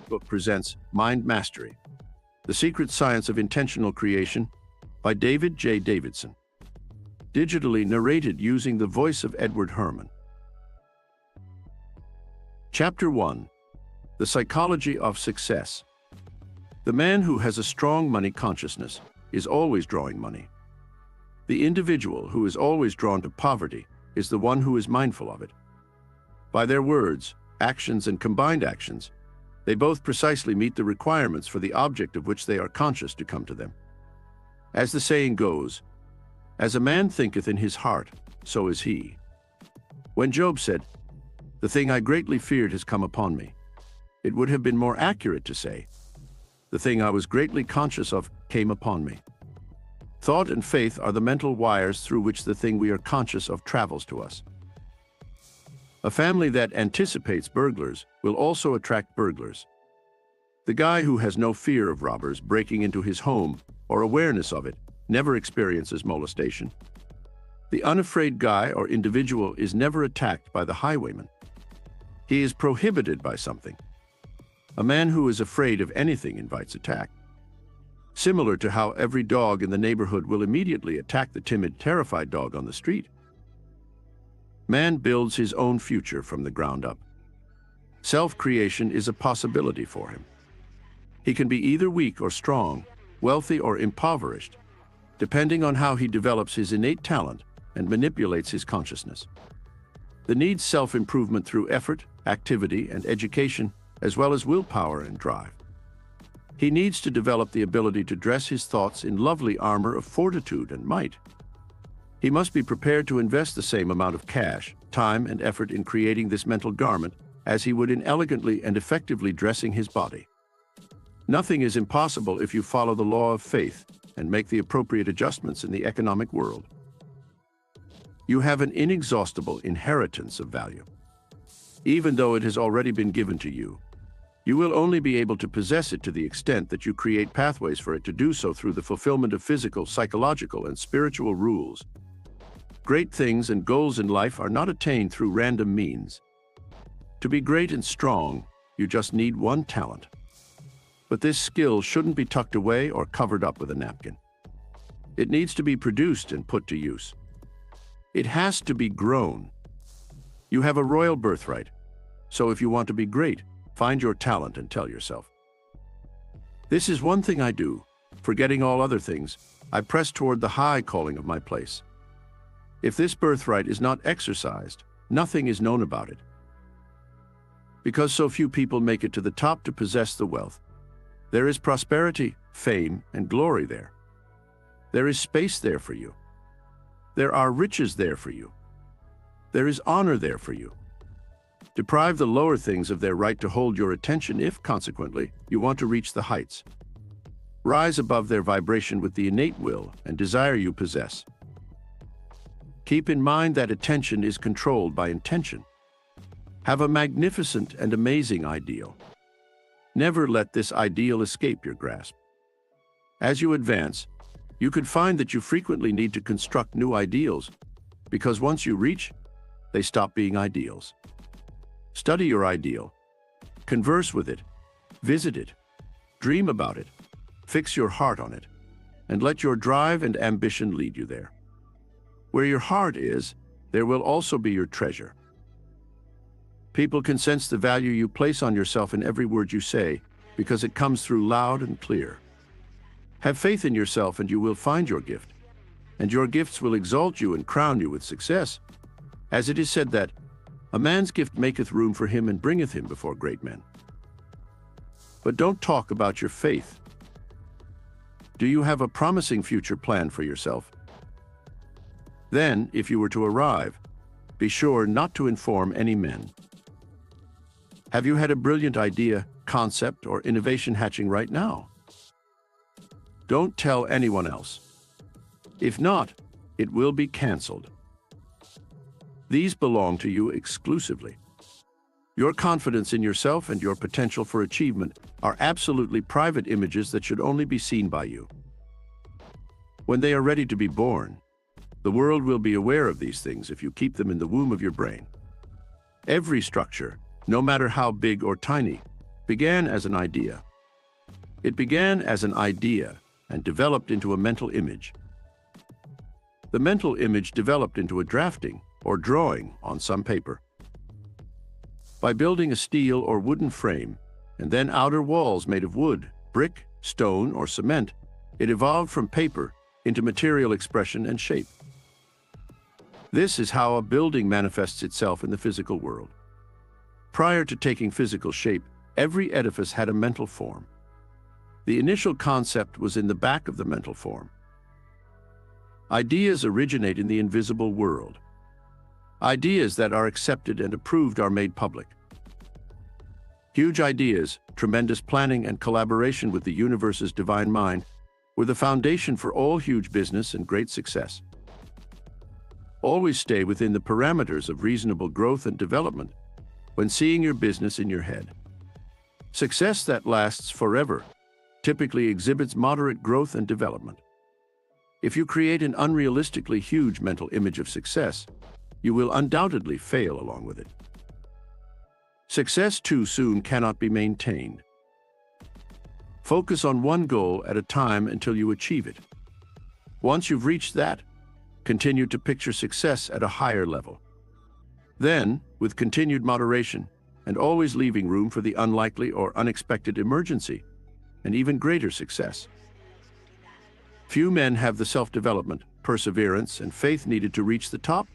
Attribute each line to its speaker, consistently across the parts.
Speaker 1: Book presents Mind Mastery, The Secret Science of Intentional Creation by David J. Davidson. Digitally narrated using the voice of Edward Herman. Chapter 1. The Psychology of Success. The man who has a strong money consciousness is always drawing money. The individual who is always drawn to poverty is the one who is mindful of it. By their words, actions, and combined actions, they both precisely meet the requirements for the object of which they are conscious to come to them. As the saying goes, "As a man thinketh in his heart, so is he." When Job said, "The thing I greatly feared has come upon me," it would have been more accurate to say, "The thing I was greatly conscious of came upon me." Thought and faith are the mental wires through which the thing we are conscious of travels to us. A family that anticipates burglars will also attract burglars. The guy who has no fear of robbers breaking into his home or awareness of it never experiences molestation. The unafraid guy or individual is never attacked by the highwayman. He is prohibited by something. A man who is afraid of anything invites attack. Similar to how every dog in the neighborhood will immediately attack the timid, terrified dog on the street. Man builds his own future from the ground up. Self-creation is a possibility for him. He can be either weak or strong, wealthy or impoverished, depending on how he develops his innate talent and manipulates his consciousness. The needs self-improvement through effort, activity, and education, as well as willpower and drive. He needs to develop the ability to dress his thoughts in lovely armor of fortitude and might. He must be prepared to invest the same amount of cash, time, and effort in creating this mental garment as he would in elegantly and effectively dressing his body. Nothing is impossible if you follow the law of faith and make the appropriate adjustments in the economic world. You have an inexhaustible inheritance of value. Even though it has already been given to you, you will only be able to possess it to the extent that you create pathways for it to do so through the fulfillment of physical, psychological, and spiritual rules. Great things and goals in life are not attained through random means. To be great and strong, you just need one talent. But this skill shouldn't be tucked away or covered up with a napkin. It needs to be produced and put to use. It has to be grown. You have a royal birthright, so if you want to be great, find your talent and tell yourself, "This is one thing I do. Forgetting all other things, I press toward the high calling of my place." If this birthright is not exercised, nothing is known about it. Because so few people make it to the top to possess the wealth, there is prosperity, fame, and glory there. There is space there for you. There are riches there for you. There is honor there for you. Deprive the lower things of their right to hold your attention if, consequently, you want to reach the heights. Rise above their vibration with the innate will and desire you possess. Keep in mind that attention is controlled by intention. Have a magnificent and amazing ideal. Never let this ideal escape your grasp. As you advance, you could find that you frequently need to construct new ideals, because once you reach, they stop being ideals. Study your ideal. Converse with it. Visit it. Dream about it. Fix your heart on it. And let your drive and ambition lead you there. Where your heart is, there will also be your treasure. People can sense the value you place on yourself in every word you say, because it comes through loud and clear. Have faith in yourself and you will find your gift. And your gifts will exalt you and crown you with success. As it is said that, "A man's gift maketh room for him and bringeth him before great men." But don't talk about your faith. Do you have a promising future plan for yourself? Then, if you were to arrive, be sure not to inform any men. Have you had a brilliant idea, concept, or innovation hatching right now? Don't tell anyone else. If not, it will be canceled. These belong to you exclusively. Your confidence in yourself and your potential for achievement are absolutely private images that should only be seen by you. When they are ready to be born, the world will be aware of these things if you keep them in the womb of your brain. Every structure, no matter how big or tiny, began as an idea. It began as an idea and developed into a mental image. The mental image developed into a drafting or drawing on some paper. By building a steel or wooden frame and then outer walls made of wood, brick, stone, or cement, it evolved from paper into material expression and shape. This is how a building manifests itself in the physical world. Prior to taking physical shape, every edifice had a mental form. The initial concept was in the back of the mental form. Ideas originate in the invisible world. Ideas that are accepted and approved are made public. Huge ideas, tremendous planning and collaboration with the universe's divine mind were the foundation for all huge business and great success. Always stay within the parameters of reasonable growth and development when seeing your business in your head. Success that lasts forever typically exhibits moderate growth and development. If you create an unrealistically huge mental image of success, you will undoubtedly fail along with it. Success too soon cannot be maintained. Focus on one goal at a time until you achieve it. Once you've reached that, continue to picture success at a higher level. Then, with continued moderation and always leaving room for the unlikely or unexpected emergency, an even greater success. Few men have the self-development, perseverance, and faith needed to reach the top,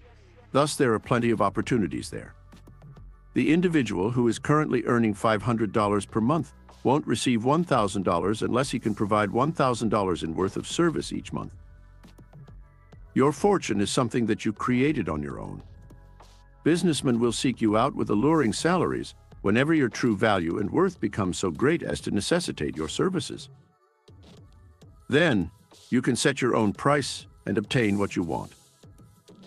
Speaker 1: thus there are plenty of opportunities there. The individual who is currently earning $500 per month won't receive $1,000 unless he can provide $1,000 in worth of service each month. Your fortune is something that you created on your own. Businessmen will seek you out with alluring salaries whenever your true value and worth become so great as to necessitate your services. Then, you can set your own price and obtain what you want.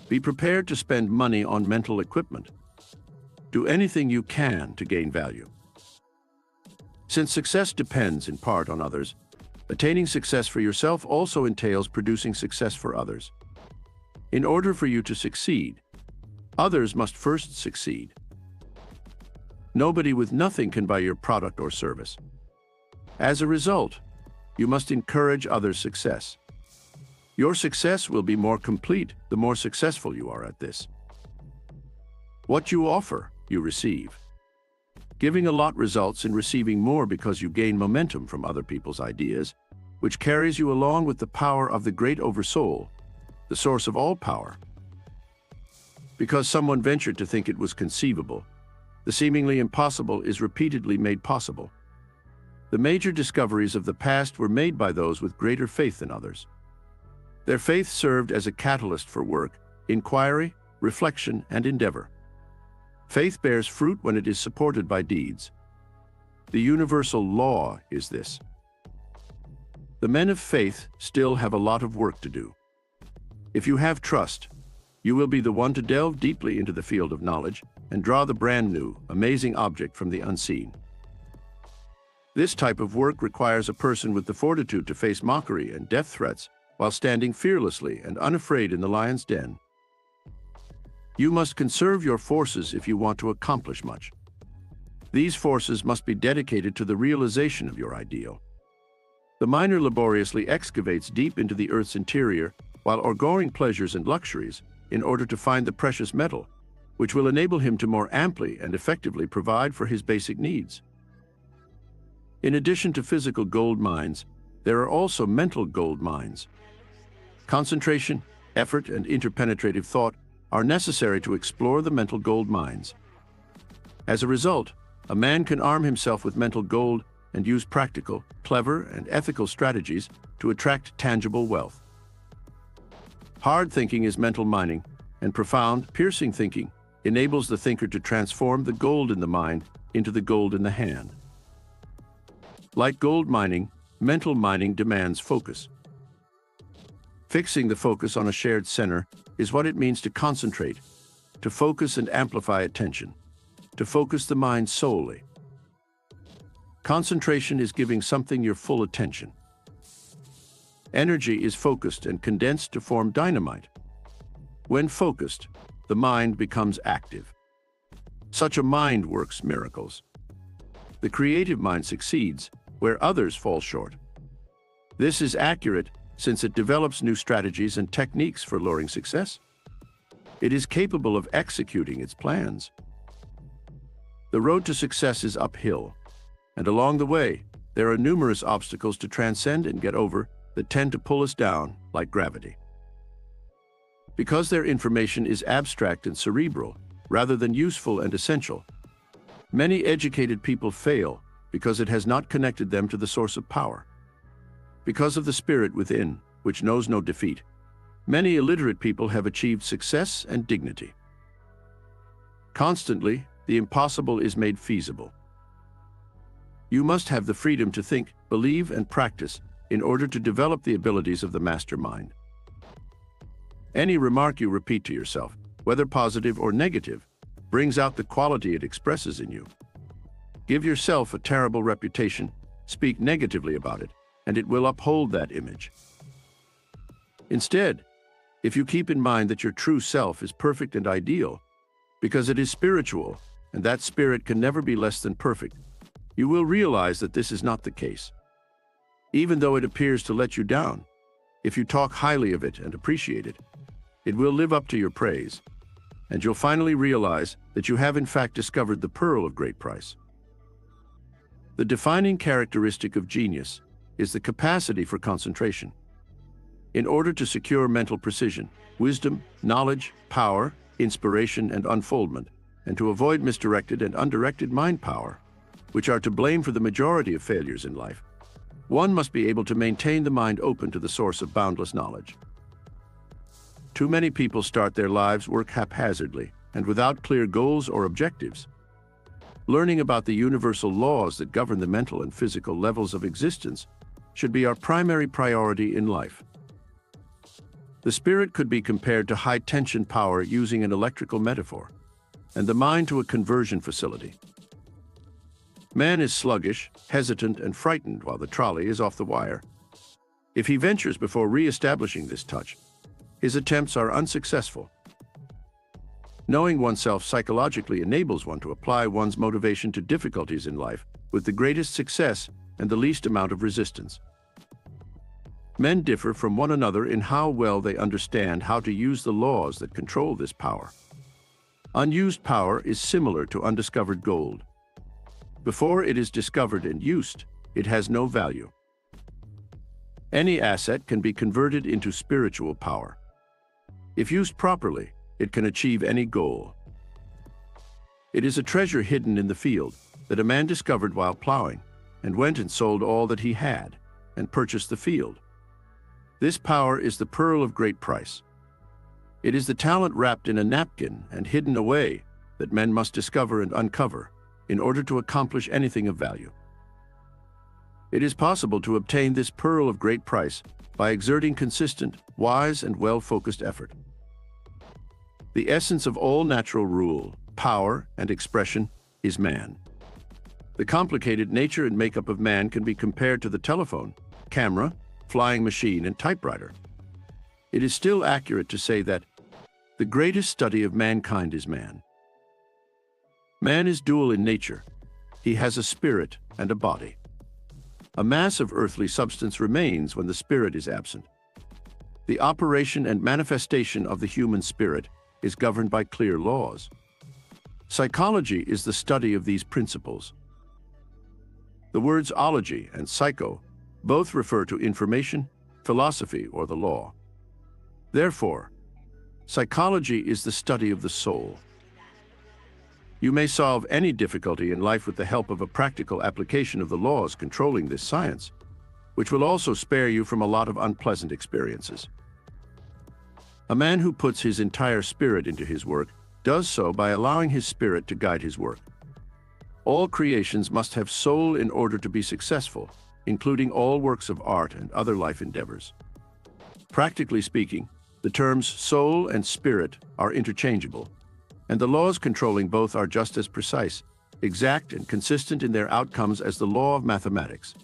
Speaker 1: Be prepared to spend money on mental equipment. Do anything you can to gain value. Since success depends in part on others, attaining success for yourself also entails producing success for others. In order for you to succeed, others must first succeed. Nobody with nothing can buy your product or service. As a result, you must encourage others' success. Your success will be more complete the more successful you are at this. What you offer, you receive. Giving a lot results in receiving more because you gain momentum from other people's ideas, which carries you along with the power of the great Oversoul, the source of all power. Because someone ventured to think it was conceivable, the seemingly impossible is repeatedly made possible. The major discoveries of the past were made by those with greater faith than others. Their faith served as a catalyst for work, inquiry, reflection, and endeavor. Faith bears fruit when it is supported by deeds. The universal law is this. The men of faith still have a lot of work to do. If you have trust, you will be the one to delve deeply into the field of knowledge and draw the brand new, amazing object from the unseen. This type of work requires a person with the fortitude to face mockery and death threats while standing fearlessly and unafraid in the lion's den. You must conserve your forces if you want to accomplish much. These forces must be dedicated to the realization of your ideal. The miner laboriously excavates deep into the earth's interior while auguring pleasures and luxuries in order to find the precious metal, which will enable him to more amply and effectively provide for his basic needs. In addition to physical gold mines, there are also mental gold mines. Concentration, effort, and interpenetrative thought are necessary to explore the mental gold mines. As a result, a man can arm himself with mental gold and use practical, clever, and ethical strategies to attract tangible wealth. Hard thinking is mental mining, and profound, piercing thinking enables the thinker to transform the gold in the mind into the gold in the hand. Like gold mining, mental mining demands focus. Fixing the focus on a shared center is what it means to concentrate, to focus and amplify attention, to focus the mind solely. Concentration is giving something your full attention. Energy is focused and condensed to form dynamite. When focused, the mind becomes active. Such a mind works miracles. The creative mind succeeds where others fall short. This is accurate since it develops new strategies and techniques for luring success. It is capable of executing its plans. The road to success is uphill, and along the way, there are numerous obstacles to transcend and get over that tend to pull us down like gravity. Because their information is abstract and cerebral, rather than useful and essential, many educated people fail because it has not connected them to the source of power. Because of the spirit within, which knows no defeat, many illiterate people have achieved success and dignity. Constantly, the impossible is made feasible. You must have the freedom to think, believe, and practice in order to develop the abilities of the mastermind. Any remark you repeat to yourself, whether positive or negative, brings out the quality it expresses in you. Give yourself a terrible reputation, speak negatively about it, and it will uphold that image. Instead, if you keep in mind that your true self is perfect and ideal, because it is spiritual, and that spirit can never be less than perfect, you will realize that this is not the case. Even though it appears to let you down, if you talk highly of it and appreciate it, it will live up to your praise, and you'll finally realize that you have in fact discovered the pearl of great price. The defining characteristic of genius is the capacity for concentration. In order to secure mental precision, wisdom, knowledge, power, inspiration, and unfoldment, and to avoid misdirected and undirected mind power, which are to blame for the majority of failures in life, one must be able to maintain the mind open to the source of boundless knowledge. Too many people start their lives work haphazardly and without clear goals or objectives. Learning about the universal laws that govern the mental and physical levels of existence should be our primary priority in life. The spirit could be compared to high-tension power using an electrical metaphor, and the mind to a conversion facility. Man is sluggish, hesitant, and frightened while the trolley is off the wire. If he ventures before re-establishing this touch, his attempts are unsuccessful. Knowing oneself psychologically enables one to apply one's motivation to difficulties in life with the greatest success and the least amount of resistance. Men differ from one another in how well they understand how to use the laws that control this power. Unused power is similar to undiscovered gold. Before it is discovered and used, it has no value. Any asset can be converted into spiritual power. If used properly, it can achieve any goal. It is a treasure hidden in the field that a man discovered while plowing, and went and sold all that he had, and purchased the field. This power is the pearl of great price. It is the talent wrapped in a napkin and hidden away that men must discover and uncover in order to accomplish anything of value. It is possible to obtain this pearl of great price by exerting consistent, wise, and well-focused effort. The essence of all natural rule, power, and expression is man. The complicated nature and makeup of man can be compared to the telephone, camera, flying machine, and typewriter. It is still accurate to say that the greatest study of mankind is man. Man is dual in nature. He has a spirit and a body. A mass of earthly substance remains when the spirit is absent. The operation and manifestation of the human spirit is governed by clear laws. Psychology is the study of these principles. The words ology and psycho both refer to information, philosophy, or the law. Therefore, psychology is the study of the soul. You may solve any difficulty in life with the help of a practical application of the laws controlling this science, which will also spare you from a lot of unpleasant experiences. A man who puts his entire spirit into his work does so by allowing his spirit to guide his work. All creations must have soul in order to be successful, including all works of art and other life endeavors. Practically speaking, the terms soul and spirit are interchangeable, and the laws controlling both are just as precise, exact, and consistent in their outcomes as the law of mathematics.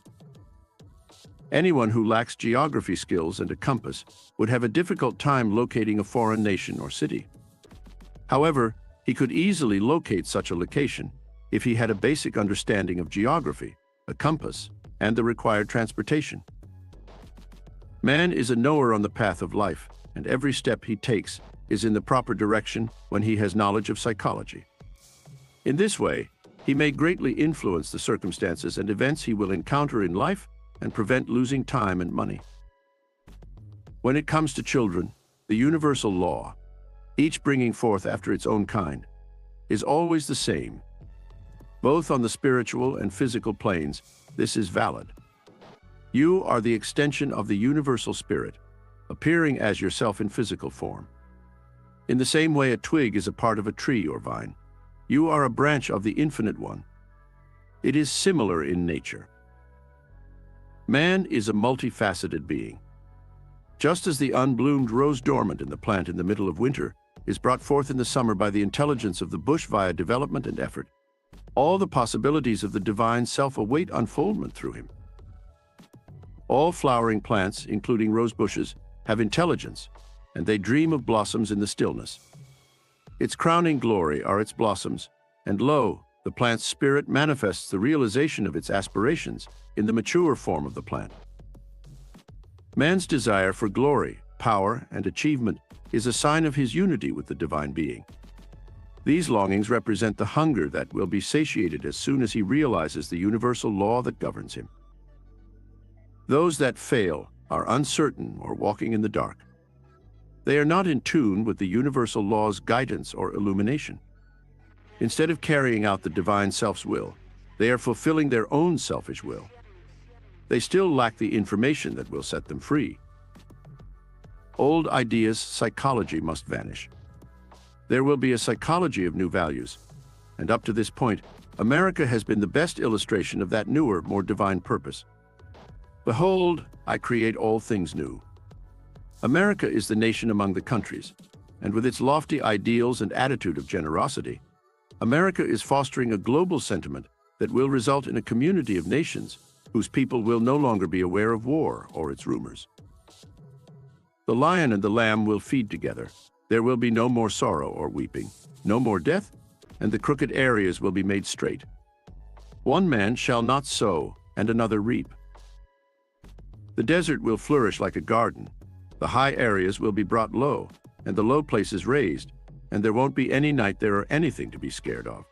Speaker 1: Anyone who lacks geography skills and a compass would have a difficult time locating a foreign nation or city. However, he could easily locate such a location if he had a basic understanding of geography, a compass, and the required transportation. Man is a knower on the path of life, and every step he takes is in the proper direction when he has knowledge of psychology. In this way, he may greatly influence the circumstances and events he will encounter in life and prevent losing time and money. When it comes to children, the universal law, each bringing forth after its own kind, is always the same. Both on the spiritual and physical planes, this is valid. You are the extension of the universal spirit, appearing as yourself in physical form. In the same way a twig is a part of a tree or vine, you are a branch of the Infinite One. It is similar in nature. Man is a multifaceted being. Just as the unbloomed rose dormant in the plant in the middle of winter is brought forth in the summer by the intelligence of the bush via development and effort, all the possibilities of the divine self await unfoldment through him. All flowering plants, including rose bushes, have intelligence, and they dream of blossoms in the stillness. Its crowning glory are its blossoms, and lo, the plant's spirit manifests the realization of its aspirations in the mature form of the plant. Man's desire for glory, power, and achievement is a sign of his unity with the divine being. These longings represent the hunger that will be satiated as soon as he realizes the universal law that governs him. Those that fail are uncertain or walking in the dark. They are not in tune with the universal law's guidance or illumination. Instead of carrying out the divine self's will, they are fulfilling their own selfish will. They still lack the information that will set them free. Old ideas' psychology must vanish. There will be a psychology of new values, and up to this point, America has been the best illustration of that newer, more divine purpose. Behold, I create all things new. America is the nation among the countries, and with its lofty ideals and attitude of generosity, America is fostering a global sentiment that will result in a community of nations whose people will no longer be aware of war or its rumors. The lion and the lamb will feed together. There will be no more sorrow or weeping, no more death, and the crooked areas will be made straight. One man shall not sow and another reap. The desert will flourish like a garden. The high areas will be brought low, and the low places raised, and there won't be any night there or anything to be scared of.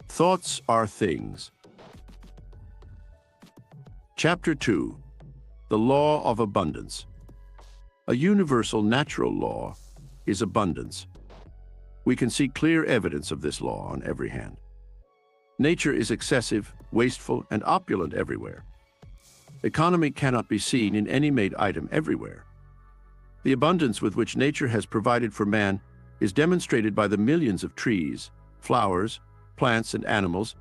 Speaker 1: Thoughts are things. Chapter 2. The Law of Abundance. A universal natural law is abundance. We can see clear evidence of this law on every hand. Nature is excessive, wasteful, and opulent everywhere. Economy cannot be seen in any made item everywhere. The abundance with which nature has provided for man is demonstrated by the millions of trees, flowers, plants, and animals,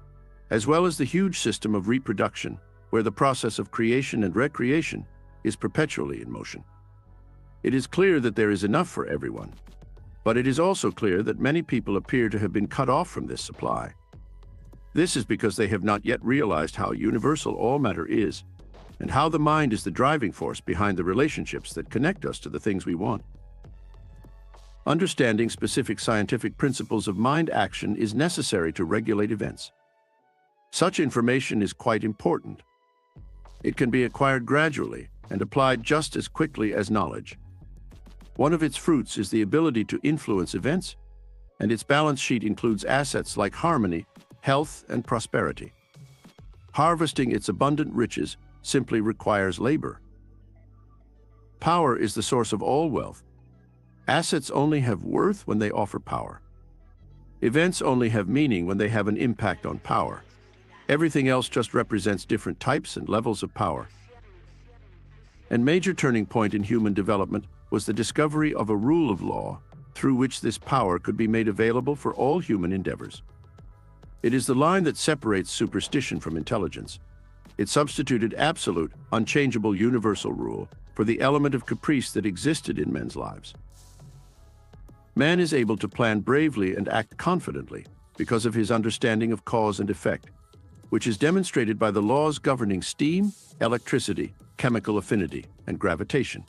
Speaker 1: as well as the huge system of reproduction, where the process of creation and recreation is perpetually in motion. It is clear that there is enough for everyone, but it is also clear that many people appear to have been cut off from this supply. This is because they have not yet realized how universal all matter is, and how the mind is the driving force behind the relationships that connect us to the things we want. Understanding specific scientific principles of mind action is necessary to regulate events. Such information is quite important. It can be acquired gradually and applied just as quickly as knowledge. One of its fruits is the ability to influence events, and its balance sheet includes assets like harmony, health, and prosperity. Harvesting its abundant riches simply requires labor. Power is the source of all wealth. Assets only have worth when they offer power. Events only have meaning when they have an impact on power. Everything else just represents different types and levels of power. A major turning point in human development was the discovery of a rule of law through which this power could be made available for all human endeavors. It is the line that separates superstition from intelligence. It substituted absolute, unchangeable universal rule for the element of caprice that existed in men's lives. Man is able to plan bravely and act confidently because of his understanding of cause and effect, which is demonstrated by the laws governing steam, electricity, chemical affinity, and gravitation.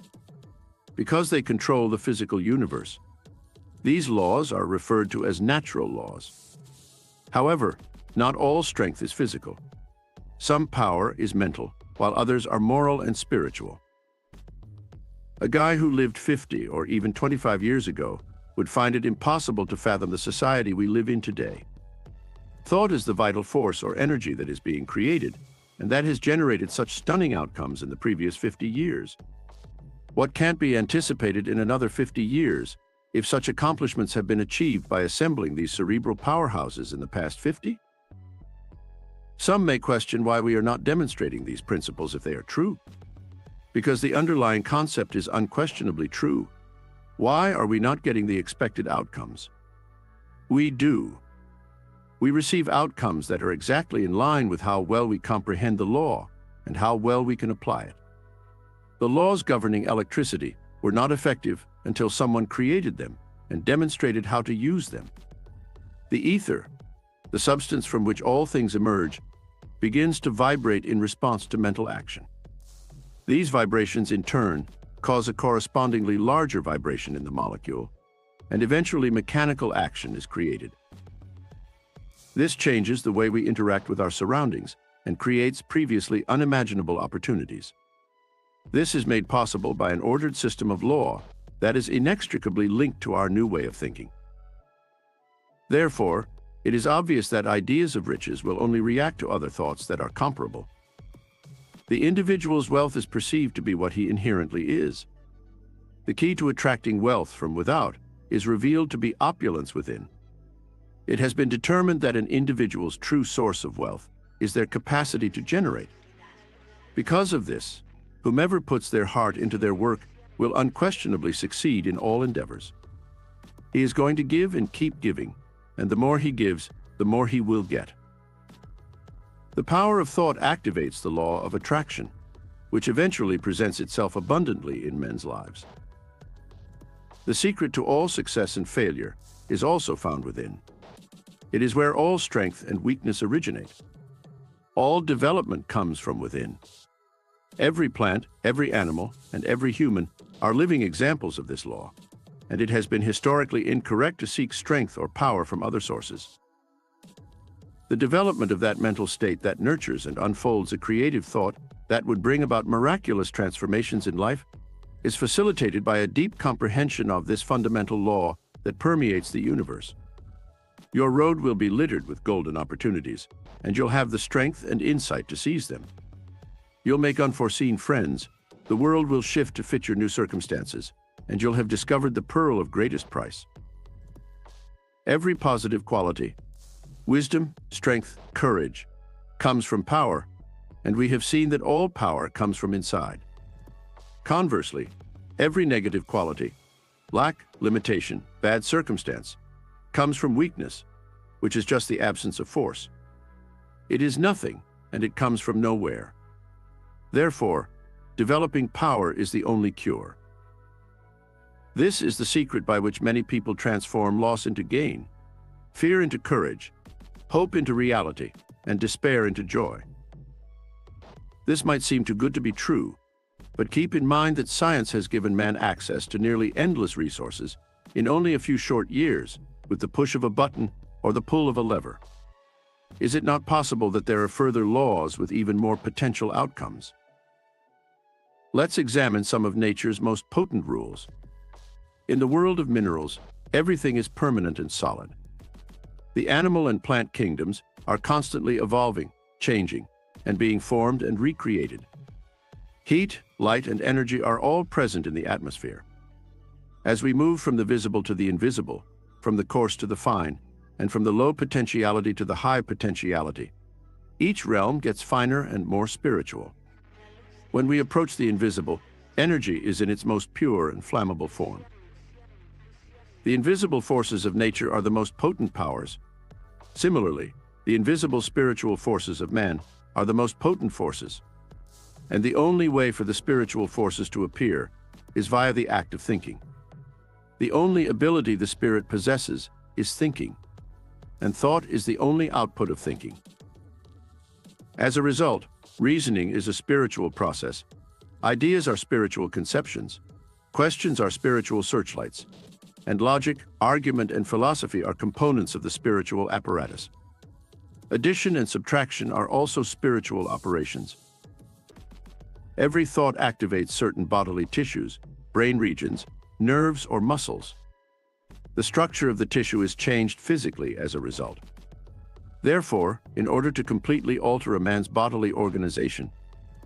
Speaker 1: Because they control the physical universe, these laws are referred to as natural laws. However, not all strength is physical. Some power is mental, while others are moral and spiritual. A guy who lived 50 or even 25 years ago would find it impossible to fathom the society we live in today. Thought is the vital force or energy that is being created, and that has generated such stunning outcomes in the previous 50 years. What can't be anticipated in another 50 years if such accomplishments have been achieved by assembling these cerebral powerhouses in the past 50? Some may question why we are not demonstrating these principles if they are true. Because the underlying concept is unquestionably true. Why are we not getting the expected outcomes? We do. We receive outcomes that are exactly in line with how well we comprehend the law and how well we can apply it. The laws governing electricity were not effective until someone created them and demonstrated how to use them. The ether, the substance from which all things emerge, begins to vibrate in response to mental action. These vibrations, in turn, cause a correspondingly larger vibration in the molecule, and eventually mechanical action is created. This changes the way we interact with our surroundings and creates previously unimaginable opportunities. This is made possible by an ordered system of law that is inextricably linked to our new way of thinking. Therefore, it is obvious that ideas of riches will only react to other thoughts that are comparable. The individual's wealth is perceived to be what he inherently is. The key to attracting wealth from without is revealed to be opulence within. It has been determined that an individual's true source of wealth is their capacity to generate. Because of this, whomever puts their heart into their work will unquestionably succeed in all endeavors. He is going to give and keep giving, and the more he gives, the more he will get. The power of thought activates the law of attraction, which eventually presents itself abundantly in men's lives. The secret to all success and failure is also found within. It is where all strength and weakness originate. All development comes from within. Every plant, every animal, and every human are living examples of this law, and it has been historically incorrect to seek strength or power from other sources. The development of that mental state that nurtures and unfolds a creative thought that would bring about miraculous transformations in life is facilitated by a deep comprehension of this fundamental law that permeates the universe. Your road will be littered with golden opportunities, and you'll have the strength and insight to seize them. You'll make unforeseen friends, the world will shift to fit your new circumstances, and you'll have discovered the pearl of greatest price. Every positive quality, wisdom, strength, courage, comes from power, and we have seen that all power comes from inside. Conversely, every negative quality, lack, limitation, bad circumstance, comes from weakness, which is just the absence of force. It is nothing, and it comes from nowhere. Therefore, developing power is the only cure. This is the secret by which many people transform loss into gain, fear into courage, hope into reality, and despair into joy. This might seem too good to be true, but keep in mind that science has given man access to nearly endless resources in only a few short years with the push of a button or the pull of a lever. Is it not possible that there are further laws with even more potential outcomes? Let's examine some of nature's most potent rules. In the world of minerals, everything is permanent and solid. The animal and plant kingdoms are constantly evolving, changing, and being formed and recreated. Heat, light, and energy are all present in the atmosphere. As we move from the visible to the invisible, from the coarse to the fine, and from the low potentiality to the high potentiality, each realm gets finer and more spiritual. When we approach the invisible, energy is in its most pure and flammable form. The invisible forces of nature are the most potent powers. Similarly, the invisible spiritual forces of man are the most potent forces. And the only way for the spiritual forces to appear is via the act of thinking. The only ability the spirit possesses is thinking, and thought is the only output of thinking. As a result, reasoning is a spiritual process, ideas are spiritual conceptions, questions are spiritual searchlights, and logic, argument, and philosophy are components of the spiritual apparatus. Addition and subtraction are also spiritual operations. Every thought activates certain bodily tissues, brain regions, nerves, or muscles. The structure of the tissue is changed physically as a result. Therefore, in order to completely alter a man's bodily organization,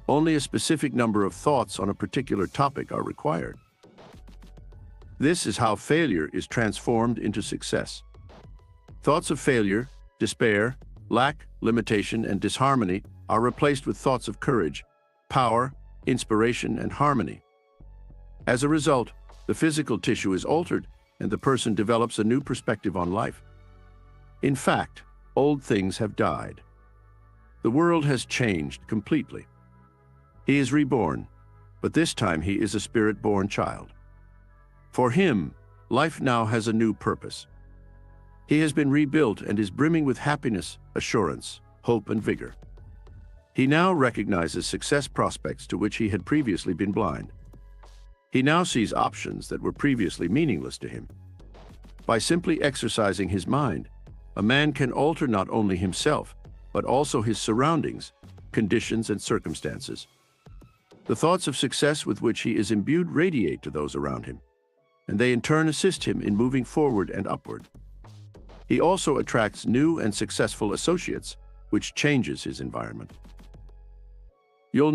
Speaker 1: only a specific number of thoughts on a particular topic are required. This is how failure is transformed into success. Thoughts of failure, despair, lack, limitation, and disharmony are replaced with thoughts of courage, power, inspiration, and harmony. As a result, the physical tissue is altered and the person develops a new perspective on life. In fact, old things have died. The world has changed completely. He is reborn, but this time he is a spirit-born child. For him, life now has a new purpose. He has been rebuilt and is brimming with happiness, assurance, hope, and vigor. He now recognizes success prospects to which he had previously been blind. He now sees options that were previously meaningless to him. By simply exercising his mind, a man can alter not only himself, but also his surroundings, conditions, and circumstances. The thoughts of success with which he is imbued radiate to those around him, and they in turn assist him in moving forward and upward. He also attracts new and successful associates, which changes his environment. You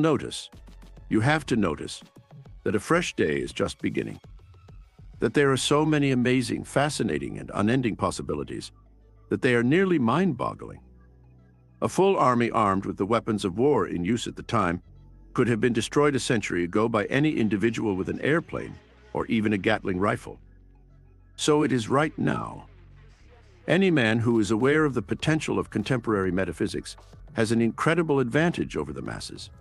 Speaker 1: have to notice, that a fresh day is just beginning. That there are so many amazing, fascinating, and unending possibilities that they are nearly mind-boggling. A full army armed with the weapons of war in use at the time could have been destroyed a century ago by any individual with an airplane or even a Gatling rifle. So it is right now. Any man who is aware of the potential of contemporary metaphysics has an incredible advantage over the masses.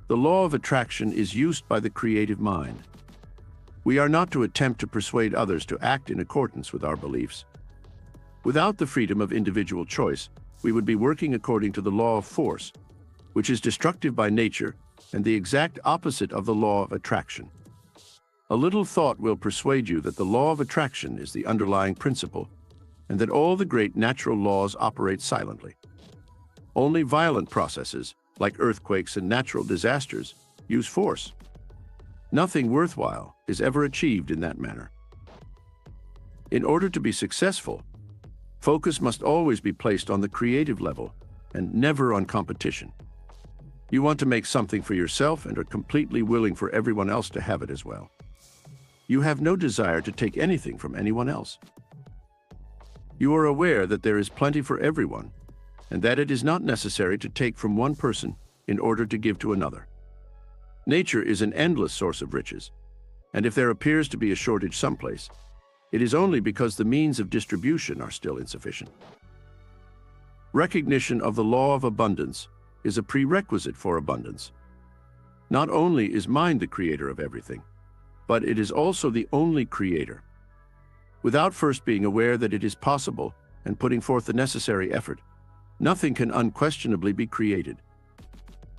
Speaker 1: The law of attraction is used by the creative mind. We are not to attempt to persuade others to act in accordance with our beliefs. Without the freedom of individual choice, we would be working according to the law of force, which is destructive by nature and the exact opposite of the law of attraction. A little thought will persuade you that the law of attraction is the underlying principle and that all the great natural laws operate silently. Only violent processes, like earthquakes and natural disasters, use force. Nothing worthwhile is ever achieved in that manner. In order to be successful, focus must always be placed on the creative level and never on competition. You want to make something for yourself and are completely willing for everyone else to have it as well. You have no desire to take anything from anyone else. You are aware that there is plenty for everyone, and that it is not necessary to take from one person in order to give to another. Nature is an endless source of riches, and if there appears to be a shortage someplace, it is only because the means of distribution are still insufficient. Recognition of the law of abundance is a prerequisite for abundance. Not only is mind the creator of everything, but it is also the only creator. Without first being aware that it is possible and putting forth the necessary effort, nothing can unquestionably be created.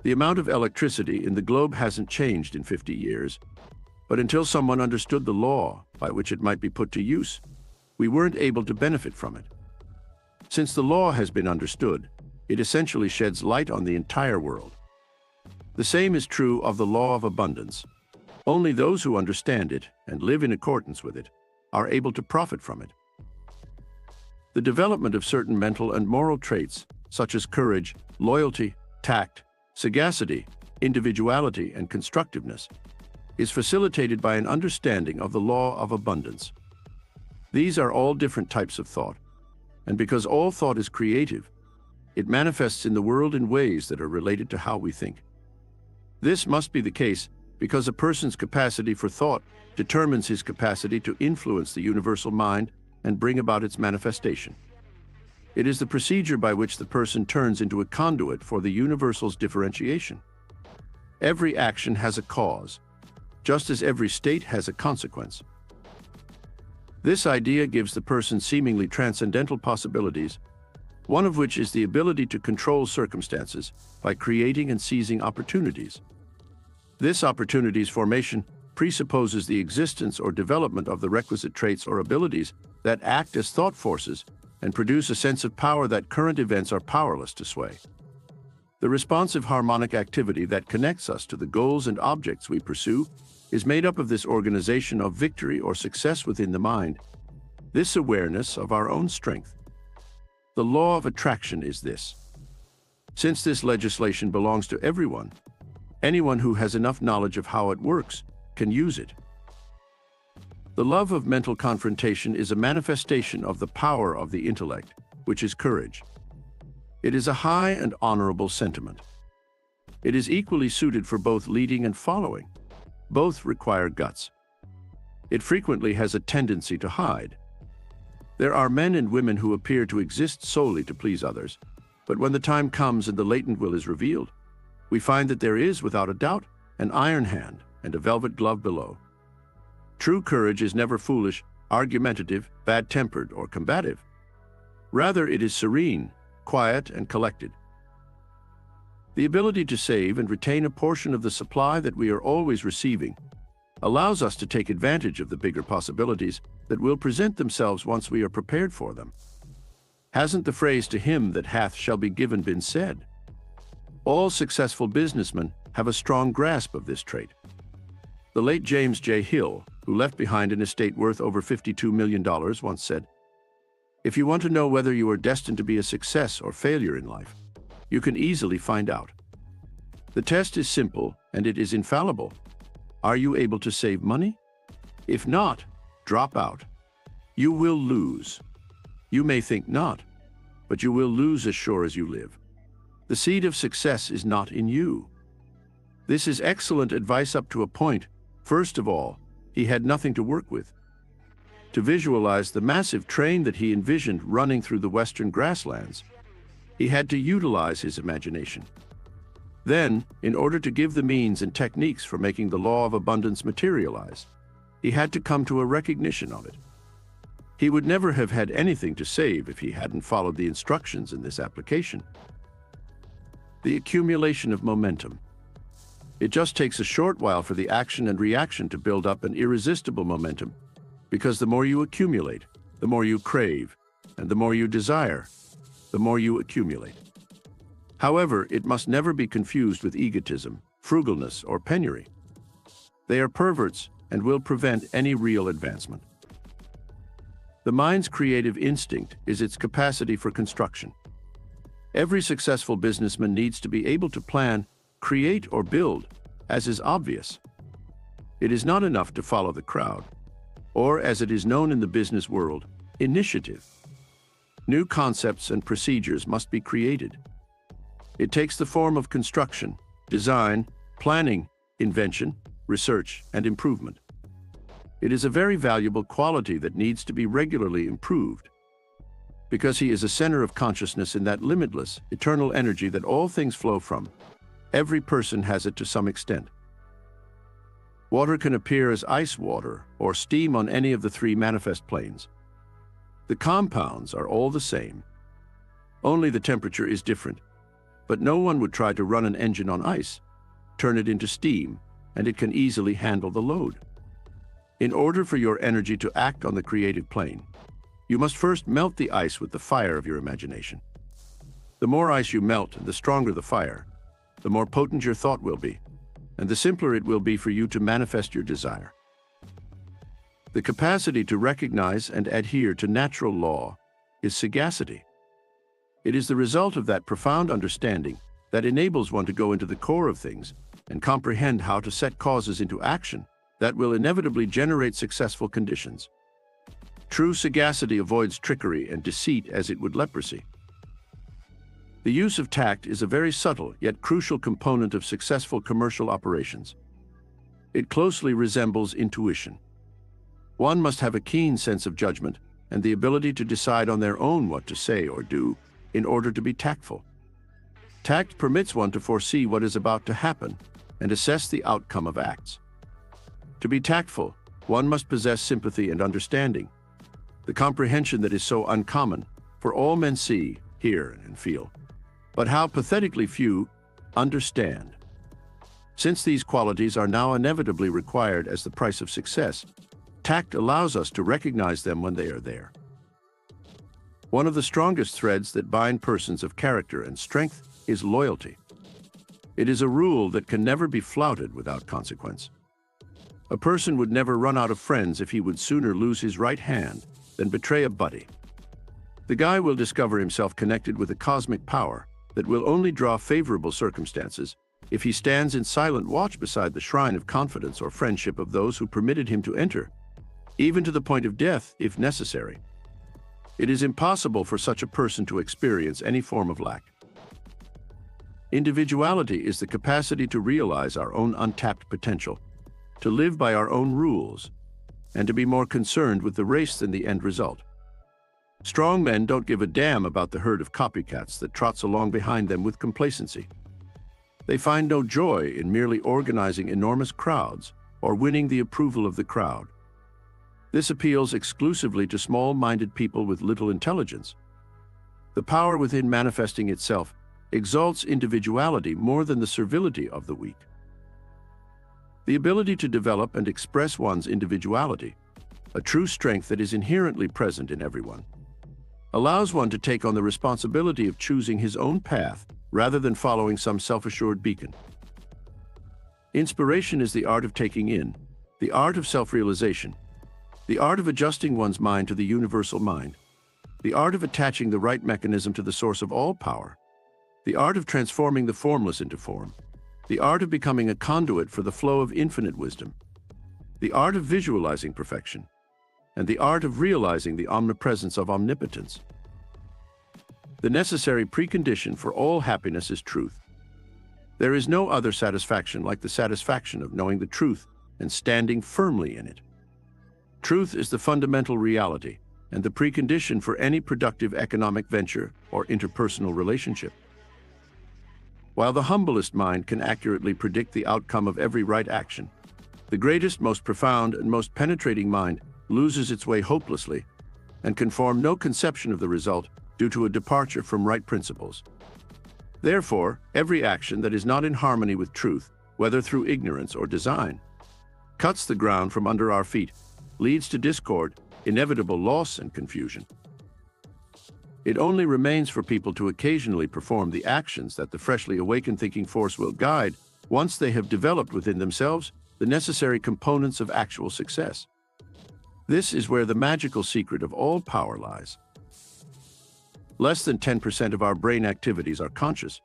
Speaker 1: The amount of electricity in the globe hasn't changed in 50 years, but until someone understood the law by which it might be put to use, we weren't able to benefit from it. Since the law has been understood, it essentially sheds light on the entire world. The same is true of the law of abundance. Only those who understand it and live in accordance with it are able to profit from it. The development of certain mental and moral traits, such as courage, loyalty, tact, sagacity, individuality, and constructiveness, is facilitated by an understanding of the law of abundance. These are all different types of thought, and because all thought is creative, it manifests in the world in ways that are related to how we think. This must be the case because a person's capacity for thought determines his capacity to influence the universal mind and bring about its manifestation. It is the procedure by which the person turns into a conduit for the universal's differentiation. Every action has a cause, just as every state has a consequence. This idea gives the person seemingly transcendental possibilities, one of which is the ability to control circumstances by creating and seizing opportunities. This opportunity's formation presupposes the existence or development of the requisite traits or abilities that act as thought forces and produce a sense of power that current events are powerless to sway. The responsive harmonic activity that connects us to the goals and objects we pursue is made up of this organization of victory or success within the mind, this awareness of our own strength. The law of attraction is this. Since this legislation belongs to everyone, anyone who has enough knowledge of how it works can use it. The love of mental confrontation is a manifestation of the power of the intellect, which is courage. It is a high and honorable sentiment. It is equally suited for both leading and following. Both require guts. It frequently has a tendency to hide. There are men and women who appear to exist solely to please others, but when the time comes and the latent will is revealed, we find that there is, without a doubt, an iron hand and a velvet glove below. True courage is never foolish, argumentative, bad-tempered, or combative. Rather, it is serene, quiet, and collected. The ability to save and retain a portion of the supply that we are always receiving allows us to take advantage of the bigger possibilities that will present themselves once we are prepared for them. Hasn't the phrase "to him that hath shall be given" been said? All successful businessmen have a strong grasp of this trait. The late James J. Hill, who left behind an estate worth over $52 million, once said, "If you want to know whether you are destined to be a success or failure in life, you can easily find out. The test is simple and it is infallible. Are you able to save money? If not, drop out. You will lose. You may think not, but you will lose as sure as you live. The seed of success is not in you." This is excellent advice up to a point. First of all, he had nothing to work with. To visualize the massive train that he envisioned running through the western grasslands, he had to utilize his imagination. Then, in order to give the means and techniques for making the law of abundance materialize, he had to come to a recognition of it. He would never have had anything to save if he hadn't followed the instructions in this application. The accumulation of momentum. It just takes a short while for the action and reaction to build up an irresistible momentum, because the more you accumulate, the more you crave, and the more you desire, the more you accumulate. However, it must never be confused with egotism, frugalness, or penury. They are perverts and will prevent any real advancement. The mind's creative instinct is its capacity for construction. Every successful businessman needs to be able to plan, create, or build, as is obvious. It is not enough to follow the crowd, or, as it is known in the business world, initiative. New concepts and procedures must be created. It takes the form of construction, design, planning, invention, research, and improvement. It is a very valuable quality that needs to be regularly improved, because he is a center of consciousness in that limitless, eternal energy that all things flow from. Every person has it to some extent. Water can appear as ice water or steam on any of the three manifest planes. The compounds are all the same. Only the temperature is different. But no one would try to run an engine on ice, turn it into steam, and it can easily handle the load. In order for your energy to act on the creative plane, you must first melt the ice with the fire of your imagination. The more ice you melt and the stronger the fire, the more potent your thought will be, and the simpler it will be for you to manifest your desire. The capacity to recognize and adhere to natural law is sagacity. It is the result of that profound understanding that enables one to go into the core of things and comprehend how to set causes into action that will inevitably generate successful conditions. True sagacity avoids trickery and deceit as it would leprosy. The use of tact is a very subtle yet crucial component of successful commercial operations. It closely resembles intuition. One must have a keen sense of judgment and the ability to decide on their own what to say or do in order to be tactful. Tact permits one to foresee what is about to happen and assess the outcome of acts. To be tactful, one must possess sympathy and understanding, the comprehension that is so uncommon, for all men see, hear, and feel. But how pathetically few understand. Since these qualities are now inevitably required as the price of success, tact allows us to recognize them when they are there. One of the strongest threads that bind persons of character and strength is loyalty. It is a rule that can never be flouted without consequence. A person would never run out of friends if he would sooner lose his right hand than betray a buddy. The guy will discover himself connected with a cosmic power that will only draw favorable circumstances if he stands in silent watch beside the shrine of confidence or friendship of those who permitted him to enter, even to the point of death if necessary. It is impossible for such a person to experience any form of lack. Individuality is the capacity to realize our own untapped potential, to live by our own rules, and to be more concerned with the race than the end result. Strong men don't give a damn about the herd of copycats that trots along behind them with complacency. They find no joy in merely organizing enormous crowds or winning the approval of the crowd. This appeals exclusively to small-minded people with little intelligence. The power within manifesting itself exalts individuality more than the servility of the weak. The ability to develop and express one's individuality, a true strength that is inherently present in everyone, allows one to take on the responsibility of choosing his own path rather than following some self-assured beacon. Inspiration is the art of taking in, the art of self-realization, the art of adjusting one's mind to the universal mind, the art of attaching the right mechanism to the source of all power, the art of transforming the formless into form, the art of becoming a conduit for the flow of infinite wisdom, the art of visualizing perfection, and the art of realizing the omnipresence of omnipotence. The necessary precondition for all happiness is truth. There is no other satisfaction like the satisfaction of knowing the truth and standing firmly in it. Truth is the fundamental reality and the precondition for any productive economic venture or interpersonal relationship. While the humblest mind can accurately predict the outcome of every right action, the greatest, most profound, and most penetrating mind loses its way hopelessly and can form no conception of the result due to a departure from right principles. Therefore, every action that is not in harmony with truth, whether through ignorance or design, cuts the ground from under our feet, leads to discord, inevitable loss, and confusion. It only remains for people to occasionally perform the actions that the freshly awakened thinking force will guide once they have developed within themselves the necessary components of actual success. This is where the magical secret of all power lies. Less than 10% of our brain activities are conscious.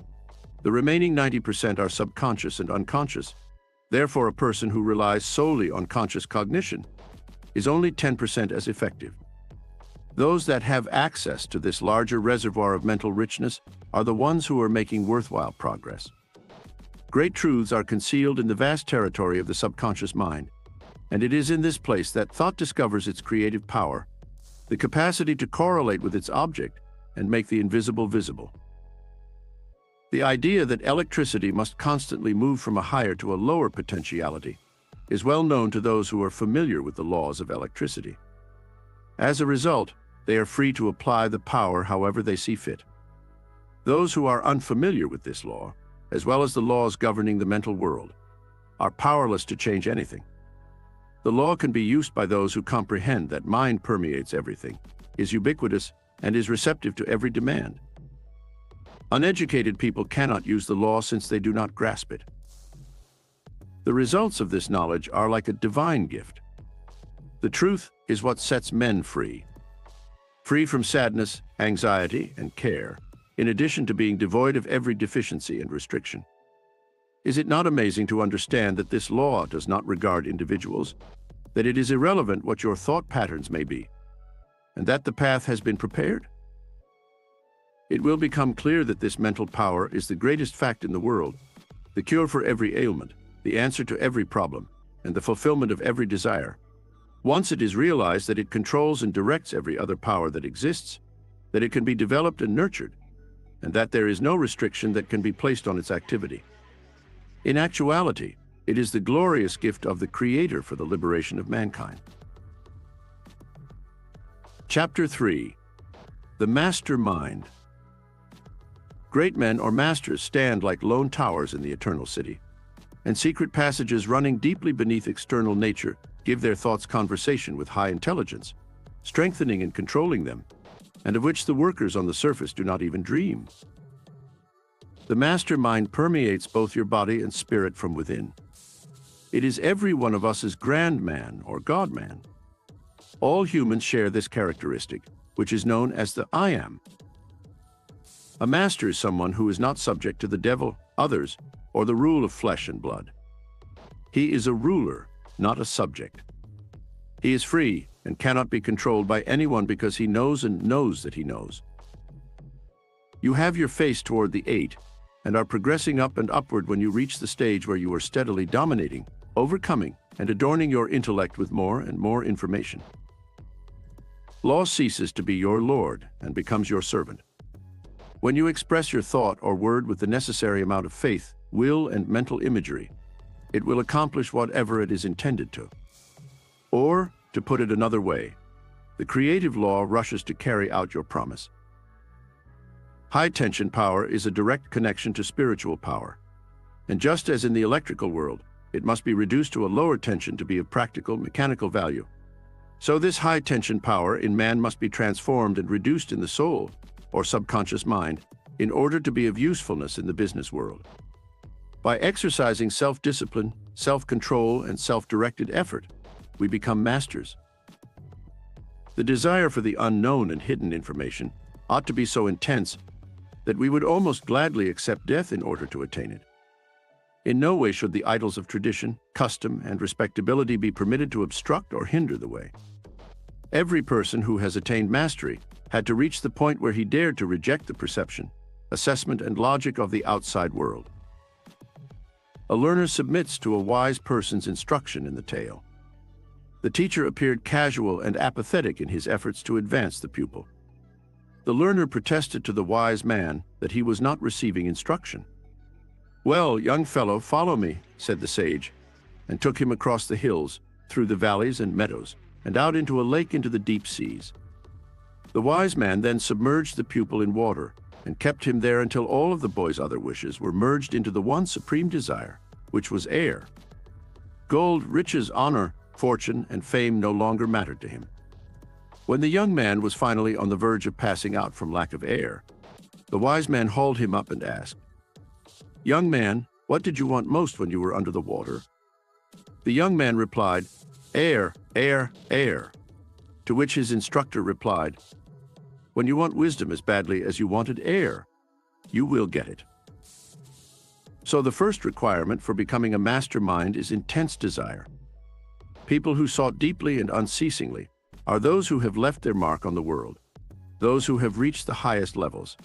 Speaker 1: The remaining 90% are subconscious and unconscious. Therefore, a person who relies solely on conscious cognition is only 10% as effective. Those that have access to this larger reservoir of mental richness are the ones who are making worthwhile progress. Great truths are concealed in the vast territory of the subconscious mind, and it is in this place that thought discovers its creative power, the capacity to correlate with its object and make the invisible visible. The idea that electricity must constantly move from a higher to a lower potentiality is well known to those who are familiar with the laws of electricity. As a result, they are free to apply the power however they see fit. Those who are unfamiliar with this law, as well as the laws governing the mental world, are powerless to change anything. The law can be used by those who comprehend that mind permeates everything, is ubiquitous, and is receptive to every demand. Uneducated people cannot use the law since they do not grasp it. The results of this knowledge are like a divine gift. The truth is what sets men free. Free from sadness, anxiety, and care, in addition to being devoid of every deficiency and restriction. Is it not amazing to understand that this law does not regard individuals, that it is irrelevant what your thought patterns may be, and that the path has been prepared? It will become clear that this mental power is the greatest fact in the world, the cure for every ailment, the answer to every problem, and the fulfillment of every desire. Once it is realized that it controls and directs every other power that exists, that it can be developed and nurtured, and that there is no restriction that can be placed on its activity. In actuality, it is the glorious gift of the Creator for the liberation of mankind. Chapter 3. The Master Mind. Great men or masters stand like lone towers in the eternal city, and secret passages running deeply beneath external nature give their thoughts conversation with high intelligence, strengthening and controlling them, and of which the workers on the surface do not even dream. The mastermind permeates both your body and spirit from within. It is every one of us as grand man or God man. All humans share this characteristic, which is known as the I am. A master is someone who is not subject to the devil, others, or the rule of flesh and blood. He is a ruler, not a subject. He is free and cannot be controlled by anyone because he knows and knows that he knows. You have your face toward the 8 and are progressing up and upward when you reach the stage where you are steadily dominating, overcoming, and adorning your intellect with more and more information. Law ceases to be your lord and becomes your servant. When you express your thought or word with the necessary amount of faith, will, and mental imagery, it will accomplish whatever it is intended to. Or, to put it another way, the creative law rushes to carry out your promise. High-tension power is a direct connection to spiritual power. And just as in the electrical world, it must be reduced to a lower tension to be of practical, mechanical value. So this high-tension power in man must be transformed and reduced in the soul, or subconscious mind, in order to be of usefulness in the business world. By exercising self-discipline, self-control, and self-directed effort, we become masters. The desire for the unknown and hidden information ought to be so intense that we would almost gladly accept death in order to attain it. In no way should the idols of tradition, custom, and respectability be permitted to obstruct or hinder the way. Every person who has attained mastery had to reach the point where he dared to reject the perception, assessment, and logic of the outside world. A learner submits to a wise person's instruction in the tale. The teacher appeared casual and apathetic in his efforts to advance the pupil. The learner protested to the wise man that he was not receiving instruction. "Well, young fellow, follow me," said the sage, and took him across the hills, through the valleys and meadows, and out into a lake into the deep seas. The wise man then submerged the pupil in water and kept him there until all of the boy's other wishes were merged into the one supreme desire, which was air. Gold, riches, honor, fortune, and fame no longer mattered to him. When the young man was finally on the verge of passing out from lack of air, the wise man hauled him up and asked, "Young man, what did you want most when you were under the water?" The young man replied, "Air, air, air." To which his instructor replied, "When you want wisdom as badly as you wanted air, you will get it." So the first requirement for becoming a mastermind is intense desire. People who sought deeply and unceasingly are those who have left their mark on the world, those who have reached the highest levels.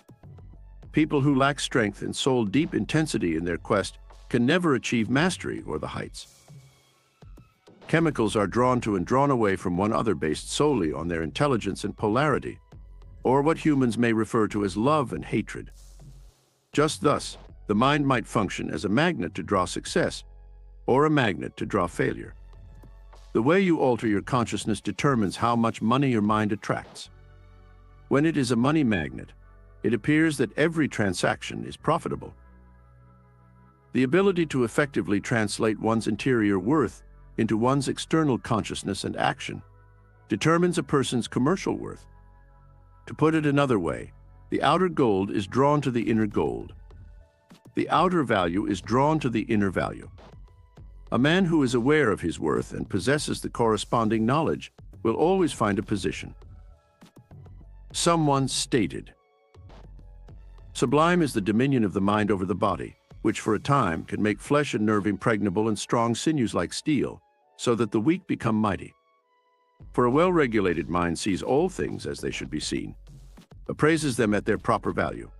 Speaker 1: People who lack strength and soul-deep intensity in their quest can never achieve mastery or the heights. Chemicals are drawn to and drawn away from one another based solely on their intelligence and polarity, or what humans may refer to as love and hatred. Just thus, the mind might function as a magnet to draw success, or a magnet to draw failure. The way you alter your consciousness determines how much money your mind attracts. When it is a money magnet, it appears that every transaction is profitable. The ability to effectively translate one's interior worth into one's external consciousness and action determines a person's commercial worth. To put it another way, the outer gold is drawn to the inner gold. The outer value is drawn to the inner value. A man who is aware of his worth and possesses the corresponding knowledge will always find a position. Someone stated, "Sublime is the dominion of the mind over the body, which for a time can make flesh and nerve impregnable and strong sinews like steel, so that the weak become mighty. For a well-regulated mind sees all things as they should be seen, appraises them at their proper value,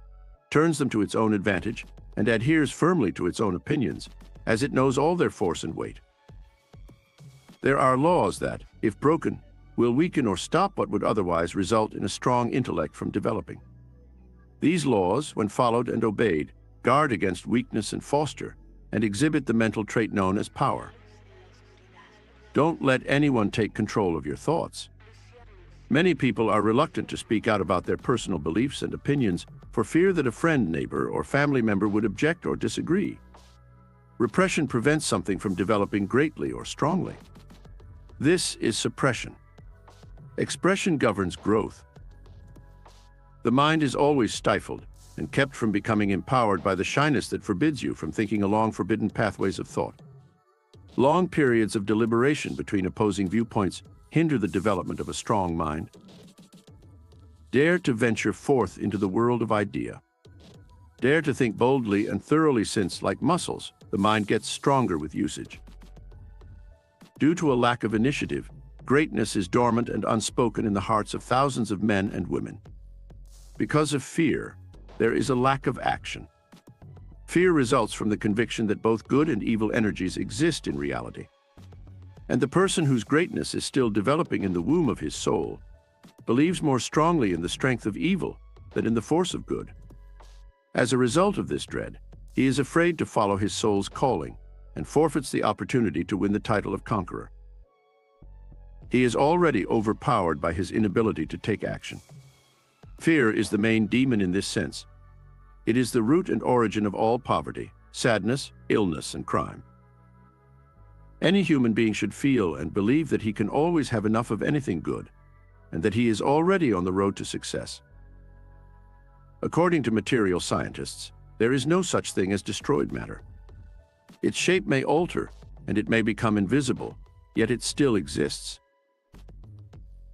Speaker 1: turns them to its own advantage, and adheres firmly to its own opinions, as it knows all their force and weight. There are laws that, if broken, will weaken or stop what would otherwise result in a strong intellect from developing. These laws, when followed and obeyed, guard against weakness and foster, and exhibit the mental trait known as power. Don't let anyone take control of your thoughts. Many people are reluctant to speak out about their personal beliefs and opinions for fear that a friend, neighbor, or family member would object or disagree. Repression prevents something from developing greatly or strongly. This is suppression. Expression governs growth. The mind is always stifled and kept from becoming empowered by the shyness that forbids you from thinking along forbidden pathways of thought. Long periods of deliberation between opposing viewpoints hinder the development of a strong mind. Dare to venture forth into the world of idea. Dare to think boldly and thoroughly since, like muscles, the mind gets stronger with usage. Due to a lack of initiative, greatness is dormant and unspoken in the hearts of thousands of men and women. Because of fear, there is a lack of action. Fear results from the conviction that both good and evil energies exist in reality. And the person whose greatness is still developing in the womb of his soul believes more strongly in the strength of evil than in the force of good. As a result of this dread, he is afraid to follow his soul's calling and forfeits the opportunity to win the title of conqueror. He is already overpowered by his inability to take action. Fear is the main demon in this sense. It is the root and origin of all poverty, sadness, illness, and crime. Any human being should feel and believe that he can always have enough of anything good, and that he is already on the road to success. According to material scientists, there is no such thing as destroyed matter. Its shape may alter, and it may become invisible, yet it still exists.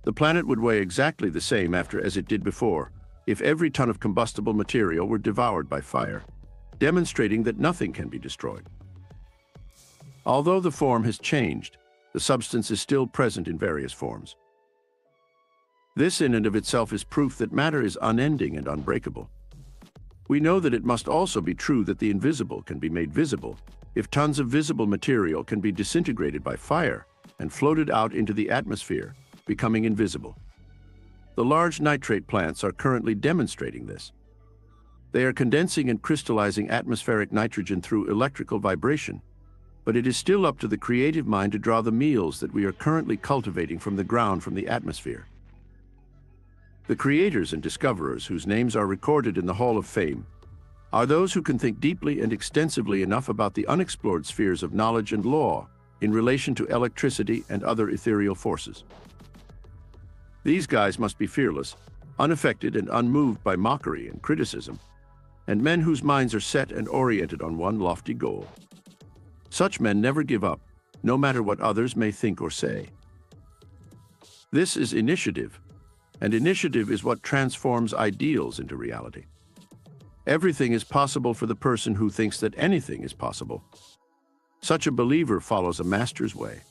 Speaker 1: The planet would weigh exactly the same as it did before, if every ton of combustible material were devoured by fire, demonstrating that nothing can be destroyed. Although the form has changed, the substance is still present in various forms. This in and of itself is proof that matter is unending and unbreakable. We know that it must also be true that the invisible can be made visible if tons of visible material can be disintegrated by fire and floated out into the atmosphere, becoming invisible. The large nitrate plants are currently demonstrating this. They are condensing and crystallizing atmospheric nitrogen through electrical vibration, but it is still up to the creative mind to draw the meals that we are currently cultivating from the ground from the atmosphere. The creators and discoverers whose names are recorded in the Hall of Fame are those who can think deeply and extensively enough about the unexplored spheres of knowledge and law in relation to electricity and other ethereal forces. These guys must be fearless, unaffected and unmoved by mockery and criticism, and men whose minds are set and oriented on one lofty goal. Such men never give up, no matter what others may think or say. This is initiative, and initiative is what transforms ideals into reality. Everything is possible for the person who thinks that anything is possible. Such a believer follows a master's way.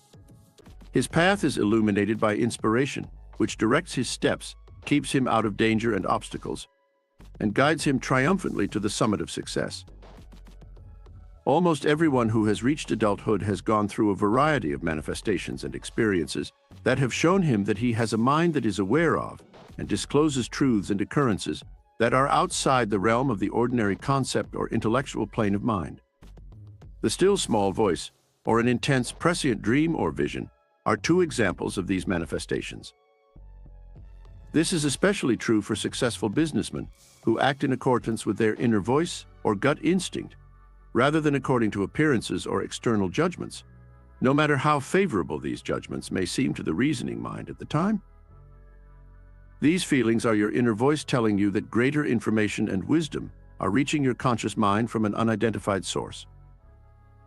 Speaker 1: His path is illuminated by inspiration, which directs his steps, keeps him out of danger and obstacles, and guides him triumphantly to the summit of success. Almost everyone who has reached adulthood has gone through a variety of manifestations and experiences that have shown him that he has a mind that is aware of and discloses truths and occurrences that are outside the realm of the ordinary concept or intellectual plane of mind. The still small voice, or an intense prescient dream or vision, are two examples of these manifestations. This is especially true for successful businessmen who act in accordance with their inner voice or gut instinct, rather than according to appearances or external judgments, no matter how favorable these judgments may seem to the reasoning mind at the time. These feelings are your inner voice telling you that greater information and wisdom are reaching your conscious mind from an unidentified source.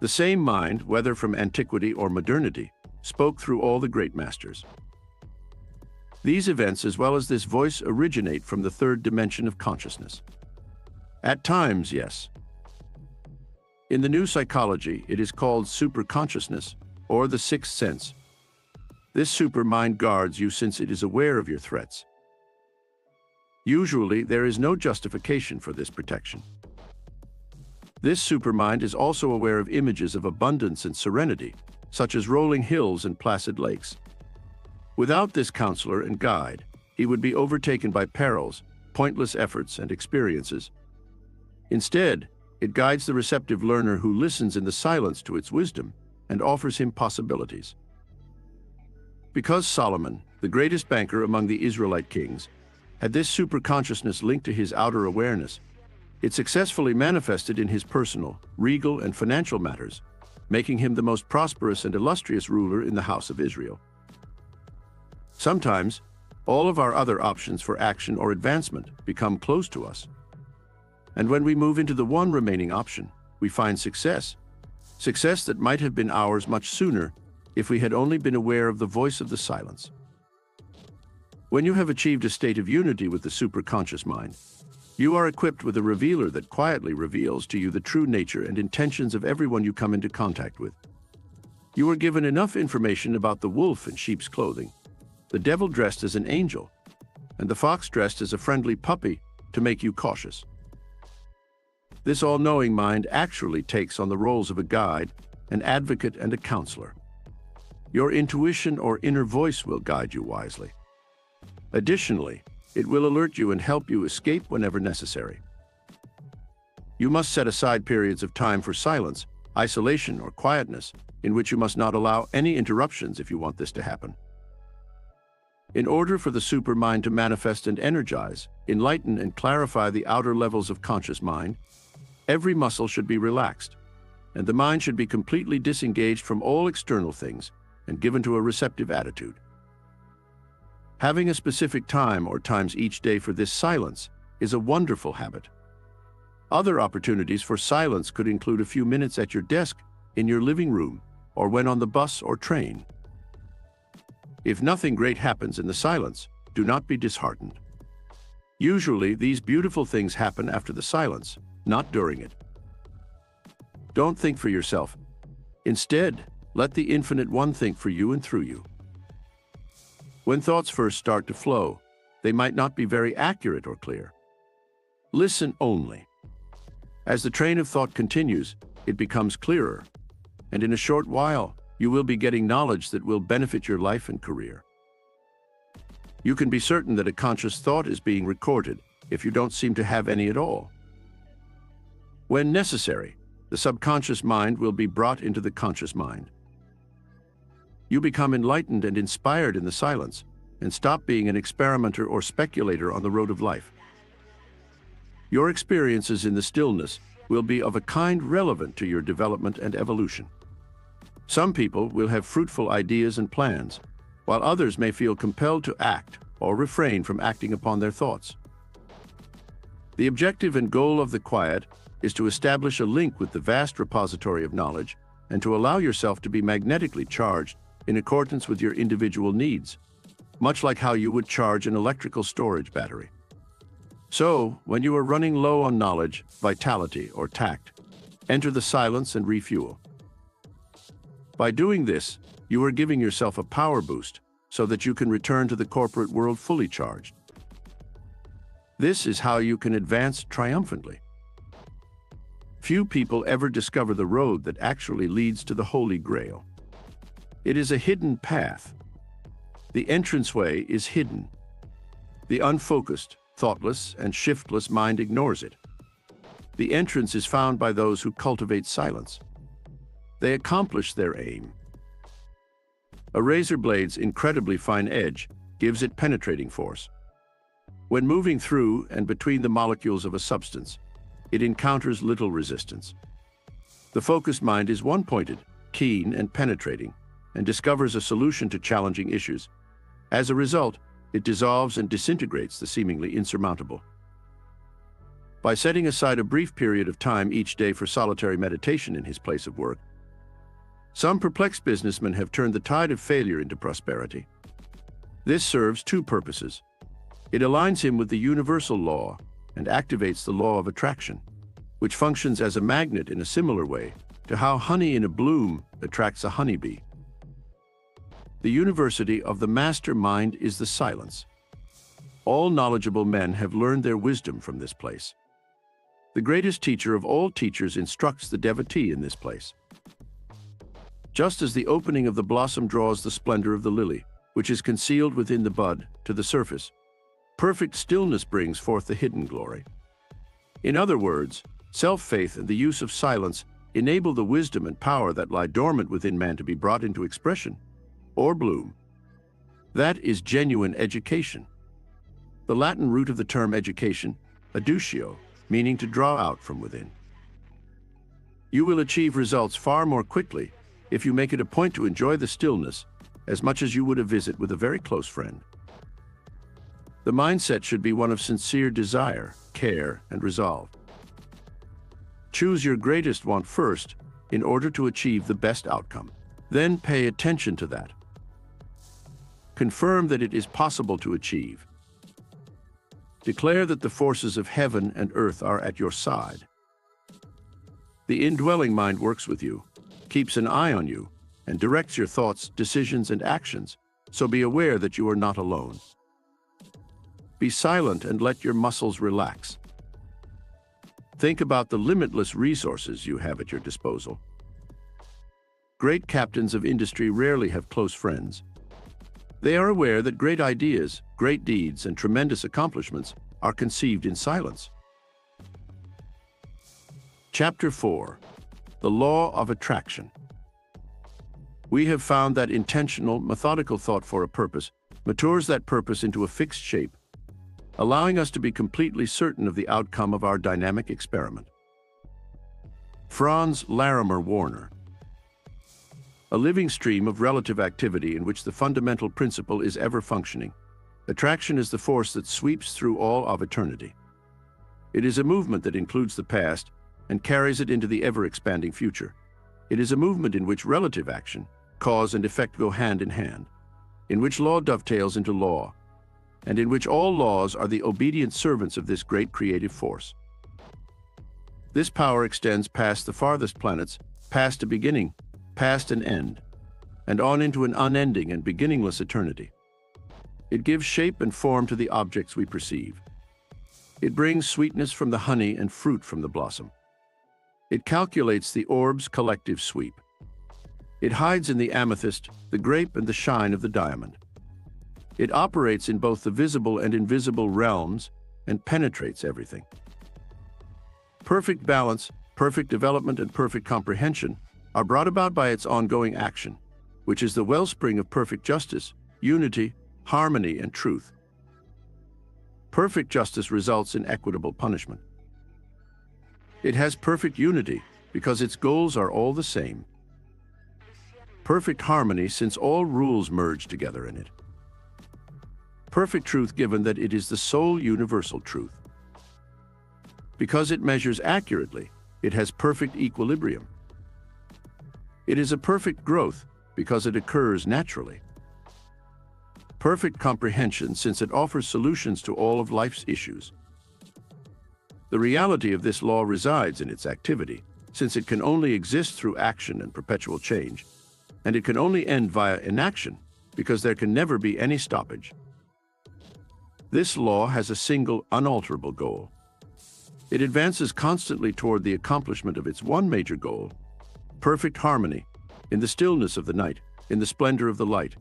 Speaker 1: The same mind, whether from antiquity or modernity, spoke through all the great masters. These events, as well as this voice, originate from the third dimension of consciousness. At times, yes. In the new psychology, it is called superconsciousness, or the sixth sense. This supermind guards you since it is aware of your threats. Usually, there is no justification for this protection. This supermind is also aware of images of abundance and serenity, such as rolling hills and placid lakes. Without this counselor and guide, he would be overtaken by perils, pointless efforts, and experiences. Instead, it guides the receptive learner who listens in the silence to its wisdom and offers him possibilities. Because Solomon, the greatest banker among the Israelite kings, had this superconsciousness linked to his outer awareness, it successfully manifested in his personal, regal, and financial matters, making him the most prosperous and illustrious ruler in the house of Israel. Sometimes, all of our other options for action or advancement become closed to us. And when we move into the one remaining option, we find success. Success that might have been ours much sooner if we had only been aware of the voice of the silence. When you have achieved a state of unity with the superconscious mind, you are equipped with a revealer that quietly reveals to you the true nature and intentions of everyone you come into contact with. You are given enough information about the wolf in sheep's clothing, the devil dressed as an angel, and the fox dressed as a friendly puppy to make you cautious. This all-knowing mind actually takes on the roles of a guide, an advocate, and a counselor. Your intuition or inner voice will guide you wisely. Additionally, it will alert you and help you escape whenever necessary. You must set aside periods of time for silence, isolation, or quietness, in which you must not allow any interruptions if you want this to happen. In order for the supermind to manifest and energize, enlighten, and clarify the outer levels of conscious mind, every muscle should be relaxed, and the mind should be completely disengaged from all external things and given to a receptive attitude. Having a specific time or times each day for this silence is a wonderful habit. Other opportunities for silence could include a few minutes at your desk, in your living room, or when on the bus or train. If nothing great happens in the silence, do not be disheartened. Usually, these beautiful things happen after the silence, not during it. Don't think for yourself. Instead, let the Infinite One think for you and through you. When thoughts first start to flow, they might not be very accurate or clear. Listen only. As the train of thought continues, it becomes clearer, and in a short while, you will be getting knowledge that will benefit your life and career. You can be certain that a conscious thought is being recorded if you don't seem to have any at all. When necessary, the subconscious mind will be brought into the conscious mind. You become enlightened and inspired in the silence, and stop being an experimenter or speculator on the road of life. Your experiences in the stillness will be of a kind relevant to your development and evolution. Some people will have fruitful ideas and plans, while others may feel compelled to act or refrain from acting upon their thoughts. The objective and goal of the quiet is to establish a link with the vast repository of knowledge and to allow yourself to be magnetically charged in accordance with your individual needs, much like how you would charge an electrical storage battery. So, when you are running low on knowledge, vitality, or tact, enter the silence and refuel. By doing this, you are giving yourself a power boost so that you can return to the corporate world fully charged. This is how you can advance triumphantly. Few people ever discover the road that actually leads to the Holy Grail. It is a hidden path. The entranceway is hidden. The unfocused, thoughtless, and shiftless mind ignores it. The entrance is found by those who cultivate silence. They accomplish their aim. A razor blade's incredibly fine edge gives it penetrating force. When moving through and between the molecules of a substance, it encounters little resistance. The focused mind is one-pointed, keen, and penetrating, and discovers a solution to challenging issues. As a result, it dissolves and disintegrates the seemingly insurmountable. By setting aside a brief period of time each day for solitary meditation in his place of work, some perplexed businessmen have turned the tide of failure into prosperity. This serves two purposes. It aligns him with the universal law and activates the law of attraction, which functions as a magnet in a similar way to how honey in a bloom attracts a honeybee. The university of the master mind is the silence. All knowledgeable men have learned their wisdom from this place. The greatest teacher of all teachers instructs the devotee in this place. Just as the opening of the blossom draws the splendor of the lily, which is concealed within the bud, to the surface, perfect stillness brings forth the hidden glory. In other words, self-faith and the use of silence enable the wisdom and power that lie dormant within man to be brought into expression, or bloom. That is genuine education. The Latin root of the term education, educatio, meaning to draw out from within. You will achieve results far more quickly if you make it a point to enjoy the stillness as much as you would a visit with a very close friend. The mindset should be one of sincere desire, care, and resolve. Choose your greatest want first in order to achieve the best outcome. Then pay attention to that. Confirm that it is possible to achieve. Declare that the forces of heaven and earth are at your side. The indwelling mind works with you, keeps an eye on you, and directs your thoughts, decisions, and actions, so be aware that you are not alone. Be silent and let your muscles relax. Think about the limitless resources you have at your disposal. Great captains of industry rarely have close friends. They are aware that great ideas, great deeds, and tremendous accomplishments are conceived in silence. Chapter 4. The Law of Attraction. We have found that intentional, methodical thought for a purpose matures that purpose into a fixed shape, allowing us to be completely certain of the outcome of our dynamic experiment. Franz Larimer Warner. A living stream of relative activity in which the fundamental principle is ever functioning. Attraction is the force that sweeps through all of eternity. It is a movement that includes the past and carries it into the ever-expanding future. It is a movement in which relative action, cause and effect go hand in hand, in which law dovetails into law, and in which all laws are the obedient servants of this great creative force. This power extends past the farthest planets, past a beginning, past an end, and on into an unending and beginningless eternity. It gives shape and form to the objects we perceive. It brings sweetness from the honey and fruit from the blossom. It calculates the orb's collective sweep. It hides in the amethyst, the grape, and the shine of the diamond. It operates in both the visible and invisible realms and penetrates everything. Perfect balance, perfect development, and perfect comprehension are brought about by its ongoing action, which is the wellspring of perfect justice, unity, harmony, and truth. Perfect justice results in equitable punishment. It has perfect unity because its goals are all the same. Perfect harmony since all rules merge together in it. Perfect truth given that it is the sole universal truth. Because it measures accurately, it has perfect equilibrium. It is a perfect growth because it occurs naturally. Perfect comprehension since it offers solutions to all of life's issues. The reality of this law resides in its activity, since it can only exist through action and perpetual change, and it can only end via inaction because there can never be any stoppage. This law has a single, unalterable goal. It advances constantly toward the accomplishment of its one major goal: perfect harmony, in the stillness of the night, in the splendor of the light,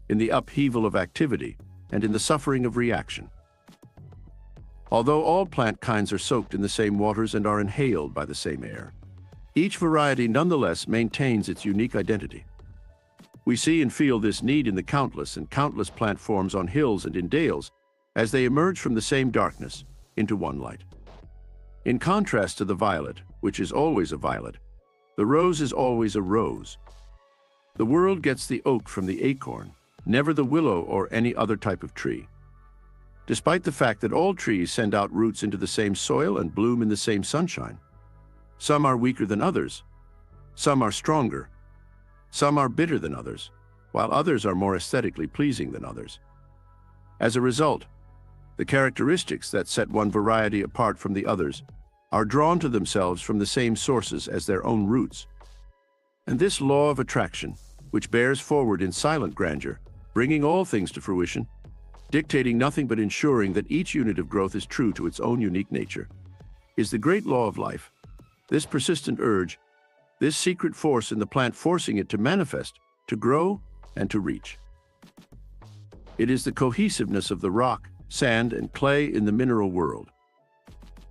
Speaker 1: in the upheaval of activity, and in the suffering of reaction. Although all plant kinds are soaked in the same waters and are inhaled by the same air, each variety nonetheless maintains its unique identity. We see and feel this need in the countless and countless plant forms on hills and in dales as they emerge from the same darkness into one light. In contrast to the violet, which is always a violet, the rose is always a rose. The world gets the oak from the acorn, never the willow or any other type of tree. Despite the fact that all trees send out roots into the same soil and bloom in the same sunshine. Some are weaker than others. Some are stronger. Some are bitter than others, while others are more aesthetically pleasing than others. As a result, the characteristics that set one variety apart from the others are drawn to themselves from the same sources as their own roots. And this law of attraction, which bears forward in silent grandeur, bringing all things to fruition, dictating nothing but ensuring that each unit of growth is true to its own unique nature, is the great law of life. This persistent urge, this secret force in the plant forcing it to manifest, to grow, and to reach. It is the cohesiveness of the rock, sand, and clay in the mineral world.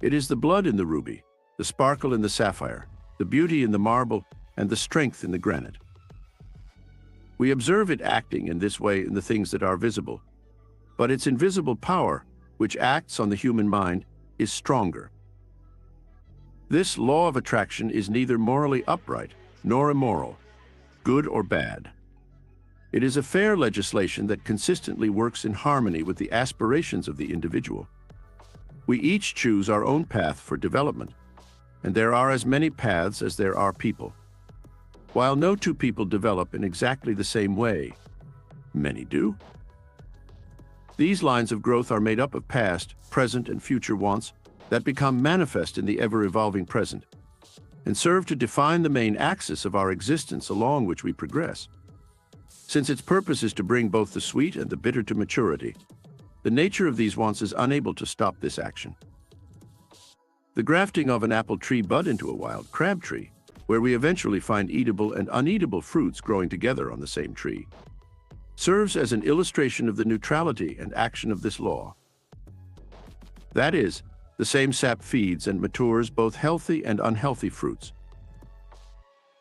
Speaker 1: It is the blood in the ruby, the sparkle in the sapphire, the beauty in the marble, and the strength in the granite. We observe it acting in this way in the things that are visible, but its invisible power, which acts on the human mind, is stronger. This law of attraction is neither morally upright nor immoral, good or bad. It is a fair legislation that consistently works in harmony with the aspirations of the individual. We each choose our own path for development, and there are as many paths as there are people. While no two people develop in exactly the same way, many do. These lines of growth are made up of past, present, and future wants that become manifest in the ever-evolving present and serve to define the main axis of our existence along which we progress. Since its purpose is to bring both the sweet and the bitter to maturity, the nature of these wants is unable to stop this action. The grafting of an apple tree bud into a wild crab tree, where we eventually find eatable and uneatable fruits growing together on the same tree, serves as an illustration of the neutrality and action of this law. That is, the same sap feeds and matures both healthy and unhealthy fruits.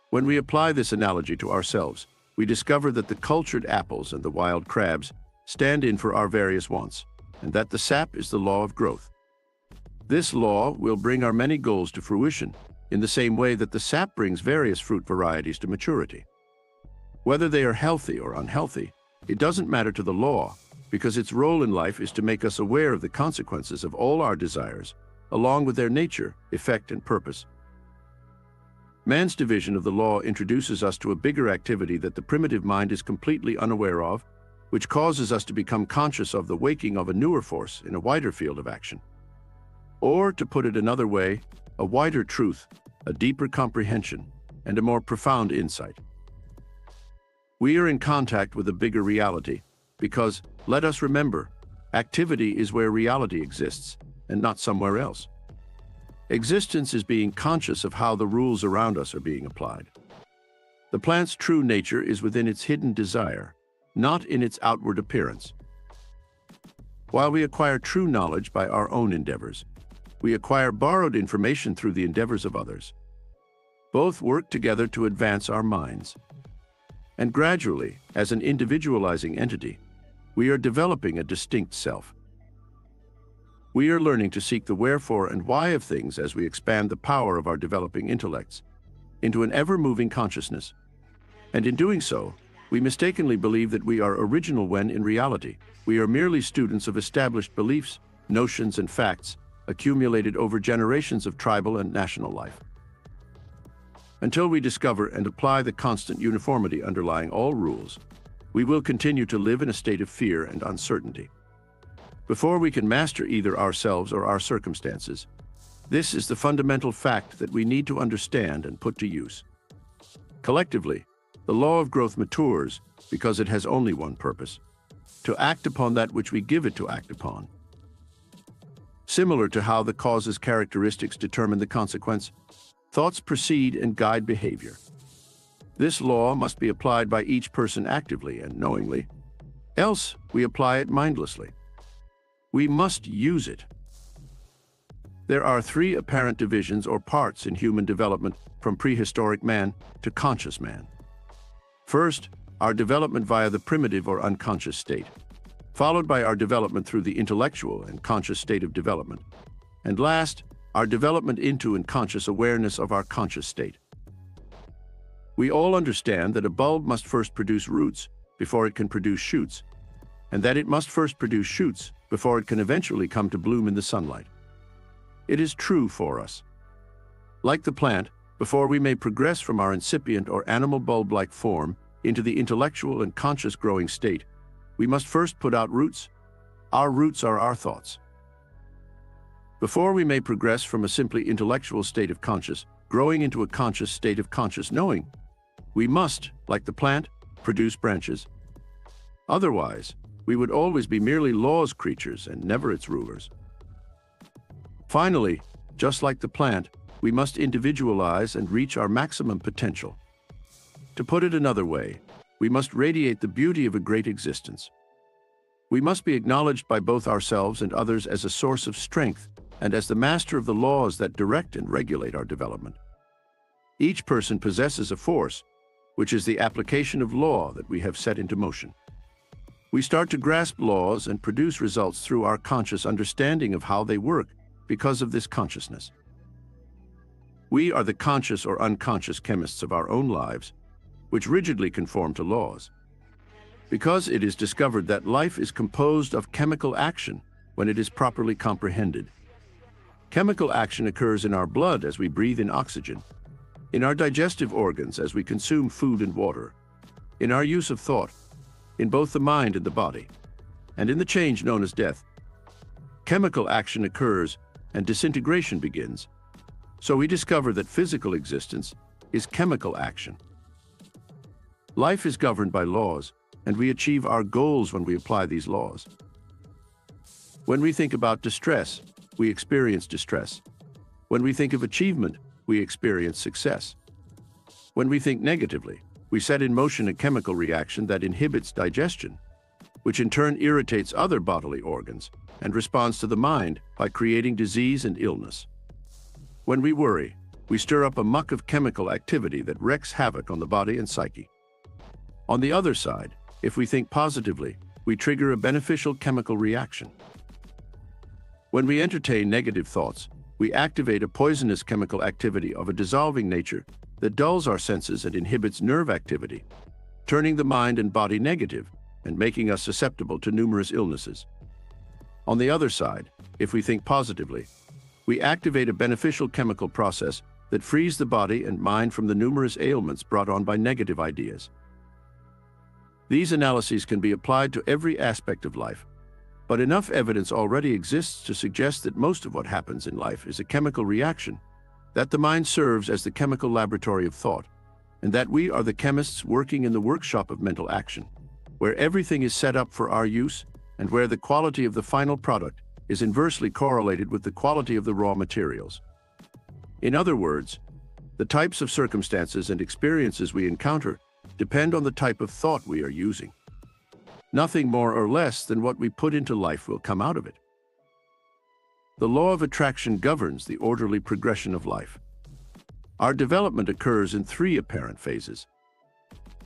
Speaker 1: When we apply this analogy to ourselves, we discover that the cultured apples and the wild crabs stand in for our various wants, and that the sap is the law of growth. This law will bring our many goals to fruition in the same way that the sap brings various fruit varieties to maturity. Whether they are healthy or unhealthy, it doesn't matter to the law, because its role in life is to make us aware of the consequences of all our desires, along with their nature, effect, and purpose. Man's division of the law introduces us to a bigger activity that the primitive mind is completely unaware of, which causes us to become conscious of the waking of a newer force in a wider field of action. Or, to put it another way, a wider truth, a deeper comprehension, and a more profound insight. We are in contact with a bigger reality because, let us remember, activity is where reality exists and not somewhere else. Existence is being conscious of how the rules around us are being applied. The plant's true nature is within its hidden desire, not in its outward appearance. While we acquire true knowledge by our own endeavors, we acquire borrowed information through the endeavors of others. Both work together to advance our minds. And gradually, as an individualizing entity, we are developing a distinct self. We are learning to seek the wherefore and why of things as we expand the power of our developing intellects into an ever-moving consciousness. And in doing so, we mistakenly believe that we are original when, in reality, we are merely students of established beliefs, notions, and facts accumulated over generations of tribal and national life. Until we discover and apply the constant uniformity underlying all rules, we will continue to live in a state of fear and uncertainty. Before we can master either ourselves or our circumstances, this is the fundamental fact that we need to understand and put to use. Collectively, the law of growth matures because it has only one purpose: to act upon that which we give it to act upon. Similar to how the cause's characteristics determine the consequence, thoughts precede and guide behavior. This law must be applied by each person actively and knowingly, else we apply it mindlessly. We must use it. There are three apparent divisions or parts in human development from prehistoric man to conscious man. First, our development via the primitive or unconscious state, followed by our development through the intellectual and conscious state of development, and last, our development into and conscious awareness of our conscious state. We all understand that a bulb must first produce roots before it can produce shoots, and that it must first produce shoots before it can eventually come to bloom in the sunlight. It is true for us. Like the plant, before we may progress from our incipient or animal bulb-like form into the intellectual and conscious growing state, we must first put out roots. Our roots are our thoughts. Before we may progress from a simply intellectual state of conscious, growing into a conscious state of conscious knowing, we must, like the plant, produce branches. Otherwise, we would always be merely law's creatures and never its rulers. Finally, just like the plant, we must individualize and reach our maximum potential. To put it another way, we must radiate the beauty of a great existence. We must be acknowledged by both ourselves and others as a source of strength and as the master of the laws that direct and regulate our development. Each person possesses a force, which is the application of law that we have set into motion. We start to grasp laws and produce results through our conscious understanding of how they work because of this consciousness. We are the conscious or unconscious chemists of our own lives, which rigidly conform to laws. because it is discovered that life is composed of chemical action when it is properly comprehended. Chemical action occurs in our blood as we breathe in oxygen, in our digestive organs as we consume food and water, in our use of thought, in both the mind and the body, and in the change known as death. Chemical action occurs and disintegration begins. So we discover that physical existence is chemical action. Life is governed by laws, and we achieve our goals when we apply these laws. When we think about distress, we experience distress. When we think of achievement, we experience success. When we think negatively, we set in motion a chemical reaction that inhibits digestion, which in turn irritates other bodily organs and responds to the mind by creating disease and illness. When we worry, we stir up a muck of chemical activity that wreaks havoc on the body and psyche. On the other side, if we think positively, we trigger a beneficial chemical reaction. When we entertain negative thoughts, we activate a poisonous chemical activity of a dissolving nature that dulls our senses and inhibits nerve activity, turning the mind and body negative and making us susceptible to numerous illnesses. On the other side, if we think positively, we activate a beneficial chemical process that frees the body and mind from the numerous ailments brought on by negative ideas. These analyses can be applied to every aspect of life, but enough evidence already exists to suggest that most of what happens in life is a chemical reaction, that the mind serves as the chemical laboratory of thought, and that we are the chemists working in the workshop of mental action, where everything is set up for our use and where the quality of the final product is inversely correlated with the quality of the raw materials. In other words, the types of circumstances and experiences we encounter depend on the type of thought we are using. Nothing more or less than what we put into life will come out of it. The law of attraction governs the orderly progression of life. Our development occurs in three apparent phases.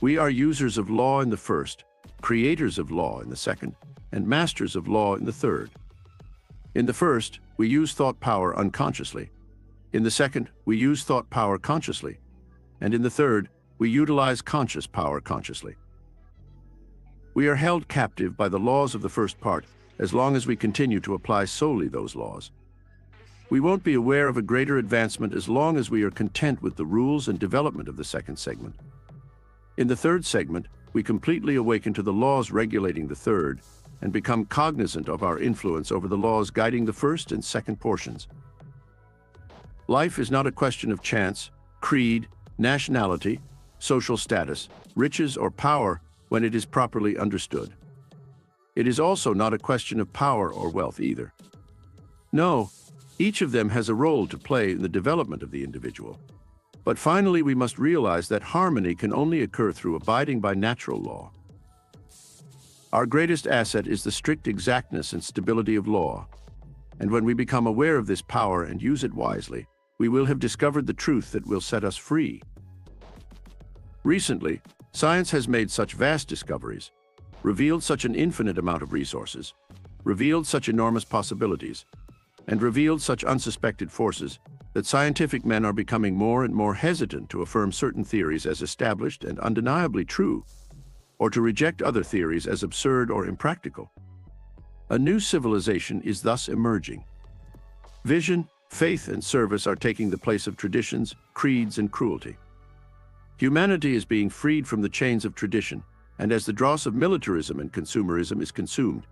Speaker 1: We are users of law in the first, creators of law in the second, and masters of law in the third. In the first, we use thought power unconsciously. In the second, we use thought power consciously. And in the third, we utilize conscious power consciously. We are held captive by the laws of the first part as long as we continue to apply solely those laws. We won't be aware of a greater advancement as long as we are content with the rules and development of the second segment. In the third segment, we completely awaken to the laws regulating the third and become cognizant of our influence over the laws guiding the first and second portions. Life is not a question of chance, creed, nationality, social status, riches, or power when it is properly understood. It is also not a question of power or wealth either. No, each of them has a role to play in the development of the individual. But finally, we must realize that harmony can only occur through abiding by natural law. Our greatest asset is the strict exactness and stability of law, and when we become aware of this power and use it wisely, we will have discovered the truth that will set us free. Recently, science has made such vast discoveries, revealed such an infinite amount of resources, revealed such enormous possibilities, and revealed such unsuspected forces that scientific men are becoming more and more hesitant to affirm certain theories as established and undeniably true, or to reject other theories as absurd or impractical. A new civilization is thus emerging. Vision, faith, and service are taking the place of traditions, creeds, and cruelty. Humanity is being freed from the chains of tradition, and as the dross of militarism and consumerism is consumed,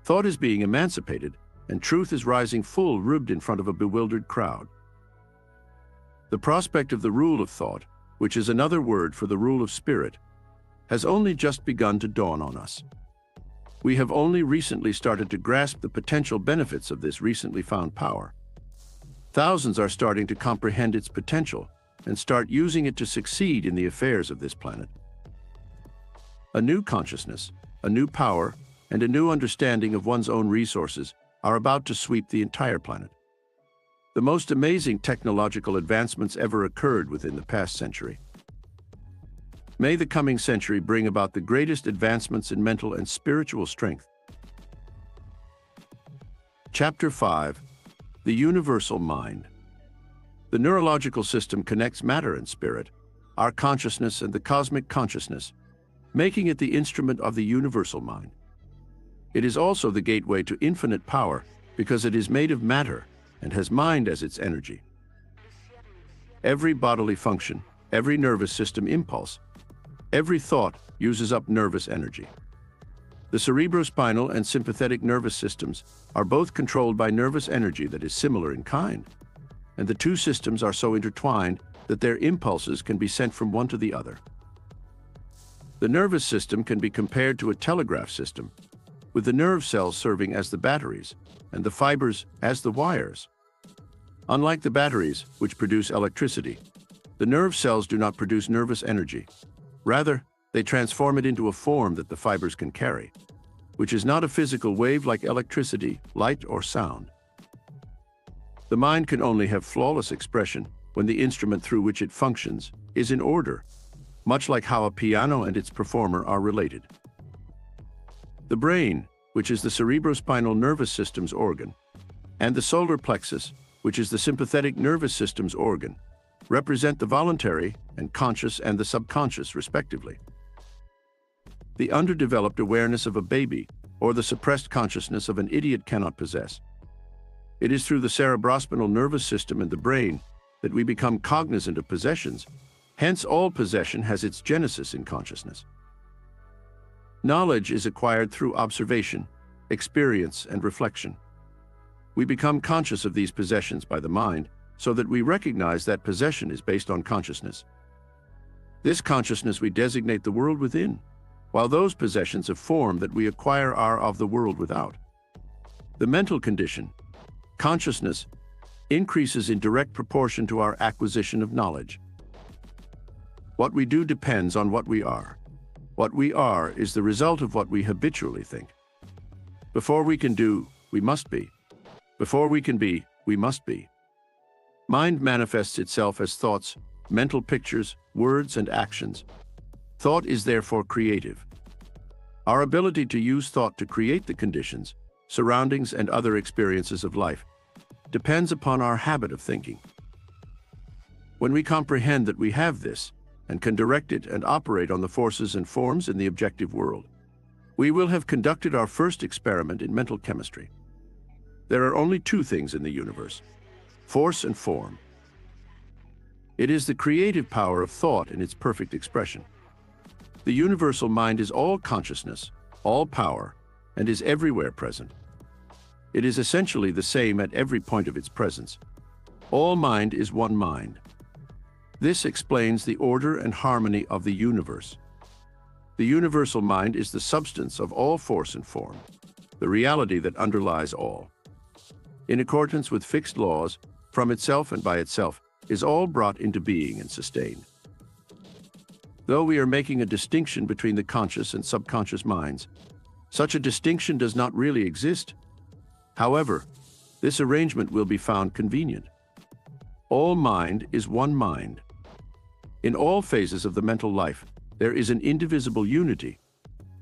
Speaker 1: thought is being emancipated, and truth is rising full-ribbed in front of a bewildered crowd. The prospect of the rule of thought, which is another word for the rule of spirit, has only just begun to dawn on us. We have only recently started to grasp the potential benefits of this recently found power. Thousands are starting to comprehend its potential and start using it to succeed in the affairs of this planet. A new consciousness, a new power, and a new understanding of one's own resources are about to sweep the entire planet. The most amazing technological advancements ever occurred within the past century. May the coming century bring about the greatest advancements in mental and spiritual strength. Chapter 5. The Universal Mind. The neurological system connects matter and spirit, our consciousness and the cosmic consciousness, making it the instrument of the universal mind. It is also the gateway to infinite power because it is made of matter and has mind as its energy. Every bodily function, every nervous system impulse, every thought uses up nervous energy. The cerebrospinal and sympathetic nervous systems are both controlled by nervous energy that is similar in kind, and the two systems are so intertwined that their impulses can be sent from one to the other. The nervous system can be compared to a telegraph system, with the nerve cells serving as the batteries and the fibers as the wires. Unlike the batteries, which produce electricity, the nerve cells do not produce nervous energy. Rather, they transform it into a form that the fibers can carry, which is not a physical wave like electricity, light, or sound. The mind can only have flawless expression when the instrument through which it functions is in order, much like how a piano and its performer are related. The brain, which is the cerebrospinal nervous system's organ, and the solar plexus, which is the sympathetic nervous system's organ, represent the voluntary and conscious and the subconscious, respectively. The underdeveloped awareness of a baby or the suppressed consciousness of an idiot cannot possess. It is through the cerebrospinal nervous system and the brain that we become cognizant of possessions. Hence, all possession has its genesis in consciousness. Knowledge is acquired through observation, experience, and reflection. We become conscious of these possessions by the mind, so that we recognize that possession is based on consciousness. This consciousness we designate the world within, while those possessions of form that we acquire are of the world without. The mental condition, consciousness, increases in direct proportion to our acquisition of knowledge. What we do depends on what we are. What we are is the result of what we habitually think. Before we can do, we must be. Before we can be, we must be. Mind manifests itself as thoughts, mental pictures, words, and actions. Thought is therefore creative. Our ability to use thought to create the conditions, surroundings, and other experiences of life depends upon our habit of thinking. When we comprehend that we have this and can direct it and operate on the forces and forms in the objective world, we will have conducted our first experiment in mental chemistry. There are only two things in the universe: force and form. It is the creative power of thought in its perfect expression. The universal mind is all consciousness, all power, and is everywhere present. It is essentially the same at every point of its presence. All mind is one mind. This explains the order and harmony of the universe. The universal mind is the substance of all force and form, the reality that underlies all. In accordance with fixed laws, from itself and by itself, is all brought into being and sustained. Though we are making a distinction between the conscious and subconscious minds, such a distinction does not really exist. However, this arrangement will be found convenient. All mind is one mind. In all phases of the mental life, there is an indivisible unity,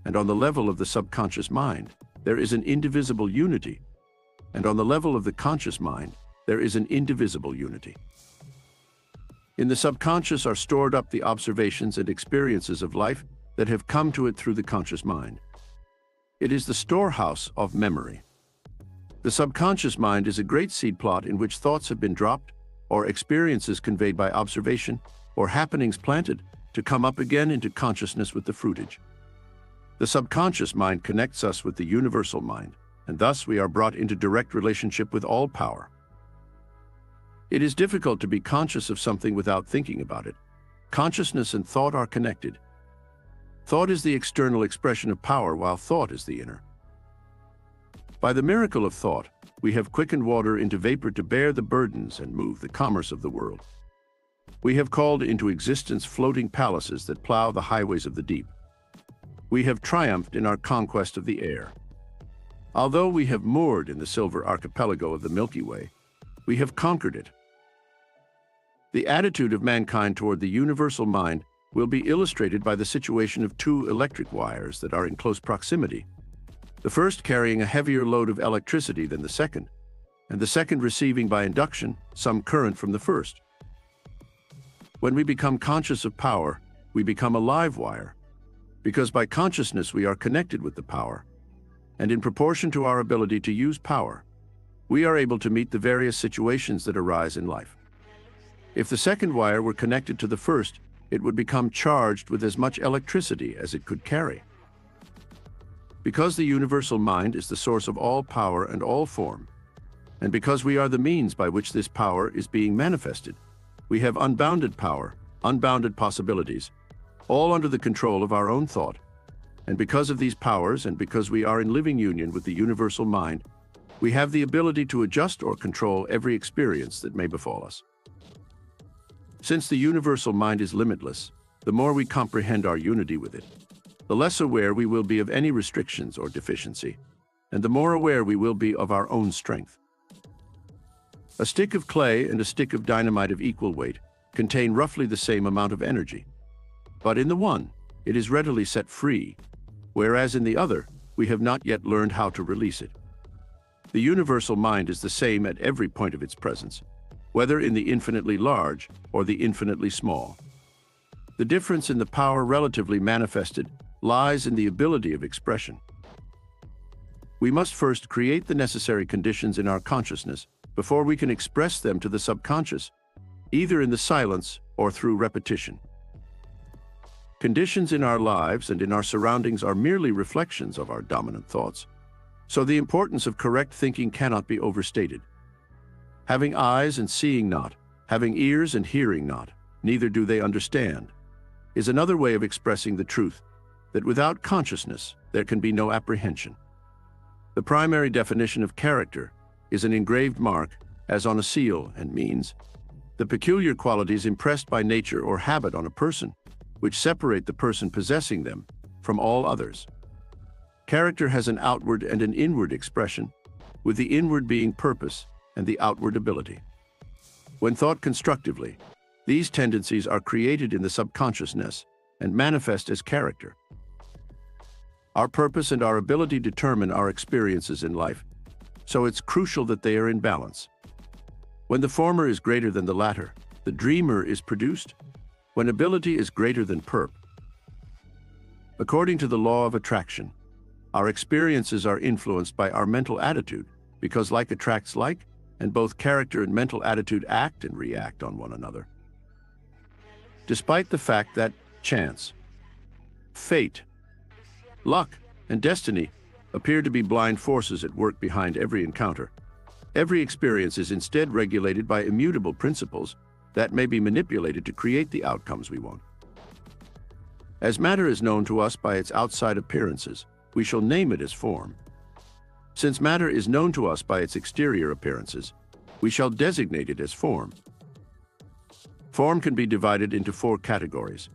Speaker 1: and on the level of the subconscious mind, there is an indivisible unity, and on the level of the conscious mind, there is an indivisible unity. In the subconscious are stored up the observations and experiences of life that have come to it through the conscious mind. It is the storehouse of memory. The subconscious mind is a great seed plot in which thoughts have been dropped, or experiences conveyed by observation, or happenings planted to come up again into consciousness with the fruitage. The subconscious mind connects us with the universal mind, and thus we are brought into direct relationship with all power. It is difficult to be conscious of something without thinking about it. Consciousness and thought are connected. Thought is the external expression of power, while thought is the inner. By the miracle of thought, we have quickened water into vapor to bear the burdens and move the commerce of the world. We have called into existence floating palaces that plow the highways of the deep. We have triumphed in our conquest of the air. Although we have moored in the silver archipelago of the Milky Way, we have conquered it. The attitude of mankind toward the universal mind will be illustrated by the situation of two electric wires that are in close proximity, the first carrying a heavier load of electricity than the second, and the second receiving by induction some current from the first. When we become conscious of power, we become a live wire. Because by consciousness we are connected with the power, and in proportion to our ability to use power, we are able to meet the various situations that arise in life. If the second wire were connected to the first, it would become charged with as much electricity as it could carry. Because the universal mind is the source of all power and all form, and because we are the means by which this power is being manifested, we have unbounded power, unbounded possibilities, all under the control of our own thought. And because of these powers, and because we are in living union with the universal mind, we have the ability to adjust or control every experience that may befall us. Since the universal mind is limitless, the more we comprehend our unity with it, the less aware we will be of any restrictions or deficiency, and the more aware we will be of our own strength. A stick of clay and a stick of dynamite of equal weight contain roughly the same amount of energy, but in the one, it is readily set free, whereas in the other, we have not yet learned how to release it. The universal mind is the same at every point of its presence, whether in the infinitely large or the infinitely small. The difference in the power relatively manifested lies in the ability of expression. We must first create the necessary conditions in our consciousness before we can express them to the subconscious, either in the silence or through repetition. Conditions in our lives and in our surroundings are merely reflections of our dominant thoughts, so the importance of correct thinking cannot be overstated. Having eyes and seeing not, having ears and hearing not, neither do they understand, is another way of expressing the truth that without consciousness there can be no apprehension. The primary definition of character is an engraved mark, as on a seal, and means the peculiar qualities impressed by nature or habit on a person, which separate the person possessing them from all others. Character has an outward and an inward expression, with the inward being purpose and the outward ability. When thought constructively, these tendencies are created in the subconsciousness and manifest as character. Our purpose and our ability determine our experiences in life, so it's crucial that they are in balance. When the former is greater than the latter, the dreamer is produced. When ability is greater than perp. According to the law of attraction, our experiences are influenced by our mental attitude, because like attracts like, and both character and mental attitude act and react on one another. Despite the fact that chance, fate, luck, and destiny appear to be blind forces at work behind every encounter, every experience is instead regulated by immutable principles that may be manipulated to create the outcomes we want. As matter is known to us by its outside appearances, we shall name it as form. Since matter is known to us by its exterior appearances, we shall designate it as form. Form can be divided into four categories: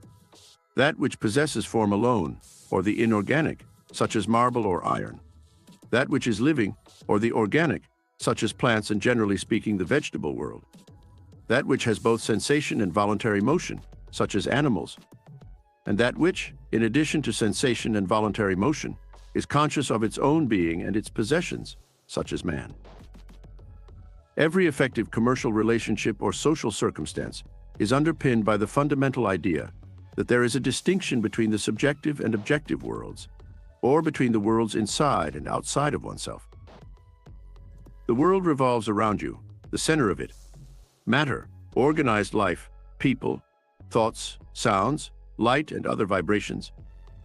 Speaker 1: that which possesses form alone, or the inorganic, such as marble or iron; that which is living, or the organic, such as plants and generally speaking the vegetable world; that which has both sensation and voluntary motion, such as animals; and that which, in addition to sensation and voluntary motion, is conscious of its own being and its possessions, such as man. Every effective commercial relationship or social circumstance is underpinned by the fundamental idea that there is a distinction between the subjective and objective worlds, or between the worlds inside and outside of oneself. The world revolves around you, the center of it. Matter, organized life, people, thoughts, sounds, light, and other vibrations.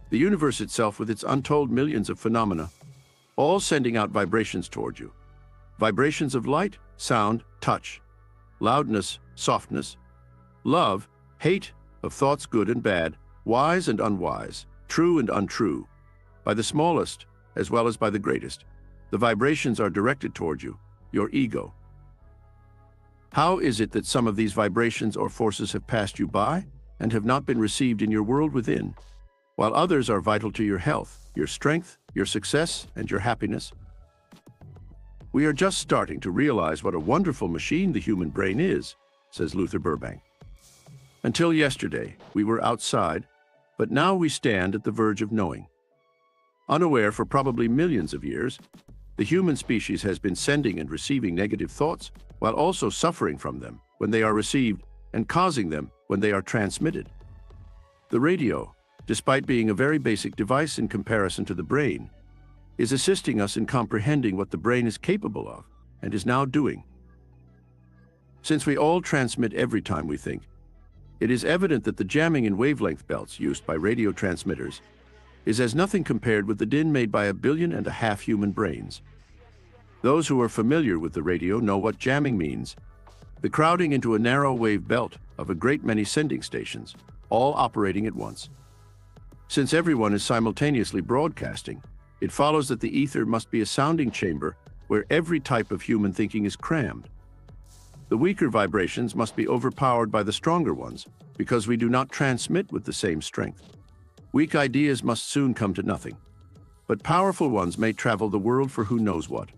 Speaker 1: The universe itself with its untold millions of phenomena, all sending out vibrations toward you. Vibrations of light, sound, touch, loudness, softness, love, hate, of thoughts good and bad, wise and unwise, true and untrue. By the smallest, as well as by the greatest, the vibrations are directed toward you, your ego. How is it that some of these vibrations or forces have passed you by and have not been received in your world within, while others are vital to your health, your strength, your success, and your happiness? We are just starting to realize what a wonderful machine the human brain is, says Luther Burbank. Until yesterday, we were outside, but now we stand at the verge of knowing. Unaware for probably millions of years, the human species has been sending and receiving negative thoughts, while also suffering from them when they are received and causing them when they are transmitted. The radio, despite being a very basic device in comparison to the brain, is assisting us in comprehending what the brain is capable of and is now doing. Since we all transmit every time we think, it is evident that the jamming in wavelength belts used by radio transmitters is as nothing compared with the din made by 1.5 billion human brains. Those who are familiar with the radio know what jamming means: the crowding into a narrow wave belt of a great many sending stations, all operating at once. Since everyone is simultaneously broadcasting, it follows that the ether must be a sounding chamber where every type of human thinking is crammed. The weaker vibrations must be overpowered by the stronger ones, because we do not transmit with the same strength. Weak ideas must soon come to nothing, but powerful ones may travel the world for who knows what.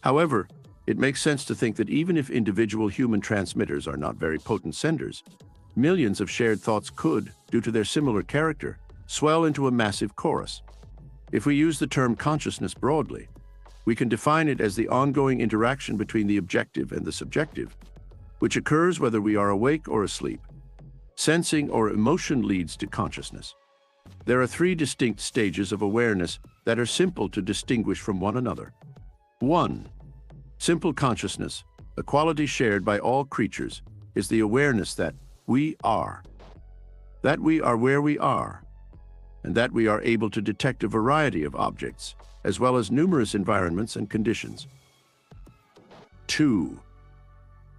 Speaker 1: However, it makes sense to think that even if individual human transmitters are not very potent senders, millions of shared thoughts could, due to their similar character, swell into a massive chorus. If we use the term consciousness broadly, we can define it as the ongoing interaction between the objective and the subjective, which occurs whether we are awake or asleep. Sensing or emotion leads to consciousness. There are 3 distinct stages of awareness that are simple to distinguish from one another. 1. Simple consciousness, a quality shared by all creatures, is the awareness that we are where we are, and that we are able to detect a variety of objects, as well as numerous environments and conditions. 2.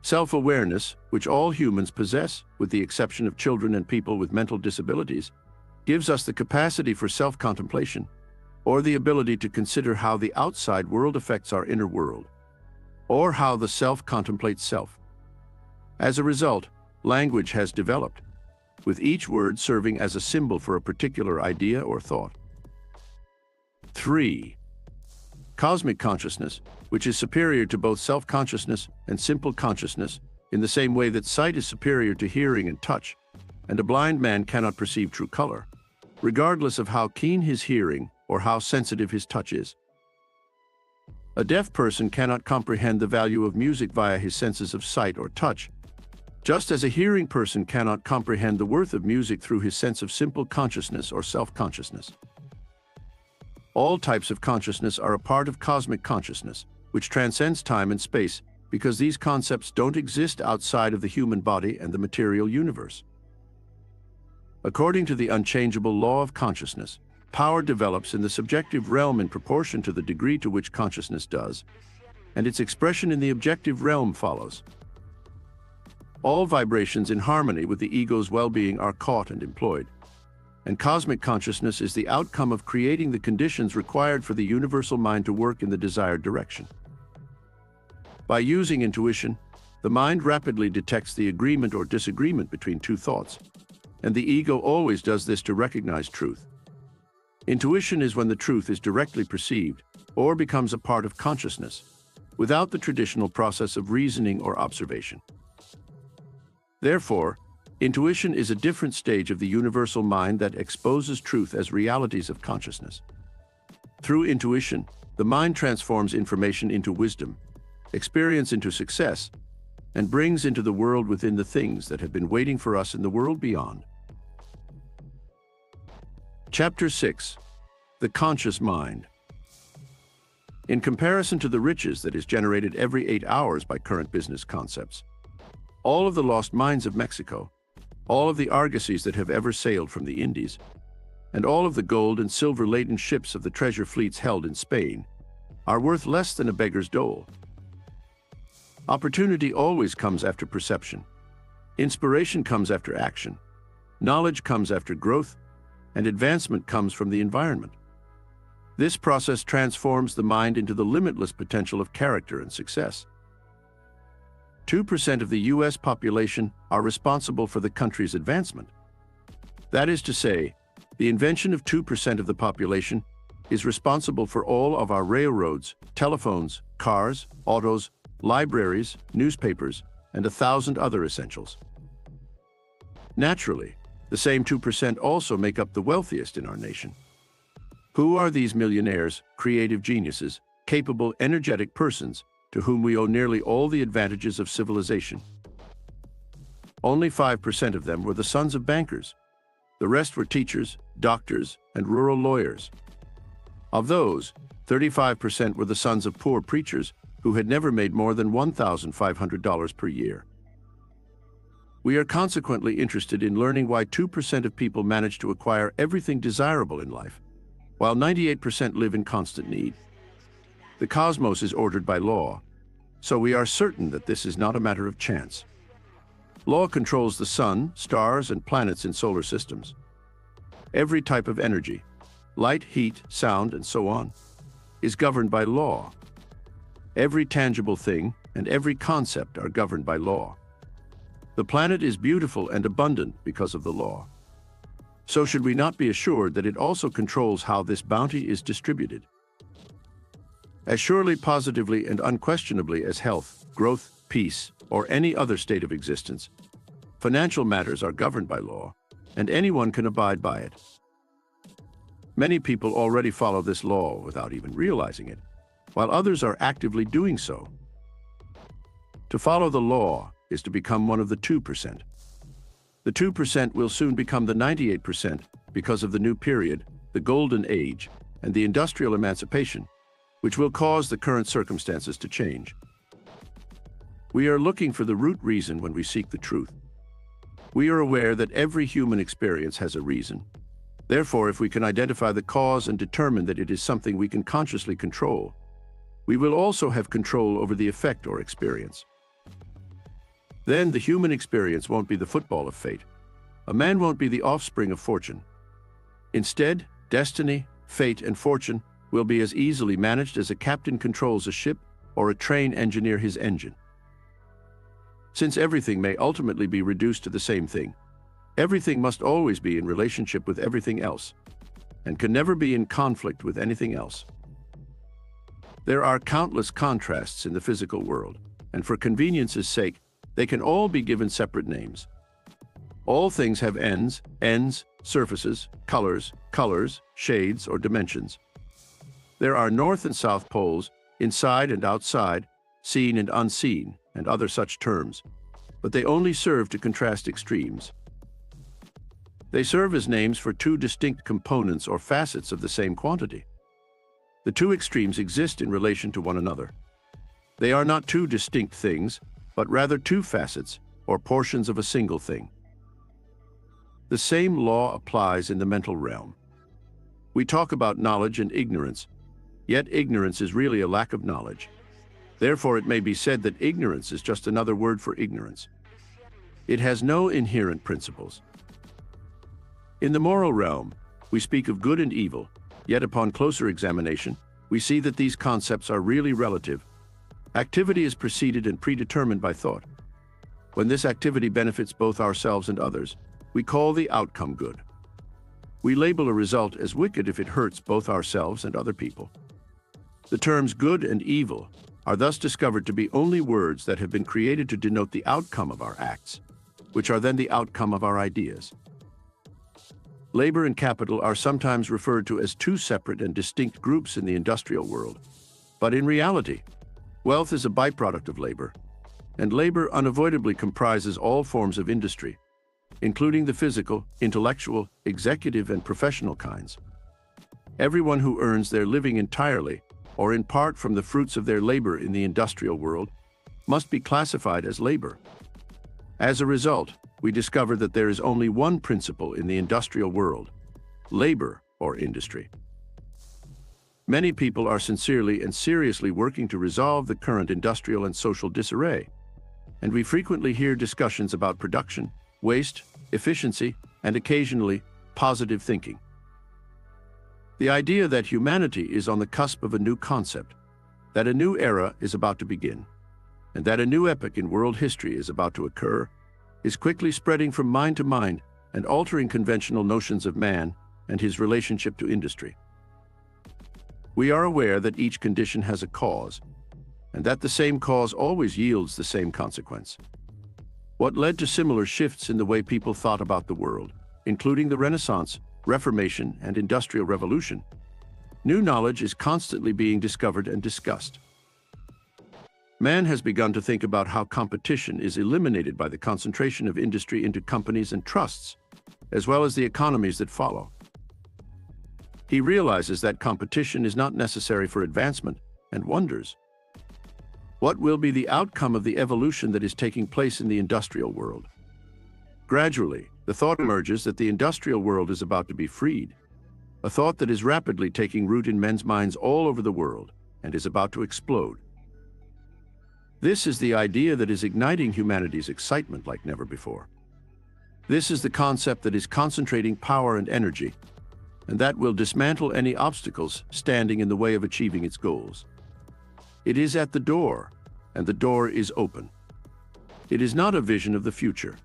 Speaker 1: Self-awareness, which all humans possess, with the exception of children and people with mental disabilities, gives us the capacity for self-contemplation, or the ability to consider how the outside world affects our inner world, or how the self contemplates self. As a result, language has developed, with each word serving as a symbol for a particular idea or thought. 3. Cosmic consciousness, which is superior to both self-consciousness and simple consciousness, in the same way that sight is superior to hearing and touch, and a blind man cannot perceive true color, regardless of how keen his hearing or how sensitive his touch is. A deaf person cannot comprehend the value of music via his senses of sight or touch, just as a hearing person cannot comprehend the worth of music through his sense of simple consciousness or self-consciousness. All types of consciousness are a part of cosmic consciousness, which transcends time and space, because these concepts don't exist outside of the human body and the material universe. According to the unchangeable law of consciousness, power develops in the subjective realm in proportion to the degree to which consciousness does, and its expression in the objective realm follows. All vibrations in harmony with the ego's well-being are caught and employed, and cosmic consciousness is the outcome of creating the conditions required for the universal mind to work in the desired direction. By using intuition, the mind rapidly detects the agreement or disagreement between 2 thoughts, and the ego always does this to recognize truth. Intuition is when the truth is directly perceived or becomes a part of consciousness, without the traditional process of reasoning or observation. Therefore, intuition is a different stage of the universal mind that exposes truth as realities of consciousness. Through intuition, the mind transforms information into wisdom, experience into success, and brings into the world within the things that have been waiting for us in the world beyond. Chapter 6. The Conscious Mind. In comparison to the riches that is generated every 8 hours by current business concepts, all of the lost mines of Mexico, all of the argosies that have ever sailed from the Indies, and all of the gold and silver-laden ships of the treasure fleets held in Spain, are worth less than a beggar's dole. Opportunity always comes after perception. Inspiration comes after action. Knowledge comes after growth, and advancement comes from the environment. This process transforms the mind into the limitless potential of character and success. 2% of the U.S. population are responsible for the country's advancement. That is to say, the invention of 2% of the population is responsible for all of our railroads, telephones, cars, autos, libraries, newspapers, and 1,000 other essentials. Naturally, the same 2% also make up the wealthiest in our nation. Who are these millionaires, creative geniuses, capable, energetic persons to whom we owe nearly all the advantages of civilization? Only 5% of them were the sons of bankers. The rest were teachers, doctors, and rural lawyers. Of those, 35% were the sons of poor preachers who had never made more than $1,500 per year. We are consequently interested in learning why 2% of people manage to acquire everything desirable in life, while 98% live in constant need. The cosmos is ordered by law, so we are certain that this is not a matter of chance. Law controls the sun, stars, and planets in solar systems. Every type of energy, light, heat, sound, and so on, is governed by law. Every tangible thing and every concept are governed by law. The planet is beautiful and abundant because of the law. So should we not be assured that it also controls how this bounty is distributed? As surely positively and unquestionably as health, growth, peace, or any other state of existence, financial matters are governed by law, and anyone can abide by it. Many people already follow this law without even realizing it, while others are actively doing so. To follow the law is to become one of the 2%. The 2% will soon become the 98% because of the new period, the Golden Age, and the industrial emancipation, which will cause the current circumstances to change. We are looking for the root reason when we seek the truth. We are aware that every human experience has a reason. Therefore, if we can identify the cause and determine that it is something we can consciously control, we will also have control over the effect or experience. Then the human experience won't be the football of fate. A man won't be the offspring of fortune. Instead, destiny, fate, and fortune will be as easily managed as a captain controls a ship or a train engineer his engine. Since everything may ultimately be reduced to the same thing, everything must always be in relationship with everything else, and can never be in conflict with anything else. There are countless contrasts in the physical world, and for convenience's sake, they can all be given separate names. All things have ends, surfaces, colors, shades, or dimensions. There are north and south poles, inside and outside, seen and unseen, and other such terms, but they only serve to contrast extremes. They serve as names for two distinct components or facets of the same quantity. The two extremes exist in relation to one another. They are not two distinct things, but rather two facets or portions of a single thing. The same law applies in the mental realm. We talk about knowledge and ignorance, yet ignorance is really a lack of knowledge. Therefore, it may be said that ignorance is just another word for ignorance. It has no inherent principles. In the moral realm, we speak of good and evil, yet upon closer examination, we see that these concepts are really relative. Activity is preceded and predetermined by thought. When this activity benefits both ourselves and others, we call the outcome good. We label a result as wicked if it hurts both ourselves and other people. The terms good and evil are thus discovered to be only words that have been created to denote the outcome of our acts, which are then the outcome of our ideas. Labor and capital are sometimes referred to as two separate and distinct groups in the industrial world. But in reality, wealth is a byproduct of labor, and labor unavoidably comprises all forms of industry, including the physical, intellectual, executive, and professional kinds. Everyone who earns their living entirely or in part from the fruits of their labor in the industrial world must be classified as labor. As a result, we discover that there is only one principle in the industrial world: labor or industry. Many people are sincerely and seriously working to resolve the current industrial and social disarray, and we frequently hear discussions about production, waste, efficiency, and occasionally positive thinking. The idea that humanity is on the cusp of a new concept, that a new era is about to begin, and that a new epoch in world history is about to occur, is quickly spreading from mind to mind and altering conventional notions of man and his relationship to industry. We are aware that each condition has a cause, and that the same cause always yields the same consequence. What led to similar shifts in the way people thought about the world, including the Renaissance, Reformation, and Industrial Revolution? New knowledge is constantly being discovered and discussed. Man has begun to think about how competition is eliminated by the concentration of industry into companies and trusts, as well as the economies that follow. He realizes that competition is not necessary for advancement and wonders, what will be the outcome of the evolution that is taking place in the industrial world? Gradually, the thought emerges that the industrial world is about to be freed, a thought that is rapidly taking root in men's minds all over the world and is about to explode. This is the idea that is igniting humanity's excitement like never before. This is the concept that is concentrating power and energy, and that will dismantle any obstacles standing in the way of achieving its goals. It is at the door, and the door is open. It is not a vision of the future.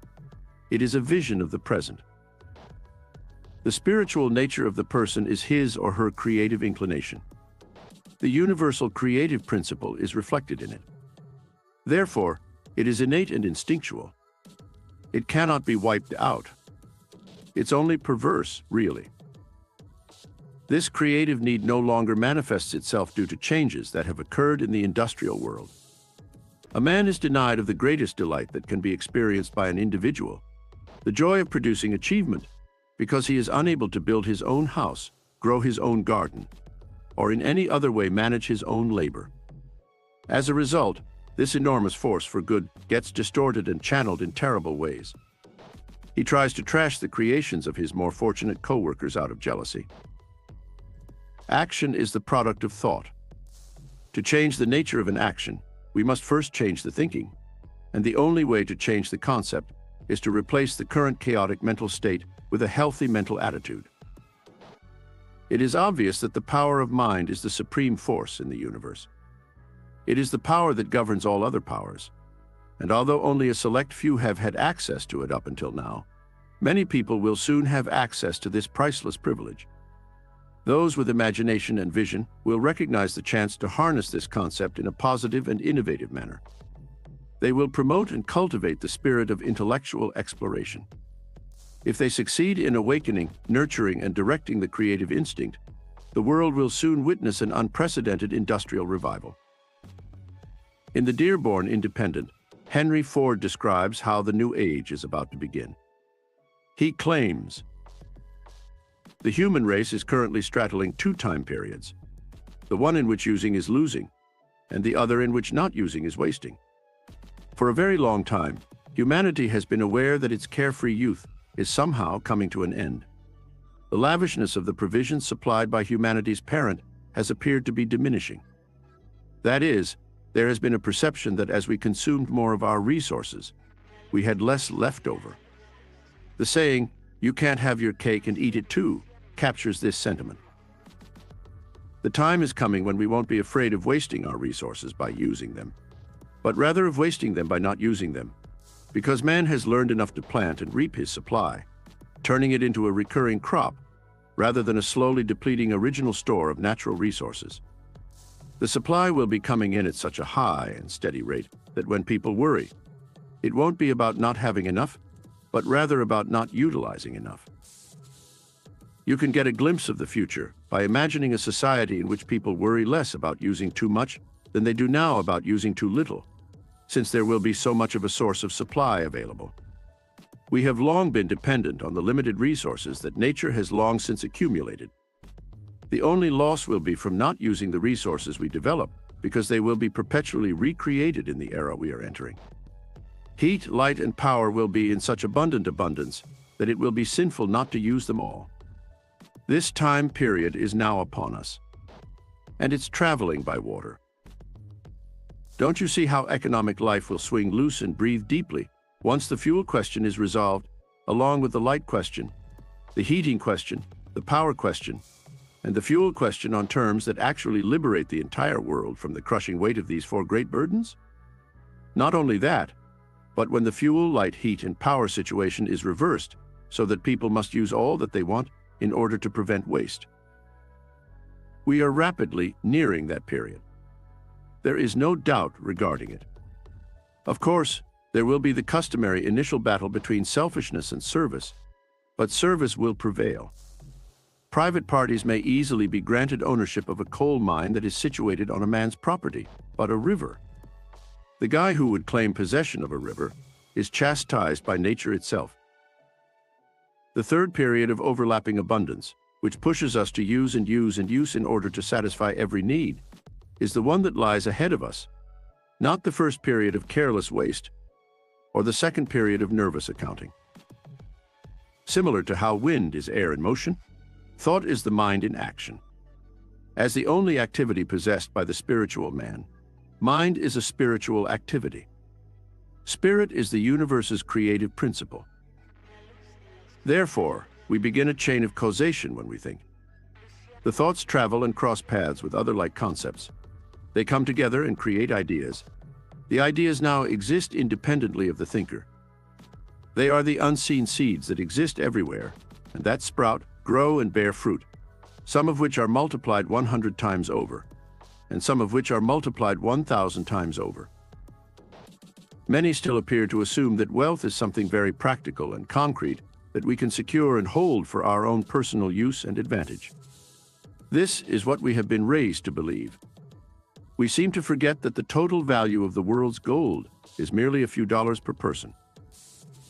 Speaker 1: It is a vision of the present. The spiritual nature of the person is his or her creative inclination. The universal creative principle is reflected in it. Therefore, it is innate and instinctual. It cannot be wiped out. It's only perverse, really. This creative need no longer manifests itself due to changes that have occurred in the industrial world. A man is denied of the greatest delight that can be experienced by an individual, the joy of producing achievement, because he is unable to build his own house, grow his own garden, or in any other way manage his own labor. As a result, this enormous force for good gets distorted and channeled in terrible ways. He tries to trash the creations of his more fortunate co-workers out of jealousy. Action is the product of thought. To change the nature of an action, we must first change the thinking, and the only way to change the concept is to replace the current chaotic mental state with a healthy mental attitude. It is obvious that the power of mind is the supreme force in the universe. It is the power that governs all other powers, and although only a select few have had access to it up until now, many people will soon have access to this priceless privilege. Those with imagination and vision will recognize the chance to harness this concept in a positive and innovative manner. They will promote and cultivate the spirit of intellectual exploration. If they succeed in awakening, nurturing, and directing the creative instinct, the world will soon witness an unprecedented industrial revival. In The Dearborn Independent, Henry Ford describes how the new age is about to begin. He claims, "The human race is currently straddling two time periods, the one in which using is losing, and the other in which not using is wasting. For a very long time, humanity has been aware that its carefree youth is somehow coming to an end. The lavishness of the provisions supplied by humanity's parent has appeared to be diminishing. That is, there has been a perception that as we consumed more of our resources, we had less left over. The saying, 'You can't have your cake and eat it too,' captures this sentiment. The time is coming when we won't be afraid of wasting our resources by using them, but rather of wasting them by not using them, because man has learned enough to plant and reap his supply, turning it into a recurring crop, rather than a slowly depleting original store of natural resources. The supply will be coming in at such a high and steady rate that when people worry, it won't be about not having enough, but rather about not utilizing enough. You can get a glimpse of the future by imagining a society in which people worry less about using too much than they do now about using too little, since there will be so much of a source of supply available. We have long been dependent on the limited resources that nature has long since accumulated. The only loss will be from not using the resources we develop, because they will be perpetually recreated in the era we are entering. Heat, light, and power will be in such abundant abundance that it will be sinful not to use them all. This time period is now upon us, and it's traveling by water. Don't you see how economic life will swing loose and breathe deeply once the fuel question is resolved, along with the light question, the heating question, the power question, and the fuel question on terms that actually liberate the entire world from the crushing weight of these four great burdens? Not only that, but when the fuel, light, heat, and power situation is reversed so that people must use all that they want in order to prevent waste. We are rapidly nearing that period. There is no doubt regarding it. Of course, there will be the customary initial battle between selfishness and service, but service will prevail. Private parties may easily be granted ownership of a coal mine that is situated on a man's property, but a river. The guy who would claim possession of a river is chastised by nature itself. The third period of overlapping abundance, which pushes us to use and use and use in order to satisfy every need, is the one that lies ahead of us, not the first period of careless waste or the second period of nervous accounting. Similar to how wind is air in motion, thought is the mind in action. As the only activity possessed by the spiritual man, mind is a spiritual activity. Spirit is the universe's creative principle. Therefore, we begin a chain of causation when we think. The thoughts travel and cross paths with other like concepts. They come together and create ideas. The ideas now exist independently of the thinker. They are the unseen seeds that exist everywhere, and that sprout, grow, and bear fruit, some of which are multiplied 100 times over, and some of which are multiplied 1,000 times over. Many still appear to assume that wealth is something very practical and concrete that we can secure and hold for our own personal use and advantage. This is what we have been raised to believe. We seem to forget that the total value of the world's gold is merely a few dollars per person.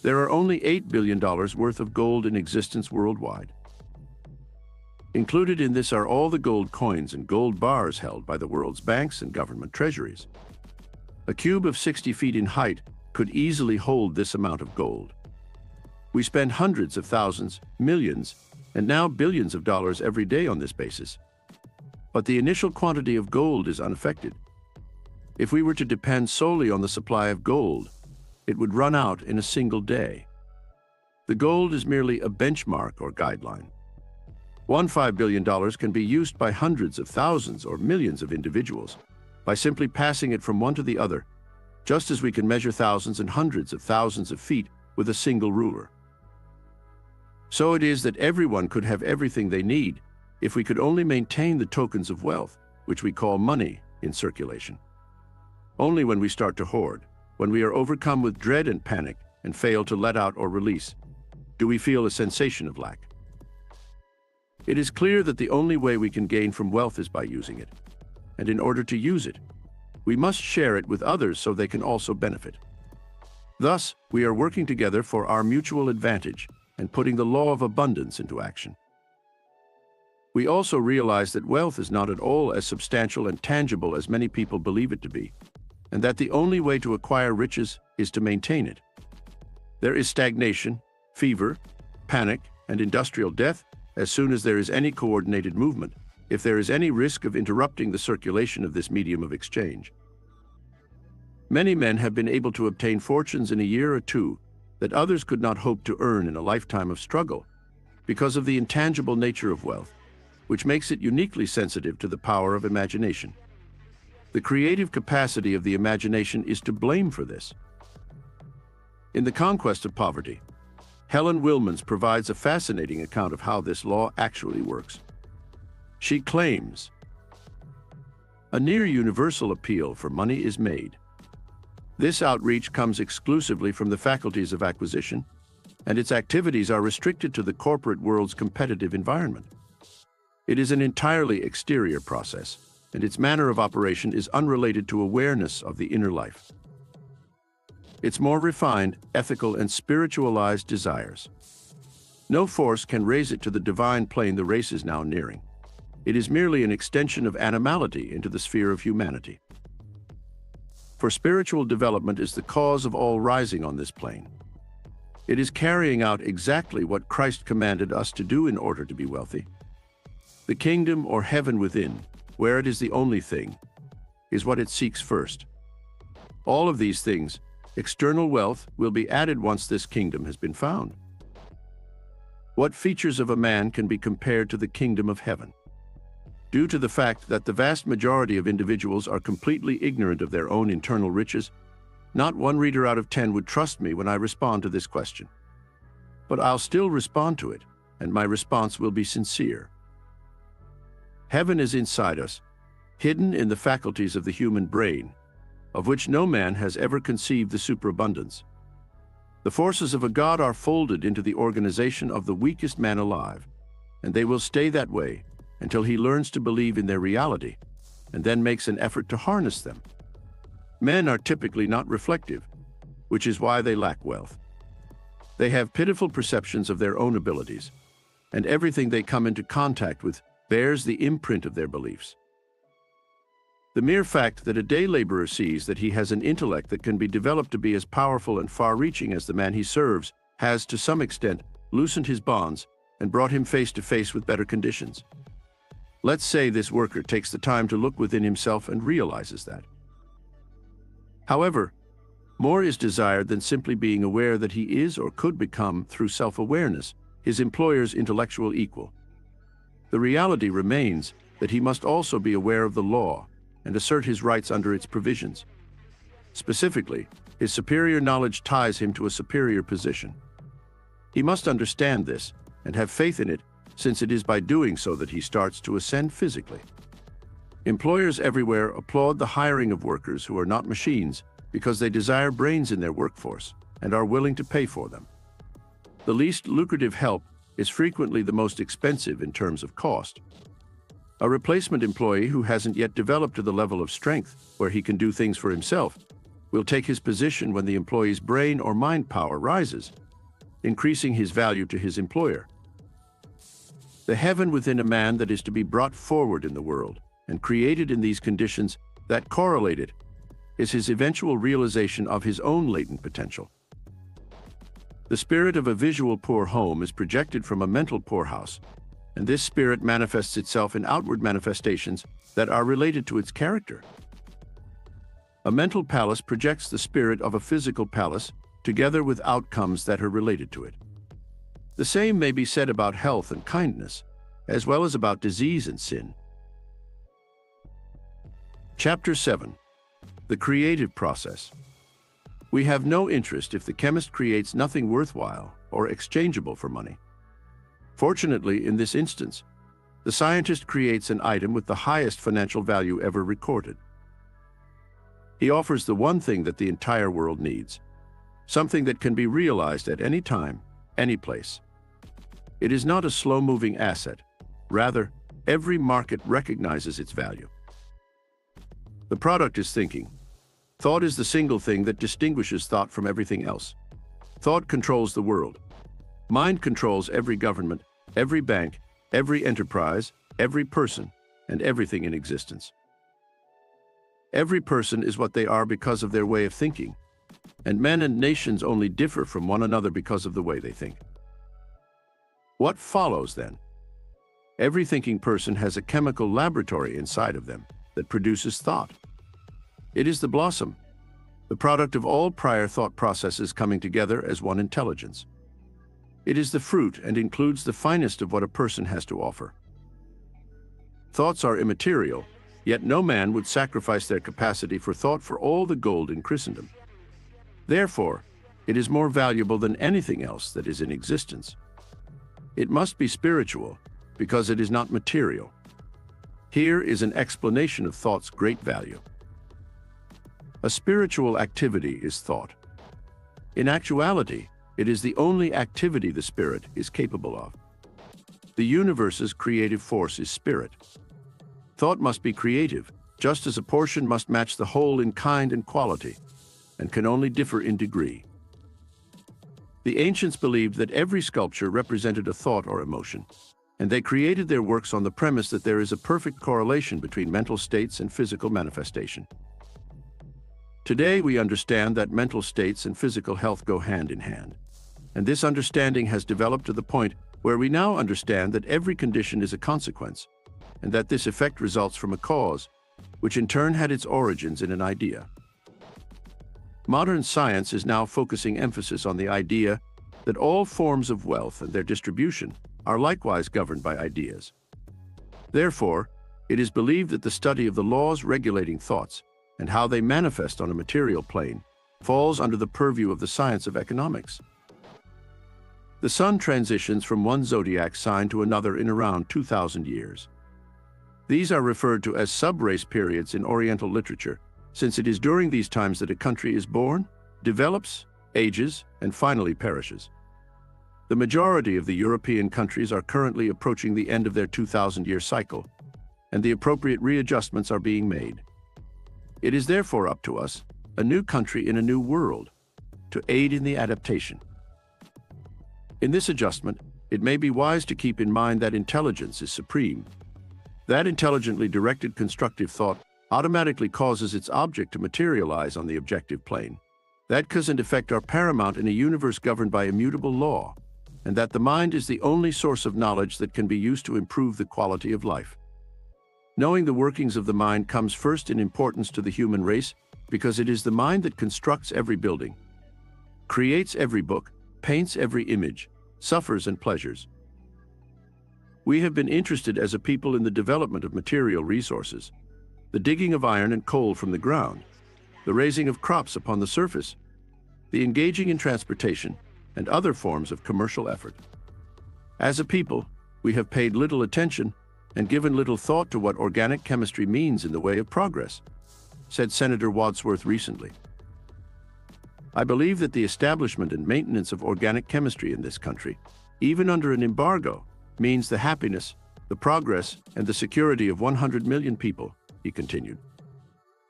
Speaker 1: There are only $8 billion worth of gold in existence worldwide. Included in this are all the gold coins and gold bars held by the world's banks and government treasuries. A cube of 60 feet in height could easily hold this amount of gold. We spend hundreds of thousands, millions, and now billions of dollars every day on this basis. But the initial quantity of gold is unaffected. If we were to depend solely on the supply of gold, it would run out in a single day. The gold is merely a benchmark or guideline. $5 billion can be used by hundreds of thousands or millions of individuals by simply passing it from one to the other, just as we can measure thousands and hundreds of thousands of feet with a single ruler. So it is that everyone could have everything they need if we could only maintain the tokens of wealth, which we call money, in circulation. Only when we start to hoard, when we are overcome with dread and panic and fail to let out or release, do we feel a sensation of lack. It is clear that the only way we can gain from wealth is by using it. And in order to use it, we must share it with others so they can also benefit. Thus, we are working together for our mutual advantage and putting the law of abundance into action. We also realize that wealth is not at all as substantial and tangible as many people believe it to be, and that the only way to acquire riches is to maintain it. There is stagnation, fever, panic, and industrial death as soon as there is any coordinated movement, if there is any risk of interrupting the circulation of this medium of exchange. Many men have been able to obtain fortunes in a year or two that others could not hope to earn in a lifetime of struggle because of the intangible nature of wealth, which makes it uniquely sensitive to the power of imagination. The creative capacity of the imagination is to blame for this. In The Conquest of Poverty, Helen Wilmans provides a fascinating account of how this law actually works. She claims, "A near universal appeal for money is made. This outreach comes exclusively from the faculties of acquisition, and its activities are restricted to the corporate world's competitive environment. It is an entirely exterior process, and its manner of operation is unrelated to awareness of the inner life. Its more refined, ethical, and spiritualized desires. No force can raise it to the divine plane the race is now nearing. It is merely an extension of animality into the sphere of humanity. For spiritual development is the cause of all rising on this plane. It is carrying out exactly what Christ commanded us to do in order to be wealthy. The kingdom or heaven within, where it is the only thing, is what it seeks first. All of these things, external wealth, will be added once this kingdom has been found. What features of a man can be compared to the kingdom of heaven? Due to the fact that the vast majority of individuals are completely ignorant of their own internal riches, not one reader out of 10 would trust me when I respond to this question. But I'll still respond to it, and my response will be sincere. Heaven is inside us, hidden in the faculties of the human brain, of which no man has ever conceived the superabundance. The forces of a God are folded into the organization of the weakest man alive, and they will stay that way until he learns to believe in their reality, and then makes an effort to harness them. Men are typically not reflective, which is why they lack wealth. They have pitiful perceptions of their own abilities, and everything they come into contact with bears the imprint of their beliefs. The mere fact that a day laborer sees that he has an intellect that can be developed to be as powerful and far-reaching as the man he serves has, to some extent, loosened his bonds and brought him face to face with better conditions. Let's say this worker takes the time to look within himself and realizes that. However, more is desired than simply being aware that he is or could become, through self-awareness, his employer's intellectual equal. The reality remains that he must also be aware of the law and assert his rights under its provisions. Specifically, his superior knowledge ties him to a superior position. He must understand this and have faith in it, since it is by doing so that he starts to ascend physically. Employers everywhere applaud the hiring of workers who are not machines because they desire brains in their workforce and are willing to pay for them. The least lucrative help is frequently the most expensive in terms of cost. A replacement employee who hasn't yet developed to the level of strength where he can do things for himself will take his position when the employee's brain or mind power rises, increasing his value to his employer. The heaven within a man that is to be brought forward in the world and created in these conditions that correlate it is his eventual realization of his own latent potential. The spirit of a visual poor home is projected from a mental poorhouse, and this spirit manifests itself in outward manifestations that are related to its character. A mental palace projects the spirit of a physical palace together with outcomes that are related to it. The same may be said about health and kindness, as well as about disease and sin. Chapter 7. The creative process. We have no interest if the chemist creates nothing worthwhile or exchangeable for money. Fortunately, in this instance, the scientist creates an item with the highest financial value ever recorded. He offers the one thing that the entire world needs, something that can be realized at any time, any place. It is not a slow-moving asset. Rather, every market recognizes its value. The product is thinking. Thought is the single thing that distinguishes thought from everything else. Thought controls the world. Mind controls every government, every bank, every enterprise, every person, and everything in existence. Every person is what they are because of their way of thinking, and men and nations only differ from one another because of the way they think. What follows, then? Every thinking person has a chemical laboratory inside of them that produces thought. It is the blossom, the product of all prior thought processes coming together as one intelligence. It is the fruit and includes the finest of what a person has to offer. Thoughts are immaterial, yet no man would sacrifice their capacity for thought for all the gold in Christendom. Therefore, it is more valuable than anything else that is in existence. It must be spiritual, because it is not material. Here is an explanation of thought's great value. A spiritual activity is thought. In actuality, it is the only activity the spirit is capable of. The universe's creative force is spirit. Thought must be creative, just as a portion must match the whole in kind and quality, and can only differ in degree. The ancients believed that every sculpture represented a thought or emotion, and they created their works on the premise that there is a perfect correlation between mental states and physical manifestation. Today, we understand that mental states and physical health go hand in hand, and this understanding has developed to the point where we now understand that every condition is a consequence, and that this effect results from a cause, which in turn had its origins in an idea. Modern science is now focusing emphasis on the idea that all forms of wealth and their distribution are likewise governed by ideas. Therefore, it is believed that the study of the laws regulating thoughts and how they manifest on a material plane falls under the purview of the science of economics. The sun transitions from one zodiac sign to another in around 2,000 years. These are referred to as sub-race periods in Oriental literature, since it is during these times that a country is born, develops, ages, and finally perishes. The majority of the European countries are currently approaching the end of their 2,000-year cycle, and the appropriate readjustments are being made. It is therefore up to us, a new country in a new world, to aid in the adaptation. In this adjustment, it may be wise to keep in mind that intelligence is supreme. That intelligently directed constructive thought automatically causes its object to materialize on the objective plane. That cause and effect are paramount in a universe governed by immutable law, and that the mind is the only source of knowledge that can be used to improve the quality of life. Knowing the workings of the mind comes first in importance to the human race because it is the mind that constructs every building, creates every book, paints every image, suffers and pleasures. We have been interested as a people in the development of material resources, the digging of iron and coal from the ground, the raising of crops upon the surface, the engaging in transportation, and other forms of commercial effort. As a people, we have paid little attention and given little thought to what organic chemistry means in the way of progress, said Senator Wadsworth recently. I believe that the establishment and maintenance of organic chemistry in this country, even under an embargo, means the happiness, the progress, and the security of 100 million people, he continued.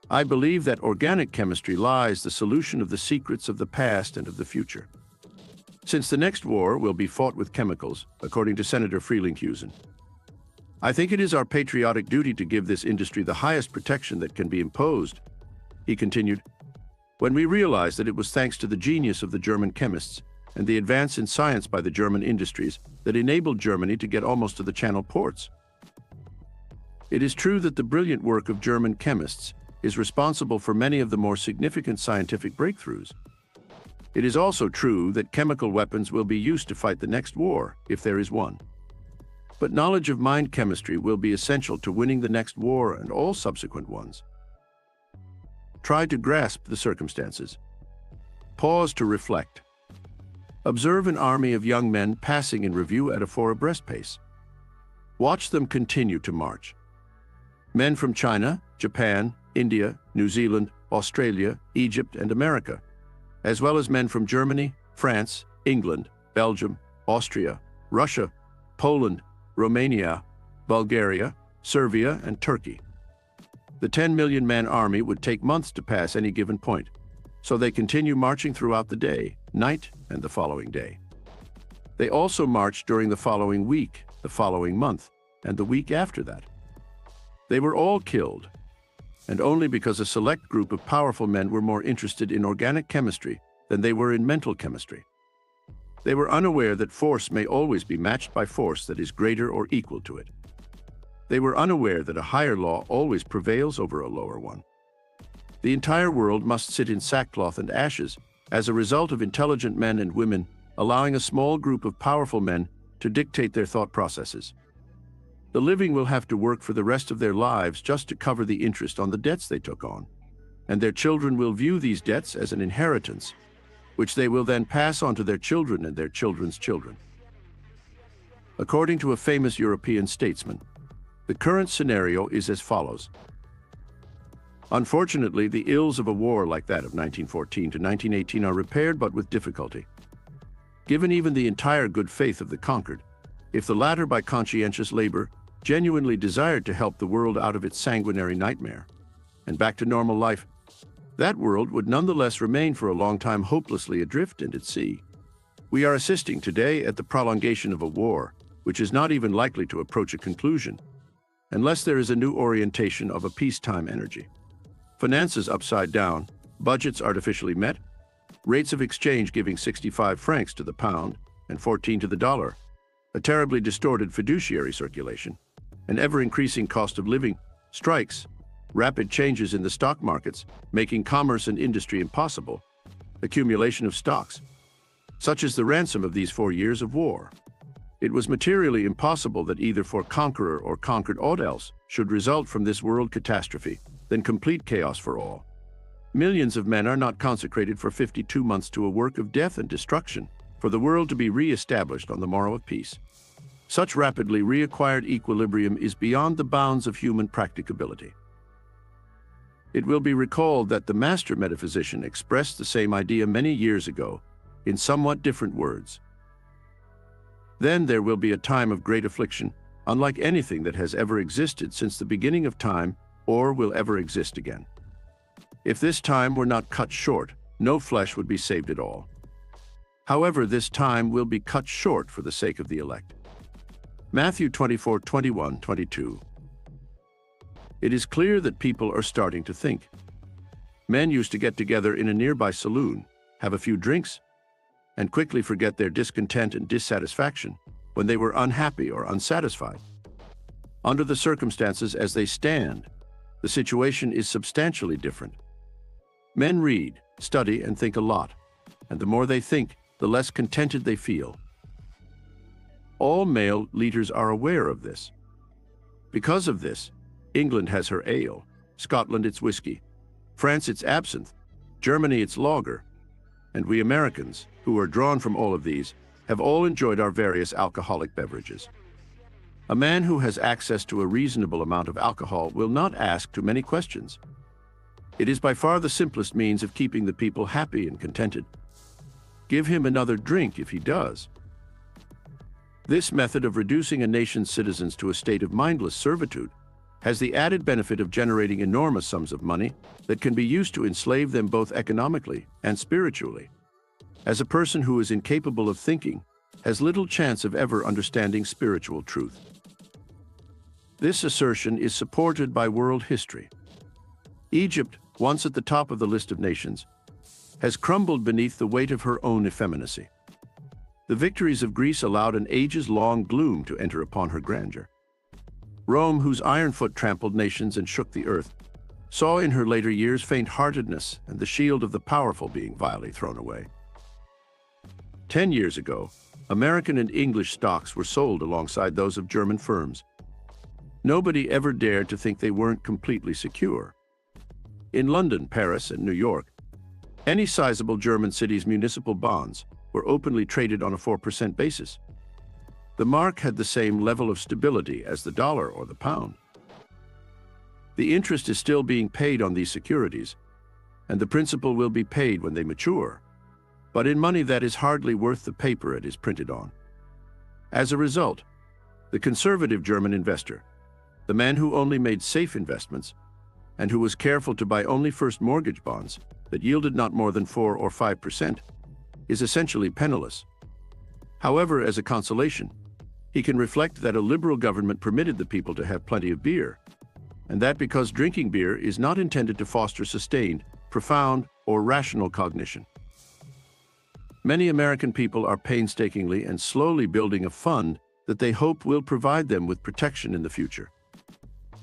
Speaker 1: I believe that organic chemistry lies the solution of the secrets of the past and of the future. Since the next war will be fought with chemicals, according to Senator Frelinghuysen, I think it is our patriotic duty to give this industry the highest protection that can be imposed, he continued. When we realized that it was thanks to the genius of the German chemists and the advance in science by the German industries that enabled Germany to get almost to the Channel ports. It is true that the brilliant work of German chemists is responsible for many of the more significant scientific breakthroughs. It is also true that chemical weapons will be used to fight the next war, if there is one. But knowledge of mind chemistry will be essential to winning the next war and all subsequent ones. Try to grasp the circumstances. Pause to reflect. Observe an army of young men passing in review at a 4 abreast pace. Watch them continue to march. Men from China, Japan, India, New Zealand, Australia, Egypt, and America, as well as men from Germany, France, England, Belgium, Austria, Russia, Poland, Romania, Bulgaria, Serbia, and Turkey. The 10 million man army would take months to pass any given point, so they continue marching throughout the day, night, and the following day. They also march during the following week, the following month, and the week after that. They were all killed, and only because a select group of powerful men were more interested in organic chemistry than they were in mental chemistry. They were unaware that force may always be matched by force that is greater or equal to it. They were unaware that a higher law always prevails over a lower one. The entire world must sit in sackcloth and ashes as a result of intelligent men and women allowing a small group of powerful men to dictate their thought processes. The living will have to work for the rest of their lives just to cover the interest on the debts they took on, and their children will view these debts as an inheritance, which they will then pass on to their children and their children's children. According to a famous European statesman, the current scenario is as follows. Unfortunately, the ills of a war like that of 1914 to 1918 are repaired but with difficulty. Given even the entire good faith of the conquered, if the latter by conscientious labor genuinely desired to help the world out of its sanguinary nightmare and back to normal life, that world would nonetheless remain for a long time hopelessly adrift and at sea. We are assisting today at the prolongation of a war, which is not even likely to approach a conclusion, unless there is a new orientation of a peacetime energy. Finances upside down, budgets artificially met, rates of exchange giving 65 francs to the pound and 14 to the dollar, a terribly distorted fiduciary circulation, an ever-increasing cost of living, strikes, rapid changes in the stock markets, making commerce and industry impossible, accumulation of stocks. Such is the ransom of these 4 years of war. It was materially impossible that either for conqueror or conquered aught else should result from this world catastrophe than complete chaos for all. Millions of men are not consecrated for 52 months to a work of death and destruction for the world to be re-established on the morrow of peace. Such rapidly reacquired equilibrium is beyond the bounds of human practicability. It will be recalled that the master metaphysician expressed the same idea many years ago in somewhat different words. Then there will be a time of great affliction, unlike anything that has ever existed since the beginning of time or will ever exist again. If this time were not cut short, no flesh would be saved at all. However, this time will be cut short for the sake of the elect. Matthew 24:21-22. It is clear that people are starting to think. Men used to get together in a nearby saloon, have a few drinks, and quickly forget their discontent and dissatisfaction when they were unhappy or unsatisfied. Under the circumstances as they stand, the situation is substantially different. Men read, study, and think a lot, and the more they think, the less contented they feel. All male leaders are aware of this. Because of this, England has her ale, Scotland its whiskey, France its absinthe, Germany its lager, and we Americans, who are drawn from all of these, have all enjoyed our various alcoholic beverages. A man who has access to a reasonable amount of alcohol will not ask too many questions. It is by far the simplest means of keeping the people happy and contented. Give him another drink if he does. This method of reducing a nation's citizens to a state of mindless servitude has the added benefit of generating enormous sums of money that can be used to enslave them both economically and spiritually. As a person who is incapable of thinking has little chance of ever understanding spiritual truth. This assertion is supported by world history. Egypt, once at the top of the list of nations, has crumbled beneath the weight of her own effeminacy. The victories of Greece allowed an ages-long gloom to enter upon her grandeur. Rome, whose iron foot trampled nations and shook the earth, saw in her later years faint-heartedness and the shield of the powerful being vilely thrown away. 10 years ago, American and English stocks were sold alongside those of German firms. Nobody ever dared to think they weren't completely secure. In London, Paris, and New York, any sizable German city's municipal bonds were openly traded on a 4% basis. The mark had the same level of stability as the dollar or the pound. The interest is still being paid on these securities, and the principal will be paid when they mature, but in money that is hardly worth the paper it is printed on. As a result, the conservative German investor, the man who only made safe investments and who was careful to buy only first mortgage bonds that yielded not more than 4 or 5%, is essentially penniless. However, as a consolation, he can reflect that a liberal government permitted the people to have plenty of beer, and that because drinking beer is not intended to foster sustained, profound, or rational cognition. Many American people are painstakingly and slowly building a fund that they hope will provide them with protection in the future.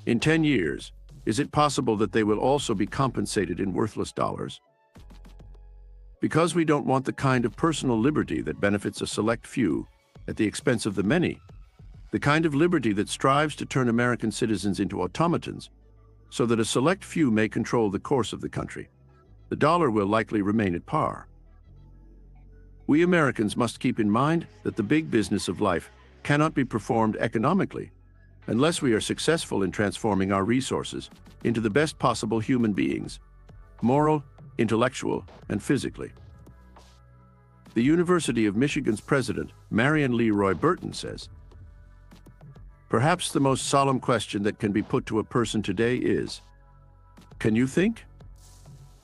Speaker 1: In 10 years, is it possible that they will also be compensated in worthless dollars? Because we don't want the kind of personal liberty that benefits a select few at the expense of the many, the kind of liberty that strives to turn American citizens into automatons so that a select few may control the course of the country, the dollar will likely remain at par. We Americans must keep in mind that the big business of life cannot be performed economically unless we are successful in transforming our resources into the best possible human beings, moral, intellectual, and physically. The University of Michigan's president, Marion Lee Roy Burton, says, "Perhaps the most solemn question that can be put to a person today is, can you think?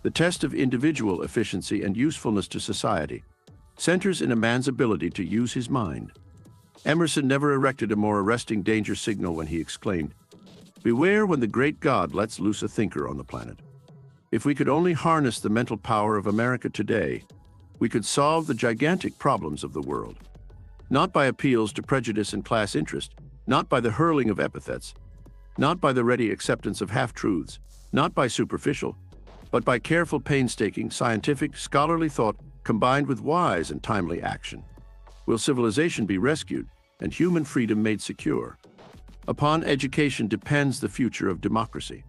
Speaker 1: The test of individual efficiency and usefulness to society centers in a man's ability to use his mind." Emerson never erected a more arresting danger signal when he exclaimed, "Beware when the great God lets loose a thinker on the planet." If we could only harness the mental power of America today, we could solve the gigantic problems of the world. Not by appeals to prejudice and class interest, not by the hurling of epithets, not by the ready acceptance of half-truths, not by superficial, but by careful, painstaking, scientific, scholarly thought combined with wise and timely action, will civilization be rescued and human freedom made secure. Upon education depends the future of democracy.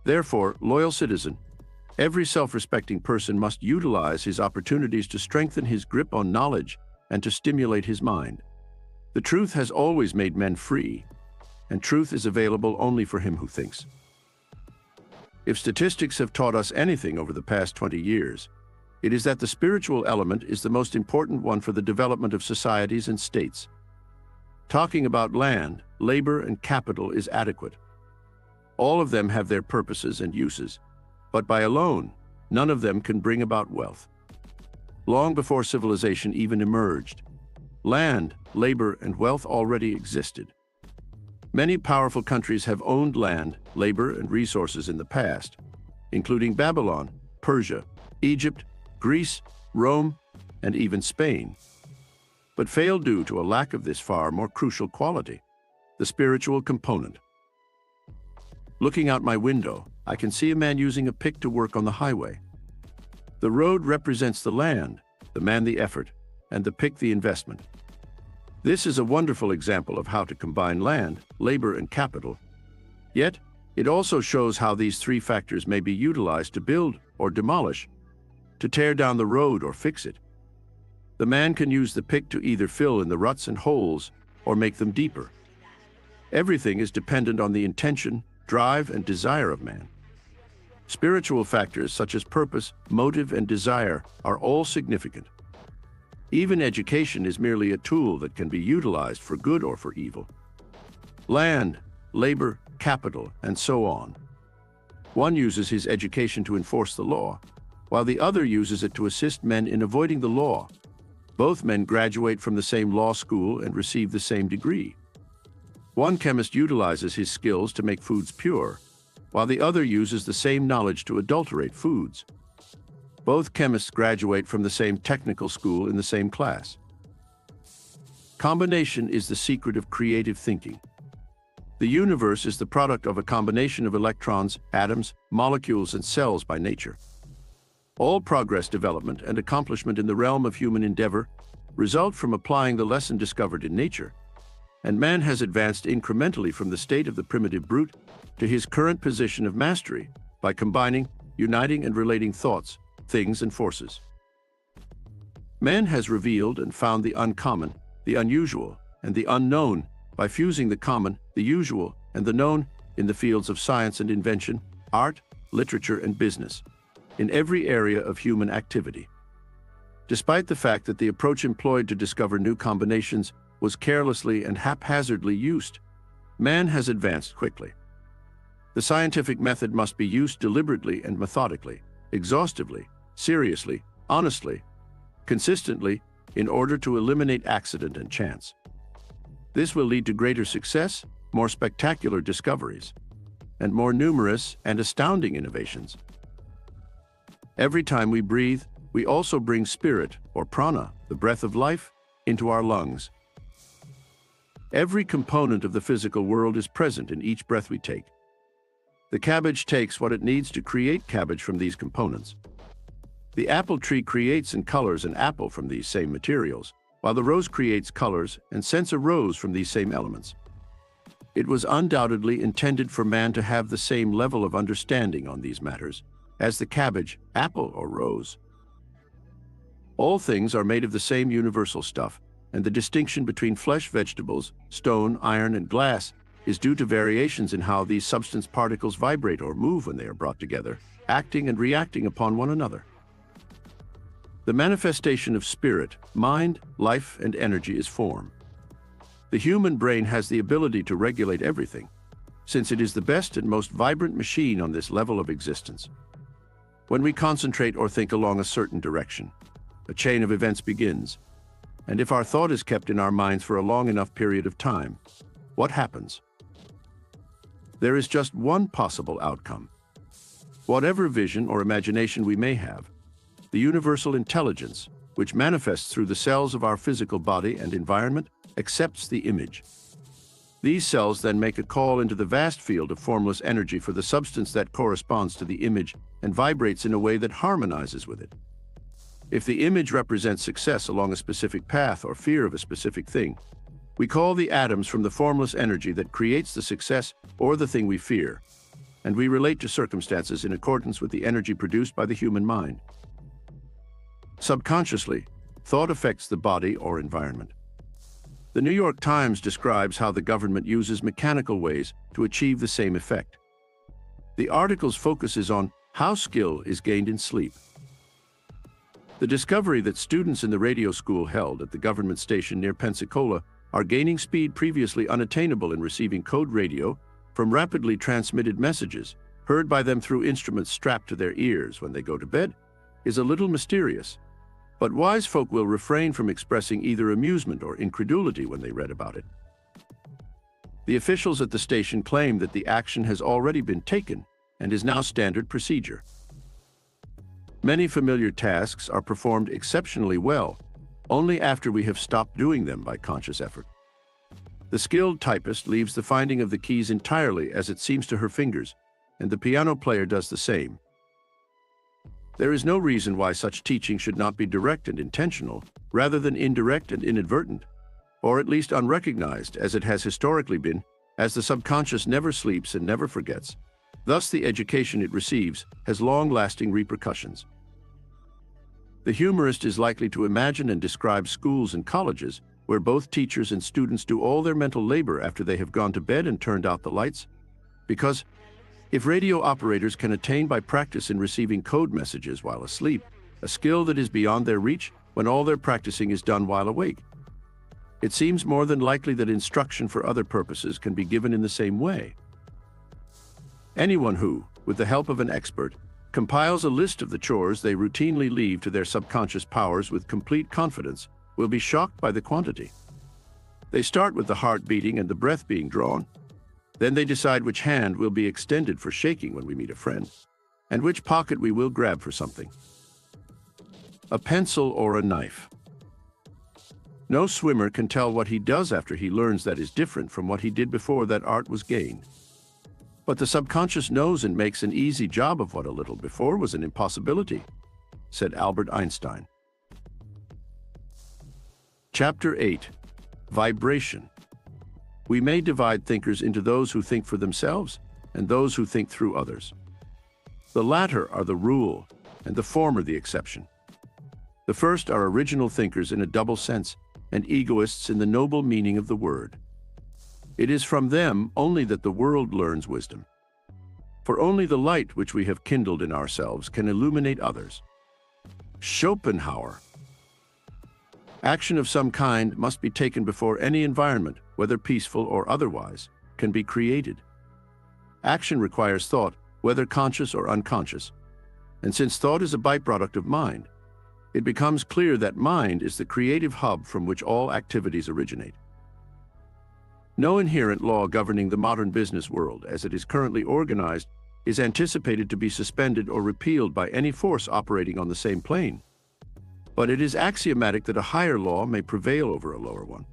Speaker 1: Therefore, loyal citizen, every self-respecting person must utilize his opportunities to strengthen his grip on knowledge and to stimulate his mind. The truth has always made men free, and truth is available only for him who thinks. If statistics have taught us anything over the past 20 years, it is that the spiritual element is the most important one for the development of societies and states. Talking about land, labor, and capital is adequate. All of them have their purposes and uses, but by alone, none of them can bring about wealth. long before civilization even emerged. Land, labor, and wealth already existed. Many powerful countries have owned land, labor, and resources in the past, including Babylon, Persia, Egypt, Greece, Rome, and even Spain, but failed due to a lack of this far more crucial quality, the spiritual component. Looking out my window, I can see a man using a pick to work on the highway. The road represents the land, the man the effort, and the pick the investment. This is a wonderful example of how to combine land, labor, and capital. Yet, it also shows how these three factors may be utilized to build or demolish, to tear down the road or fix it. The man can use the pick to either fill in the ruts and holes or make them deeper. Everything is dependent on the intention, drive, and desire of man. Spiritual factors such as purpose, motive, and desire are all significant. Even education is merely a tool that can be utilized for good or for evil. Land, labor, capital, and so on. One uses his education to enforce the law, while the other uses it to assist men in avoiding the law. Both men graduate from the same law school and receive the same degree. One chemist utilizes his skills to make foods pure, while the other uses the same knowledge to adulterate foods. Both chemists graduate from the same technical school in the same class. Combination is the secret of creative thinking. The universe is the product of a combination of electrons, atoms, molecules, and cells by nature. All progress, development, and accomplishment in the realm of human endeavor result from applying the lesson discovered in nature, and man has advanced incrementally from the state of the primitive brute to his current position of mastery by combining, uniting, and relating thoughts, things, and forces. Man has revealed and found the uncommon, the unusual, and the unknown by fusing the common, the usual, and the known in the fields of science and invention, art, literature, and business, in every area of human activity. Despite the fact that the approach employed to discover new combinations was carelessly and haphazardly used, man has advanced quickly. The scientific method must be used deliberately and methodically, exhaustively, seriously, honestly, consistently, in order to eliminate accident and chance. This will lead to greater success, more spectacular discoveries, and more numerous and astounding innovations. Every time we breathe, we also bring spirit, or prana, the breath of life, into our lungs. Every component of the physical world is present in each breath we take. The cabbage takes what it needs to create cabbage from these components. The apple tree creates and colors an apple from these same materials, while the rose creates colors and scents a rose from these same elements. It was undoubtedly intended for man to have the same level of understanding on these matters as the cabbage, apple, or rose. All things are made of the same universal stuff, and the distinction between flesh, vegetables, stone, iron, and glass is due to variations in how these substance particles vibrate or move when they are brought together, acting and reacting upon one another. The manifestation of spirit, mind, life, and energy is form. The human brain has the ability to regulate everything, since it is the best and most vibrant machine on this level of existence. When we concentrate or think along a certain direction, a chain of events begins, and if our thought is kept in our minds for a long enough period of time, what happens? There is just one possible outcome. Whatever vision or imagination we may have, the universal intelligence, which manifests through the cells of our physical body and environment, accepts the image. These cells then make a call into the vast field of formless energy for the substance that corresponds to the image and vibrates in a way that harmonizes with it. If the image represents success along a specific path or fear of a specific thing, we call the atoms from the formless energy that creates the success or the thing we fear, and we relate to circumstances in accordance with the energy produced by the human mind. Subconsciously, thought affects the body or environment. The New York Times describes how the government uses mechanical ways to achieve the same effect. The article's focus is on how skill is gained in sleep. The discovery that students in the radio school held at the government station near Pensacola are gaining speed previously unattainable in receiving code radio from rapidly transmitted messages heard by them through instruments strapped to their ears when they go to bed is a little mysterious. But wise folk will refrain from expressing either amusement or incredulity when they read about it. The officials at the station claim that the action has already been taken and is now standard procedure. Many familiar tasks are performed exceptionally well only after we have stopped doing them by conscious effort. The skilled typist leaves the finding of the keys entirely as it seems to her fingers, and the piano player does the same. There is no reason why such teaching should not be direct and intentional, rather than indirect and inadvertent, or at least unrecognized as it has historically been, as the subconscious never sleeps and never forgets. Thus, the education it receives has long-lasting repercussions. The humorist is likely to imagine and describe schools and colleges where both teachers and students do all their mental labor after they have gone to bed and turned out the lights, because if radio operators can attain by practice in receiving code messages while asleep, a skill that is beyond their reach when all their practicing is done while awake, it seems more than likely that instruction for other purposes can be given in the same way. Anyone who, with the help of an expert, compiles a list of the chores they routinely leave to their subconscious powers with complete confidence will be shocked by the quantity. They start with the heart beating and the breath being drawn. Then they decide which hand will be extended for shaking when we meet a friend, and which pocket we will grab for something. A pencil or a knife. No swimmer can tell what he does after he learns that is different from what he did before that art was gained. But the subconscious knows and makes an easy job of what a little before was an impossibility, said Albert Einstein. Chapter 8. Vibration. We may divide thinkers into those who think for themselves and those who think through others. The latter are the rule, and the former the exception. The first are original thinkers in a double sense, and egoists in the noble meaning of the word. It is from them only that the world learns wisdom. For only the light which we have kindled in ourselves can illuminate others. Schopenhauer. Action of some kind must be taken before any environment, whether peaceful or otherwise, can be created. Action requires thought, whether conscious or unconscious. And since thought is a byproduct of mind, it becomes clear that mind is the creative hub from which all activities originate. No inherent law governing the modern business world as it is currently organized is anticipated to be suspended or repealed by any force operating on the same plane. But it is axiomatic that a higher law may prevail over a lower one.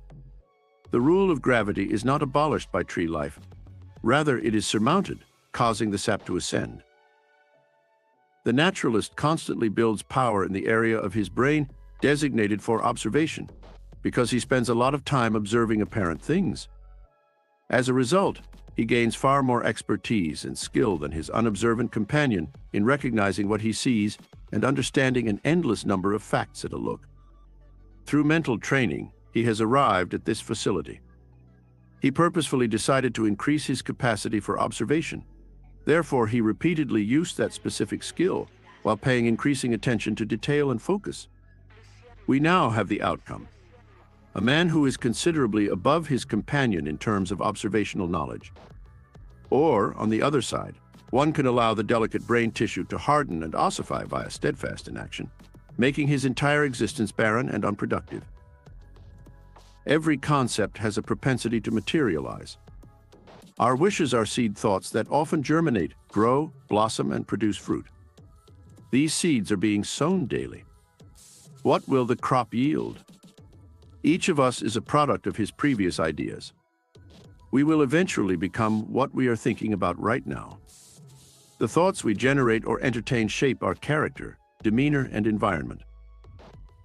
Speaker 1: The rule of gravity is not abolished by tree life. Rather, it is surmounted, causing the sap to ascend. The naturalist constantly builds power in the area of his brain designated for observation, because he spends a lot of time observing apparent things. As a result, he gains far more expertise and skill than his unobservant companion in recognizing what he sees and understanding an endless number of facts at a look. Through mental training, he has arrived at this facility. He purposefully decided to increase his capacity for observation. Therefore, he repeatedly used that specific skill while paying increasing attention to detail and focus. We now have the outcome. A man who is considerably above his companion in terms of observational knowledge. Or, on the other side, one can allow the delicate brain tissue to harden and ossify via steadfast inaction, making his entire existence barren and unproductive. Every concept has a propensity to materialize. Our wishes are seed thoughts that often germinate, grow, blossom, and produce fruit. These seeds are being sown daily. What will the crop yield? Each of us is a product of his previous ideas. We will eventually become what we are thinking about right now. The thoughts we generate or entertain shape our character, demeanor, and environment.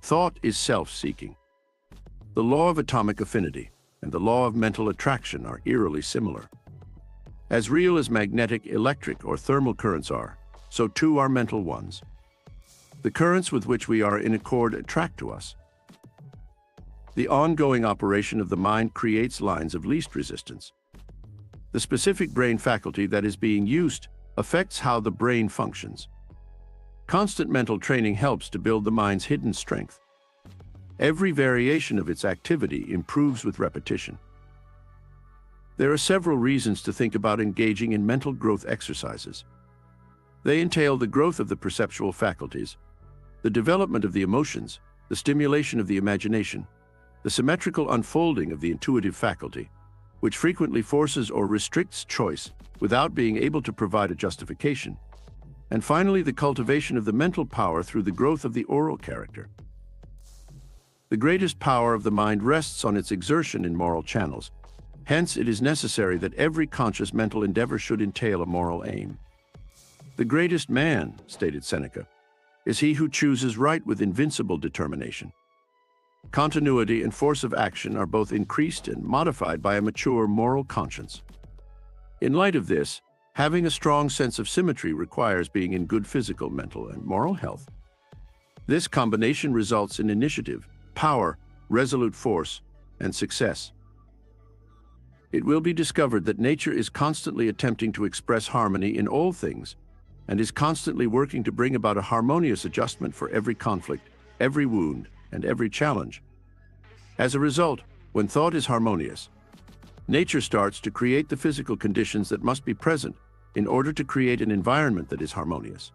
Speaker 1: Thought is self-seeking. The law of atomic affinity and the law of mental attraction are eerily similar. As real as magnetic, electric, or thermal currents are, so too are mental ones. The currents with which we are in accord attract to us. The ongoing operation of the mind creates lines of least resistance. The specific brain faculty that is being used affects how the brain functions. Constant mental training helps to build the mind's hidden strength. Every variation of its activity improves with repetition. There are several reasons to think about engaging in mental growth exercises. They entail the growth of the perceptual faculties, the development of the emotions, the stimulation of the imagination, the symmetrical unfolding of the intuitive faculty, which frequently forces or restricts choice without being able to provide a justification, and finally the cultivation of the mental power through the growth of the oral character. The greatest power of the mind rests on its exertion in moral channels. Hence, it is necessary that every conscious mental endeavor should entail a moral aim. The greatest man, stated Seneca, is he who chooses right with invincible determination. Continuity and force of action are both increased and modified by a mature moral conscience. In light of this, having a strong sense of symmetry requires being in good physical, mental, and moral health. This combination results in initiative, power, resolute force, and success. It will be discovered that nature is constantly attempting to express harmony in all things, and is constantly working to bring about a harmonious adjustment for every conflict, every wound, and every challenge. As a result, when thought is harmonious, nature starts to create the physical conditions that must be present in order to create an environment that is harmonious.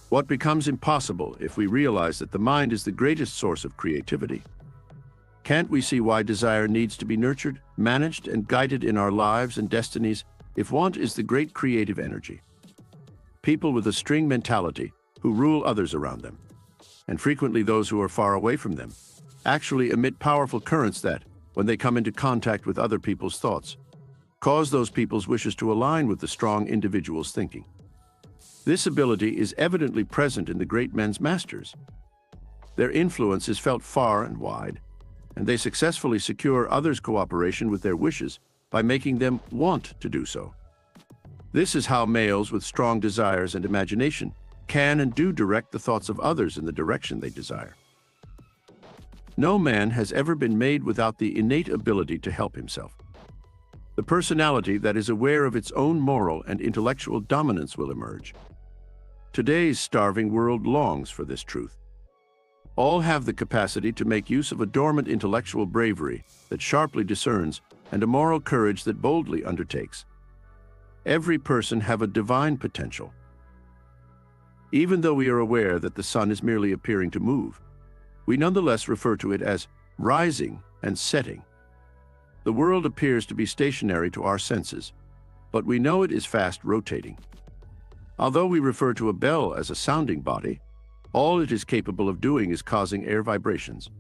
Speaker 1: What becomes impossible if we realize that the mind is the greatest source of creativity? Can't we see why desire needs to be nurtured, managed, and guided in our lives and destinies if want is the great creative energy? People with a string mentality who rule others around them, and frequently those who are far away from them, actually emit powerful currents that, when they come into contact with other people's thoughts, cause those people's wishes to align with the strong individual's thinking. This ability is evidently present in the great men's masters. Their influence is felt far and wide, and they successfully secure others' cooperation with their wishes by making them want to do so. This is how males with strong desires and imagination can and do direct the thoughts of others in the direction they desire. No man has ever been made without the innate ability to help himself. The personality that is aware of its own moral and intellectual dominance will emerge. Today's starving world longs for this truth. All have the capacity to make use of a dormant intellectual bravery that sharply discerns and a moral courage that boldly undertakes. Every person have a divine potential. Even though we are aware that the sun is merely appearing to move, we nonetheless refer to it as rising and setting. The world appears to be stationary to our senses, but we know it is fast rotating. Although we refer to a bell as a sounding body, all it is capable of doing is causing air vibrations.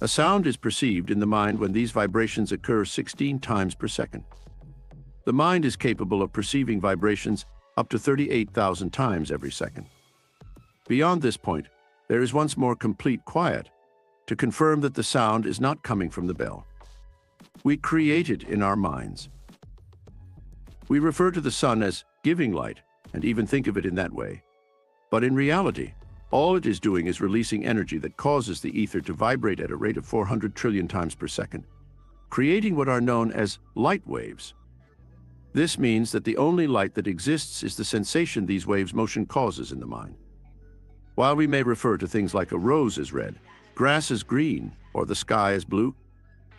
Speaker 1: A sound is perceived in the mind when these vibrations occur 16 times per second. The mind is capable of perceiving vibrations up to 38,000 times every second. Beyond this point, there is once more complete quiet to confirm that the sound is not coming from the bell. We create it in our minds. We refer to the sun as giving light and even think of it in that way. But in reality, all it is doing is releasing energy that causes the ether to vibrate at a rate of 400 trillion times per second, creating what are known as light waves. This means that the only light that exists is the sensation these waves' motion causes in the mind. While we may refer to things like a rose as red, grass as green, or the sky as blue,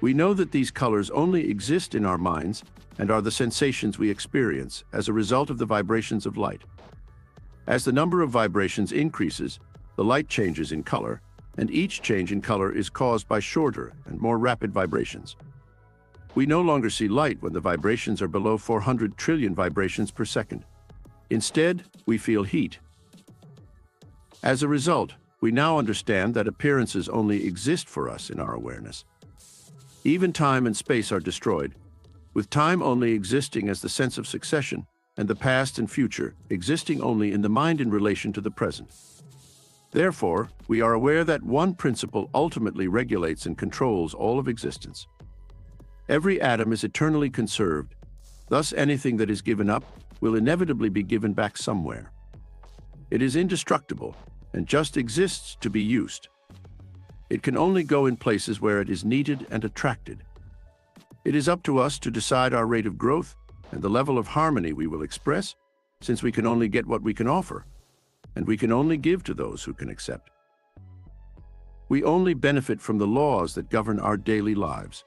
Speaker 1: we know that these colors only exist in our minds and are the sensations we experience as a result of the vibrations of light. As the number of vibrations increases, the light changes in color, and each change in color is caused by shorter and more rapid vibrations. We no longer see light when the vibrations are below 400 trillion vibrations per second. Instead, we feel heat. As a result, we now understand that appearances only exist for us in our awareness. Even time and space are destroyed, with time only existing as the sense of succession, and the past and future existing only in the mind in relation to the present. Therefore, we are aware that one principle ultimately regulates and controls all of existence. Every atom is eternally conserved, thus anything that is given up will inevitably be given back somewhere. It is indestructible and just exists to be used. It can only go in places where it is needed and attracted. It is up to us to decide our rate of growth and the level of harmony we will express, since we can only get what we can offer, and we can only give to those who can accept. We only benefit from the laws that govern our daily lives.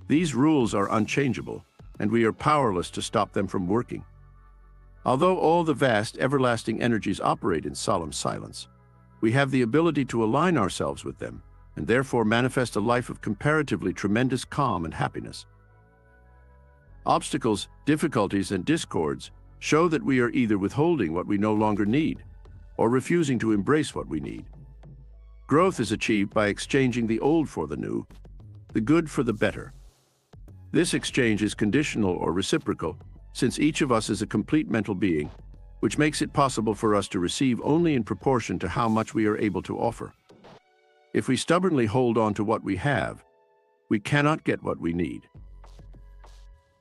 Speaker 1: These rules are unchangeable, and we are powerless to stop them from working. Although all the vast, everlasting energies operate in solemn silence, We have the ability to align ourselves with them, and therefore manifest a life of comparatively tremendous calm and happiness. Obstacles, difficulties, and discords show that we are either withholding what we no longer need, or refusing to embrace what we need. Growth is achieved by exchanging the old for the new, the good for the better. This exchange is conditional or reciprocal, since each of us is a complete mental being, which makes it possible for us to receive only in proportion to how much we are able to offer. If we stubbornly hold on to what we have, we cannot get what we need.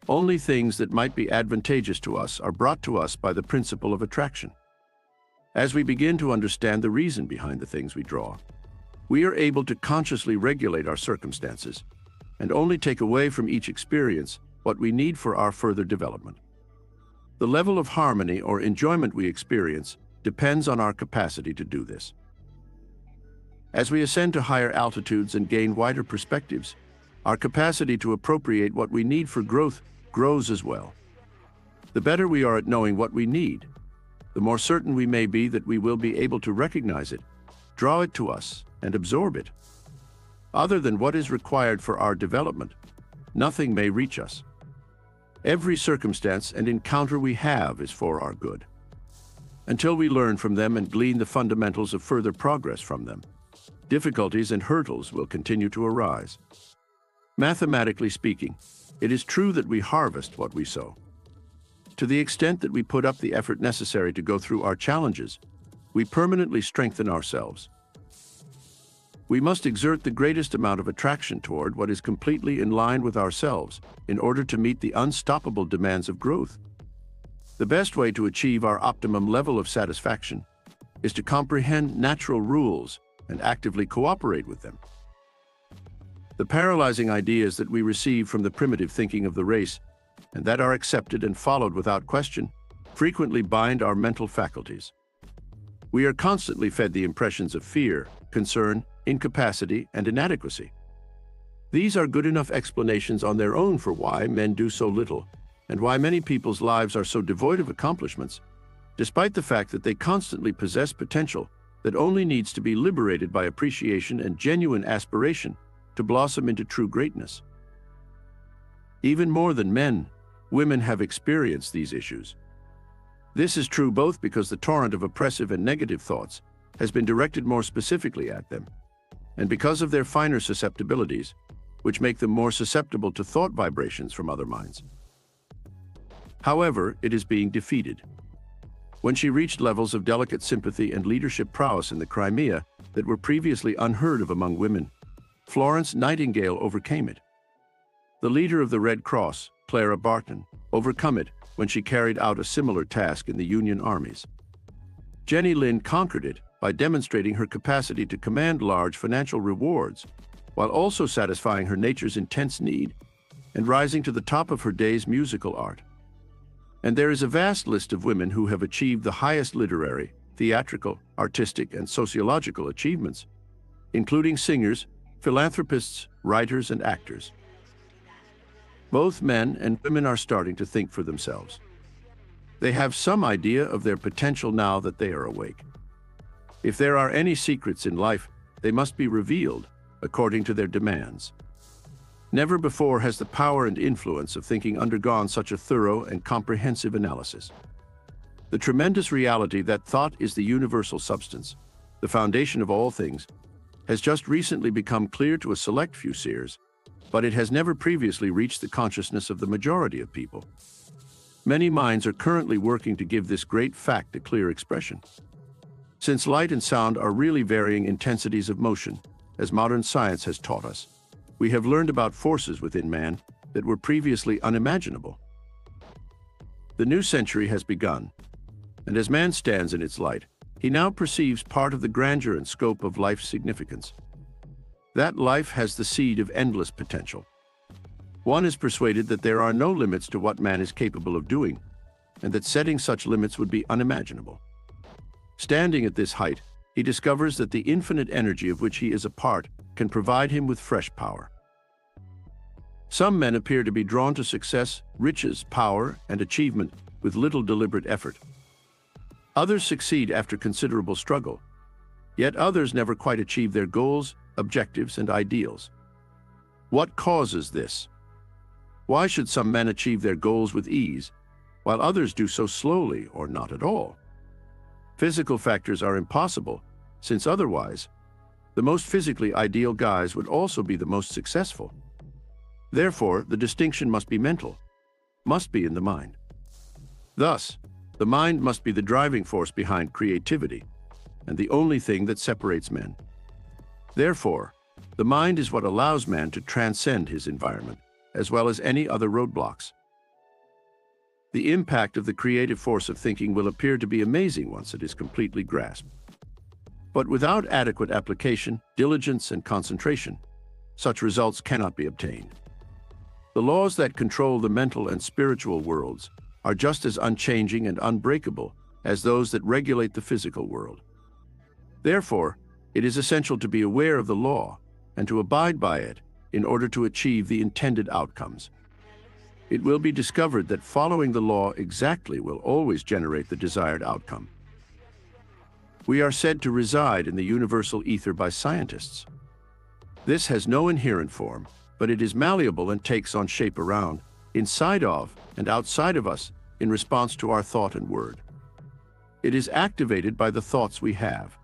Speaker 1: Only things that might be advantageous to us are brought to us by the principle of attraction. As we begin to understand the reason behind the things we draw, we are able to consciously regulate our circumstances and only take away from each experience what we need for our further development. The level of harmony or enjoyment we experience depends on our capacity to do this. As we ascend to higher altitudes and gain wider perspectives, our capacity to appropriate what we need for growth grows as well. The better we are at knowing what we need, the more certain we may be that we will be able to recognize it, draw it to us, and absorb it. Other than what is required for our development, nothing may reach us. Every circumstance and encounter we have is for our good. Until we learn from them and glean the fundamentals of further progress from them, difficulties and hurdles will continue to arise. Mathematically speaking, it is true that we harvest what we sow. To the extent that we put up the effort necessary to go through our challenges, we permanently strengthen ourselves. We must exert the greatest amount of attraction toward what is completely in line with ourselves in order to meet the unstoppable demands of growth. The best way to achieve our optimum level of satisfaction is to comprehend natural rules and actively cooperate with them. The paralyzing ideas that we receive from the primitive thinking of the race, and that are accepted and followed without question, frequently bind our mental faculties. We are constantly fed the impressions of fear, concern, incapacity, and inadequacy. These are good enough explanations on their own for why men do so little, and why many people's lives are so devoid of accomplishments, despite the fact that they constantly possess potential that only needs to be liberated by appreciation and genuine aspiration to blossom into true greatness. Even more than men, women have experienced these issues. This is true both because the torrent of oppressive and negative thoughts has been directed more specifically at them, and because of their finer susceptibilities, which make them more susceptible to thought vibrations from other minds. However, it is being defeated. When she reached levels of delicate sympathy and leadership prowess in the Crimea that were previously unheard of among women, Florence Nightingale overcame it. The leader of the Red Cross, Clara Barton, overcome it when she carried out a similar task in the Union armies. Jenny Lind conquered it by demonstrating her capacity to command large financial rewards, while also satisfying her nature's intense need and rising to the top of her day's musical art. And there is a vast list of women who have achieved the highest literary, theatrical, artistic, and sociological achievements, including singers, philanthropists, writers, and actors. Both men and women are starting to think for themselves. They have some idea of their potential now that they are awake. If there are any secrets in life, they must be revealed according to their demands. Never before has the power and influence of thinking undergone such a thorough and comprehensive analysis. The tremendous reality that thought is the universal substance, the foundation of all things, has just recently become clear to a select few seers, but it has never previously reached the consciousness of the majority of people. Many minds are currently working to give this great fact a clear expression. Since light and sound are really varying intensities of motion, as modern science has taught us, we have learned about forces within man that were previously unimaginable. The new century has begun, and as man stands in its light, he now perceives part of the grandeur and scope of life's significance. That life has the seed of endless potential. One is persuaded that there are no limits to what man is capable of doing, and that setting such limits would be unimaginable. Standing at this height, he discovers that the infinite energy of which he is a part can provide him with fresh power. Some men appear to be drawn to success, riches, power, and achievement with little deliberate effort. Others succeed after considerable struggle. Yet others never quite achieve their goals, objectives, and ideals. What causes this? Why should some men achieve their goals with ease, while others do so slowly or not at all? Physical factors are impossible, since otherwise, the most physically ideal guys would also be the most successful. Therefore, the distinction must be mental, must be in the mind. Thus, the mind must be the driving force behind creativity, and the only thing that separates men. Therefore, the mind is what allows man to transcend his environment, as well as any other roadblocks. The impact of the creative force of thinking will appear to be amazing once it is completely grasped. But without adequate application, diligence, and concentration, such results cannot be obtained. The laws that control the mental and spiritual worlds are just as unchanging and unbreakable as those that regulate the physical world. Therefore, it is essential to be aware of the law and to abide by it in order to achieve the intended outcomes. It will be discovered that following the law exactly will always generate the desired outcome. We are said to reside in the universal ether by scientists. This has no inherent form, but it is malleable and takes on shape around, inside of, and outside of us in response to our thought and word. It is activated by the thoughts we have.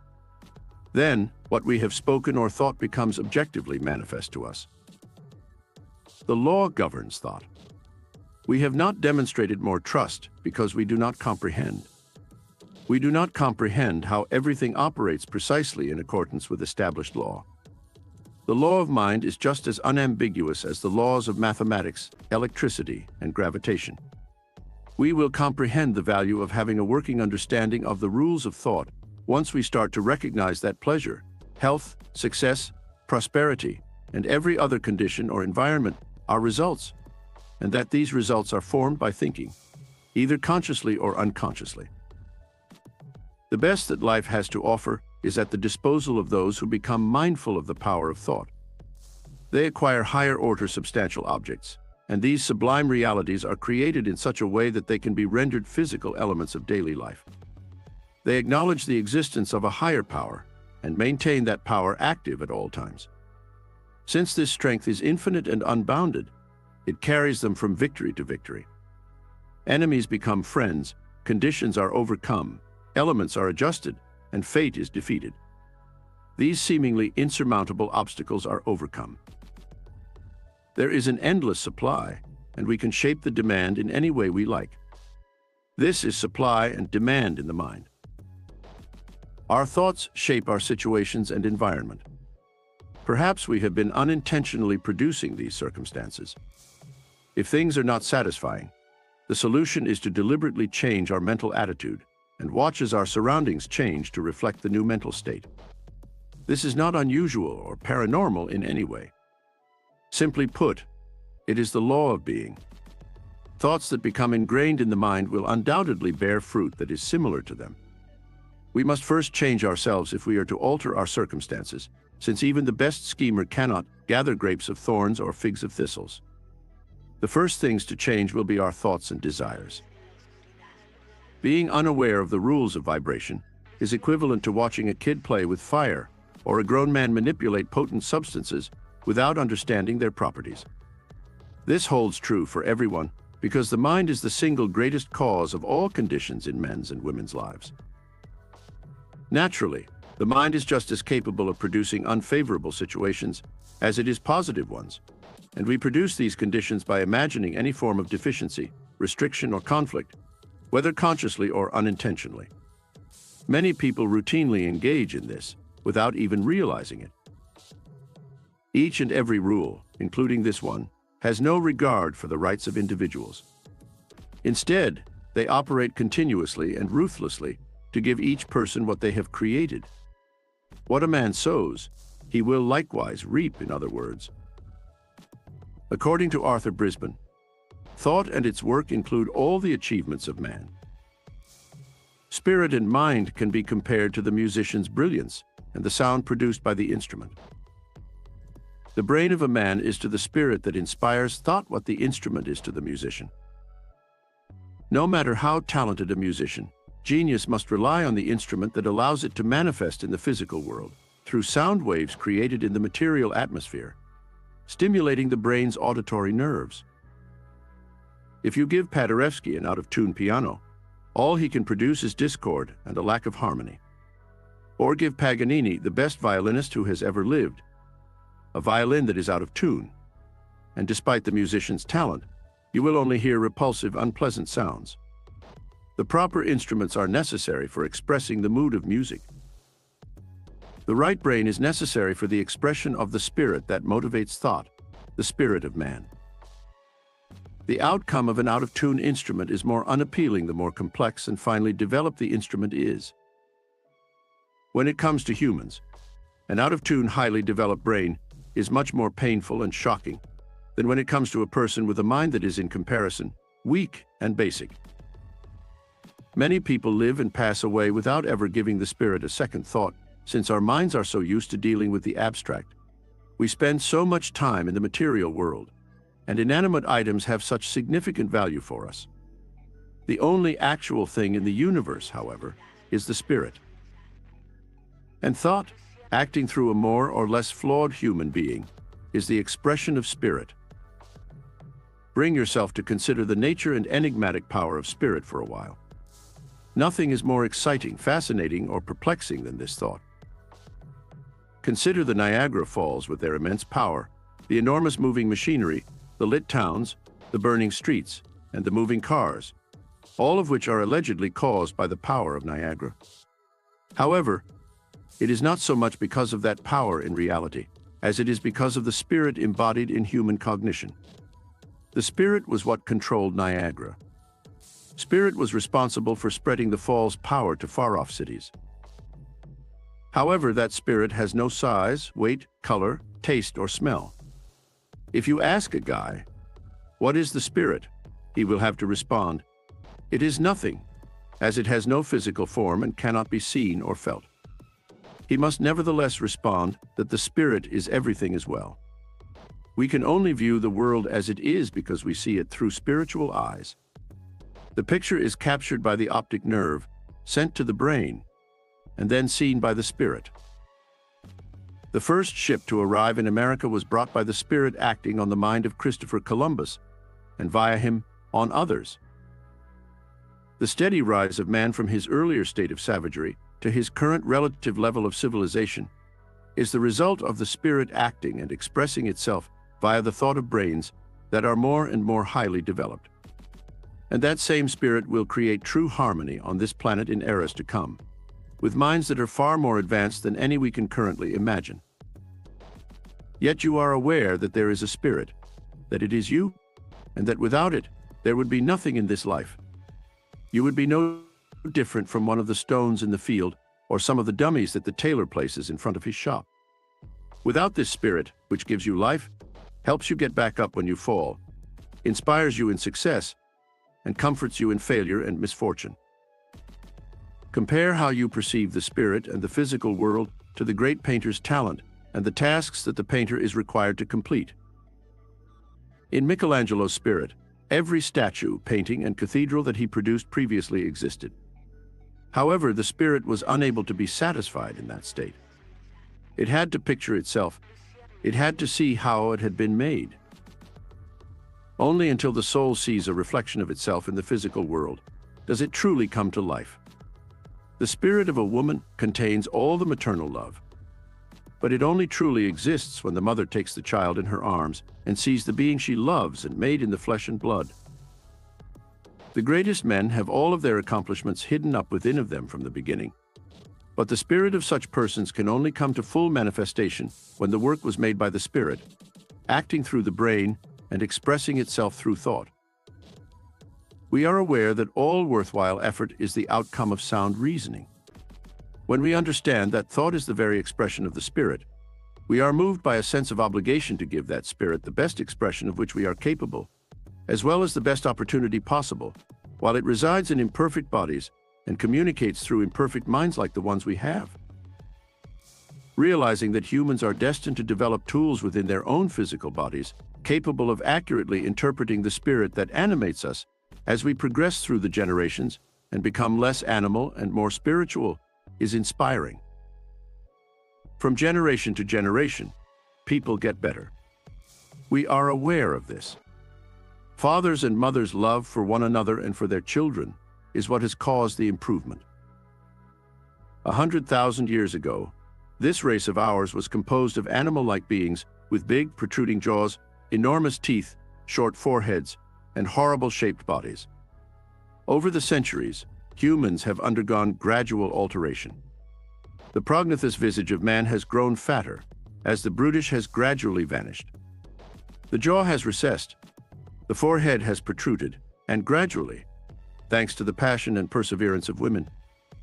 Speaker 1: Then, what we have spoken or thought becomes objectively manifest to us. The law governs thought. We have not demonstrated more trust because we do not comprehend. We do not comprehend how everything operates precisely in accordance with established law. The law of mind is just as unambiguous as the laws of mathematics, electricity, and gravitation. We will comprehend the value of having a working understanding of the rules of thought once we start to recognize that pleasure, health, success, prosperity, and every other condition or environment are results, and that these results are formed by thinking, either consciously or unconsciously. The best that life has to offer is at the disposal of those who become mindful of the power of thought. They acquire higher-order substantial objects, and these sublime realities are created in such a way that they can be rendered physical elements of daily life. They acknowledge the existence of a higher power and maintain that power active at all times. Since this strength is infinite and unbounded, it carries them from victory to victory. Enemies become friends, conditions are overcome, elements are adjusted, and fate is defeated. These seemingly insurmountable obstacles are overcome. There is an endless supply, and we can shape the demand in any way we like. This is supply and demand in the mind. Our thoughts shape our situations and environment. Perhaps we have been unintentionally producing these circumstances. If things are not satisfying, the solution is to deliberately change our mental attitude and watch as our surroundings change to reflect the new mental state. This is not unusual or paranormal in any way. Simply put, it is the law of being. Thoughts that become ingrained in the mind will undoubtedly bear fruit that is similar to them. We must first change ourselves if we are to alter our circumstances, since even the best schemer cannot gather grapes of thorns or figs of thistles. The first things to change will be our thoughts and desires. Being unaware of the rules of vibration is equivalent to watching a kid play with fire or a grown man manipulate potent substances without understanding their properties. This holds true for everyone because the mind is the single greatest cause of all conditions in men's and women's lives. Naturally, the mind is just as capable of producing unfavorable situations as it is positive ones, and we produce these conditions by imagining any form of deficiency, restriction, or conflict, whether consciously or unintentionally. Many people routinely engage in this without even realizing it. Each and every rule, including this one, has no regard for the rights of individuals. Instead, they operate continuously and ruthlessly to give each person what they have created. What a man sows, he will likewise reap, in other words. According to Arthur Brisbane, thought and its work include all the achievements of man. Spirit and mind can be compared to the musician's brilliance and the sound produced by the instrument. The brain of a man is to the spirit that inspires thought what the instrument is to the musician. No matter how talented a musician, Genius must rely on the instrument that allows it to manifest in the physical world through sound waves created in the material atmosphere, stimulating the brain's auditory nerves. If you give Paderewski an out-of-tune piano, all he can produce is discord and a lack of harmony. Or give Paganini, the best violinist who has ever lived, a violin that is out of tune, and despite the musician's talent, you will only hear repulsive, unpleasant sounds. The proper instruments are necessary for expressing the mood of music. The right brain is necessary for the expression of the spirit that motivates thought, the spirit of man. The outcome of an out-of-tune instrument is more unappealing the more complex and finely developed the instrument is. When it comes to humans, an out-of-tune, highly developed brain is much more painful and shocking than when it comes to a person with a mind that is, in comparison, weak and basic. Many people live and pass away without ever giving the spirit a second thought, since our minds are so used to dealing with the abstract. We spend so much time in the material world, and inanimate items have such significant value for us. The only actual thing in the universe, however, is the spirit. And thought, acting through a more or less flawed human being, is the expression of spirit. Bring yourself to consider the nature and enigmatic power of spirit for a while. Nothing is more exciting, fascinating, or perplexing than this thought. Consider the Niagara Falls with their immense power, the enormous moving machinery, the lit towns, the burning streets, and the moving cars, all of which are allegedly caused by the power of Niagara. However, it is not so much because of that power in reality, as it is because of the spirit embodied in human cognition. The spirit was what controlled Niagara. Spirit was responsible for spreading the fall's power to far-off cities. However, that spirit has no size, weight, color, taste, or smell. If you ask a guy, "What is the spirit?" he will have to respond, "It is nothing," as it has no physical form and cannot be seen or felt. He must nevertheless respond that the spirit is everything as well. We can only view the world as it is because we see it through spiritual eyes. The picture is captured by the optic nerve, sent to the brain, and then seen by the spirit. The first ship to arrive in America was brought by the spirit acting on the mind of Christopher Columbus, and via him, on others. The steady rise of man from his earlier state of savagery to his current relative level of civilization is the result of the spirit acting and expressing itself via the thought of brains that are more and more highly developed. And that same spirit will create true harmony on this planet in eras to come, with minds that are far more advanced than any we can currently imagine. Yet you are aware that there is a spirit, that it is you, and that without it, there would be nothing in this life. You would be no different from one of the stones in the field or some of the dummies that the tailor places in front of his shop. Without this spirit, which gives you life, helps you get back up when you fall, inspires you in success, and comforts you in failure and misfortune. Compare how you perceive the spirit and the physical world to the great painter's talent and the tasks that the painter is required to complete. In Michelangelo's spirit, every statue, painting, and cathedral that he produced previously existed. However, the spirit was unable to be satisfied in that state. It had to picture itself. It had to see how it had been made. Only until the soul sees a reflection of itself in the physical world does it truly come to life. The spirit of a woman contains all the maternal love, but it only truly exists when the mother takes the child in her arms and sees the being she loves and made in the flesh and blood. The greatest men have all of their accomplishments hidden up within of them from the beginning, but the spirit of such persons can only come to full manifestation when the work was made by the spirit, acting through the brain and expressing itself through thought. We are aware that all worthwhile effort is the outcome of sound reasoning. When we understand that thought is the very expression of the spirit, we are moved by a sense of obligation to give that spirit the best expression of which we are capable, as well as the best opportunity possible, while it resides in imperfect bodies and communicates through imperfect minds like the ones we have. Realizing that humans are destined to develop tools within their own physical bodies, capable of accurately interpreting the spirit that animates us as we progress through the generations, and become less animal and more spiritual is inspiring. From generation to generation, people get better. We are aware of this. Fathers and mothers' love for one another and for their children is what has caused the improvement. 100,000 years ago, this race of ours was composed of animal-like beings with big, protruding jaws, enormous teeth, short foreheads, and horrible-shaped bodies. Over the centuries, humans have undergone gradual alteration. The prognathous visage of man has grown fatter, as the brutish has gradually vanished. The jaw has recessed, the forehead has protruded, and gradually, thanks to the passion and perseverance of women,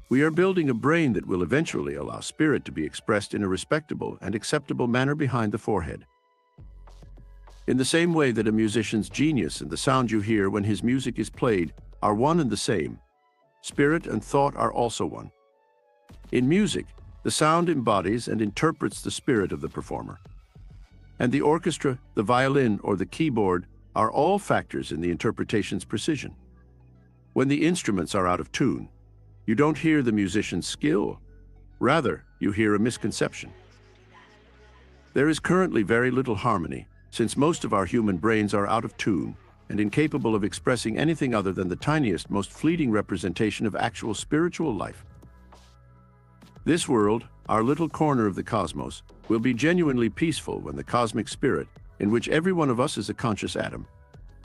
Speaker 1: we are building a brain that will eventually allow spirit to be expressed in a respectable and acceptable manner behind the forehead. In the same way that a musician's genius and the sound you hear when his music is played are one and the same, spirit and thought are also one. In music, the sound embodies and interprets the spirit of the performer. And the orchestra, the violin, or the keyboard are all factors in the interpretation's precision. When the instruments are out of tune, you don't hear the musician's skill. Rather, you hear a misconception. There is currently very little harmony, since most of our human brains are out of tune and incapable of expressing anything other than the tiniest, most fleeting representation of actual spiritual life. This world, our little corner of the cosmos, will be genuinely peaceful when the cosmic spirit, in which every one of us is a conscious atom,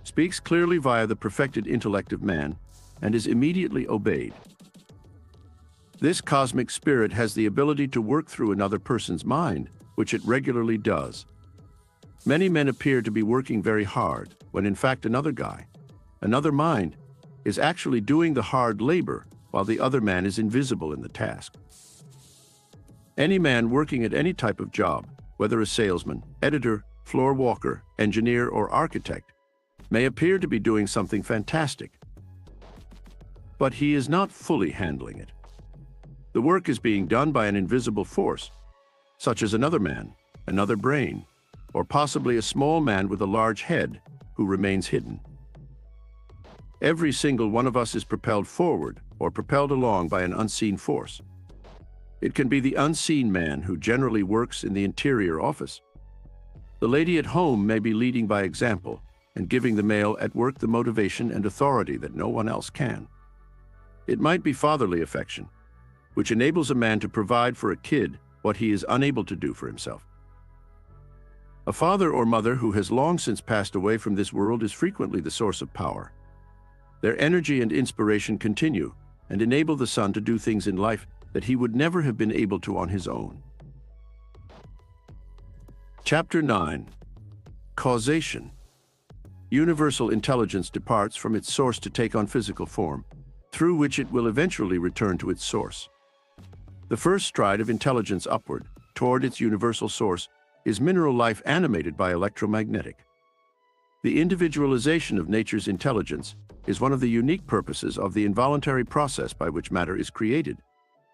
Speaker 1: speaks clearly via the perfected intellect of man and is immediately obeyed. This cosmic spirit has the ability to work through another person's mind, which it regularly does. Many men appear to be working very hard, when in fact another guy, another mind, is actually doing the hard labor while the other man is invisible in the task. Any man working at any type of job, whether a salesman, editor, floor walker, engineer, or architect, may appear to be doing something fantastic. But he is not fully handling it. The work is being done by an invisible force, such as another man, another brain, or possibly a small man with a large head who remains hidden. Every single one of us is propelled forward or propelled along by an unseen force. It can be the unseen man who generally works in the interior office. The lady at home may be leading by example and giving the male at work the motivation and authority that no one else can. It might be fatherly affection, which enables a man to provide for a kid what he is unable to do for himself. A father or mother who has long since passed away from this world is frequently the source of power. Their energy and inspiration continue and enable the son to do things in life that he would never have been able to on his own. Chapter 9. Causation. Universal intelligence departs from its source to take on physical form, through which it will eventually return to its source. The first stride of intelligence upward, toward its universal source, is mineral life animated by electromagnetic. The individualization of nature's intelligence is one of the unique purposes of the involuntary process by which matter is created,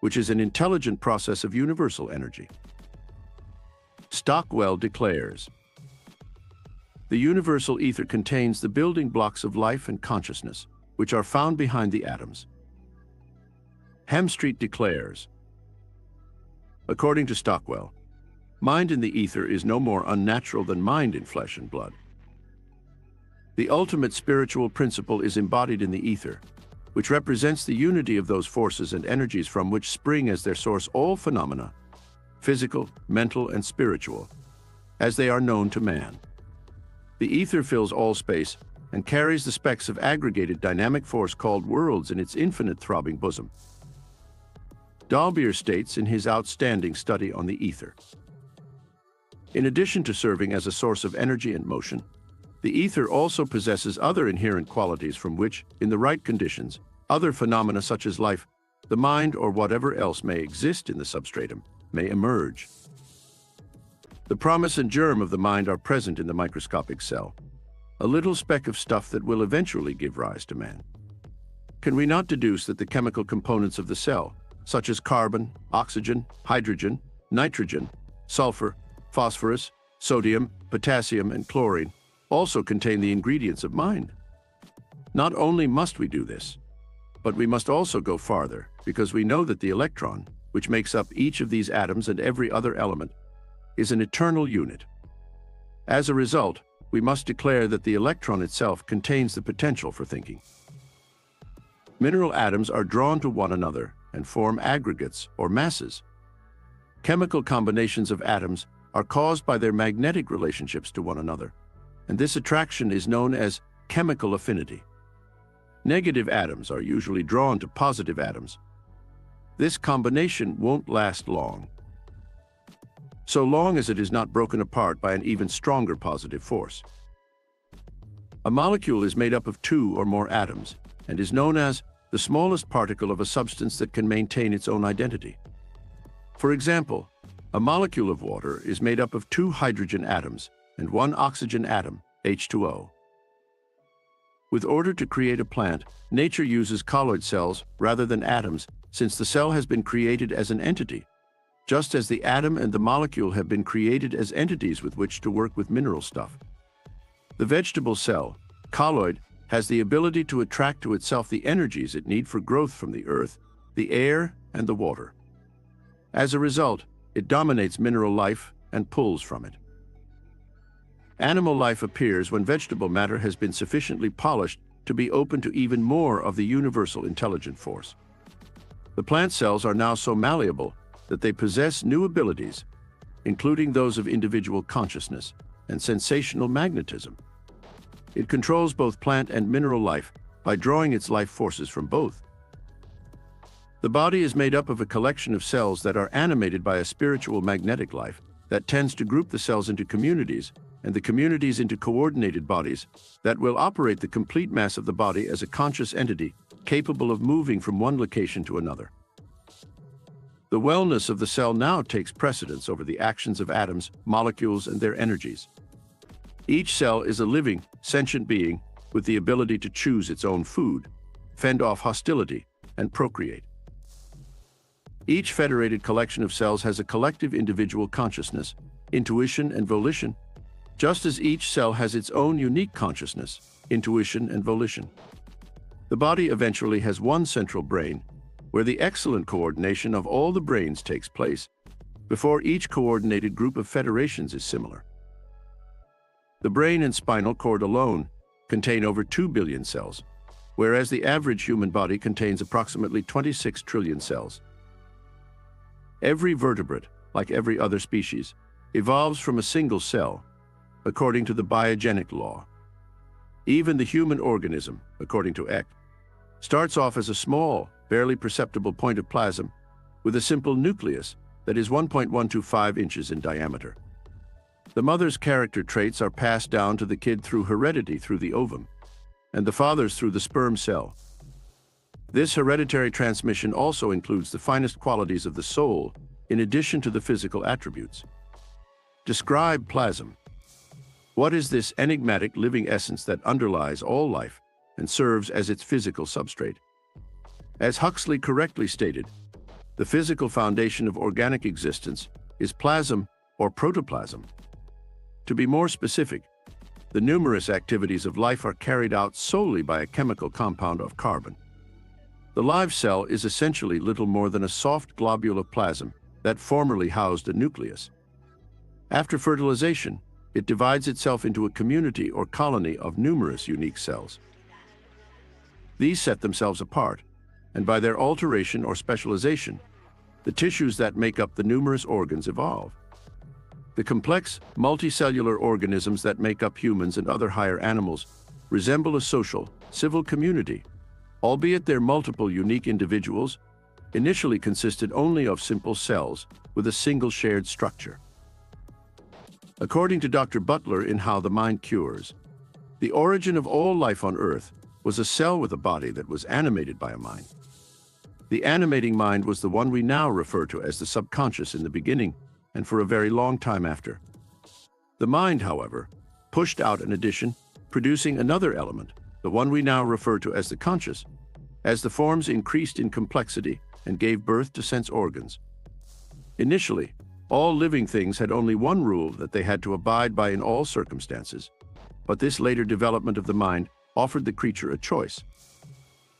Speaker 1: which is an intelligent process of universal energy. Stockwell declares, "The universal ether contains the building blocks of life and consciousness, which are found behind the atoms." Hemstreet declares, according to Stockwell, mind in the ether is no more unnatural than mind in flesh and blood. The ultimate spiritual principle is embodied in the ether, which represents the unity of those forces and energies from which spring as their source all phenomena, physical, mental, and spiritual, as they are known to man. The ether fills all space and carries the specks of aggregated dynamic force called worlds in its infinite throbbing bosom. Dalbier states in his outstanding study on the ether, in addition to serving as a source of energy and motion, the ether also possesses other inherent qualities from which, in the right conditions, other phenomena such as life, the mind, or whatever else may exist in the substratum, may emerge. The promise and germ of the mind are present in the microscopic cell, a little speck of stuff that will eventually give rise to man. Can we not deduce that the chemical components of the cell, such as carbon, oxygen, hydrogen, nitrogen, sulfur, phosphorus, sodium, potassium, and chlorine, also contain the ingredients of mind? Not only must we do this, But we must also go farther, because we know that the electron, which makes up each of these atoms and every other element, is an eternal unit. As a result, we must declare that the electron itself contains the potential for thinking. Mineral atoms are drawn to one another and form aggregates or masses. Chemical combinations of atoms are caused by their magnetic relationships to one another, and this attraction is known as chemical affinity. Negative atoms are usually drawn to positive atoms. This combination won't last long, so long as it is not broken apart by an even stronger positive force. A molecule is made up of two or more atoms and is known as the smallest particle of a substance that can maintain its own identity. For example, a molecule of water is made up of two hydrogen atoms and one oxygen atom, H2O. With order to create a plant, nature uses colloid cells rather than atoms, since the cell has been created as an entity, just as the atom and the molecule have been created as entities with which to work with mineral stuff. The vegetable cell, colloid, has the ability to attract to itself the energies it needs for growth from the earth, the air, and the water. As a result, it dominates mineral life and pulls from it. Animal life appears when vegetable matter has been sufficiently polished to be open to even more of the universal intelligent force. The plant cells are now so malleable that they possess new abilities, including those of individual consciousness and sensational magnetism. It controls both plant and mineral life by drawing its life forces from both. The body is made up of a collection of cells that are animated by a spiritual magnetic life that tends to group the cells into communities and the communities into coordinated bodies that will operate the complete mass of the body as a conscious entity capable of moving from one location to another. The wellness of the cell now takes precedence over the actions of atoms, molecules, and their energies. Each cell is a living, sentient being with the ability to choose its own food, fend off hostility, and procreate. Each federated collection of cells has a collective individual consciousness, intuition, and volition, just as each cell has its own unique consciousness, intuition, and volition. The body eventually has one central brain, where the excellent coordination of all the brains takes place, before each coordinated group of federations is similar. The brain and spinal cord alone contain over 2 billion cells, whereas the average human body contains approximately 26 trillion cells. Every vertebrate, like every other species, evolves from a single cell, according to the biogenic law. Even the human organism, according to Eck, starts off as a small, barely perceptible point of plasm with a simple nucleus that is 1.125 inches in diameter. The mother's character traits are passed down to the kid through heredity through the ovum, and the father's through the sperm cell. This hereditary transmission also includes the finest qualities of the soul, in addition to the physical attributes. Describe plasm. What is this enigmatic living essence that underlies all life and serves as its physical substrate? As Huxley correctly stated, the physical foundation of organic existence is plasm or protoplasm. To be more specific, the numerous activities of life are carried out solely by a chemical compound of carbon. The live cell is essentially little more than a soft globule of plasm that formerly housed a nucleus. After fertilization, it divides itself into a community or colony of numerous unique cells. These set themselves apart, and by their alteration or specialization, the tissues that make up the numerous organs evolve. The complex, multicellular organisms that make up humans and other higher animals resemble a social, civil community, albeit their multiple unique individuals initially consisted only of simple cells with a single shared structure. According to Dr. Butler in How the Mind Cures, the origin of all life on Earth was a cell with a body that was animated by a mind. The animating mind was the one we now refer to as the subconscious in the beginning and for a very long time after. The mind, however, pushed out an addition, producing another element, the one we now refer to as the conscious, as the forms increased in complexity and gave birth to sense organs. Initially, all living things had only one rule that they had to abide by in all circumstances, but this later development of the mind offered the creature a choice.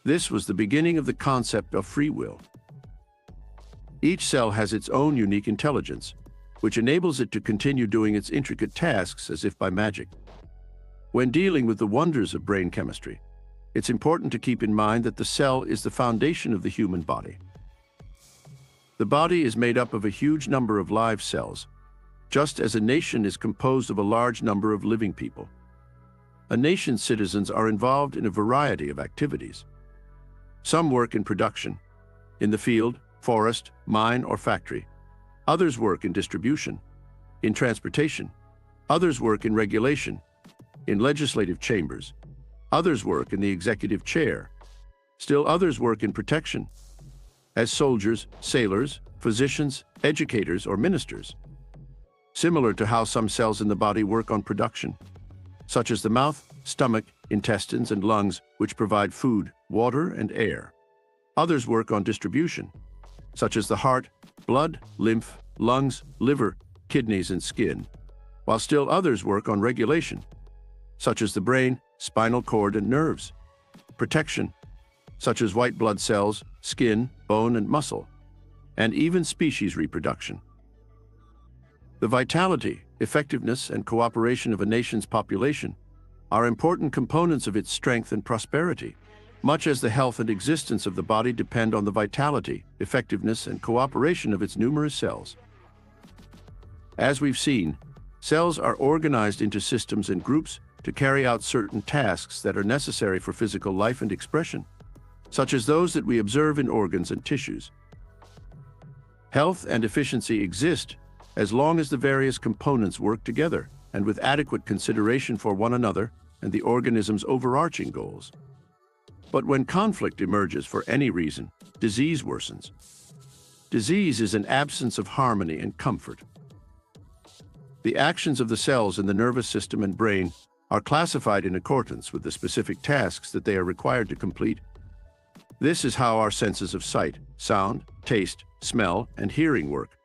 Speaker 1: This was the beginning of the concept of free will. Each cell has its own unique intelligence, which enables it to continue doing its intricate tasks as if by magic. When dealing with the wonders of brain chemistry, it's important to keep in mind that the cell is the foundation of the human body. The body is made up of a huge number of live cells, just as a nation is composed of a large number of living people. A nation's citizens are involved in a variety of activities. Some work in production, in the field, forest, mine, or factory. Others work in distribution, in transportation. Others work in regulation, in legislative chambers. Others work in the executive chair. Still others work in protection, as soldiers, sailors, physicians, educators, or ministers. Similar to how some cells in the body work on production, such as the mouth, stomach, intestines, and lungs, which provide food, water, and air. Others work on distribution, such as the heart, blood, lymph, lungs, liver, kidneys, and skin, while still others work on regulation, such as the brain, spinal cord, and nerves. Protection, such as white blood cells, skin, bone, and muscle, and even species reproduction. The vitality, effectiveness, and cooperation of a nation's population are important components of its strength and prosperity, much as the health and existence of the body depend on the vitality, effectiveness, and cooperation of its numerous cells. As we've seen, cells are organized into systems and groups to carry out certain tasks that are necessary for physical life and expression, such as those that we observe in organs and tissues. Health and efficiency exist as long as the various components work together and with adequate consideration for one another and the organism's overarching goals. But when conflict emerges for any reason, disease worsens. Disease is an absence of harmony and comfort. The actions of the cells in the nervous system and brain are classified in accordance with the specific tasks that they are required to complete. This is how our senses of sight, sound, taste, smell, and hearing work.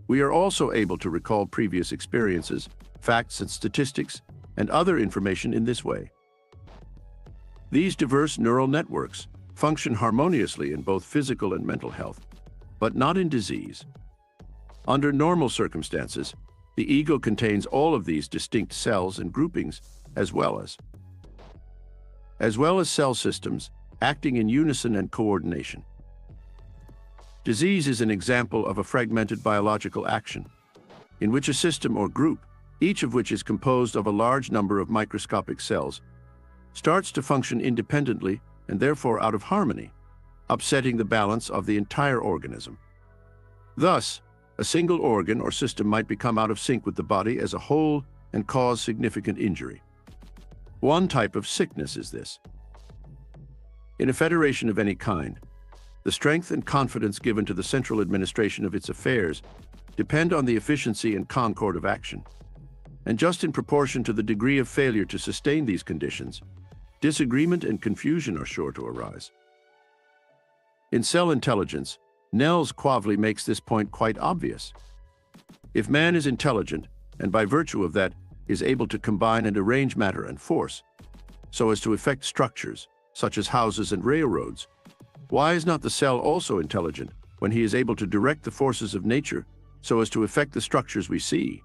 Speaker 1: We are also able to recall previous experiences, facts and statistics, and other information in this way. These diverse neural networks function harmoniously in both physical and mental health, but not in disease. Under normal circumstances, the ego contains all of these distinct cells and groupings, as well as cell systems acting in unison and coordination. Disease is an example of a fragmented biological action, in which a system or group, each of which is composed of a large number of microscopic cells, starts to function independently and therefore out of harmony, upsetting the balance of the entire organism. Thus, a single organ or system might become out of sync with the body as a whole and cause significant injury. One type of sickness is this. In a federation of any kind, the strength and confidence given to the central administration of its affairs depend on the efficiency and concord of action. And just in proportion to the degree of failure to sustain these conditions, disagreement and confusion are sure to arise. In cell intelligence, Nels Quavli makes this point quite obvious. If man is intelligent, and by virtue of that is able to combine and arrange matter and force, so as to effect structures, such as houses and railroads, why is not the cell also intelligent when he is able to direct the forces of nature so as to effect the structures we see,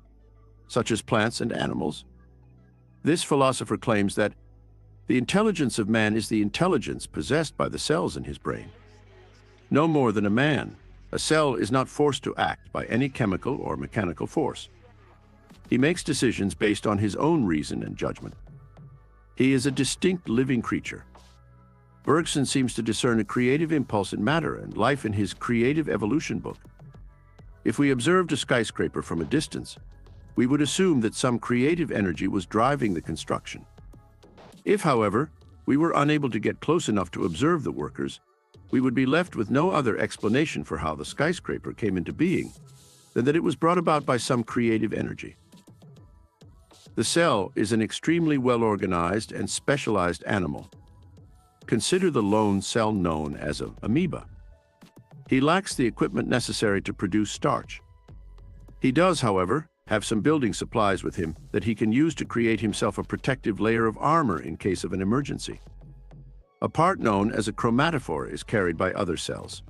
Speaker 1: such as plants and animals? This philosopher claims that the intelligence of man is the intelligence possessed by the cells in his brain. No more than a man, a cell is not forced to act by any chemical or mechanical force. He makes decisions based on his own reason and judgment. He is a distinct living creature. Bergson seems to discern a creative impulse in matter and life in his Creative Evolution book. If we observed a skyscraper from a distance, we would assume that some creative energy was driving the construction. If, however, we were unable to get close enough to observe the workers, we would be left with no other explanation for how the skyscraper came into being than that it was brought about by some creative energy. The cell is an extremely well-organized and specialized animal. Consider the lone cell known as an amoeba. He lacks the equipment necessary to produce starch. He does, however, have some building supplies with him that he can use to create himself a protective layer of armor in case of an emergency. A part known as a chromatophore is carried by other cells.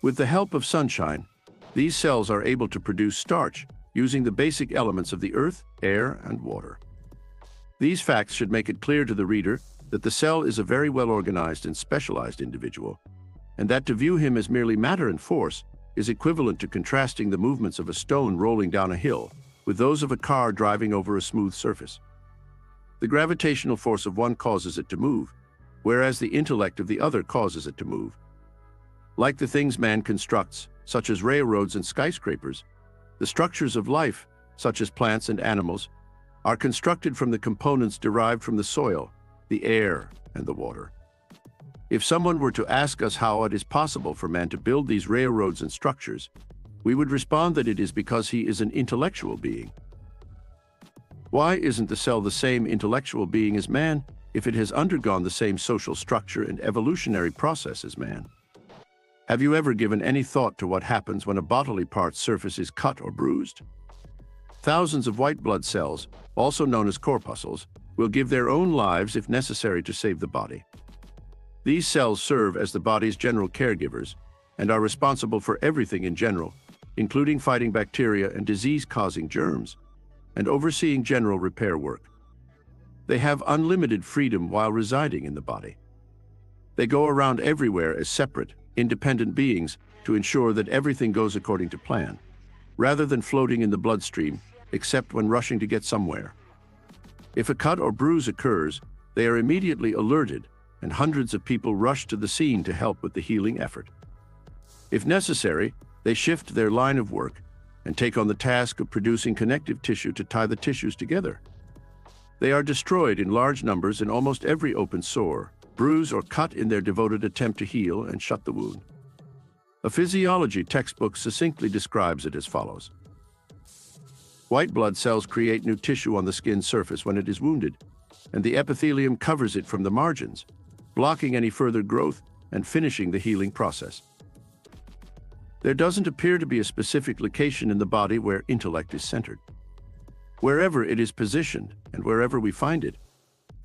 Speaker 1: With the help of sunshine, these cells are able to produce starch using the basic elements of the earth, air, and water. These facts should make it clear to the reader that the cell is a very well-organized and specialized individual, and that to view him as merely matter and force is equivalent to contrasting the movements of a stone rolling down a hill with those of a car driving over a smooth surface. The gravitational force of one causes it to move, whereas the intellect of the other causes it to move. Like the things man constructs, such as railroads and skyscrapers, the structures of life, such as plants and animals, are constructed from the components derived from the soil, the air, and the water. If someone were to ask us how it is possible for man to build these railroads and structures, we would respond that it is because he is an intellectual being. Why isn't the cell the same intellectual being as man if it has undergone the same social structure and evolutionary process as man? Have you ever given any thought to what happens when a bodily part's surface is cut or bruised? Thousands of white blood cells, also known as corpuscles, will give their own lives if necessary to save the body. These cells serve as the body's general caregivers and are responsible for everything in general, including fighting bacteria and disease-causing germs, and overseeing general repair work. They have unlimited freedom while residing in the body. They go around everywhere as separate, independent beings to ensure that everything goes according to plan, rather than floating in the bloodstream, except when rushing to get somewhere. If a cut or bruise occurs, they are immediately alerted, and hundreds of people rush to the scene to help with the healing effort. If necessary, they shift their line of work and take on the task of producing connective tissue to tie the tissues together. They are destroyed in large numbers in almost every open sore, bruise, or cut in their devoted attempt to heal and shut the wound. A physiology textbook succinctly describes it as follows. White blood cells create new tissue on the skin surface when it is wounded, and the epithelium covers it from the margins, blocking any further growth and finishing the healing process. There doesn't appear to be a specific location in the body where intellect is centered. Wherever it is positioned and wherever we find it,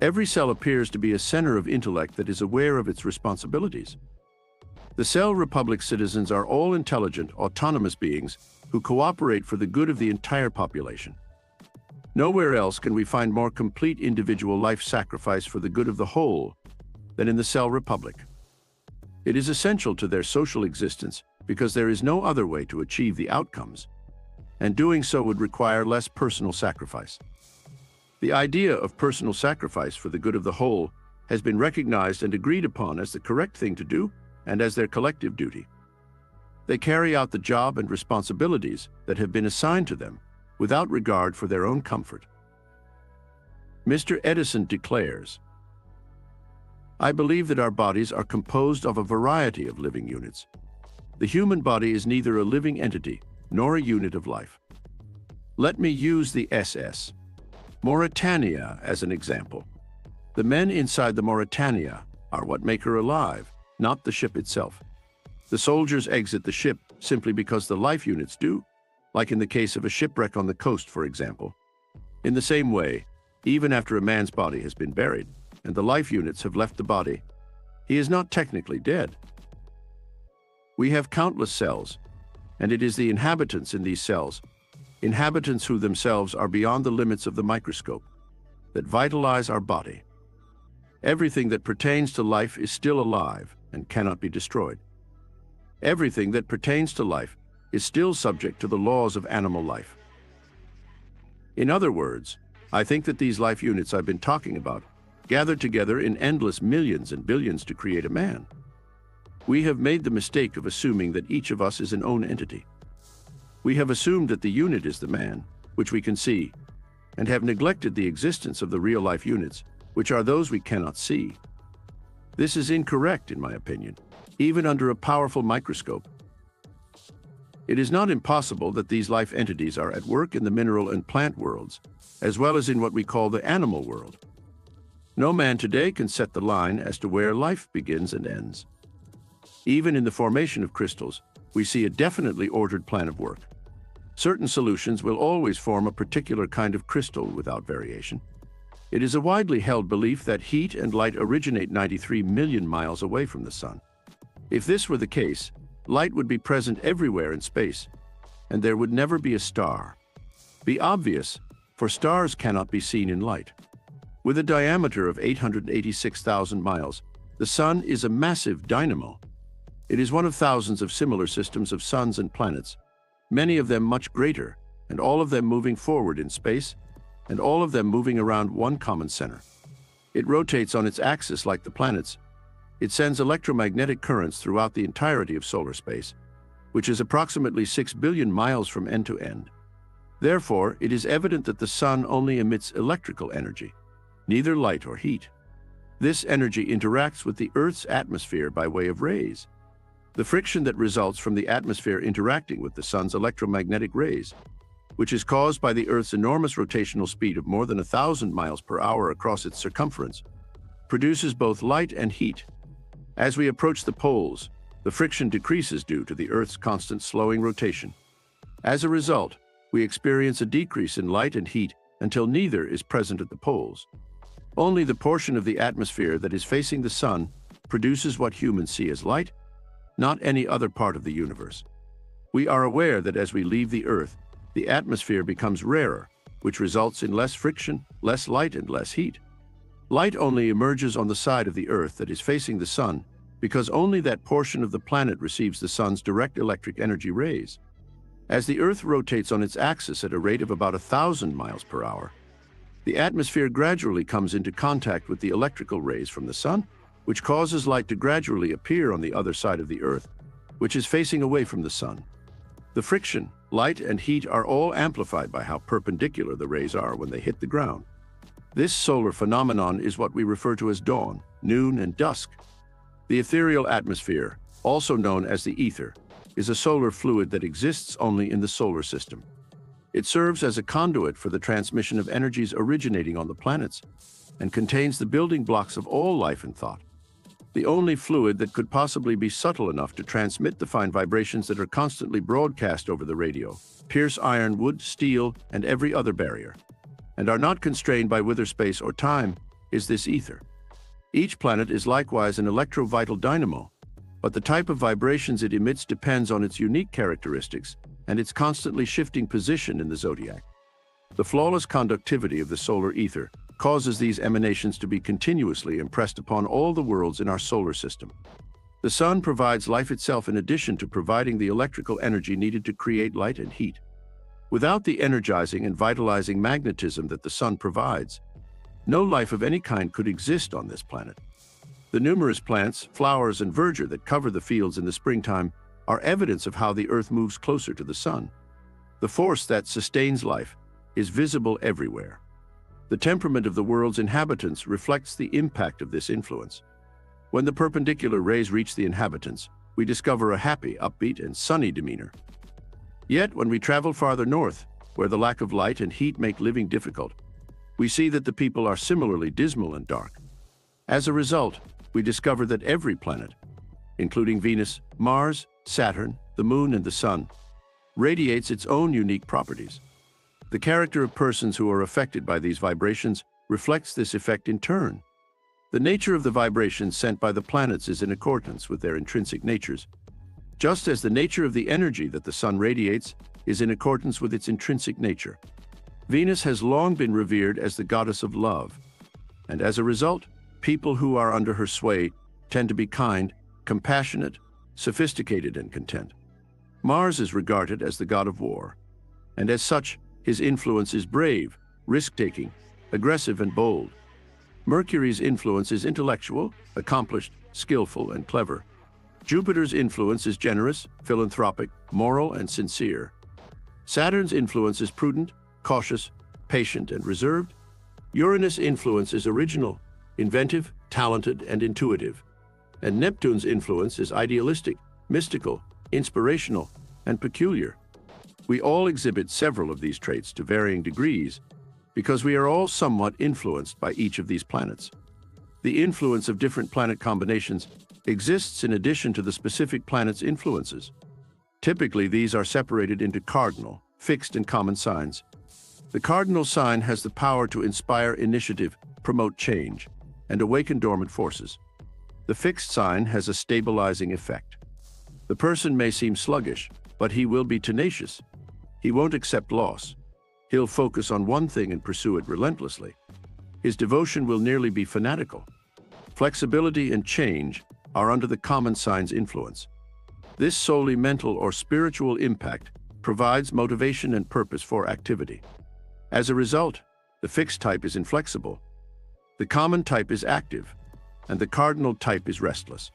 Speaker 1: every cell appears to be a center of intellect that is aware of its responsibilities. The Cell Republic citizens are all intelligent, autonomous beings who cooperate for the good of the entire population. Nowhere else can we find more complete individual life sacrifice for the good of the whole than in the Cell Republic. It is essential to their social existence because there is no other way to achieve the outcomes, and doing so would require less personal sacrifice. The idea of personal sacrifice for the good of the whole has been recognized and agreed upon as the correct thing to do and as their collective duty. They carry out the job and responsibilities that have been assigned to them without regard for their own comfort. Mr. Edison declares, "I believe that our bodies are composed of a variety of living units. The human body is neither a living entity nor a unit of life. Let me use the SS Mauritania as an example. The men inside the Mauritania are what make her alive, not the ship itself. The soldiers exit the ship simply because the life units do, like in the case of a shipwreck on the coast, for example. In the same way, even after a man's body has been buried and the life units have left the body, he is not technically dead. We have countless cells, and it is the inhabitants in these cells, inhabitants who themselves are beyond the limits of the microscope, that vitalize our body. Everything that pertains to life is still alive and cannot be destroyed. Everything that pertains to life is still subject to the laws of animal life. In other words, I think that these life units I've been talking about gathered together in endless millions and billions to create a man. We have made the mistake of assuming that each of us is an own entity. We have assumed that the unit is the man, which we can see, and have neglected the existence of the real-life units, which are those we cannot see. This is incorrect, in my opinion, even under a powerful microscope. It is not impossible that these life entities are at work in the mineral and plant worlds, as well as in what we call the animal world. No man today can set the line as to where life begins and ends. Even in the formation of crystals, we see a definitely ordered plan of work. Certain solutions will always form a particular kind of crystal without variation. It is a widely held belief that heat and light originate 93 million miles away from the sun. If this were the case, light would be present everywhere in space, and there would never be a star. Be obvious, for stars cannot be seen in light. With a diameter of 886,000 miles, the sun is a massive dynamo. It is one of thousands of similar systems of suns and planets, many of them much greater, and all of them moving forward in space, and all of them moving around one common center. It rotates on its axis like the planets. It sends electromagnetic currents throughout the entirety of solar space, which is approximately 6 billion miles from end to end. Therefore, it is evident that the sun only emits electrical energy, neither light or heat. This energy interacts with the Earth's atmosphere by way of rays. The friction that results from the atmosphere interacting with the sun's electromagnetic rays, which is caused by the Earth's enormous rotational speed of more than 1,000 miles per hour across its circumference, produces both light and heat. As we approach the poles, the friction decreases due to the Earth's constant slowing rotation. As a result, we experience a decrease in light and heat until neither is present at the poles. Only the portion of the atmosphere that is facing the sun produces what humans see as light, not any other part of the universe. We are aware that as we leave the Earth, the atmosphere becomes rarer, which results in less friction, less light, and less heat. Light only emerges on the side of the Earth that is facing the sun because only that portion of the planet receives the sun's direct electric energy rays. As the Earth rotates on its axis at a rate of about 1,000 miles per hour, the atmosphere gradually comes into contact with the electrical rays from the sun, which causes light to gradually appear on the other side of the Earth, which is facing away from the sun. The friction, light, and heat are all amplified by how perpendicular the rays are when they hit the ground. This solar phenomenon is what we refer to as dawn, noon, and dusk. The ethereal atmosphere, also known as the ether, is a solar fluid that exists only in the solar system. It serves as a conduit for the transmission of energies originating on the planets and contains the building blocks of all life and thought. The only fluid that could possibly be subtle enough to transmit the fine vibrations that are constantly broadcast over the radio, pierce iron, wood, steel, and every other barrier, and are not constrained by wither space or time, is this ether. Each planet is likewise an electro-vital dynamo, but the type of vibrations it emits depends on its unique characteristics and its constantly shifting position in the zodiac. The flawless conductivity of the solar ether causes these emanations to be continuously impressed upon all the worlds in our solar system. The sun provides life itself in addition to providing the electrical energy needed to create light and heat. Without the energizing and vitalizing magnetism that the sun provides, no life of any kind could exist on this planet. The numerous plants, flowers, and verdure that cover the fields in the springtime are evidence of how the Earth moves closer to the sun. The force that sustains life is visible everywhere. The temperament of the world's inhabitants reflects the impact of this influence. When the perpendicular rays reach the inhabitants, we discover a happy, upbeat, and sunny demeanor. Yet, when we travel farther north, where the lack of light and heat make living difficult, we see that the people are similarly dismal and dark. As a result, we discover that every planet, including Venus, Mars, Saturn, the Moon, and the Sun, radiates its own unique properties. The character of persons who are affected by these vibrations reflects this effect in turn. The nature of the vibrations sent by the planets is in accordance with their intrinsic natures, just as the nature of the energy that the sun radiates is in accordance with its intrinsic nature. Venus has long been revered as the goddess of love, and as a result, people who are under her sway tend to be kind, compassionate, sophisticated, and content. Mars is regarded as the god of war, and as such, his influence is brave, risk-taking, aggressive, and bold. Mercury's influence is intellectual, accomplished, skillful, and clever. Jupiter's influence is generous, philanthropic, moral, and sincere. Saturn's influence is prudent, cautious, patient, and reserved. Uranus' influence is original, inventive, talented, and intuitive. And Neptune's influence is idealistic, mystical, inspirational, and peculiar. We all exhibit several of these traits to varying degrees because we are all somewhat influenced by each of these planets. The influence of different planet combinations exists in addition to the specific planet's influences. Typically, these are separated into cardinal, fixed, and common signs. The cardinal sign has the power to inspire initiative, promote change, and awaken dormant forces. The fixed sign has a stabilizing effect. The person may seem sluggish, but he will be tenacious. He won't accept loss. He'll focus on one thing and pursue it relentlessly. His devotion will nearly be fanatical. Flexibility and change are under the common sign's influence. This solely mental or spiritual impact provides motivation and purpose for activity. As a result, the fixed type is inflexible, the common type is active, and the cardinal type is restless.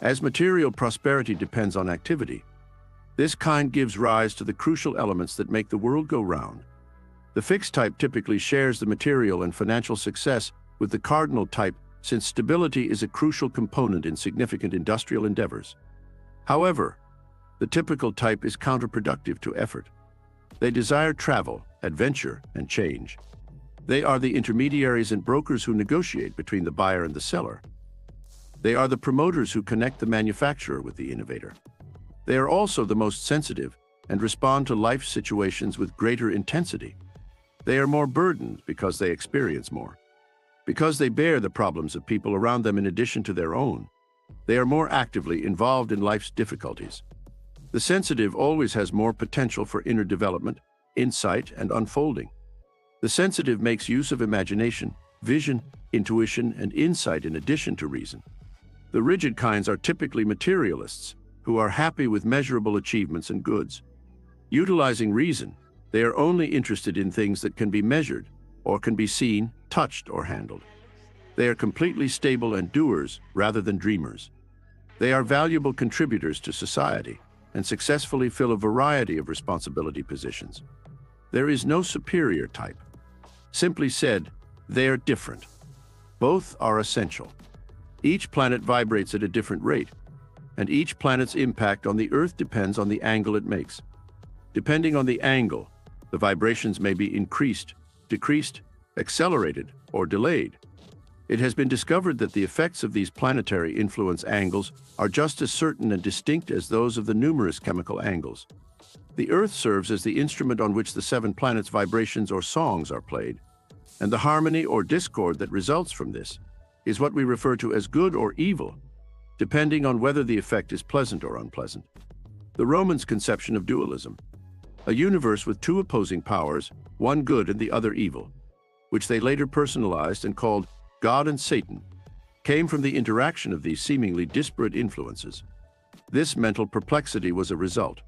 Speaker 1: As material prosperity depends on activity, this kind gives rise to the crucial elements that make the world go round. The fixed type typically shares the material and financial success with the cardinal type, since stability is a crucial component in significant industrial endeavors. However, the typical type is counterproductive to effort. They desire travel, adventure, and change. They are the intermediaries and brokers who negotiate between the buyer and the seller. They are the promoters who connect the manufacturer with the innovator. They are also the most sensitive and respond to life situations with greater intensity. They are more burdened because they experience more. Because they bear the problems of people around them in addition to their own, they are more actively involved in life's difficulties. The sensitive always has more potential for inner development, insight, and unfolding. The sensitive makes use of imagination, vision, intuition, and insight in addition to reason. The rigid kinds are typically materialists who are happy with measurable achievements and goods. Utilizing reason, they are only interested in things that can be measured or can be seen, touched, or handled. They are completely stable and doers rather than dreamers. They are valuable contributors to society and successfully fill a variety of responsibility positions. There is no superior type. Simply said, they are different. Both are essential. Each planet vibrates at a different rate, and each planet's impact on the Earth depends on the angle it makes. Depending on the angle, the vibrations may be increased, decreased, accelerated, or delayed. It has been discovered that the effects of these planetary influence angles are just as certain and distinct as those of the numerous chemical angles. The Earth serves as the instrument on which the 7 planets' vibrations or songs are played, and the harmony or discord that results from this is what we refer to as good or evil, depending on whether the effect is pleasant or unpleasant. The Romans' conception of dualism, a universe with 2 opposing powers, one good and the other evil, which they later personalized and called God and Satan, came from the interaction of these seemingly disparate influences. This mental perplexity was a result.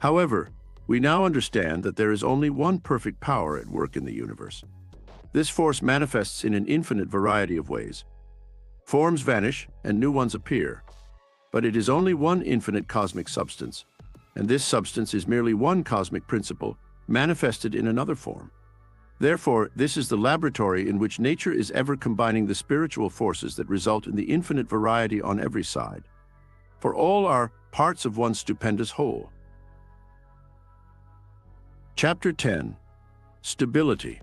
Speaker 1: However, we now understand that there is only one perfect power at work in the universe. This force manifests in an infinite variety of ways. Forms vanish and new ones appear, but it is only one infinite cosmic substance, and this substance is merely one cosmic principle manifested in another form. Therefore, this is the laboratory in which nature is ever combining the spiritual forces that result in the infinite variety on every side. For all are parts of one stupendous whole. Chapter 10. Stability.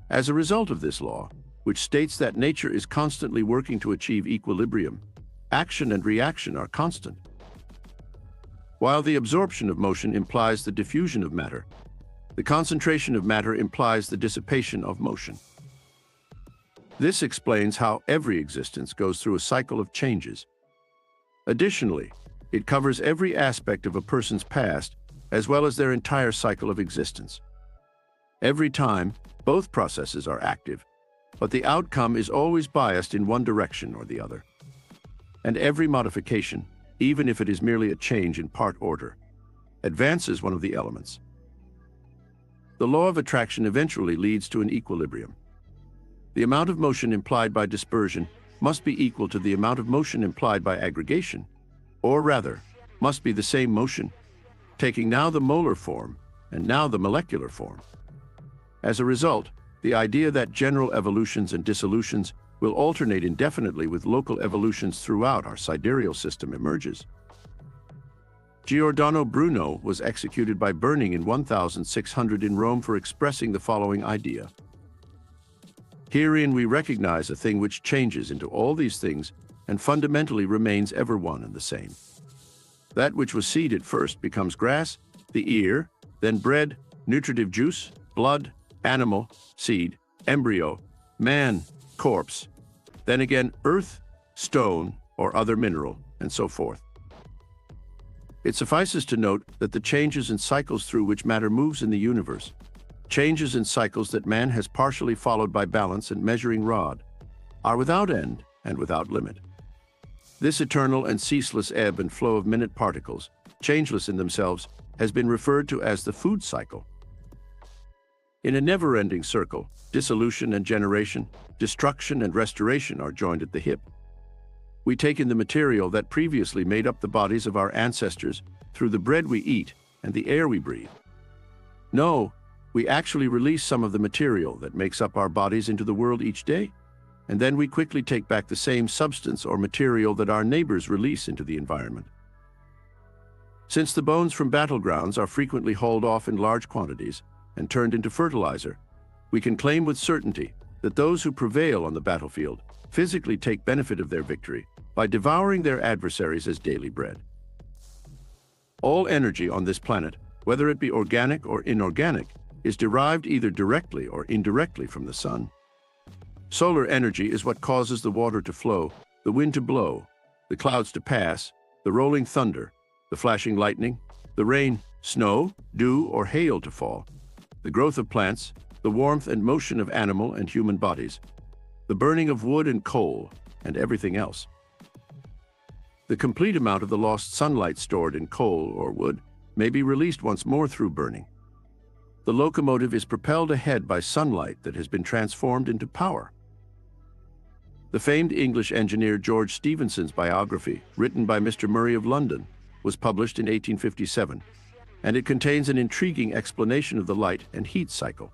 Speaker 1: As a result of this law, which states that nature is constantly working to achieve equilibrium, action and reaction are constant. While the absorption of motion implies the diffusion of matter, the concentration of matter implies the dissipation of motion. This explains how every existence goes through a cycle of changes. Additionally, it covers every aspect of a person's past as well as their entire cycle of existence. Every time, both processes are active, but the outcome is always biased in one direction or the other. And every modification, even if it is merely a change in part order, advances one of the elements. The law of attraction eventually leads to an equilibrium. The amount of motion implied by dispersion must be equal to the amount of motion implied by aggregation, or rather, must be the same motion, taking now the molar form and now the molecular form. As a result, the idea that general evolutions and dissolutions will alternate indefinitely with local evolutions throughout our sidereal system emerges. Giordano Bruno was executed by burning in 1600 in Rome for expressing the following idea. Herein we recognize a thing which changes into all these things and fundamentally remains ever one and the same. That which was seed at first becomes grass, the ear, then bread, nutritive juice, blood, animal, seed, embryo, man, corpse, then again earth, stone, or other mineral, and so forth. It suffices to note that the changes and cycles through which matter moves in the universe, changes and cycles that man has partially followed by balance and measuring rod, are without end and without limit. This eternal and ceaseless ebb and flow of minute particles, changeless in themselves, has been referred to as the food cycle. In a never-ending circle, dissolution and generation, destruction and restoration are joined at the hip. We take in the material that previously made up the bodies of our ancestors through the bread we eat and the air we breathe. No, we actually release some of the material that makes up our bodies into the world each day, and then we quickly take back the same substance or material that our neighbors release into the environment. Since the bones from battlegrounds are frequently hauled off in large quantities and turned into fertilizer, we can claim with certainty that those who prevail on the battlefield physically take benefit of their victory by devouring their adversaries as daily bread. All energy on this planet, whether it be organic or inorganic, is derived either directly or indirectly from the sun. Solar energy is what causes the water to flow, the wind to blow, the clouds to pass, the rolling thunder, the flashing lightning, the rain, snow, dew, or hail to fall, the growth of plants, the warmth and motion of animal and human bodies, the burning of wood and coal, and everything else. The complete amount of the lost sunlight stored in coal or wood may be released once more through burning. The locomotive is propelled ahead by sunlight that has been transformed into power. The famed English engineer George Stephenson's biography, written by Mr. Murray of London, was published in 1857, and it contains an intriguing explanation of the light and heat cycle.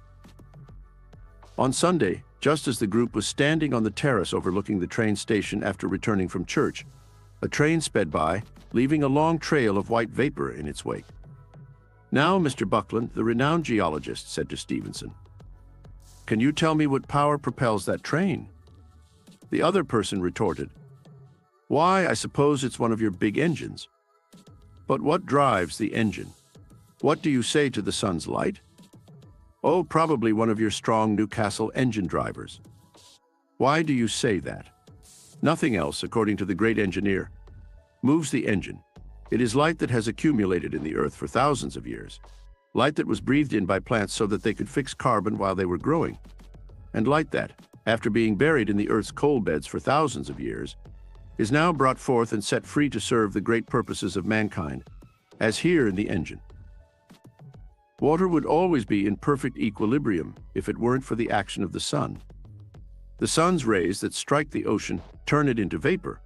Speaker 1: On Sunday, just as the group was standing on the terrace overlooking the train station after returning from church, a train sped by, leaving a long trail of white vapor in its wake. "Now, Mr. Buckland, the renowned geologist," said to Stephenson, "can you tell me what power propels that train?" The other person retorted, "Why, I suppose it's one of your big engines." "But what drives the engine? What do you say to the sun's light?" "Oh, probably one of your strong Newcastle engine drivers." "Why do you say that?" "Nothing else, according to the great engineer, moves the engine. It is light that has accumulated in the earth for thousands of years, light that was breathed in by plants so that they could fix carbon while they were growing, and light that, after being buried in the earth's coal beds for thousands of years, is now brought forth and set free to serve the great purposes of mankind, as here in the engine. Water would always be in perfect equilibrium if it weren't for the action of the sun. The sun's rays that strike the ocean turn it into vapor,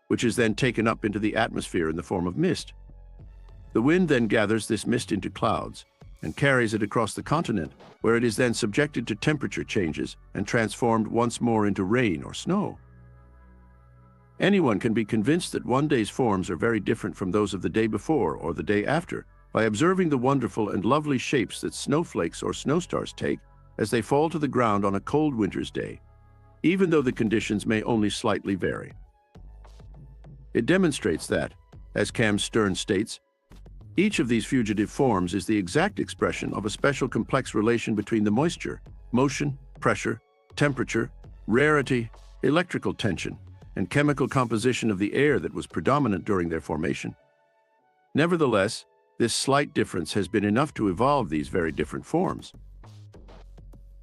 Speaker 1: which is then taken up into the atmosphere in the form of mist. The wind then gathers this mist into clouds and carries it across the continent, where it is then subjected to temperature changes and transformed once more into rain or snow. Anyone can be convinced that one day's forms are very different from those of the day before or the day after by observing the wonderful and lovely shapes that snowflakes or snowstars take as they fall to the ground on a cold winter's day, even though the conditions may only slightly vary. It demonstrates that, as Cam Stern states, each of these fugitive forms is the exact expression of a special complex relation between the moisture, motion, pressure, temperature, rarity, electrical tension, and chemical composition of the air that was predominant during their formation. Nevertheless, this slight difference has been enough to evolve these very different forms.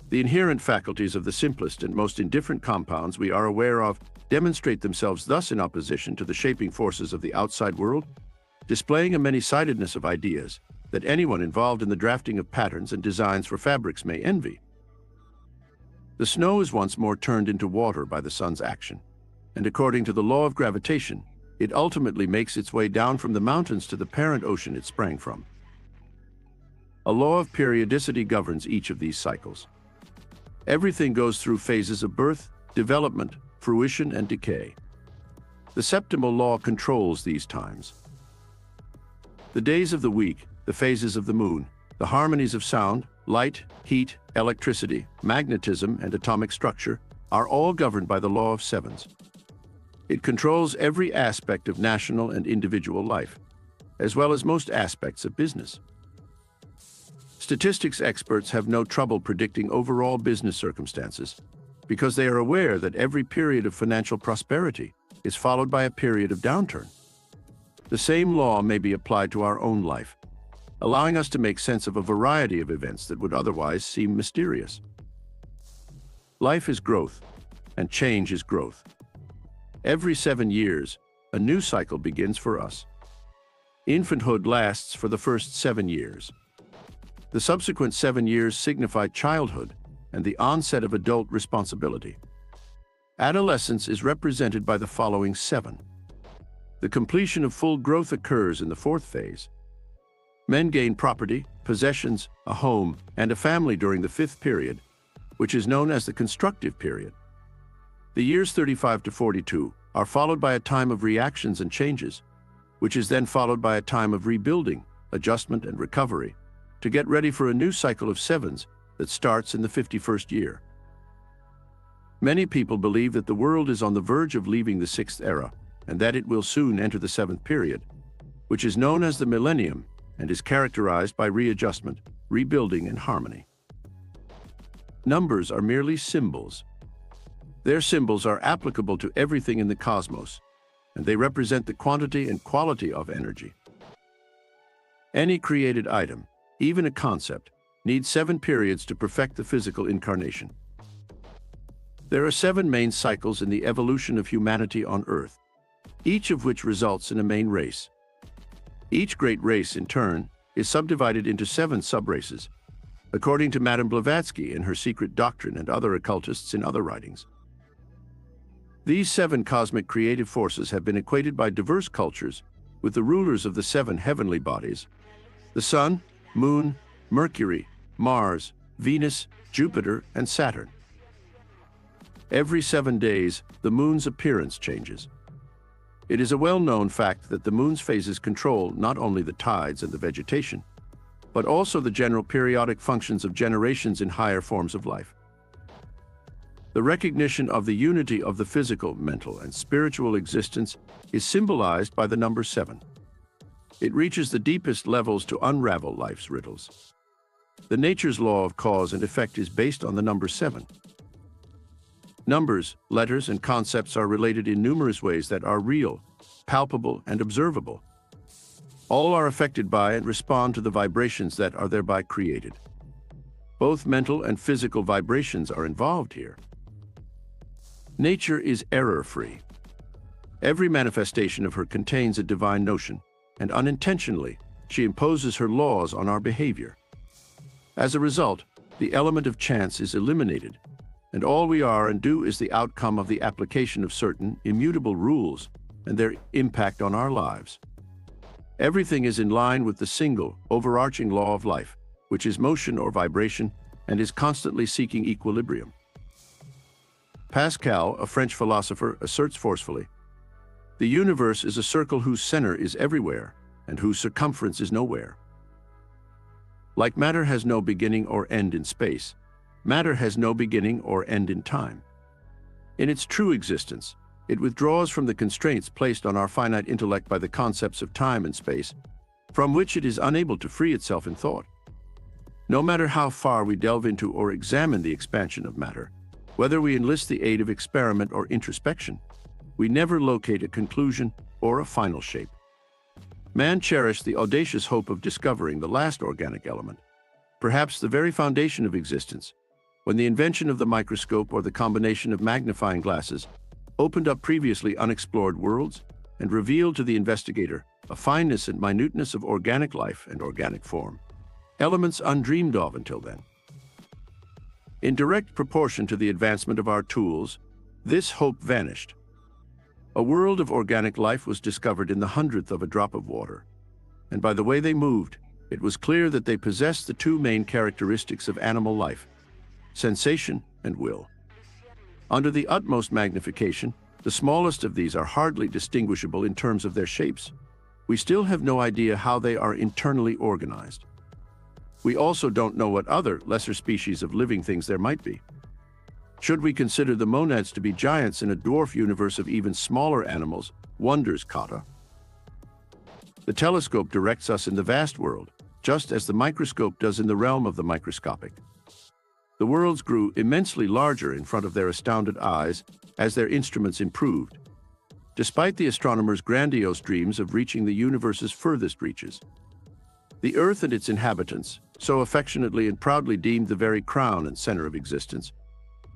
Speaker 1: The inherent faculties of the simplest and most indifferent compounds we are aware of demonstrate themselves thus in opposition to the shaping forces of the outside world, displaying a many-sidedness of ideas that anyone involved in the drafting of patterns and designs for fabrics may envy. The snow is once more turned into water by the sun's action, and according to the law of gravitation, it ultimately makes its way down from the mountains to the parent ocean it sprang from. A law of periodicity governs each of these cycles. Everything goes through phases of birth, development, fruition, and decay. The septimal law controls these times. The days of the week, the phases of the moon, the harmonies of sound, light, heat, electricity, magnetism, and atomic structure are all governed by the law of sevens. It controls every aspect of national and individual life, as well as most aspects of business. Statistics experts have no trouble predicting overall business circumstances because they are aware that every period of financial prosperity is followed by a period of downturn. The same law may be applied to our own life, allowing us to make sense of a variety of events that would otherwise seem mysterious. Life is growth, and change is growth. Every 7 years, a new cycle begins for us. Infanthood lasts for the first 7 years. The subsequent 7 years signify childhood and the onset of adult responsibility. Adolescence is represented by the following 7. The completion of full growth occurs in the 4th phase. Men gain property, possessions, a home, and a family during the 5th period, which is known as the constructive period. The years 35 to 42 are followed by a time of reactions and changes, which is then followed by a time of rebuilding, adjustment, and recovery, to get ready for a new cycle of 7s that starts in the 51st year. Many people believe that the world is on the verge of leaving the 6th era, and that it will soon enter the 7th period, which is known as the millennium and is characterized by readjustment, rebuilding, and harmony. Numbers are merely symbols. Their symbols are applicable to everything in the cosmos, and they represent the quantity and quality of energy. Any created item, even a concept, needs 7 periods to perfect the physical incarnation. There are 7 main cycles in the evolution of humanity on Earth, each of which results in a main race. Each great race, in turn, is subdivided into 7 subraces, according to Madame Blavatsky in her Secret Doctrine and other occultists in other writings. These 7 cosmic creative forces have been equated by diverse cultures with the rulers of the 7 heavenly bodies: the Sun, Moon, Mercury, Mars, Venus, Jupiter, and Saturn. Every 7 days, the Moon's appearance changes. It is a well-known fact that the Moon's phases control not only the tides and the vegetation, but also the general periodic functions of generations in higher forms of life. The recognition of the unity of the physical, mental, and spiritual existence is symbolized by the number 7. It reaches the deepest levels to unravel life's riddles. The nature's law of cause and effect is based on the number 7. Numbers, letters, and concepts are related in numerous ways that are real, palpable, and observable. All are affected by and respond to the vibrations that are thereby created. Both mental and physical vibrations are involved here. Nature is error-free. Every manifestation of her contains a divine notion, and unintentionally, she imposes her laws on our behavior. As a result, the element of chance is eliminated, and all we are and do is the outcome of the application of certain immutable rules and their impact on our lives. Everything is in line with the single, overarching law of life, which is motion or vibration and is constantly seeking equilibrium. Pascal, a French philosopher, asserts forcefully, "The universe is a circle whose center is everywhere and whose circumference is nowhere." Like matter has no beginning or end in space, matter has no beginning or end in time. In its true existence, it withdraws from the constraints placed on our finite intellect by the concepts of time and space, from which it is unable to free itself in thought. No matter how far we delve into or examine the expansion of matter, whether we enlist the aid of experiment or introspection, we never locate a conclusion or a final shape. Man cherished the audacious hope of discovering the last organic element, perhaps the very foundation of existence, when the invention of the microscope or the combination of magnifying glasses opened up previously unexplored worlds and revealed to the investigator a fineness and minuteness of organic life and organic form, elements undreamed of until then. In direct proportion to the advancement of our tools, this hope vanished. A world of organic life was discovered in the 100th of a drop of water, and by the way they moved, it was clear that they possessed the 2 main characteristics of animal life: sensation and will. Under the utmost magnification, the smallest of these are hardly distinguishable in terms of their shapes. We still have no idea how they are internally organized. We also don't know what other, lesser species of living things there might be. Should we consider the monads to be giants in a dwarf universe of even smaller animals, wonders kata? The telescope directs us in the vast world, just as the microscope does in the realm of the microscopic. The worlds grew immensely larger in front of their astounded eyes as their instruments improved, despite the astronomers' grandiose dreams of reaching the universe's furthest reaches. The Earth and its inhabitants, so affectionately and proudly deemed the very crown and center of existence,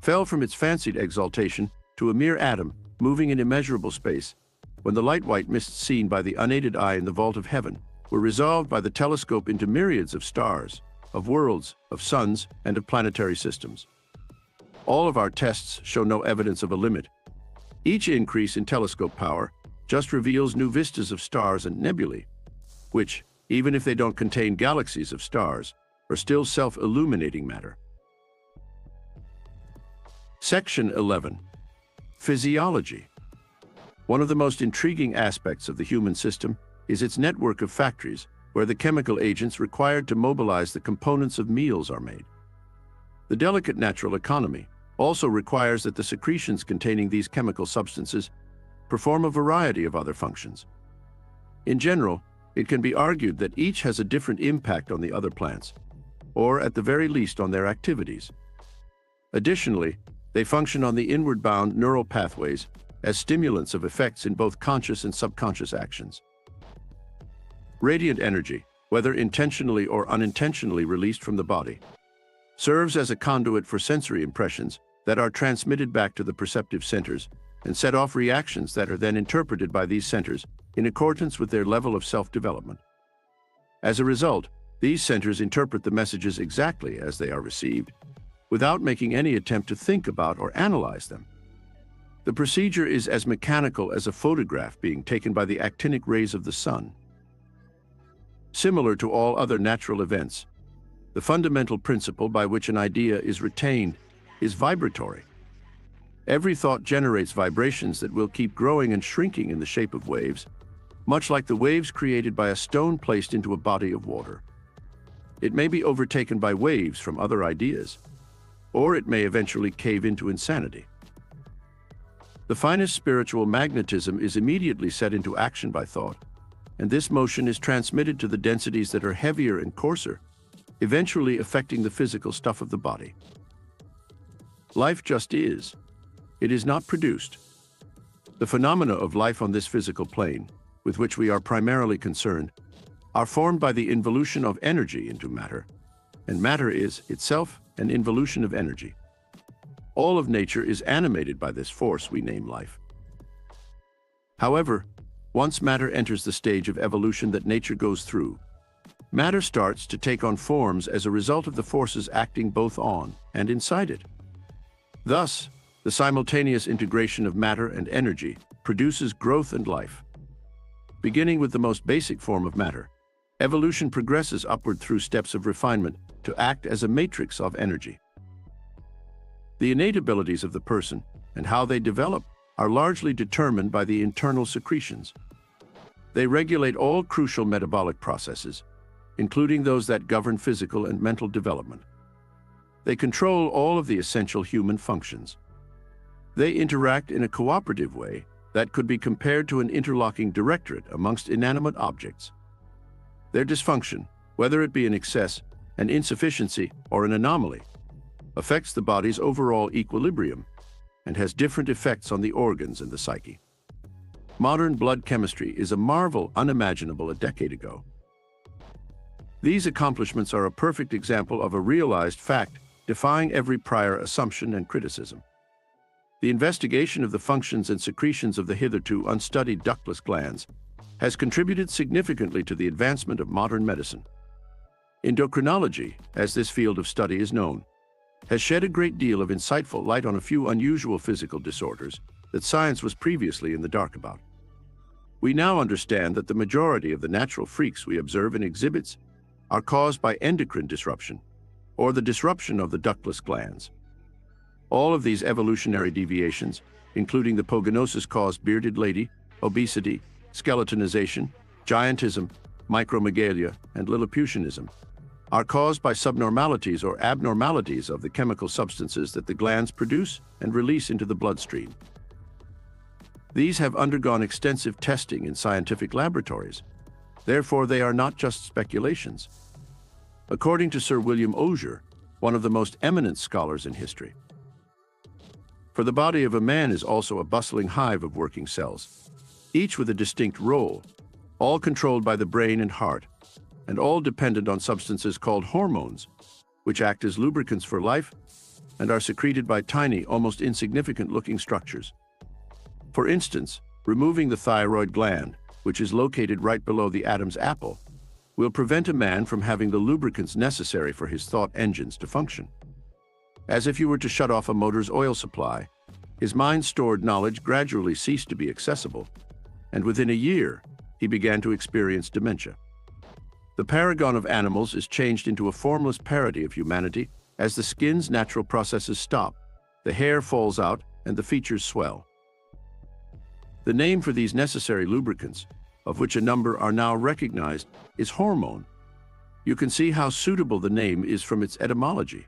Speaker 1: fell from its fancied exaltation to a mere atom moving in immeasurable space, when the light-white mists seen by the unaided eye in the vault of heaven were resolved by the telescope into myriads of stars, of worlds, of suns, and of planetary systems. All of our tests show no evidence of a limit. Each increase in telescope power just reveals new vistas of stars and nebulae, which, even if they don't contain galaxies of stars, are still self-illuminating matter. Section 11. Physiology. One of the most intriguing aspects of the human system is its network of factories where the chemical agents required to mobilize the components of meals are made. The delicate natural economy also requires that the secretions containing these chemical substances perform a variety of other functions. In general, it can be argued that each has a different impact on the other plants, or at the very least on their activities. Additionally, they function on the inward-bound neural pathways as stimulants of effects in both conscious and subconscious actions. Radiant energy, whether intentionally or unintentionally released from the body, serves as a conduit for sensory impressions that are transmitted back to the perceptive centers and set off reactions that are then interpreted by these centers in accordance with their level of self-development. As a result, these centers interpret the messages exactly as they are received, without making any attempt to think about or analyze them. The procedure is as mechanical as a photograph being taken by the actinic rays of the sun. Similar to all other natural events, the fundamental principle by which an idea is retained is vibratory. Every thought generates vibrations that will keep growing and shrinking in the shape of waves, much like the waves created by a stone placed into a body of water. It may be overtaken by waves from other ideas, or it may eventually cave into insanity. The finest spiritual magnetism is immediately set into action by thought, and this motion is transmitted to the densities that are heavier and coarser, eventually affecting the physical stuff of the body. Life just is. It is not produced. The phenomena of life on this physical plane, with which we are primarily concerned, are formed by the involution of energy into matter, and matter is, itself, an involution of energy. All of nature is animated by this force we name life. However, once matter enters the stage of evolution that nature goes through, matter starts to take on forms as a result of the forces acting both on and inside it. Thus, the simultaneous integration of matter and energy produces growth and life. Beginning with the most basic form of matter, evolution progresses upward through steps of refinement to act as a matrix of energy. The innate abilities of the person and how they develop are largely determined by the internal secretions. They regulate all crucial metabolic processes, including those that govern physical and mental development. They control all of the essential human functions. They interact in a cooperative way that could be compared to an interlocking directorate amongst inanimate objects. Their dysfunction, whether it be an excess, an insufficiency, or an anomaly, affects the body's overall equilibrium and has different effects on the organs and the psyche. Modern blood chemistry is a marvel unimaginable a decade ago. These accomplishments are a perfect example of a realized fact defying every prior assumption and criticism. The investigation of the functions and secretions of the hitherto unstudied ductless glands has contributed significantly to the advancement of modern medicine. Endocrinology, as this field of study is known, has shed a great deal of insightful light on a few unusual physical disorders that science was previously in the dark about. We now understand that the majority of the natural freaks we observe in exhibits are caused by endocrine disruption, or the disruption of the ductless glands. All of these evolutionary deviations, including the pogonosis-caused bearded lady, obesity, skeletonization, giantism, micromegalia, and Lilliputianism, are caused by subnormalities or abnormalities of the chemical substances that the glands produce and release into the bloodstream. These have undergone extensive testing in scientific laboratories. Therefore, they are not just speculations. according to Sir William Osier, one of the most eminent scholars in history. For the body of a man is also a bustling hive of working cells, each with a distinct role, all controlled by the brain and heart, and all dependent on substances called hormones, which act as lubricants for life and are secreted by tiny, almost insignificant-looking structures. For instance, removing the thyroid gland, which is located right below the Adam's apple, will prevent a man from having the lubricants necessary for his thought engines to function. As if you were to shut off a motor's oil supply, his mind's stored knowledge gradually ceased to be accessible, and within a year, he began to experience dementia. The paragon of animals is changed into a formless parody of humanity as the skin's natural processes stop, the hair falls out, and the features swell. The name for these necessary lubricants, of which a number are now recognized, is hormone. You can see how suitable the name is from its etymology.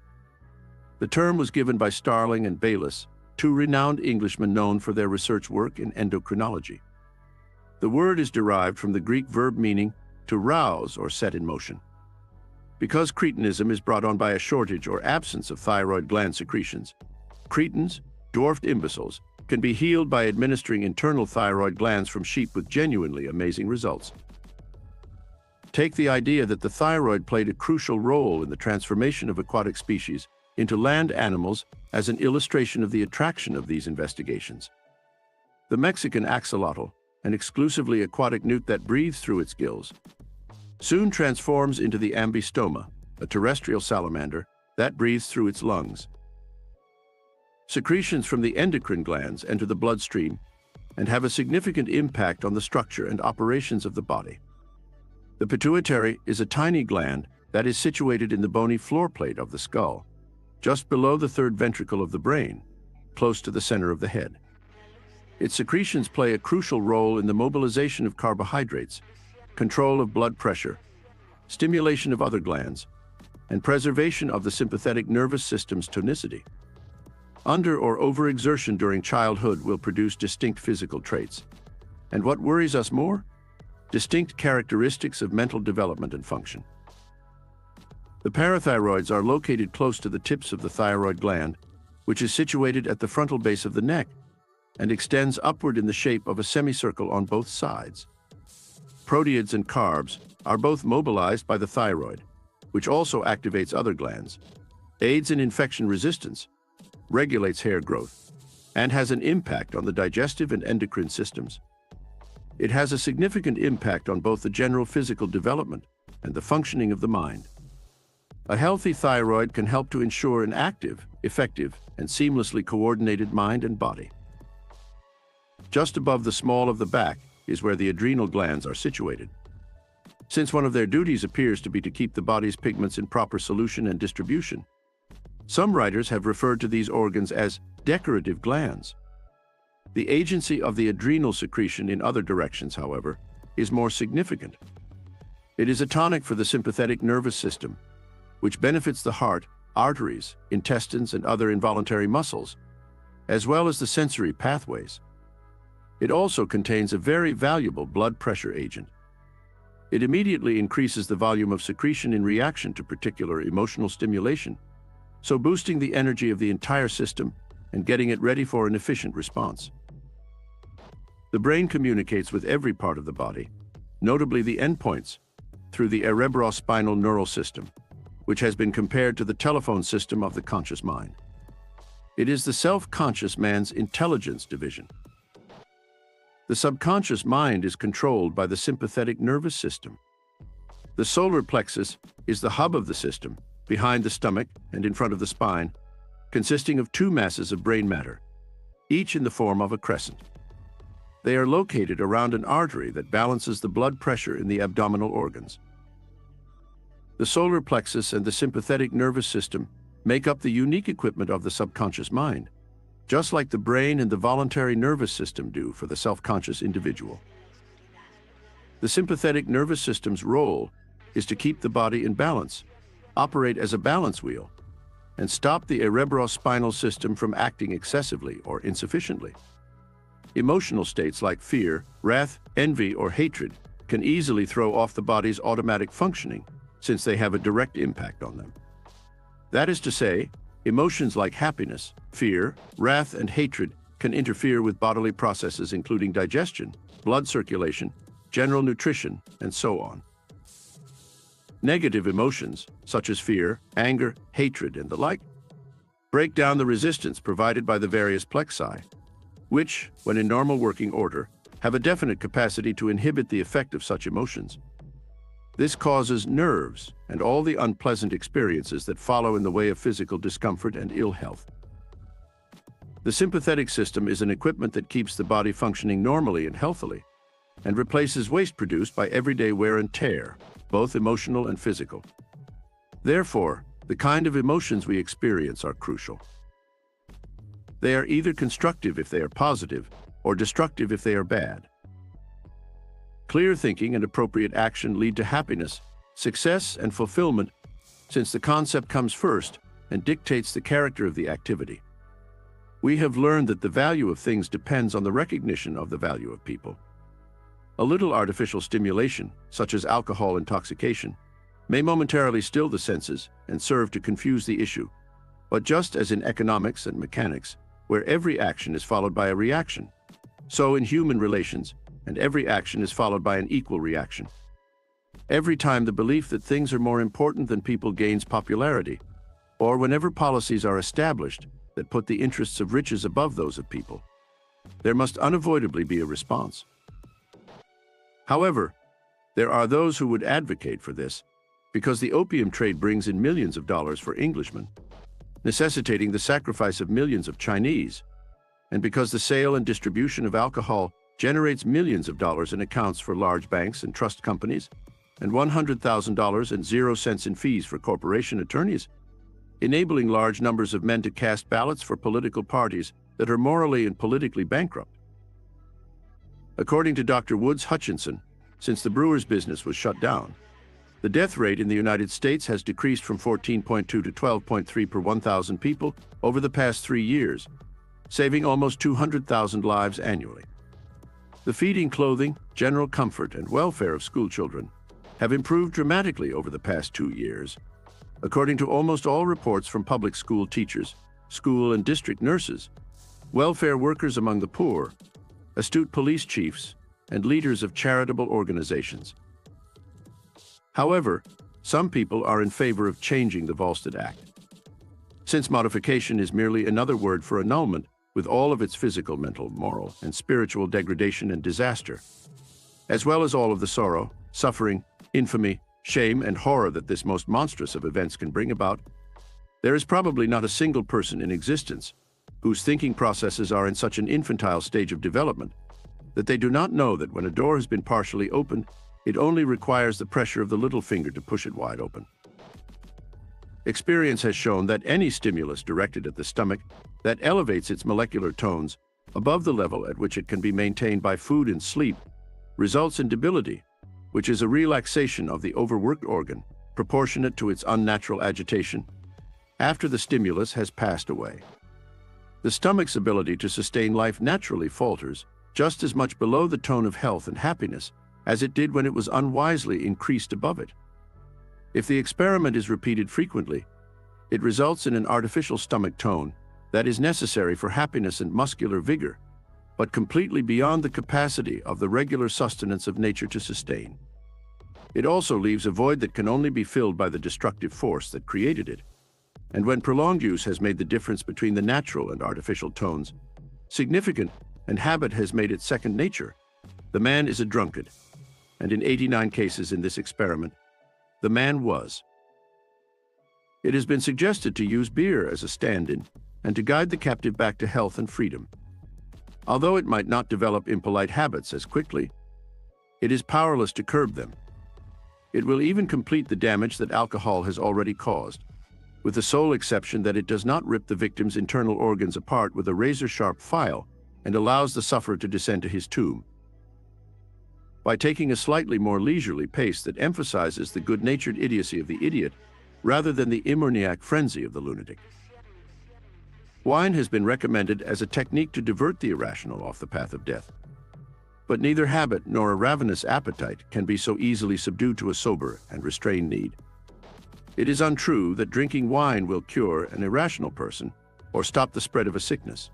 Speaker 1: The term was given by Starling and Bayliss, two renowned Englishmen known for their research work in endocrinology. The word is derived from the Greek verb meaning to rouse or set in motion. Because cretinism is brought on by a shortage or absence of thyroid gland secretions, cretins, dwarfed imbeciles, can be healed by administering internal thyroid glands from sheep with genuinely amazing results. Take the idea that the thyroid played a crucial role in the transformation of aquatic species into land animals as an illustration of the attraction of these investigations. The Mexican axolotl, an exclusively aquatic newt that breathes through its gills, soon transforms into the ambystoma, a terrestrial salamander that breathes through its lungs. Secretions from the endocrine glands enter the bloodstream and have a significant impact on the structure and operations of the body. The pituitary is a tiny gland that is situated in the bony floor plate of the skull, just below the third ventricle of the brain, close to the center of the head. Its secretions play a crucial role in the mobilization of carbohydrates, control of blood pressure, stimulation of other glands, and preservation of the sympathetic nervous system's tonicity. Under or overexertion during childhood will produce distinct physical traits. And what worries us more? Distinct characteristics of mental development and function. The parathyroids are located close to the tips of the thyroid gland, which is situated at the frontal base of the neck and extends upward in the shape of a semicircle on both sides. Proteids and carbs are both mobilized by the thyroid, which also activates other glands, aids in infection resistance, regulates hair growth, and has an impact on the digestive and endocrine systems. It has a significant impact on both the general physical development and the functioning of the mind. A healthy thyroid can help to ensure an active, effective, and seamlessly coordinated mind and body. Just above the small of the back is where the adrenal glands are situated. Since one of their duties appears to be to keep the body's pigments in proper solution and distribution, some writers have referred to these organs as decorative glands. The agency of the adrenal secretion in other directions, however, is more significant. It is a tonic for the sympathetic nervous system, which benefits the heart, arteries, intestines, and other involuntary muscles, as well as the sensory pathways. It also contains a very valuable blood pressure agent. It immediately increases the volume of secretion in reaction to particular emotional stimulation, so boosting the energy of the entire system and getting it ready for an efficient response. The brain communicates with every part of the body, notably the endpoints, through the cerebrospinal neural system, which has been compared to the telephone system of the conscious mind. It is the self-conscious man's intelligence division. The subconscious mind is controlled by the sympathetic nervous system. The solar plexus is the hub of the system, behind the stomach and in front of the spine, consisting of two masses of brain matter, each in the form of a crescent. They are located around an artery that balances the blood pressure in the abdominal organs. The solar plexus and the sympathetic nervous system make up the unique equipment of the subconscious mind, just like the brain and the voluntary nervous system do for the self-conscious individual. The sympathetic nervous system's role is to keep the body in balance, operate as a balance wheel, and stop the cerebrospinal system from acting excessively or insufficiently. Emotional states like fear, wrath, envy, or hatred can easily throw off the body's automatic functioning, since they have a direct impact on them. That is to say, emotions like happiness, fear, wrath, and hatred can interfere with bodily processes including digestion, blood circulation, general nutrition, and so on. Negative emotions, such as fear, anger, hatred, and the like, break down the resistance provided by the various plexi, which, when in normal working order, have a definite capacity to inhibit the effect of such emotions. This causes nerves and all the unpleasant experiences that follow in the way of physical discomfort and ill health. The sympathetic system is an equipment that keeps the body functioning normally and healthily, and replaces waste produced by everyday wear and tear, both emotional and physical. Therefore, the kind of emotions we experience are crucial. They are either constructive if they are positive, or destructive if they are bad. Clear thinking and appropriate action lead to happiness, success, and fulfillment, since the concept comes first and dictates the character of the activity. We have learned that the value of things depends on the recognition of the value of people. A little artificial stimulation, such as alcohol intoxication, may momentarily still the senses and serve to confuse the issue, but just as in economics and mechanics, where every action is followed by a reaction, so in human relations, and every action is followed by an equal reaction. Every time the belief that things are more important than people gains popularity, or whenever policies are established that put the interests of riches above those of people, there must unavoidably be a response. However, there are those who would advocate for this, because the opium trade brings in millions of dollars for Englishmen, necessitating the sacrifice of millions of Chinese, and because the sale and distribution of alcohol generates millions of dollars in accounts for large banks and trust companies, and $100,000 and 0 cents in fees for corporation attorneys, enabling large numbers of men to cast ballots for political parties that are morally and politically bankrupt. According to Dr. Woods Hutchinson, since the brewer's business was shut down, the death rate in the United States has decreased from 14.2 to 12.3 per 1,000 people over the past 3 years, saving almost 200,000 lives annually. The feeding, clothing, general comfort, and welfare of school children have improved dramatically over the past 2 years, according to almost all reports from public school teachers, school and district nurses, welfare workers among the poor, astute police chiefs, and leaders of charitable organizations. However, some people are in favor of changing the Volstead Act. Since modification is merely another word for annulment, with all of its physical, mental, moral, and spiritual degradation and disaster, as well as all of the sorrow, suffering, infamy, shame, and horror that this most monstrous of events can bring about, there is probably not a single person in existence whose thinking processes are in such an infantile stage of development that they do not know that when a door has been partially opened, it only requires the pressure of the little finger to push it wide open. Experience has shown that any stimulus directed at the stomach that elevates its molecular tones above the level at which it can be maintained by food and sleep results in debility, which is a relaxation of the overworked organ proportionate to its unnatural agitation after the stimulus has passed away. The stomach's ability to sustain life naturally falters just as much below the tone of health and happiness as it did when it was unwisely increased above it. If the experiment is repeated frequently, it results in an artificial stomach tone that is necessary for happiness and muscular vigor, but completely beyond the capacity of the regular sustenance of nature to sustain. It also leaves a void that can only be filled by the destructive force that created it. And when prolonged use has made the difference between the natural and artificial tones significant, and habit has made it second nature, the man is a drunkard. And in 89 cases in this experiment, the man was. It has been suggested to use beer as a stand-in and to guide the captive back to health and freedom. Although it might not develop impolite habits as quickly, it is powerless to curb them. It will even complete the damage that alcohol has already caused, with the sole exception that it does not rip the victim's internal organs apart with a razor-sharp file and allows the sufferer to descend to his tomb. By taking a slightly more leisurely pace that emphasizes the good-natured idiocy of the idiot rather than the demoniac frenzy of the lunatic. Wine has been recommended as a technique to divert the irrational off the path of death. But neither habit nor a ravenous appetite can be so easily subdued to a sober and restrained need. It is untrue that drinking wine will cure an irrational person or stop the spread of a sickness.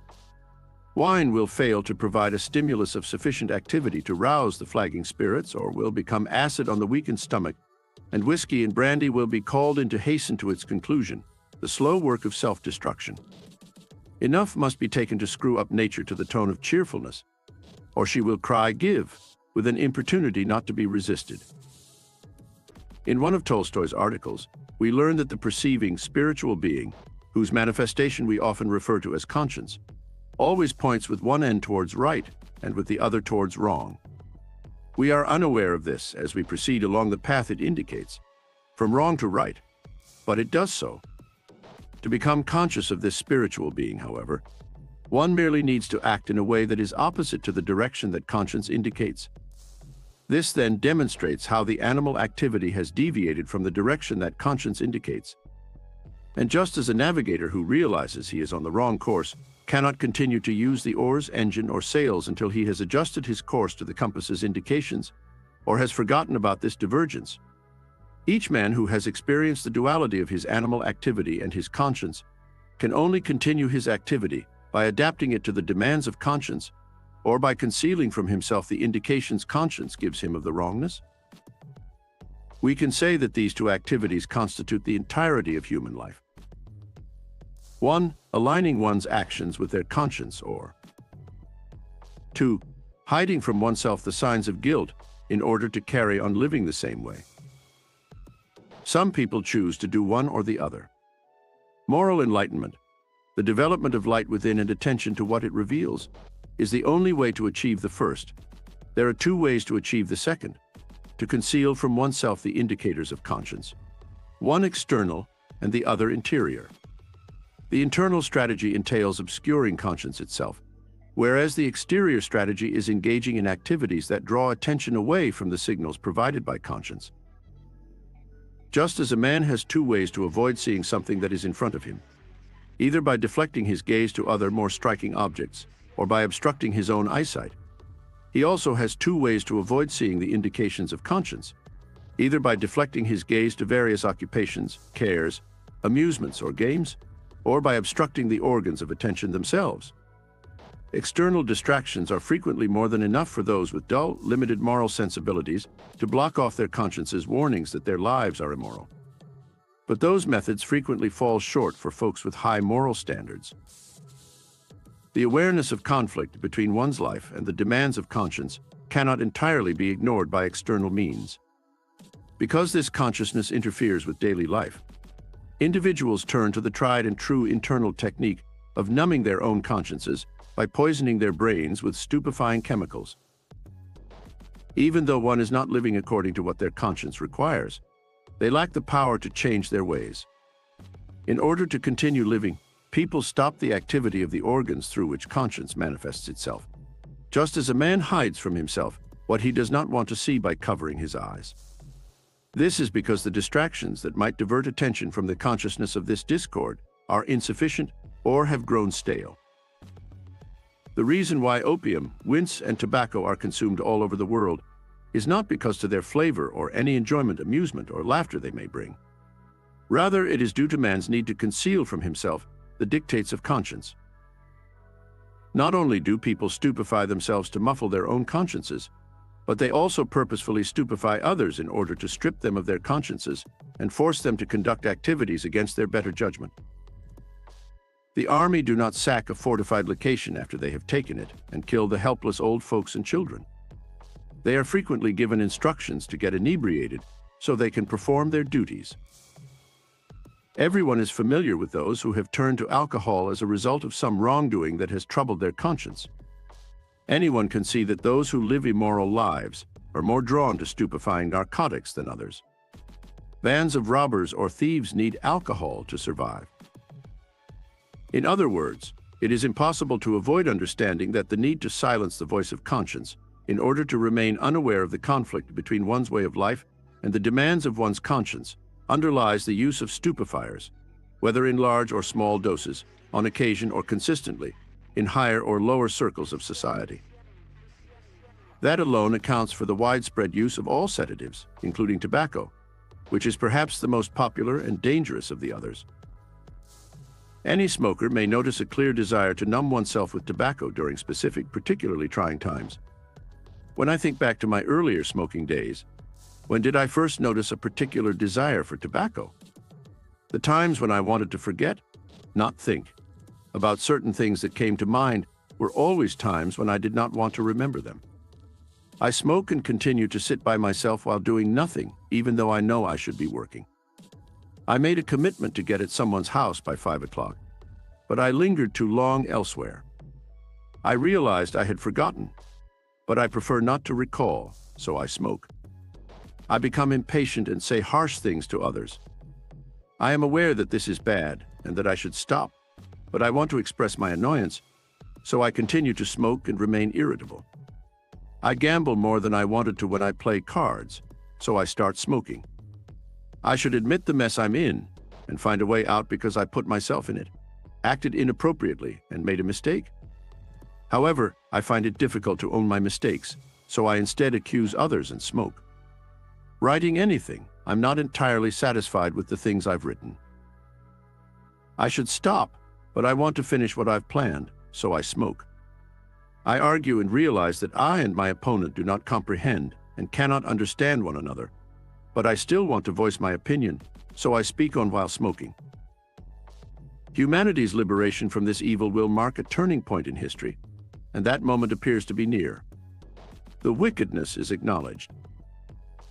Speaker 1: Wine will fail to provide a stimulus of sufficient activity to rouse the flagging spirits, or will become acid on the weakened stomach, and whiskey and brandy will be called in to hasten to its conclusion, the slow work of self-destruction. Enough must be taken to screw up nature to the tone of cheerfulness, or she will cry, "Give," with an importunity not to be resisted. In one of Tolstoy's articles, we learn that the perceiving spiritual being, whose manifestation we often refer to as conscience, always points with one end towards right and with the other towards wrong. We are unaware of this as we proceed along the path it indicates, from wrong to right, but it does so. To become conscious of this spiritual being, however, one merely needs to act in a way that is opposite to the direction that conscience indicates. This then demonstrates how the animal activity has deviated from the direction that conscience indicates. And just as a navigator who realizes he is on the wrong course cannot continue to use the oars, engine, or sails until he has adjusted his course to the compass's indications, or has forgotten about this divergence, each man who has experienced the duality of his animal activity and his conscience can only continue his activity by adapting it to the demands of conscience, or by concealing from himself the indications conscience gives him of the wrongness. We can say that these two activities constitute the entirety of human life. 1. Aligning one's actions with their conscience, or 2. Hiding from oneself the signs of guilt in order to carry on living the same way. Some people choose to do one or the other. Moral enlightenment, the development of light within and attention to what it reveals, is the only way to achieve the first. There are two ways to achieve the second: to conceal from oneself the indicators of conscience, one external and the other interior. The internal strategy entails obscuring conscience itself, whereas the exterior strategy is engaging in activities that draw attention away from the signals provided by conscience. Just as a man has two ways to avoid seeing something that is in front of him, either by deflecting his gaze to other more striking objects, or by obstructing his own eyesight, he also has two ways to avoid seeing the indications of conscience, either by deflecting his gaze to various occupations, cares, amusements, or games, or by obstructing the organs of attention themselves. External distractions are frequently more than enough for those with dull, limited moral sensibilities to block off their conscience's warnings that their lives are immoral. But those methods frequently fall short for folks with high moral standards. The awareness of conflict between one's life and the demands of conscience cannot entirely be ignored by external means. Because this consciousness interferes with daily life, individuals turn to the tried and true internal technique of numbing their own consciences by poisoning their brains with stupefying chemicals. Even though one is not living according to what their conscience requires, they lack the power to change their ways. In order to continue living, people stop the activity of the organs through which conscience manifests itself, just as a man hides from himself what he does not want to see by covering his eyes. This is because the distractions that might divert attention from the consciousness of this discord are insufficient or have grown stale. The reason why opium, wince, and tobacco are consumed all over the world is not because to their flavor or any enjoyment, amusement, or laughter they may bring. Rather, it is due to man's need to conceal from himself the dictates of conscience. Not only do people stupefy themselves to muffle their own consciences, but they also purposefully stupefy others in order to strip them of their consciences and force them to conduct activities against their better judgment. The army do not sack a fortified location after they have taken it and kill the helpless old folks and children. They are frequently given instructions to get inebriated so they can perform their duties. Everyone is familiar with those who have turned to alcohol as a result of some wrongdoing that has troubled their conscience. Anyone can see that those who live immoral lives are more drawn to stupefying narcotics than others. Bands of robbers or thieves need alcohol to survive. In other words, it is impossible to avoid understanding that the need to silence the voice of conscience in order to remain unaware of the conflict between one's way of life and the demands of one's conscience underlies the use of stupefyers, whether in large or small doses, on occasion or consistently, in higher or lower circles of society. That alone accounts for the widespread use of all sedatives, including tobacco, which is perhaps the most popular and dangerous of the others. Any smoker may notice a clear desire to numb oneself with tobacco during specific, particularly trying times. When I think back to my earlier smoking days, when did I first notice a particular desire for tobacco? The times when I wanted to forget, not think, about certain things that came to mind were always times when I did not want to remember them. I smoke and continue to sit by myself while doing nothing, even though I know I should be working. I made a commitment to get at someone's house by 5 o'clock, but I lingered too long elsewhere. I realized I had forgotten, but I prefer not to recall, so I smoke. I become impatient and say harsh things to others. I am aware that this is bad and that I should stop, but I want to express my annoyance, so I continue to smoke and remain irritable. I gamble more than I wanted to when I play cards, so I start smoking. I should admit the mess I'm in and find a way out because I put myself in it, acted inappropriately, and made a mistake. However, I find it difficult to own my mistakes, so I instead accuse others and smoke. Writing anything, I'm not entirely satisfied with the things I've written. I should stop, but I want to finish what I've planned, so I smoke. I argue and realize that I and my opponent do not comprehend and cannot understand one another, but I still want to voice my opinion, so I speak on while smoking. Humanity's liberation from this evil will mark a turning point in history, and that moment appears to be near. The wickedness is acknowledged.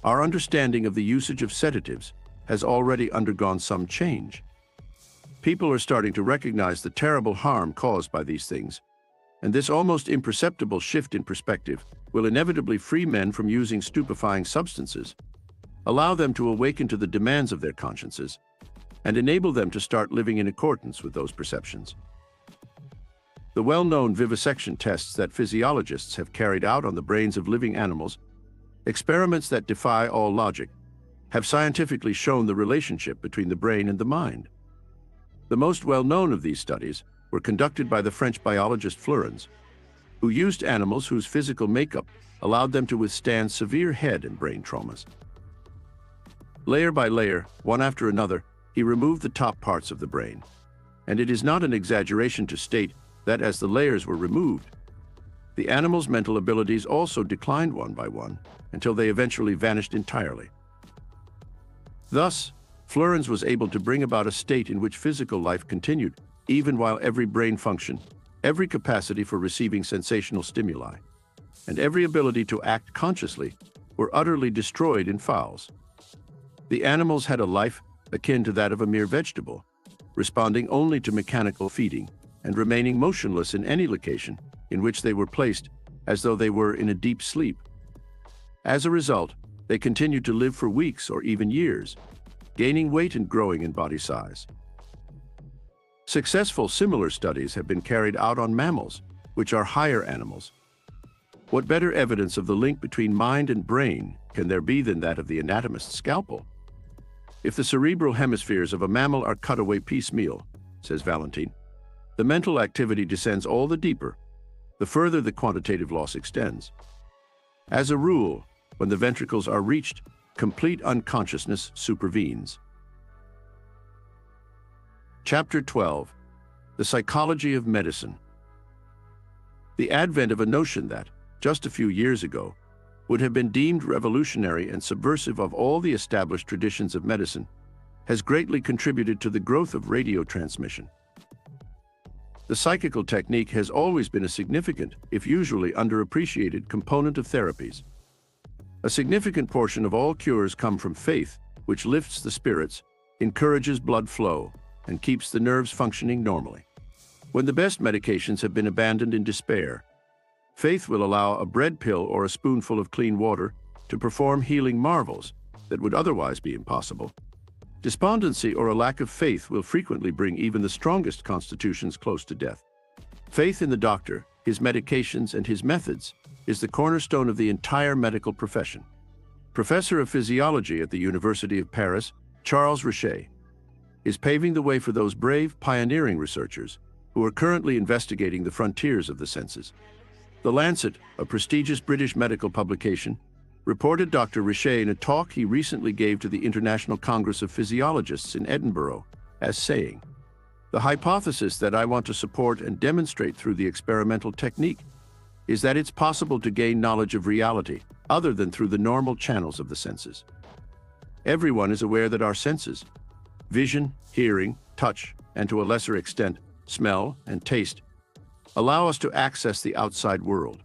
Speaker 1: Our understanding of the usage of sedatives has already undergone some change. People are starting to recognize the terrible harm caused by these things, and this almost imperceptible shift in perspective will inevitably free men from using stupefying substances, allow them to awaken to the demands of their consciences, and enable them to start living in accordance with those perceptions. The well-known vivisection tests that physiologists have carried out on the brains of living animals, experiments that defy all logic, have scientifically shown the relationship between the brain and the mind. The most well-known of these studies were conducted by the French biologist Fleurens, who used animals whose physical makeup allowed them to withstand severe head and brain traumas. Layer by layer, one after another, he removed the top parts of the brain, and it is not an exaggeration to state that as the layers were removed, the animal's mental abilities also declined one by one until they eventually vanished entirely. Thus, Fleurens was able to bring about a state in which physical life continued, even while every brain function, every capacity for receiving sensational stimuli, and every ability to act consciously were utterly destroyed in fouls. The animals had a life akin to that of a mere vegetable, responding only to mechanical feeding and remaining motionless in any location in which they were placed, as though they were in a deep sleep. As a result, they continued to live for weeks or even years, gaining weight and growing in body size. Successful similar studies have been carried out on mammals, which are higher animals. What better evidence of the link between mind and brain can there be than that of the anatomist's scalpel? If the cerebral hemispheres of a mammal are cut away piecemeal, says Valentine, the mental activity descends all the deeper, the further the quantitative loss extends. As a rule, when the ventricles are reached, complete unconsciousness supervenes. Chapter 12. The Psychology of Medicine. The advent of a notion that, just a few years ago, would have been deemed revolutionary and subversive of all the established traditions of medicine has greatly contributed to the growth of radio transmission. The psychical technique has always been a significant, if usually underappreciated, component of therapies. A significant portion of all cures come from faith, which lifts the spirits, encourages blood flow, and keeps the nerves functioning normally. When the best medications have been abandoned in despair, faith will allow a bread pill or a spoonful of clean water to perform healing marvels that would otherwise be impossible. Despondency or a lack of faith will frequently bring even the strongest constitutions close to death. Faith in the doctor, his medications, and his methods is the cornerstone of the entire medical profession. Professor of Physiology at the University of Paris, Charles Richet, is paving the way for those brave, pioneering researchers who are currently investigating the frontiers of the senses. The Lancet, a prestigious British medical publication, reported Dr. Richer in a talk he recently gave to the International Congress of Physiologists in Edinburgh, as saying, "The hypothesis that I want to support and demonstrate through the experimental technique is that it's possible to gain knowledge of reality other than through the normal channels of the senses. Everyone is aware that our senses, vision, hearing, touch, and to a lesser extent, smell and taste, allow us to access the outside world.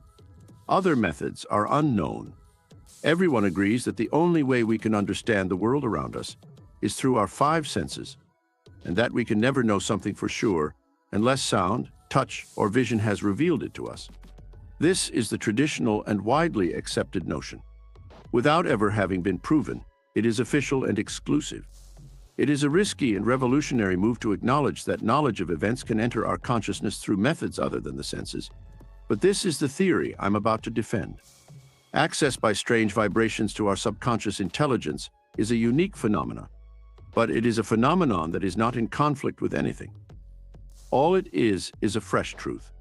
Speaker 1: Other methods are unknown. Everyone agrees that the only way we can understand the world around us is through our five senses, and that we can never know something for sure unless sound, touch, or vision has revealed it to us. This is the traditional and widely accepted notion. Without ever having been proven, it is official and exclusive. It is a risky and revolutionary move to acknowledge that knowledge of events can enter our consciousness through methods other than the senses. But this is the theory I'm about to defend. Access by strange vibrations to our subconscious intelligence is a unique phenomenon, but it is a phenomenon that is not in conflict with anything. All it is a fresh truth.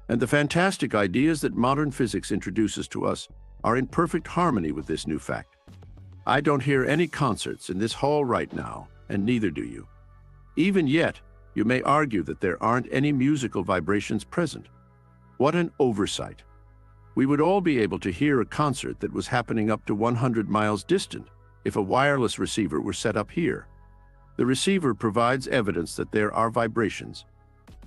Speaker 1: And the fantastic ideas that modern physics introduces to us are in perfect harmony with this new fact. I don't hear any concerts in this hall right now, and neither do you. Even yet, you may argue that there aren't any musical vibrations present. What an oversight. We would all be able to hear a concert that was happening up to 100 miles distant if a wireless receiver were set up here. The receiver provides evidence that there are vibrations.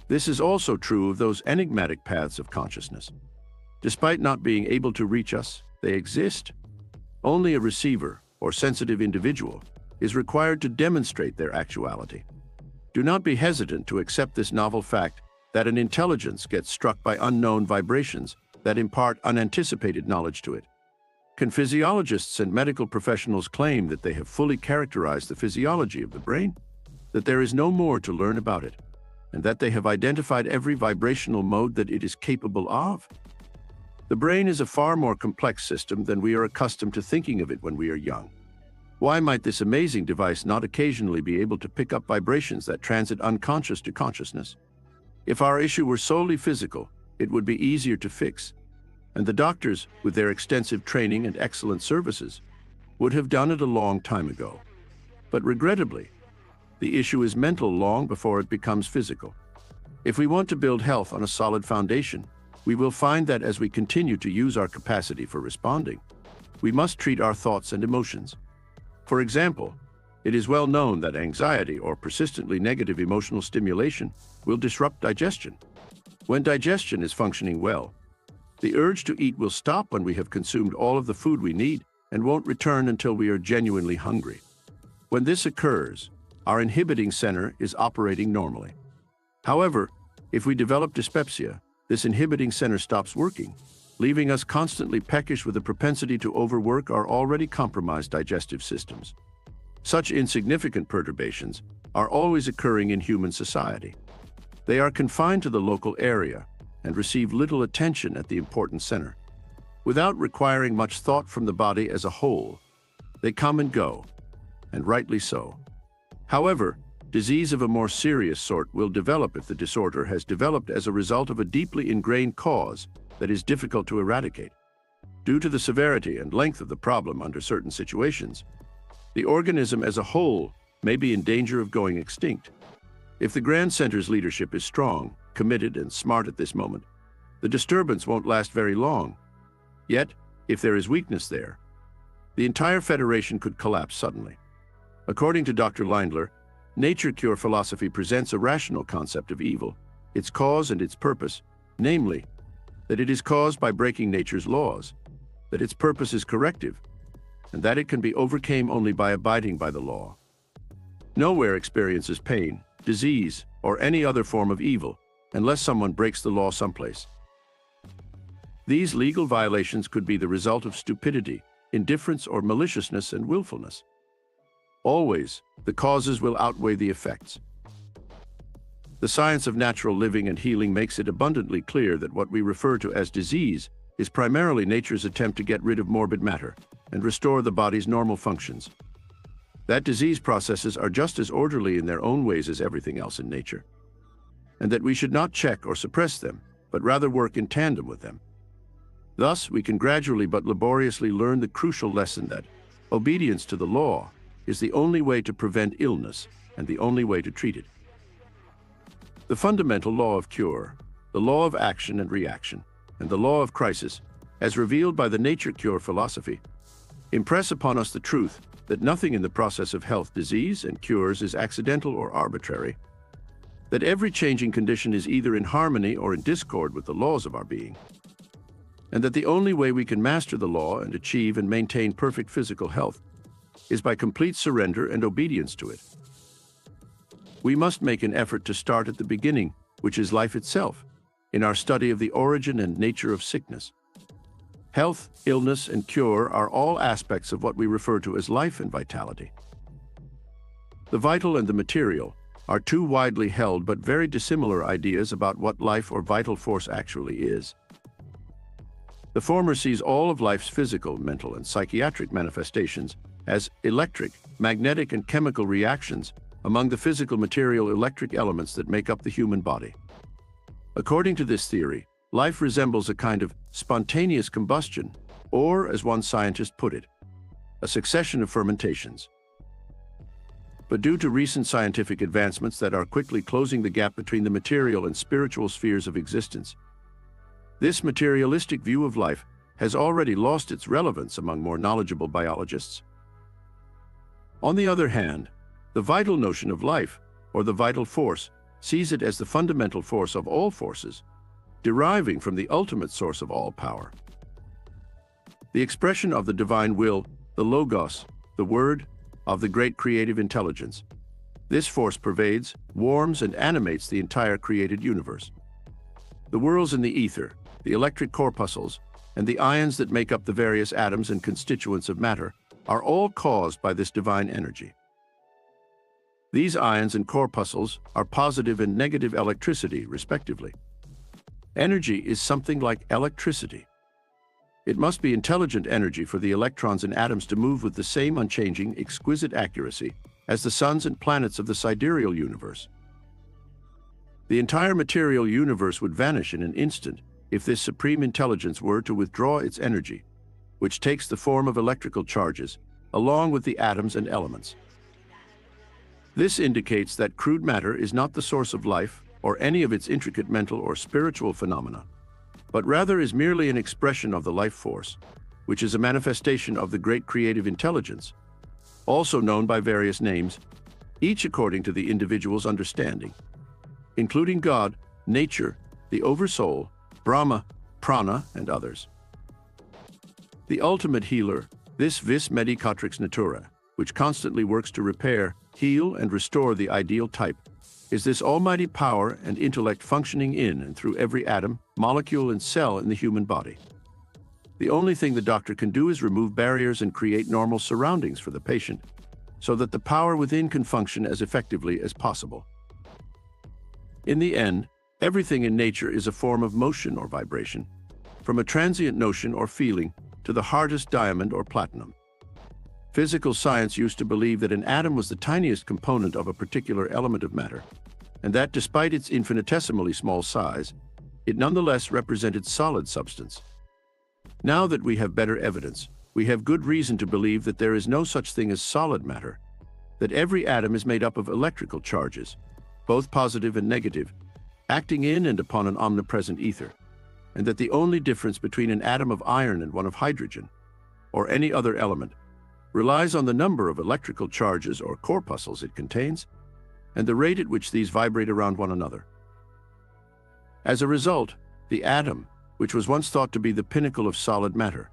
Speaker 1: This is also true of those enigmatic paths of consciousness. Despite not being able to reach us, they exist. Only a receiver, or sensitive individual, is required to demonstrate their actuality. Do not be hesitant to accept this novel fact that an intelligence gets struck by unknown vibrations that impart unanticipated knowledge to it. Can physiologists and medical professionals claim that they have fully characterized the physiology of the brain? That there is no more to learn about it, and that they have identified every vibrational mode that it is capable of? The brain is a far more complex system than we are accustomed to thinking of it when we are young. Why might this amazing device not occasionally be able to pick up vibrations that transit unconscious to consciousness? If our issue were solely physical, it would be easier to fix, and the doctors, with their extensive training and excellent services, would have done it a long time ago. But regrettably, the issue is mental long before it becomes physical. If we want to build health on a solid foundation, we will find that as we continue to use our capacity for responding, we must treat our thoughts and emotions. For example, it is well known that anxiety or persistently negative emotional stimulation will disrupt digestion. When digestion is functioning well, the urge to eat will stop when we have consumed all of the food we need and won't return until we are genuinely hungry. When this occurs, our inhibiting center is operating normally. However, if we develop dyspepsia, this inhibiting center stops working, leaving us constantly peckish with a propensity to overwork our already compromised digestive systems. Such insignificant perturbations are always occurring in human society. They are confined to the local area and receive little attention at the important center. Without requiring much thought from the body as a whole, they come and go, and rightly so. However, disease of a more serious sort will develop if the disorder has developed as a result of a deeply ingrained cause that is difficult to eradicate. Due to the severity and length of the problem under certain situations, the organism as a whole may be in danger of going extinct. If the Grand Center's leadership is strong, committed, and smart at this moment, the disturbance won't last very long. Yet, if there is weakness there, the entire Federation could collapse suddenly. According to Dr. Leindler, nature cure philosophy presents a rational concept of evil, its cause and its purpose, namely, that it is caused by breaking nature's laws, that its purpose is corrective, and that it can be overcome only by abiding by the law. Nowhere experiences pain, disease, or any other form of evil unless someone breaks the law someplace. These legal violations could be the result of stupidity, indifference, or maliciousness and willfulness. Always, the causes will outweigh the effects. The science of natural living and healing makes it abundantly clear that what we refer to as disease is primarily nature's attempt to get rid of morbid matter and restore the body's normal functions. That disease processes are just as orderly in their own ways as everything else in nature, and that we should not check or suppress them, but rather work in tandem with them. Thus, we can gradually but laboriously learn the crucial lesson that obedience to the law is the only way to prevent illness and the only way to treat it. The fundamental law of cure, the law of action and reaction, and the law of crisis, as revealed by the nature cure philosophy, impress upon us the truth that nothing in the process of health, disease, and cures is accidental or arbitrary, that every changing condition is either in harmony or in discord with the laws of our being, and that the only way we can master the law and achieve and maintain perfect physical health is by complete surrender and obedience to it. We must make an effort to start at the beginning, which is life itself, in our study of the origin and nature of sickness. Health, illness, and cure are all aspects of what we refer to as life and vitality. The vital and the material are two widely held but very dissimilar ideas about what life or vital force actually is. The former sees all of life's physical, mental, and psychiatric manifestations as electric, magnetic, and chemical reactions among the physical material electric elements that make up the human body. According to this theory, life resembles a kind of spontaneous combustion, or, as one scientist put it, a succession of fermentations. But due to recent scientific advancements that are quickly closing the gap between the material and spiritual spheres of existence, this materialistic view of life has already lost its relevance among more knowledgeable biologists. On the other hand, the vital notion of life, or the vital force, sees it as the fundamental force of all forces, deriving from the ultimate source of all power. The expression of the divine will, the Logos, the Word, of the great creative intelligence. This force pervades, warms, and animates the entire created universe. The whirls in the ether, the electric corpuscles, and the ions that make up the various atoms and constituents of matter are all caused by this divine energy. These ions and corpuscles are positive and negative electricity, respectively. Energy is something like electricity. It must be intelligent energy for the electrons and atoms to move with the same unchanging, exquisite accuracy as the suns and planets of the sidereal universe. The entire material universe would vanish in an instant if this supreme intelligence were to withdraw its energy, which takes the form of electrical charges, along with the atoms and elements. This indicates that crude matter is not the source of life or any of its intricate mental or spiritual phenomena, but rather is merely an expression of the life force, which is a manifestation of the great creative intelligence, also known by various names, each according to the individual's understanding, including God, nature, the Oversoul, Brahma, Prana, and others. The ultimate healer, this vis medicatrix natura, which constantly works to repair, heal, and restore the ideal type, is this almighty power and intellect functioning in and through every atom, molecule, and cell in the human body. The only thing the doctor can do is remove barriers and create normal surroundings for the patient, so that the power within can function as effectively as possible. In the end, everything in nature is a form of motion or vibration, from a transient notion or feeling to the hardest diamond or platinum. Physical science used to believe that an atom was the tiniest component of a particular element of matter, and that despite its infinitesimally small size, it nonetheless represented solid substance. Now that we have better evidence, we have good reason to believe that there is no such thing as solid matter, that every atom is made up of electrical charges, both positive and negative, acting in and upon an omnipresent ether, and that the only difference between an atom of iron and one of hydrogen, or any other element, relies on the number of electrical charges or corpuscles it contains, and the rate at which these vibrate around one another. As a result, the atom, which was once thought to be the pinnacle of solid matter,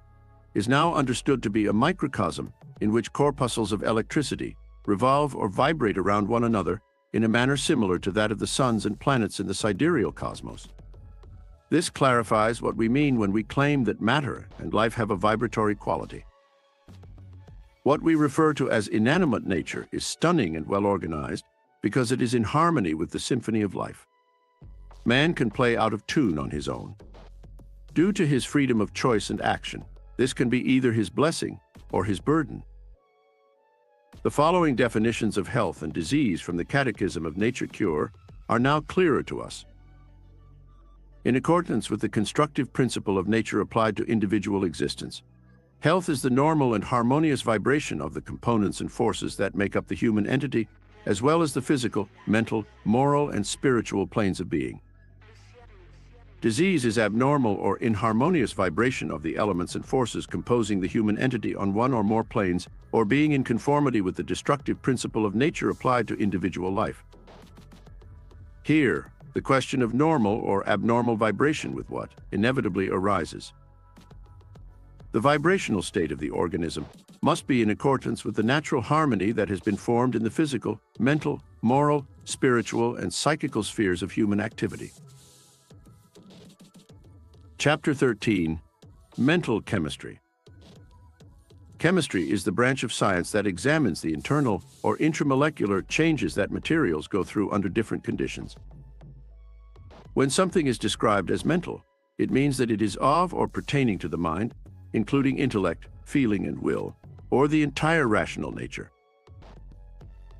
Speaker 1: is now understood to be a microcosm in which corpuscles of electricity revolve or vibrate around one another in a manner similar to that of the suns and planets in the sidereal cosmos. This clarifies what we mean when we claim that matter and life have a vibratory quality. What we refer to as inanimate nature is stunning and well organized because it is in harmony with the symphony of life. Man can play out of tune on his own. Due to his freedom of choice and action, this can be either his blessing or his burden. The following definitions of health and disease from the Catechism of Nature Cure are now clearer to us. in accordance with the constructive principle of nature applied to individual existence. Health is the normal and harmonious vibration of the components and forces that make up the human entity, as well as the physical, mental, moral, and spiritual planes of being. Disease is abnormal or inharmonious vibration of the elements and forces composing the human entity on one or more planes, or being in conformity with the destructive principle of nature applied to individual life. Here, the question of normal or abnormal vibration with what inevitably arises. The vibrational state of the organism must be in accordance with the natural harmony that has been formed in the physical, mental, moral, spiritual, and psychical spheres of human activity. Chapter 13. Mental Chemistry. Chemistry is the branch of science that examines the internal or intramolecular changes that materials go through under different conditions. When something is described as mental, it means that it is of or pertaining to the mind, including intellect, feeling, and will, or the entire rational nature.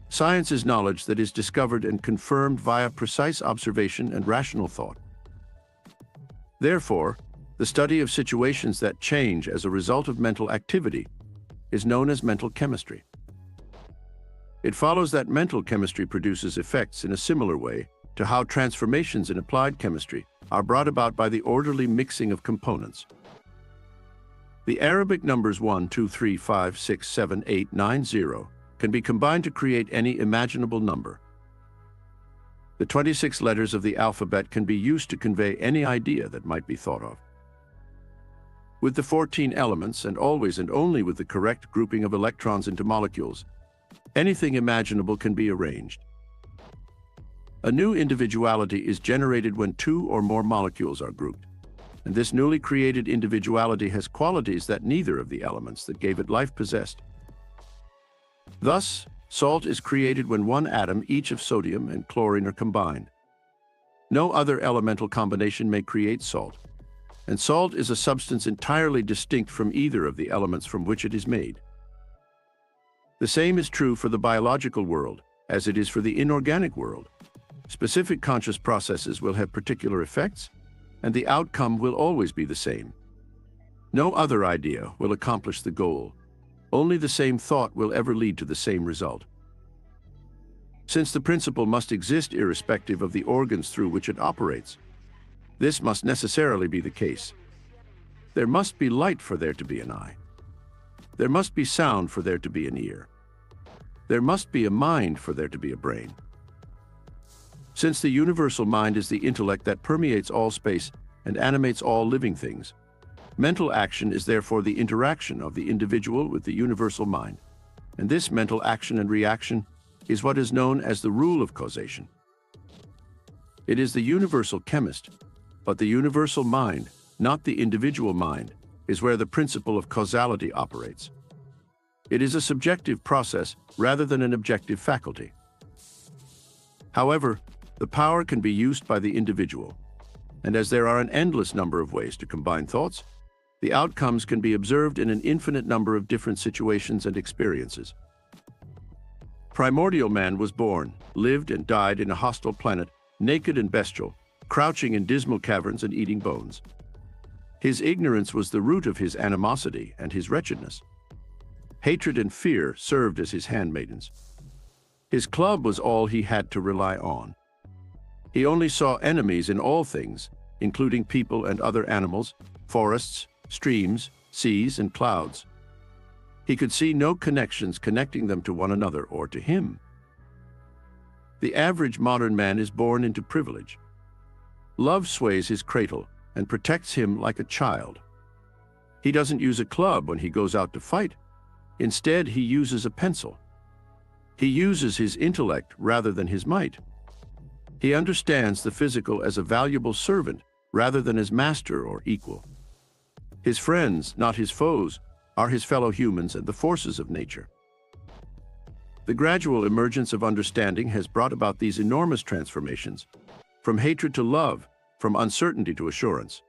Speaker 1: Science is knowledge that is discovered and confirmed via precise observation and rational thought. Therefore, the study of situations that change as a result of mental activity is known as mental chemistry. It follows that mental chemistry produces effects in a similar way to how transformations in applied chemistry are brought about by the orderly mixing of components. The Arabic numbers 1, 2, 3, 5, 6, 7, 8, 9, 0 can be combined to create any imaginable number. The 26 letters of the alphabet can be used to convey any idea that might be thought of. With the 14 elements, and always and only with the correct grouping of electrons into molecules, anything imaginable can be arranged. A new individuality is generated when two or more molecules are grouped, and this newly created individuality has qualities that neither of the elements that gave it life possessed. Thus, salt is created when one atom each of sodium and chlorine are combined. No other elemental combination may create salt, and salt is a substance entirely distinct from either of the elements from which it is made. The same is true for the biological world, as it is for the inorganic world. Specific conscious processes will have particular effects, and the outcome will always be the same. No other idea will accomplish the goal. Only the same thought will ever lead to the same result. Since the principle must exist irrespective of the organs through which it operates, this must necessarily be the case. There must be light for there to be an eye. There must be sound for there to be an ear. There must be a mind for there to be a brain. Since the universal mind is the intellect that permeates all space and animates all living things, mental action is therefore the interaction of the individual with the universal mind, and this mental action and reaction is what is known as the rule of causation. It is the universal chemist, but the universal mind, not the individual mind, is where the principle of causality operates. It is a subjective process rather than an objective faculty. However, the power can be used by the individual, and as there are an endless number of ways to combine thoughts, the outcomes can be observed in an infinite number of different situations and experiences. Primordial man was born, lived and died in a hostile planet, naked and bestial, crouching in dismal caverns and eating bones. His ignorance was the root of his animosity and his wretchedness. Hatred and fear served as his handmaidens. His club was all he had to rely on. He only saw enemies in all things, including people and other animals, forests, streams, seas, and clouds. He could see no connections connecting them to one another or to him. The average modern man is born into privilege. Love sways his cradle and protects him like a child. He doesn't use a club when he goes out to fight. Instead, he uses a pencil. He uses his intellect rather than his might. He understands the physical as a valuable servant rather than as master or equal. His friends, not his foes, are his fellow humans and the forces of nature. The gradual emergence of understanding has brought about these enormous transformations, from hatred to love, from uncertainty to assurance,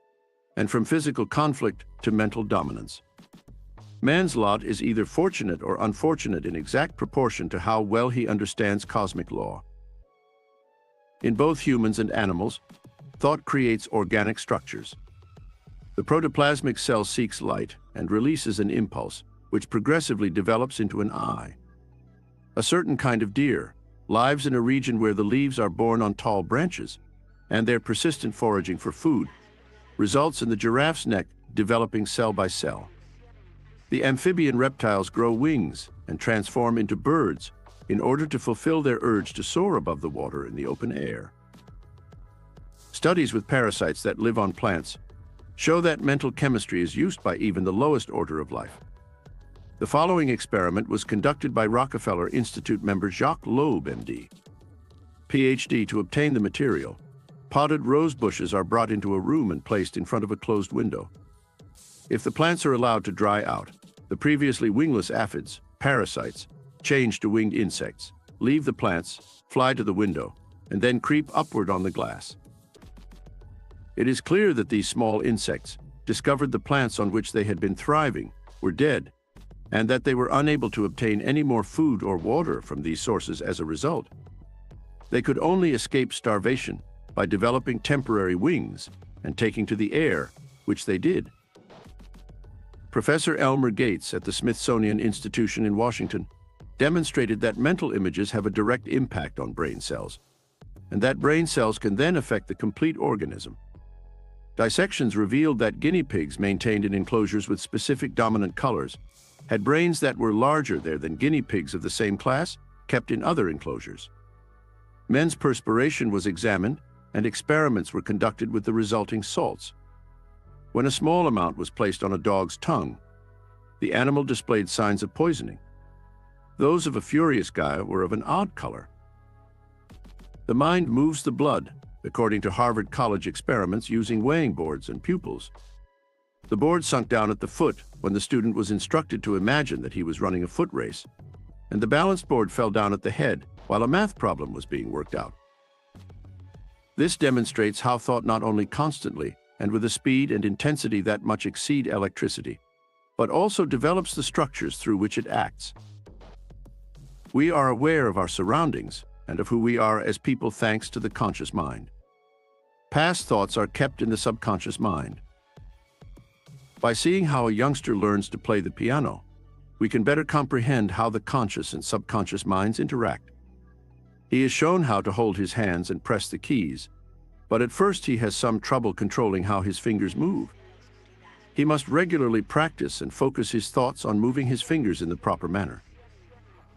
Speaker 1: and from physical conflict to mental dominance. Man's lot is either fortunate or unfortunate in exact proportion to how well he understands cosmic law. In both humans and animals, Thought creates organic structures. The protoplasmic cell seeks light and releases an impulse, which progressively develops into an eye. A certain kind of deer lives in a region where the leaves are borne on tall branches, and their persistent foraging for food results in the giraffe's neck developing cell by cell. The amphibian reptiles grow wings and transform into birds in order to fulfill their urge to soar above the water in the open air. Studies with parasites that live on plants show that mental chemistry is used by even the lowest order of life. The following experiment was conducted by Rockefeller Institute member Jacques Loeb, MD, PhD. To obtain the material, potted rose bushes are brought into a room and placed in front of a closed window. If the plants are allowed to dry out, the previously wingless aphids, parasites, change to winged insects, leave the plants, fly to the window, and then creep upward on the glass. It is clear that these small insects discovered the plants on which they had been thriving were dead, and that they were unable to obtain any more food or water from these sources as a result. They could only escape starvation by developing temporary wings and taking to the air, which they did. Professor Elmer Gates at the Smithsonian Institution in Washington demonstrated that mental images have a direct impact on brain cells, and that brain cells can then affect the complete organism. Dissections revealed that guinea pigs maintained in enclosures with specific dominant colors had brains that were larger there than guinea pigs of the same class kept in other enclosures. Men's perspiration was examined, and experiments were conducted with the resulting salts. When a small amount was placed on a dog's tongue, the animal displayed signs of poisoning. Those of a furious guy were of an odd color. The mind moves the blood, according to Harvard College experiments using weighing boards and pupils. The board sunk down at the foot when the student was instructed to imagine that he was running a foot race, and the balanced board fell down at the head while a math problem was being worked out. This demonstrates how thought not only constantly and with a speed and intensity that much exceed electricity, but also develops the structures through which it acts. We are aware of our surroundings and of who we are as people thanks to the conscious mind. Past thoughts are kept in the subconscious mind. By seeing how a youngster learns to play the piano, we can better comprehend how the conscious and subconscious minds interact. He is shown how to hold his hands and press the keys, but at first he has some trouble controlling how his fingers move. He must regularly practice and focus his thoughts on moving his fingers in the proper manner.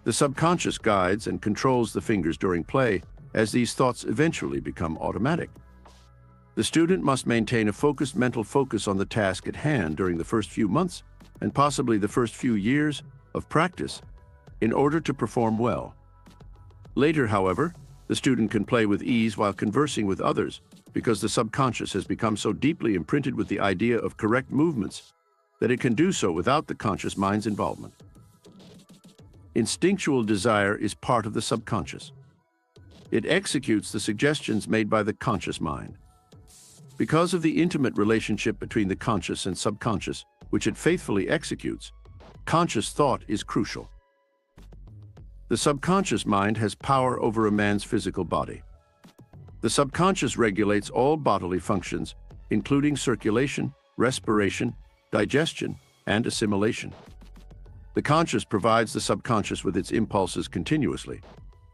Speaker 1: The subconscious guides and controls the fingers during play, as these thoughts eventually become automatic. The student must maintain a focused mental focus on the task at hand during the first few months and possibly the first few years of practice in order to perform well. Later, however, the student can play with ease while conversing with others because the subconscious has become so deeply imprinted with the idea of correct movements that it can do so without the conscious mind's involvement. Instinctual desire is part of the subconscious. It executes the suggestions made by the conscious mind. Because of the intimate relationship between the conscious and subconscious, which it faithfully executes, conscious thought is crucial. The subconscious mind has power over a man's physical body. The subconscious regulates all bodily functions, including circulation, respiration, digestion, and assimilation. The conscious provides the subconscious with its impulses continuously.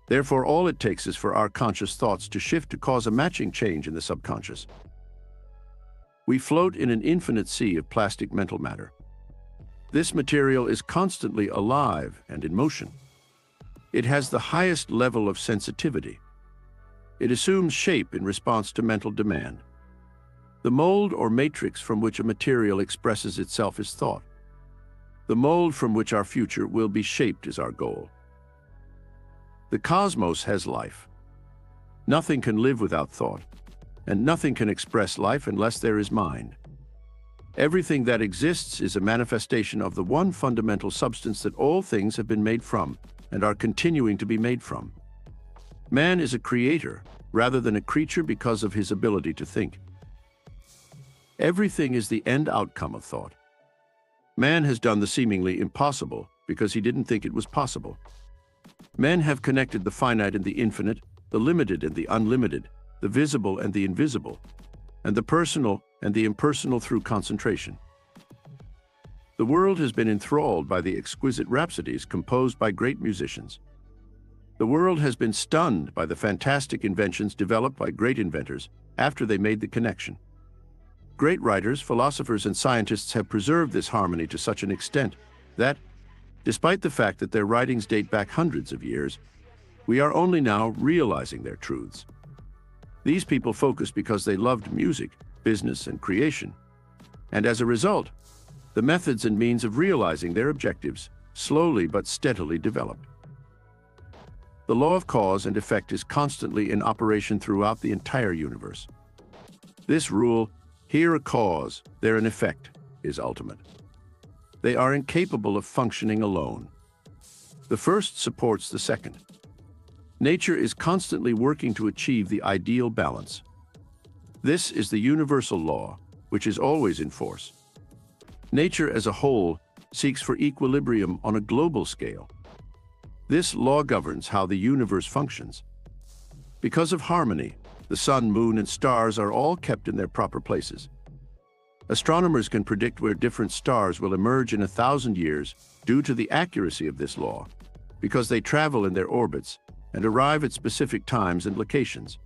Speaker 1: Therefore, all it takes is for our conscious thoughts to shift to cause a matching change in the subconscious. We float in an infinite sea of plastic mental matter. This material is constantly alive and in motion. It has the highest level of sensitivity. It assumes shape in response to mental demand. The mold or matrix from which a material expresses itself is thought. The mold from which our future will be shaped is our goal. The cosmos has life. Nothing can live without thought, and nothing can express life unless there is mind. Everything that exists is a manifestation of the one fundamental substance that all things have been made from and are continuing to be made from. Man is a creator rather than a creature because of his ability to think. Everything is the end outcome of thought. Man has done the seemingly impossible because he didn't think it was possible. Men have connected the finite and the infinite, the limited and the unlimited, the visible and the invisible, and the personal and the impersonal through concentration. The world has been enthralled by the exquisite rhapsodies composed by great musicians. The world has been stunned by the fantastic inventions developed by great inventors after they made the connection. Great writers, philosophers, and scientists have preserved this harmony to such an extent that, despite the fact that their writings date back hundreds of years, we are only now realizing their truths. These people focused because they loved music, business, and creation. And as a result, the methods and means of realizing their objectives slowly but steadily developed. The law of cause and effect is constantly in operation throughout the entire universe. This rule, here a cause, there an effect, is ultimate. They are incapable of functioning alone. The first supports the second. Nature is constantly working to achieve the ideal balance. This is the universal law, which is always in force. Nature as a whole seeks for equilibrium on a global scale. This law governs how the universe functions. Because of harmony, the sun, moon, and stars are all kept in their proper places. Astronomers can predict where different stars will emerge in 1,000 years due to the accuracy of this law, because they travel in their orbits and arrive at specific times and locations.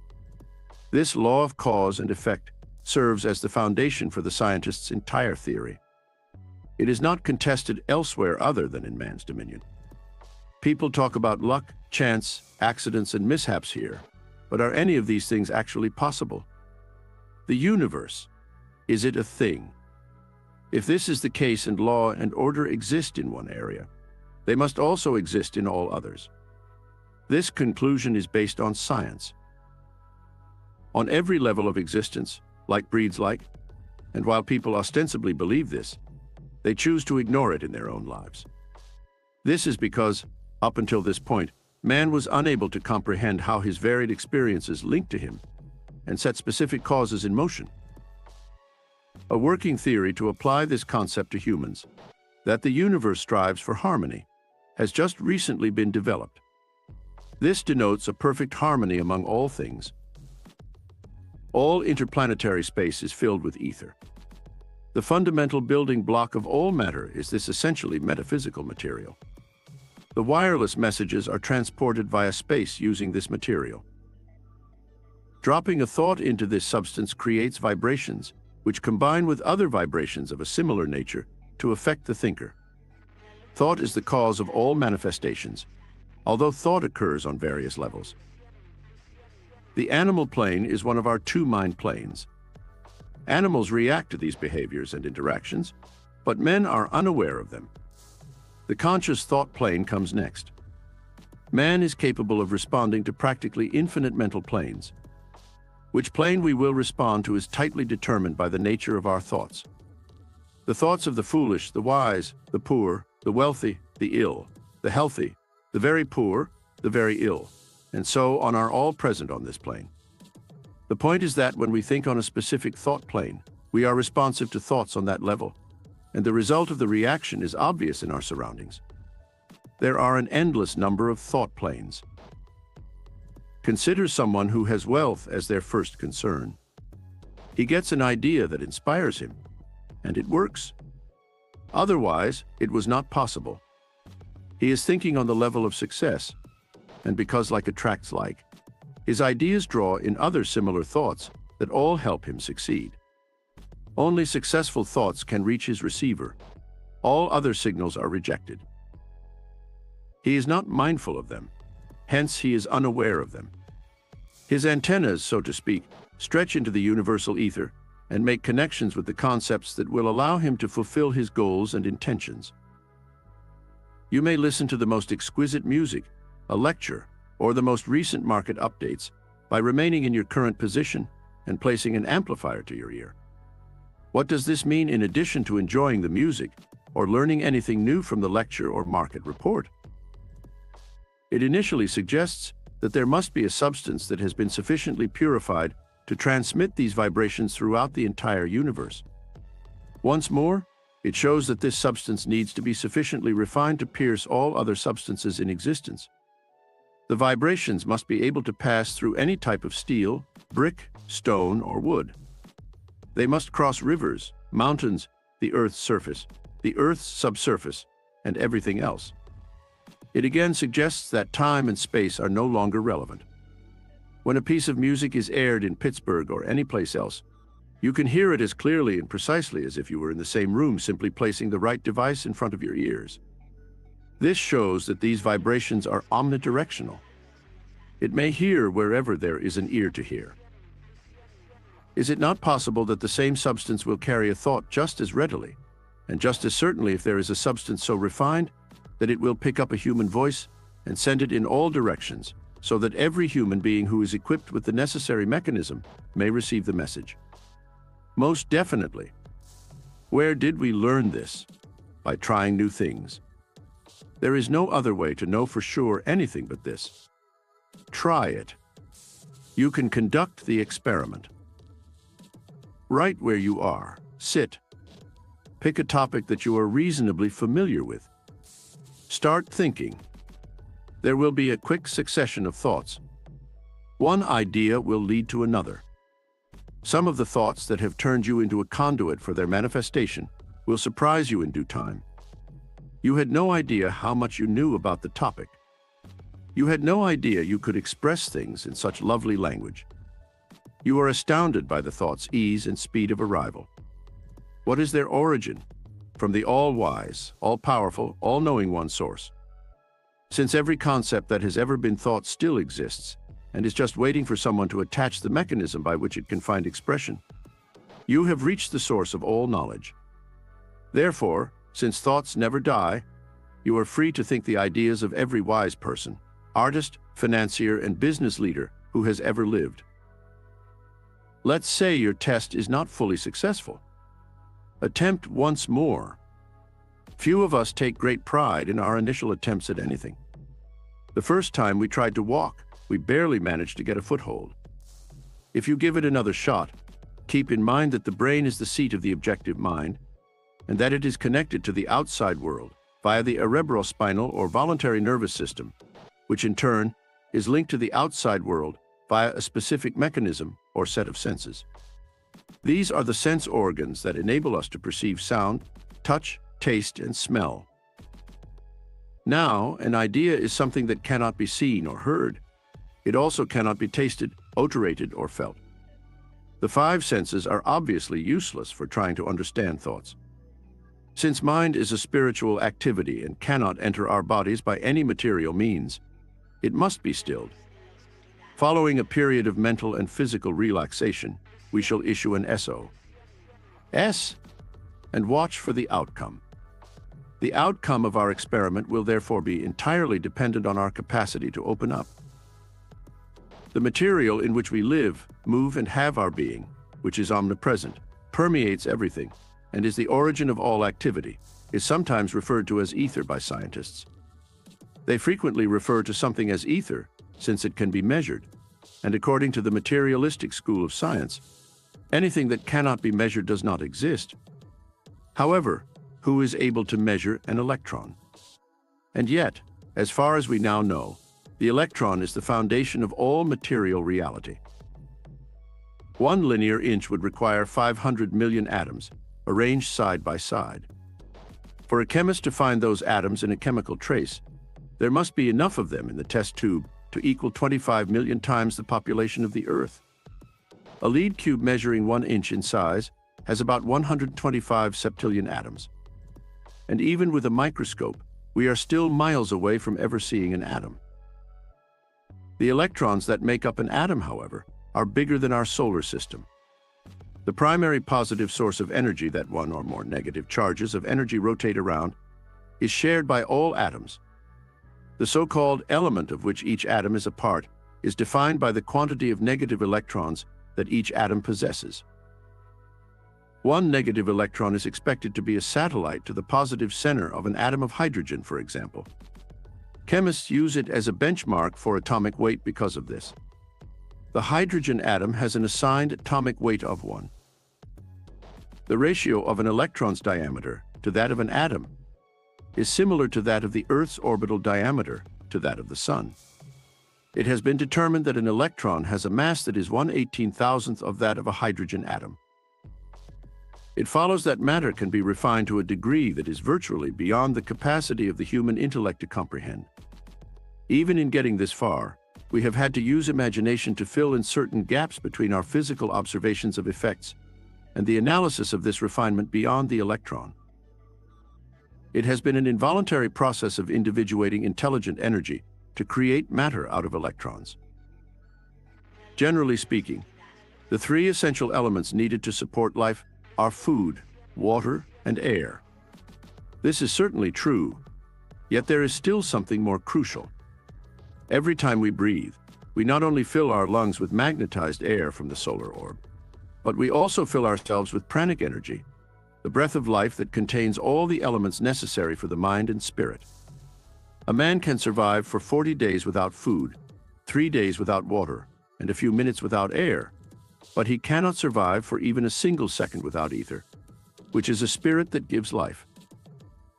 Speaker 1: This law of cause and effect serves as the foundation for the scientists' entire theory. It is not contested elsewhere other than in man's dominion. People talk about luck, chance, accidents, and mishaps here, but are any of these things actually possible? The universe, is it a thing? If this is the case and law and order exist in one area, they must also exist in all others. This conclusion is based on science. On every level of existence, like breeds like, and while people ostensibly believe this, they choose to ignore it in their own lives. This is because, up until this point, man was unable to comprehend how his varied experiences linked to him and set specific causes in motion. A working theory to apply this concept to humans, that the universe strives for harmony, has just recently been developed. This denotes a perfect harmony among all things. All interplanetary space is filled with ether. The fundamental building block of all matter is this essentially metaphysical material. The wireless messages are transported via space using this material. Dropping a thought into this substance creates vibrations, which combine with other vibrations of a similar nature to affect the thinker. Thought is the cause of all manifestations, although thought occurs on various levels. The animal plane is one of our two mind planes. Animals react to these behaviors and interactions, but men are unaware of them. The conscious thought plane comes next. Man is capable of responding to practically infinite mental planes. Which plane we will respond to is tightly determined by the nature of our thoughts. The thoughts of the foolish, the wise, the poor, the wealthy, the ill, the healthy, the very poor, the very ill, and so on are all present on this plane. The point is that when we think on a specific thought plane, we are responsive to thoughts on that level, and the result of the reaction is obvious in our surroundings. There are an endless number of thought planes. Consider someone who has wealth as their first concern. He gets an idea that inspires him, and it works. Otherwise, it was not possible. He is thinking on the level of success, and because like attracts like, his ideas draw in other similar thoughts that all help him succeed. Only successful thoughts can reach his receiver. All other signals are rejected. He is not mindful of them, hence he is unaware of them. His antennas, so to speak, stretch into the universal ether and make connections with the concepts that will allow him to fulfill his goals and intentions. You may listen to the most exquisite music, a lecture, or the most recent market updates by remaining in your current position and placing an amplifier to your ear. What does this mean in addition to enjoying the music or learning anything new from the lecture or market report? It initially suggests that there must be a substance that has been sufficiently purified to transmit these vibrations throughout the entire universe. Once more, it shows that this substance needs to be sufficiently refined to pierce all other substances in existence. The vibrations must be able to pass through any type of steel, brick, stone, or wood. They must cross rivers, mountains, the Earth's surface, the Earth's subsurface, and everything else. It again suggests that time and space are no longer relevant. When a piece of music is aired in Pittsburgh or any place else, you can hear it as clearly and precisely as if you were in the same room, simply placing the right device in front of your ears. This shows that these vibrations are omnidirectional. It may hear wherever there is an ear to hear. Is it not possible that the same substance will carry a thought just as readily, and just as certainly if there is a substance so refined that it will pick up a human voice and send it in all directions, so that every human being who is equipped with the necessary mechanism may receive the message? Most definitely. Where did we learn this? By trying new things. There is no other way to know for sure anything but this. Try it. You can conduct the experiment. Right where you are, sit. Pick a topic that you are reasonably familiar with. Start thinking. There will be a quick succession of thoughts. One idea will lead to another. Some of the thoughts that have turned you into a conduit for their manifestation will surprise you in due time. You had no idea how much you knew about the topic. You had no idea you could express things in such lovely language. You are astounded by the thought's ease and speed of arrival. What is their origin? From the all-wise, all-powerful, all-knowing one source. Since every concept that has ever been thought still exists, and is just waiting for someone to attach the mechanism by which it can find expression, you have reached the source of all knowledge. Therefore, since thoughts never die, you are free to think the ideas of every wise person, artist, financier, and business leader who has ever lived. Let's say your test is not fully successful. Attempt once more. Few of us take great pride in our initial attempts at anything. The first time we tried to walk, we barely managed to get a foothold. If you give it another shot, keep in mind that the brain is the seat of the objective mind, and that it is connected to the outside world via the cerebrospinal or voluntary nervous system, which in turn is linked to the outside world via a specific mechanism or set of senses. These are the sense organs that enable us to perceive sound, touch, taste, and smell. Now, an idea is something that cannot be seen or heard. It also cannot be tasted, odorated, or felt. The five senses are obviously useless for trying to understand thoughts. Since mind is a spiritual activity and cannot enter our bodies by any material means, it must be stilled. Following a period of mental and physical relaxation, we shall issue an SOS and watch for the outcome. The outcome of our experiment will therefore be entirely dependent on our capacity to open up. The material in which we live, move, and have our being, which is omnipresent, permeates everything, and is the origin of all activity, is sometimes referred to as ether by scientists. They frequently refer to something as ether, since it can be measured, and according to the materialistic school of science, anything that cannot be measured does not exist. However, who is able to measure an electron? And yet, as far as we now know, the electron is the foundation of all material reality. 1 linear inch would require 500 million atoms, arranged side by side. For a chemist to find those atoms in a chemical trace, there must be enough of them in the test tube to equal 25 million times the population of the Earth. A lead cube measuring 1 inch in size has about 125 septillion atoms. And even with a microscope, we are still miles away from ever seeing an atom. The electrons that make up an atom, however, are bigger than our solar system. The primary positive source of energy that one or more negative charges of energy rotate around is shared by all atoms. The so-called element of which each atom is a part is defined by the quantity of negative electrons that each atom possesses. 1 negative electron is expected to be a satellite to the positive center of an atom of hydrogen, for example. Chemists use it as a benchmark for atomic weight because of this. The hydrogen atom has an assigned atomic weight of 1. The ratio of an electron's diameter to that of an atom is similar to that of the Earth's orbital diameter to that of the Sun. It has been determined that an electron has a mass that is 1/18,000th of that of a hydrogen atom. It follows that matter can be refined to a degree that is virtually beyond the capacity of the human intellect to comprehend. Even in getting this far, we have had to use imagination to fill in certain gaps between our physical observations of effects and the analysis of this refinement beyond the electron. It has been an involuntary process of individuating intelligent energy to create matter out of electrons. Generally speaking, the three essential elements needed to support life are food, water, and air. This is certainly true, yet there is still something more crucial. Every time we breathe, we not only fill our lungs with magnetized air from the solar orb, but we also fill ourselves with pranic energy, the breath of life that contains all the elements necessary for the mind and spirit. A man can survive for 40 days without food, 3 days without water, and a few minutes without air, but he cannot survive for even a single second without ether, which is a spirit that gives life.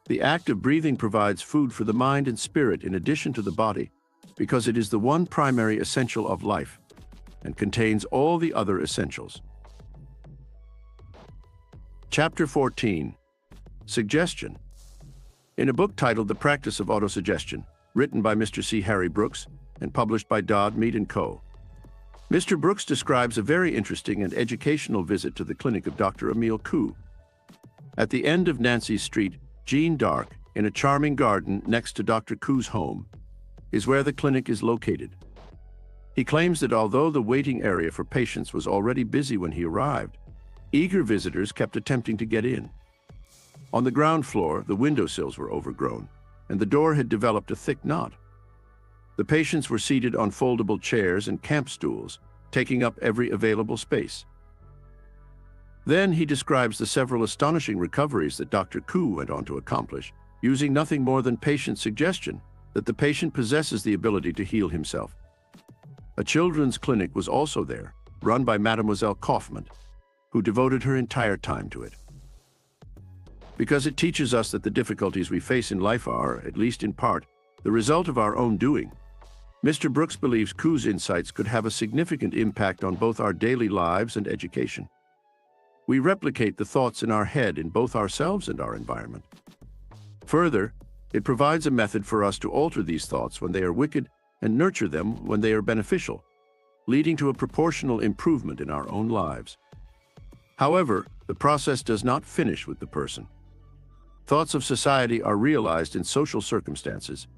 Speaker 1: The act of breathing provides food for the mind and spirit in addition to the body, because it is the one primary essential of life and contains all the other essentials. Chapter 14. Suggestion. In a book titled The Practice of Autosuggestion, written by Mr. C. Harry Brooks and published by Dodd, Mead & Co., Mr. Brooks describes a very interesting and educational visit to the clinic of Dr. Emile Coué. At the end of Nancy Street, Jean d'Arc, in a charming garden next to Dr. Coué's home, is where the clinic is located. He claims that although the waiting area for patients was already busy when he arrived, eager visitors kept attempting to get in. On the ground floor, the windowsills were overgrown, and the door had developed a thick knot. The patients were seated on foldable chairs and camp stools, taking up every available space. Then he describes the several astonishing recoveries that Dr. Coué went on to accomplish, using nothing more than patient suggestion that the patient possesses the ability to heal himself. A children's clinic was also there, run by Mademoiselle Kaufmann, who devoted her entire time to it. Because it teaches us that the difficulties we face in life are, at least in part, the result of our own doing, Mr. Brooks believes Coué's insights could have a significant impact on both our daily lives and education. We replicate the thoughts in our head in both ourselves and our environment. Further, it provides a method for us to alter these thoughts when they are wicked and nurture them when they are beneficial, leading to a proportional improvement in our own lives. However, the process does not finish with the person. Thoughts of society are realized in social circumstances,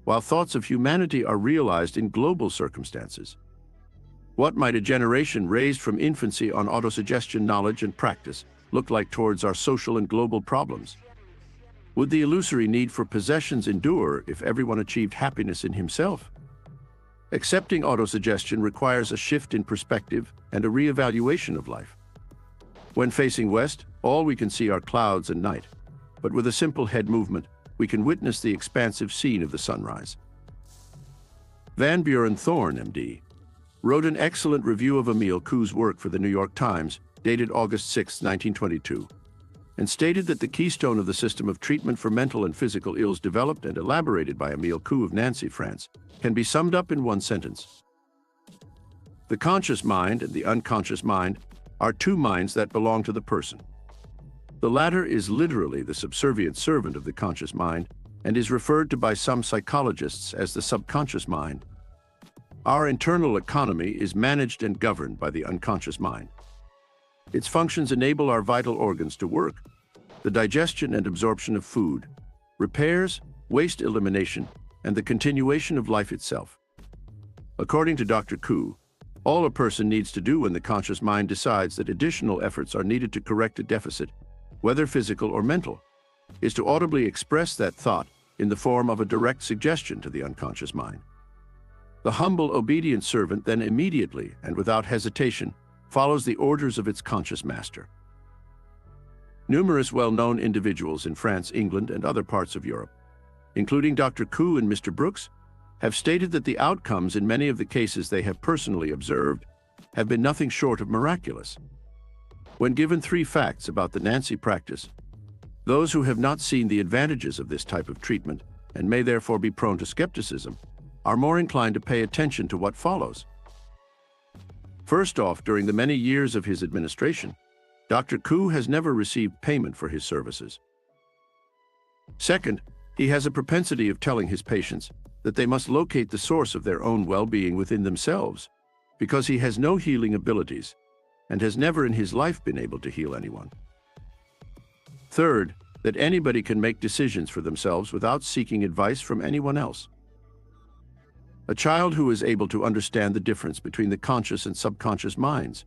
Speaker 1: while thoughts of humanity are realized in global circumstances. What might a generation raised from infancy on autosuggestion knowledge and practice look like towards our social and global problems? Would the illusory need for possessions endure if everyone achieved happiness in himself? Accepting autosuggestion requires a shift in perspective and a reevaluation of life. When facing west, all we can see are clouds and night, but with a simple head movement, we can witness the expansive scene of the sunrise. Van Buren Thorne, MD, wrote an excellent review of Emile Coué's work for the New York Times, dated August 6, 1922, and stated that the keystone of the system of treatment for mental and physical ills developed and elaborated by Emile Coué of Nancy, France, can be summed up in one sentence. The conscious mind and the unconscious mind are two minds that belong to the person. The latter is literally the subservient servant of the conscious mind and is referred to by some psychologists as the subconscious mind. Our internal economy is managed and governed by the unconscious mind. Its functions enable our vital organs to work, the digestion and absorption of food, repairs, waste elimination, and the continuation of life itself. According to Dr. Coué, all a person needs to do when the conscious mind decides that additional efforts are needed to correct a deficit, whether physical or mental, is to audibly express that thought in the form of a direct suggestion to the unconscious mind. The humble, obedient servant then immediately and without hesitation follows the orders of its conscious master. Numerous well-known individuals in France, England, and other parts of Europe, including Dr. Coué and Mr. Brooks, have stated that the outcomes in many of the cases they have personally observed have been nothing short of miraculous. When given 3 facts about the Nancy practice, those who have not seen the advantages of this type of treatment and may therefore be prone to skepticism are more inclined to pay attention to what follows. First off, during the many years of his administration, Dr. Koo has never received payment for his services. Second, he has a propensity of telling his patients that they must locate the source of their own well-being within themselves, because he has no healing abilities and has never in his life been able to heal anyone. Third, that anybody can make decisions for themselves without seeking advice from anyone else. A child who is able to understand the difference between the conscious and subconscious minds,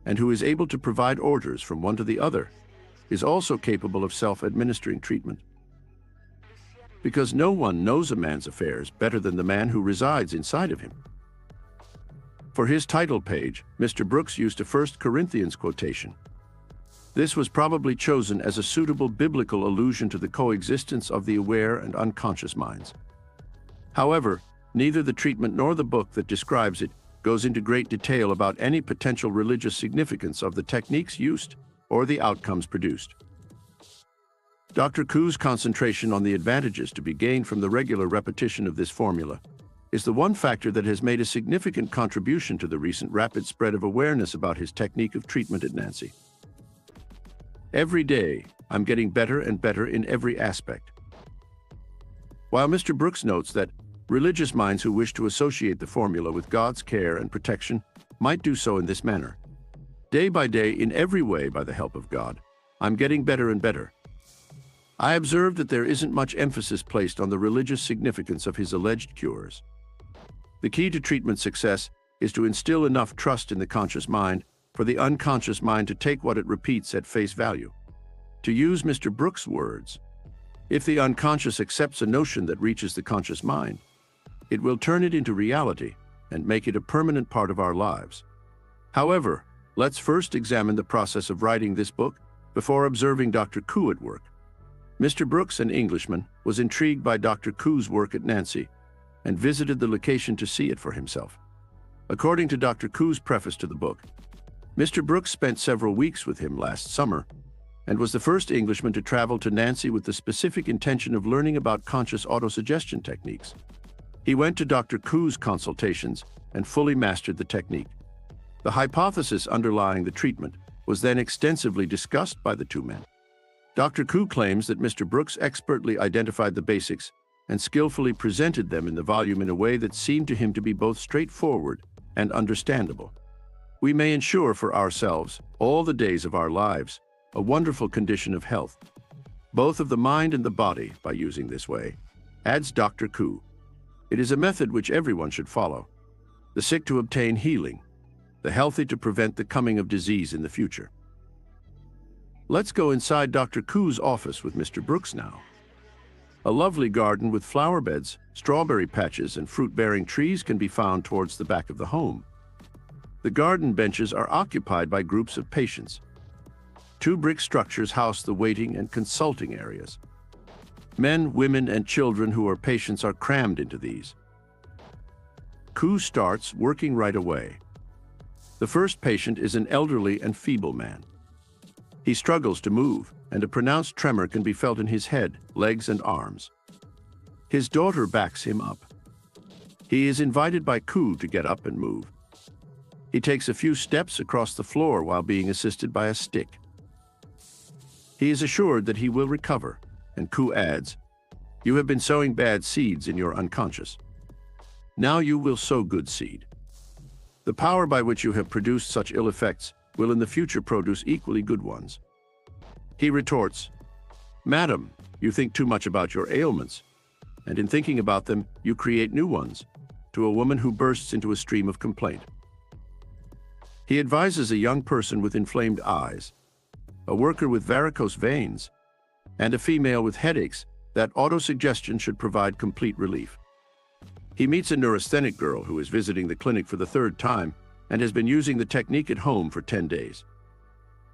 Speaker 1: and who is able to provide orders from one to the other, is also capable of self-administering treatment. Because no one knows a man's affairs better than the man who resides inside of him. For his title page, Mr. Brooks used a 1 Corinthians quotation. This was probably chosen as a suitable biblical allusion to the coexistence of the aware and unconscious minds. However, neither the treatment nor the book that describes it goes into great detail about any potential religious significance of the techniques used or the outcomes produced. Dr. Koo's concentration on the advantages to be gained from the regular repetition of this formula is the one factor that has made a significant contribution to the recent rapid spread of awareness about his technique of treatment at Nancy. Every day, I'm getting better and better in every aspect. While Mr. Brooks notes that religious minds who wish to associate the formula with God's care and protection might do so in this manner. Day by day, in every way, by the help of God, I'm getting better and better. I observe that there isn't much emphasis placed on the religious significance of his alleged cures. The key to treatment success is to instill enough trust in the conscious mind for the unconscious mind to take what it repeats at face value. To use Mr. Brooks' words, if the unconscious accepts a notion that reaches the conscious mind, it will turn it into reality and make it a permanent part of our lives. However, let's first examine the process of writing this book before observing Dr. Koo at work. Mr. Brooks, an Englishman, was intrigued by Dr. Koo's work at Nancy and visited the location to see it for himself. According to Dr. Koo's preface to the book, Mr. Brooks spent several weeks with him last summer and was the first Englishman to travel to Nancy with the specific intention of learning about conscious autosuggestion techniques. He went to Dr. Koo's consultations and fully mastered the technique. The hypothesis underlying the treatment was then extensively discussed by the two men. Dr. Koo claims that Mr. Brooks expertly identified the basics and skillfully presented them in the volume in a way that seemed to him to be both straightforward and understandable. We may ensure for ourselves, all the days of our lives, a wonderful condition of health, both of the mind and the body, by using this way, adds Dr. Koo. It is a method which everyone should follow. The sick to obtain healing, the healthy to prevent the coming of disease in the future. Let's go inside Dr. Koo's office with Mr. Brooks now. A lovely garden with flower beds, strawberry patches, and fruit-bearing trees can be found towards the back of the home. The garden benches are occupied by groups of patients. 2 brick structures house the waiting and consulting areas. Men, women, and children who are patients are crammed into these. Koo starts working right away. The first patient is an elderly and feeble man. He struggles to move, and a pronounced tremor can be felt in his head, legs, and arms. His daughter backs him up. He is invited by Koo to get up and move. He takes a few steps across the floor while being assisted by a stick. He is assured that he will recover, and Koo adds, "You have been sowing bad seeds in your unconscious. Now you will sow good seed. The power by which you have produced such ill effects will in the future produce equally good ones." He retorts, "Madam, you think too much about your ailments, and in thinking about them, you create new ones," to a woman who bursts into a stream of complaint. He advises a young person with inflamed eyes, a worker with varicose veins, and a female with headaches that autosuggestion should provide complete relief. He meets a neurasthenic girl who is visiting the clinic for the 3rd time and has been using the technique at home for 10 days.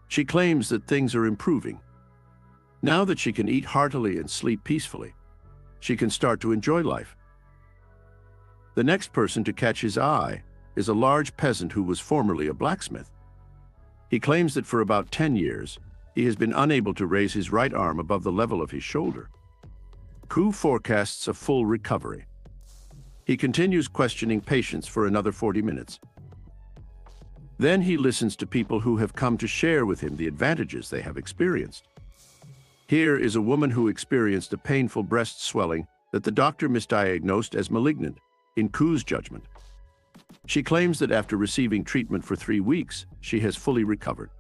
Speaker 1: She claims that things are improving. Now that she can eat heartily and sleep peacefully, she can start to enjoy life. The next person to catch his eye is a large peasant who was formerly a blacksmith. He claims that for about 10 years, he has been unable to raise his right arm above the level of his shoulder. Koo forecasts a full recovery. He continues questioning patients for another 40 minutes. Then he listens to people who have come to share with him the advantages they have experienced. Here is a woman who experienced a painful breast swelling that the doctor misdiagnosed as malignant, in Ku's judgment. She claims that after receiving treatment for 3 weeks, she has fully recovered.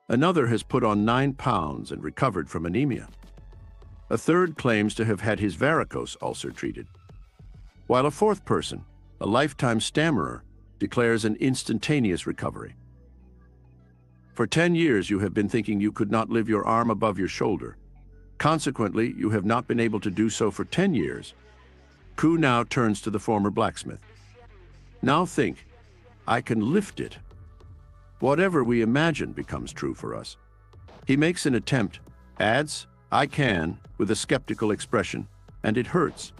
Speaker 1: Another has put on 9 pounds and recovered from anemia. A third claims to have had his varicose ulcer treated. While a fourth person, a lifetime stammerer, declares an instantaneous recovery. For 10 years you have been thinking you could not lift your arm above your shoulder. Consequently, you have not been able to do so for 10 years. Ku now turns to the former blacksmith. Now think, I can lift it. Whatever we imagine becomes true for us. He makes an attempt, adds, I can, with a skeptical expression, and it hurts.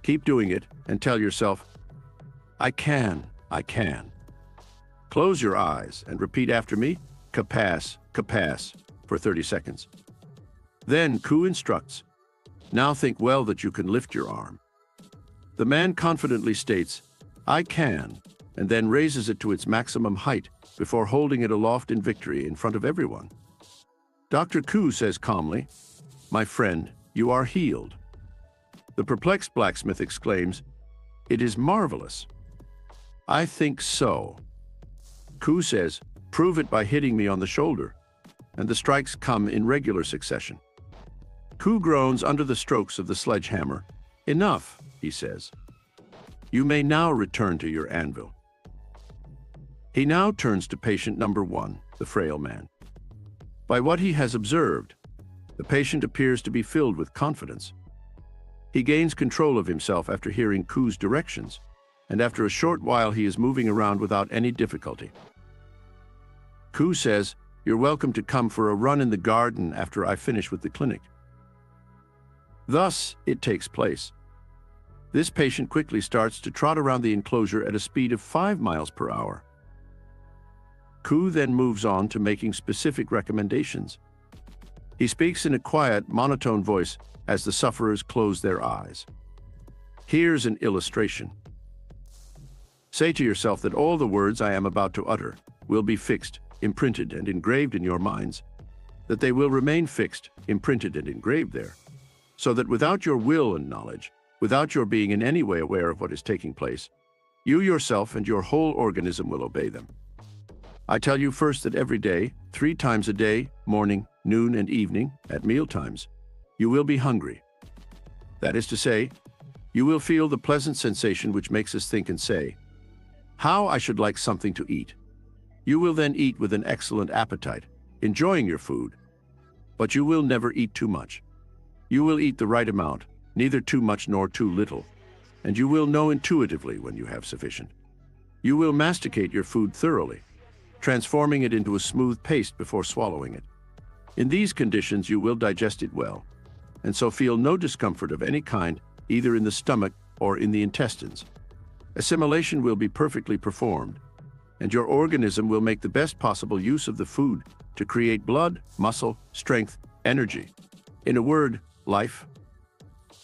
Speaker 1: Keep doing it and tell yourself, I can. Close your eyes and repeat after me, kapass, for 30 seconds. Then Ku instructs, now think well that you can lift your arm. The man confidently states, I can, and then raises it to its maximum height before holding it aloft in victory in front of everyone. Dr. Ku says calmly, my friend, you are healed. The perplexed blacksmith exclaims, it is marvelous. I think so. Ku says, prove it by hitting me on the shoulder, and the strikes come in regular succession. Ku groans under the strokes of the sledgehammer. Enough, he says. You may now return to your anvil. He now turns to patient number 1, the frail man. By what he has observed, the patient appears to be filled with confidence. He gains control of himself after hearing Ku's directions, and after a short while he is moving around without any difficulty. Ku says, you're welcome to come for a run in the garden after I finish with the clinic. Thus, it takes place. This patient quickly starts to trot around the enclosure at a speed of 5 miles per hour. Ku then moves on to making specific recommendations. He speaks in a quiet, monotone voice as the sufferers close their eyes. Here's an illustration. Say to yourself that all the words I am about to utter will be fixed, imprinted, and engraved in your minds, that they will remain fixed, imprinted, and engraved there, so that without your will and knowledge, without your being in any way aware of what is taking place, you yourself and your whole organism will obey them. I tell you first that every day, 3 times a day, morning, noon, and evening, at mealtimes, you will be hungry. That is to say, you will feel the pleasant sensation which makes us think and say, how I should like something to eat. You will then eat with an excellent appetite, enjoying your food, but you will never eat too much. You will eat the right amount, neither too much nor too little, and you will know intuitively when you have sufficient. You will masticate your food thoroughly, transforming it into a smooth paste before swallowing it. In these conditions you will digest it well, and so feel no discomfort of any kind, either in the stomach or in the intestines. Assimilation will be perfectly performed, and your organism will make the best possible use of the food to create blood, muscle, strength, energy. In a word, life.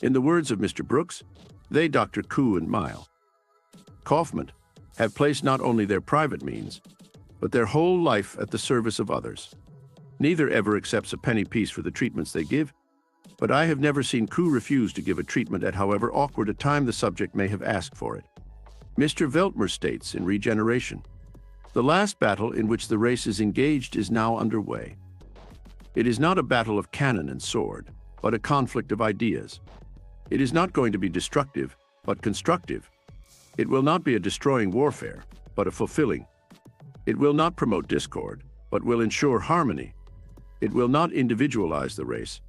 Speaker 1: In the words of Mr. Brooks, they, Dr. Ku and Mile Kaufman, have placed not only their private means, but their whole life at the service of others. Neither ever accepts a penny piece for the treatments they give, but I have never seen Ku refuse to give a treatment at however awkward a time the subject may have asked for it. Mr. Veltmer states in Regeneration, the last battle in which the race is engaged is now underway. It is not a battle of cannon and sword, but a conflict of ideas. It is not going to be destructive, but constructive. It will not be a destroying warfare, but a fulfilling. It will not promote discord, but will ensure harmony. It will not individualize the race,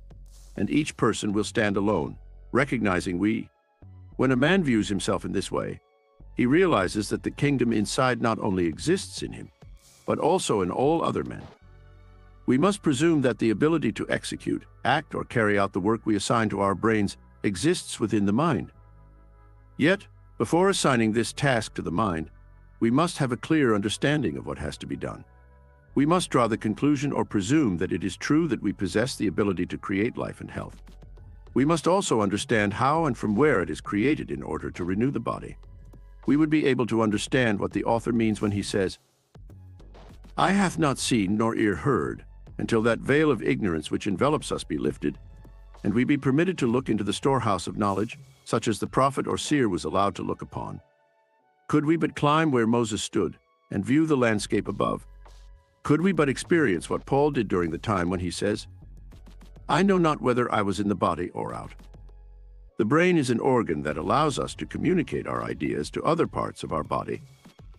Speaker 1: and each person will stand alone, recognizing we. When a man views himself in this way, he realizes that the kingdom inside not only exists in him, but also in all other men. We must presume that the ability to execute, act, or carry out the work we assign to our brains exists within the mind. Yet, before assigning this task to the mind, we must have a clear understanding of what has to be done. We must draw the conclusion or presume that it is true that we possess the ability to create life and health. We must also understand how and from where it is created in order to renew the body. We would be able to understand what the author means when he says, Eye hath not seen, nor ear heard, until that veil of ignorance which envelops us be lifted, and we be permitted to look into the storehouse of knowledge, such as the prophet or seer was allowed to look upon. Could we but climb where Moses stood, and view the landscape above, could we but experience what Paul did during the time when he says, "I know not whether I was in the body or out." The brain is an organ that allows us to communicate our ideas to other parts of our body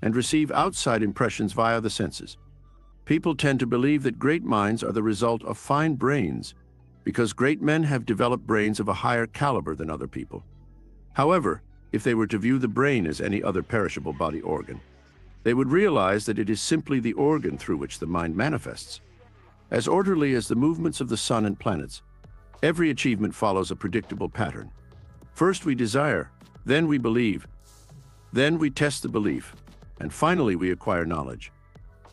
Speaker 1: and receive outside impressions via the senses. People tend to believe that great minds are the result of fine brains because great men have developed brains of a higher caliber than other people. However, if they were to view the brain as any other perishable body organ, they would realize that it is simply the organ through which the mind manifests. As orderly as the movements of the sun and planets, every achievement follows a predictable pattern. First we desire, then we believe, then we test the belief, and finally we acquire knowledge.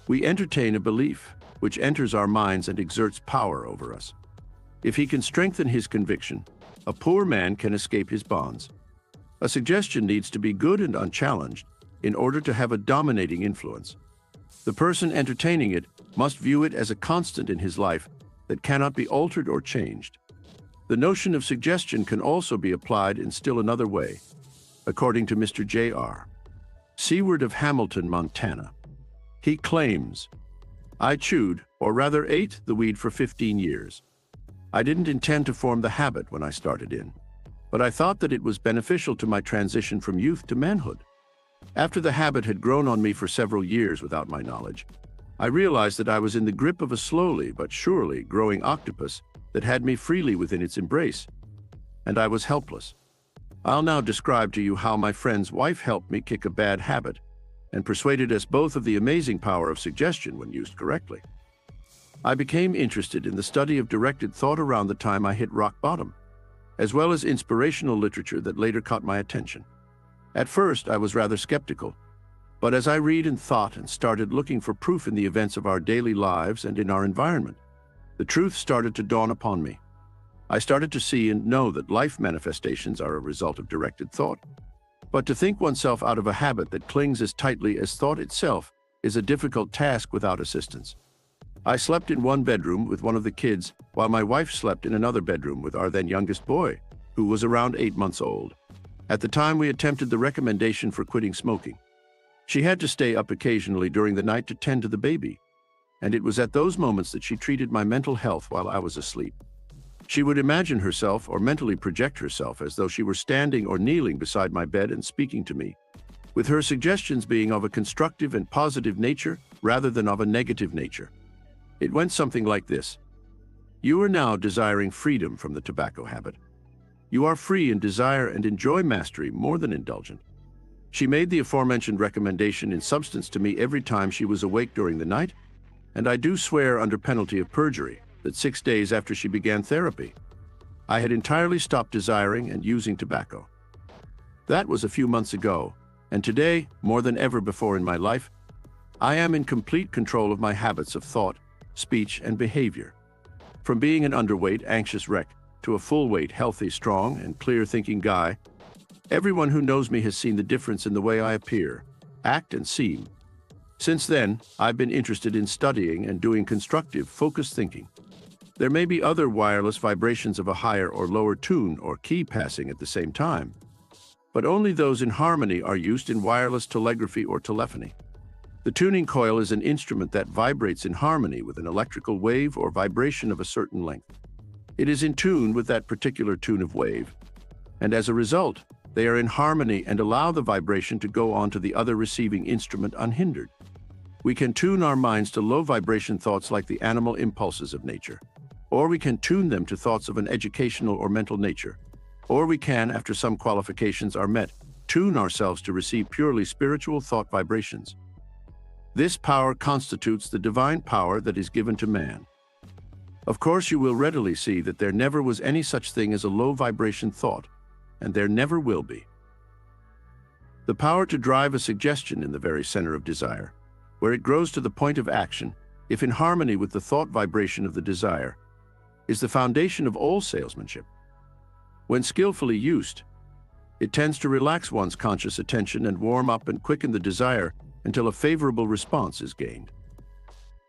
Speaker 1: We entertain a belief, which enters our minds and exerts power over us. If he can strengthen his conviction, a poor man can escape his bonds. A suggestion needs to be good and unchallenged in order to have a dominating influence. The person entertaining it must view it as a constant in his life that cannot be altered or changed. The notion of suggestion can also be applied in still another way, according to Mr. J.R. Seward of Hamilton, Montana. He claims, "I chewed, or rather ate, the weed for 15 years. I didn't intend to form the habit when I started in, but I thought that it was beneficial to my transition from youth to manhood. After the habit had grown on me for several years without my knowledge, I realized that I was in the grip of a slowly but surely growing octopus that had me freely within its embrace, and I was helpless. I'll now describe to you how my friend's wife helped me kick a bad habit and persuaded us both of the amazing power of suggestion when used correctly. I became interested in the study of directed thought around the time I hit rock bottom, as well as inspirational literature that later caught my attention. At first, I was rather skeptical, but as I read and thought and started looking for proof in the events of our daily lives and in our environment, the truth started to dawn upon me. I started to see and know that life manifestations are a result of directed thought. But to think oneself out of a habit that clings as tightly as thought itself is a difficult task without assistance. I slept in one bedroom with one of the kids, while my wife slept in another bedroom with our then youngest boy, who was around 8 months old. At the time, we attempted the recommendation for quitting smoking. She had to stay up occasionally during the night to tend to the baby, and it was at those moments that she treated my mental health while I was asleep. She would imagine herself or mentally project herself as though she were standing or kneeling beside my bed and speaking to me, with her suggestions being of a constructive and positive nature rather than of a negative nature. It went something like this: "You are now desiring freedom from the tobacco habit. You are free in desire and enjoy mastery more than indulgent." She made the aforementioned recommendation in substance to me every time she was awake during the night, and I do swear under penalty of perjury that 6 days after she began therapy, I had entirely stopped desiring and using tobacco. That was a few months ago, and today, more than ever before in my life, I am in complete control of my habits of thought, speech, and behavior. From being an underweight, anxious wreck to a full-weight, healthy, strong, and clear-thinking guy, everyone who knows me has seen the difference in the way I appear, act, and seem. Since then, I've been interested in studying and doing constructive, focused thinking. There may be other wireless vibrations of a higher or lower tune or key passing at the same time, but only those in harmony are used in wireless telegraphy or telephony. The tuning coil is an instrument that vibrates in harmony with an electrical wave or vibration of a certain length. It is in tune with that particular tune of wave, and as a result, they are in harmony and allow the vibration to go on to the other receiving instrument unhindered. We can tune our minds to low vibration thoughts like the animal impulses of nature, or we can tune them to thoughts of an educational or mental nature, or we can, after some qualifications are met, tune ourselves to receive purely spiritual thought vibrations. This power constitutes the divine power that is given to man. Of course, you will readily see that there never was any such thing as a low vibration thought, and there never will be. The power to drive a suggestion in the very center of desire, where it grows to the point of action, if in harmony with the thought vibration of the desire, is the foundation of all salesmanship. When skillfully used, it tends to relax one's conscious attention and warm up and quicken the desire until a favorable response is gained.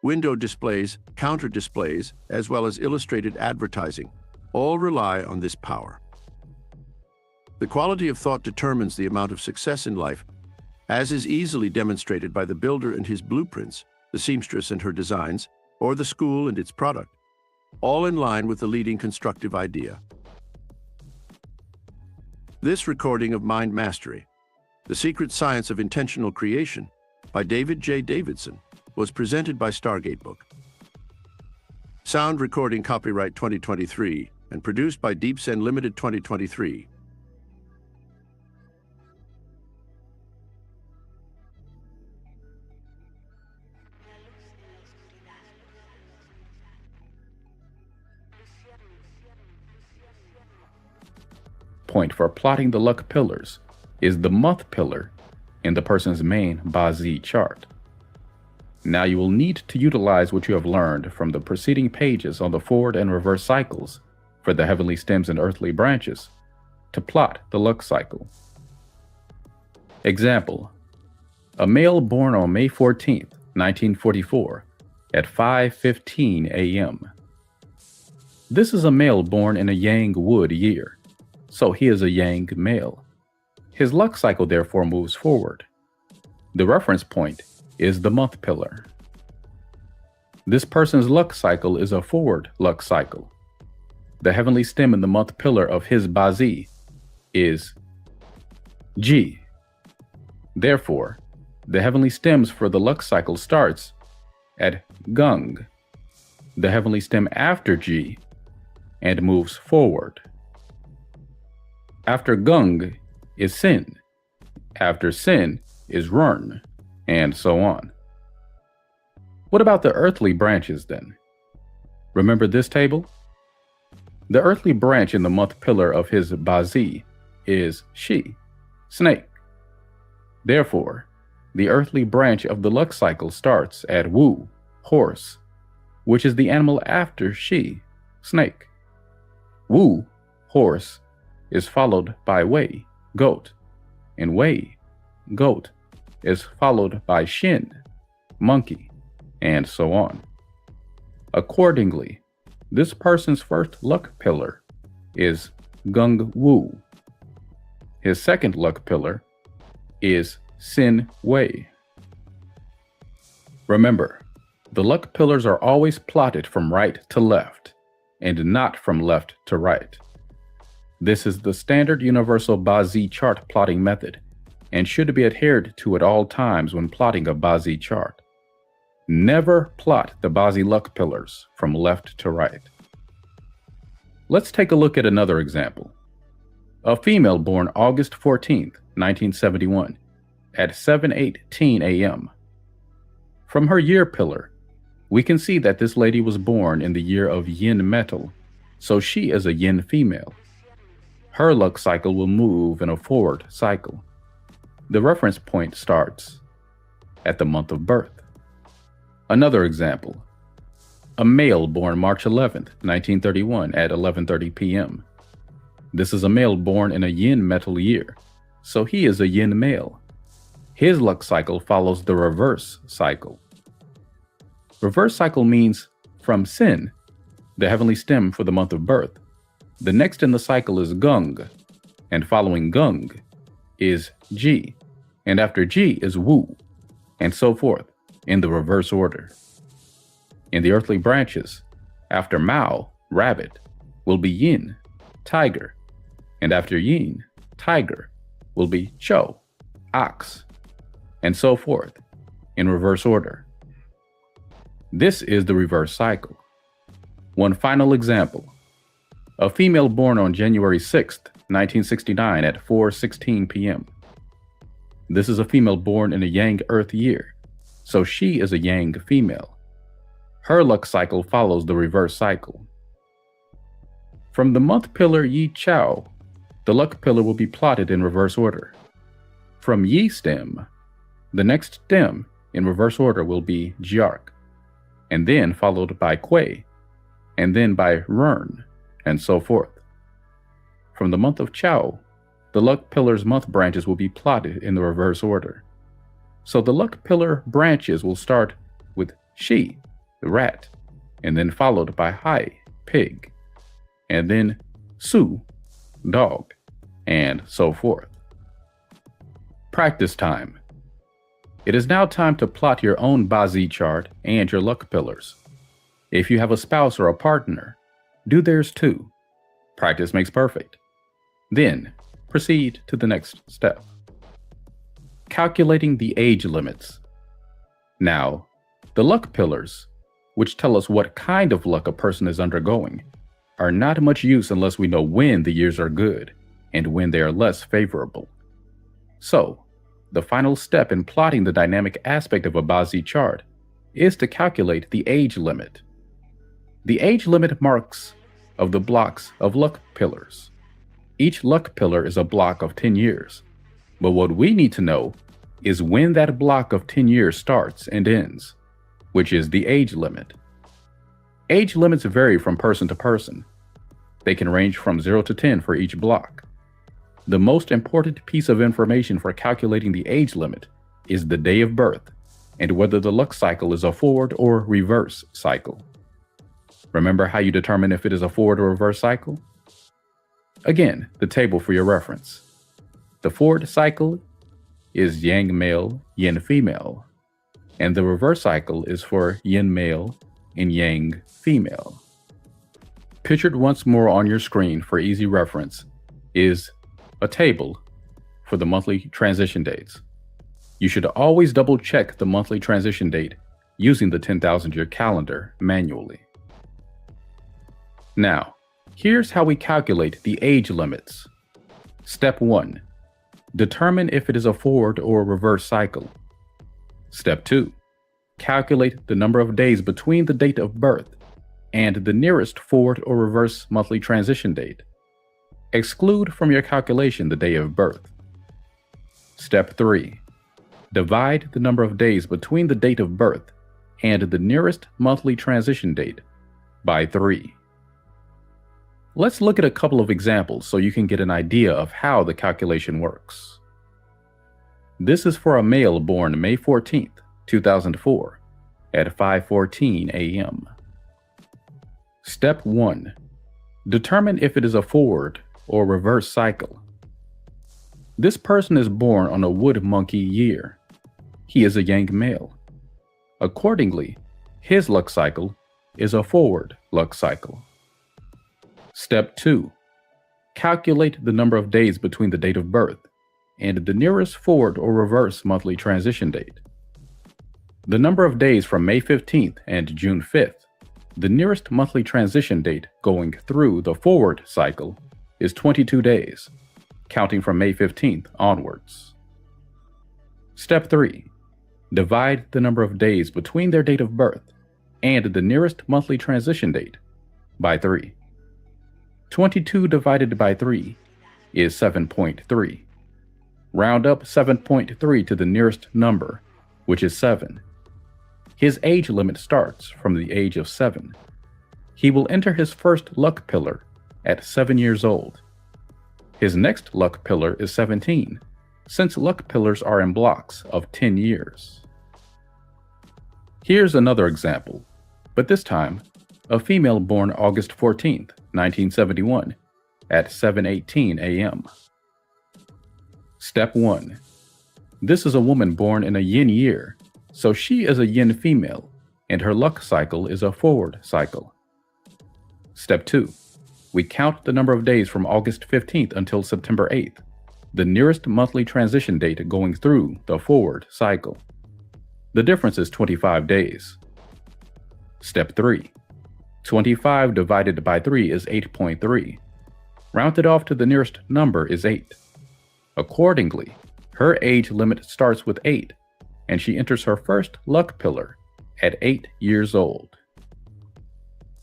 Speaker 1: window displays, counter displays, as well as illustrated advertising, all rely on this power. The quality of thought determines the amount of success in life, as is easily demonstrated by the builder and his blueprints, the seamstress and her designs, or the school and its product, all in line with the leading constructive idea. This recording of Mind Mastery, The Secret Science of Intentional Creation, by David J. Davidson, was presented by Stargate Book. Sound recording copyright 2023 and produced by Davidson Limited 2023.
Speaker 2: Point for plotting the luck pillars is the month pillar in the person's main Bazi chart. Now you will need to utilize what you have learned from the preceding pages on the forward and reverse cycles for the heavenly stems and earthly branches to plot the luck cycle. Example: a male born on May 14th, 1944 at 5:15 a.m. This is a male born in a Yang Wood year, so he is a Yang male. His luck cycle therefore moves forward. The reference point is the month pillar. This person's luck cycle is a forward luck cycle. The heavenly stem in the month pillar of his Bazi is G. Therefore, the heavenly stems for the luck cycle starts at Gung, the heavenly stem after G, and moves forward. After Gung is Sin, after Sin is Run, and so on. What about the earthly branches then? Remember this table? The earthly branch in the month pillar of his Bazi is She, snake. Therefore, the earthly branch of the luck cycle starts at Wu, horse, which is the animal after She, snake. Wu, horse, is followed by Wei, goat, and Wei, goat, is followed by Shin, monkey, and so on. Accordingly, this person's first luck pillar is Gung Wu. His second luck pillar is Sin Wei. Remember, the luck pillars are always plotted from right to left, and not from left to right. This is the standard universal Bazi chart plotting method and should be adhered to at all times when plotting a Bazi chart. Never plot the Bazi luck pillars from left to right. Let's take a look at another example. A female born August 14th, 1971 at 7:18 a.m. From her year pillar, we can see that this lady was born in the year of Yin metal, so she is a Yin female. Her luck cycle will move in a forward cycle. The reference point starts at the month of birth. Another example. A male born March 11th, 1931 at 11:30 p.m. This is a male born in a Yin metal year, so he is a Yin male. His luck cycle follows the reverse cycle. Reverse cycle means from Sin, the heavenly stem for the month of birth. The next in the cycle is Gung, and following Gung is G, and after G is Wu, and so forth in the reverse order. In the earthly branches, after Mao, rabbit, will be Yin, tiger, and after Yin, tiger, will be Chou, ox, and so forth in reverse order. This is the reverse cycle. One final example. A female born on January 6th, 1969 at 4:16 p.m. This is a female born in a Yang Earth year, so she is a Yang female. Her luck cycle follows the reverse cycle. From the month pillar Yi Chao, the luck pillar will be plotted in reverse order. From Yi stem, the next stem in reverse order will be Jiark, and then followed by Kuei, and then by Rern, and so forth. From the month of Chao, the luck pillar's month branches will be plotted in the reverse order. So the luck pillar branches will start with Shi, rat, and then followed by hai, pig, and then su, dog, and so forth. Practice time. It is now time to plot your own Bazi chart and your luck pillars. If you have a spouse or a partner, do theirs too. Practice makes perfect. Then, proceed to the next step. Calculating the age limits. Now, the luck pillars, which tell us what kind of luck a person is undergoing, are not much use unless we know when the years are good and when they are less favorable. So, the final step in plotting the dynamic aspect of a Bazi chart is to calculate the age limit. The age limit marks of the blocks of luck pillars. Each luck pillar is a block of 10 years, but what we need to know is when that block of 10 years starts and ends, which is the age limit. Age limits vary from person to person. They can range from 0 to 10 for each block. The most important piece of information for calculating the age limit is the day of birth and whether the luck cycle is a forward or reverse cycle. Remember how you determine if it is a forward or reverse cycle? Again, the table for your reference. The forward cycle is yang male, yin female, and the reverse cycle is for yin male and yang female. Pictured once more on your screen for easy reference is a table for the monthly transition dates. You should always double check the monthly transition date using the 10,000 year calendar manually. Now, here's how we calculate the age limits. Step 1. Determine if it is a forward or reverse cycle. Step 2. Calculate the number of days between the date of birth and the nearest forward or reverse monthly transition date. Exclude from your calculation the day of birth. Step 3. Divide the number of days between the date of birth and the nearest monthly transition date by 3. Let's look at a couple of examples so you can get an idea of how the calculation works. This is for a male born May 14th, 2004 at 5:14 a.m. Step 1. Determine if it is a forward or reverse cycle. This person is born on a wood monkey year. He is a yang male. Accordingly, his luck cycle is a forward luck cycle. Step 2. Calculate the number of days between the date of birth and the nearest forward or reverse monthly transition date. The number of days from May 15th and June 5th, the nearest monthly transition date going through the forward cycle, is 22 days, counting from May 15th onwards. Step 3. Divide the number of days between their date of birth and the nearest monthly transition date by 3. 22 divided by 3 is 7.3. Round up 7.3 to the nearest number, which is 7. His age limit starts from the age of 7. He will enter his first luck pillar at 7 years old. His next luck pillar is 17, since luck pillars are in blocks of 10 years. Here's another example, but this time, a female born August 14th, 1971, at 7:18 a.m. Step 1. This is a woman born in a yin year, so she is a yin female, and her luck cycle is a forward cycle. Step 2. We count the number of days from August 15th until September 8th, the nearest monthly transition date going through the forward cycle. The difference is 25 days. Step 3. 25 divided by 3 is 8.3. Rounded off to the nearest number is 8. Accordingly, her age limit starts with 8, and she enters her first luck pillar at 8 years old.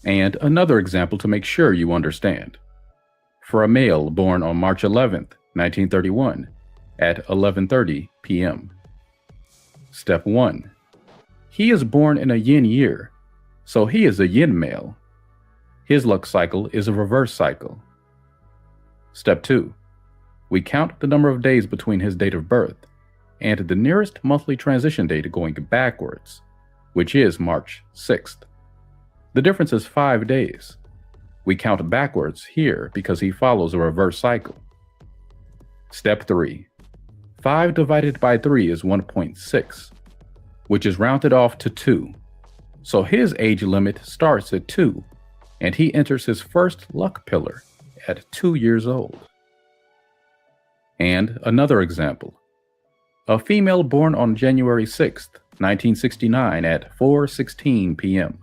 Speaker 2: And another example to make sure you understand. For a male born on March 11th, 1931, at 11:30 p.m. Step 1. He is born in a yin year, so he is a yin male. His luck cycle is a reverse cycle. Step 2. We count the number of days between his date of birth and the nearest monthly transition date going backwards, which is March 6th, The difference is 5 days. We count backwards here because he follows a reverse cycle. Step 3. 5 divided by 3 is 1.6, which is rounded off to 2. So his age limit starts at 2, and he enters his first luck pillar at 2 years old. And another example. A female born on January 6th, 1969 at 4:16 p.m.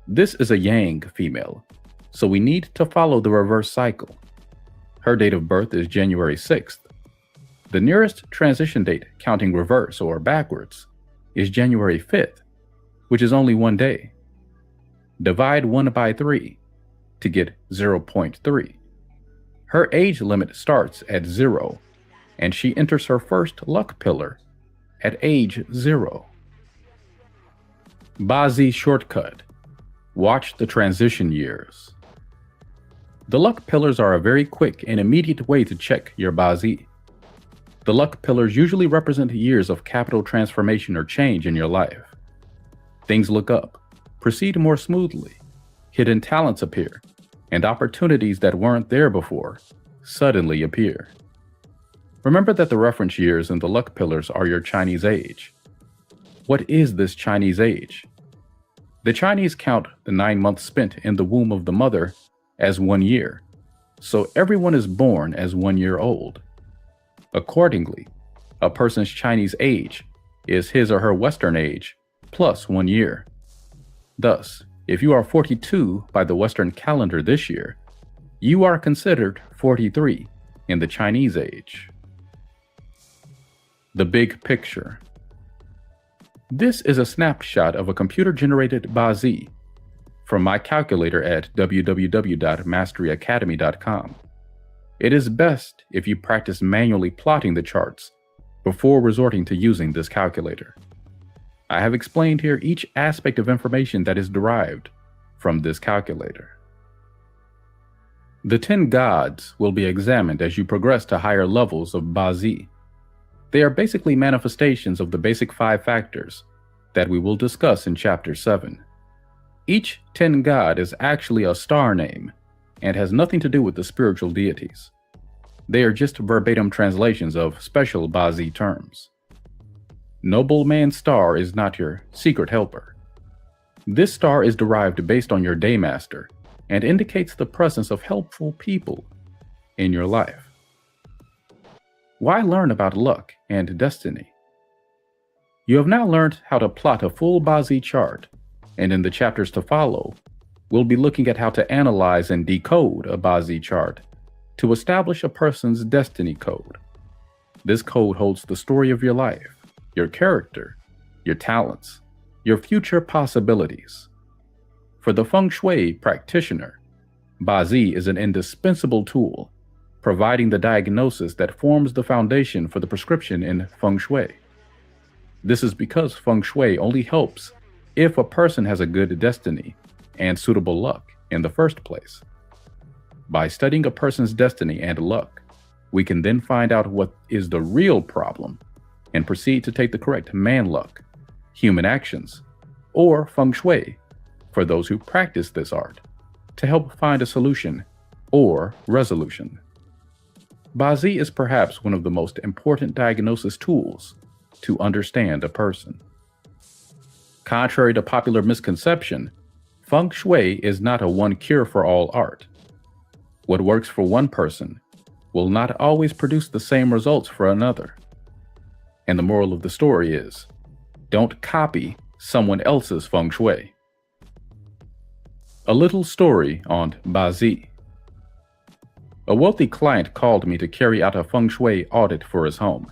Speaker 2: This is a Yang female, so we need to follow the reverse cycle. Her date of birth is January 6th. The nearest transition date counting reverse or backwards is January 5th, which is only 1 day. Divide 1 by 3 to get 0.3. Her age limit starts at 0, and she enters her first luck pillar at age 0. Bazi shortcut. Watch the transition years. The luck pillars are a very quick and immediate way to check your Bazi. The luck pillars usually represent years of capital transformation or change in your life. Things look up, proceed more smoothly, hidden talents appear, and opportunities that weren't there before suddenly appear. Remember that the reference years in the luck pillars are your Chinese age. What is this Chinese age? The Chinese count the 9 months spent in the womb of the mother as 1 year, so everyone is born as 1 year old. Accordingly, a person's Chinese age is his or her Western age plus 1 year. Thus, if you are 42 by the Western calendar this year, you are considered 43 in the Chinese age. The big picture. This is a snapshot of a computer-generated Bazi from my calculator at www.masteryacademy.com. It is best if you practice manually plotting the charts before resorting to using this calculator. I have explained here each aspect of information that is derived from this calculator. The 10 gods will be examined as you progress to higher levels of Bazi. They are basically manifestations of the basic 5 factors that we will discuss in Chapter 7. Each 10 god is actually a star name and has nothing to do with the spiritual deities. They are just verbatim translations of special Bazi terms. Noble Man's star is not your secret helper. This star is derived based on your daymaster and indicates the presence of helpful people in your life. Why learn about luck and destiny? You have now learned how to plot a full Bazi chart, and in the chapters to follow, we'll be looking at how to analyze and decode a Bazi chart to establish a person's destiny code. This code holds the story of your life, your character, your talents, your future possibilities. For the Feng Shui practitioner, Bazi is an indispensable tool, providing the diagnosis that forms the foundation for the prescription in Feng Shui. This is because Feng Shui only helps if a person has a good destiny and suitable luck in the first place. By studying a person's destiny and luck, we can then find out what is the real problem and proceed to take the correct man luck, human actions, or Feng Shui for those who practice this art to help find a solution or resolution. Bazi is perhaps one of the most important diagnosis tools to understand a person. Contrary to popular misconception, Feng Shui is not a one cure for all art. What works for one person will not always produce the same results for another. And the moral of the story is, don't copy someone else's Feng Shui. A little story on Bazi. A wealthy client called me to carry out a Feng Shui audit for his home.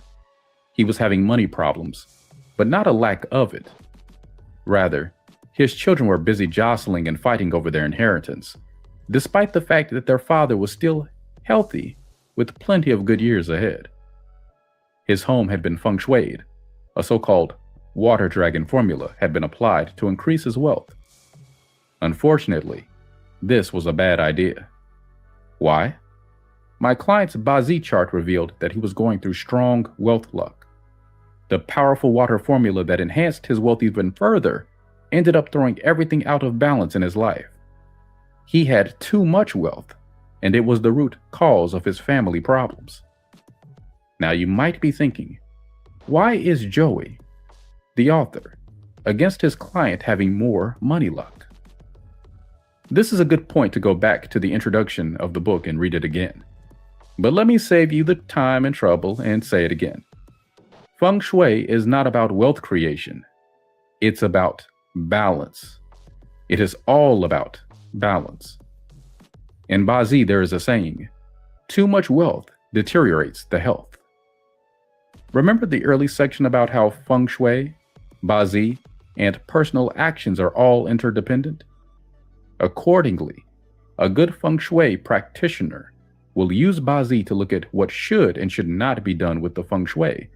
Speaker 2: He was having money problems, but not a lack of it. Rather, his children were busy jostling and fighting over their inheritance, despite the fact that their father was still healthy with plenty of good years ahead. His home had been Feng Shuied. A so-called water dragon formula had been applied to increase his wealth. Unfortunately, this was a bad idea. Why? My client's Bazi chart revealed that he was going through strong wealth luck. The powerful water formula that enhanced his wealth even further ended up throwing everything out of balance in his life. He had too much wealth, and it was the root cause of his family problems. Now you might be thinking, why is Joey, the author, against his client having more money luck? This is a good point to go back to the introduction of the book and read it again. But let me save you the time and trouble and say it again. Feng Shui is not about wealth creation. It's about balance. It is all about balance. In Bazi, there is a saying, too much wealth deteriorates the health. Remember the early section about how Feng Shui, Bazi, and personal actions are all interdependent? Accordingly, a good Feng Shui practitioner will use Bazi to look at what should and should not be done with the Feng Shui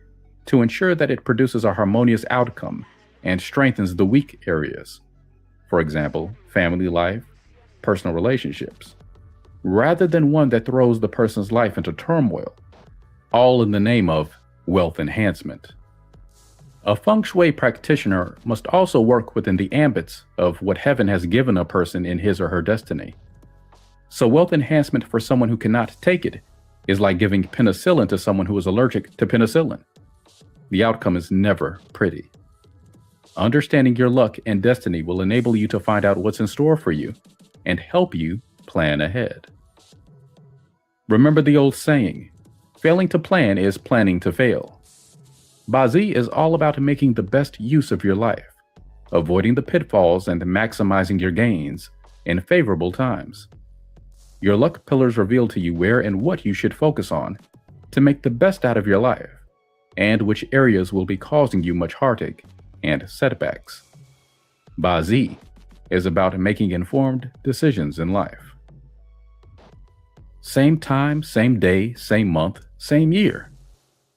Speaker 2: to ensure that it produces a harmonious outcome and strengthens the weak areas. For example, family life, personal relationships, rather than one that throws the person's life into turmoil, all in the name of wealth enhancement. A Feng Shui practitioner must also work within the ambits of what heaven has given a person in his or her destiny. So wealth enhancement for someone who cannot take it is like giving penicillin to someone who is allergic to penicillin. The outcome is never pretty. Understanding your luck and destiny will enable you to find out what's in store for you and help you plan ahead. Remember the old saying, failing to plan is planning to fail. Bazi is all about making the best use of your life, avoiding the pitfalls and maximizing your gains in favorable times. Your luck pillars reveal to you where and what you should focus on to make the best out of your life, and which areas will be causing you much heartache and setbacks. Bazi is about making informed decisions in life. Same time, same day, same month, same year.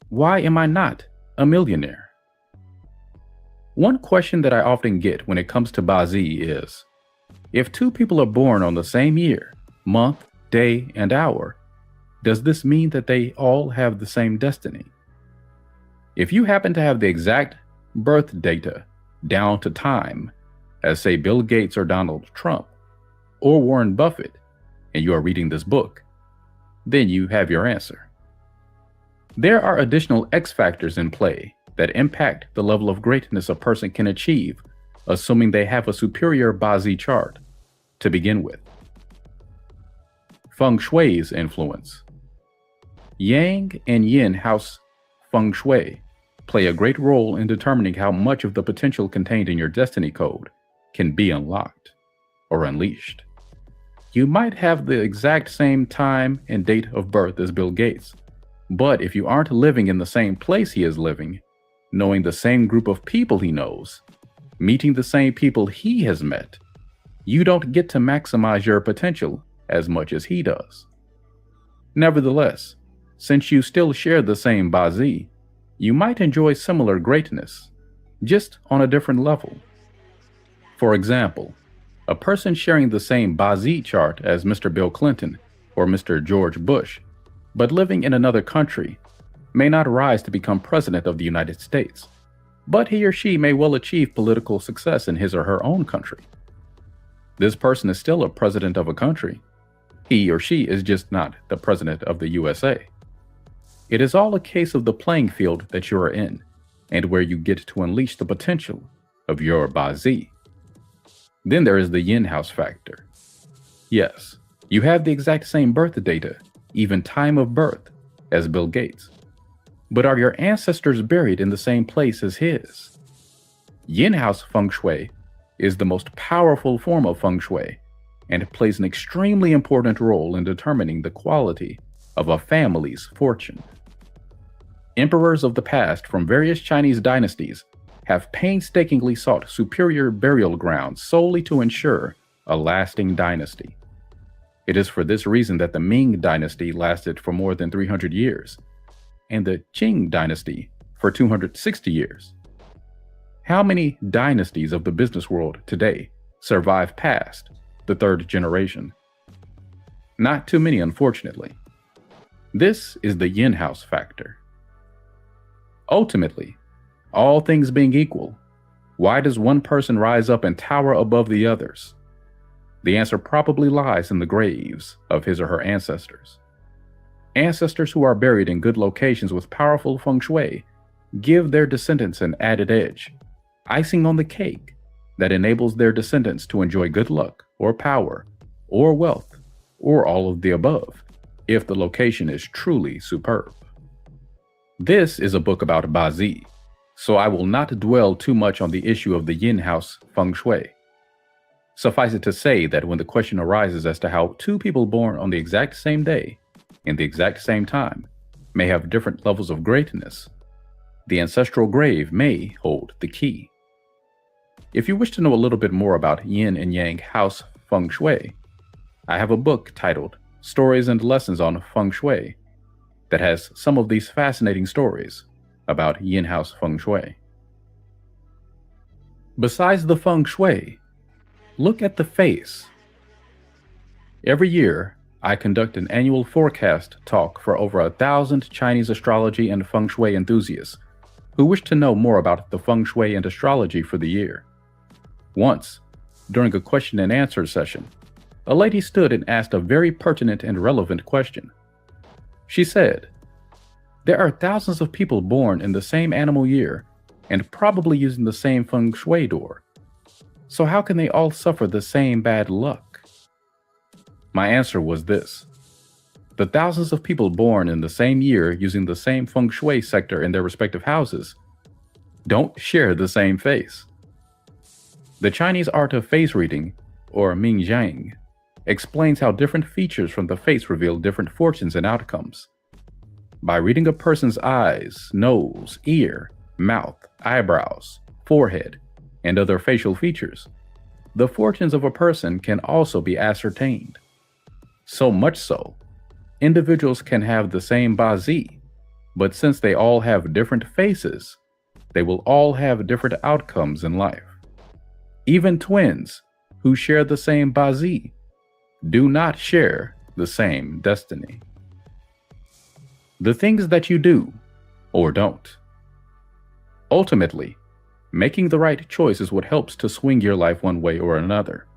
Speaker 2: Why am I not a millionaire? One question that I often get when it comes to Bazi is, if two people are born on the same year, month, day, and hour, does this mean that they all have the same destiny? If you happen to have the exact birth data down to time, as say Bill Gates or Donald Trump, or Warren Buffett, and you are reading this book, then you have your answer. There are additional X factors in play that impact the level of greatness a person can achieve, assuming they have a superior Bazi chart to begin with. Feng Shui's influence. Yang and Yin house Feng Shui play a great role in determining how much of the potential contained in your destiny code can be unlocked or unleashed. You might have the exact same time and date of birth as Bill Gates, but if you aren't living in the same place he is living, knowing the same group of people he knows, meeting the same people he has met, you don't get to maximize your potential as much as he does. Nevertheless, since you still share the same Bazi, you might enjoy similar greatness, just on a different level. For example, a person sharing the same Bazi chart as Mr. Bill Clinton or Mr. George Bush, but living in another country, may not rise to become president of the United States, but he or she may well achieve political success in his or her own country. This person is still a president of a country. He or she is just not the president of the USA. It is all a case of the playing field that you are in, and where you get to unleash the potential of your Bazi. Then there is the Yin house factor. Yes, you have the exact same birth data, even time of birth, as Bill Gates. But are your ancestors buried in the same place as his? Yin house Feng Shui is the most powerful form of Feng Shui, and it plays an extremely important role in determining the quality of a family's fortune. Emperors of the past from various Chinese dynasties have painstakingly sought superior burial grounds solely to ensure a lasting dynasty. It is for this reason that the Ming dynasty lasted for more than 300 years, and the Qing dynasty for 260 years. How many dynasties of the business world today survive past the third generation? Not too many, unfortunately. This is the Yin house factor. Ultimately, all things being equal, Why does one person rise up and tower above the others? The answer probably lies in the graves of his or her ancestors. Ancestors who are buried in good locations with powerful feng shui give their descendants an added edge, icing on the cake that enables their descendants to enjoy good luck or power or wealth or all of the above if the location is truly superb. This is a book about Bazi, so I will not dwell too much on the issue of the yin house feng shui. Suffice it to say that when the question arises as to how two people born on the exact same day, in the exact same time, may have different levels of greatness, the ancestral grave may hold the key. If you wish to know a little bit more about yin and yang house feng shui, I have a book titled Stories and Lessons on Feng Shui that has some of these fascinating stories about yin house feng shui. Besides the feng shui, look at the face. Every year, I conduct an annual forecast talk for over 1,000 Chinese astrology and feng shui enthusiasts who wish to know more about the feng shui and astrology for the year. Once, during a question and answer session, a lady stood and asked a very pertinent and relevant question. She said, "There are thousands of people born in the same animal year and probably using the same feng shui door. So how can they all suffer the same bad luck?" My answer was this: the thousands of people born in the same year using the same feng shui sector in their respective houses don't share the same face. The Chinese art of face reading, or Mingjiang, explains how different features from the face reveal different fortunes and outcomes. By reading a person's eyes, nose, ear, mouth, eyebrows, forehead, and other facial features, the fortunes of a person can also be ascertained. So much so, individuals can have the same Bazi, but since they all have different faces, they will all have different outcomes in life. Even twins who share the same Bazi do not share the same destiny. The things that you do or don't. Ultimately, making the right choice is what helps to swing your life one way or another.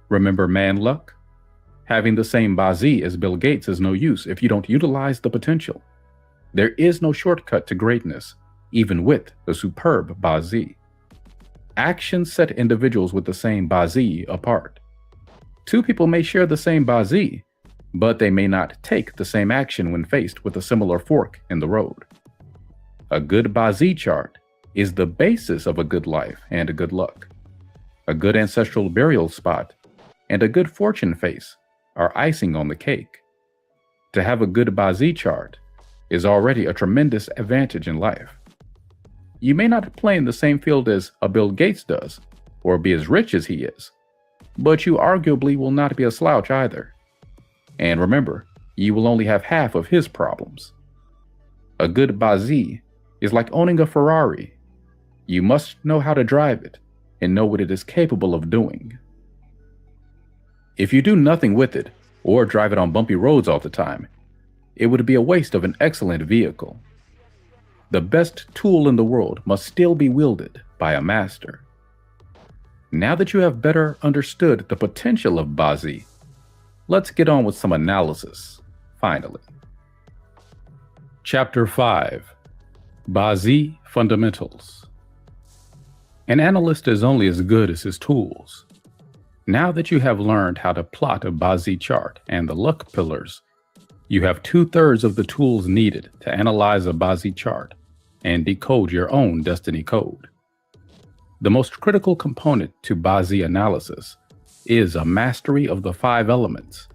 Speaker 2: Remember man luck? Having the same Bazi as Bill Gates is no use if you don't utilize the potential. There is no shortcut to greatness, even with a superb Bazi. Actions set individuals with the same Bazi apart. Two people may share the same Bazi, but they may not take the same action when faced with a similar fork in the road. A good Bazi chart is the basis of a good life and a good luck. A good ancestral burial spot and a good fortune face are icing on the cake. To have a good Bazi chart is already a tremendous advantage in life. You may not play in the same field as a Bill Gates does, or be as rich as he is, but you arguably will not be a slouch either. And remember, you will only have half of his problems. A good Bazi is like owning a Ferrari. You must know how to drive it and know what it is capable of doing. If you do nothing with it, or drive it on bumpy roads all the time, it would be a waste of an excellent vehicle. The best tool in the world must still be wielded by a master. Now that you have better understood the potential of Bazi, let's get on with some analysis, finally. Chapter 5. Bazi Fundamentals. An analyst is only as good as his tools. Now that you have learned how to plot a Bazi chart and the luck pillars, you have 2/3 of the tools needed to analyze a Bazi chart and decode your own destiny code. The most critical component to Bazi analysis is a mastery of the 5 elements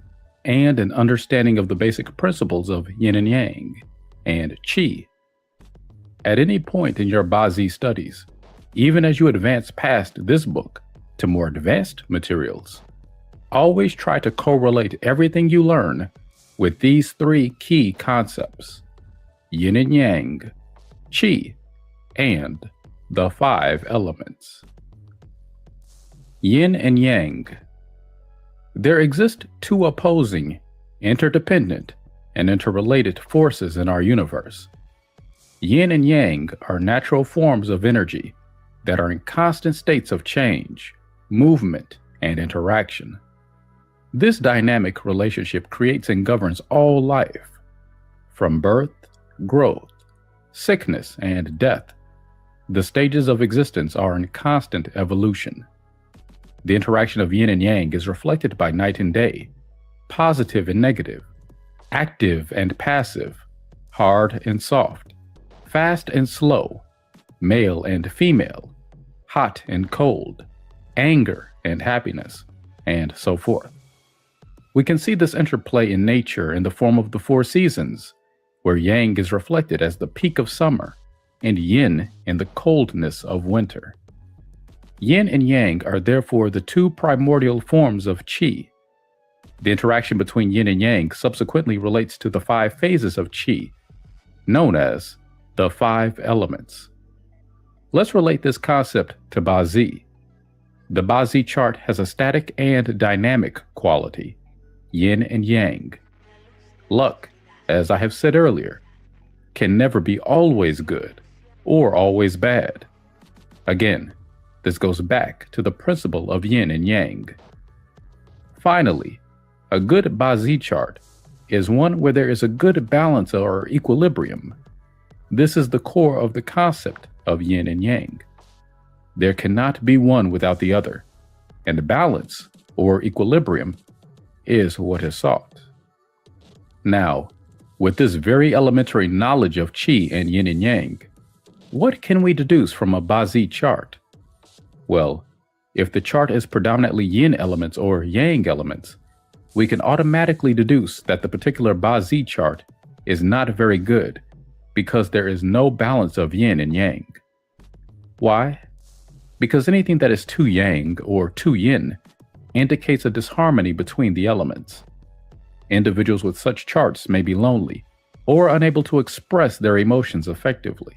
Speaker 2: and an understanding of the basic principles of yin and yang and qi. At any point in your Bazi studies, even as you advance past this book to more advanced materials, always try to correlate everything you learn with these 3 key concepts: yin and yang, qi, and the 5 elements. Yin and yang. There exist 2 opposing, interdependent, and interrelated forces in our universe. Yin and yang are natural forms of energy that are in constant states of change, movement, and interaction. This dynamic relationship creates and governs all life, from birth, growth, sickness, and death. The stages of existence are in constant evolution. The interaction of yin and yang is reflected by night and day, positive and negative, active and passive, hard and soft, fast and slow, male and female, hot and cold, anger and happiness, and so forth. We can see this interplay in nature in the form of the four seasons, where yang is reflected as the peak of summer and yin in the coldness of winter. Yin and yang are therefore the two primordial forms of qi. The interaction between yin and yang subsequently relates to the 5 phases of qi, known as the 5 elements. Let's relate this concept to Bazi. The Bazi chart has a static and dynamic quality, yin and yang. Luck, as I have said earlier, can never be always good or always bad. Again, this goes back to the principle of yin and yang. Finally, a good Bazi chart is one where there is a good balance or equilibrium. This is the core of the concept of yin and yang. There cannot be one without the other, and balance or equilibrium is what is sought. Now, with this very elementary knowledge of qi and yin and yang, what can we deduce from a Bazi chart? Well, if the chart is predominantly yin elements or yang elements, we can automatically deduce that the particular Bazi chart is not very good because there is no balance of yin and yang. Why? Because anything that is too yang or too yin indicates a disharmony between the elements. Individuals with such charts may be lonely or unable to express their emotions effectively.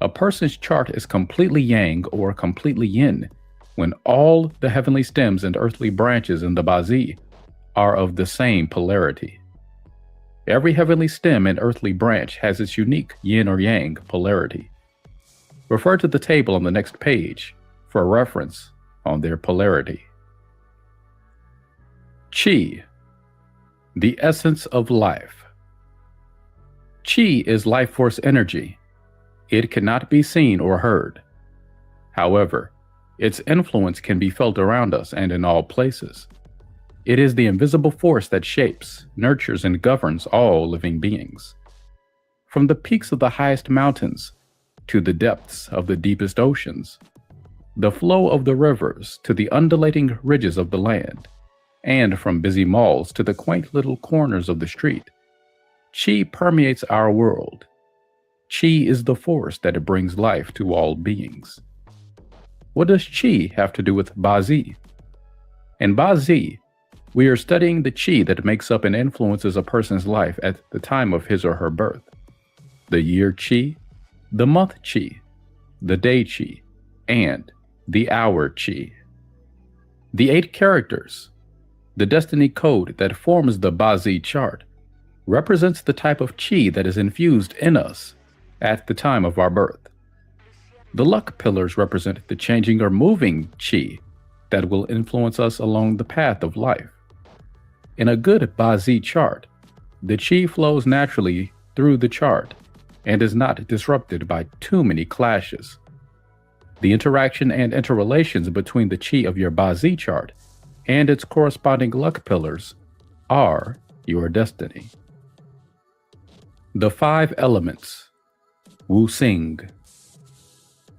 Speaker 2: A person's chart is completely yang or completely yin when all the heavenly stems and earthly branches in the Bazi are of the same polarity. Every heavenly stem and earthly branch has its unique yin or yang polarity. Refer to the table on the next page for a reference on their polarity. Qi, the essence of life. Qi is life force energy. It cannot be seen or heard. However, its influence can be felt around us and in all places. It is the invisible force that shapes, nurtures, and governs all living beings. From the peaks of the highest mountains to the depths of the deepest oceans, the flow of the rivers to the undulating ridges of the land, and from busy malls to the quaint little corners of the street, qi permeates our world. Qi is the force that brings life to all beings. What does qi have to do with Bazi? In Bazi, we are studying the qi that makes up and influences a person's life at the time of his or her birth. The year qi, the month qi, the day qi, and the hour qi. The 8 characters, the destiny code that forms the Bazi chart, represents the type of qi that is infused in us at the time of our birth. The luck pillars represent the changing or moving qi that will influence us along the path of life. In a good Bazi chart, the qi flows naturally through the chart and is not disrupted by too many clashes. The interaction and interrelations between the qi of your Bazi chart and its corresponding luck pillars are your destiny. The 5 elements. Wu Xing.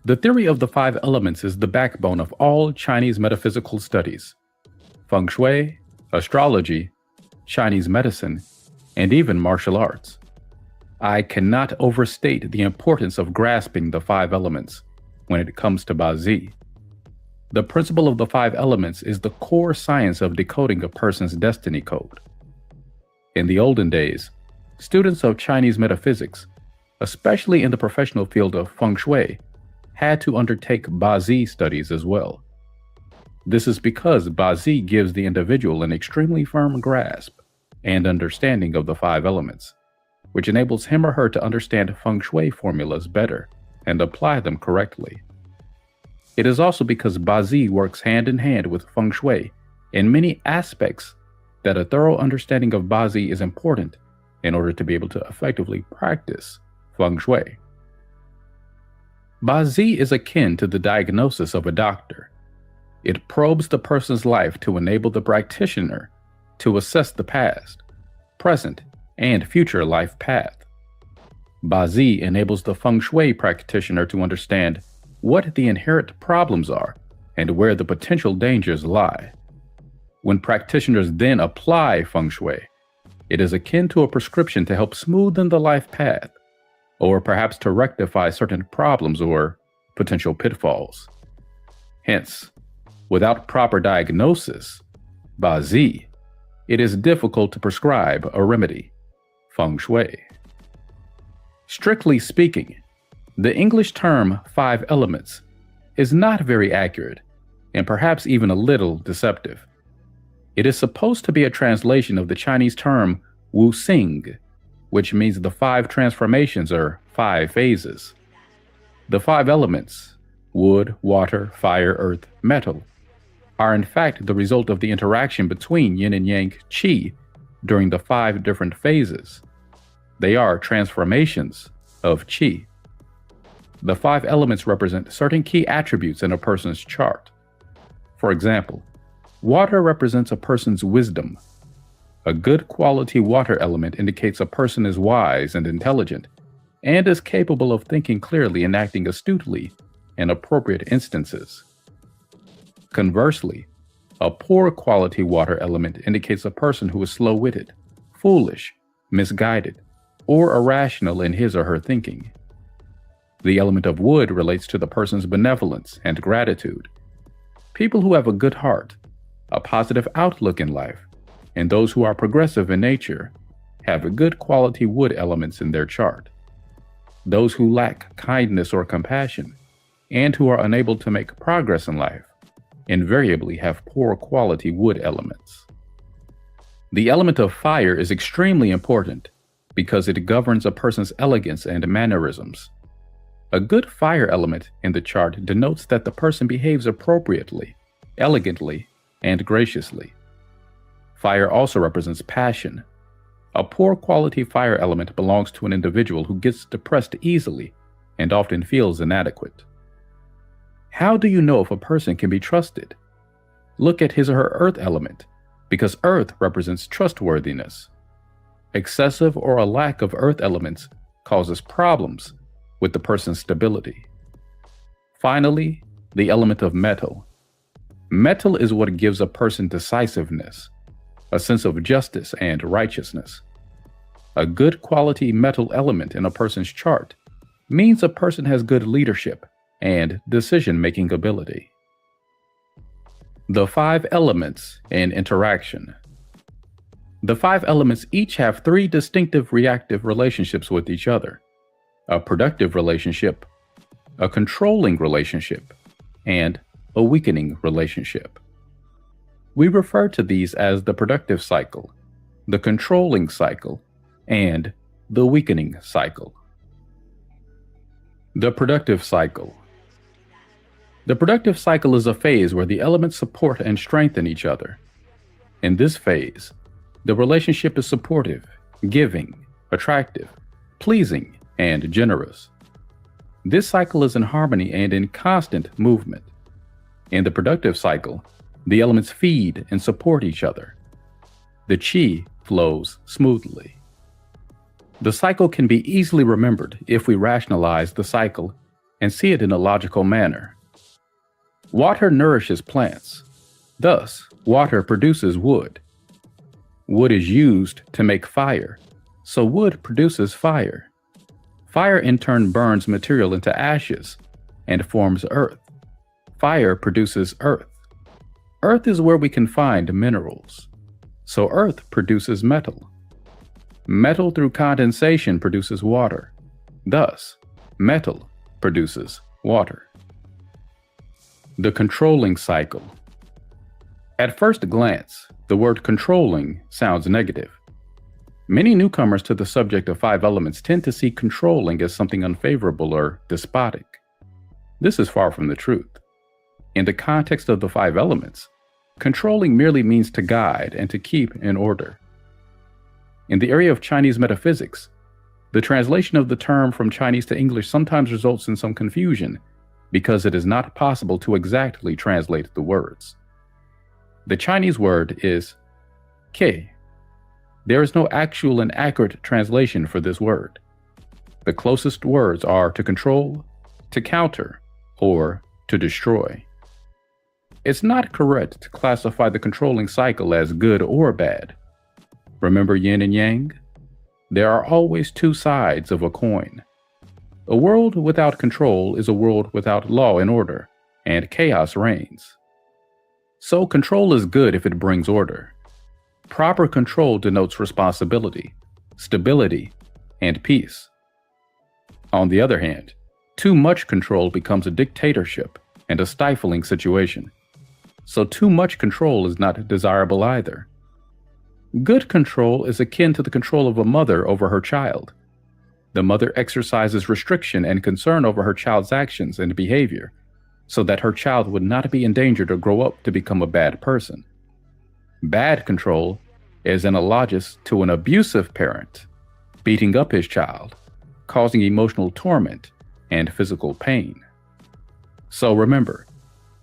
Speaker 2: The theory of the 5 elements is the backbone of all Chinese metaphysical studies. Feng Shui, astrology, Chinese medicine, and even martial arts. I cannot overstate the importance of grasping the 5 elements when it comes to Bazi. The principle of the 5 elements is the core science of decoding a person's destiny code. In the olden days, students of Chinese metaphysics, especially in the professional field of Feng Shui, had to undertake Bazi studies as well. This is because Bazi gives the individual an extremely firm grasp and understanding of the 5 elements, which enables him or her to understand Feng Shui formulas better and apply them correctly. It is also because Bazi works hand in hand with Feng Shui in many aspects that a thorough understanding of Bazi is important in order to be able to effectively practice Feng Shui. Bazi is akin to the diagnosis of a doctor. It probes the person's life to enable the practitioner to assess the past, present, and future life path. Bazi enables the Feng Shui practitioner to understand what the inherent problems are and where the potential dangers lie. When practitioners then apply Feng Shui, it is akin to a prescription to help smoothen the life path, or perhaps to rectify certain problems or potential pitfalls. Hence, without proper diagnosis, Bazi, it is difficult to prescribe a remedy, Feng Shui. Strictly speaking, the English term 5 elements is not very accurate and perhaps even a little deceptive. It is supposed to be a translation of the Chinese term Wu Xing, which means the 5 transformations or 5 phases. The 5 elements, wood, water, fire, earth, metal, are in fact the result of the interaction between yin and yang qi during the 5 different phases. They are transformations of qi. The 5 elements represent certain key attributes in a person's chart. For example, water represents a person's wisdom. A good quality water element indicates a person is wise and intelligent, and is capable of thinking clearly and acting astutely in appropriate instances. Conversely, a poor quality water element indicates a person who is slow-witted, foolish, misguided, or irrational in his or her thinking. The element of wood relates to the person's benevolence and gratitude. People who have a good heart, a positive outlook in life, and those who are progressive in nature have good quality wood elements in their chart. Those who lack kindness or compassion, and who are unable to make progress in life, invariably have poor quality wood elements. The element of fire is extremely important because it governs a person's elegance and mannerisms. A good fire element in the chart denotes that the person behaves appropriately, elegantly, and graciously. Fire also represents passion. A poor quality fire element belongs to an individual who gets depressed easily and often feels inadequate. How do you know if a person can be trusted? Look at his or her earth element, because earth represents trustworthiness. Excessive or a lack of earth elements causes problems with the person's stability. Finally, the element of metal. Metal is what gives a person decisiveness, a sense of justice and righteousness. A good quality metal element in a person's chart means a person has good leadership and decision-making ability. The 5 elements in interaction. The 5 elements each have 3 distinctive reactive relationships with each other: a productive relationship, a controlling relationship, and a weakening relationship. We refer to these as the productive cycle, the controlling cycle, and the weakening cycle. The productive cycle. The productive cycle is a phase where the elements support and strengthen each other. In this phase, the relationship is supportive, giving, attractive, pleasing, and generous. This cycle is in harmony and in constant movement. In the productive cycle, the elements feed and support each other. The qi flows smoothly. The cycle can be easily remembered if we rationalize the cycle and see it in a logical manner. Water nourishes plants. Thus, water produces wood. Wood is used to make fire, so wood produces fire. Fire in turn burns material into ashes and forms earth. Fire produces earth. Earth is where we can find minerals, so earth produces metal. Metal through condensation produces water. Thus, metal produces water. The controlling cycle. At first glance, the word controlling sounds negative. Many newcomers to the subject of 5 elements tend to see controlling as something unfavorable or despotic. This is far from the truth. In the context of the five elements, controlling merely means to guide and to keep in order. In the area of Chinese metaphysics, the translation of the term from Chinese to English sometimes results in some confusion because it is not possible to exactly translate the words. The Chinese word is ke. There is no actual and accurate translation for this word. The closest words are to control, to counter, or to destroy. It's not correct to classify the controlling cycle as good or bad. Remember yin and yang? There are always two sides of a coin. A world without control is a world without law and order, and chaos reigns. So control is good if it brings order. Proper control denotes responsibility, stability, and peace. On the other hand, too much control becomes a dictatorship and a stifling situation. So too much control is not desirable either. Good control is akin to the control of a mother over her child. The mother exercises restriction and concern over her child's actions and behavior, so that her child would not be in danger to grow up to become a bad person. Bad control is analogous to an abusive parent, beating up his child, causing emotional torment and physical pain. So remember,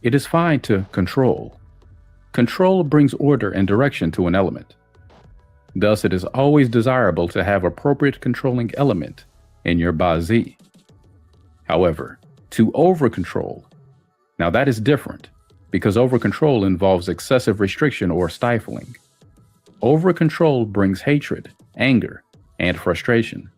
Speaker 2: it is fine to control. Control brings order and direction to an element. Thus, it is always desirable to have appropriate controlling element in your Bazi. However, to over-control, now that is different, because over-control involves excessive restriction or stifling. Over-control brings hatred, anger, and frustration.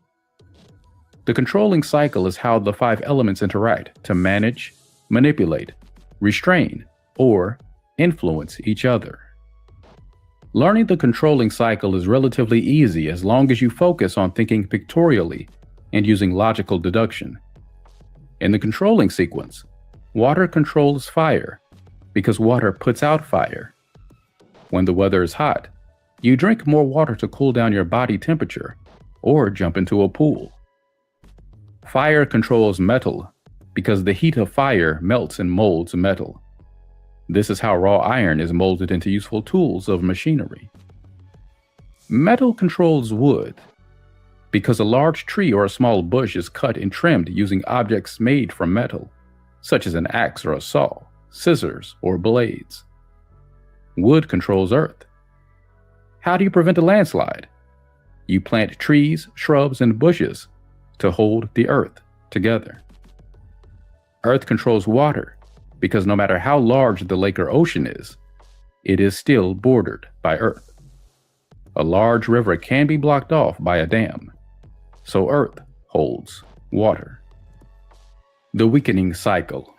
Speaker 2: The controlling cycle is how the five elements interact to manage, manipulate, restrain, or influence each other. Learning the controlling cycle is relatively easy as long as you focus on thinking pictorially and using logical deduction. In the controlling sequence, water controls fire because water puts out fire. When the weather is hot, you drink more water to cool down your body temperature or jump into a pool. Fire controls metal because the heat of fire melts and molds metal. This is how raw iron is molded into useful tools of machinery. Metal controls wood because a large tree or a small bush is cut and trimmed using objects made from metal, such as an axe or a saw, scissors, or blades. Wood controls earth. How do you prevent a landslide? You plant trees, shrubs, and bushes to hold the earth together. Earth controls water because no matter how large the lake or ocean is, it is still bordered by earth. A large river can be blocked off by a dam, so earth holds water. The weakening cycle.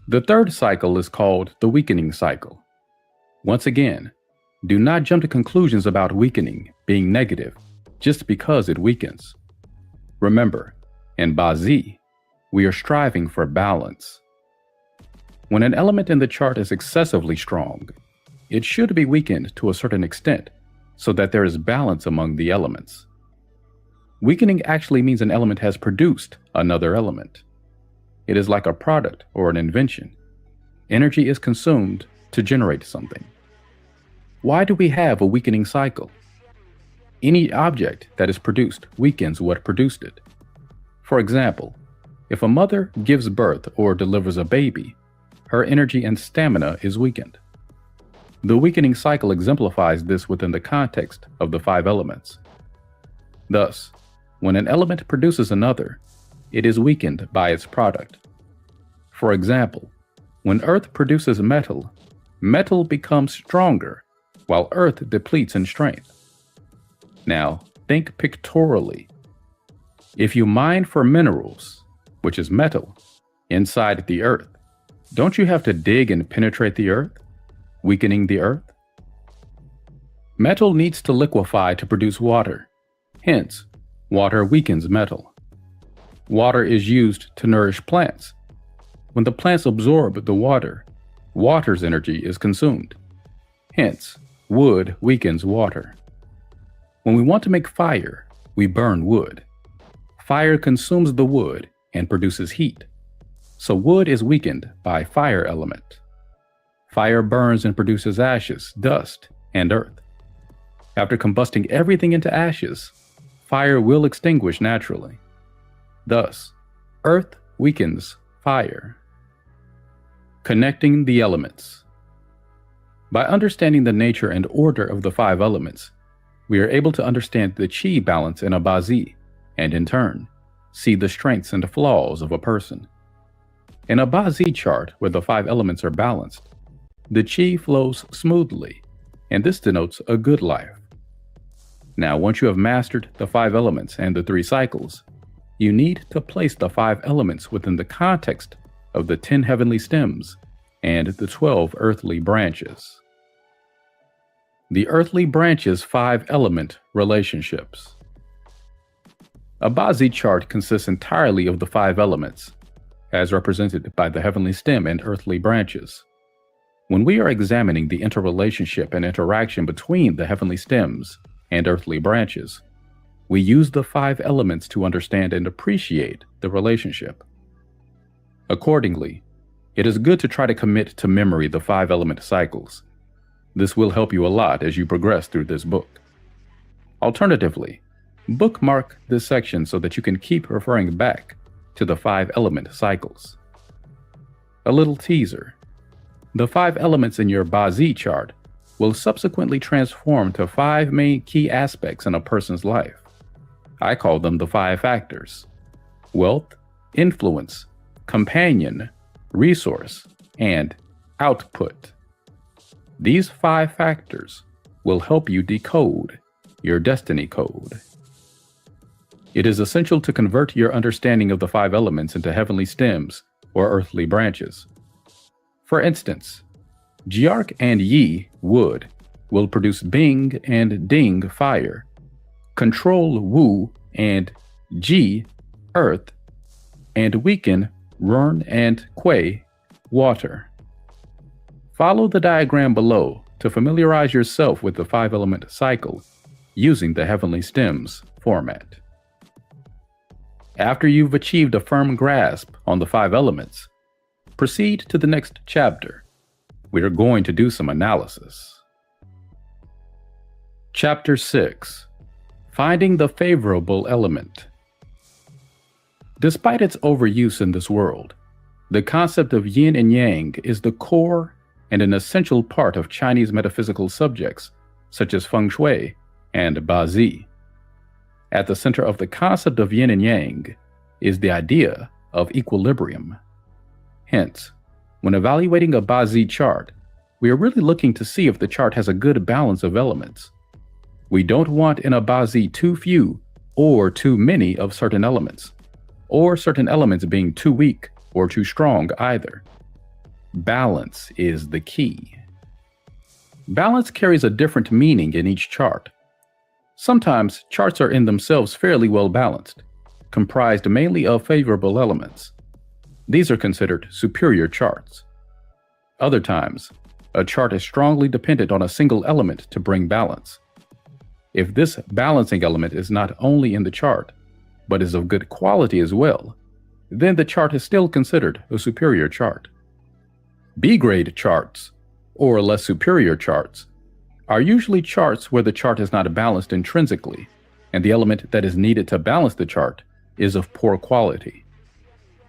Speaker 2: The third cycle is called the weakening cycle. Once again, do not jump to conclusions about weakening being negative just because it weakens. Remember, in Bazi, we are striving for balance. When an element in the chart is excessively strong, it should be weakened to a certain extent so that there is balance among the elements. Weakening actually means an element has produced another element. It is like a product or an invention. Energy is consumed to generate something. Why do we have a weakening cycle? Any object that is produced weakens what produced it. For example, if a mother gives birth or delivers a baby, her energy and stamina is weakened. The weakening cycle exemplifies this within the context of the five elements. Thus, when an element produces another, it is weakened by its product. For example, when earth produces metal, metal becomes stronger while earth depletes in strength. Now, think pictorially. If you mine for minerals, which is metal, inside the earth, don't you have to dig and penetrate the earth, weakening the earth? Metal needs to liquefy to produce water. Hence, water weakens metal. Water is used to nourish plants. When the plants absorb the water, water's energy is consumed. Hence, wood weakens water. When we want to make fire, we burn wood. Fire consumes the wood and produces heat. So wood is weakened by fire element. Fire burns and produces ashes, dust, and earth. After combusting everything into ashes, fire will extinguish naturally. Thus, earth weakens fire. Connecting the elements. By understanding the nature and order of the 5 elements, we are able to understand the chi balance in a bazi, and in turn, see the strengths and flaws of a person. In a bazi chart where the 5 elements are balanced, the chi flows smoothly, and this denotes a good life. Now, once you have mastered the 5 elements and the 3 cycles, you need to place the 5 elements within the context of the 10 heavenly stems and the 12 earthly branches. The earthly branches' 5 element relationships. A bazi chart consists entirely of the 5 elements, as represented by the heavenly stem and earthly branches. When we are examining the interrelationship and interaction between the heavenly stems and earthly branches, we use the 5 elements to understand and appreciate the relationship. Accordingly, it is good to try to commit to memory the 5 element cycles. This will help you a lot as you progress through this book. Alternatively, bookmark this section so that you can keep referring back to the 5 element cycles. A little teaser. The 5 elements in your bazi chart will subsequently transform to 5 main key aspects in a person's life. I call them the 5 factors: wealth, influence, companion, resource, and output. These 5 factors will help you decode your destiny code. It is essential to convert your understanding of the 5 elements into heavenly stems or earthly branches. For instance, Jiark and Yi, wood, will produce Bing and Ding, fire, control Wu and Ji, earth, and weaken Run and Kui, water. Follow the diagram below to familiarize yourself with the 5 element cycle using the heavenly stems format. After you've achieved a firm grasp on the 5 elements, proceed to the next chapter. We are going to do some analysis. Chapter 6: Finding the Favorable Element. Despite its overuse in this world, the concept of yin and yang is the core and an essential part of Chinese metaphysical subjects such as feng shui and bazi. At the center of the concept of yin and yang is the idea of equilibrium. Hence, when evaluating a bazi chart, we are really looking to see if the chart has a good balance of elements. We don't want in a bazi too few or too many of certain elements, or certain elements being too weak or too strong either. Balance is the key. Balance carries a different meaning in each chart. Sometimes charts are in themselves fairly well balanced, comprised mainly of favorable elements. These are considered superior charts. Other times, a chart is strongly dependent on a single element to bring balance. If this balancing element is not only in the chart, but is of good quality as well, then the chart is still considered a superior chart. B-grade charts, or less superior charts, are usually charts where the chart is not balanced intrinsically, and the element that is needed to balance the chart is of poor quality.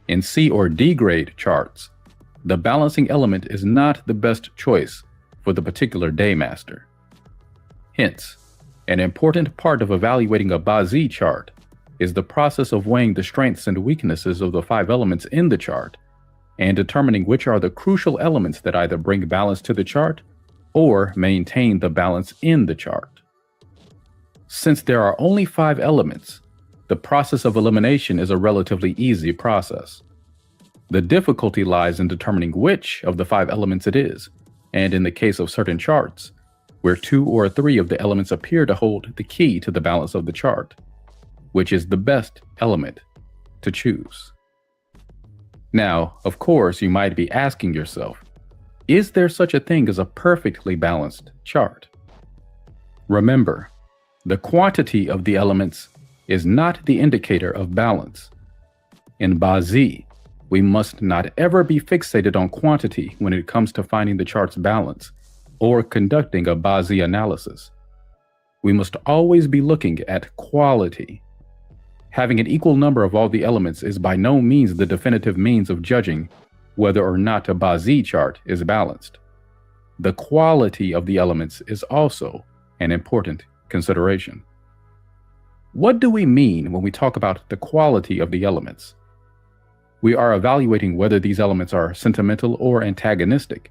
Speaker 2: In C or D-grade charts, the balancing element is not the best choice for the particular daymaster. Hence, an important part of evaluating a bazi chart is the process of weighing the strengths and weaknesses of the 5 elements in the chart and determining which are the crucial elements that either bring balance to the chart or maintain the balance in the chart. Since there are only 5 elements, the process of elimination is a relatively easy process. The difficulty lies in determining which of the 5 elements it is, and in the case of certain charts, where 2 or 3 of the elements appear to hold the key to the balance of the chart, which is the best element to choose. Now, of course, you might be asking yourself, is there such a thing as a perfectly balanced chart? Remember, the quantity of the elements is not the indicator of balance. In bazi, We must not ever be fixated on quantity when it comes to finding the chart's balance or conducting a Baazi analysis. We must always be looking at quality. Having an equal number of all the elements is by no means the definitive means of judging whether or not a Baazi chart is balanced. The quality of the elements is also an important consideration. What do we mean when we talk about the quality of the elements? We are evaluating whether these elements are sentimental or antagonistic,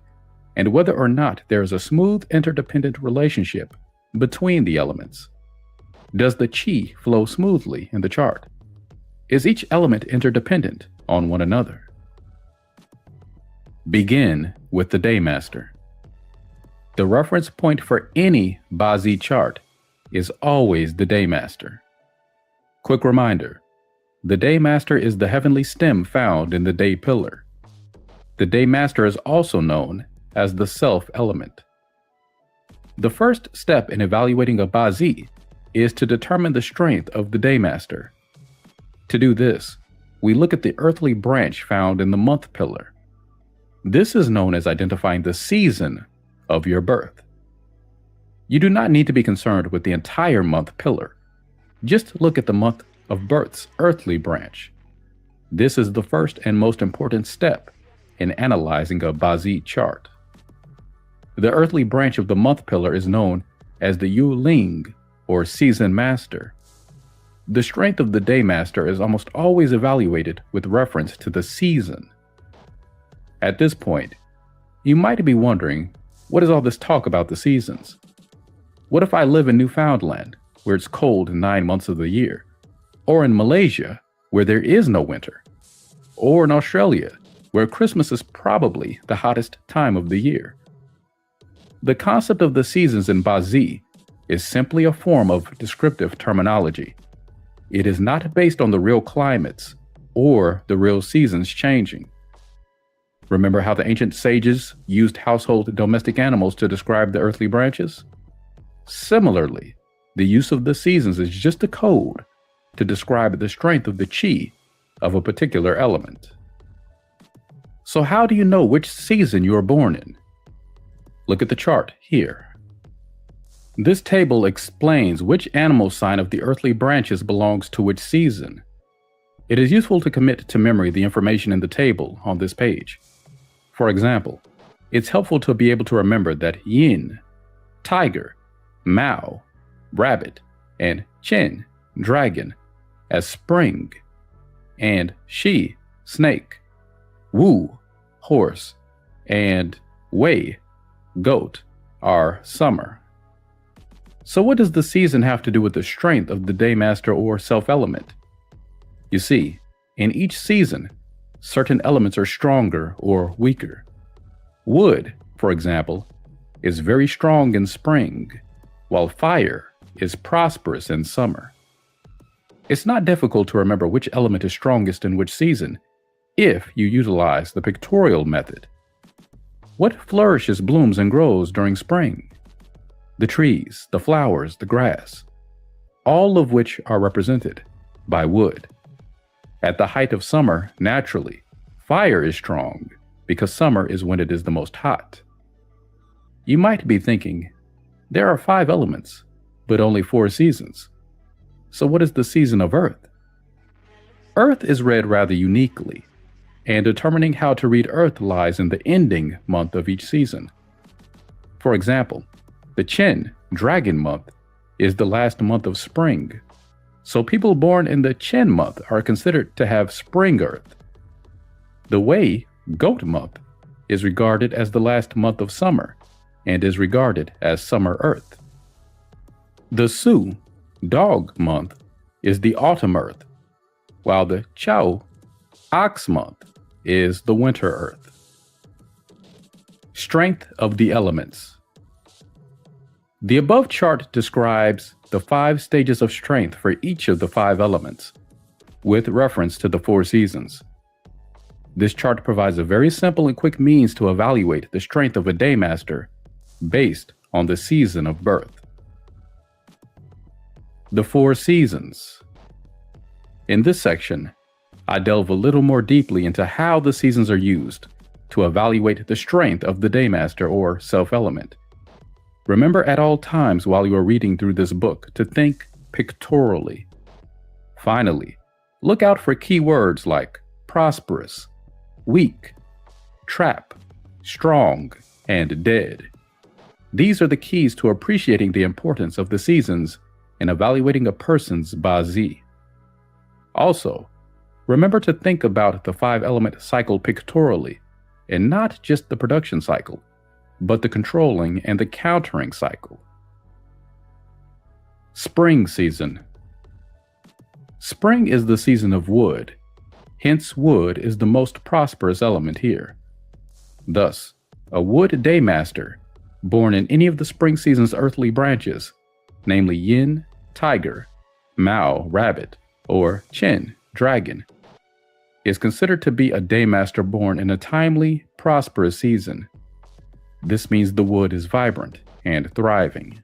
Speaker 2: and whether or not there is a smooth interdependent relationship between the elements. Does the chi flow smoothly in the chart? Is each element interdependent on one another? Begin with the Daymaster. The reference point for any Baazi chart is always the Daymaster. Quick reminder, the Daymaster is the heavenly stem found in the Day pillar. The Daymaster is also known as the self element. The first step in evaluating a Baazi is to determine the strength of the Daymaster. To do this, we look at the earthly branch found in the month pillar. This is known as identifying the season of your birth. You do not need to be concerned with the entire month pillar. Just look at the month of birth's earthly branch. This is the first and most important step in analyzing a Baazi chart. The earthly branch of the month pillar is known as the Yu Ling, or season master. The strength of the Daymaster is almost always evaluated with reference to the season. At this point, you might be wondering, what is all this talk about the seasons? What if I live in Newfoundland, where it's cold 9 months of the year? Or in Malaysia, where there is no winter? Or in Australia, where Christmas is probably the hottest time of the year? The concept of the seasons in Baazi is simply a form of descriptive terminology. It is not based on the real climates or the real seasons changing. Remember how the ancient sages used household domestic animals to describe the earthly branches? Similarly, the use of the seasons is just a code to describe the strength of the chi of a particular element. So how do you know which season you are born in? Look at the chart here. This table explains which animal sign of the earthly branches belongs to which season. It is useful to commit to memory the information in the table on this page. For example, it's helpful to be able to remember that yin, tiger, mao, rabbit, and chen, dragon, as spring, and shi, snake, wu, horse, and wei, goat, are summer. So what does the season have to do with the strength of the Daymaster or self-element? You see, in each season, certain elements are stronger or weaker. Wood, for example, is very strong in spring, while fire is prosperous in summer. It's not difficult to remember which element is strongest in which season if you utilize the pictorial method. What flourishes, blooms, and grows during spring? The trees, the flowers, the grass, all of which are represented by wood. At the height of summer, naturally, fire is strong because summer is when it is the most hot. You might be thinking, there are 5 elements, but only 4 seasons. So what is the season of Earth? Earth is read rather uniquely, and determining how to read Earth lies in the ending month of each season. For example, the Chen, dragon month, is the last month of spring. So people born in the Chen month are considered to have spring Earth. The Wei, goat month, is regarded as the last month of summer and is regarded as summer Earth. The Su, dog month, is the autumn Earth, while the Chao, ox month, is the winter Earth. Strength of the elements. The above chart describes the 5 stages of strength for each of the 5 elements, with reference to the 4 seasons. This chart provides a very simple and quick means to evaluate the strength of a Daymaster based on the season of birth. The 4 seasons. In this section, I delve a little more deeply into how the seasons are used to evaluate the strength of the Daymaster or self-element. Remember at all times while you are reading through this book to think pictorially. Finally, look out for key words like prosperous, weak, trap, strong, and dead. These are the keys to appreciating the importance of the seasons in evaluating a person's Ba-Zi. Also, remember to think about the 5-element cycle pictorially, and not just the production cycle, but the controlling and the countering cycle. Spring season. Spring is the season of wood, hence wood is the most prosperous element here. Thus, a wood Daymaster, born in any of the spring season's earthly branches, namely Yin, tiger, Mao, rabbit, or Chen, dragon, is considered to be a Daymaster born in a timely, prosperous season. This means the wood is vibrant and thriving.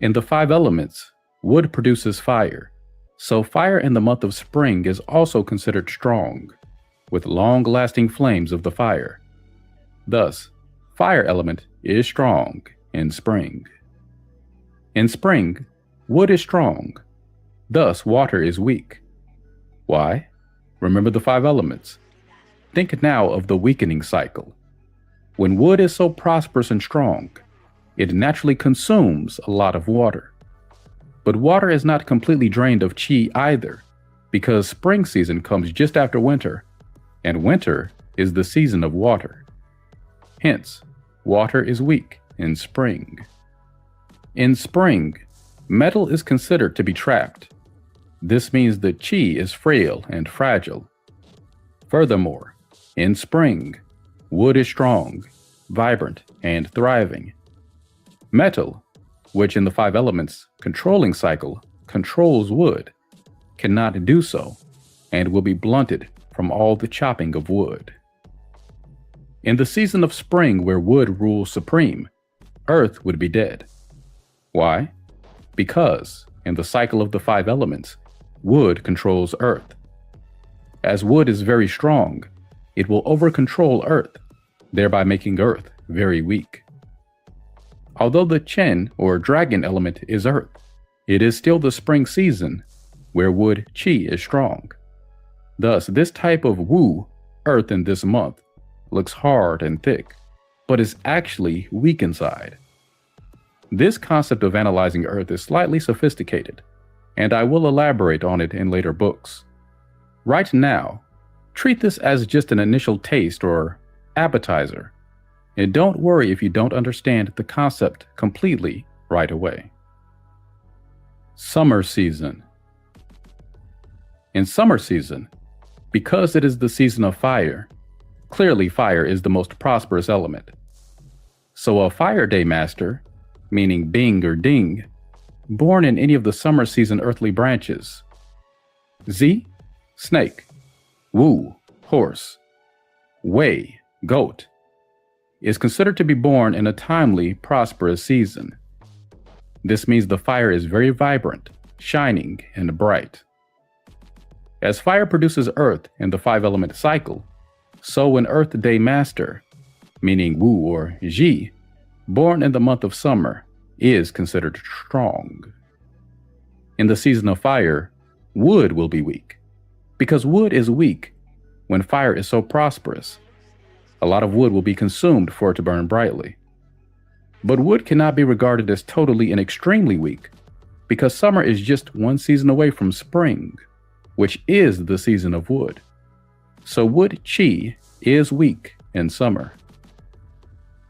Speaker 2: In the 5 elements, wood produces fire, so fire in the month of spring is also considered strong, with long-lasting flames of the fire. Thus, fire element is strong in spring. In spring, wood is strong, thus water is weak. Why? Remember the 5 elements. Think now of the weakening cycle. When wood is so prosperous and strong, it naturally consumes a lot of water. But water is not completely drained of chi either, because spring season comes just after winter, and winter is the season of water. Hence, water is weak in spring. In spring, metal is considered to be trapped. This means that chi is frail and fragile. Furthermore, in spring, wood is strong, vibrant, and thriving. Metal, which in the 5 elements controlling cycle controls wood, cannot do so and will be blunted from all the chopping of wood. In the season of spring where wood rules supreme, earth would be dead. Why? Because in the cycle of the 5 elements, wood controls earth. As wood is very strong, it will over-control earth, thereby making earth very weak. Although the Chen or dragon element is earth, it is still the spring season where wood chi is strong. Thus, this type of Wu, earth in this month, looks hard and thick, but is actually weak inside. This concept of analyzing earth is slightly sophisticated, and I will elaborate on it in later books. Right now, treat this as just an initial taste or appetizer, and don't worry if you don't understand the concept completely right away. Summer season. In summer season, because it is the season of fire, clearly fire is the most prosperous element. So a fire Daymaster, meaning Bing or Ding, born in any of the summer season earthly branches. Zi, snake. Wu, horse. Wei, goat, is considered to be born in a timely, prosperous season. This means the fire is very vibrant, shining, and bright. As fire produces earth in the 5-element cycle, so an Earth Daymaster, meaning Wu or Ji, born in the month of summer, is considered strong. In the season of fire, wood will be weak, because wood is weak when fire is so prosperous. A lot of wood will be consumed for it to burn brightly. But wood cannot be regarded as totally and extremely weak, because summer is just one season away from spring, which is the season of wood. So wood chi is weak in summer.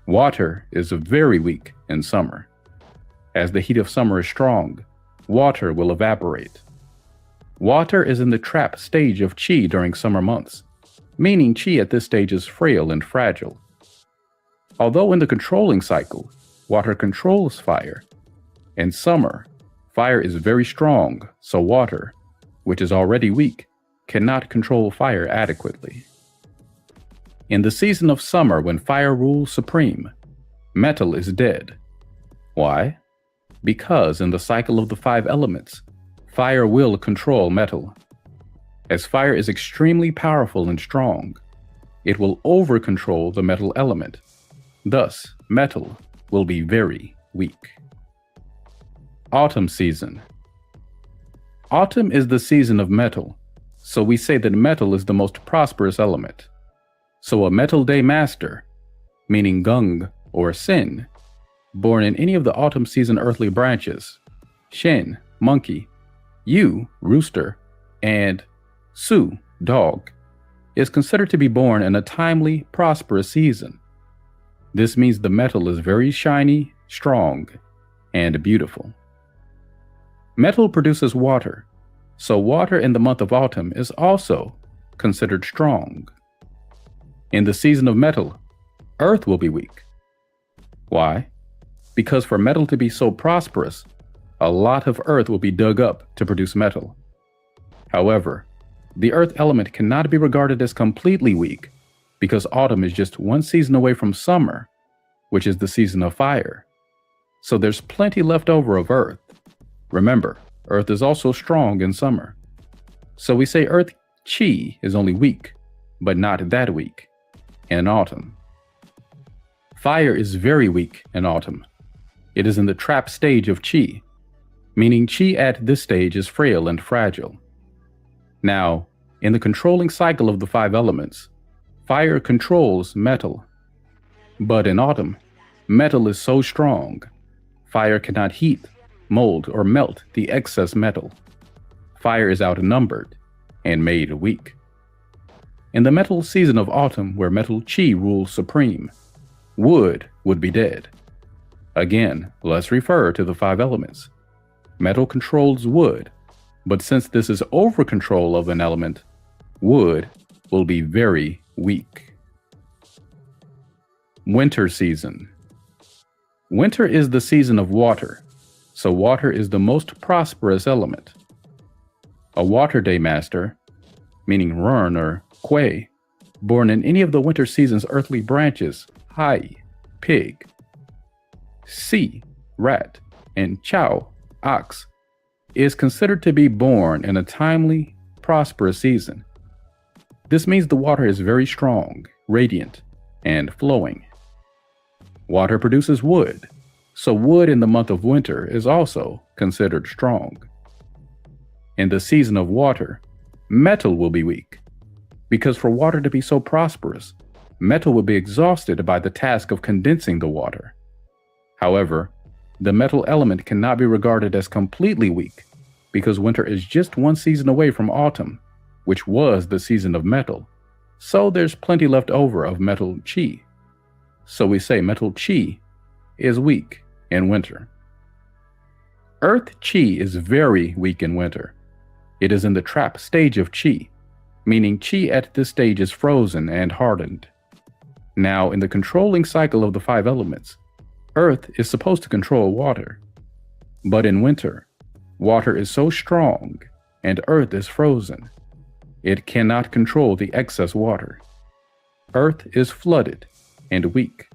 Speaker 2: Water is very weak in summer. As the heat of summer is strong, water will evaporate. Water is in the trap stage of chi during summer months, meaning chi at this stage is frail and fragile. Although in the controlling cycle, water controls fire, in summer, fire is very strong, so water, which is already weak, cannot control fire adequately. In the season of summer when fire rules supreme, metal is dead. Why? Because in the cycle of the 5 elements, fire will control metal. As fire is extremely powerful and strong, it will over-control the metal element. Thus, metal will be very weak. Autumn season. Autumn is the season of metal, so we say that metal is the most prosperous element. So a metal day master, meaning gung or sin, born in any of the autumn season earthly branches, shin, monkey, yu, rooster, and su, dog, is considered to be born in a timely, prosperous season. This means the metal is very shiny, strong, and beautiful. Metal produces water, so water in the month of autumn is also considered strong. In the season of metal, earth will be weak. Why? Because for metal to be so prosperous, a lot of earth will be dug up to produce metal. However, the earth element cannot be regarded as completely weak because autumn is just one season away from summer, which is the season of fire. So there's plenty left over of earth. Remember, earth is also strong in summer. So we say earth chi is only weak, but not that weak, in autumn. Fire is very weak in autumn. It is in the trap stage of chi, meaning chi at this stage is frail and fragile. Now, in the controlling cycle of the 5 elements, fire controls metal. But in autumn, metal is so strong, fire cannot heat, mold, or melt the excess metal. Fire is outnumbered and made weak. In the metal season of autumn, where metal chi rules supreme, wood would be dead. Again, let's refer to the 5 elements. Metal controls wood, but since this is over control of an element, wood will be very weak. Winter season. Winter is the season of water, so water is the most prosperous element. A water day master, meaning Rern or Kwe, born in any of the winter season's earthly branches, Hai, pig, Si, rat, and Chow, ox, is considered to be born in a timely, prosperous season. This means the water is very strong, radiant, and flowing. Water produces wood, so wood in the month of winter is also considered strong. In the season of water, metal will be weak, because for water to be so prosperous, metal will be exhausted by the task of condensing the water. However, the metal element cannot be regarded as completely weak, because winter is just one season away from autumn, which was the season of metal, so there's plenty left over of metal chi. So we say metal chi is weak in winter. Earth chi is very weak in winter. It is in the trap stage of chi, meaning chi at this stage is frozen and hardened. Now, in the controlling cycle of the 5 elements, earth is supposed to control water. But in winter, water is so strong and earth is frozen, it cannot control the excess water. Earth is flooded and weak.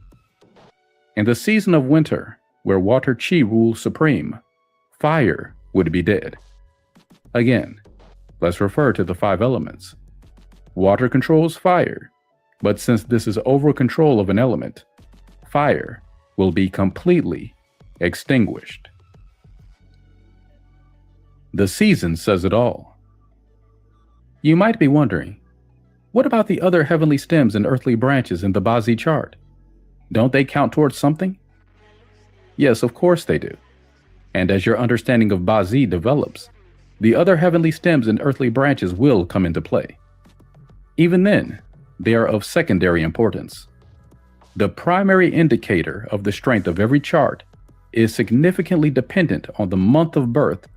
Speaker 2: In the season of winter, where water chi rules supreme, fire would be dead. Again, let's refer to the 5 elements. Water controls fire, but since this is over control of an element, fire will be completely extinguished. The season says it all. You might be wondering, what about the other heavenly stems and earthly branches in the Bazi chart? Don't they count towards something? Yes, of course they do. And as your understanding of Bazi develops, the other heavenly stems and earthly branches will come into play. Even then, they are of secondary importance. The primary indicator of the strength of every chart is significantly dependent on the month of birth,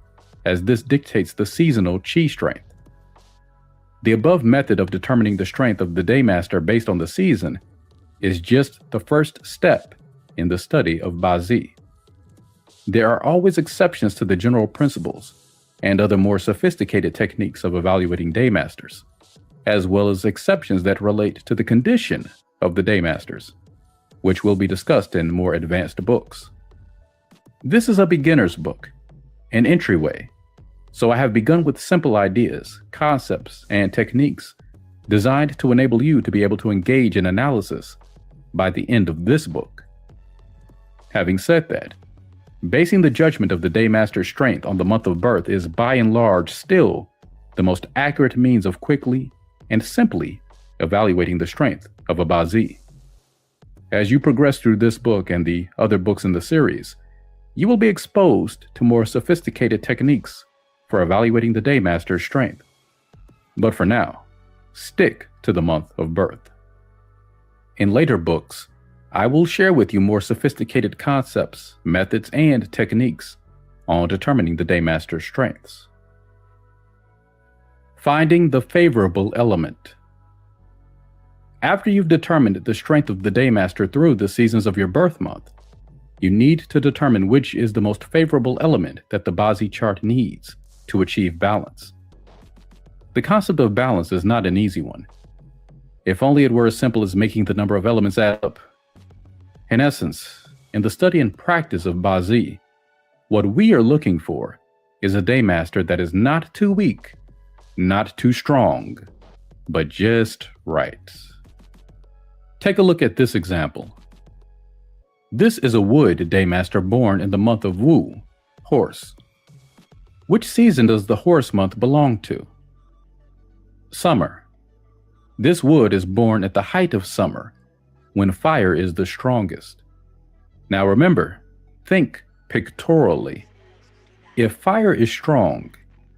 Speaker 2: as this dictates the seasonal chi strength. The above method of determining the strength of the Daymaster based on the season is just the first step in the study of Bazi. There are always exceptions to the general principles and other more sophisticated techniques of evaluating Daymasters, as well as exceptions that relate to the condition of the Daymasters, which will be discussed in more advanced books. This is a beginner's book, an entryway, So I have begun with simple ideas, concepts, and techniques designed to enable you to be able to engage in analysis by the end of this book. Having said that, basing the judgment of the Daymaster's strength on the month of birth is by and large still the most accurate means of quickly and simply evaluating the strength of a Bazi. As you progress through this book and the other books in the series, you will be exposed to more sophisticated techniques for evaluating the Daymaster's strength. But for now, stick to the month of birth. In later books, I will share with you more sophisticated concepts, methods, and techniques on determining the Daymaster's strengths. Finding the favorable element. After you've determined the strength of the Daymaster through the seasons of your birth month, you need to determine which is the most favorable element that the Bazi chart needs to achieve balance. The concept of balance is not an easy one. If only it were as simple as making the number of elements add up. In essence, in the study and practice of Bazi, what we are looking for is a Daymaster that is not too weak, not too strong, but just right. Take a look at this example. This is a wood Daymaster born in the month of Wu, horse. Which season does the horse month belong to? Summer. This wood is born at the height of summer, when fire is the strongest. Now remember, think pictorially. If fire is strong,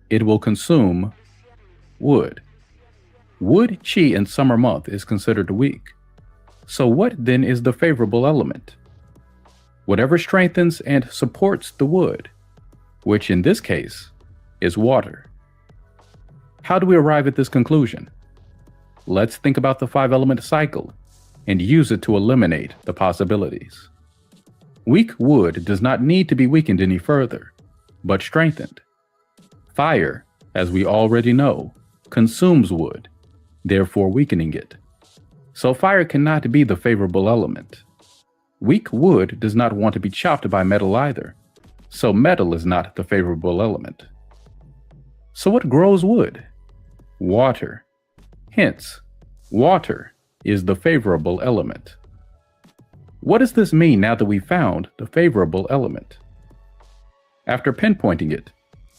Speaker 2: it will consume wood. Wood chi in summer month is considered weak. So what then is the favorable element? Whatever strengthens and supports the wood, which in this case is water. How do we arrive at this conclusion? Let's think about the 5-element cycle and use it to eliminate the possibilities. Weak wood does not need to be weakened any further, but strengthened. Fire, as we already know, consumes wood, therefore weakening it. So fire cannot be the favorable element. Weak wood does not want to be chopped by metal either, so metal is not the favorable element. So what grows wood? Water. Hence, water is the favorable element. What does this mean now that we've found the favorable element? After pinpointing it,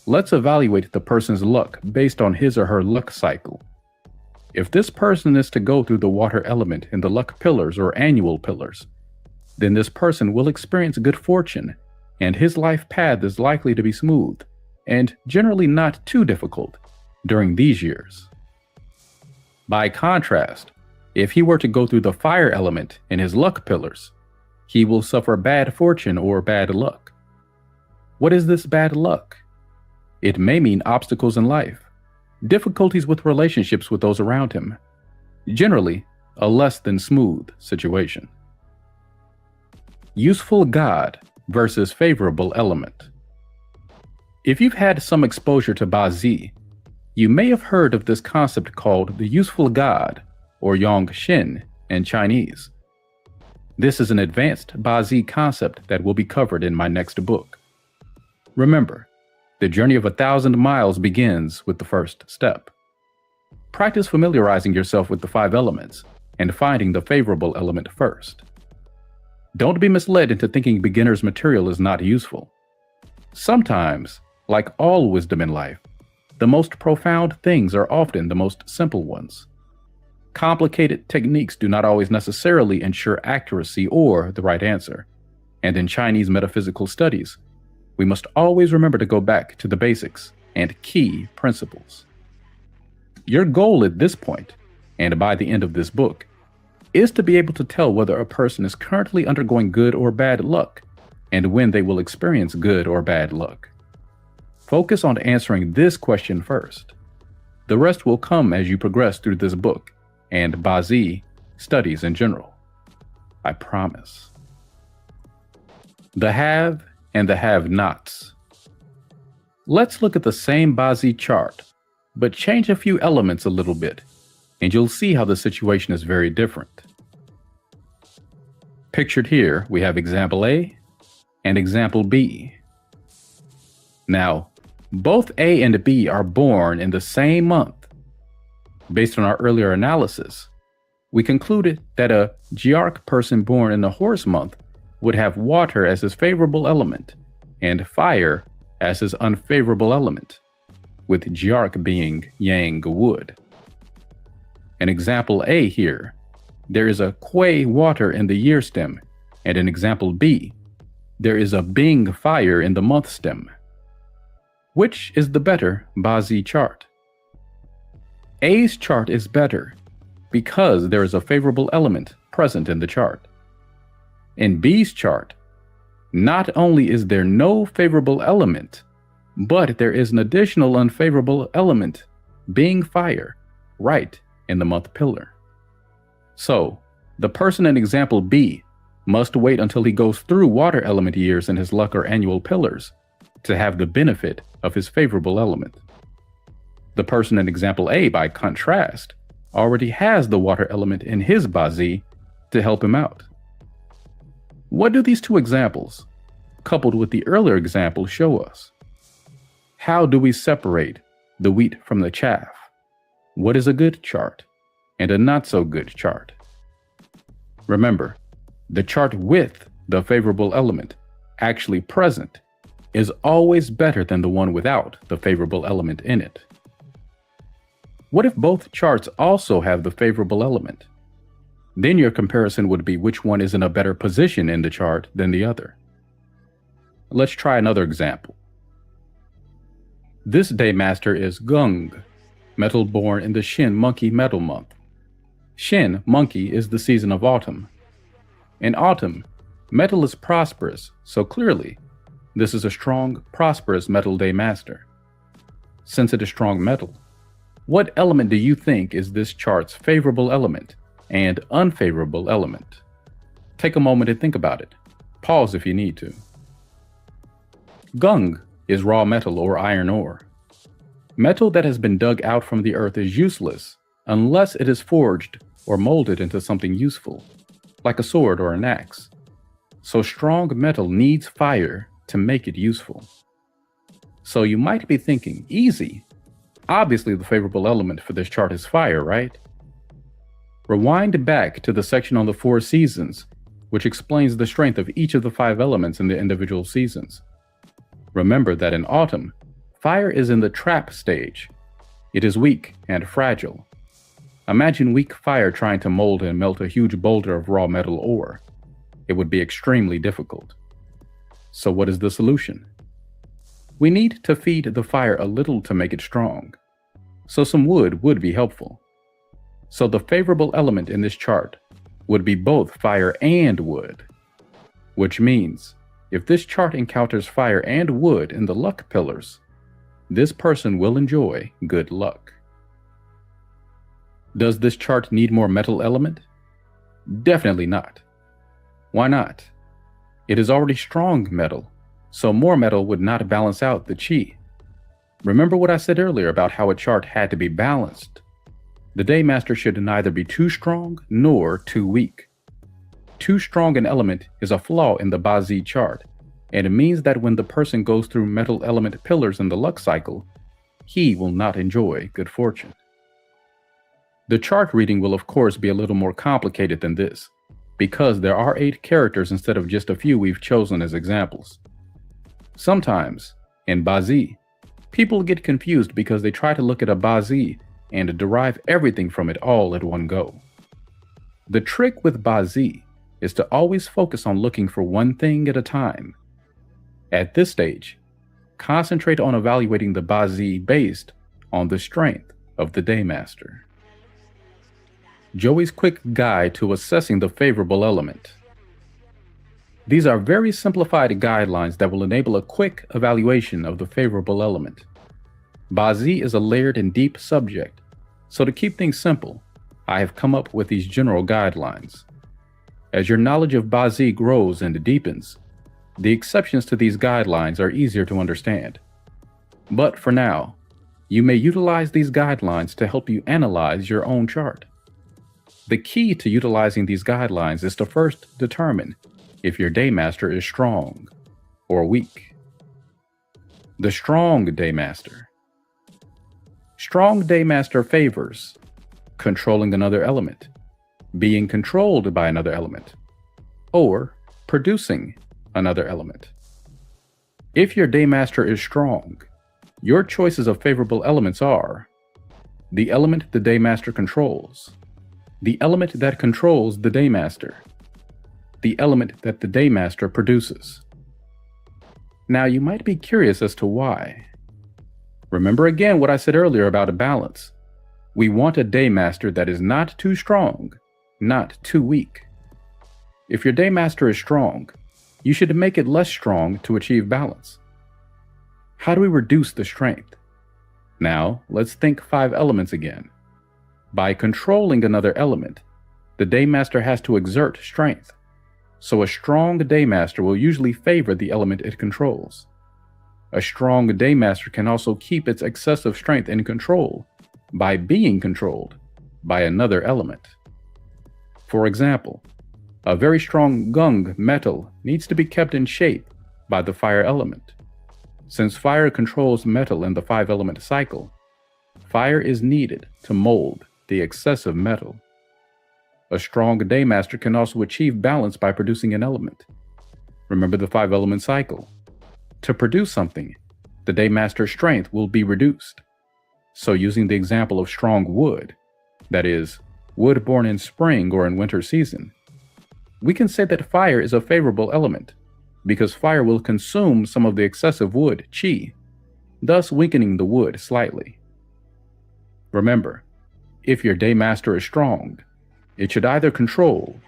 Speaker 2: let's evaluate the person's luck based on his or her luck cycle. If this person is to go through the water element in the luck pillars or annual pillars, then this person will experience good fortune, and his life path is likely to be smooth and generally not too difficult during these years. By contrast, if he were to go through the fire element in his luck pillars, he will suffer bad fortune or bad luck. What is this bad luck? It may mean obstacles in life, difficulties with relationships with those around him, generally a less than smooth situation. Useful God versus favorable element. If you've had some exposure to Bazi, you may have heard of this concept called the useful God, or Yong Xin in Chinese. This is an advanced Bazi concept that will be covered in my next book. Remember, the journey of 1,000 miles begins with the first step. Practice familiarizing yourself with the 5 elements and finding the favorable element first. Don't be misled into thinking beginner's material is not useful. Sometimes, like all wisdom in life, the most profound things are often the most simple ones. Complicated techniques do not always necessarily ensure accuracy or the right answer, and in Chinese metaphysical studies, we must always remember to go back to the basics and key principles. Your goal at this point, and by the end of this book, is to be able to tell whether a person is currently undergoing good or bad luck, and when they will experience good or bad luck. Focus on answering this question first. The rest will come as you progress through this book and Bazi studies in general. I promise. The have and the have-nots. Let's look at the same Bazi chart, but change a few elements a little bit, and you'll see how the situation is very different. Pictured here, we have example A and example B. Now, Both A and B are born in the same month. Based on our earlier analysis, we concluded that a Gearch person born in the horse month would have water as his favorable element and fire as his unfavorable element, with Gearch being Yang wood. An example A here, there is a Kuei water in the year stem, and in example B, there is a Bing fire in the month stem. Which is the better Bazi chart? A's chart is better because there is a favorable element present in the chart. In B's chart, not only is there no favorable element, but there is an additional unfavorable element, being fire, right in the month pillar. So, the person in example B must wait until he goes through water element years in his luck or annual pillars to have the benefit of his favorable element. The person in example A, by contrast, already has the water element in his Bazi to help him out. What do these two examples, coupled with the earlier example, show us? How do we separate the wheat from the chaff? What is a good chart and a not so good chart? Remember, the chart with the favorable element actually present is always better than the one without the favorable element in it. What if both charts also have the favorable element? Then your comparison would be which one is in a better position in the chart than the other. Let's try another example. This Daymaster is Gung, metal born in the Shin Monkey metal month. Shin Monkey is the season of autumn. In autumn, metal is prosperous, so clearly, this is a strong, prosperous metal Daymaster. Since it is strong metal, what element do you think is this chart's favorable element and unfavorable element? Take a moment and think about it. Pause if you need to. Gung is raw metal or iron ore. Metal that has been dug out from the earth is useless unless it is forged or molded into something useful, like a sword or an axe. So strong metal needs fire to make it useful. So you might be thinking, easy. Obviously the favorable element for this chart is fire, right? Rewind back to the section on the 4 seasons, which explains the strength of each of the 5 elements in the individual seasons. Remember that in autumn, fire is in the trap stage. It is weak and fragile. Imagine weak fire trying to mold and melt a huge boulder of raw metal ore. It would be extremely difficult. So what is the solution? We need to feed the fire a little to make it strong. So some wood would be helpful. So the favorable element in this chart would be both fire and wood. Which means, if this chart encounters fire and wood in the luck pillars, this person will enjoy good luck. Does this chart need more metal element? Definitely not. Why not? It is already strong metal, so more metal would not balance out the chi. Remember what I said earlier about how a chart had to be balanced. The Daymaster should neither be too strong nor too weak. Too strong an element is a flaw in the Bazi chart, and it means that when the person goes through metal element pillars in the luck cycle, he will not enjoy good fortune. The chart reading will of course be a little more complicated than this, because there are 8 characters instead of just a few we've chosen as examples. Sometimes, in Bazi, people get confused because they try to look at a Bazi and derive everything from it all at one go. The trick with Bazi is to always focus on looking for one thing at a time. At this stage, concentrate on evaluating the Bazi based on the strength of the Daymaster. Joey's quick guide to assessing the favorable element. These are very simplified guidelines that will enable a quick evaluation of the favorable element. Bazi is a layered and deep subject, so to keep things simple, I have come up with these general guidelines. As your knowledge of Bazi grows and deepens, the exceptions to these guidelines are easier to understand. But for now, you may utilize these guidelines to help you analyze your own chart. The key to utilizing these guidelines is to first determine if your Daymaster is strong or weak. The strong Daymaster. Strong Daymaster favors controlling another element, being controlled by another element, or producing another element. If your Daymaster is strong, your choices of favorable elements are the element the Daymaster controls, the element that controls the Daymaster, the element that the Daymaster produces. Now you might be curious as to why. Remember again what I said earlier about a balance. We want a Daymaster that is not too strong, not too weak. If your Daymaster is strong, you should make it less strong to achieve balance. How do we reduce the strength? Now, let's think 5 elements again. By controlling another element, the Daymaster has to exert strength. So a strong Daymaster will usually favor the element it controls. A strong Daymaster can also keep its excessive strength in control by being controlled by another element. For example, a very strong gung metal needs to be kept in shape by the fire element. Since fire controls metal in the 5-element cycle, fire is needed to mold the excessive metal. A strong Daymaster can also achieve balance by producing an element. Remember the 5-element cycle. To produce something, the Daymaster's strength will be reduced. So using the example of strong wood, that is, wood born in spring or in winter season, we can say that fire is a favorable element, because fire will consume some of the excessive wood chi, thus weakening the wood slightly. Remember, if your Daymaster is strong, it should either control,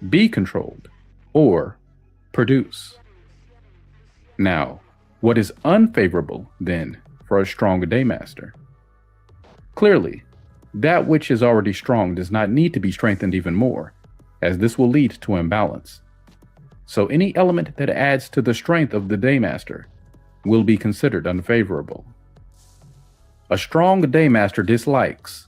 Speaker 2: be controlled, or produce. Now, what is unfavorable, then, for a strong Daymaster? Clearly, that which is already strong does not need to be strengthened even more, as this will lead to imbalance. So any element that adds to the strength of the Daymaster will be considered unfavorable. A strong Daymaster dislikes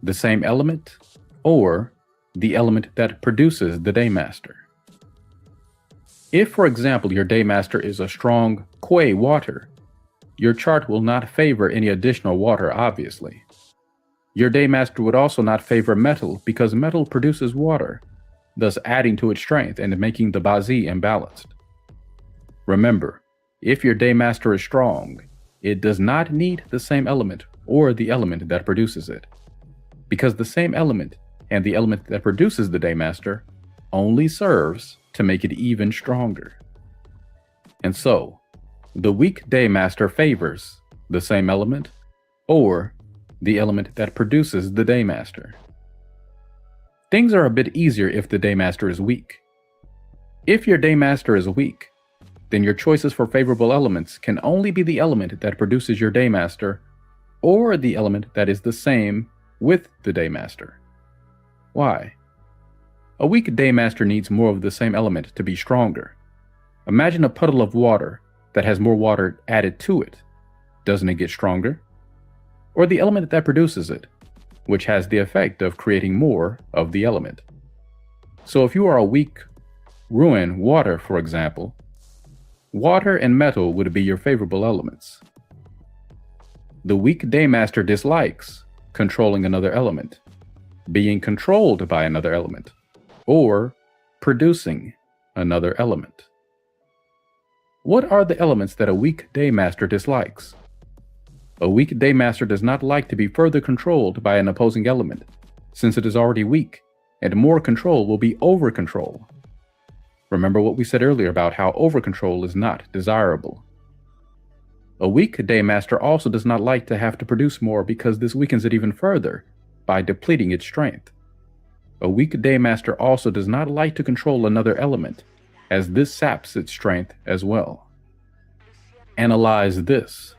Speaker 2: the same element or the element that produces the Daymaster. If, for example, your Daymaster is a strong Kuei water, your chart will not favor any additional water, obviously. Your Daymaster would also not favor metal because metal produces water, thus adding to its strength and making the Bazi imbalanced. Remember, if your Daymaster is strong, it does not need the same element or the element that produces it, because the same element and the element that produces the Daymaster only serves to make it even stronger. And so, the weak Daymaster favors the same element or the element that produces the Daymaster. Things are a bit easier if the Daymaster is weak. If your Daymaster is weak, then your choices for favorable elements can only be the element that produces your Daymaster or the element that is the same with the Daymaster. Why? A weak Daymaster needs more of the same element to be stronger. Imagine a puddle of water that has more water added to it. Doesn't it get stronger? Or the element that produces it, which has the effect of creating more of the element. So if you are a weak ruin water, for example, water and metal would be your favorable elements. The weak Daymaster dislikes controlling another element, being controlled by another element, or producing another element. What are the elements that a weak Daymaster dislikes? A weak Daymaster does not like to be further controlled by an opposing element, since it is already weak, and more control will be over-control. Remember what we said earlier about how over-control is not desirable. A weak Daymaster also does not like to have to produce more because this weakens it even further by depleting its strength. A weak Daymaster also does not like to control another element, as this saps its strength as well. Analyze this.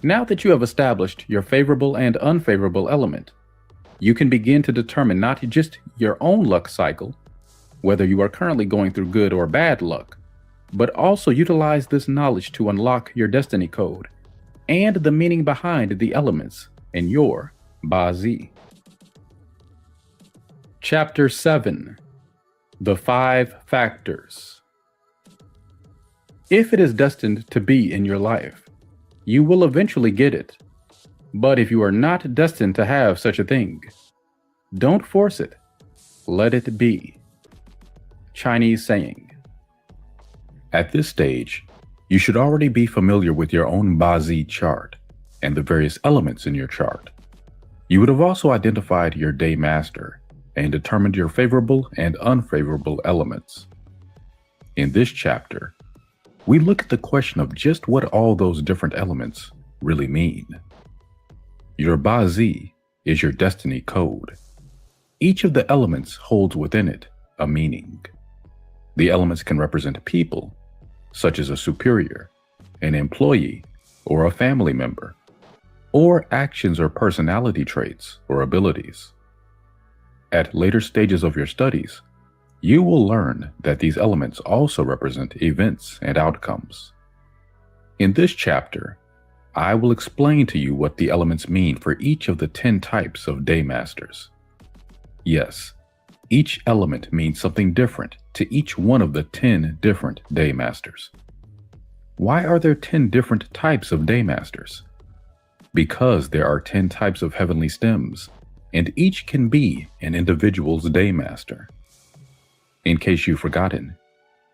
Speaker 2: Now that you have established your favorable and unfavorable element, you can begin to determine not just your own luck cycle, whether you are currently going through good or bad luck, but also utilize this knowledge to unlock your destiny code and the meaning behind the elements in your Bazi. Chapter 7. The 5 Factors. If it is destined to be in your life, You will eventually get it. But if you are not destined to have such a thing, don't force it. Let it be. Chinese saying. At this stage, you should already be familiar with your own Bazi chart and the various elements in your chart. You would have also identified your day master and determined your favorable and unfavorable elements. In this chapter, we look at the question of just what all those different elements really mean. Your Bazi is your destiny code. Each of the elements holds within it a meaning. The elements can represent people, such as a superior, an employee, or a family member, or actions or personality traits or abilities. At later stages of your studies, you will learn that these elements also represent events and outcomes. In this chapter, I will explain to you what the elements mean for each of the 10 types of daymasters. Yes, each element means something different to each one of the 10 different daymasters. Why are there 10 different types of daymasters? Because there are 10 types of heavenly stems, and each can be an individual's daymaster. In case you've forgotten,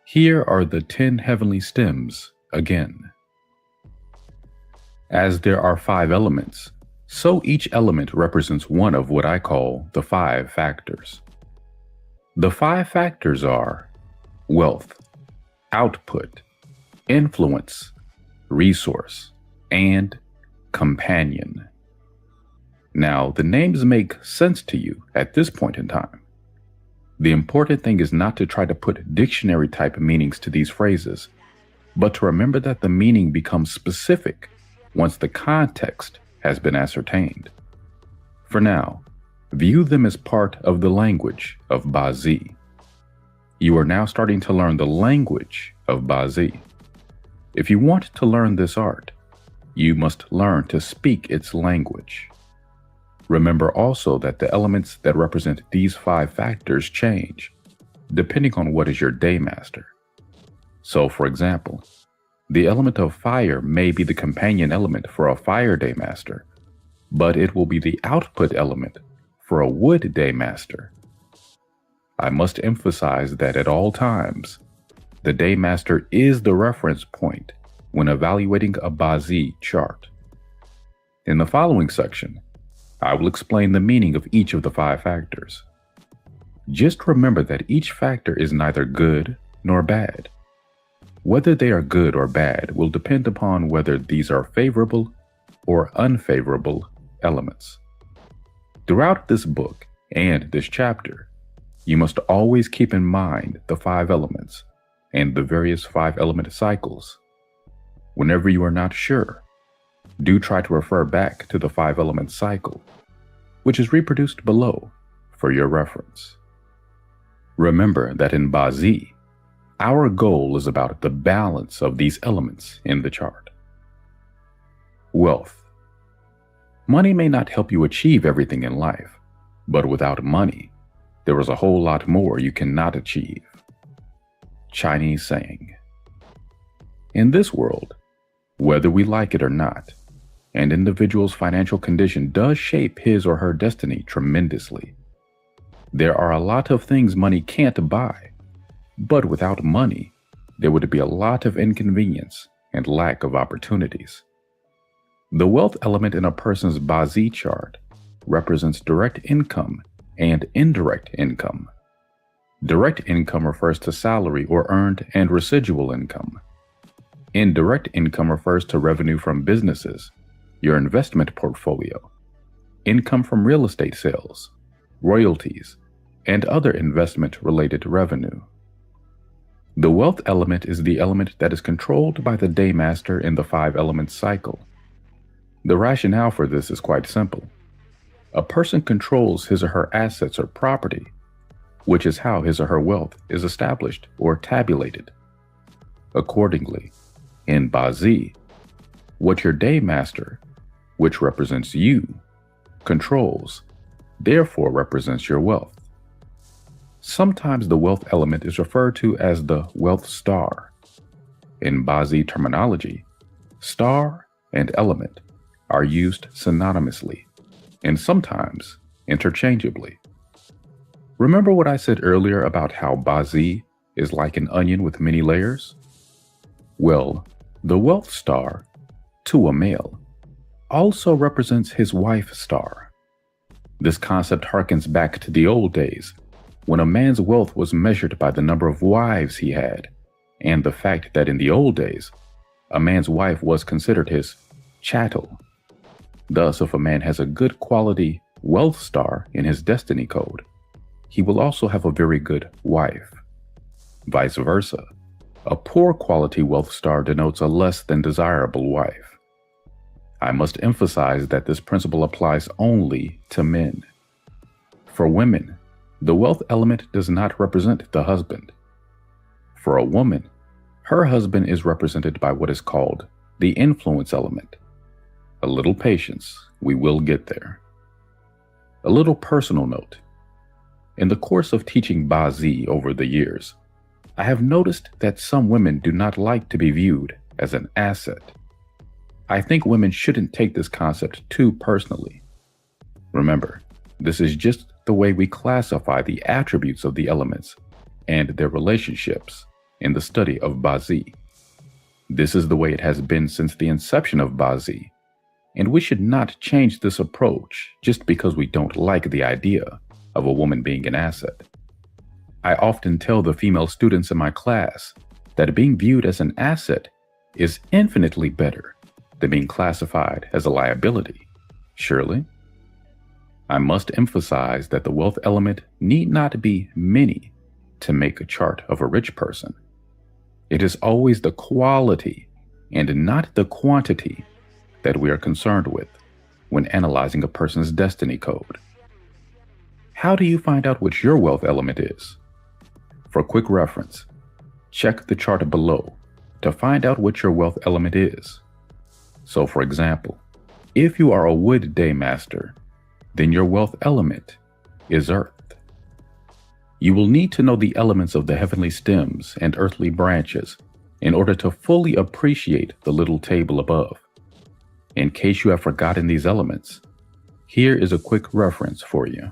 Speaker 2: here are the 10 heavenly stems again. As there are 5 elements, so each element represents one of what I call the 5 factors. The 5 factors are wealth, output, influence, resource, and companion. Now, the names make sense to you at this point in time. The important thing is not to try to put dictionary type meanings to these phrases, but to remember that the meaning becomes specific once the context has been ascertained. For now, view them as part of the language of Bazi. You are now starting to learn the language of Bazi. If you want to learn this art, you must learn to speak its language. Remember also that the elements that represent these 5 factors change, depending on what is your daymaster. So, for example, the element of fire may be the companion element for a fire daymaster, but it will be the output element for a wood daymaster. I must emphasize that at all times, the daymaster is the reference point when evaluating a Bazi chart. In the following section, I will explain the meaning of each of the 5 factors. Just remember that each factor is neither good nor bad. Whether they are good or bad will depend upon whether these are favorable or unfavorable elements. Throughout this book and this chapter, you must always keep in mind the 5 elements and the various 5 element cycles. Whenever you are not sure, do try to refer back to the 5 element cycle, which is reproduced below for your reference. Remember that in Bazi, our goal is about the balance of these elements in the chart. Wealth. Money may not help you achieve everything in life, but without money, there is a whole lot more you cannot achieve. Chinese saying. In this world, whether we like it or not, an individual's financial condition does shape his or her destiny tremendously. There are a lot of things money can't buy, but without money, there would be a lot of inconvenience and lack of opportunities. The wealth element in a person's Bazi chart represents direct income and indirect income. Direct income refers to salary or earned and residual income. Indirect income refers to revenue from businesses, your investment portfolio, income from real estate sales, royalties, and other investment-related revenue. The wealth element is the element that is controlled by the daymaster in the 5 element cycle. The rationale for this is quite simple. A person controls his or her assets or property, which is how his or her wealth is established or tabulated. Accordingly, in Bazi, what your daymaster, which represents you, controls, therefore represents your wealth. Sometimes the wealth element is referred to as the wealth star. In Bazi terminology, star and element are used synonymously and sometimes interchangeably. Remember what I said earlier about how Bazi is like an onion with many layers? Well, the wealth star, to a male, also represents his wife star. This concept harkens back to the old days, when a man's wealth was measured by the number of wives he had, and the fact that in the old days, a man's wife was considered his chattel. Thus, if a man has a good quality wealth star in his destiny code, he will also have a very good wife. Vice versa, a poor quality wealth star denotes a less than desirable wife. I must emphasize that this principle applies only to men. For women, the wealth element does not represent the husband. For a woman, her husband is represented by what is called the influence element. A little patience, we will get there. A little personal note. In the course of teaching Bazi over the years, I have noticed that some women do not like to be viewed as an asset. I think women shouldn't take this concept too personally. Remember, this is just the way we classify the attributes of the elements and their relationships in the study of Bazi. This is the way it has been since the inception of Bazi, and we should not change this approach just because we don't like the idea of a woman being an asset. I often tell the female students in my class that being viewed as an asset is infinitely better than being classified as a liability. Surely? I must emphasize that the wealth element need not be many to make a chart of a rich person. It is always the quality and not the quantity that we are concerned with when analyzing a person's destiny code. How do you find out what your wealth element is? For quick reference, check the chart below to find out what your wealth element is. So for example, if you are a wood day master, then your wealth element is earth. You will need to know the elements of the heavenly stems and earthly branches in order to fully appreciate the little table above. In case you have forgotten these elements, here is a quick reference for you.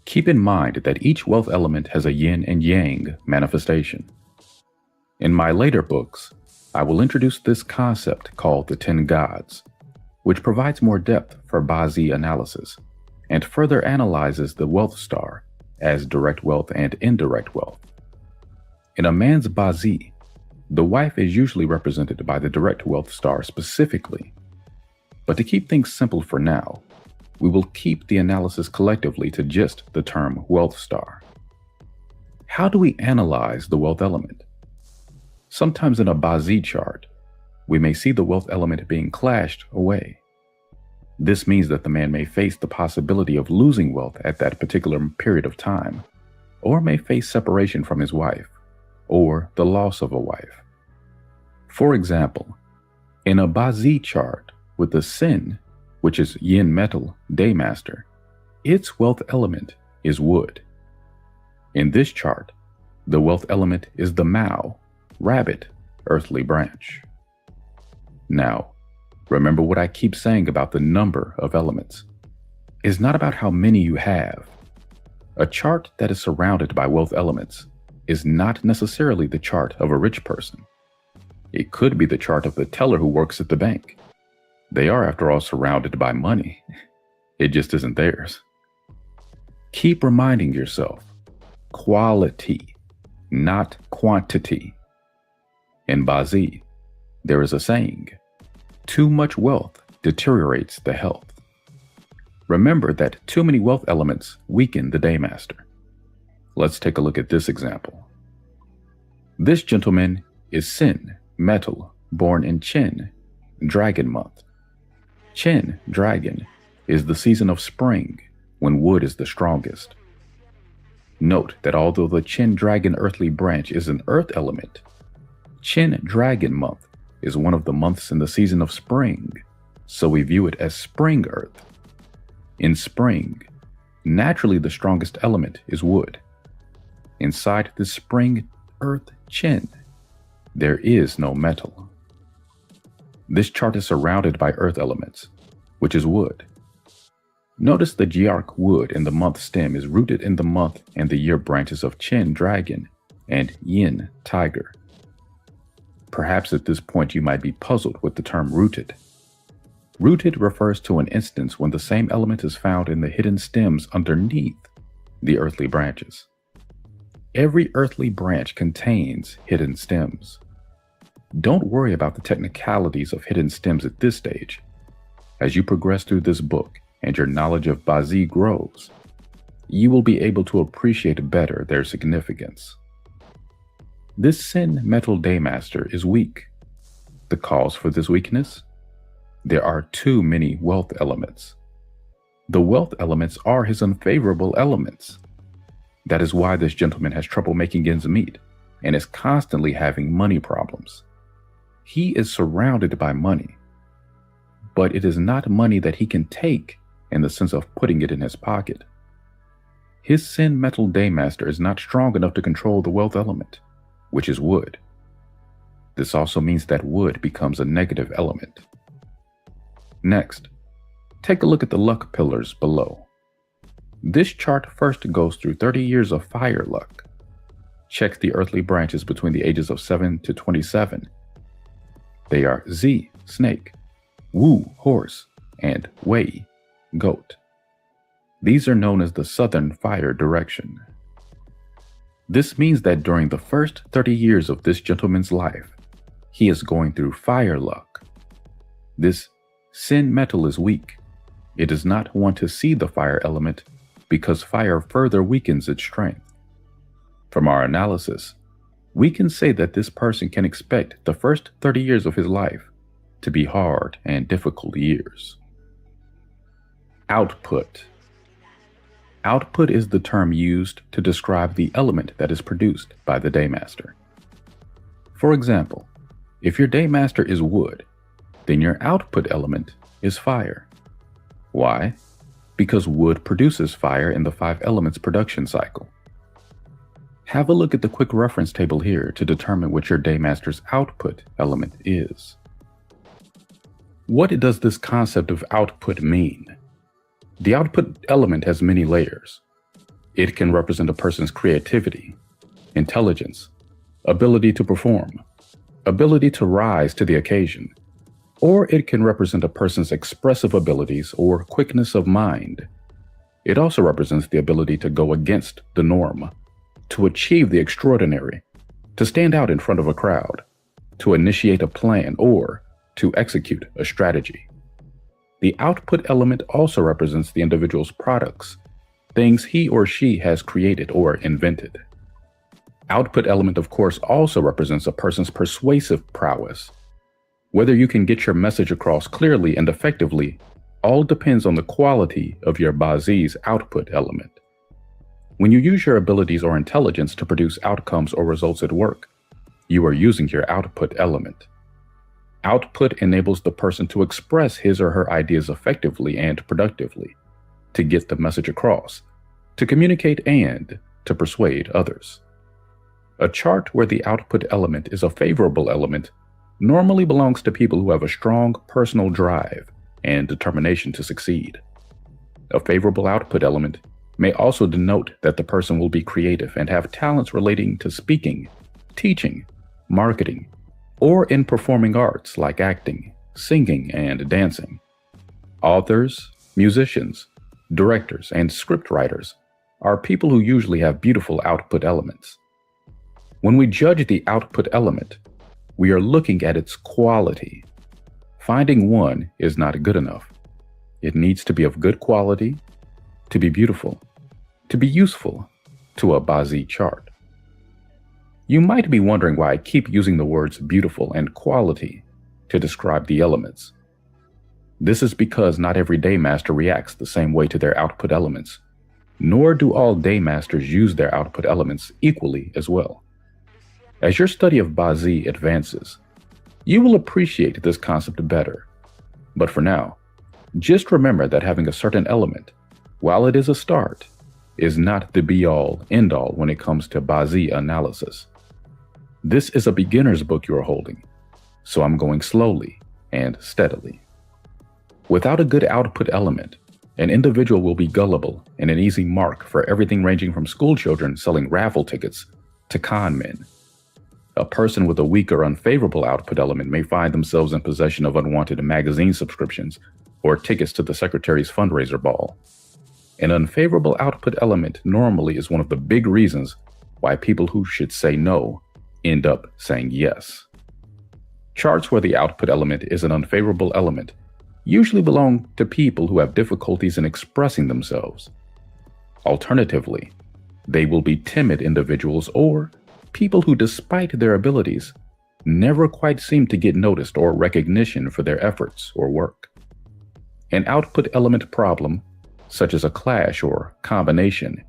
Speaker 2: Keep in mind that each wealth element has a yin and yang manifestation. In my later books, I will introduce this concept called the 10 gods, which provides more depth for Bazi analysis and further analyzes the wealth star as direct wealth and indirect wealth. In a man's Bazi, the wife is usually represented by the direct wealth star specifically. But to keep things simple for now, we will keep the analysis collectively to just the term wealth star. How do we analyze the wealth element? Sometimes in a Bazi chart, we may see the wealth element being clashed away. This means that the man may face the possibility of losing wealth at that particular period of time, or may face separation from his wife, or the loss of a wife. For example, in a Bazi chart with the Sin, which is yin metal daymaster, its wealth element is wood. In this chart, the wealth element is the Mao, rabbit, earthly branch. Now, remember what I keep saying about the number of elements. It's not about how many you have. A chart that is surrounded by wealth elements is not necessarily the chart of a rich person. It could be the chart of the teller who works at the bank. They are, after all, surrounded by money. It just isn't theirs. Keep reminding yourself, quality, not quantity. In Bazi, there is a saying, too much wealth deteriorates the health. Remember that too many wealth elements weaken the daymaster. Let's take a look at this example. This gentleman is Sin, metal, born in Chin, dragon month. Chin, dragon, is the season of spring when wood is the strongest. Note that although the Chin dragon earthly branch is an earth element, Chin dragon month is one of the months in the season of spring, so we view it as spring earth. In spring, naturally the strongest element is wood. Inside the spring earth Chin, there is no metal. This chart is surrounded by earth elements, which is wood. Notice the gearch wood in the month stem is rooted in the month and the year branches of Chin dragon and Yin tiger. Perhaps at this point you might be puzzled with the term rooted. Rooted refers to an instance when the same element is found in the hidden stems underneath the earthly branches. Every earthly branch contains hidden stems. Don't worry about the technicalities of hidden stems at this stage. As you progress through this book and your knowledge of Bazi grows, you will be able to appreciate better their significance. This Sin Metal Daymaster is weak. The cause for this weakness? There are too many wealth elements. The wealth elements are his unfavorable elements. That is why this gentleman has trouble making ends meet and is constantly having money problems. He is surrounded by money, but it is not money that he can take in the sense of putting it in his pocket. His Sin Metal Daymaster is not strong enough to control the wealth element, which is wood. This also means that wood becomes a negative element. Next, take a look at the luck pillars below. This chart first goes through 30 years of fire luck. Check the earthly branches between the ages of 7 to 27. They are Z, snake, Wu, horse, and Wei, goat. These are known as the southern fire direction. This means that during the first 30 years of this gentleman's life, he is going through fire luck. This Sin metal is weak. It does not want to see the fire element because fire further weakens its strength. From our analysis, we can say that this person can expect the first 30 years of his life to be hard and difficult years. Output. Output is the term used to describe the element that is produced by the Daymaster. For example, if your Daymaster is wood, then your output element is fire. Why? Because wood produces fire in the 5 elements production cycle. Have a look at the quick reference table here to determine what your Daymaster's output element is. What does this concept of output mean? The output element has many layers. It can represent a person's creativity, intelligence, ability to perform, ability to rise to the occasion, or it can represent a person's expressive abilities or quickness of mind. It also represents the ability to go against the norm, to achieve the extraordinary, to stand out in front of a crowd, to initiate a plan, or to execute a strategy. The output element also represents the individual's products, things he or she has created or invented. Output element, of course, also represents a person's persuasive prowess. Whether you can get your message across clearly and effectively all depends on the quality of your Bazi's output element. When you use your abilities or intelligence to produce outcomes or results at work, you are using your output element. Output enables the person to express his or her ideas effectively and productively, to get the message across, to communicate, and to persuade others. A chart where the output element is a favorable element normally belongs to people who have a strong personal drive and determination to succeed. A favorable output element may also denote that the person will be creative and have talents relating to speaking, teaching, marketing, or in performing arts like acting, singing, and dancing. Authors, musicians, directors, and scriptwriters are people who usually have beautiful output elements. When we judge the output element, we are looking at its quality. Finding one is not good enough. It needs to be of good quality, to be beautiful, to be useful to a Bazi chart. You might be wondering why I keep using the words beautiful and quality to describe the elements. This is because not every Daymaster reacts the same way to their output elements, nor do all Daymasters use their output elements equally as well. As your study of Bazi advances, you will appreciate this concept better. But for now, just remember that having a certain element, while it is a start, is not the be-all, end-all when it comes to Bazi analysis. This is a beginner's book you are holding, so I'm going slowly and steadily. Without a good output element, an individual will be gullible and an easy mark for everything ranging from school children selling raffle tickets to con men. A person with a weak or unfavorable output element may find themselves in possession of unwanted magazine subscriptions or tickets to the secretary's fundraiser ball. An unfavorable output element normally is one of the big reasons why people who should say no end up saying yes. Charts where the output element is an unfavorable element usually belong to people who have difficulties in expressing themselves. Alternatively, they will be timid individuals or people who, despite their abilities, never quite seem to get noticed or recognition for their efforts or work. An output element problem, such as a clash or combination,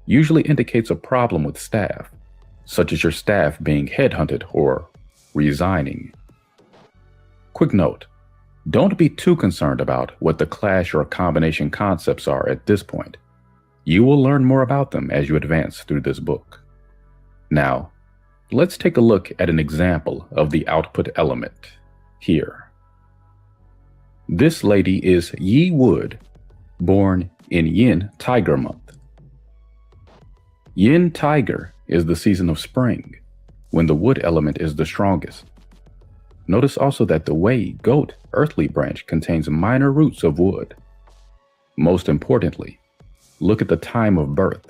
Speaker 2: usually indicates a problem with staff, such as your staff being headhunted or resigning. Quick note, don't be too concerned about what the clash or combination concepts are at this point. You will learn more about them as you advance through this book. Now, let's take a look at an example of the output element here. This lady is Yi Wood, born in Yin Tiger Month. Yin Tiger is the season of spring, when the wood element is the strongest. Notice also that the Wei goat earthly branch contains minor roots of wood. Most importantly, look at the time of birth.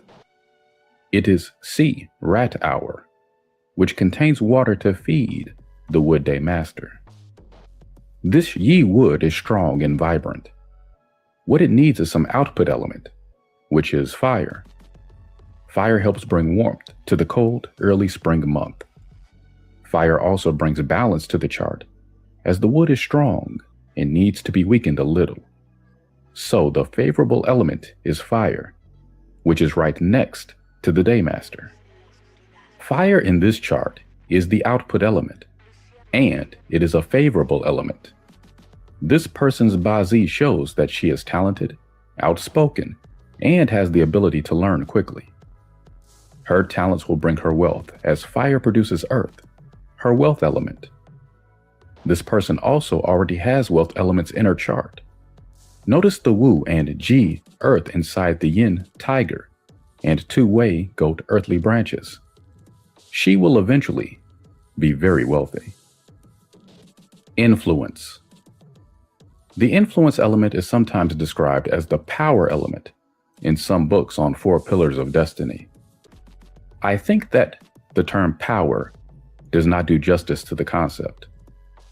Speaker 2: It is Si rat hour, which contains water to feed the wood day master. This Yi wood is strong and vibrant. What it needs is some output element, which is fire. Fire helps bring warmth to the cold, early spring month. Fire also brings balance to the chart, as the wood is strong and needs to be weakened a little. So the favorable element is fire, which is right next to the daymaster. Fire in this chart is the output element, and it is a favorable element. This person's Bazi shows that she is talented, outspoken, and has the ability to learn quickly. Her talents will bring her wealth, as fire produces earth, her wealth element. This person also already has wealth elements in her chart. Notice the Wu and Ji earth inside the Yin tiger and two Wei goat earthly branches. She will eventually be very wealthy. Influence. The influence element is sometimes described as the power element in some books on 4 pillars of destiny. I think that the term power does not do justice to the concept,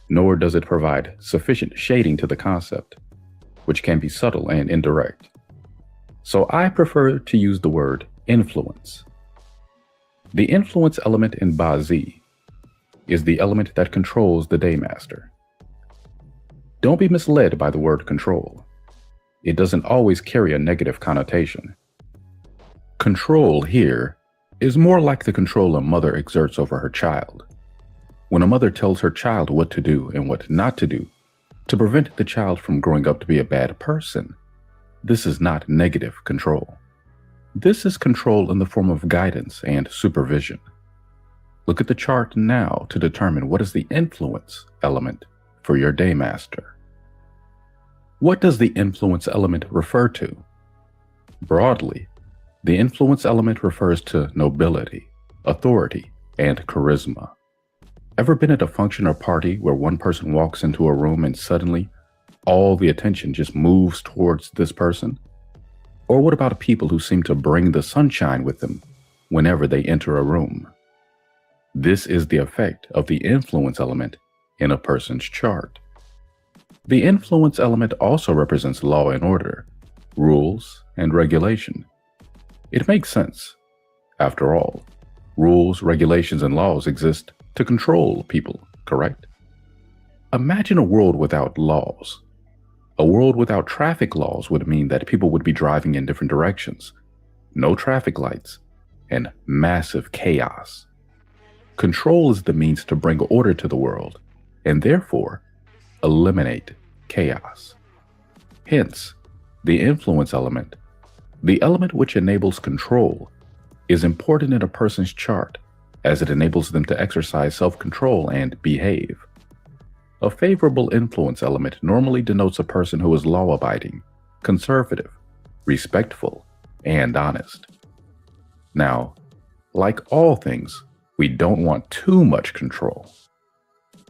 Speaker 2: nor does it provide sufficient shading to the concept, which can be subtle and indirect. So I prefer to use the word influence. The influence element in Bazi is the element that controls the daymaster. Don't be misled by the word control. It doesn't always carry a negative connotation. Control here is more like the control a mother exerts over her child. When a mother tells her child what to do and what not to do to prevent the child from growing up to be a bad person, this is not negative control. This is control in the form of guidance and supervision. Look at the chart now to determine what is the influence element for your daymaster. What does the influence element refer to? Broadly, the influence element refers to nobility, authority, and charisma. Ever been at a function or party where one person walks into a room and suddenly all the attention just moves towards this person? Or what about people who seem to bring the sunshine with them whenever they enter a room? This is the effect of the influence element in a person's chart. The influence element also represents law and order, rules, and regulation. It makes sense. After all, rules, regulations, and laws exist to control people, correct? Imagine a world without laws. A world without traffic laws would mean that people would be driving in different directions, no traffic lights, and massive chaos. Control is the means to bring order to the world, and therefore eliminate chaos. Hence, the influence element, the element which enables control, is important in a person's chart as it enables them to exercise self-control and behave. A favorable influence element normally denotes a person who is law-abiding, conservative, respectful, and honest. Now, like all things, we don't want too much control.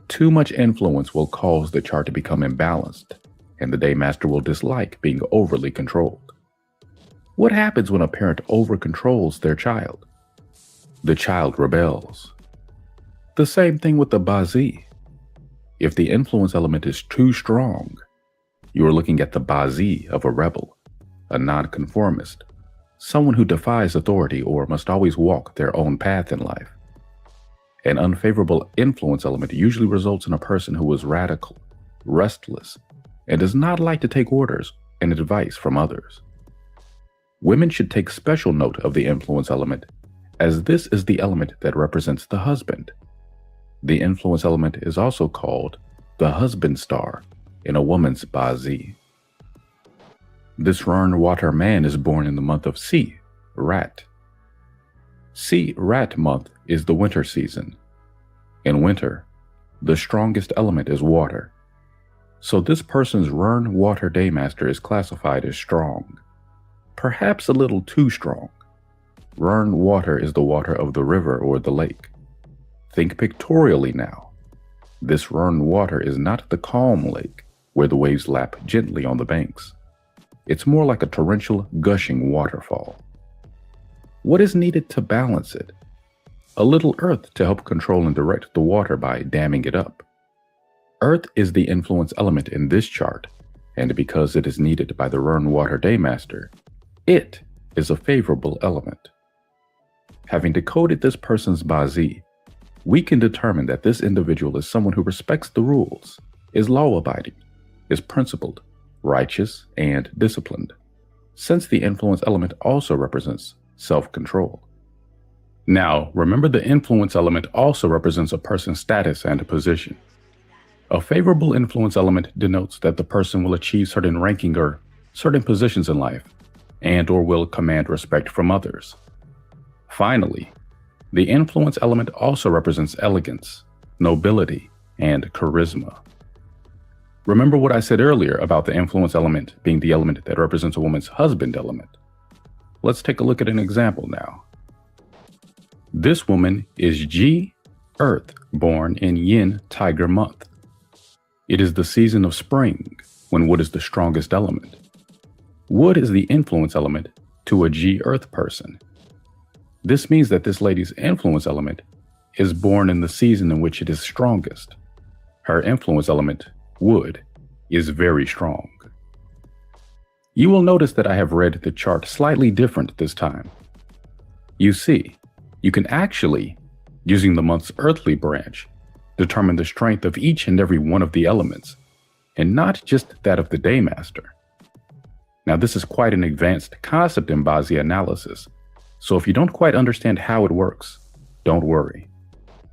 Speaker 2: Too much influence will cause the chart to become imbalanced, and the Daymaster will dislike being overly controlled. What happens when a parent over-controls their child? The child rebels. The same thing with the Bazi. If the influence element is too strong, you are looking at the Bazi of a rebel, a nonconformist, someone who defies authority or must always walk their own path in life. An unfavorable influence element usually results in a person who is radical, restless, and does not like to take orders and advice from others. Women should take special note of the influence element, as this is the element that represents the husband. The influence element is also called the husband star in a woman's Bazi. This Rern water man is born in the month of Si, Rat. Si, Rat month is the winter season. In winter, the strongest element is water. So this person's Rern water Daymaster is classified as strong. Perhaps a little too strong. Rern water is the water of the river or the lake. Think pictorially now. This Rern water is not the calm lake where the waves lap gently on the banks. It's more like a torrential, gushing waterfall. What is needed to balance it? A little earth to help control and direct the water by damming it up. Earth is the influence element in this chart, and because it is needed by the Rern water Daymaster, it is a favorable element. Having decoded this person's Bazi, we can determine that this individual is someone who respects the rules, is law-abiding, is principled, righteous, and disciplined, since the influence element also represents self-control. Now, remember the influence element also represents a person's status and position. A favorable influence element denotes that the person will achieve certain ranking or certain positions in life, and or will command respect from others. Finally, the influence element also represents elegance, nobility, and charisma. Remember what I said earlier about the influence element being the element that represents a woman's husband element. Let's take a look at an example now. This woman is Ji, Earth, born in Yin Tiger month. It is the season of spring, when wood is the strongest element. Wood is the influence element to a Ji Earth person. This means that this lady's influence element is born in the season in which it is strongest. Her influence element, wood, is very strong. You will notice that I have read the chart slightly different this time. You see, you can actually, using the month's earthly branch, determine the strength of each and every one of the elements, and not just that of the Daymaster. Now, this is quite an advanced concept in Bazi analysis, so if you don't quite understand how it works, don't worry.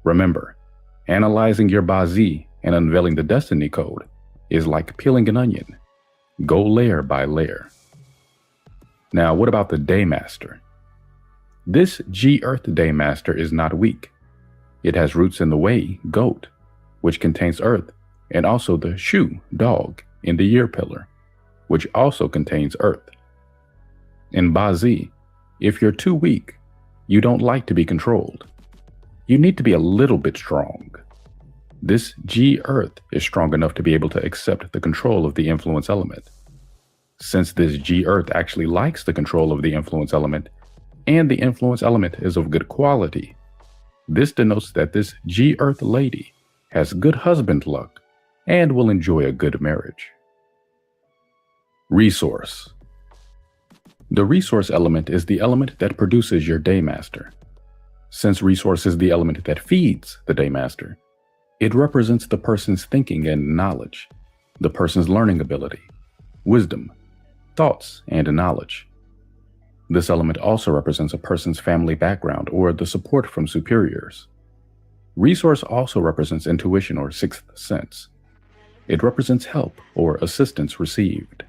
Speaker 2: Remember, analyzing your Bazi and unveiling the destiny code is like peeling an onion. Go layer by layer. Now, what about the Daymaster? This G-Earth Daymaster is not weak. It has roots in the Wei, goat, which contains earth, and also the Shu, dog, in the year pillar, which also contains earth. In Bazi, if you're too weak, you don't like to be controlled. You need to be a little bit strong. This G-Earth is strong enough to be able to accept the control of the influence element. Since this G-Earth actually likes the control of the influence element, and the influence element is of good quality, this denotes that this G-Earth lady has good husband luck and will enjoy a good marriage. Resource. The resource element is the element that produces your Daymaster. Since resource is the element that feeds the Daymaster, it represents the person's thinking and knowledge, the person's learning ability, wisdom, thoughts, and knowledge. This element also represents a person's family background or the support from superiors. Resource also represents intuition or sixth sense. It represents help or assistance received.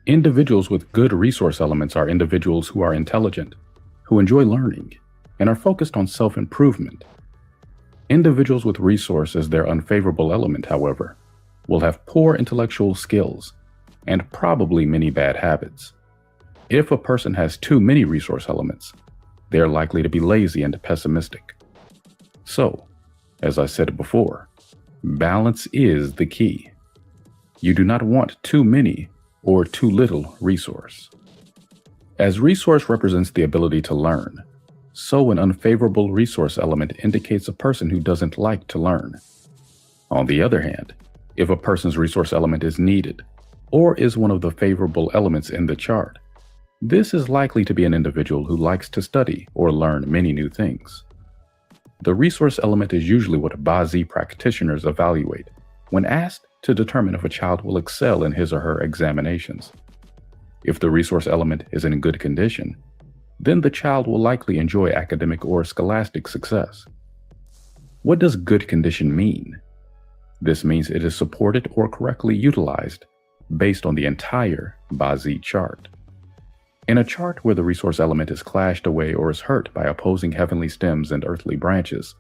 Speaker 2: Individuals with good resource elements are individuals who are intelligent, who enjoy learning, and are focused on self-improvement. Individuals with resource as their unfavorable element, however, will have poor intellectual skills and probably many bad habits. If a person has too many resource elements, they are likely to be lazy and pessimistic. So, as I said before, balance is the key. You do not want too many or too little resource. As resource represents the ability to learn, so an unfavorable resource element indicates a person who doesn't like to learn. On the other hand, if a person's resource element is needed, or is one of the favorable elements in the chart, this is likely to be an individual who likes to study or learn many new things. The resource element is usually what Bazi practitioners evaluate when asked to determine if a child will excel in his or her examinations. If the resource element is in good condition, then the child will likely enjoy academic or scholastic success. What does good condition mean? This means it is supported or correctly utilized based on the entire Bazi chart. In a chart where the resource element is clashed away or is hurt by opposing heavenly stems and earthly branches,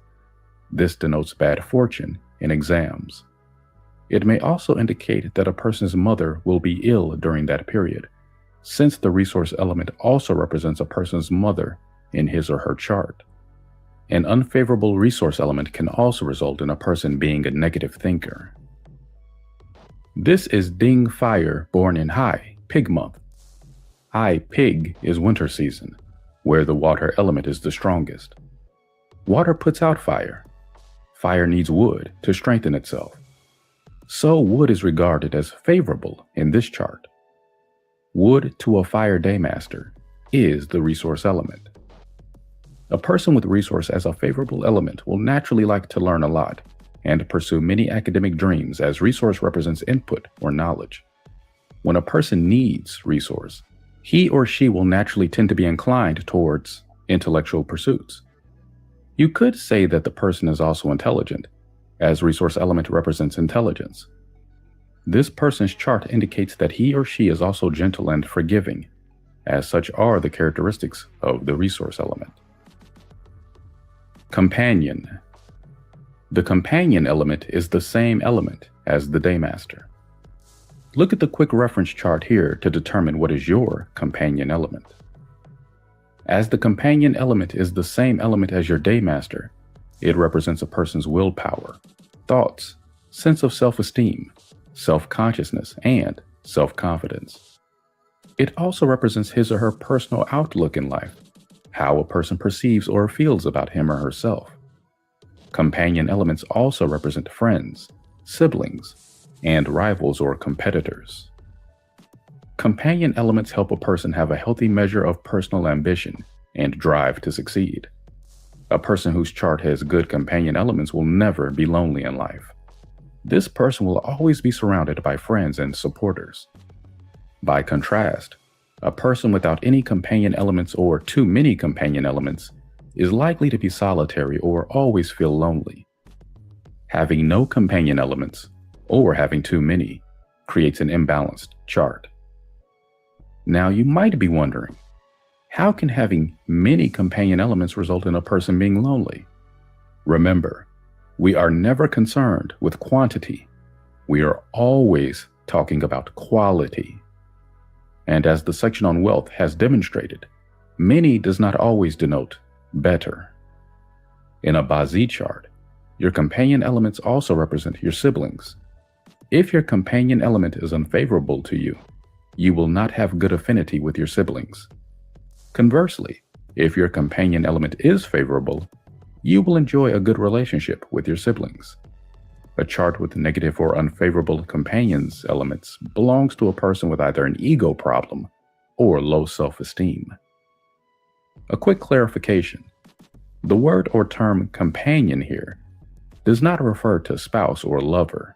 Speaker 2: this denotes bad fortune in exams. It may also indicate that a person's mother will be ill during that period, since the resource element also represents a person's mother in his or her chart. An unfavorable resource element can also result in a person being a negative thinker. This is Ding Fire, born in Hai, Pig month. Hai Pig is winter season, where the water element is the strongest. Water puts out fire. Fire needs wood to strengthen itself. So wood is regarded as favorable in this chart. Wood to a fire daymaster is the resource element. A person with resource as a favorable element will naturally like to learn a lot and pursue many academic dreams, as resource represents input or knowledge. When a person needs resource, he or she will naturally tend to be inclined towards intellectual pursuits. You could say that the person is also intelligent, as resource element represents intelligence. This person's chart indicates that he or she is also gentle and forgiving, as such are the characteristics of the resource element. Companion. The companion element is the same element as the daymaster. Look at the quick reference chart here to determine what is your companion element. As the companion element is the same element as your daymaster, it represents a person's willpower, thoughts, sense of self-esteem, self-consciousness, and self-confidence. It also represents his or her personal outlook in life, how a person perceives or feels about him or herself. Companion elements also represent friends, siblings, and rivals or competitors. Companion elements help a person have a healthy measure of personal ambition and drive to succeed. A person whose chart has good companion elements will never be lonely in life. This person will always be surrounded by friends and supporters. By contrast, a person without any companion elements or too many companion elements is likely to be solitary or always feel lonely. Having no companion elements, or having too many, creates an imbalanced chart. Now you might be wondering, how can having many companion elements result in a person being lonely? Remember, we are never concerned with quantity. We are always talking about quality. And as the section on wealth has demonstrated, many does not always denote better. In a Bazi chart, your companion elements also represent your siblings. If your companion element is unfavorable to you, you will not have good affinity with your siblings. Conversely, if your companion element is favorable, you will enjoy a good relationship with your siblings. A chart with negative or unfavorable companions elements belongs to a person with either an ego problem or low self-esteem. A quick clarification. The word or term companion here does not refer to spouse or lover.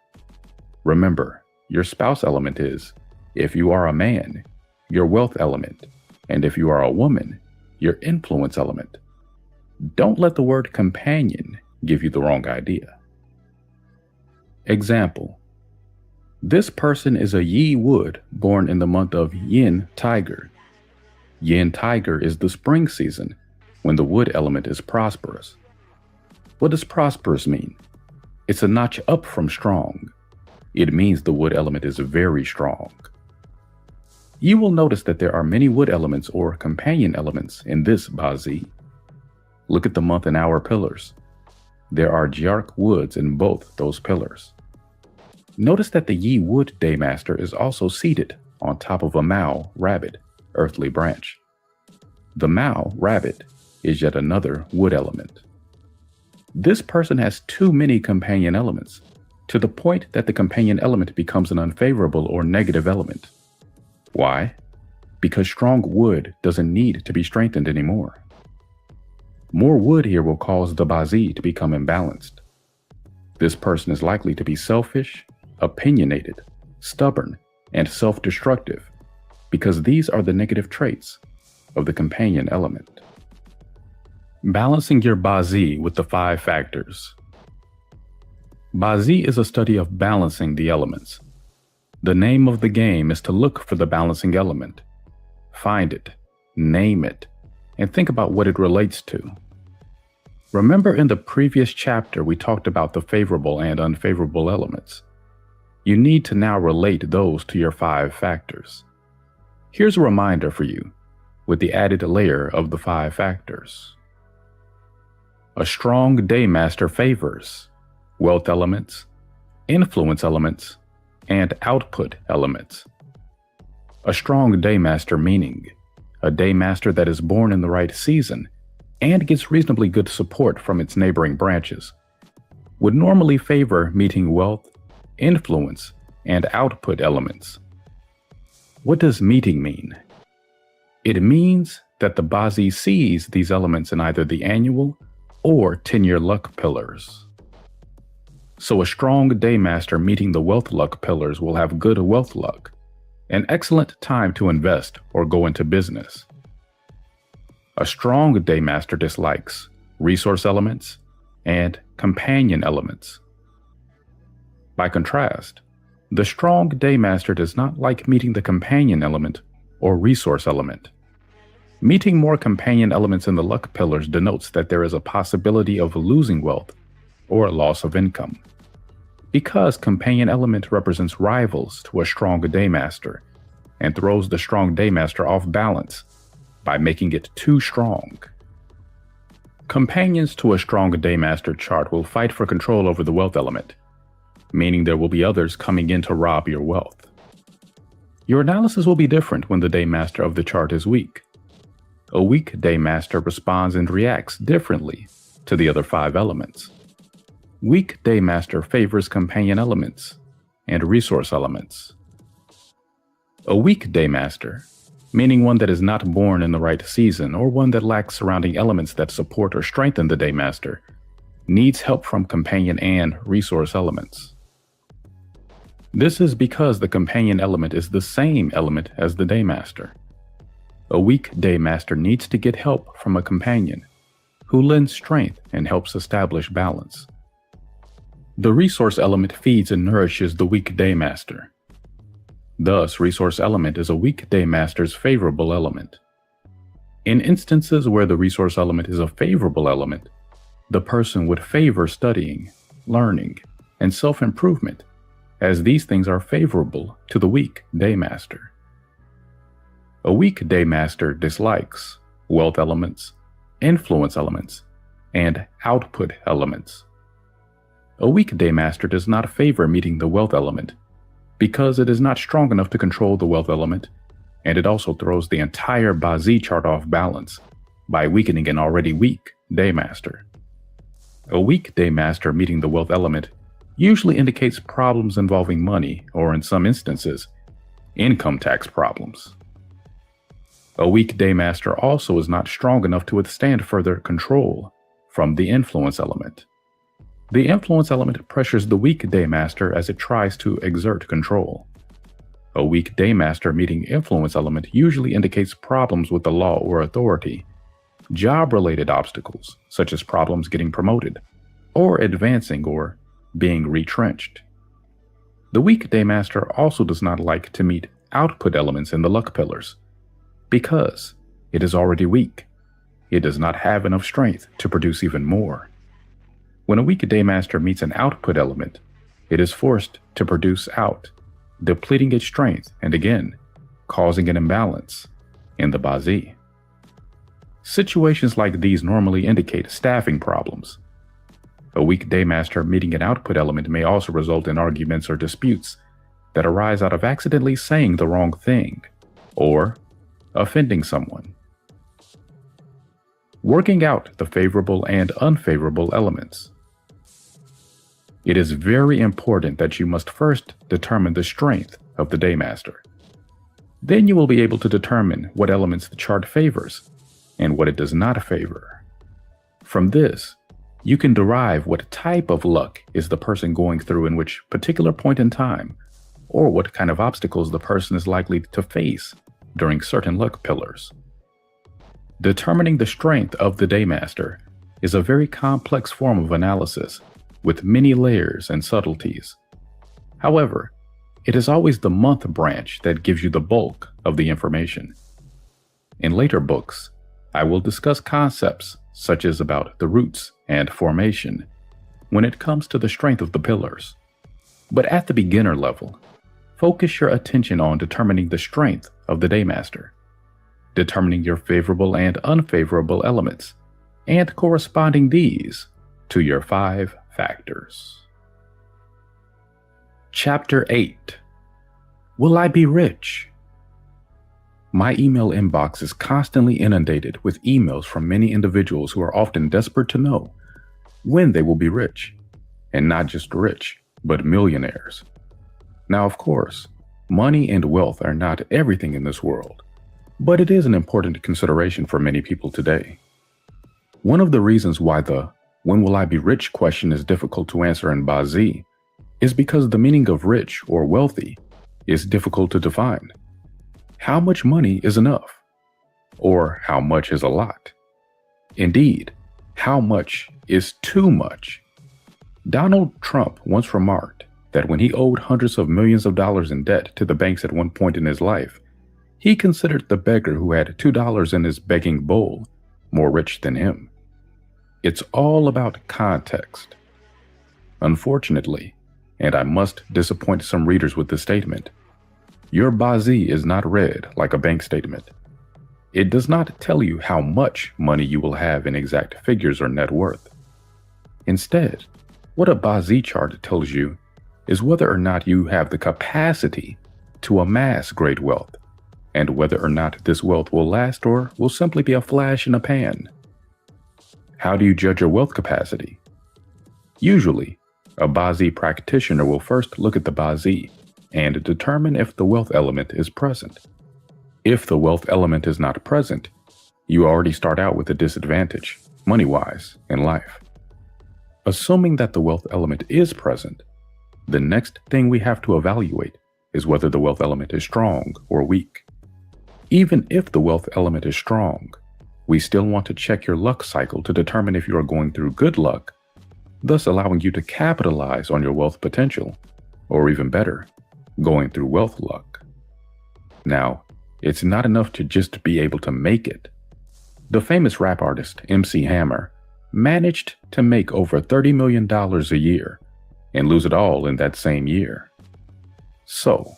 Speaker 2: Remember, your spouse element is, if you are a man, your wealth element, and if you are a woman, your influence element. Don't let the word companion give you the wrong idea. Example: this person is a Yi Wood born in the month of Yin Tiger. Yin Tiger is the spring season when the wood element is prosperous. What does prosperous mean? It's a notch up from strong. It means the wood element is very strong. You will notice that there are many wood elements or companion elements in this Bazi. Look at the month and hour pillars. There are Jark woods in both those pillars. Notice that the Yi wood Daymaster is also seated on top of a Mao rabbit, earthly branch. The Mao rabbit is yet another wood element. This person has too many companion elements, to the point that the companion element becomes an unfavorable or negative element. Why? Because strong wood doesn't need to be strengthened anymore. More wood here will cause the Bazi to become imbalanced. This person is likely to be selfish, opinionated, stubborn, and self-destructive, because these are the negative traits of the companion element. Balancing your Bazi with the 5 factors. Bazi is a study of balancing the elements. The name of the game is to look for the balancing element, find it, name it, and think about what it relates to. Remember in the previous chapter we talked about the favorable and unfavorable elements. You need to now relate those to your 5 factors. Here's a reminder for you, with the added layer of the 5 factors. A strong Daymaster favors wealth elements, influence elements, and output elements. A strong Daymaster meaning a Daymaster that is born in the right season and gets reasonably good support from its neighboring branches would normally favor meeting wealth, influence, and output elements. What does meeting mean? It means that the Bazi sees these elements in either the annual or 10-year luck pillars. So a strong Daymaster meeting the wealth luck pillars will have good wealth luck, an excellent time to invest or go into business. A strong Daymaster dislikes resource elements and companion elements. By contrast, the strong Daymaster does not like meeting the companion element or resource element. Meeting more companion elements in the luck pillars denotes that there is a possibility of losing wealth or loss of income. Because companion element represents rivals to a strong Daymaster and throws the strong Daymaster off balance by making it too strong. Companions to a strong Daymaster chart will fight for control over the wealth element, meaning there will be others coming in to rob your wealth. Your analysis will be different when the Daymaster of the chart is weak. A weak Daymaster responds and reacts differently to the other 5 elements. Weak Daymaster favors companion elements and resource elements. A weak Daymaster, meaning one that is not born in the right season or one that lacks surrounding elements that support or strengthen the Daymaster, needs help from companion and resource elements. This is because the companion element is the same element as the Daymaster. A weak Daymaster needs to get help from a companion who lends strength and helps establish balance. The resource element feeds and nourishes the weak Daymaster. Thus, resource element is a weak Daymaster's favorable element. In instances where the resource element is a favorable element, the person would favor studying, learning, and self-improvement, as these things are favorable to the weak Daymaster. A weak Daymaster dislikes wealth elements, influence elements, and output elements. A weak Daymaster does not favor meeting the wealth element because it is not strong enough to control the wealth element, and it also throws the entire Bazi chart off balance by weakening an already weak Daymaster. A weak Daymaster meeting the wealth element usually indicates problems involving money, or in some instances, income tax problems. A weak Daymaster also is not strong enough to withstand further control from the influence element. The influence element pressures the weak Daymaster as it tries to exert control. A weak Daymaster meeting influence element usually indicates problems with the law or authority, job-related obstacles such as problems getting promoted, or advancing or being retrenched. The weak Daymaster also does not like to meet output elements in the luck pillars, because it is already weak. It does not have enough strength to produce even more. When a weak Daymaster meets an output element, it is forced to produce out, depleting its strength and again, causing an imbalance in the Bazi. Situations like these normally indicate staffing problems. A weak Daymaster meeting an output element may also result in arguments or disputes that arise out of accidentally saying the wrong thing or offending someone. Working out the favorable and unfavorable elements. It is very important that you must first determine the strength of the Daymaster. Then you will be able to determine what elements the chart favors and what it does not favor. From this, you can derive what type of luck is the person going through in which particular point in time, or what kind of obstacles the person is likely to face during certain luck pillars. Determining the strength of the Daymaster is a very complex form of analysis with many layers and subtleties. However, it is always the month branch that gives you the bulk of the information. In later books, I will discuss concepts such as about the roots and formation when it comes to the strength of the pillars. But at the beginner level, focus your attention on determining the strength of the Daymaster, determining your favorable and unfavorable elements, and corresponding these to your 5 factors. Chapter 8. Will I be rich? My email inbox is constantly inundated with emails from many individuals who are often desperate to know when they will be rich, and not just rich, but millionaires. Now, of course, money and wealth are not everything in this world, but it is an important consideration for many people today. One of the reasons why the "when will I be rich" question is difficult to answer in Bazi is because the meaning of rich or wealthy is difficult to define. How much money is enough? Or how much is a lot? Indeed, how much is too much? Donald Trump once remarked that when he owed hundreds of millions of dollars in debt to the banks at one point in his life, he considered the beggar who had $2 in his begging bowl more rich than him. It's all about context. Unfortunately, and I must disappoint some readers with this statement, your Bazi is not read like a bank statement. It does not tell you how much money you will have in exact figures or net worth. Instead, what a Bazi chart tells you is whether or not you have the capacity to amass great wealth, and whether or not this wealth will last or will simply be a flash in a pan. How do you judge your wealth capacity? Usually, a Bazi practitioner will first look at the Bazi and determine if the wealth element is present. If the wealth element is not present, you already start out with a disadvantage, money-wise, in life. Assuming that the wealth element is present, the next thing we have to evaluate is whether the wealth element is strong or weak. Even if the wealth element is strong, we still want to check your luck cycle to determine if you are going through good luck, thus allowing you to capitalize on your wealth potential, or even better, going through wealth luck. Now, it's not enough to just be able to make it. The famous rap artist MC Hammer managed to make over $30 million a year and lose it all in that same year. So,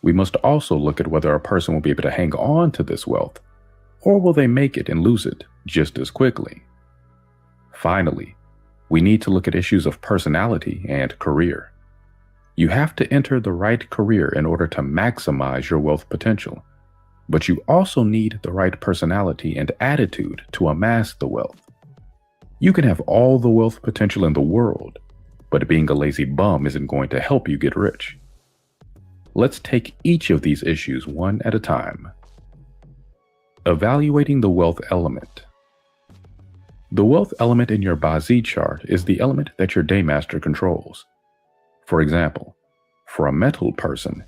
Speaker 2: we must also look at whether a person will be able to hang on to this wealth, or will they make it and lose it just as quickly. Finally, we need to look at issues of personality and career. You have to enter the right career in order to maximize your wealth potential, but you also need the right personality and attitude to amass the wealth. You can have all the wealth potential in the world, but being a lazy bum isn't going to help you get rich. Let's take each of these issues one at a time. Evaluating the wealth element. The wealth element in your Bazi chart is the element that your Daymaster controls. For example, for a metal person,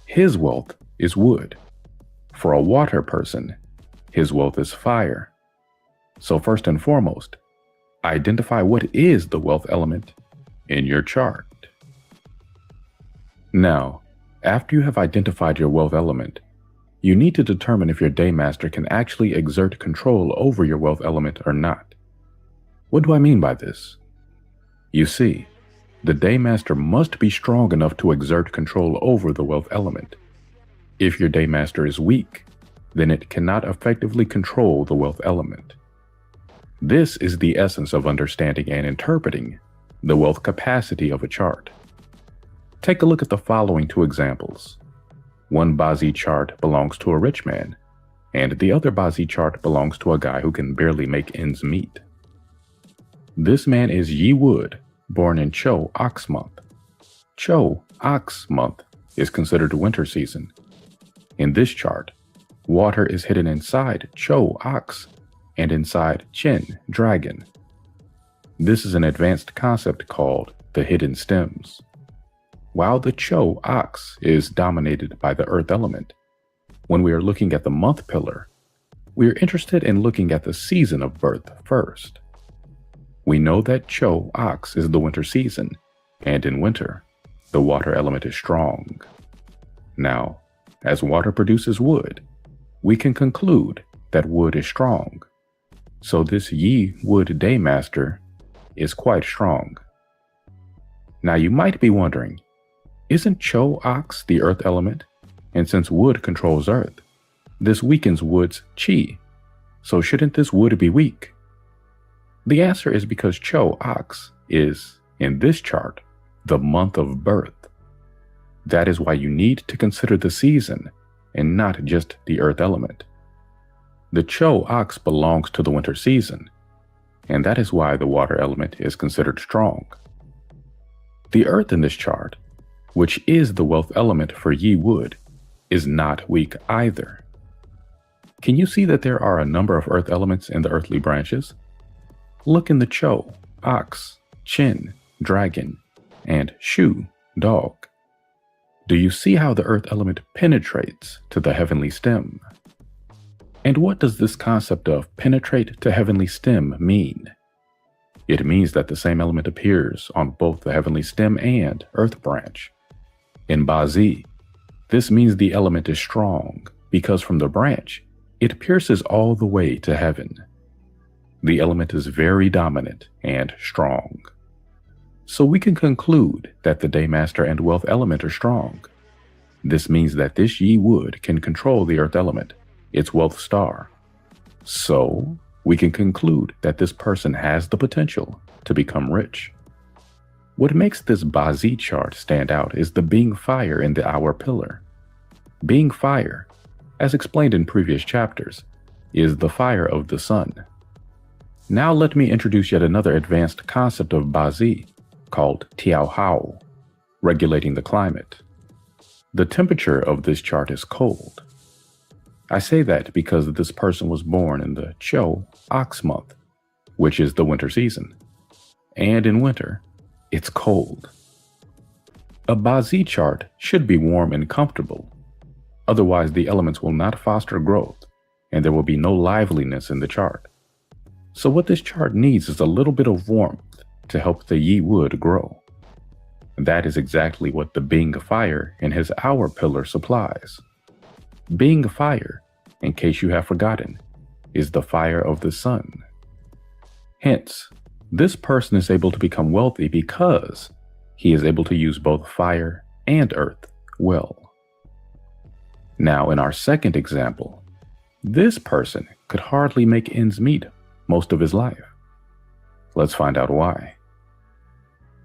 Speaker 2: his wealth is wood. For a water person, his wealth is fire. So first and foremost, identify what is the wealth element in your chart. Now, after you have identified your wealth element, you need to determine if your Daymaster can actually exert control over your wealth element or not. What do I mean by this? You see, the Daymaster must be strong enough to exert control over the wealth element. If your Daymaster is weak, then it cannot effectively control the wealth element. This is the essence of understanding and interpreting the wealth capacity of a chart. Take a look at the following two examples. One Bazi chart belongs to a rich man, and the other Bazi chart belongs to a guy who can barely make ends meet. This man is Yi Wood, born in Cho Ox month. Cho Ox month is considered winter season. In this chart, water is hidden inside Cho Ox and inside Chin Dragon. This is an advanced concept called the hidden stems. While the Cho Ox is dominated by the earth element, when we are looking at the month pillar, we are interested in looking at the season of birth first. We know that Cho Ox is the winter season, and in winter, the water element is strong. Now, as water produces wood, we can conclude that wood is strong. So this Yi Wood Daymaster is quite strong. Now you might be wondering, isn't Cho Ox the earth element? And since wood controls earth, this weakens wood's chi. So shouldn't this wood be weak? The answer is because Cho Ox is, in this chart, the month of birth. That is why you need to consider the season and not just the earth element. The Cho Ox belongs to the winter season, and that is why the water element is considered strong. The earth in this chart, which is the wealth element for Yi Wood, is not weak either. Can you see that there are a number of earth elements in the earthly branches? Look in the Cho, Ox, Chin, Dragon, and Shu, Dog. Do you see how the earth element penetrates to the heavenly stem? And what does this concept of penetrate to heavenly stem mean? It means that the same element appears on both the heavenly stem and earth branch. In Bazi, this means the element is strong because from the branch, it pierces all the way to heaven. The element is very dominant and strong. So we can conclude that the Daymaster and wealth element are strong. This means that this Yi Wood can control the earth element, its wealth star. So we can conclude that this person has the potential to become rich. What makes this Bazi chart stand out is the being fire in the hour pillar. Being fire, as explained in previous chapters, is the fire of the sun. Now let me introduce yet another advanced concept of Bazi called Tiao Hao, regulating the climate. The temperature of this chart is cold. I say that because this person was born in the Cho Ox month, which is the winter season. And in winter, it's cold. A Bazi chart should be warm and comfortable. Otherwise, the elements will not foster growth, and there will be no liveliness in the chart. So what this chart needs is a little bit of warmth to help the Yi Wood grow. That is exactly what the being fire in his hour pillar supplies. Being fire, in case you have forgotten, is the fire of the sun. Hence, this person is able to become wealthy because he is able to use both fire and earth well. Now, in our second example, this person could hardly make ends meet most of his life. Let's find out why.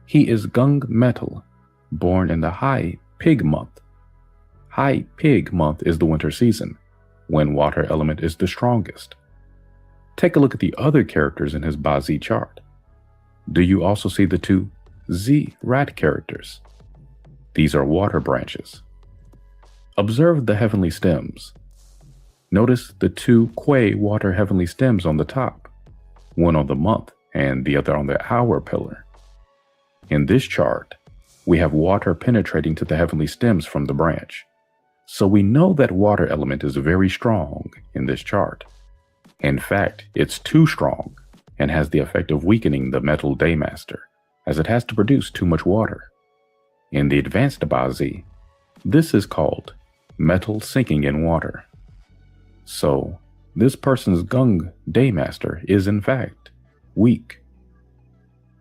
Speaker 2: He is Gung Metal, born in the High Pig month. High Pig month is the winter season, when water element is the strongest. Take a look at the other characters in his Bazi chart. Do you also see the two Z rat characters? These are water branches. Observe the heavenly stems. Notice the two Kuei water heavenly stems on the top, one on the month and the other on the hour pillar. In this chart, we have water penetrating to the heavenly stems from the branch. So we know that water element is very strong in this chart. In fact, it's too strong and has the effect of weakening the metal Daymaster, as it has to produce too much water. In the advanced Bazi, this is called metal sinking in water. So, this person's Gung Daymaster is in fact weak.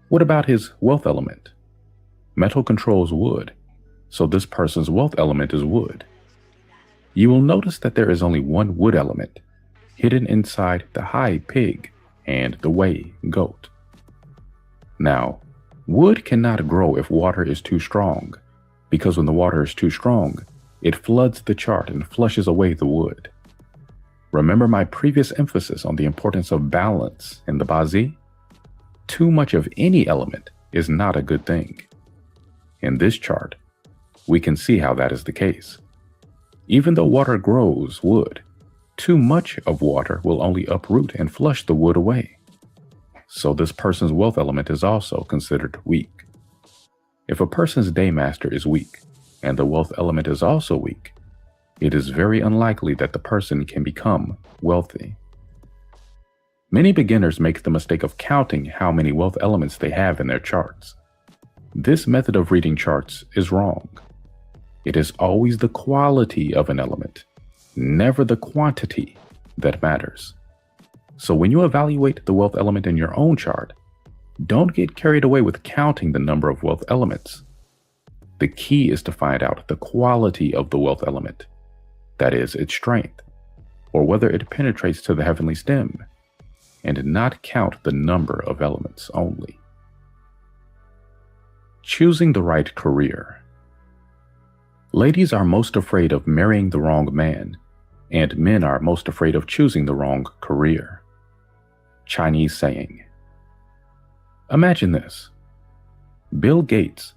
Speaker 2: What about his wealth element? Metal controls wood, so this person's wealth element is wood. You will notice that there is only one wood element, hidden inside the high pig and the way goat. Now, wood cannot grow if water is too strong, because when the water is too strong, it floods the chart and flushes away the wood. Remember my previous emphasis on the importance of balance in the Bazi? Too much of any element is not a good thing. In this chart, we can see how that is the case. Even though water grows wood, too much of water will only uproot and flush the wood away. So this person's wealth element is also considered weak. If a person's daymaster is weak and the wealth element is also weak, it is very unlikely that the person can become wealthy. Many beginners make the mistake of counting how many wealth elements they have in their charts. This method of reading charts is wrong. It is always the quality of an element, never the quantity, that matters. So when you evaluate the wealth element in your own chart, don't get carried away with counting the number of wealth elements. The key is to find out the quality of the wealth element, that is, its strength, or whether it penetrates to the heavenly stem, and not count the number of elements only. Choosing the right career. Ladies are most afraid of marrying the wrong man, and men are most afraid of choosing the wrong career. Chinese saying. Imagine this. Bill Gates,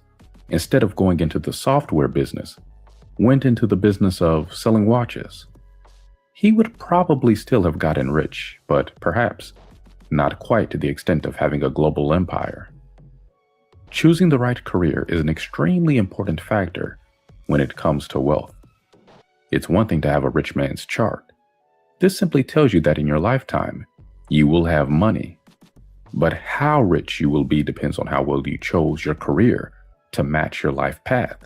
Speaker 2: instead of going into the software business, went into the business of selling watches. He would probably still have gotten rich, but perhaps not quite to the extent of having a global empire. Choosing the right career is an extremely important factor when it comes to wealth. It's one thing to have a rich man's chart. This simply tells you that in your lifetime, you will have money. But how rich you will be depends on how well you chose your career to match your life path.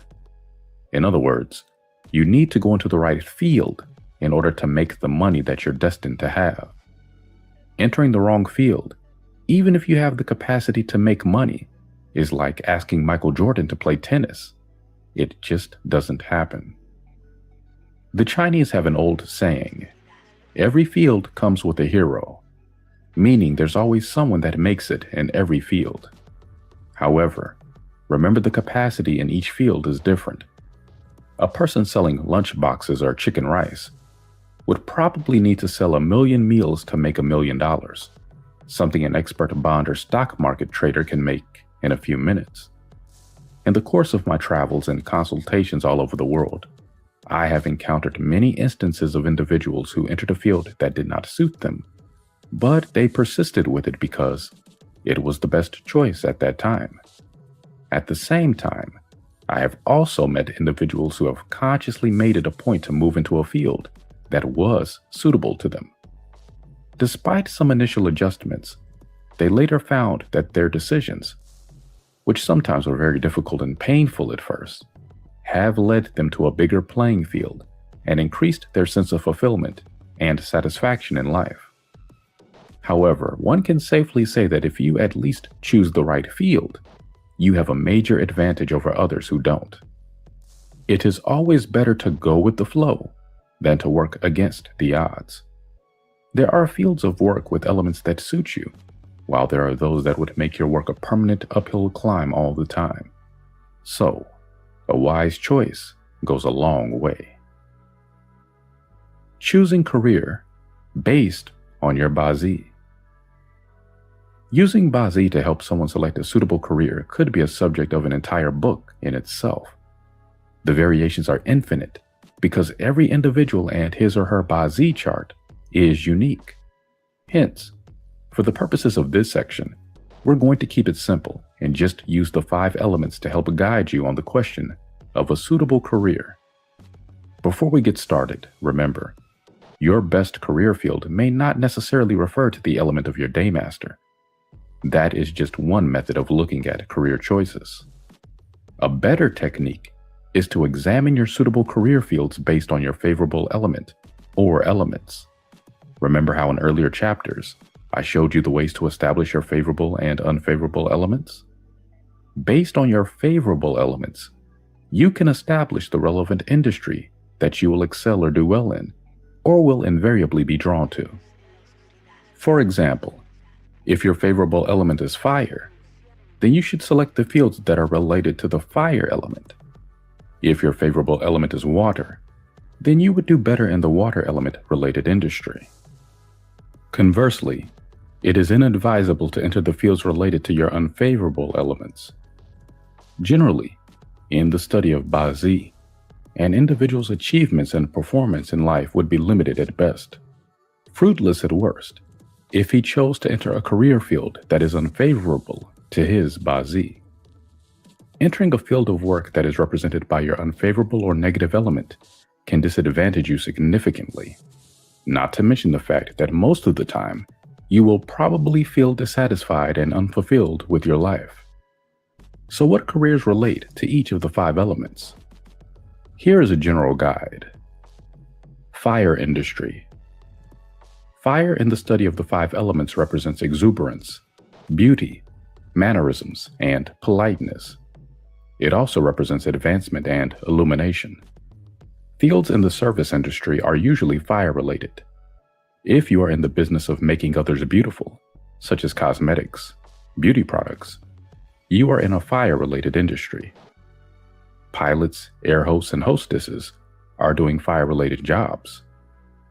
Speaker 2: In other words, you need to go into the right field in order to make the money that you're destined to have. Entering the wrong field, even if you have the capacity to make money, is like asking Michael Jordan to play tennis. It just doesn't happen. The Chinese have an old saying, every field comes with a hero, meaning there's always someone that makes it in every field. However, remember the capacity in each field is different. A person selling lunch boxes or chicken rice would probably need to sell 1 million meals to make $1 million, something an expert bond or stock market trader can make in a few minutes. In the course of my travels and consultations all over the world, I have encountered many instances of individuals who entered a field that did not suit them, but they persisted with it because it was the best choice at that time. At the same time, I have also met individuals who have consciously made it a point to move into a field that was suitable to them. Despite some initial adjustments, they later found that their decisions, which sometimes were very difficult and painful at first, have led them to a bigger playing field and increased their sense of fulfillment and satisfaction in life. However, one can safely say that if you at least choose the right field, you have a major advantage over others who don't. It is always better to go with the flow than to work against the odds. There are fields of work with elements that suit you, while there are those that would make your work a permanent uphill climb all the time. So, a wise choice goes a long way. Choosing career based on your Bazi. Using Bazi to help someone select a suitable career could be a subject of an entire book in itself. The variations are infinite because every individual and his or her Bazi chart is unique. Hence, for the purposes of this section, we're going to keep it simple and just use the 5 elements to help guide you on the question of a suitable career. Before we get started, remember, your best career field may not necessarily refer to the element of your daymaster. That is just one method of looking at career choices. A better technique is to examine your suitable career fields based on your favorable element or elements. Remember how in earlier chapters, I showed you the ways to establish your favorable and unfavorable elements. Based on your favorable elements, you can establish the relevant industry that you will excel or do well in, or will invariably be drawn to. For example, if your favorable element is fire, then you should select the fields that are related to the fire element. If your favorable element is water, then you would do better in the water element related industry. Conversely, it is inadvisable to enter the fields related to your unfavorable elements. Generally, in the study of Bazi, an individual's achievements and performance in life would be limited at best, fruitless at worst, if he chose to enter a career field that is unfavorable to his Bazi. Entering a field of work that is represented by your unfavorable or negative element can disadvantage you significantly, not to mention the fact that most of the time, you will probably feel dissatisfied and unfulfilled with your life. So what careers relate to each of the 5 elements? Here is a general guide. Fire industry. Fire in the study of the 5 elements represents exuberance, beauty, mannerisms, and politeness. It also represents advancement and illumination. Fields in the service industry are usually fire-related. If you are in the business of making others beautiful, such as cosmetics, beauty products, you are in a fire-related industry. Pilots, air hosts, and hostesses are doing fire-related jobs.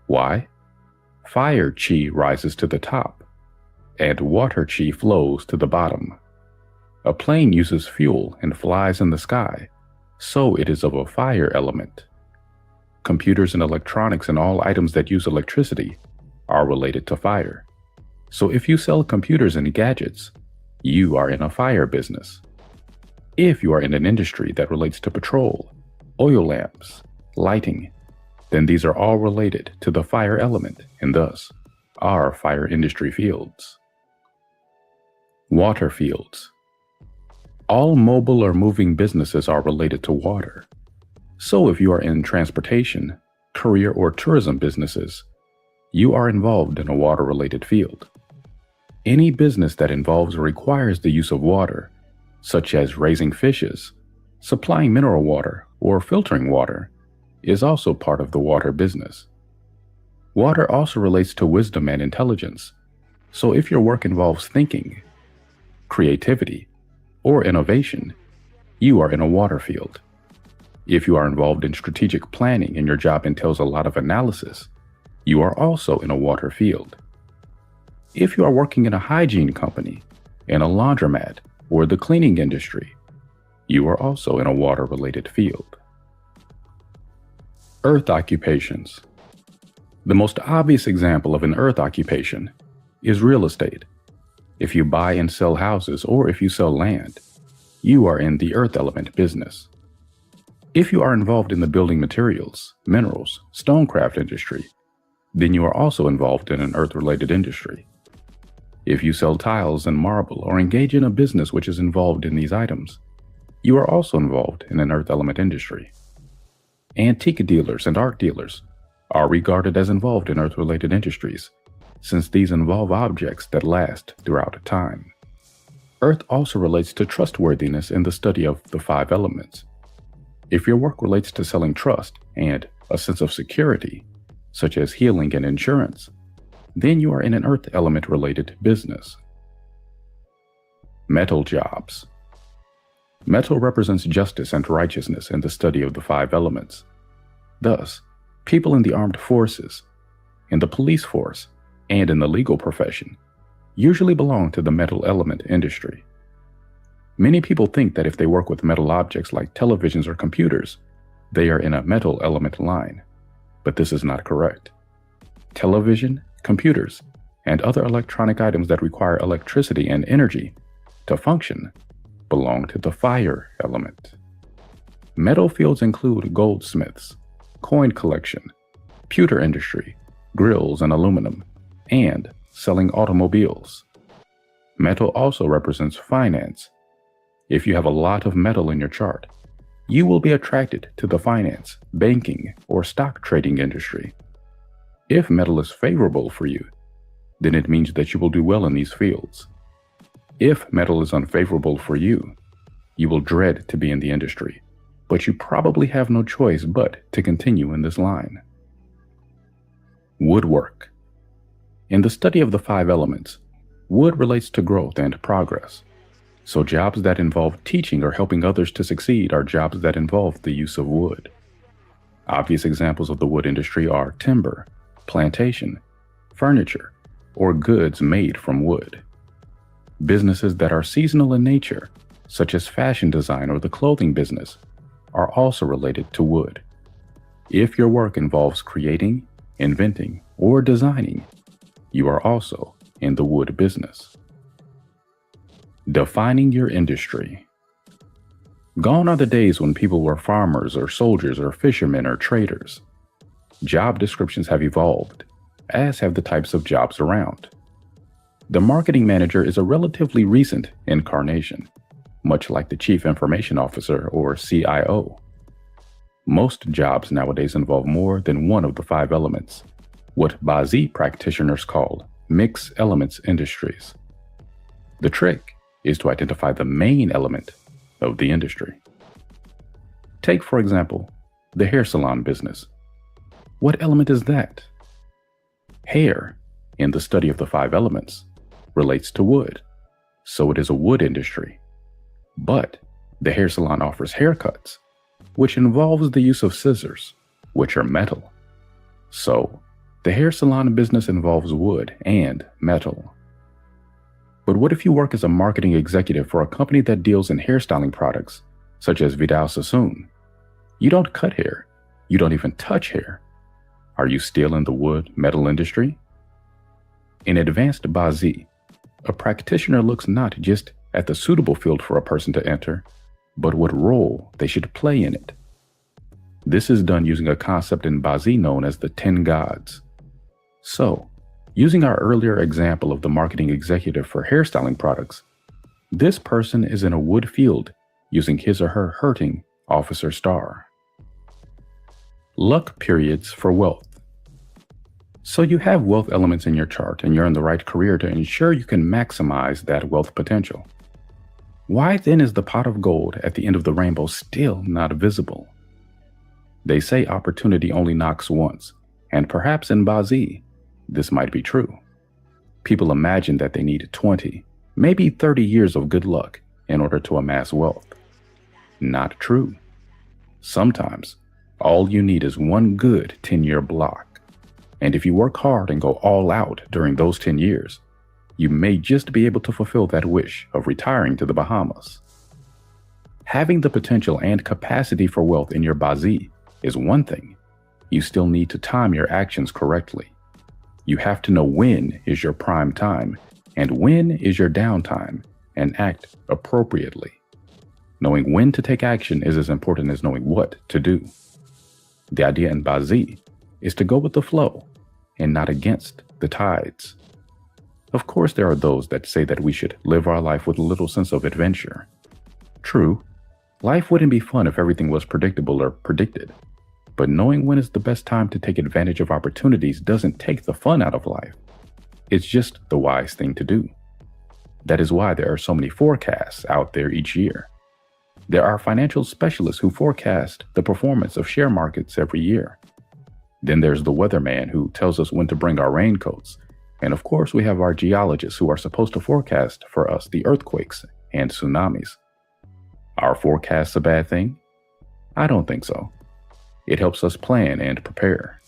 Speaker 2: Why? Fire chi rises to the top, and water chi flows to the bottom. A plane uses fuel and flies in the sky, so it is of a fire element. Computers and electronics and all items that use electricity are related to fire. So if you sell computers and gadgets, you are in a fire business. If you are in an industry that relates to petrol, oil lamps, lighting, then these are all related to the fire element and thus are fire industry fields. Water fields. All mobile or moving businesses are related to water. So if you are in transportation, career, or tourism businesses, you are involved in a water-related field. Any business that involves or requires the use of water, such as raising fishes, supplying mineral water, or filtering water, is also part of the water business. Water also relates to wisdom and intelligence, so if your work involves thinking, creativity, or innovation, you are in a water field. If you are involved in strategic planning and your job entails a lot of analysis, you are also in a water field. If you are working in a hygiene company, in a laundromat, or the cleaning industry, you are also in a water-related field. Earth occupations. The most obvious example of an earth occupation is real estate. If you buy and sell houses or if you sell land, you are in the earth element business. If you are involved in the building materials, minerals, stonecraft industry, then you are also involved in an earth-related industry. If you sell tiles and marble or engage in a business which is involved in these items, you are also involved in an earth element industry. Antique dealers and art dealers are regarded as involved in earth-related industries, since these involve objects that last throughout time. Earth also relates to trustworthiness in the study of the 5 elements. If your work relates to selling trust and a sense of security, such as healing and insurance, then you are in an earth element related business. Metal jobs. Metal represents justice and righteousness in the study of the 5 elements. Thus, people in the armed forces, in the police force, and in the legal profession usually belong to the metal element industry. Many people think that if they work with metal objects like televisions or computers, they are in a metal element line, but this is not correct. Television, computers, and other electronic items that require electricity and energy to function belong to the fire element. Metal fields include goldsmiths, coin collection, pewter industry, grills and aluminum, and selling automobiles. Metal also represents finance. If you have a lot of metal in your chart, you will be attracted to the finance, banking, or stock trading industry. If metal is favorable for you, then it means that you will do well in these fields. If metal is unfavorable for you, you will dread to be in the industry, but you probably have no choice but to continue in this line. Woodwork. In the study of the 5 elements, wood relates to growth and progress. So jobs that involve teaching or helping others to succeed are jobs that involve the use of wood. Obvious examples of the wood industry are timber, plantation, furniture, or goods made from wood. Businesses that are seasonal in nature, such as fashion design or the clothing business, are also related to wood. If your work involves creating, inventing, or designing, you are also in the wood business. Defining your industry. Gone are the days when people were farmers or soldiers or fishermen or traders. Job descriptions have evolved, as have the types of jobs around. The marketing manager is a relatively recent incarnation, much like the chief information officer or CIO. Most jobs nowadays involve more than one of the 5 elements, what BASI practitioners call mixed elements industries. The trick is to identify the main element of the industry. Take, for example, the hair salon business. What element is that? Hair, in the study of the 5 elements, relates to wood, so it is a wood industry. But the hair salon offers haircuts, which involves the use of scissors, which are metal. So, the hair salon business involves wood and metal. But what if you work as a marketing executive for a company that deals in hairstyling products, such as Vidal Sassoon? You don't cut hair. You don't even touch hair. Are you still in the wood metal industry? In advanced BASI, a practitioner looks not just at the suitable field for a person to enter, but what role they should play in it. This is done using a concept in BASI known as the 10 gods. So, using our earlier example of the marketing executive for hairstyling products, this person is in a wood field using his or her hurting officer star. Luck periods for wealth. So you have wealth elements in your chart and you're in the right career to ensure you can maximize that wealth potential. Why then is the pot of gold at the end of the rainbow still not visible? They say opportunity only knocks once, and perhaps in BASI, this might be true. People imagine that they need 20, maybe 30 years of good luck in order to amass wealth. Not true. Sometimes, all you need is one good 10-year block. And if you work hard and go all out during those 10 years, you may just be able to fulfill that wish of retiring to the Bahamas. Having the potential and capacity for wealth in your BASI is one thing. You still need to time your actions correctly. You have to know when is your prime time and when is your downtime, and act appropriately. Knowing when to take action is as important as knowing what to do. The idea in BASI is to go with the flow and not against the tides. Of course, there are those that say that we should live our life with a little sense of adventure. True, life wouldn't be fun if everything was predictable or predicted. But knowing when is the best time to take advantage of opportunities doesn't take the fun out of life. It's just the wise thing to do. That is why there are so many forecasts out there each year. There are financial specialists who forecast the performance of share markets every year. Then there's the weatherman who tells us when to bring our raincoats. And of course, we have our geologists who are supposed to forecast for us the earthquakes and tsunamis. Are forecasts a bad thing? I don't think so. It helps us plan and prepare.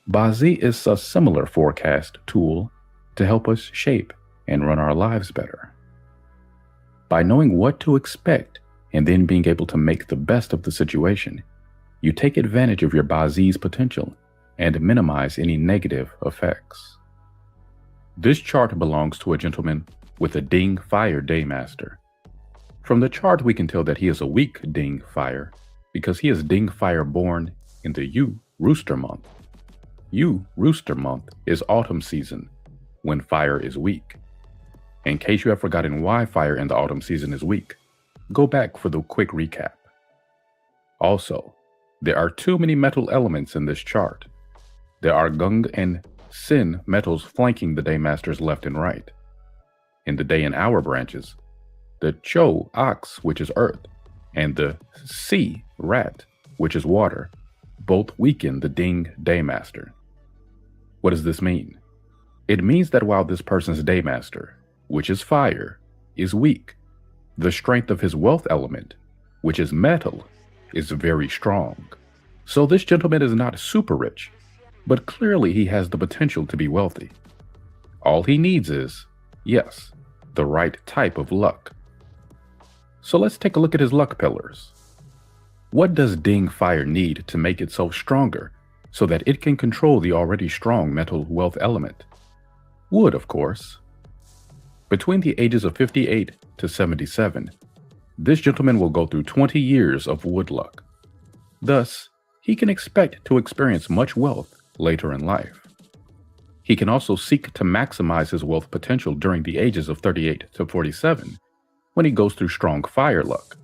Speaker 2: BASI is a similar forecast tool to help us shape and run our lives better. By knowing what to expect and then being able to make the best of the situation, you take advantage of your BASI's potential and minimize any negative effects. This chart belongs to a gentleman with a Ding Fire Daymaster. From the chart, we can tell that he is a weak Ding Fire because he is Ding Fire born in the U Rooster month. U Rooster month is autumn season, when fire is weak. In case you have forgotten why fire in the autumn season is weak, go back for the quick recap. Also, there are too many metal elements in this chart. There are gung and Sin metals flanking the Daymaster's left and right. In the Day and Hour branches, the Cho ox, which is earth, and the Si rat, which is water, both weaken the Ding Daymaster. What does this mean? It means that while this person's Daymaster, which is fire, is weak, the strength of his wealth element, which is metal, is very strong. So this gentleman is not super rich, but clearly he has the potential to be wealthy. All he needs is, yes, the right type of luck. So let's take a look at his luck pillars. What does Ding Fire need to make itself stronger so that it can control the already strong metal wealth element? Wood, of course. Between the ages of 58 to 77, this gentleman will go through 20 years of wood luck. Thus, he can expect to experience much wealth later in life. He can also seek to maximize his wealth potential during the ages of 38 to 47 when he goes through strong fire luck.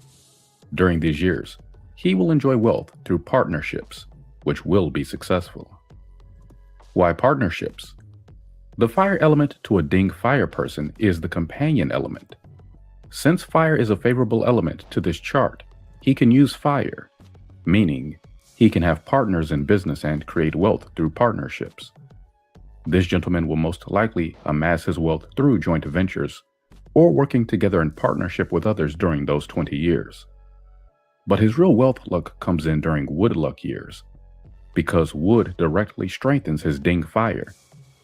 Speaker 2: During these years, he will enjoy wealth through partnerships, which will be successful. Why partnerships? The fire element to a Ding Fire person is the companion element. Since fire is a favorable element to this chart, he can use fire, meaning he can have partners in business and create wealth through partnerships. This gentleman will most likely amass his wealth through joint ventures or working together in partnership with others during those 20 years. But his real wealth luck comes in during wood luck years, because wood directly strengthens his Ding Fire,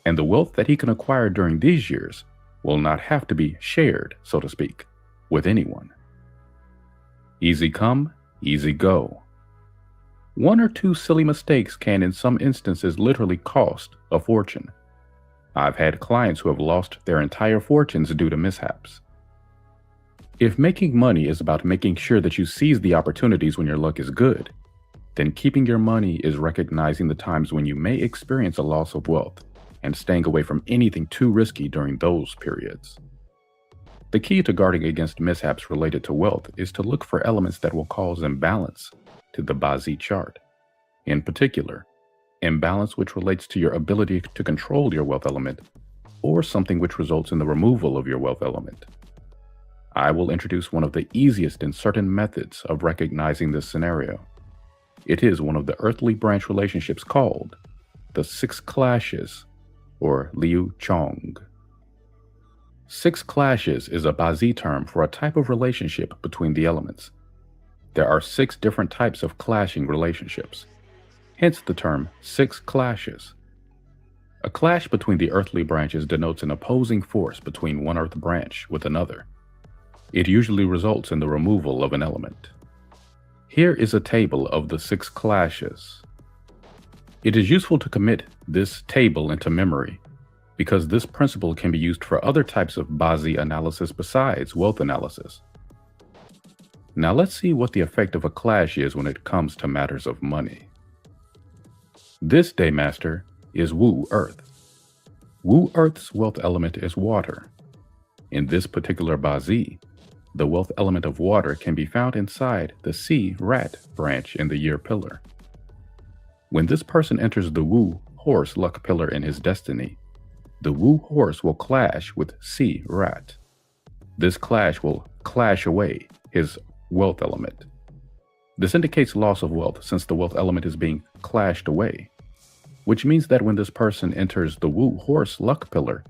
Speaker 2: and the wealth that he can acquire during these years will not have to be shared, so to speak, with anyone. Easy come, easy go. One or two silly mistakes can in some instances literally cost a fortune. I've had clients who have lost their entire fortunes due to mishaps. If making money is about making sure that you seize the opportunities when your luck is good, then keeping your money is recognizing the times when you may experience a loss of wealth and staying away from anything too risky during those periods. The key to guarding against mishaps related to wealth is to look for elements that will cause imbalance to the Bazi chart. In particular, imbalance which relates to your ability to control your wealth element, or something which results in the removal of your wealth element. I will introduce one of the easiest and certain methods of recognizing this scenario. It is one of the earthly branch relationships called the 6 clashes, or Liu Chong. 6 clashes is a Bazi term for a type of relationship between the elements. There are 6 different types of clashing relationships, hence the term 6 clashes. A clash between the earthly branches denotes an opposing force between one earth branch with another. It usually results in the removal of an element. Here is a table of the 6 clashes. It is useful to commit this table into memory, because this principle can be used for other types of Bazi analysis besides wealth analysis. Now let's see what the effect of a clash is when it comes to matters of money. This Daymaster is Wu Earth. Wu Earth's wealth element is water. In this particular Bazi, the wealth element of water can be found inside the Si Rat branch in the year pillar. When this person enters the Wu Horse luck pillar in his destiny, the Wu Horse will clash with Si Rat. This clash will clash away his wealth element. This indicates loss of wealth since the wealth element is being clashed away, which means that when this person enters the Wu Horse luck pillar,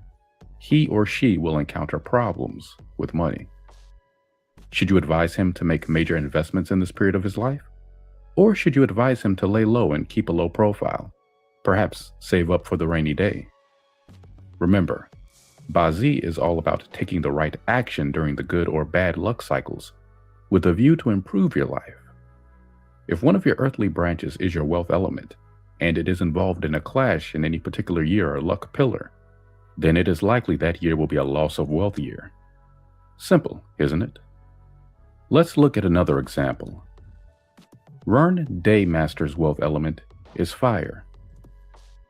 Speaker 2: he or she will encounter problems with money. Should you advise him to make major investments in this period of his life? Or should you advise him to lay low and keep a low profile, perhaps save up for the rainy day? Remember, Bazi is all about taking the right action during the good or bad luck cycles, with a view to improve your life. If one of your earthly branches is your wealth element, and it is involved in a clash in any particular year or luck pillar, then it is likely that year will be a loss of wealth year. Simple, isn't it? Let's look at another example. Rern Daymaster's wealth element is fire.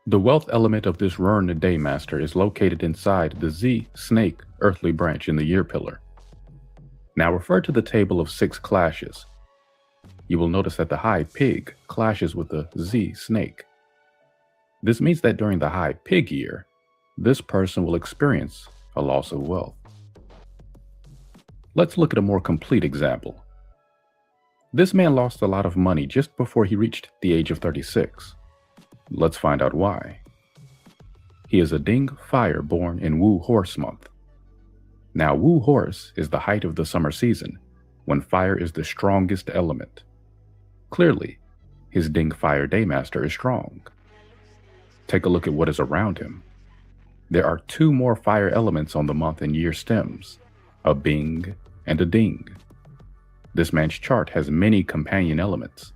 Speaker 2: The wealth element of this Rern Daymaster is located inside the Z Snake earthly branch in the year pillar. Now refer to the table of 6 clashes. You will notice that the high pig clashes with the Z snake. This means that during the high pig year, this person will experience a loss of wealth. Let's look at a more complete example. This man lost a lot of money just before he reached the age of 36. Let's find out why. He is a Ding Fire born in Wu Horse month. Now, Wu Horse is the height of the summer season, when fire is the strongest element. Clearly, his Ding Fire Daymaster is strong. Take a look at what is around him. There are 2 more fire elements on the month and year stems, a Bing and a Ding. This man's chart has many companion elements.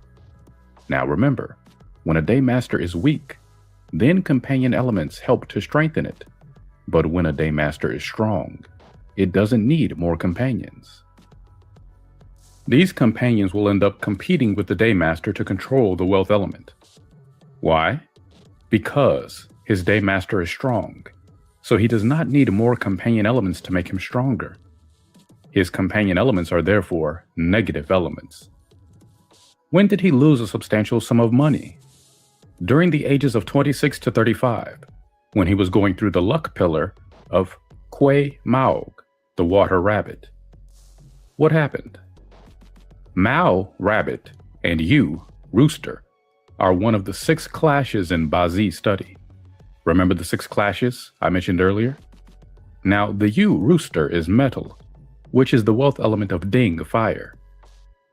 Speaker 2: Now remember, when a Daymaster is weak, then companion elements help to strengthen it. But when a Daymaster is strong, it doesn't need more companions. These companions will end up competing with the Daymaster to control the wealth element. Why? Because his Daymaster is strong, so he does not need more companion elements to make him stronger. His companion elements are therefore negative elements. When did he lose a substantial sum of money? During the ages of 26 to 35, when he was going through the luck pillar of Kui Maog, the water rabbit. What happened? Mao, rabbit, and Yu, rooster, are one of the 6 clashes in Bazi study. Remember the 6 clashes I mentioned earlier? Now, the Yu, rooster, is metal, which is the wealth element of Ding, fire.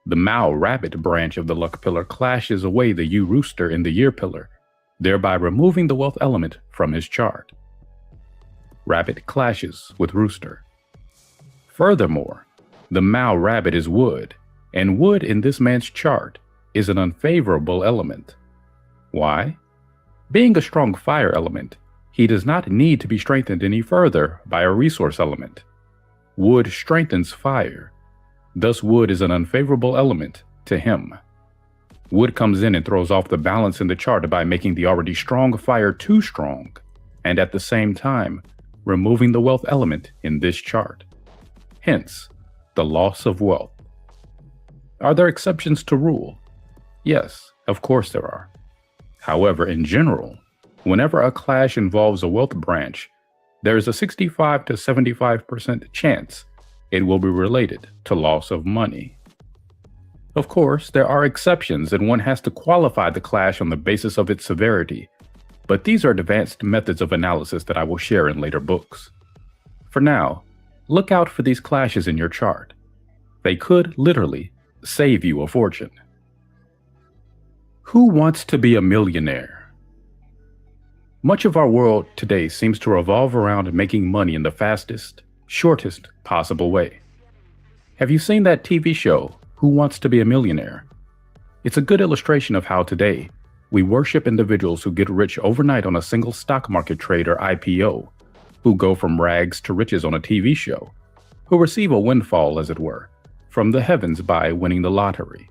Speaker 2: The Mao, rabbit branch of the luck pillar clashes away the Yu, rooster in the year pillar, thereby removing the wealth element from his chart. Rabbit clashes with rooster. Furthermore, the Mao, rabbit is wood, and wood in this man's chart is an unfavorable element. Why? Being a strong fire element, he does not need to be strengthened any further by a resource element. Wood strengthens fire. Thus, wood is an unfavorable element to him. Wood comes in and throws off the balance in the chart by making the already strong fire too strong, and at the same time, removing the wealth element in this chart. Hence, the loss of wealth. Are there exceptions to rule? Yes, of course there are. However, in general, whenever a clash involves a wealth branch, there is a 65 to 75% chance it will be related to loss of money. Of course, there are exceptions and one has to qualify the clash on the basis of its severity, but these are advanced methods of analysis that I will share in later books. For now, look out for these clashes in your chart. They could literally save you a fortune. Who wants to be a millionaire? Much of our world today seems to revolve around making money in the fastest, shortest possible way. Have you seen that TV show, Who Wants to Be a Millionaire? It's a good illustration of how today we worship individuals who get rich overnight on a single stock market trade or IPO, who go from rags to riches on a TV show, who receive a windfall, as it were, from the heavens by winning the lottery.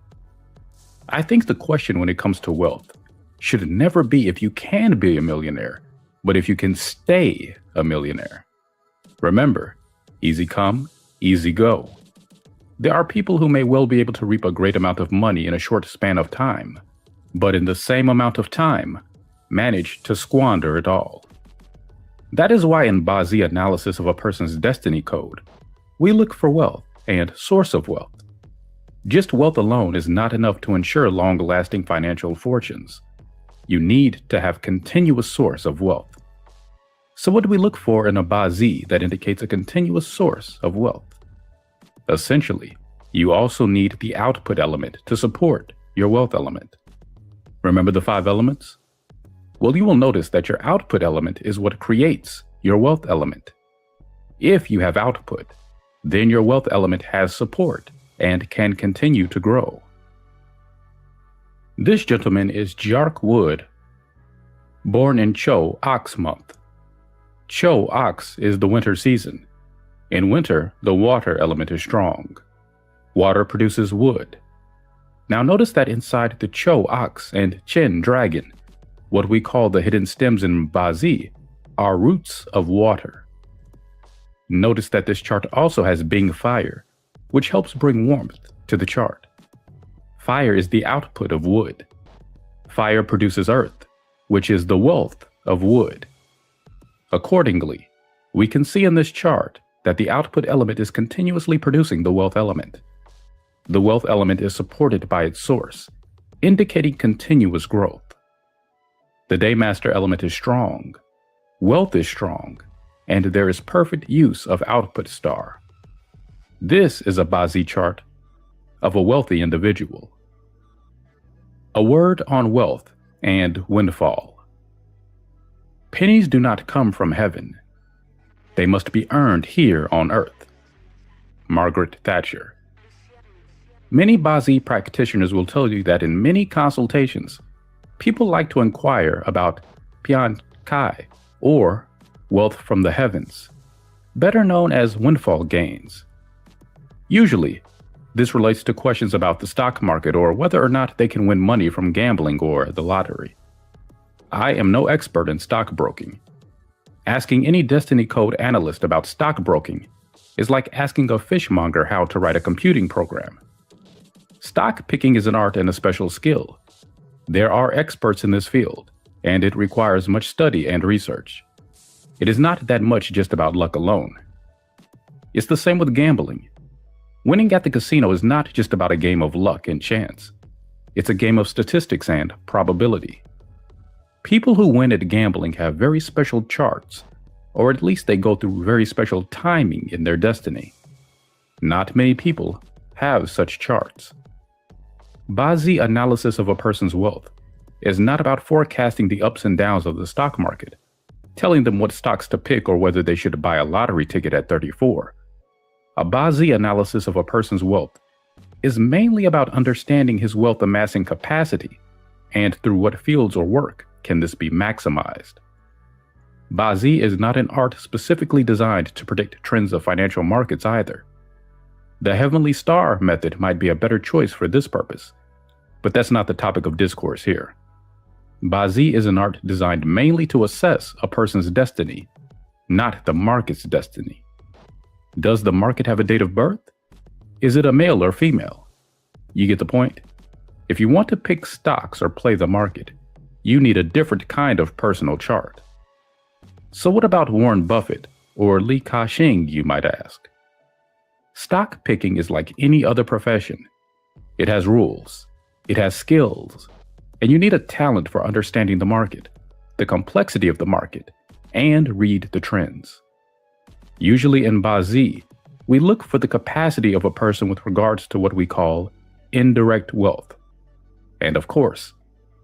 Speaker 2: I think the question when it comes to wealth should never be if you can be a millionaire, but if you can stay a millionaire. Remember, easy come, easy go. There are people who may well be able to reap a great amount of money in a short span of time, but in the same amount of time, manage to squander it all. That is why in Bazi analysis of a person's destiny code, we look for wealth and source of wealth. Just wealth alone is not enough to ensure long-lasting financial fortunes. You need to have continuous source of wealth. So what do we look for in a Bazi that indicates a continuous source of wealth? Essentially, you also need the output element to support your wealth element. Remember the 5 elements? Well, you will notice that your output element is what creates your wealth element. If you have output, then your wealth element has support and can continue to grow. This gentleman is Jark Wood, born in Cho Ox month. Cho Ox is the winter season. In winter, the water element is strong. Water produces wood. Now notice that inside the Cho Ox and Chen Dragon, what we call the hidden stems in Bazi, are roots of water. Notice that this chart also has Bing Fire, which helps bring warmth to the chart. Fire is the output of wood. Fire produces earth, which is the wealth of wood. Accordingly, we can see in this chart that the output element is continuously producing the wealth element. The wealth element is supported by its source, indicating continuous growth. The Daymaster element is strong, wealth is strong, and there is perfect use of output star. This is a Bazi chart of a wealthy individual. A word on wealth and windfall. Pennies do not come from heaven. They must be earned here on earth. Margaret Thatcher. Many Bazi practitioners will tell you that in many consultations, people like to inquire about Pian Kai, or wealth from the heavens, better known as windfall gains. Usually, this relates to questions about the stock market or whether or not they can win money from gambling or the lottery. I am no expert in stockbroking. Asking any Destiny Code analyst about stockbroking is like asking a fishmonger how to write a computing program. Stock picking is an art and a special skill. There are experts in this field, and it requires much study and research. It is not that much just about luck alone. It's the same with gambling. Winning at the casino is not just about a game of luck and chance. It's a game of statistics and probability. People who win at gambling have very special charts, or at least they go through very special timing in their destiny. Not many people have such charts. Bazi analysis of a person's wealth is not about forecasting the ups and downs of the stock market, telling them what stocks to pick or whether they should buy a lottery ticket at 34. A Bazi analysis of a person's wealth is mainly about understanding his wealth amassing capacity and through what fields or work can this be maximized. Bazi is not an art specifically designed to predict trends of financial markets either. The Heavenly Star method might be a better choice for this purpose, but that's not the topic of discourse here. Bazi is an art designed mainly to assess a person's destiny, not the market's destiny. Does the market have a date of birth? Is it a male or female? You get the point? If you want to pick stocks or play the market, you need a different kind of personal chart. So what about Warren Buffett or Li Ka-shing, you might ask? Stock picking is like any other profession. It has rules, it has skills, and you need a talent for understanding the market, the complexity of the market, and read the trends. Usually in Bazi, we look for the capacity of a person with regards to what we call indirect wealth. And of course,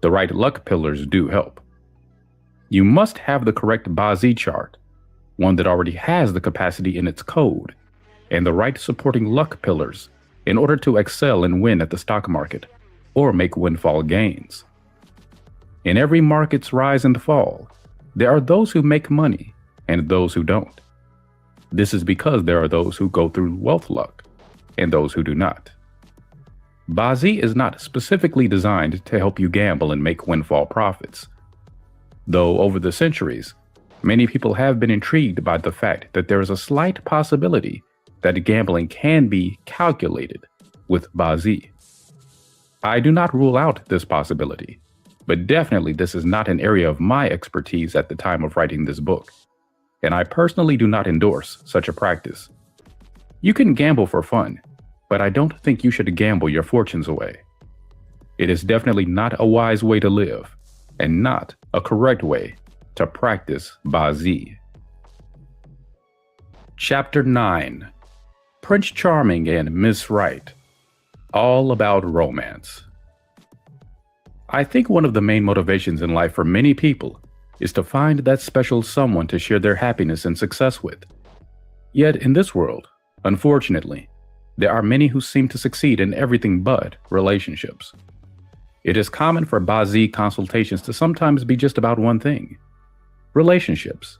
Speaker 2: the right luck pillars do help. You must have the correct Bazi chart, one that already has the capacity in its code, and the right supporting luck pillars in order to excel and win at the stock market or make windfall gains. In every market's rise and fall, there are those who make money and those who don't. This is because there are those who go through wealth luck and those who do not. Bazi is not specifically designed to help you gamble and make windfall profits. Though over the centuries, many people have been intrigued by the fact that there is a slight possibility that gambling can be calculated with Bazi. I do not rule out this possibility, but definitely this is not an area of my expertise at the time of writing this book, and I personally do not endorse such a practice. You can gamble for fun, but I don't think you should gamble your fortunes away. It is definitely not a wise way to live, and not a correct way to practice Bazi. Chapter 9. Prince Charming and Miss Right. All about romance. I think one of the main motivations in life for many people is to find that special someone to share their happiness and success with. Yet in this world, unfortunately, there are many who seem to succeed in everything but relationships. It is common for Bazi consultations to sometimes be just about one thing: relationships.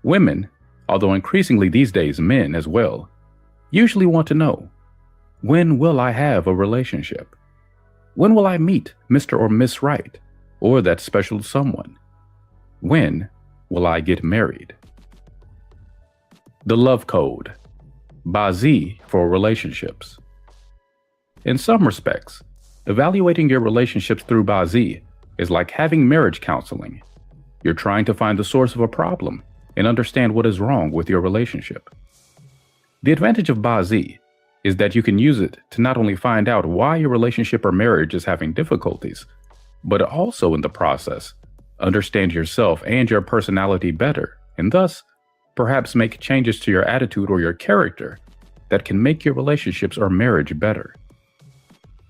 Speaker 2: Women, although increasingly these days men as well, usually want to know, when will I have a relationship? When will I meet Mr. or Miss Right, or that special someone? When will I get married? The Love Code. Bazi for relationships. In some respects, evaluating your relationships through Bazi is like having marriage counseling. You're trying to find the source of a problem and understand what is wrong with your relationship. The advantage of Ba-Z is that you can use it to not only find out why your relationship or marriage is having difficulties, but also in the process, understand yourself and your personality better, and thus, perhaps make changes to your attitude or your character that can make your relationships or marriage better.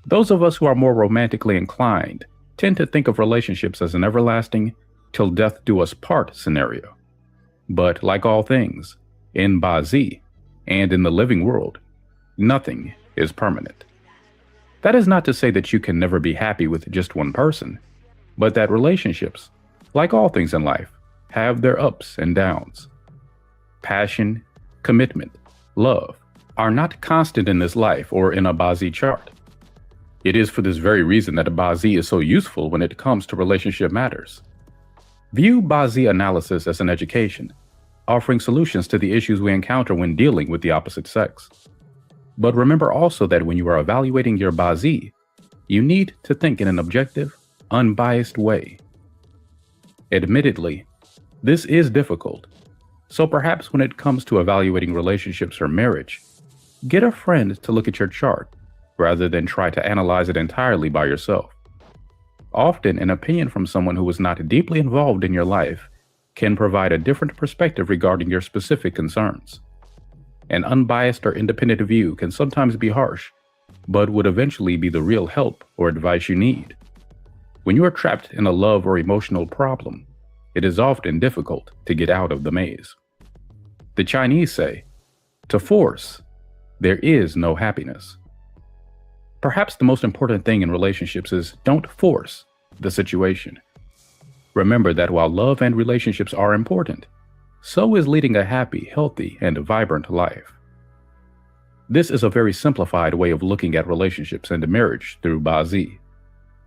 Speaker 2: Those of us who are more romantically inclined tend to think of relationships as an everlasting, till death do us part scenario. But like all things, in Ba-Z and in the living world, nothing is permanent. That is not to say that you can never be happy with just one person, but that relationships, like all things in life, have their ups and downs. Passion, commitment, love are not constant in this life or in a Ba-Z chart. It is for this very reason that a Ba-Z is so useful when it comes to relationship matters. View Ba-Z analysis as an education, offering solutions to the issues we encounter when dealing with the opposite sex. But remember also that when you are evaluating your Ba-Z, you need to think in an objective, unbiased way. Admittedly, this is difficult, so perhaps when it comes to evaluating relationships or marriage, get a friend to look at your chart rather than try to analyze it entirely by yourself. Often, an opinion from someone who is not deeply involved in your life can provide a different perspective regarding your specific concerns. An unbiased or independent view can sometimes be harsh, but would eventually be the real help or advice you need. When you are trapped in a love or emotional problem, it is often difficult to get out of the maze. The Chinese say, "To force, there is no happiness." Perhaps the most important thing in relationships is don't force the situation. Remember that while love and relationships are important, so is leading a happy, healthy, and vibrant life. This is a very simplified way of looking at relationships and marriage through Ba-Z.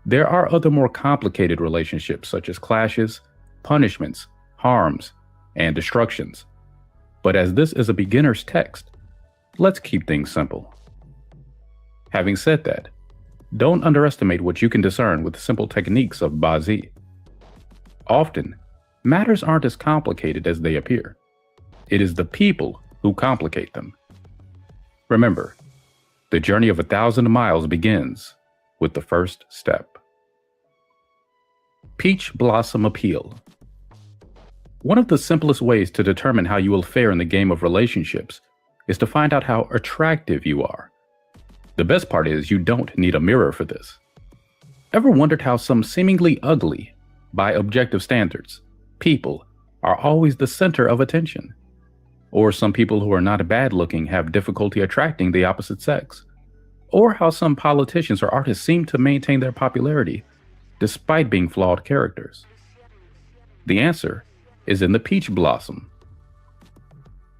Speaker 2: There are other more complicated relationships such as clashes, punishments, harms, and destructions. But as this is a beginner's text, let's keep things simple. Having said that, don't underestimate what you can discern with simple techniques of Ba-Z. Often, matters aren't as complicated as they appear. It is the people who complicate them. Remember, the journey of 1,000 miles begins with the first step. Peach Blossom Appeal. One of the simplest ways to determine how you will fare in the game of relationships is to find out how attractive you are. The best part is you don't need a mirror for this. Ever wondered how some seemingly ugly, by objective standards, people are always the center of attention? Or some people who are not bad looking have difficulty attracting the opposite sex? Or how some politicians or artists seem to maintain their popularity despite being flawed characters? The answer is in the peach blossom.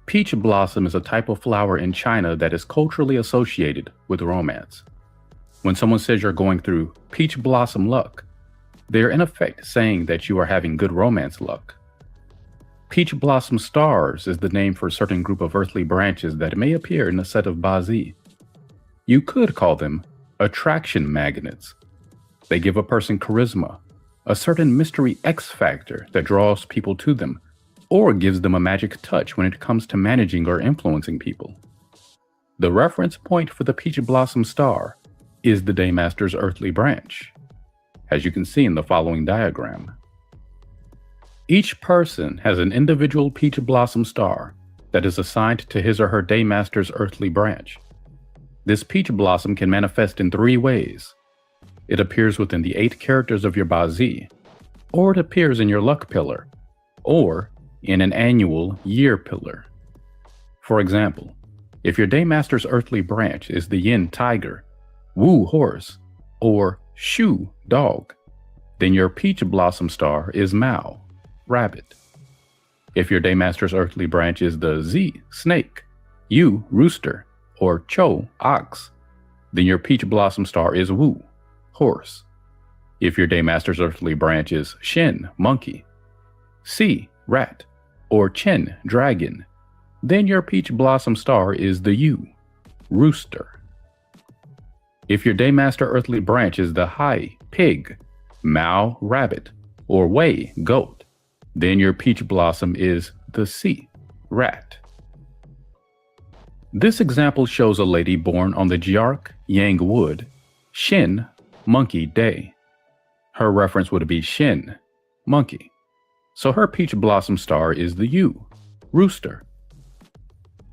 Speaker 2: Peach blossom is a type of flower in China that is culturally associated with romance. When someone says you're going through peach blossom luck, they're in effect saying that you are having good romance luck. Peach blossom stars is the name for a certain group of earthly branches that may appear in a set of Ba-Z. You could call them attraction magnets. They give a person charisma, a certain mystery X factor that draws people to them, or gives them a magic touch when it comes to managing or influencing people. The reference point for the peach blossom star is the Daymaster's earthly branch, as you can see in the following diagram. Each person has an individual peach blossom star that is assigned to his or her Daymaster's earthly branch. This peach blossom can manifest in 3 ways. It appears within the 8 characters of your Ba-Z, or it appears in your luck pillar, or in an annual year pillar. For example, if your Daymaster's earthly branch is the Yin tiger, Wu horse, or Shu dog, then your peach blossom star is Mao rabbit. If your Daymaster's earthly branch is the Z snake, Yu rooster, or Chou ox, then your peach blossom star is Wu horse. If your Daymaster's earthly branch is Shen monkey, Si rat, or Chen dragon, then your peach blossom star is the Yu rooster. If your Daymaster earthly branch is the Hai pig, Mao, rabbit, or Wei, goat, then your peach blossom is the C, rat. This example shows a lady born on the Jiark Yang Wood, Shin, monkey day. Her reference would be Shin, monkey. So her peach blossom star is the U, rooster.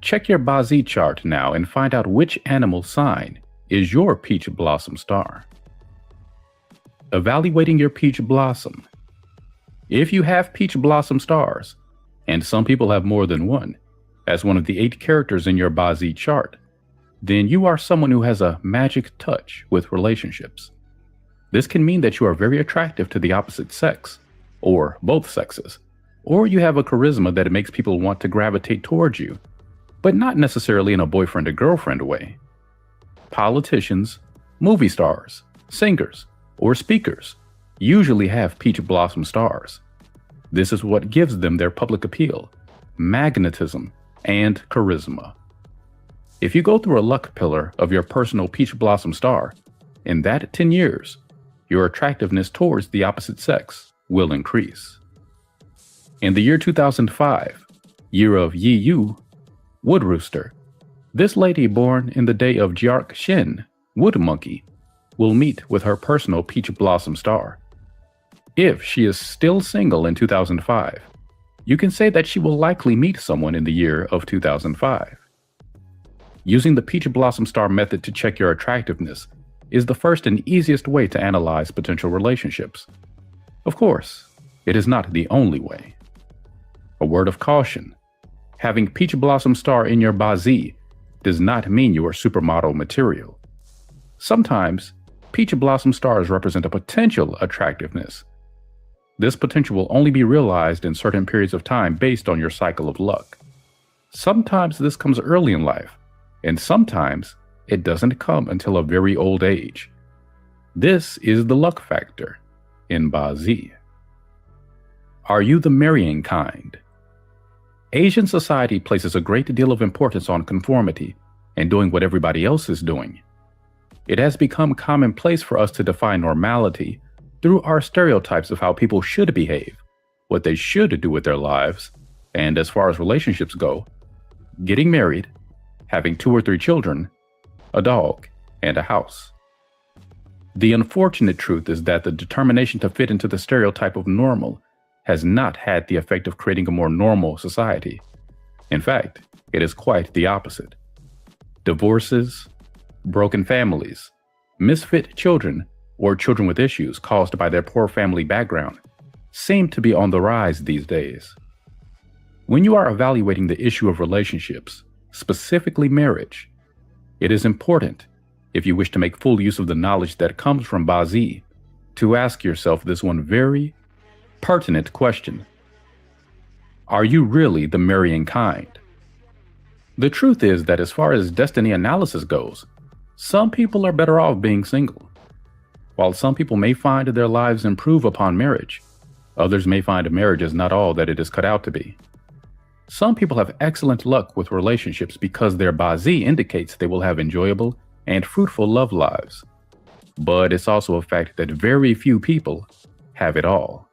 Speaker 2: Check your Bazi chart now and find out which animal sign is your peach blossom star. Evaluating your peach blossom. If you have peach blossom stars, and some people have more than one, as one of the 8 characters in your Bazi chart, then you are someone who has a magic touch with relationships. This can mean that you are very attractive to the opposite sex, or both sexes, or you have a charisma that makes people want to gravitate towards you, but not necessarily in a boyfriend or girlfriend way. Politicians, movie stars, singers, or speakers usually have peach blossom stars. This is what gives them their public appeal, magnetism, and charisma. If you go through a luck pillar of your personal peach blossom star, in that 10 years, your attractiveness towards the opposite sex will increase. In the year 2005, year of Yi Yu, wood rooster, this lady born in the day of Jiark Shin, wood monkey, will meet with her personal peach blossom star. If she is still single in 2005, you can say that she will likely meet someone in the year of 2005. Using the peach blossom star method to check your attractiveness is the first and easiest way to analyze potential relationships. Of course, it is not the only way. A word of caution: having peach blossom star in your Bazi does not mean you are supermodel material. Sometimes, peach blossom stars represent a potential attractiveness. This potential will only be realized in certain periods of time based on your cycle of luck. Sometimes this comes early in life, and sometimes it doesn't come until a very old age. This is the luck factor in Bazi. Are you the marrying kind? Asian society places a great deal of importance on conformity and doing what everybody else is doing. It has become commonplace for us to define normality through our stereotypes of how people should behave, what they should do with their lives, and as far as relationships go, getting married, having 2 or 3 children, a dog, and a house. The unfortunate truth is that the determination to fit into the stereotype of normal has not had the effect of creating a more normal society. In fact, it is quite the opposite. Divorces, broken families, misfit children, or children with issues caused by their poor family background seem to be on the rise these days. When you are evaluating the issue of relationships, specifically marriage, it is important, if you wish to make full use of the knowledge that comes from Bazi, to ask yourself this one very pertinent question. Are you really the marrying kind? The truth is that as far as destiny analysis goes, some people are better off being single. While some people may find their lives improve upon marriage, others may find marriage is not all that it is cut out to be. Some people have excellent luck with relationships because their Bazi indicates they will have enjoyable and fruitful love lives. But it's also a fact that very few people have it all.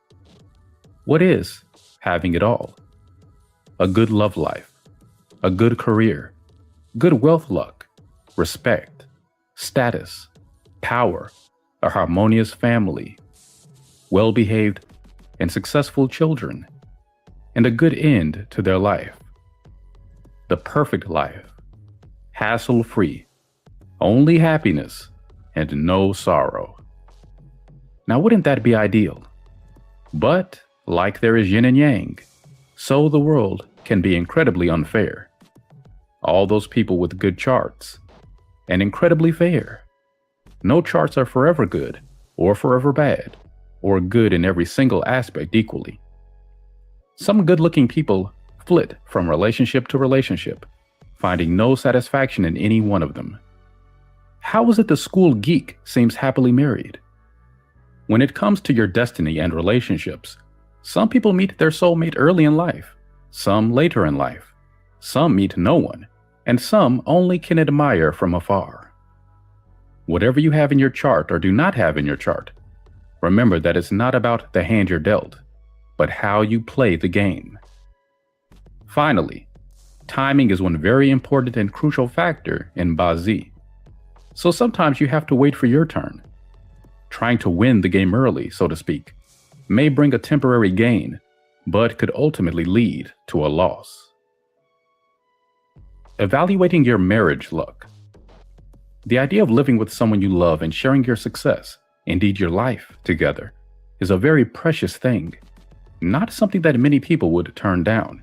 Speaker 2: What is having it all? A good love life, a good career, good wealth luck, respect, status, power, a harmonious family, well-behaved and successful children, and a good end to their life. The perfect life, hassle-free, only happiness, and no sorrow. Now, wouldn't that be ideal? But, like there is yin and yang, so the world can be incredibly unfair. All those people with good charts, and incredibly fair. No charts are forever good, or forever bad, or good in every single aspect equally. Some good-looking people flit from relationship to relationship, finding no satisfaction in any one of them. How is it the school geek seems happily married? When it comes to your destiny and relationships, some people meet their soulmate early in life, some later in life, some meet no one, and some only can admire from afar. Whatever you have in your chart or do not have in your chart, Remember that it's not about the hand you're dealt, but how you play the game. Finally, timing is one very important and crucial factor in Bazi. So sometimes you have to wait for your turn. Trying to win the game early, so to speak, may bring a temporary gain, but could ultimately lead to a loss. Evaluating your marriage luck. The idea of living with someone you love and sharing your success, indeed your life, together, is a very precious thing, not something that many people would turn down.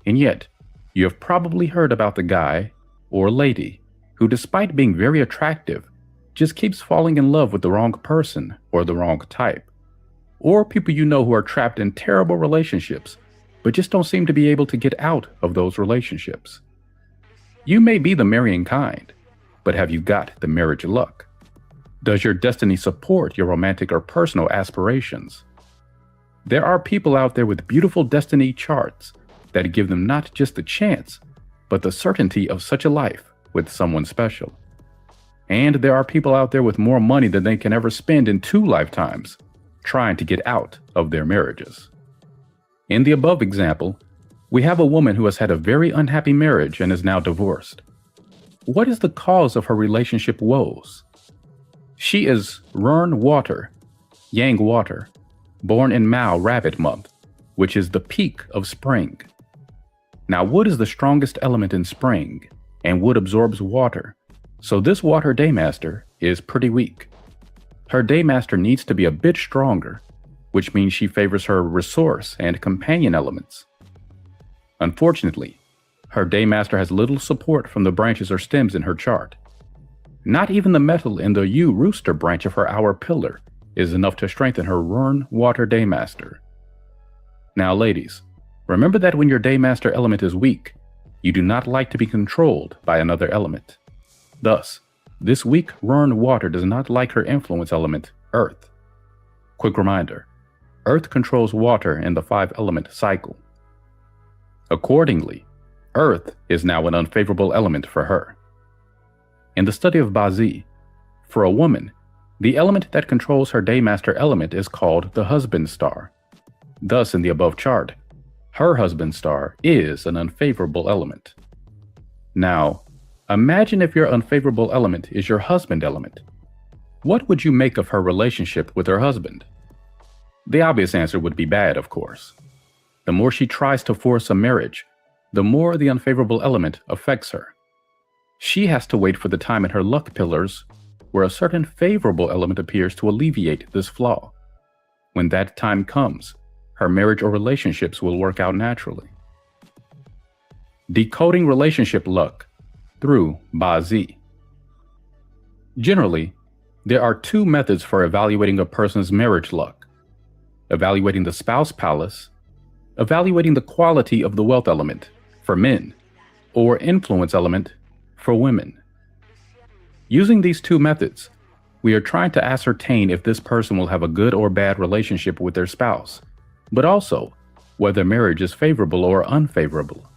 Speaker 2: And yet, you have probably heard about the guy or lady who, despite being very attractive, just keeps falling in love with the wrong person or the wrong type. Or people you know who are trapped in terrible relationships, but just don't seem to be able to get out of those relationships. You may be the marrying kind, but have you got the marriage luck? Does your destiny support your romantic or personal aspirations? There are people out there with beautiful destiny charts that give them not just the chance, but the certainty of such a life with someone special. And there are people out there with more money than they can ever spend in 2 lifetimes, trying to get out of their marriages. In the above example, we have a woman who has had a very unhappy marriage and is now divorced. What is the cause of her relationship woes? She is Rern Water, Yang Water, born in Mao Rabbit Month, which is the peak of spring. Now, wood is the strongest element in spring, and wood absorbs water, so this water daymaster is pretty weak. Her daymaster needs to be a bit stronger, which means she favors her resource and companion elements. Unfortunately, her daymaster has little support from the branches or stems in her chart. Not even the metal in the U rooster branch of her hour pillar is enough to strengthen her Rern Water daymaster. Now ladies, remember that when your daymaster element is weak, you do not like to be controlled by another element. Thus, this weak Rern Water does not like her influence element, Earth. Quick reminder, Earth controls water in the 5-element cycle. Accordingly, Earth is now an unfavorable element for her. In the study of Bazi, for a woman, the element that controls her daymaster element is called the husband star. Thus, in the above chart, her husband star is an unfavorable element. Now, imagine if your unfavorable element is your husband element. What would you make of her relationship with her husband? The obvious answer would be bad, of course. The more she tries to force a marriage, the more the unfavorable element affects her. She has to wait for the time in her luck pillars where a certain favorable element appears to alleviate this flaw. When that time comes, her marriage or relationships will work out naturally. Decoding relationship luck through Bazi. Generally, there are 2 methods for evaluating a person's marriage luck: evaluating the spouse palace, evaluating the quality of the wealth element for men, or influence element for women. Using these 2 methods, we are trying to ascertain if this person will have a good or bad relationship with their spouse, but also whether marriage is favorable or unfavorable.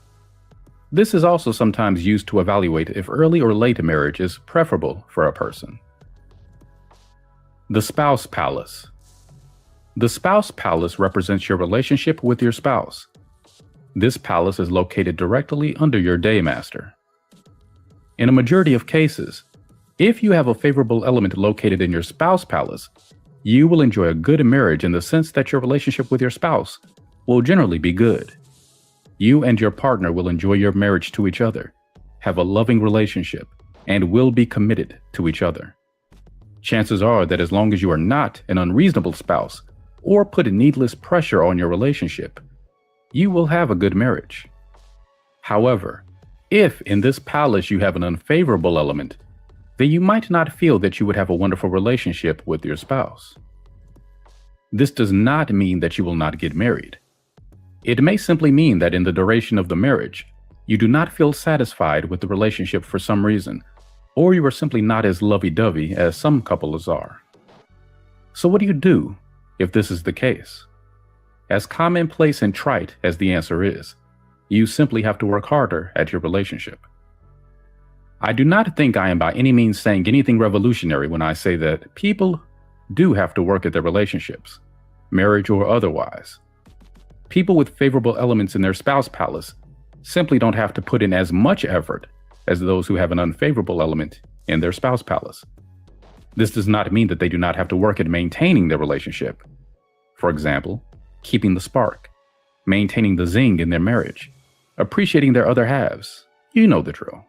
Speaker 2: This is also sometimes used to evaluate if early or late marriage is preferable for a person. The spouse palace. The spouse palace represents your relationship with your spouse. This palace is located directly under your daymaster. In a majority of cases, if you have a favorable element located in your spouse palace, you will enjoy a good marriage in the sense that your relationship with your spouse will generally be good. You and your partner will enjoy your marriage to each other, have a loving relationship, and will be committed to each other. Chances are that as long as you are not an unreasonable spouse or put needless pressure on your relationship, you will have a good marriage. However, if in this palace you have an unfavorable element, then you might not feel that you would have a wonderful relationship with your spouse. This does not mean that you will not get married. It may simply mean that in the duration of the marriage, you do not feel satisfied with the relationship for some reason, or you are simply not as lovey-dovey as some couples are. So what do you do if this is the case? As commonplace and trite as the answer is, you simply have to work harder at your relationship. I do not think I am by any means saying anything revolutionary when I say that people do have to work at their relationships, marriage or otherwise. People with favorable elements in their spouse palace simply don't have to put in as much effort as those who have an unfavorable element in their spouse palace. This does not mean that they do not have to work at maintaining their relationship. For example, keeping the spark, maintaining the zing in their marriage, appreciating their other halves. You know the drill.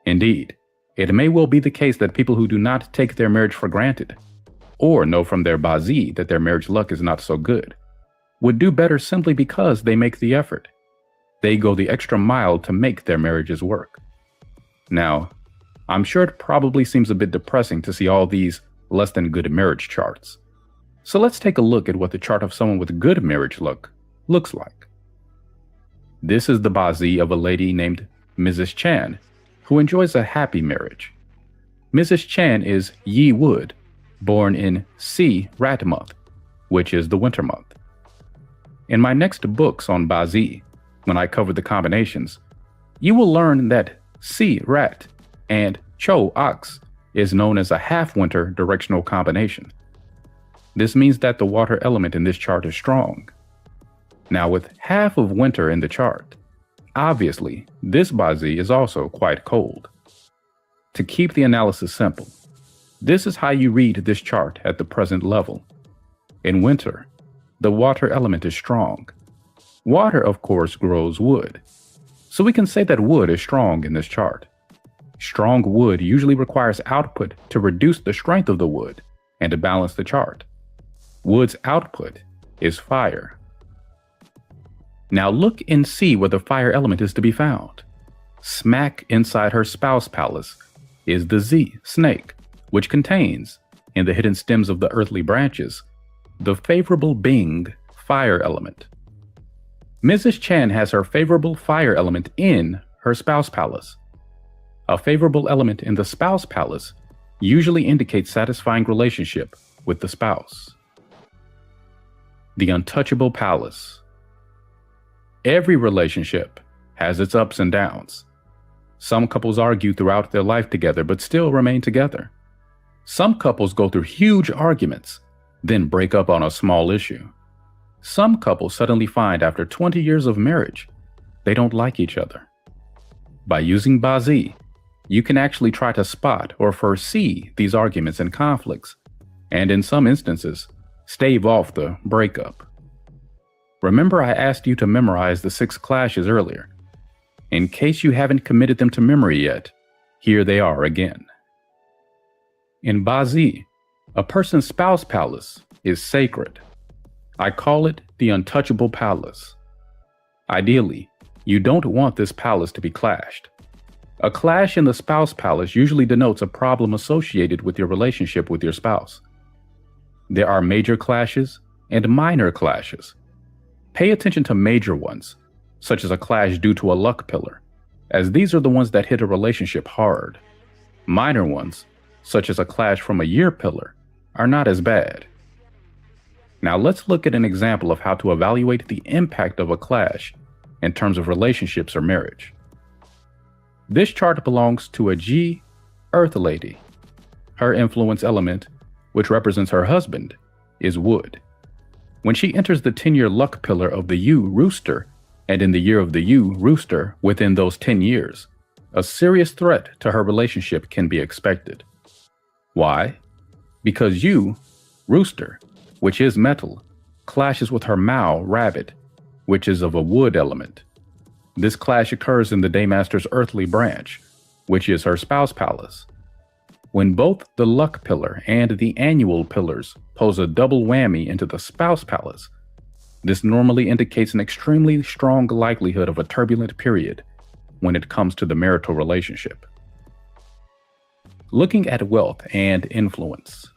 Speaker 2: Indeed, it may well be the case that people who do not take their marriage for granted, or know from their bazi that their marriage luck is not so good, would do better simply because they make the effort. They go the extra mile to make their marriages work. Now, I'm sure it probably seems a bit depressing to see all these less than good marriage charts. So let's take a look at what the chart of someone with good marriage luck looks like. This is the bazi of a lady named Mrs. Chan, who enjoys a happy marriage. Mrs. Chan is Yi Wood, born in Si Rat month, which is the winter month. In my next books on bazi, when I cover the combinations, you will learn that Si Rat and Cho Ox is known as a half-winter directional combination. This means that the water element in this chart is strong. Now, with half of winter in the chart, obviously, this bazi is also quite cold. To keep the analysis simple, this is how you read this chart at the present level. In winter, the water element is strong. Water, of course, grows wood. So we can say that wood is strong in this chart. Strong wood usually requires output to reduce the strength of the wood and to balance the chart. Wood's output is fire. Now look and see where the fire element is to be found. Smack inside her spouse palace is the Z, snake, which contains, in the hidden stems of the earthly branches, the favorable Bing, fire element. Mrs. Chan has her favorable fire element in her spouse palace. A favorable element in the spouse palace usually indicates satisfying relationship with the spouse. The untouchable palace. Every relationship has its ups and downs. Some couples argue throughout their life together but still remain together. Some couples go through huge arguments, then break up on a small issue. Some couples suddenly find after 20 years of marriage, they don't like each other. By using bazi, you can actually try to spot or foresee these arguments and conflicts, and in some instances, stave off the breakup. Remember, I asked you to memorize the 6 clashes earlier. In case you haven't committed them to memory yet, here they are again. In bazi, a person's spouse palace is sacred. I call it the untouchable palace. Ideally, you don't want this palace to be clashed. A clash in the spouse palace usually denotes a problem associated with your relationship with your spouse. There are major clashes and minor clashes. Pay attention to major ones, such as a clash due to a luck pillar, as these are the ones that hit a relationship hard. Minor ones, such as a clash from a year pillar, are not as bad. Now let's look at an example of how to evaluate the impact of a clash in terms of relationships or marriage. This chart belongs to a G, Earth Lady. Her influence element, which represents her husband, is wood. When she enters the 10-year luck pillar of the U, Rooster, and in the year of the U, Rooster, within those 10 years, a serious threat to her relationship can be expected. Why? Because U, Rooster, which is metal, clashes with her Mao, Rabbit, which is of a wood element. This clash occurs in the Daymaster's earthly branch, which is her spouse palace. When both the luck pillar and the annual pillars pose a double whammy into the spouse palace, this normally indicates an extremely strong likelihood of a turbulent period when it comes to the marital relationship. Looking at wealth and influence.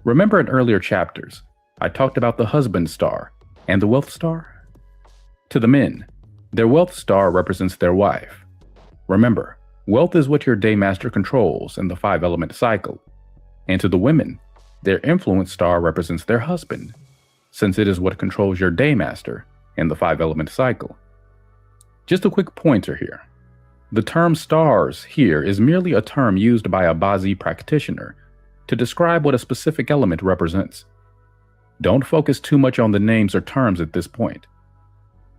Speaker 2: Remember in earlier chapters, I talked about the husband star and the wealth star? To the men, their wealth star represents their wife. Remember, wealth is what your Daymaster controls in the 5-element cycle. And to the women, their influence star represents their husband, since it is what controls your Daymaster in the 5-element cycle. Just a quick pointer here. The term stars here is merely a term used by a bazi practitioner to describe what a specific element represents. Don't focus too much on the names or terms at this point.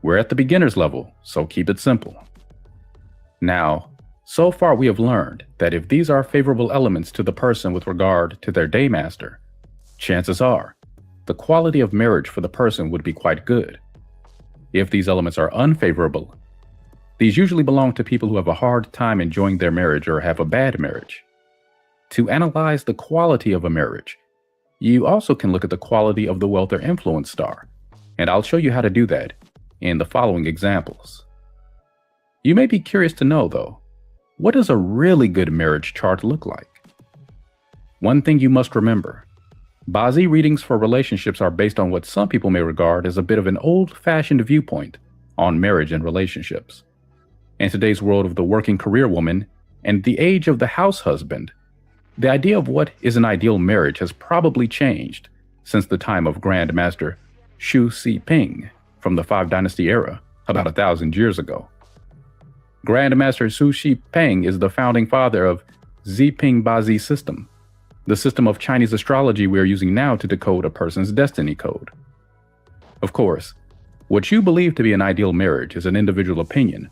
Speaker 2: We're at the beginner's level, so keep it simple. Now, so far we have learned that if these are favorable elements to the person with regard to their daymaster, chances are the quality of marriage for the person would be quite good. If these elements are unfavorable, these usually belong to people who have a hard time enjoying their marriage or have a bad marriage. To analyze the quality of a marriage, you also can look at the quality of the wealth or influence star, and I'll show you how to do that in the following examples. You may be curious to know, though, what does a really good marriage chart look like? One thing you must remember: Ba-Z readings for relationships are based on what some people may regard as a bit of an old-fashioned viewpoint on marriage and relationships. In today's world of the working career woman and the age of the house husband, the idea of what is an ideal marriage has probably changed since the time of Grand Master Xu Xiping from the Five Dynasty era about 1,000 years ago. Grand Master Xu Xiping is the founding father of Ziping Ba-Z system, the system of Chinese astrology we are using now to decode a person's destiny code. Of course, what you believe to be an ideal marriage is an individual opinion,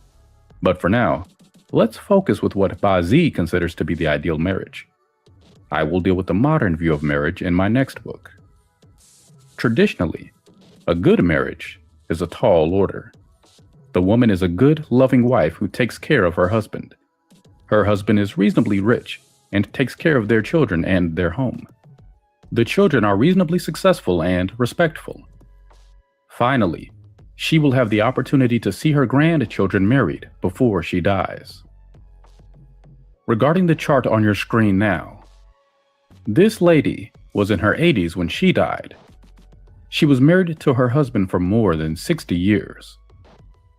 Speaker 2: but for now, let's focus with what Ba-Z considers to be the ideal marriage. I will deal with the modern view of marriage in my next book. Traditionally, a good marriage is a tall order. The woman is a good, loving wife who takes care of her husband. Her husband is reasonably rich and takes care of their children and their home. The children are reasonably successful and respectful. Finally, she will have the opportunity to see her grandchildren married before she dies. Regarding the chart on your screen now, this lady was in her 80s when she died. She was married to her husband for more than 60 years.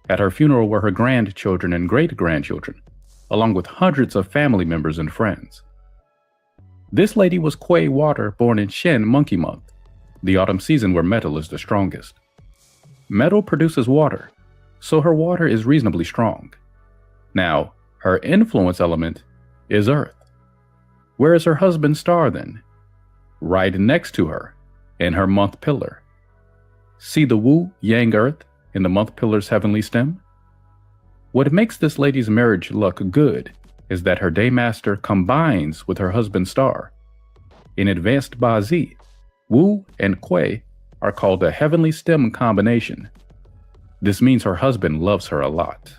Speaker 2: At her funeral were her grandchildren and great-grandchildren, along with hundreds of family members and friends. This lady was Kuei Water, born in Shen Monkey Month, the autumn season where metal is the strongest. Metal produces water, so her water is reasonably strong. Now, her influence element is Earth. Where is her husband's star then? Right next to her, in her month pillar. See the Wu Yang Earth in the month pillar's heavenly stem? What makes this lady's marriage look good is that her daymaster combines with her husband's star. In advanced Ba-Z, Wu and Kuei are called a heavenly stem combination. This means her husband loves her a lot.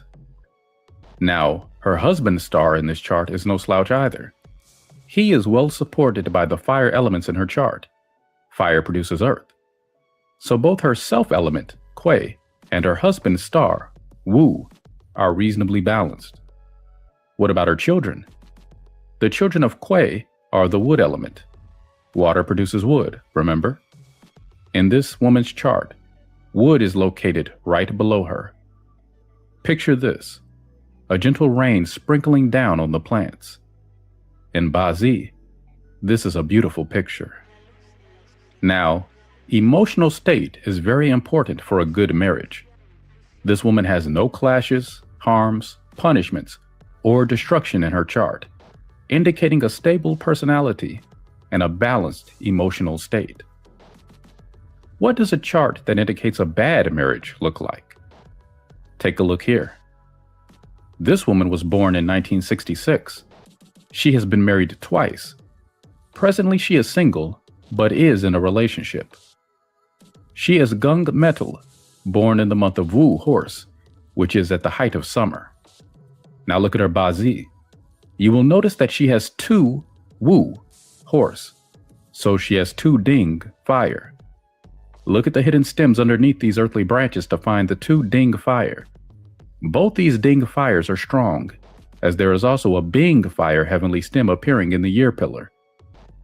Speaker 2: Now, her husband's star in this chart is no slouch either. He is well supported by the fire elements in her chart. Fire produces earth. So both her self-element, Kuei, and her husband's star, Wu, are reasonably balanced. What about her children? The children of Kuei are the wood element. Water produces wood, remember? In this woman's chart, wood is located right below her. Picture this: a gentle rain sprinkling down on the plants. In Ba-Z, this is a beautiful picture. Now, emotional state is very important for a good marriage. This woman has no clashes, harms, punishments, or destruction in her chart, indicating a stable personality and a balanced emotional state. What does a chart that indicates a bad marriage look like? Take a look here. This woman was born in 1966. She has been married twice. Presently, she is single, but is in a relationship. She is Gung Metal, born in the month of Wu Horse, which is at the height of summer. Now look at her Ba-Z. You will notice that she has two Wu Horse, so she has two Ding Fire. Look at the hidden stems underneath these earthly branches to find the two Ding Fire. Both these Ding Fires are strong, as there is also a Bing Fire heavenly stem appearing in the year pillar.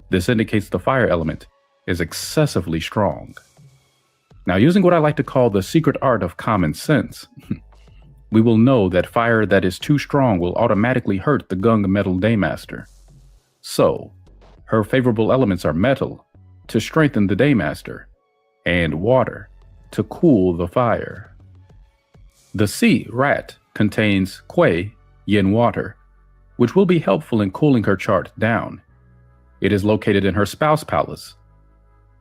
Speaker 2: This indicates the fire element is excessively strong. Now, using what I like to call the secret art of common sense, we will know that fire that is too strong will automatically hurt the Gung Metal Daymaster. So, her favorable elements are metal, to strengthen the Daymaster, and water, to cool the fire. The sea rat contains Kuei, yin water, which will be helpful in cooling her chart down. It is located in her spouse palace.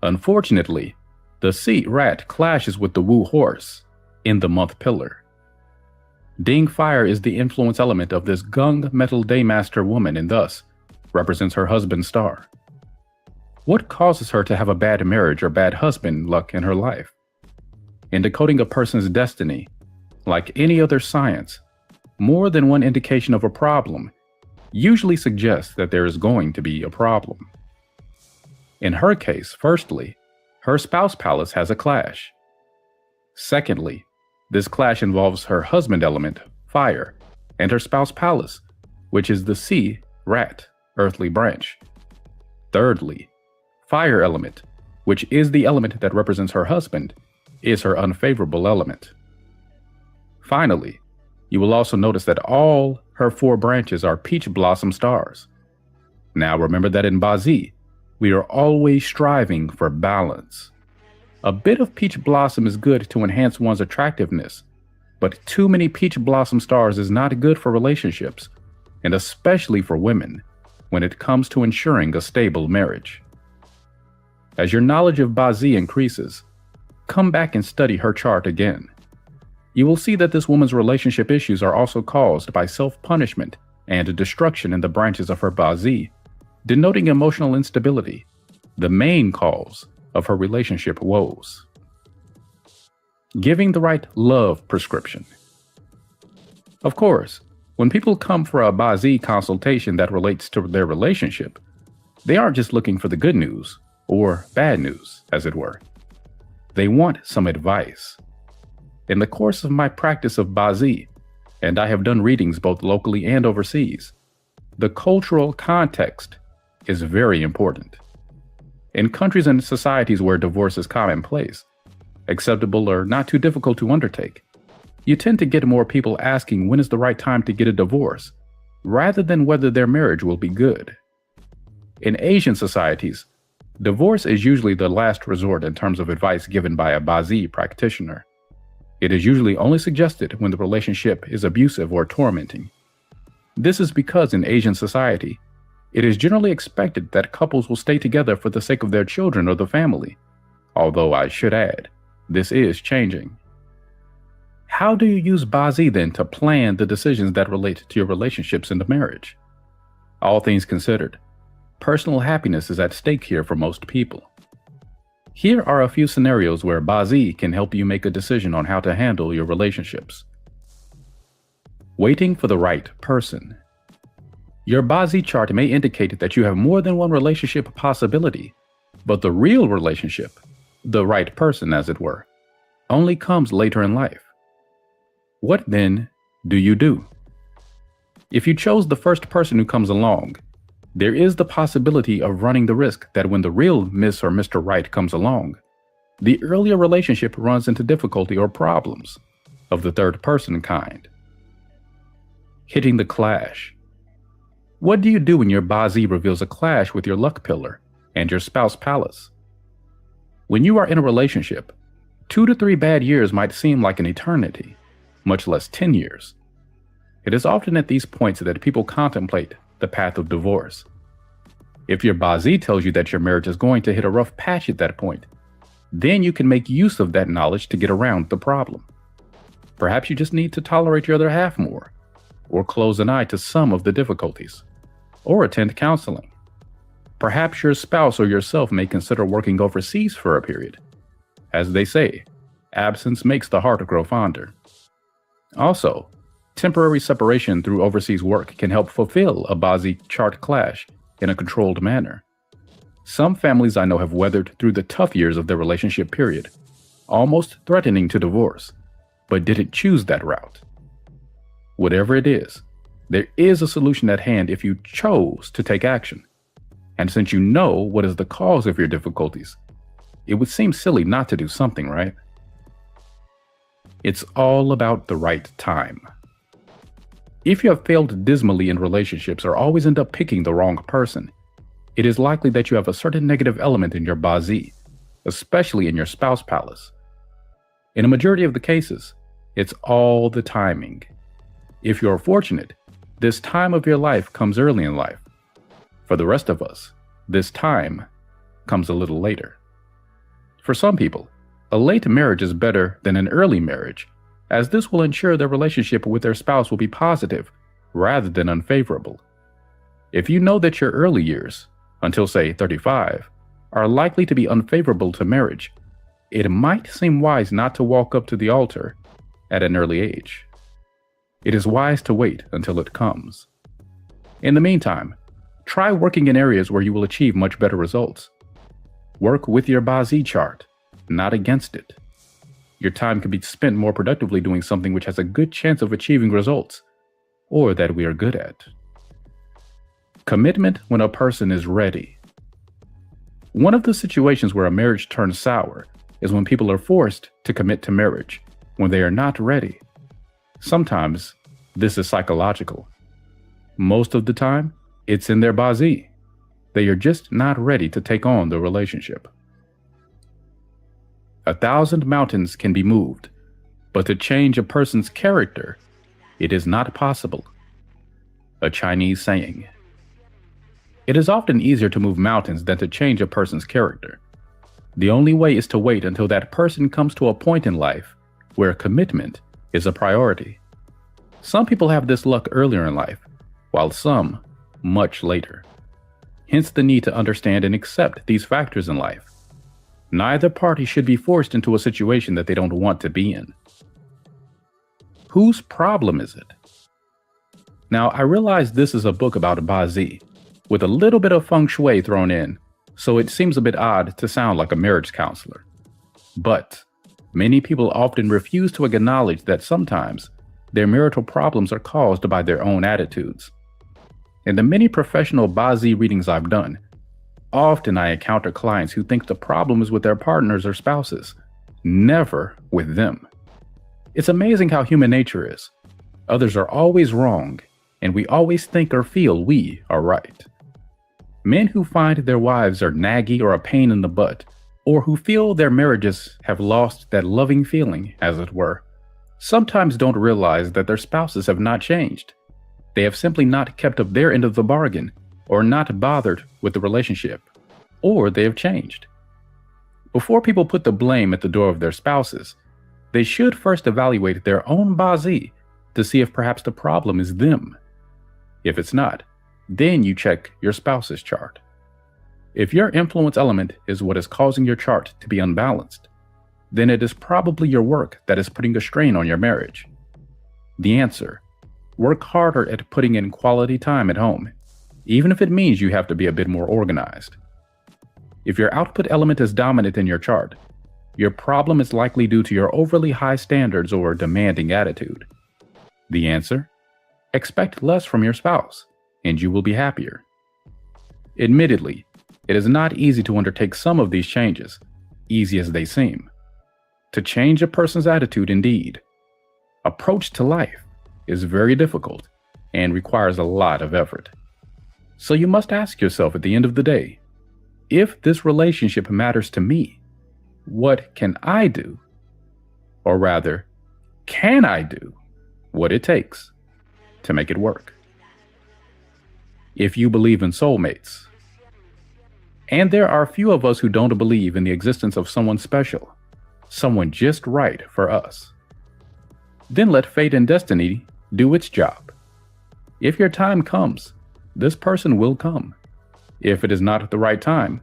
Speaker 2: Unfortunately, the C rat clashes with the Wu horse in the month pillar. Ding fire is the influence element of this gung metal daymaster woman and thus represents her husband's star. What causes her to have a bad marriage or bad husband luck in her life? In decoding a person's destiny, like any other science, more than one indication of a problem usually suggests that there is going to be a problem. In her case, firstly, her spouse palace has a clash. Secondly, this clash involves her husband element, fire, and her spouse palace, which is the C, rat, earthly branch. Thirdly, fire element, which is the element that represents her husband, is her unfavorable element. Finally, you will also notice that all her 4 branches are peach blossom stars. Now remember that in Bazi, we are always striving for balance. A bit of peach blossom is good to enhance one's attractiveness, but too many peach blossom stars is not good for relationships, and especially for women, when it comes to ensuring a stable marriage. As your knowledge of Bazi increases, come back and study her chart again. You will see that this woman's relationship issues are also caused by self-punishment and destruction in the branches of her Bazi, denoting emotional instability, the main cause of her relationship woes. Giving the right love prescription. Of course, when people come for a Bazi consultation that relates to their relationship, they aren't just looking for the good news, or bad news, as it were. They want some advice. In the course of my practice of Bazi, and I have done readings both locally and overseas, the cultural context is very important. In countries and societies where divorce is commonplace, acceptable or not too difficult to undertake, you tend to get more people asking when is the right time to get a divorce, rather than whether their marriage will be good. In Asian societies, divorce is usually the last resort in terms of advice given by a Bazi practitioner. It is usually only suggested when the relationship is abusive or tormenting. This is because in Asian society, it is generally expected that couples will stay together for the sake of their children or the family, although I should add, this is changing. How do you use Bazi then to plan the decisions that relate to your relationships in the marriage? All things considered, personal happiness is at stake here for most people. Here are a few scenarios where Bazi can help you make a decision on how to handle your relationships. Waiting for the right person. Your Bazi chart may indicate that you have more than one relationship possibility, but the real relationship, the right person as it were, only comes later in life. What then do you do? If you chose the first person who comes along, there is the possibility of running the risk that when the real Miss or Mr. Right comes along, the earlier relationship runs into difficulty or problems of the third person kind. Hitting the clash. What do you do when your Bazi reveals a clash with your luck pillar and your spouse palace? When you are in a relationship, 2 to 3 bad years might seem like an eternity, much less 10 years. It is often at these points that people contemplate the path of divorce. If your Bazi tells you that your marriage is going to hit a rough patch at that point, then you can make use of that knowledge to get around the problem. Perhaps you just need to tolerate your other half more, or close an eye to some of the difficulties, or attend counseling. Perhaps your spouse or yourself may consider working overseas for a period. As they say, absence makes the heart grow fonder. Also, temporary separation through overseas work can help fulfill a Bazi chart clash in a controlled manner. Some families I know have weathered through the tough years of their relationship period, almost threatening to divorce, but didn't choose that route. Whatever it is, there is a solution at hand if you chose to take action. And since you know what is the cause of your difficulties, it would seem silly not to do something, right? It's all about the right time. If you have failed dismally in relationships or always end up picking the wrong person, it is likely that you have a certain negative element in your Bazi, especially in your spouse palace. In a majority of the cases, it's all the timing. If you're fortunate, this time of your life comes early in life. For the rest of us, This time comes a little later. For some people, a late marriage is better than an early marriage, as this will ensure their relationship with their spouse will be positive rather than unfavorable. If you know that your early years, until say 35, are likely to be unfavorable to marriage, it might seem wise not to walk up to the altar at an early age. It is wise to wait until it comes. In the meantime, try working in areas where you will achieve much better results. Work with your Ba-Z chart, not against it. Your time can be spent more productively doing something which has a good chance of achieving results, or that we are good at. Commitment when a person is ready. One of the situations where a marriage turns sour is when people are forced to commit to marriage when they are not ready. Sometimes this is psychological. Most of the time, it's in their Ba-Z. They are just not ready to take on the relationship. 1,000 mountains can be moved, but to change a person's character, it is not possible. A Chinese saying. It is often easier to move mountains than to change a person's character. The only way is to wait until that person comes to a point in life where commitment is a priority. Some people have this luck earlier in life, while some much later. Hence the need to understand and accept these factors in life. Neither party should be forced into a situation that they don't want to be in. Whose problem is it? Now, I realize this is a book about Ba-Z, with a little bit of feng shui thrown in, so it seems a bit odd to sound like a marriage counselor. But many people often refuse to acknowledge that sometimes their marital problems are caused by their own attitudes. In the many professional Ba-Z readings I've done, often I encounter clients who think the problem is with their partners or spouses, never with them. It's amazing how human nature is. Others are always wrong, and we always think or feel we are right. Men who find their wives are naggy or a pain in the butt, or who feel their marriages have lost that loving feeling, as it were, sometimes don't realize that their spouses have not changed. They have simply not kept up their end of the bargain, or not bothered with the relationship, or they have changed. Before people put the blame at the door of their spouses, they should first evaluate their own Ba-Z to see if perhaps the problem is them. If it's not, then you check your spouse's chart. If your influence element is what is causing your chart to be unbalanced, then it is probably your work that is putting a strain on your marriage. The answer: work harder at putting in quality time at home, even if it means you have to be a bit more organized. If your output element is dominant in your chart, your problem is likely due to your overly high standards or demanding attitude. The answer: expect less from your spouse, and you will be happier. Admittedly, it is not easy to undertake some of these changes, easy as they seem. To change a person's attitude, indeed. Approach to life is very difficult and requires a lot of effort. So you must ask yourself at the end of the day, if this relationship matters to me, what can I do? Or rather, can I do what it takes to make it work? If you believe in soulmates, and there are few of us who don't believe in the existence of someone special, someone just right for us, then let fate and destiny do its job. If your time comes, this person will come. If it is not at the right time,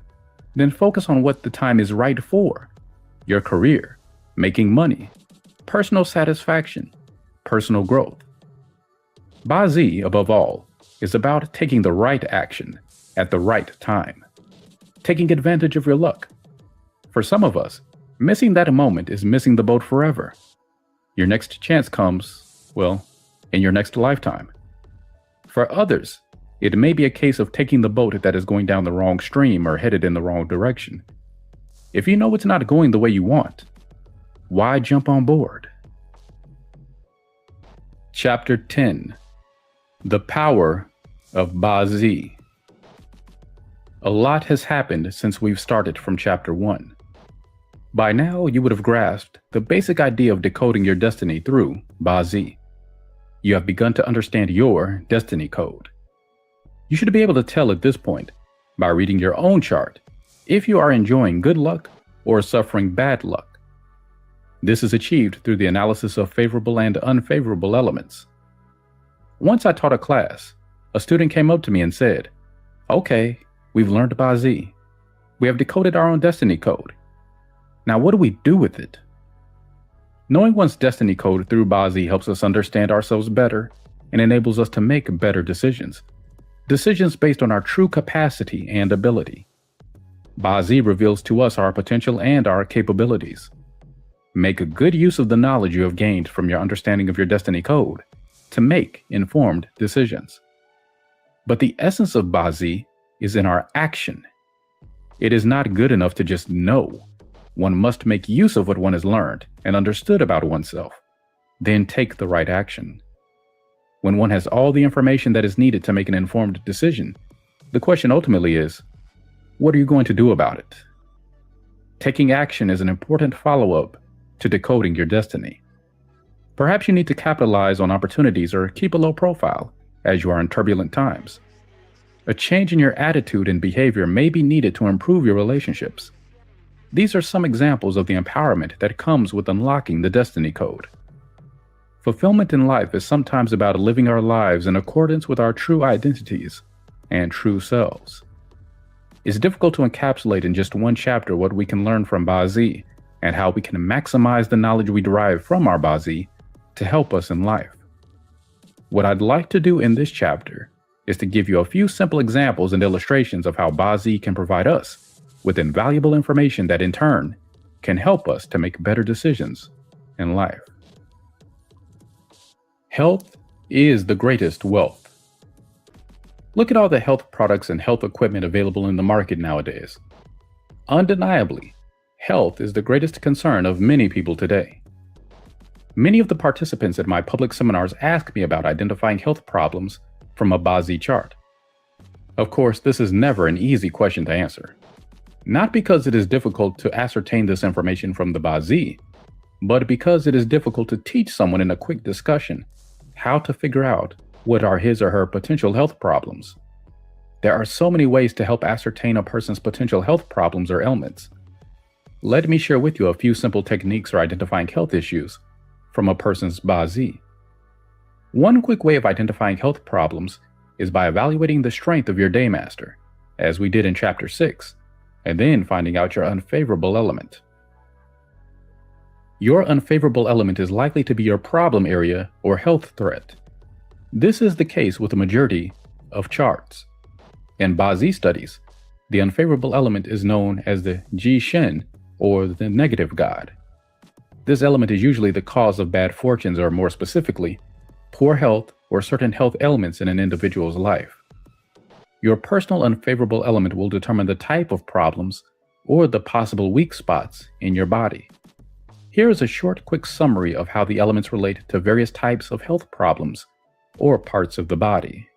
Speaker 2: then focus on what the time is right for: your career, making money, personal satisfaction, personal growth. Ba-Z, above all, is about taking the right action at the right time, taking advantage of your luck. For some of us, missing that moment is missing the boat forever. Your next chance comes, well, in your next lifetime. For others, it may be a case of taking the boat that is going down the wrong stream or headed in the wrong direction. If you know it's not going the way you want, why jump on board? Chapter 10: The Power of Ba-Z. A lot has happened since we've started from Chapter 1. By now, you would have grasped the basic idea of decoding your destiny through Ba-Z. You have begun to understand your destiny code. You should be able to tell at this point by reading your own chart if you are enjoying good luck or suffering bad luck. This is achieved through the analysis of favorable and unfavorable elements. Once I taught a class, a student came up to me and said, "Okay, we've learned Bazi. We have decoded our own destiny code. Now what do we do with it?" Knowing one's destiny code through Bazi helps us understand ourselves better and enables us to make better decisions. Decisions based on our true capacity and ability. Bazi reveals to us our potential and our capabilities. Make a good use of the knowledge you have gained from your understanding of your destiny code to make informed decisions. But the essence of Bazi is in our action. It is not good enough to just know. One must make use of what one has learned and understood about oneself, then take the right action. When one has all the information that is needed to make an informed decision, the question ultimately is, what are you going to do about it? Taking action is an important follow-up to decoding your destiny. Perhaps you need to capitalize on opportunities or keep a low profile as you are in turbulent times. A change in your attitude and behavior may be needed to improve your relationships. These are some examples of the empowerment that comes with unlocking the destiny code. Fulfillment in life is sometimes about living our lives in accordance with our true identities and true selves. It's difficult to encapsulate in just one chapter what we can learn from Bazi and how we can maximize the knowledge we derive from our Bazi to help us in life. What I'd like to do in this chapter is to give you a few simple examples and illustrations of how Bazi can provide us with invaluable information that in turn can help us to make better decisions in life. Health is the greatest wealth. Look at all the health products and health equipment available in the market nowadays. Undeniably, health is the greatest concern of many people today. Many of the participants at my public seminars ask me about identifying health problems from a Bazi chart. Of course, this is never an easy question to answer. Not because it is difficult to ascertain this information from the Bazi, but because it is difficult to teach someone in a quick discussion how to figure out what are his or her potential health problems. There are so many ways to help ascertain a person's potential health problems or ailments. Let me share with you a few simple techniques for identifying health issues from a person's Bazi. One quick way of identifying health problems is by evaluating the strength of your daymaster, as we did in Chapter 6, and then finding out your unfavorable element. Your unfavorable element is likely to be your problem area or health threat. This is the case with the majority of charts. In Bazi studies, the unfavorable element is known as the Ji Shen, or the negative god. This element is usually the cause of bad fortunes, or more specifically, poor health or certain health ailments in an individual's life. Your personal unfavorable element will determine the type of problems or the possible weak spots in your body. Here is a short, quick summary of how the elements relate to various types of health problems or parts of the body.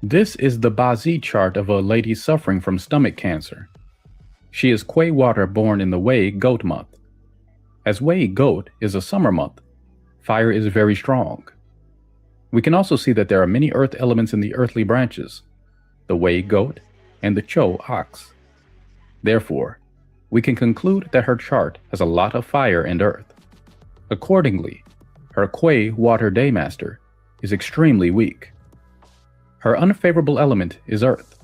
Speaker 2: This is the Bazi chart of a lady suffering from stomach cancer. She is Kuei water born in the Wei goat month. As Wei goat is a summer month, fire is very strong. We can also see that there are many earth elements in the earthly branches, the Wei goat and the Chou ox. Therefore, we can conclude that her chart has a lot of fire and earth. Accordingly, her Kuei water daymaster is extremely weak. Her unfavorable element is earth.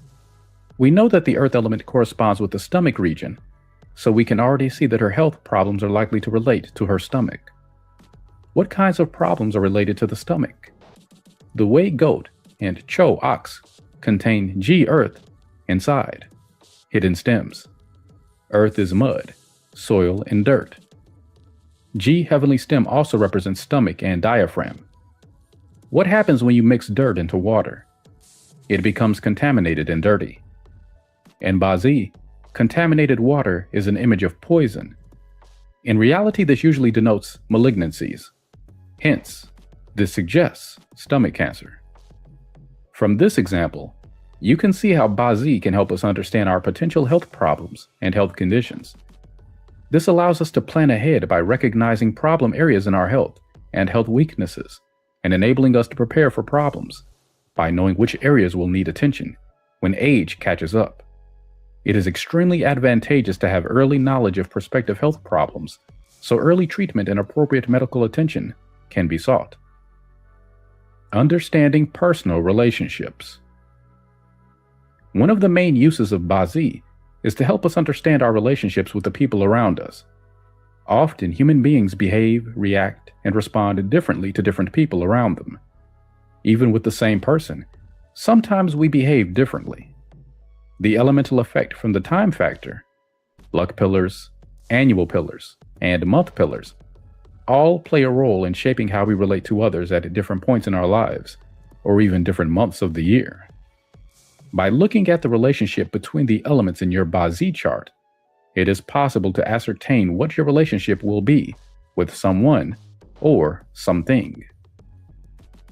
Speaker 2: We know that the earth element corresponds with the stomach region, so we can already see that her health problems are likely to relate to her stomach. What kinds of problems are related to the stomach? The Wei goat and Chou ox contain Ji earth inside, hidden stems. Earth is mud, soil, and dirt. Ji heavenly stem also represents stomach and diaphragm. What happens when you mix dirt into water? It becomes contaminated and dirty. In Bazi, contaminated water is an image of poison. In reality, this usually denotes malignancies. Hence, this suggests stomach cancer. From this example, you can see how Bazi can help us understand our potential health problems and health conditions. This allows us to plan ahead by recognizing problem areas in our health and health weaknesses, and enabling us to prepare for problems by knowing which areas will need attention when age catches up. It is extremely advantageous to have early knowledge of prospective health problems, so early treatment and appropriate medical attention can be sought. Understanding personal relationships. One of the main uses of Bazi is to help us understand our relationships with the people around us. Often, human beings behave, react, and respond differently to different people around them. Even with the same person, sometimes we behave differently. The elemental effect from the time factor, luck pillars, annual pillars, and month pillars all play a role in shaping how we relate to others at different points in our lives, or even different months of the year. By looking at the relationship between the elements in your Bazi chart, it is possible to ascertain what your relationship will be with someone or something.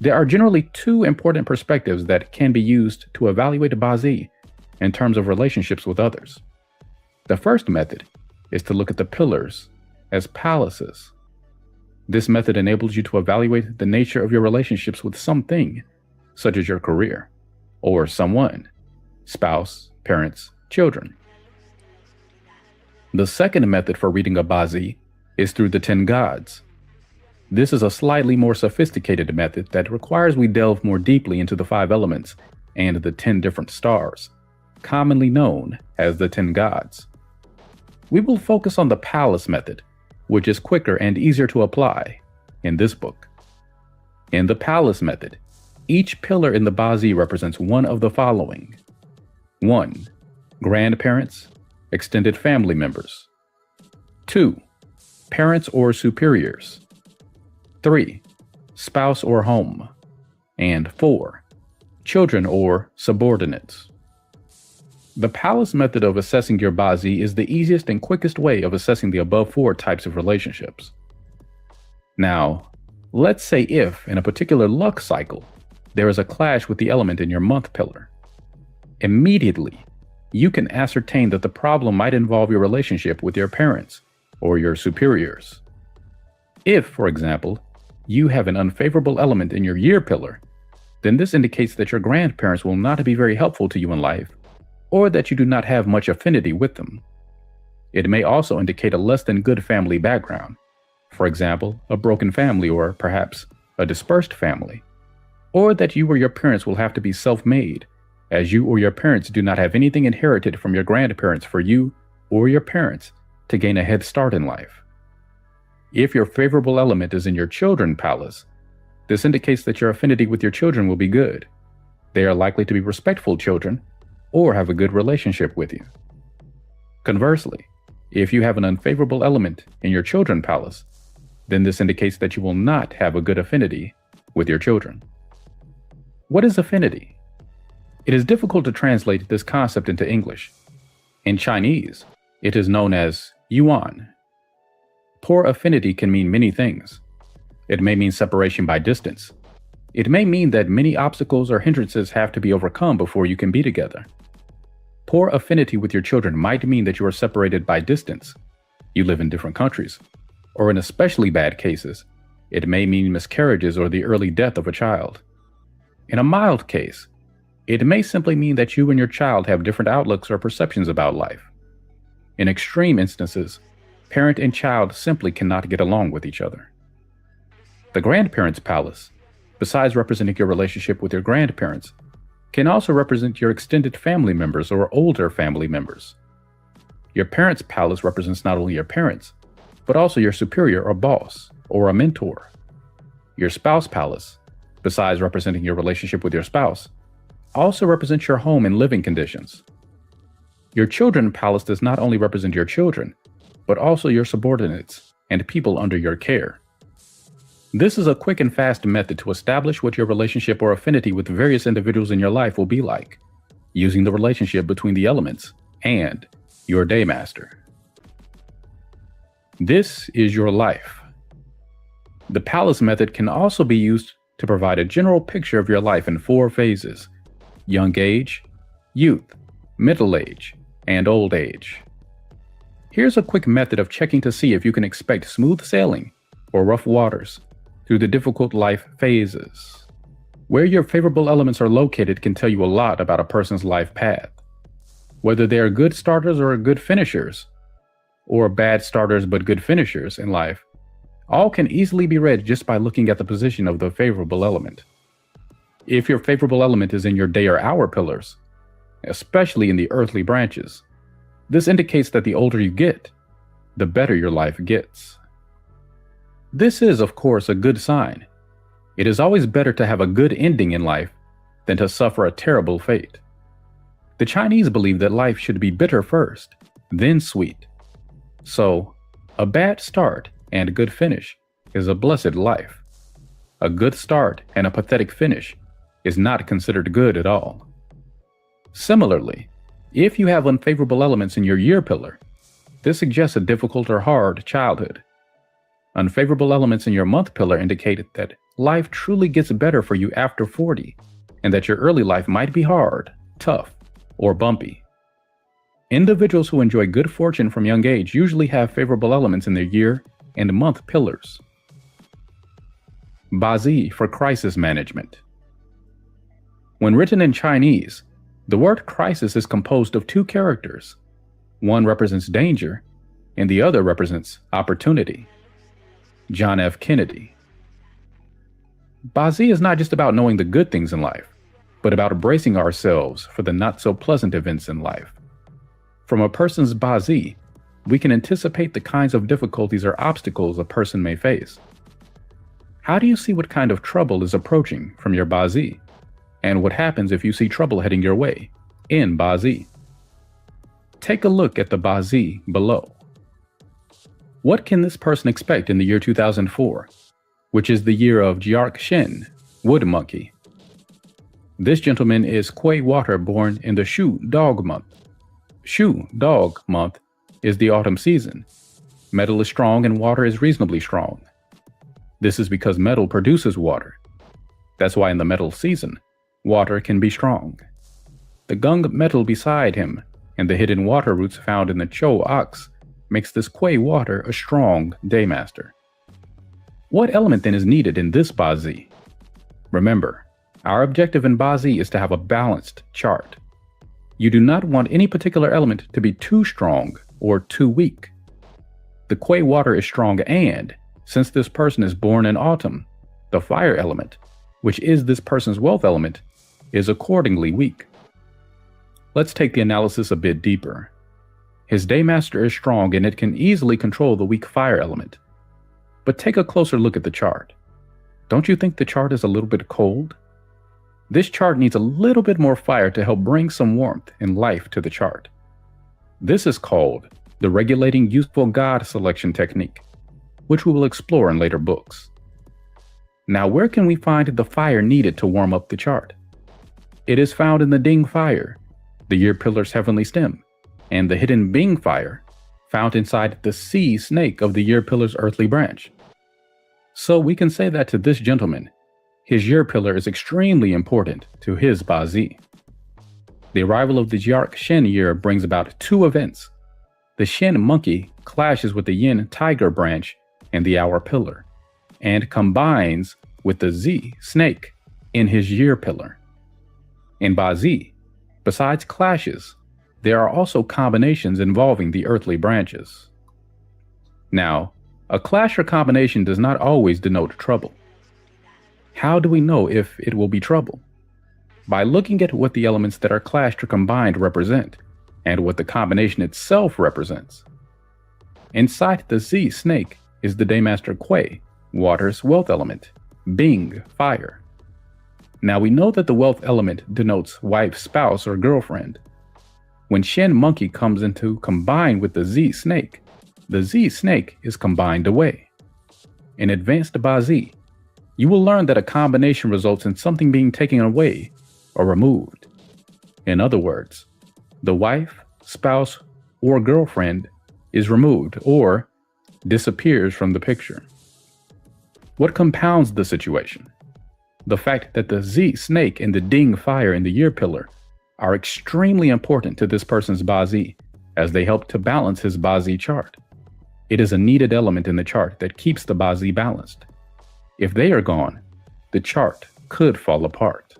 Speaker 2: There are generally two important perspectives that can be used to evaluate Bazi in terms of relationships with others. The first method is to look at the pillars as palaces. This method enables you to evaluate the nature of your relationships with something, such as your career, or someone, spouse, parents, children. The second method for reading a Bazi is through the 10 gods. This is a slightly more sophisticated method that requires we delve more deeply into the 5 elements and the 10 different stars, commonly known as the 10 gods. We will focus on the palace method, which is quicker and easier to apply, in this book. In the palace method, each pillar in the Bazi represents one of the following. 1. Grandparents, extended family members. 2. Parents or superiors. 3. Spouse or home. And 4. Children or subordinates. The palace method of assessing your Bazi is the easiest and quickest way of assessing the above 4 types of relationships. Now, let's say if, in a particular luck cycle, there is a clash with the element in your month pillar. Immediately, you can ascertain that the problem might involve your relationship with your parents or your superiors. If, for example, you have an unfavorable element in your year pillar, then this indicates that your grandparents will not be very helpful to you in life, or that you do not have much affinity with them. It may also indicate a less than good family background, for example, a broken family or perhaps a dispersed family, or that you or your parents will have to be self-made, as you or your parents do not have anything inherited from your grandparents for you or your parents to gain a head start in life. If your favorable element is in your children palace, this indicates that your affinity with your children will be good. They are likely to be respectful children or have a good relationship with you. Conversely, if you have an unfavorable element in your children palace, then this indicates that you will not have a good affinity with your children. What is affinity? It is difficult to translate this concept into English. In Chinese, it is known as yuan. Poor affinity can mean many things. It may mean separation by distance. It may mean that many obstacles or hindrances have to be overcome before you can be together. Poor affinity with your children might mean that you are separated by distance. You live in different countries. Or in especially bad cases, it may mean miscarriages or the early death of a child. In a mild case, it may simply mean that you and your child have different outlooks or perceptions about life. In extreme instances, parent and child simply cannot get along with each other. The grandparents' palace, besides representing your relationship with your grandparents, can also represent your extended family members or older family members. Your parents' palace represents not only your parents, but also your superior or boss or a mentor. Your spouse palace, besides representing your relationship with your spouse, also represents your home and living conditions. Your children palace does not only represent your children, but also your subordinates and people under your care. This is a quick and fast method to establish what your relationship or affinity with various individuals in your life will be like, using the relationship between the elements and your daymaster. This is your life. The palace method can also be used to provide a general picture of your life in 4 phases: young age, youth, middle age, and old age. Here's a quick method of checking to see if you can expect smooth sailing or rough waters through the difficult life phases. Where your favorable elements are located can tell you a lot about a person's life path. Whether they are good starters or good finishers, or bad starters but good finishers in life, all can easily be read just by looking at the position of the favorable element. If your favorable element is in your day or hour pillars, especially in the earthly branches, this indicates that the older you get, the better your life gets. This is, of course, a good sign. It is always better to have a good ending in life than to suffer a terrible fate. The Chinese believe that life should be bitter first, then sweet. So, a bad start and a good finish is a blessed life. A good start and a pathetic finish is not considered good at all. Similarly, if you have unfavorable elements in your year pillar, this suggests a difficult or hard childhood. Unfavorable elements in your month pillar indicate that life truly gets better for you after 40, and that your early life might be hard, tough, or bumpy. Individuals who enjoy good fortune from young age usually have favorable elements in their year and month pillars. Bazi for crisis management. When written in Chinese, the word crisis is composed of two characters. One represents danger, and the other represents opportunity. John F. Kennedy. Bazi is not just about knowing the good things in life, but about bracing ourselves for the not-so-pleasant events in life. From a person's Bazi, we can anticipate the kinds of difficulties or obstacles a person may face. How do you see what kind of trouble is approaching from your Bazi? And what happens if you see trouble heading your way in Bazi? Take a look at the Bazi below. What can this person expect in the year 2004, which is the year of Jiark Shen, wood monkey? This gentleman is Kuei Water, born in the Shu dog month. Shu dog month is the autumn season. Metal is strong and water is reasonably strong. This is because metal produces water. That's why in the metal season, water can be strong. The gung metal beside him and the hidden water roots found in the Cho ox makes this Kuei water a strong daymaster. What element then is needed in this Bazi? Remember, our objective in Bazi is to have a balanced chart. You do not want any particular element to be too strong or too weak. The Kuei water is strong, and since this person is born in autumn, the fire element, which is this person's wealth element, is accordingly weak. Let's take the analysis a bit deeper. His daymaster is strong and it can easily control the weak fire element. But take a closer look at the chart. Don't you think the chart is a little bit cold? This chart needs a little bit more fire to help bring some warmth and life to the chart. This is called the regulating useful god selection technique, which we will explore in later books. Now, where can we find the fire needed to warm up the chart? It is found in the Ding fire, the year pillar's heavenly stem, and the hidden Bing fire, found inside the sea snake of the year pillar's earthly branch. So we can say that to this gentleman, his year pillar is extremely important to his Bazi. The arrival of the Jiark Shen year brings about two events. The Shen monkey clashes with the Yin tiger branch and the hour pillar, and combines with the Z snake in his year pillar. In Bazi, besides clashes, there are also combinations involving the earthly branches. Now, a clash or combination does not always denote trouble. How do we know if it will be trouble? By looking at what the elements that are clashed or combined represent, and what the combination itself represents. Inside the Z snake is the Daymaster Kuei, water's wealth element, Bing, fire. Now we know that the wealth element denotes wife, spouse, or girlfriend. When Shen monkey comes into combine with the Z snake is combined away. In advanced Bazi, you will learn that a combination results in something being taken away or removed. In other words, the wife, spouse, or girlfriend is removed or disappears from the picture. What compounds the situation? The fact that the Z snake and the Ding fire in the year pillar are extremely important to this person's Bazi, as they help to balance his Bazi chart. It is a needed element in the chart that keeps the Bazi balanced. If they are gone, the chart could fall apart.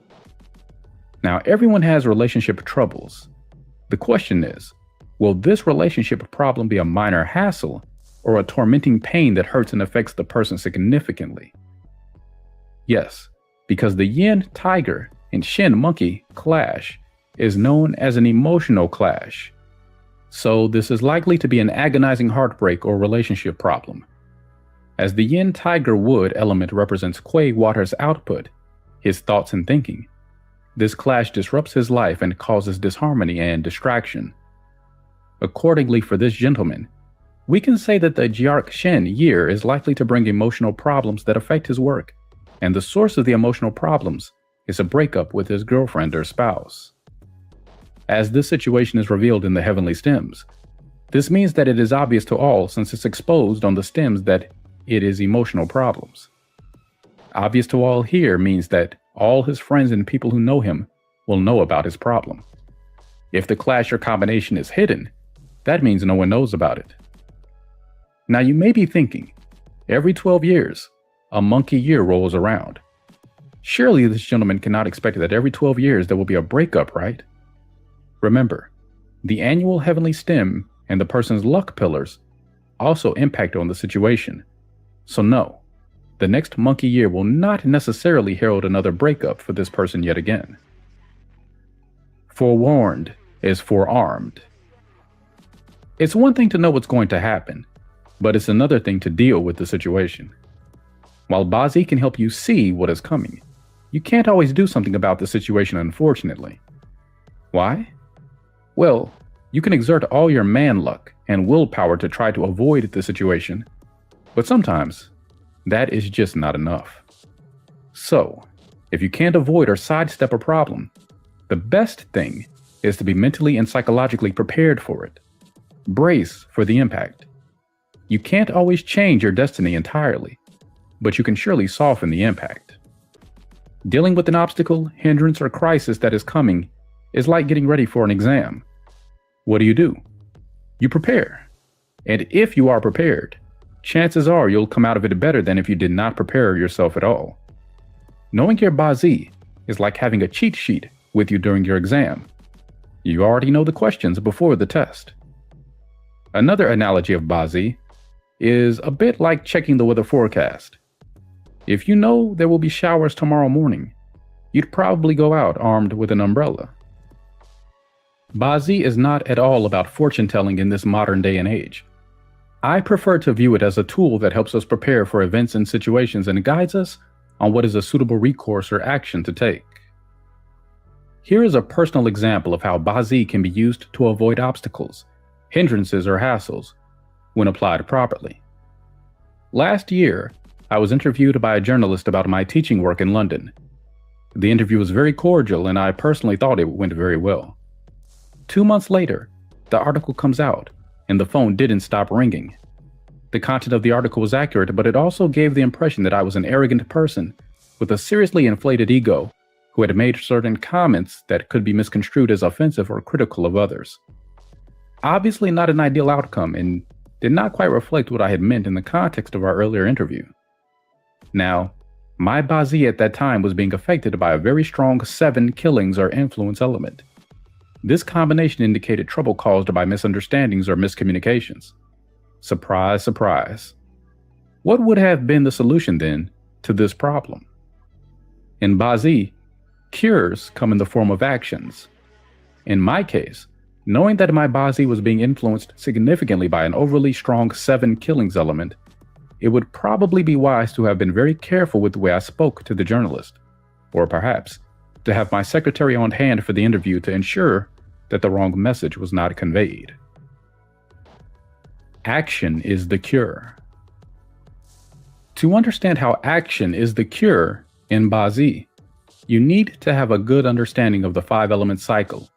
Speaker 2: Now, everyone has relationship troubles. The question is, will this relationship problem be a minor hassle or a tormenting pain that hurts and affects the person significantly? Yes, because the yin tiger and shin monkey clash is known as an emotional clash. So this is likely to be an agonizing heartbreak or relationship problem. As the yin tiger wood element represents Kuei water's output, his thoughts and thinking, this clash disrupts his life and causes disharmony and distraction. Accordingly, for this gentleman, we can say that the Jiark Shen year is likely to bring emotional problems that affect his work, and the source of the emotional problems is a breakup with his girlfriend or spouse. As this situation is revealed in the heavenly stems, this means that it is obvious to all since it's exposed on the stems that it is emotional problems. Obvious to all here means that all his friends and people who know him will know about his problem. If the clash or combination is hidden, that means no one knows about it. Now you may be thinking, every 12 years, a monkey year rolls around. Surely this gentleman cannot expect that every 12 years there will be a breakup, right? Remember, the annual heavenly stem and the person's luck pillars also impact on the situation. So no, the next monkey year will not necessarily herald another breakup for this person yet again. Forewarned is forearmed. It's one thing to know what's going to happen, but it's another thing to deal with the situation. While Bazi can help you see what is coming, you can't always do something about the situation, unfortunately. Why? Well, you can exert all your man luck and willpower to try to avoid the situation, but sometimes that is just not enough. So, if you can't avoid or sidestep a problem, the best thing is to be mentally and psychologically prepared for it. Brace for the impact. You can't always change your destiny entirely, but you can surely soften the impact. Dealing with an obstacle, hindrance, or crisis that is coming is like getting ready for an exam. What do? You prepare. And if you are prepared, chances are you'll come out of it better than if you did not prepare yourself at all. Knowing your Bazi is like having a cheat sheet with you during your exam. You already know the questions before the test. Another analogy of Bazi is a bit like checking the weather forecast. If you know there will be showers tomorrow morning, you'd probably go out armed with an umbrella. Bazi is not at all about fortune telling in this modern day and age. I prefer to view it as a tool that helps us prepare for events and situations and guides us on what is a suitable recourse or action to take. Here is a personal example of how Bazi can be used to avoid obstacles, hindrances, or hassles when applied properly. Last year, I was interviewed by a journalist about my teaching work in London. The interview was very cordial and I personally thought it went very well. 2 months later, the article comes out and the phone didn't stop ringing. The content of the article was accurate, but it also gave the impression that I was an arrogant person with a seriously inflated ego who had made certain comments that could be misconstrued as offensive or critical of others. Obviously not an ideal outcome and did not quite reflect what I had meant in the context of our earlier interview. Now, my Bazi at that time was being affected by a very strong 7 killings or influence element. This combination indicated trouble caused by misunderstandings or miscommunications. Surprise, surprise. What would have been the solution then to this problem? In Bazi, cures come in the form of actions. In my case, knowing that my Bazi was being influenced significantly by an overly strong 7 killings element, it would probably be wise to have been very careful with the way I spoke to the journalist, or perhaps to have my secretary on hand for the interview to ensure that the wrong message was not conveyed. Action is the cure. To understand how action is the cure in Bazi, you need to have a good understanding of the 5-element cycle,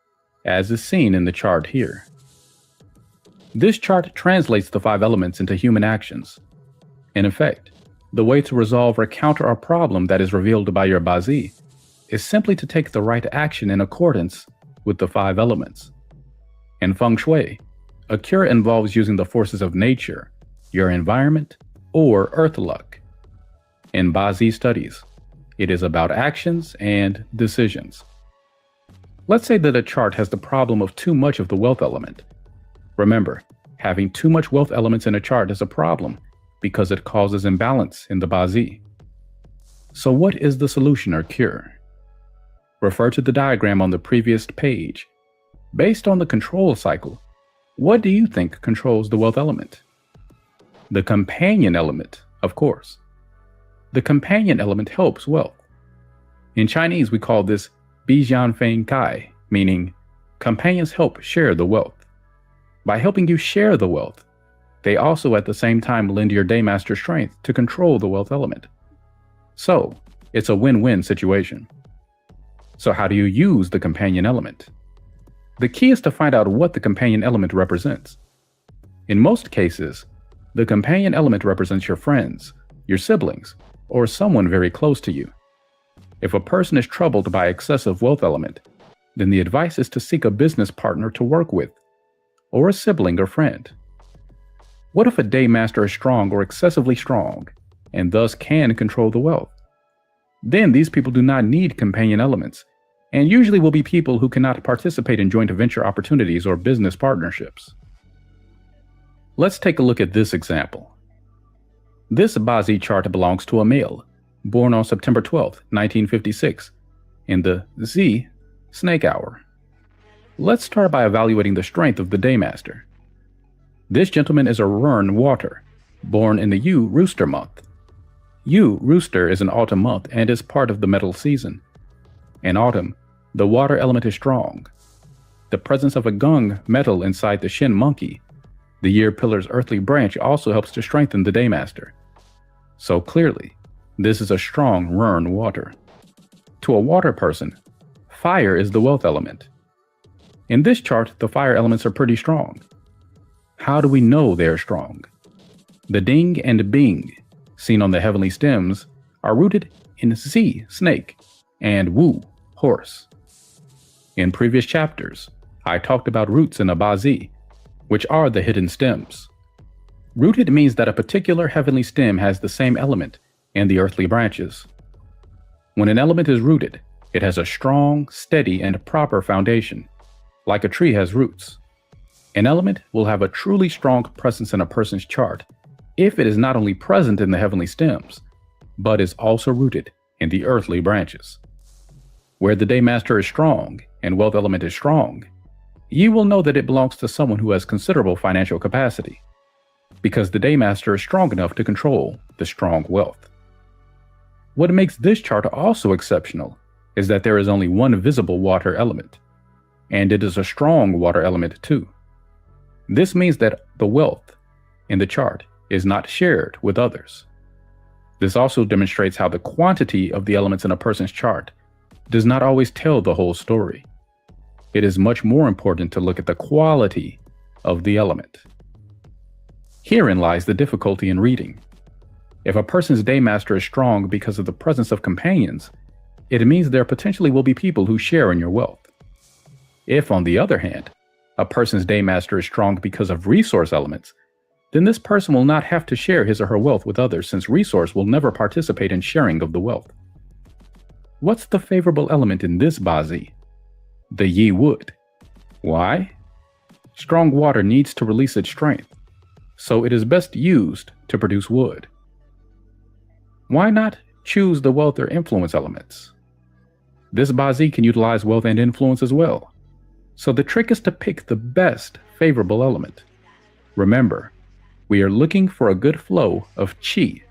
Speaker 2: as is seen in the chart here. This chart translates the 5 elements into human actions. In effect, the way to resolve or counter a problem that is revealed by your Bazi is simply to take the right action in accordance with the 5 elements. In Feng Shui, a cure involves using the forces of nature, your environment, or earth luck. In Bazi studies, It is about actions and decisions. Let's say that a chart has the problem of too much of the wealth element. Remember, having too much wealth elements in a chart is a problem because it causes imbalance in the Ba-Z. So what is the solution or cure? Refer to the diagram on the previous page. Based on the control cycle, what do you think controls the wealth element? The companion element, of course. The companion element helps wealth. In Chinese, we call this Bijian Feng Kai, meaning companions help share the wealth. By helping you share the wealth, they also at the same time lend your Daymaster strength to control the wealth element. So, it's a win-win situation. So how do you use the companion element? The key is to find out what the companion element represents. In most cases, the companion element represents your friends, your siblings, or someone very close to you. If a person is troubled by excessive wealth element, then the advice is to seek a business partner to work with, or a sibling or friend. What if a Daymaster is strong or excessively strong, and thus can control the wealth? Then these people do not need companion elements, and usually will be people who cannot participate in joint venture opportunities or business partnerships. Let's take a look at this example. This Ba-Z chart belongs to a male, born on September 12, 1956, in the Z snake hour. Let's start by evaluating the strength of the Daymaster. This gentleman is a Rern Water, born in the U Rooster month. U Rooster is an autumn month and is part of the metal season. In autumn, the water element is strong. The presence of a gung metal inside the Shin monkey, the year pillar's earthly branch, also helps to strengthen the Daymaster. So clearly, this is a strong Rern Water. To a water person, fire is the wealth element. In this chart, the fire elements are pretty strong. How do we know they are strong? The Ding and Bing, seen on the heavenly stems, are rooted in Z, snake, and Wu, horse. In previous chapters, I talked about roots in a Ba-Z, which are the hidden stems. Rooted means that a particular heavenly stem has the same element in the earthly branches. When an element is rooted, it has a strong, steady, and proper foundation, like a tree has roots. An element will have a truly strong presence in a person's chart if it is not only present in the heavenly stems, but is also rooted in the earthly branches. Where the Daymaster is strong and wealth element is strong, you will know that it belongs to someone who has considerable financial capacity, because the Daymaster is strong enough to control the strong wealth. What makes this chart also exceptional is that there is only one visible water element, and it is a strong water element too. This means that the wealth in the chart is not shared with others. This also demonstrates how the quantity of the elements in a person's chart does not always tell the whole story. It is much more important to look at the quality of the element. Herein lies the difficulty in reading. If a person's Daymaster is strong because of the presence of companions, it means there potentially will be people who share in your wealth. If, on the other hand, a person's Daymaster is strong because of resource elements, then this person will not have to share his or her wealth with others, since resource will never participate in sharing of the wealth. What's the favorable element in this Ba-Z? The Yi wood. Why? Strong water needs to release its strength, so it is best used to produce wood. Why not choose the wealth or influence elements? This Ba-Z can utilize wealth and influence as well, so the trick is to pick the best favorable element. Remember, we are looking for a good flow of Qi.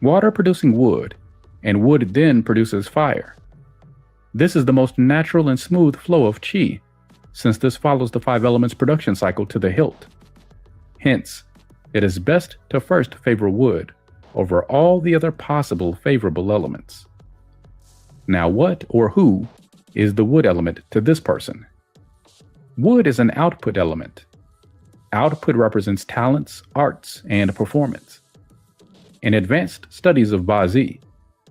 Speaker 2: Water producing wood, and wood then produces fire. This is the most natural and smooth flow of Qi, since this follows the 5 elements production cycle to the hilt. Hence, it is best to first favor wood over all the other possible favorable elements. Now what or who is the wood element to this person? Wood is an output element. Output represents talents, arts, and performance. In advanced studies of Ba-Z,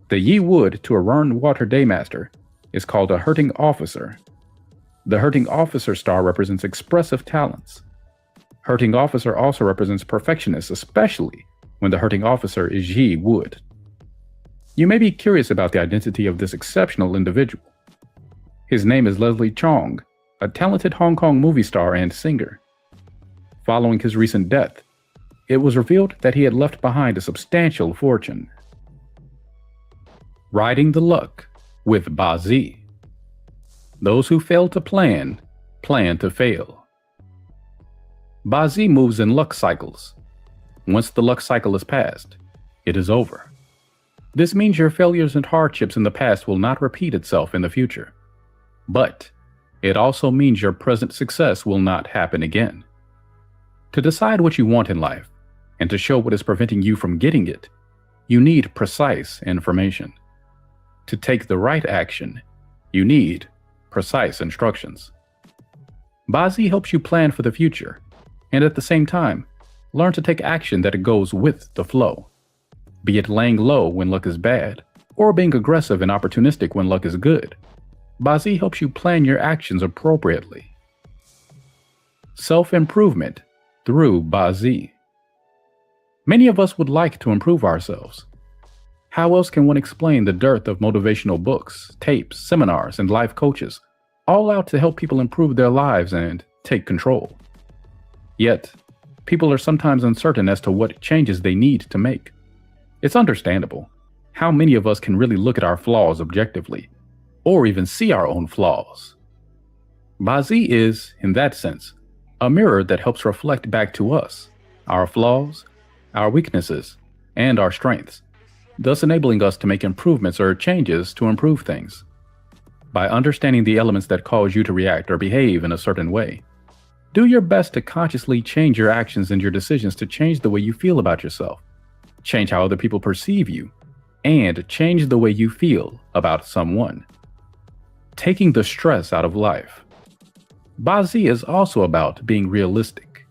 Speaker 2: the Yi wood to a Rern Water Daymaster is called a hurting officer. The hurting officer star represents expressive talents. Hurting officer also represents perfectionists, especially when the hurting officer is Yi wood. You may be curious about the identity of this exceptional individual. His name is Leslie Chong, a talented Hong Kong movie star and singer. Following his recent death, it was revealed that he had left behind a substantial fortune. Riding the luck with Ba Zi. Those who fail to plan to fail. Ba Zi moves in luck cycles. Once the luck cycle is passed, it is over. This means your failures and hardships in the past will not repeat itself in the future. But it also means your present success will not happen again. To decide what you want in life, and to show what is preventing you from getting it, you need precise information. To take the right action, you need precise instructions. Ba Zi helps you plan for the future, and at the same time, learn to take action that goes with the flow. Be it laying low when luck is bad, or being aggressive and opportunistic when luck is good. Ba Zi helps you plan your actions appropriately. Self-improvement through Ba Zi. Many of us would like to improve ourselves. How else can one explain the dearth of motivational books, tapes, seminars, and life coaches, all out to help people improve their lives and take control? Yet, people are sometimes uncertain as to what changes they need to make. It's understandable. How many of us can really look at our flaws objectively, or even see our own flaws? Ba Zi is, in that sense, a mirror that helps reflect back to us our flaws, our weaknesses, and our strengths, thus enabling us to make improvements or changes to improve things. By understanding the elements that cause you to react or behave in a certain way, do your best to consciously change your actions and your decisions to change the way you feel about yourself, change how other people perceive you, and change the way you feel about someone. Taking the stress out of life. Ba Zi is also about being realistic.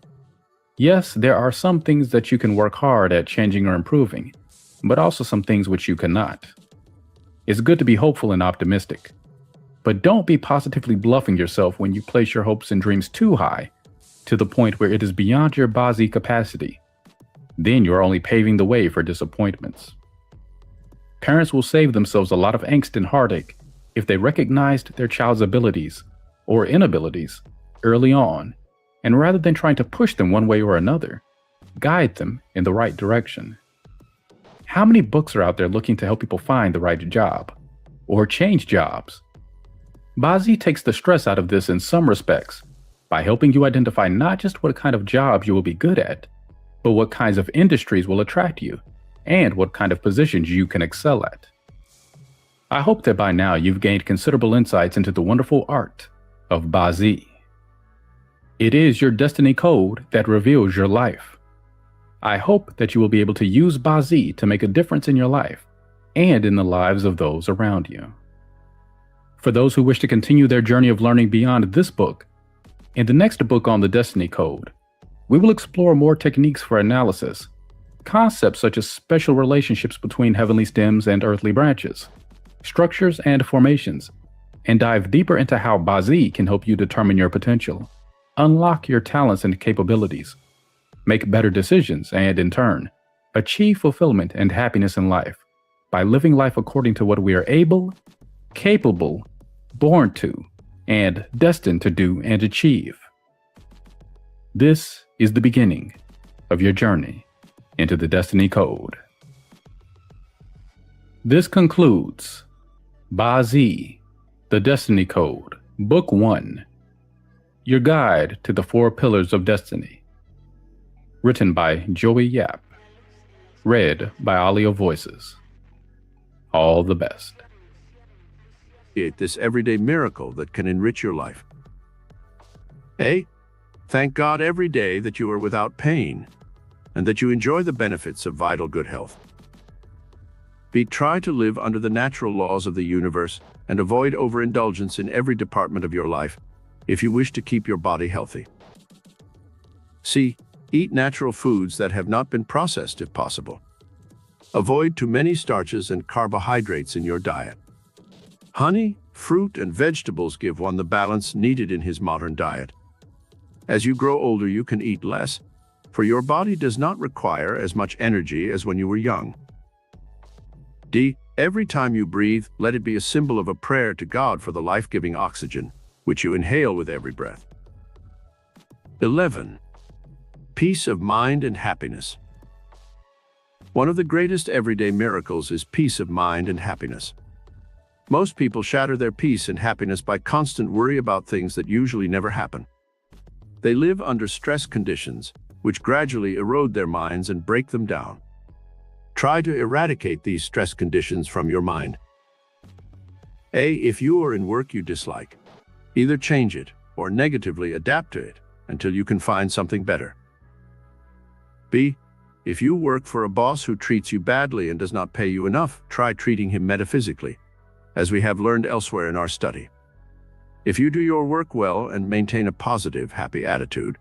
Speaker 2: Yes, there are some things that you can work hard at changing or improving, but also some things which you cannot. It's good to be hopeful and optimistic, but don't be positively bluffing yourself when you place your hopes and dreams too high, to the point where it is beyond your Ba Zi capacity. Then you are only paving the way for disappointments. Parents will save themselves a lot of angst and heartache if they recognized their child's abilities or inabilities early on, and rather than trying to push them one way or another, guide them in the right direction. How many books are out there looking to help people find the right job or change jobs? Ba Zi takes the stress out of this in some respects by helping you identify not just what kind of jobs you will be good at, but what kinds of industries will attract you and what kind of positions you can excel at. I hope that by now you've gained considerable insights into the wonderful art of Ba Zi. It is your destiny code that reveals your life. I hope that you will be able to use Ba Zi to make a difference in your life and in the lives of those around you. For those who wish to continue their journey of learning beyond this book, in the next book on the Destiny Code, we will explore more techniques for analysis, concepts such as special relationships between heavenly stems and earthly branches, structures and formations, and dive deeper into how Ba Zi can help you determine your potential, unlock your talents and capabilities, make better decisions, and in turn, achieve fulfillment and happiness in life by living life according to what we are able, capable, born to, and destined to do and achieve. This is the beginning of your journey into the Destiny Code. This concludes Ba Zi, the Destiny Code, Book 1, Your Guide to the 4 Pillars of Destiny. Written by Joey Yap. Read by Audio Voices. All the best.
Speaker 1: Create this everyday miracle that can enrich your life. A. Thank God every day that you are without pain and that you enjoy the benefits of vital good health. B. Try to live under the natural laws of the universe and avoid overindulgence in every department of your life if you wish to keep your body healthy. C. Eat natural foods that have not been processed if possible. Avoid too many starches and carbohydrates in your diet. Honey, fruit, and vegetables give one the balance needed in his modern diet. As you grow older, you can eat less, for your body does not require as much energy as when you were young. D. Every time you breathe, let it be a symbol of a prayer to God for the life-giving oxygen, which you inhale with every breath. 11. Peace of mind and happiness. One of the greatest everyday miracles is peace of mind and happiness. Most people shatter their peace and happiness by constant worry about things that usually never happen. They live under stress conditions, which gradually erode their minds and break them down. Try to eradicate these stress conditions from your mind. A. If you are in work you dislike, either change it or negatively adapt to it until you can find something better. B. If you work for a boss who treats you badly and does not pay you enough, try treating him metaphysically, as we have learned elsewhere in our study. If you do your work well and maintain a positive, happy attitude,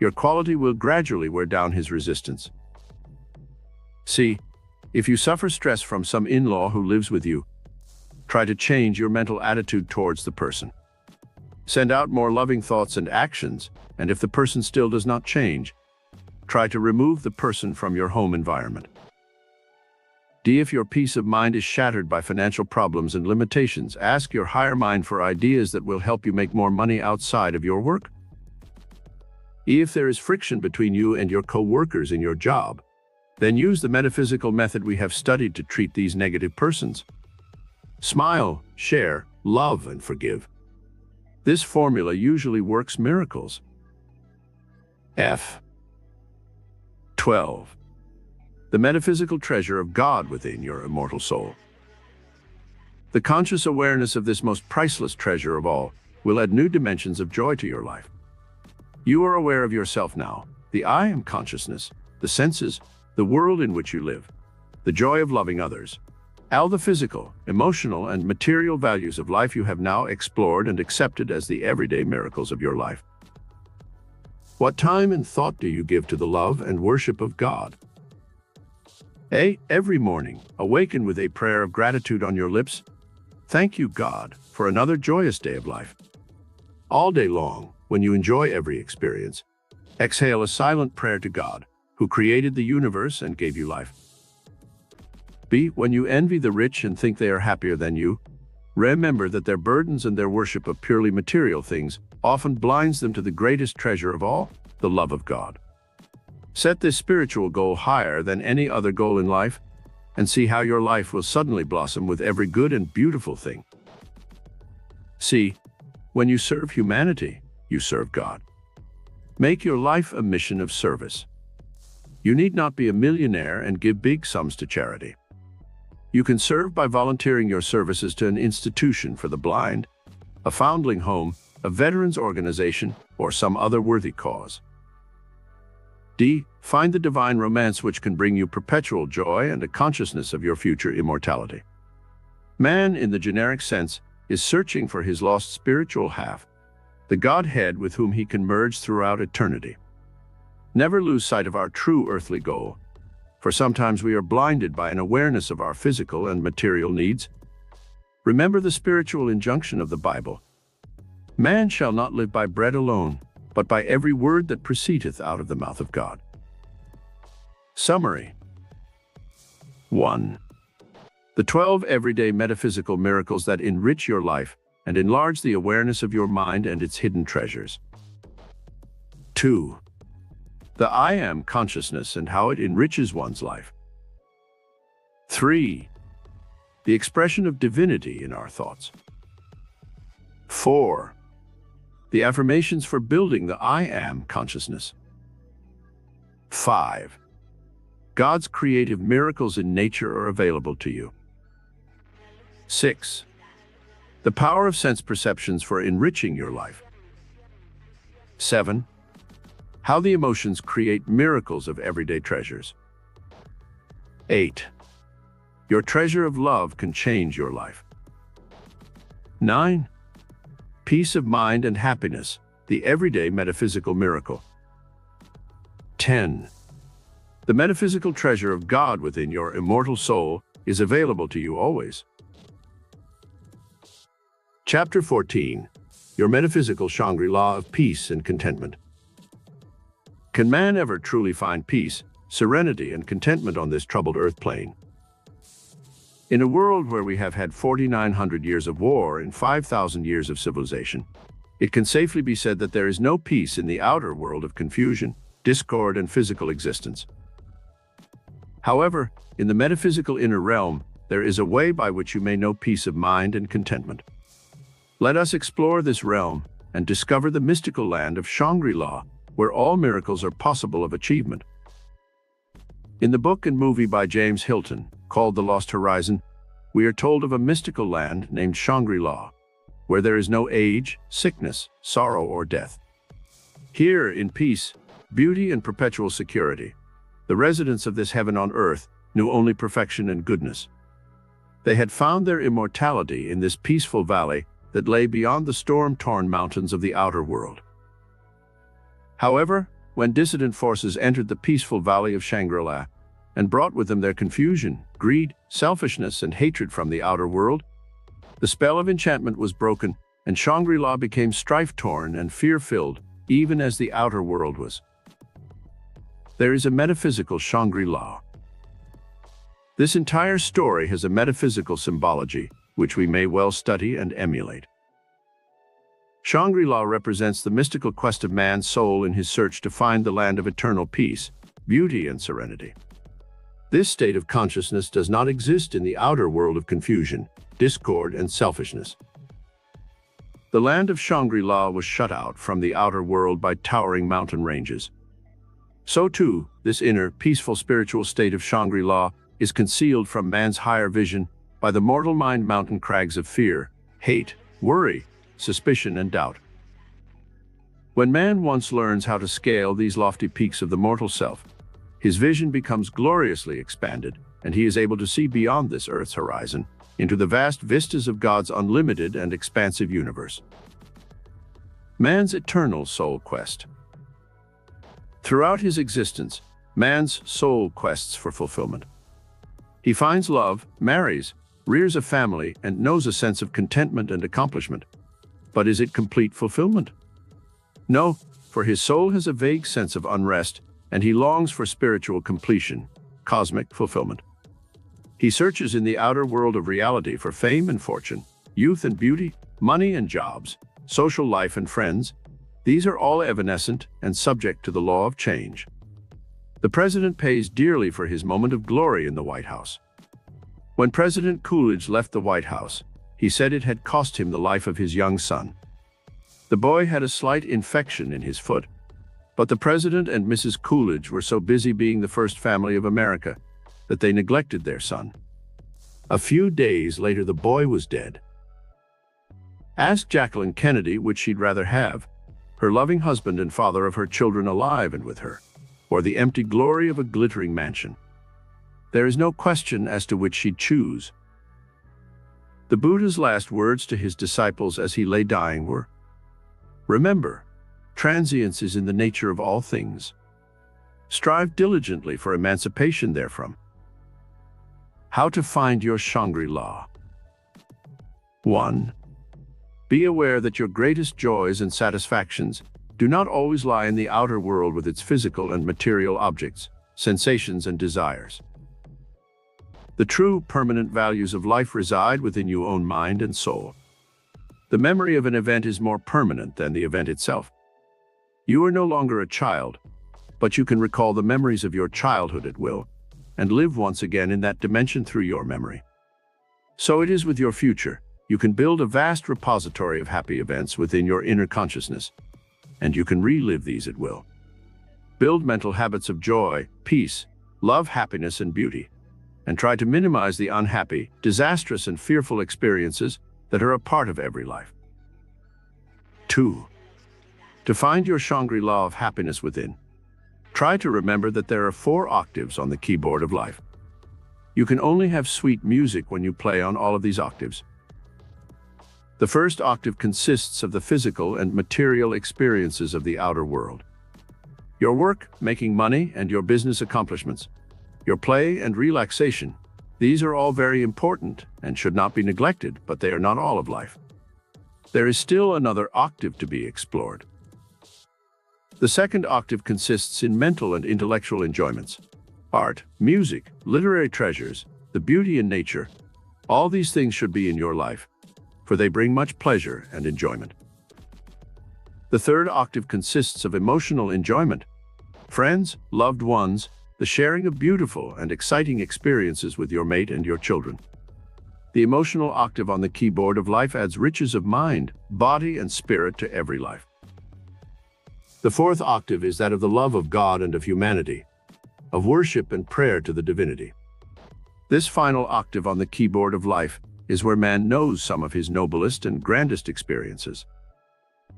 Speaker 1: your quality will gradually wear down his resistance. C. If you suffer stress from some in-law who lives with you, try to change your mental attitude towards the person. Send out more loving thoughts and actions, and if the person still does not change, try to remove the person from your home environment. D. If your peace of mind is shattered by financial problems and limitations, ask your higher mind for ideas that will help you make more money outside of your work. E. If there is friction between you and your co-workers in your job, then use the metaphysical method we have studied to treat these negative persons. Smile, share, love, and forgive. This formula usually works miracles. F. 12. The metaphysical treasure of God within your immortal soul. The conscious awareness of this most priceless treasure of all will add new dimensions of joy to your life. You are aware of yourself now, the I am consciousness, the senses, the world in which you live, the joy of loving others. All the physical, emotional, and material values of life you have now explored and accepted as the everyday miracles of your life. What time and thought do you give to the love and worship of God? A. Every morning, awaken with a prayer of gratitude on your lips. Thank you, God, for another joyous day of life. All day long, when you enjoy every experience, exhale a silent prayer to God, who created the universe and gave you life. B. When you envy the rich and think they are happier than you, remember that their burdens and their worship of purely material things often blinds them to the greatest treasure of all, the love of God. Set this spiritual goal higher than any other goal in life, and see how your life will suddenly blossom with every good and beautiful thing. C. When you serve humanity, you serve God. Make your life a mission of service. You need not be a millionaire and give big sums to charity. You can serve by volunteering your services to an institution for the blind, a foundling home, a veterans organization, or some other worthy cause. D. Find the divine romance which can bring you perpetual joy and a consciousness of your future immortality. Man, in the generic sense, is searching for his lost spiritual half, the Godhead with whom he can merge throughout eternity. Never lose sight of our true earthly goal, for sometimes we are blinded by an awareness of our physical and material needs. Remember the spiritual injunction of the Bible. Man shall not live by bread alone, but by every word that proceedeth out of the mouth of God. Summary. 1. The 12 everyday metaphysical miracles that enrich your life and enlarge the awareness of your mind and its hidden treasures. 2. The I Am consciousness and how it enriches one's life. 3. The expression of divinity in our thoughts. 4. The affirmations for building the I Am consciousness. 5. God's creative miracles in nature are available to you. 6. The power of sense perceptions for enriching your life. 7. How the emotions create miracles of everyday treasures. 8. Your treasure of love can change your life. 9. Peace of mind and happiness, the everyday metaphysical miracle. 10. The metaphysical treasure of God within your immortal soul is available to you always. Chapter 14. Your metaphysical Shangri-La of peace and contentment. Can man ever truly find peace, serenity, and contentment on this troubled earth plane? In a world where we have had 4,900 years of war and 5,000 years of civilization, it can safely be said that there is no peace in the outer world of confusion, discord, and physical existence. However, in the metaphysical inner realm, there is a way by which you may know peace of mind and contentment. Let us explore this realm and discover the mystical land of Shangri-La, where all miracles are possible of achievement. In the book and movie by James Hilton, called The Lost Horizon, we are told of a mystical land named Shangri-La, where there is no age, sickness, sorrow, or death. Here, in peace, beauty, and perpetual security, the residents of this heaven on earth knew only perfection and goodness. They had found their immortality in this peaceful valley that lay beyond the storm-torn mountains of the outer world. However, when dissident forces entered the peaceful valley of Shangri-La and brought with them their confusion, greed, selfishness, and hatred from the outer world, the spell of enchantment was broken, and Shangri-La became strife-torn and fear-filled, even as the outer world was. There is a metaphysical Shangri-La. This entire story has a metaphysical symbology, which we may well study and emulate. Shangri-La represents the mystical quest of man's soul in his search to find the land of eternal peace, beauty, and serenity. This state of consciousness does not exist in the outer world of confusion, discord, and selfishness. The land of Shangri-La was shut out from the outer world by towering mountain ranges. So too, this inner, peaceful spiritual state of Shangri-La is concealed from man's higher vision by the mortal mind mountain crags of fear, hate, worry, suspicion, and doubt. When man once learns how to scale these lofty peaks of the mortal self, his vision becomes gloriously expanded, and he is able to see beyond this earth's horizon into the vast vistas of God's unlimited and expansive universe. Man's eternal soul quest. Throughout his existence, man's soul quests for fulfillment. He finds love, marries, rears a family, and knows a sense of contentment and accomplishment. But is it complete fulfillment? No, for his soul has a vague sense of unrest, and he longs for spiritual completion, cosmic fulfillment. He searches in the outer world of reality for fame and fortune, youth and beauty, money and jobs, social life and friends. These are all evanescent and subject to the law of change. The president pays dearly for his moment of glory in the White House. When President Coolidge left the White House, he said it had cost him the life of his young son. The boy had a slight infection in his foot, but the President and Mrs. Coolidge were so busy being the first family of America that they neglected their son. A few days later, the boy was dead. Ask Jacqueline Kennedy which she'd rather have, her loving husband and father of her children alive and with her, or the empty glory of a glittering mansion. There is no question as to which she'd choose. The Buddha's last words to his disciples as he lay dying were, "Remember, transience is in the nature of all things. Strive diligently for emancipation therefrom." How to find your Shangri-La. 1. Be aware that your greatest joys and satisfactions do not always lie in the outer world with its physical and material objects, sensations, and desires. The true, permanent values of life reside within your own mind and soul. The memory of an event is more permanent than the event itself. You are no longer a child, but you can recall the memories of your childhood at will and live once again in that dimension through your memory. So it is with your future. You can build a vast repository of happy events within your inner consciousness, and you can relive these at will. Build mental habits of joy, peace, love, happiness, and beauty, and try to minimize the unhappy, disastrous, and fearful experiences that are a part of every life. 2. To find your Shangri-La of happiness within, try to remember that there are 4 octaves on the keyboard of life. You can only have sweet music when you play on all of these octaves. The first octave consists of the physical and material experiences of the outer world. Your work, making money, and your business accomplishments. Your play and relaxation. These are all very important and should not be neglected, but they are not all of life. There is still another octave to be explored. The second octave consists in mental and intellectual enjoyments. Art, music, literary treasures, the beauty in nature, All these things should be in your life, for they bring much pleasure and enjoyment. The third octave consists of emotional enjoyment. Friends, loved ones, the sharing of beautiful and exciting experiences with your mate and your children. The emotional octave on the keyboard of life adds riches of mind, body, and spirit to every life. The fourth octave is that of the love of God and of humanity, of worship and prayer to the divinity. This final octave on the keyboard of life is where man knows some of his noblest and grandest experiences.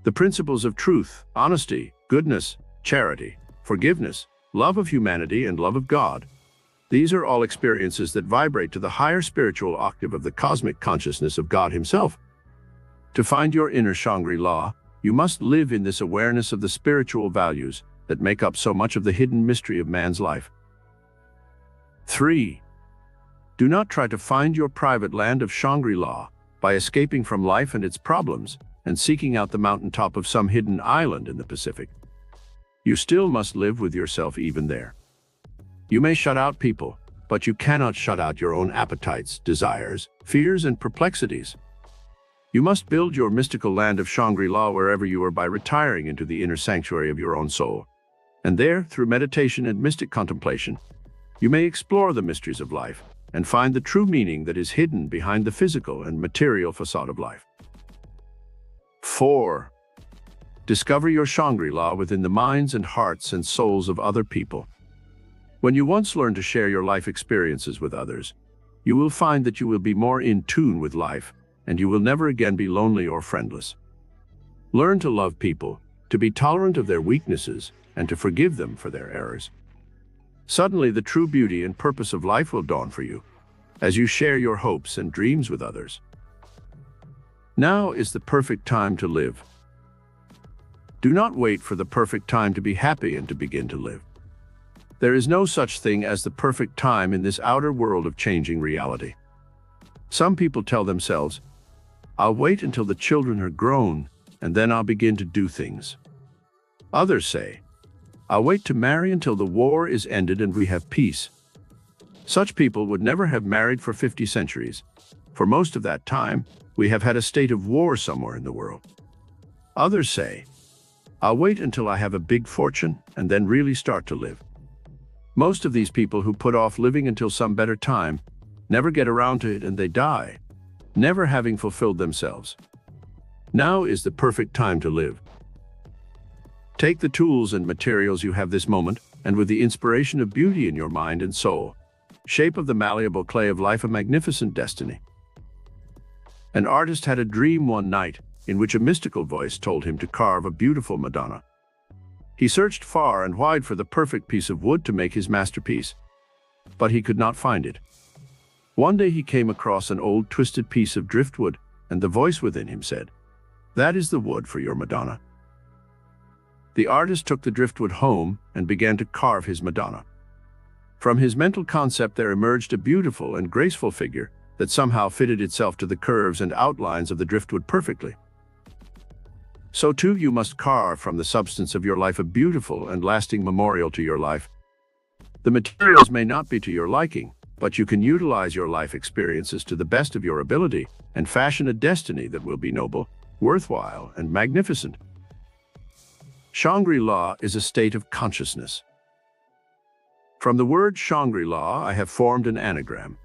Speaker 1: The principles of truth, honesty, goodness, charity, forgiveness, love of humanity, and love of God. These are all experiences that vibrate to the higher spiritual octave of the cosmic consciousness of God Himself. To find your inner Shangri-La, you must live in this awareness of the spiritual values that make up so much of the hidden mystery of man's life. 3. Do not try to find your private land of Shangri-La by escaping from life and its problems and seeking out the mountaintop of some hidden island in the Pacific. You still must live with yourself even there. You may shut out people, but you cannot shut out your own appetites, desires, fears, and perplexities. You must build your mystical land of Shangri-La wherever you are by retiring into the inner sanctuary of your own soul. And there, through meditation and mystic contemplation, you may explore the mysteries of life and find the true meaning that is hidden behind the physical and material facade of life. 4. Discover your Shangri-La within the minds and hearts and souls of other people. When you once learn to share your life experiences with others, you will find that you will be more in tune with life, and you will never again be lonely or friendless. Learn to love people, to be tolerant of their weaknesses, and to forgive them for their errors. Suddenly, the true beauty and purpose of life will dawn for you, as you share your hopes and dreams with others. Now is the perfect time to live. Do not wait for the perfect time to be happy and to begin to live. There is no such thing as the perfect time in this outer world of changing reality. Some people tell themselves, "I'll wait until the children are grown, and then I'll begin to do things." Others say, "I'll wait to marry until the war is ended and we have peace." Such people would never have married for 50 centuries. For most of that time, we have had a state of war somewhere in the world. Others say, "I'll wait until I have a big fortune and then really start to live." Most of these people who put off living until some better time never get around to it and they die, never having fulfilled themselves. Now is the perfect time to live. Take the tools and materials you have this moment, and with the inspiration of beauty in your mind and soul, shape of the malleable clay of life a magnificent destiny. An artist had a dream one night in which a mystical voice told him to carve a beautiful Madonna. He searched far and wide for the perfect piece of wood to make his masterpiece, but he could not find it. One day he came across an old twisted piece of driftwood, and the voice within him said, "That is the wood for your Madonna." The artist took the driftwood home and began to carve his Madonna. From his mental concept there emerged a beautiful and graceful figure that somehow fitted itself to the curves and outlines of the driftwood perfectly. So too you must carve from the substance of your life a beautiful and lasting memorial to your life. The materials may not be to your liking, but you can utilize your life experiences to the best of your ability and fashion a destiny that will be noble, worthwhile, and magnificent. Shangri-La is a state of consciousness. From the word Shangri-La, I have formed an anagram,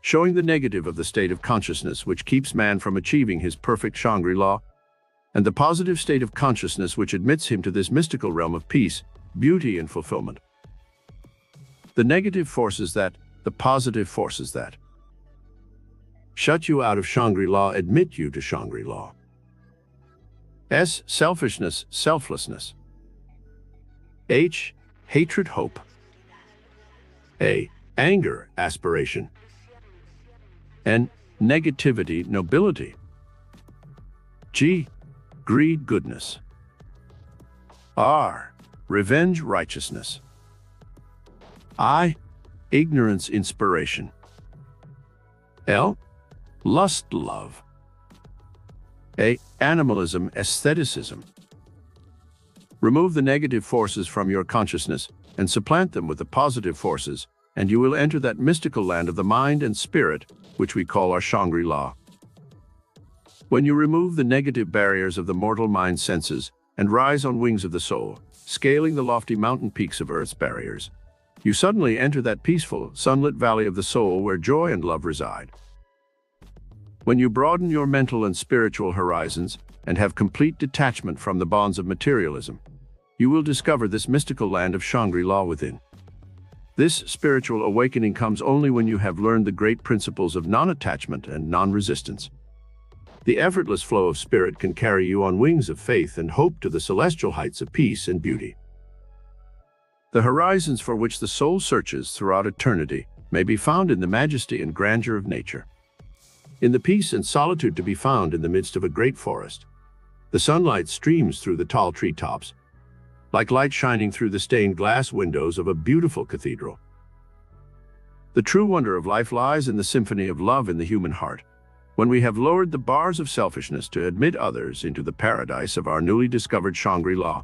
Speaker 1: showing the negative of the state of consciousness which keeps man from achieving his perfect Shangri-La, and the positive state of consciousness which admits him to this mystical realm of peace, beauty, and fulfillment. The negative forces that, the positive forces that. Shut you out of Shangri-La, admit you to Shangri-La. S. Selfishness, selflessness. H. Hatred, hope. A. Anger, aspiration. N. Negativity, nobility. G. Greed, goodness. R. Revenge, righteousness. I. Ignorance, inspiration. L. Lust, love. A. Animalism, aestheticism. Remove the negative forces from your consciousness and supplant them with the positive forces and you will enter that mystical land of the mind and spirit, which we call our Shangri-La. When you remove the negative barriers of the mortal mind senses and rise on wings of the soul, scaling the lofty mountain peaks of Earth's barriers, you suddenly enter that peaceful, sunlit valley of the soul where joy and love reside. When you broaden your mental and spiritual horizons and have complete detachment from the bonds of materialism, you will discover this mystical land of Shangri-La within. This spiritual awakening comes only when you have learned the great principles of non-attachment and non-resistance. The effortless flow of spirit can carry you on wings of faith and hope to the celestial heights of peace and beauty. The horizons for which the soul searches throughout eternity may be found in the majesty and grandeur of nature. In the peace and solitude to be found in the midst of a great forest, the sunlight streams through the tall treetops, like light shining through the stained glass windows of a beautiful cathedral. The true wonder of life lies in the symphony of love in the human heart, when we have lowered the bars of selfishness to admit others into the paradise of our newly discovered Shangri-La.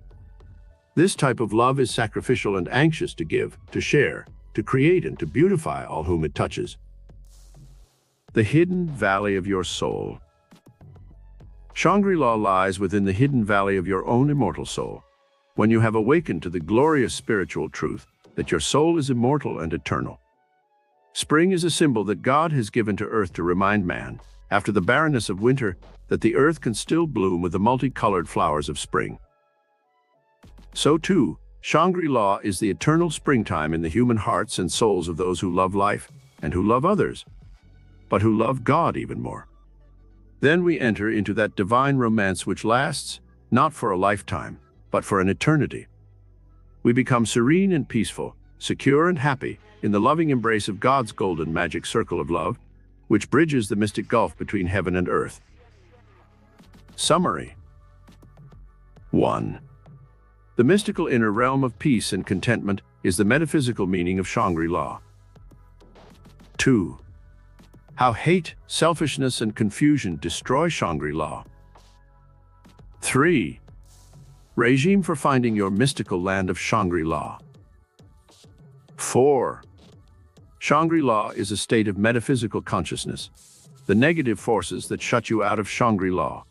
Speaker 1: This type of love is sacrificial and anxious to give, to share, to create, and to beautify all whom it touches. The hidden valley of your soul. Shangri-La lies within the hidden valley of your own immortal soul, when you have awakened to the glorious spiritual truth that your soul is immortal and eternal. Spring is a symbol that God has given to earth to remind man, after the barrenness of winter, that the earth can still bloom with the multicolored flowers of spring. So too, Shangri-La is the eternal springtime in the human hearts and souls of those who love life and who love others, but who love God even more. Then we enter into that divine romance which lasts, not for a lifetime, but for an eternity. We become serene and peaceful, secure and happy in the loving embrace of God's golden magic circle of love, which bridges the mystic gulf between heaven and earth. Summary. 1. The mystical inner realm of peace and contentment is the metaphysical meaning of Shangri-La. 2. How hate, selfishness, and confusion destroy Shangri-La. 3. Regime for finding your mystical land of Shangri-La. 4. Shangri-La is a state of metaphysical consciousness, the negative forces that shut you out of Shangri-La,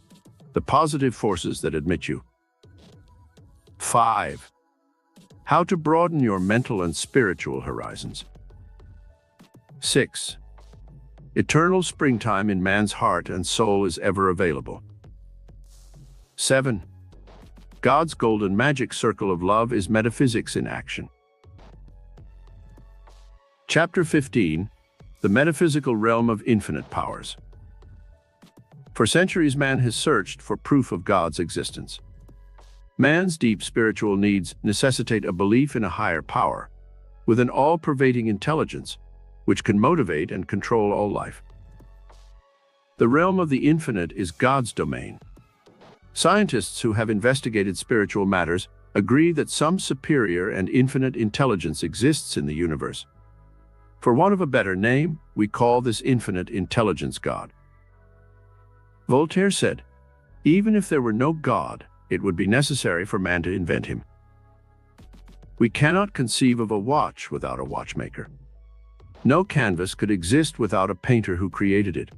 Speaker 1: the positive forces that admit you. 5. How to broaden your mental and spiritual horizons. 6. Eternal springtime in man's heart and soul is ever available. 7. God's golden magic circle of love is metaphysics in action. Chapter 15. The metaphysical realm of infinite powers. For centuries, man has searched for proof of God's existence. Man's deep spiritual needs necessitate a belief in a higher power, with an all-pervading intelligence, which can motivate and control all life. The realm of the infinite is God's domain. Scientists who have investigated spiritual matters agree that some superior and infinite intelligence exists in the universe. For want of a better name, we call this infinite intelligence God. Voltaire said, "Even if there were no God, it would be necessary for man to invent him." We cannot conceive of a watch without a watchmaker. No canvas could exist without a painter who created it.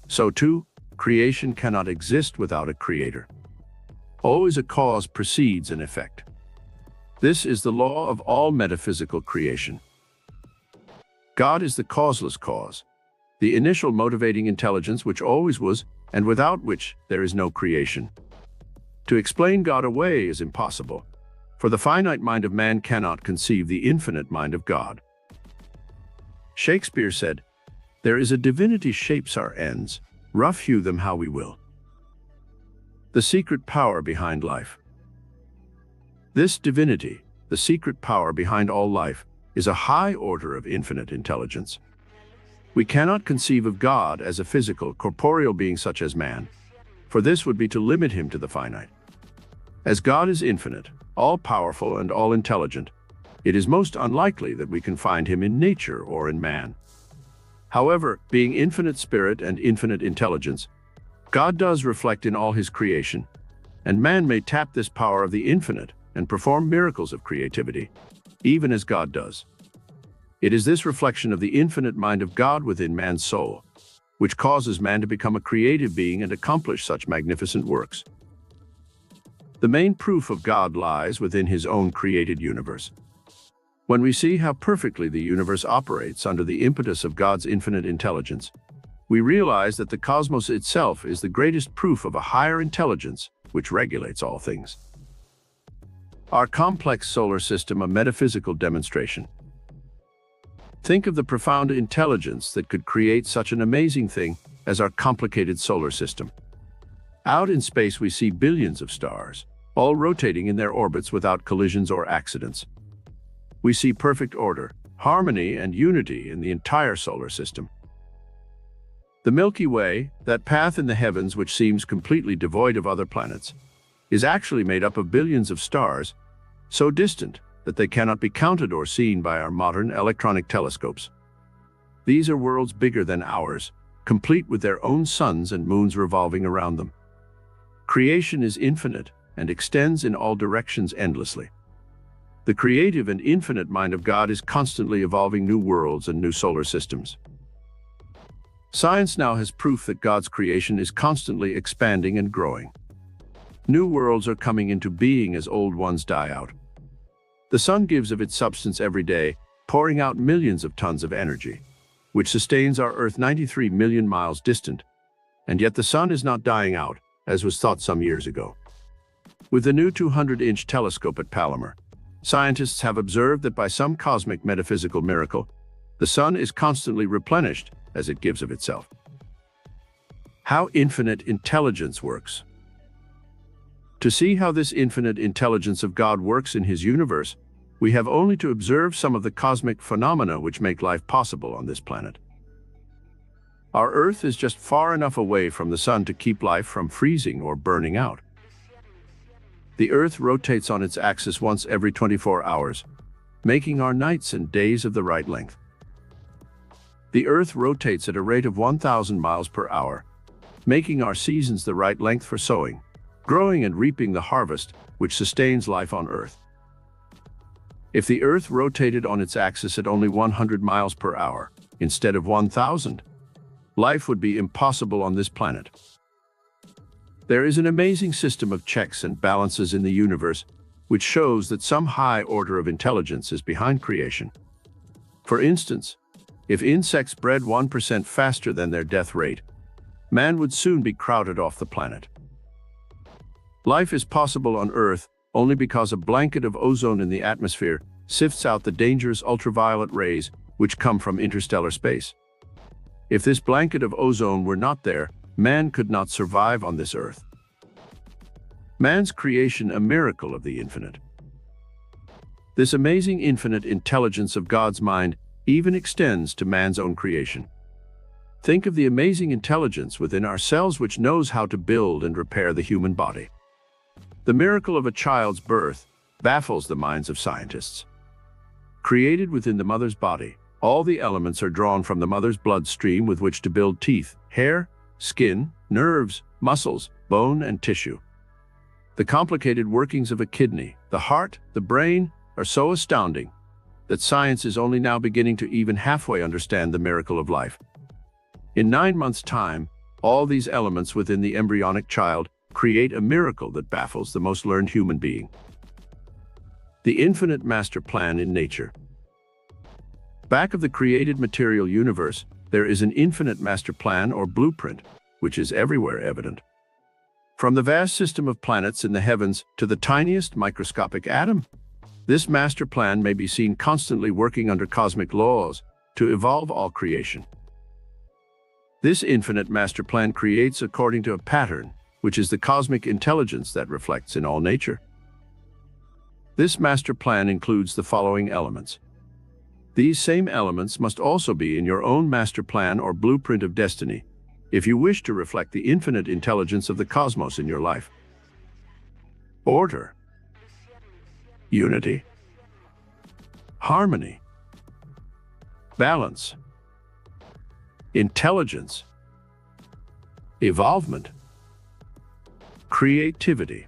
Speaker 1: So too, creation cannot exist without a creator. Always a cause precedes an effect. This is the law of all metaphysical creation. God is the causeless cause, the initial motivating intelligence which always was, and without which there is no creation. To explain God away is impossible, for the finite mind of man cannot conceive the infinite mind of God. Shakespeare said, "There is a divinity shapes our ends, rough hew them how we will." The secret power behind life. This divinity, the secret power behind all life, is a high order of infinite intelligence. We cannot conceive of God as a physical, corporeal being such as man, for this would be to limit him to the finite. As God is infinite, all-powerful, and all-intelligent, it is most unlikely that we can find him in nature or in man. However, being infinite spirit and infinite intelligence, God does reflect in all his creation, and man may tap this power of the infinite and perform miracles of creativity, even as God does. It is this reflection of the infinite mind of God within man's soul, which causes man to become a creative being and accomplish such magnificent works. The main proof of God lies within his own created universe. When we see how perfectly the universe operates under the impetus of God's infinite intelligence, we realize that the cosmos itself is the greatest proof of a higher intelligence which regulates all things. Our complex solar system, a metaphysical demonstration. Think of the profound intelligence that could create such an amazing thing as our complicated solar system. Out in space, we see billions of stars, all rotating in their orbits without collisions or accidents. We see perfect order, harmony, and unity in the entire solar system. The Milky Way, that path in the heavens which seems completely devoid of other planets, is actually made up of billions of stars, so distant that they cannot be counted or seen by our modern electronic telescopes. These are worlds bigger than ours, complete with their own suns and moons revolving around them. Creation is infinite and extends in all directions endlessly. The creative and infinite mind of God is constantly evolving new worlds and new solar systems. Science now has proof that God's creation is constantly expanding and growing. New worlds are coming into being as old ones die out. The sun gives of its substance every day, pouring out millions of tons of energy, which sustains our Earth 93 million miles distant, and yet the sun is not dying out, as was thought some years ago. With the new 200-inch telescope at Palomar, scientists have observed that by some cosmic metaphysical miracle, the sun is constantly replenished as it gives of itself. How infinite intelligence works. To see how this infinite intelligence of God works in his universe, we have only to observe some of the cosmic phenomena which make life possible on this planet. Our Earth is just far enough away from the sun to keep life from freezing or burning out. The Earth rotates on its axis once every 24 hours, making our nights and days of the right length. The Earth rotates at a rate of 1,000 miles per hour, making our seasons the right length for sowing, growing and reaping the harvest which sustains life on Earth. If the Earth rotated on its axis at only 100 miles per hour instead of 1,000, life would be impossible on this planet. There is an amazing system of checks and balances in the universe which shows that some high order of intelligence is behind creation. For instance, if insects bred 1% faster than their death rate, man would soon be crowded off the planet. Life is possible on Earth only because a blanket of ozone in the atmosphere sifts out the dangerous ultraviolet rays which come from interstellar space. If this blanket of ozone were not there, man could not survive on this Earth. Man's creation, a miracle of the infinite. This amazing infinite intelligence of God's mind even extends to man's own creation. Think of the amazing intelligence within ourselves which knows how to build and repair the human body. The miracle of a child's birth baffles the minds of scientists. Created within the mother's body, all the elements are drawn from the mother's bloodstream with which to build teeth, hair, skin, nerves, muscles, bone, and tissue. The complicated workings of a kidney, the heart, the brain are so astounding that science is only now beginning to even halfway understand the miracle of life. In 9 months' time, all these elements within the embryonic child create a miracle that baffles the most learned human being. The infinite master plan in nature. Back of the created material universe, there is an infinite master plan or blueprint, which is everywhere evident. From the vast system of planets in the heavens to the tiniest microscopic atom, this master plan may be seen constantly working under cosmic laws to evolve all creation. This infinite master plan creates according to a pattern, which is the cosmic intelligence that reflects in all nature. This master plan includes the following elements. These same elements must also be in your own master plan or blueprint of destiny, if you wish to reflect the infinite intelligence of the cosmos in your life. Order, unity, harmony, balance, intelligence, evolvement, creativity.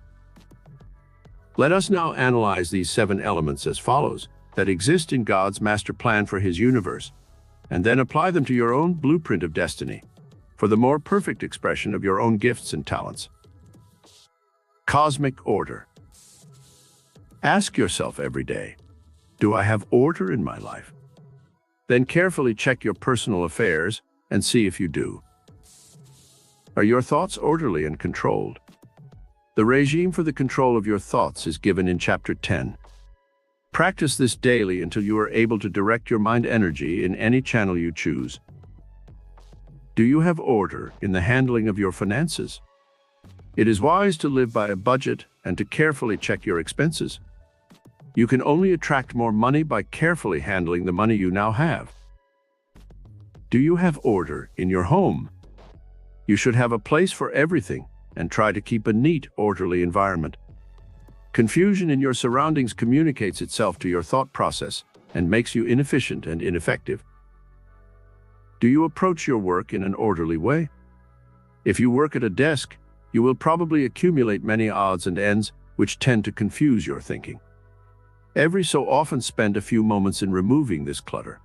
Speaker 1: Let us now analyze these 7 elements as follows, that exist in God's master plan for His universe, and then apply them to your own blueprint of destiny for the more perfect expression of your own gifts and talents. Cosmic order. Ask yourself every day, do I have order in my life? Then carefully check your personal affairs and see if you do. Are your thoughts orderly and controlled? The regime for the control of your thoughts is given in Chapter 10. Practice this daily until you are able to direct your mind energy in any channel you choose. Do you have order in the handling of your finances? It is wise to live by a budget and to carefully check your expenses. You can only attract more money by carefully handling the money you now have. Do you have order in your home? You should have a place for everything and try to keep a neat, orderly environment. Confusion in your surroundings communicates itself to your thought process and makes you inefficient and ineffective. Do you approach your work in an orderly way? If you work at a desk, you will probably accumulate many odds and ends which tend to confuse your thinking. Every so often spend a few moments in removing this clutter.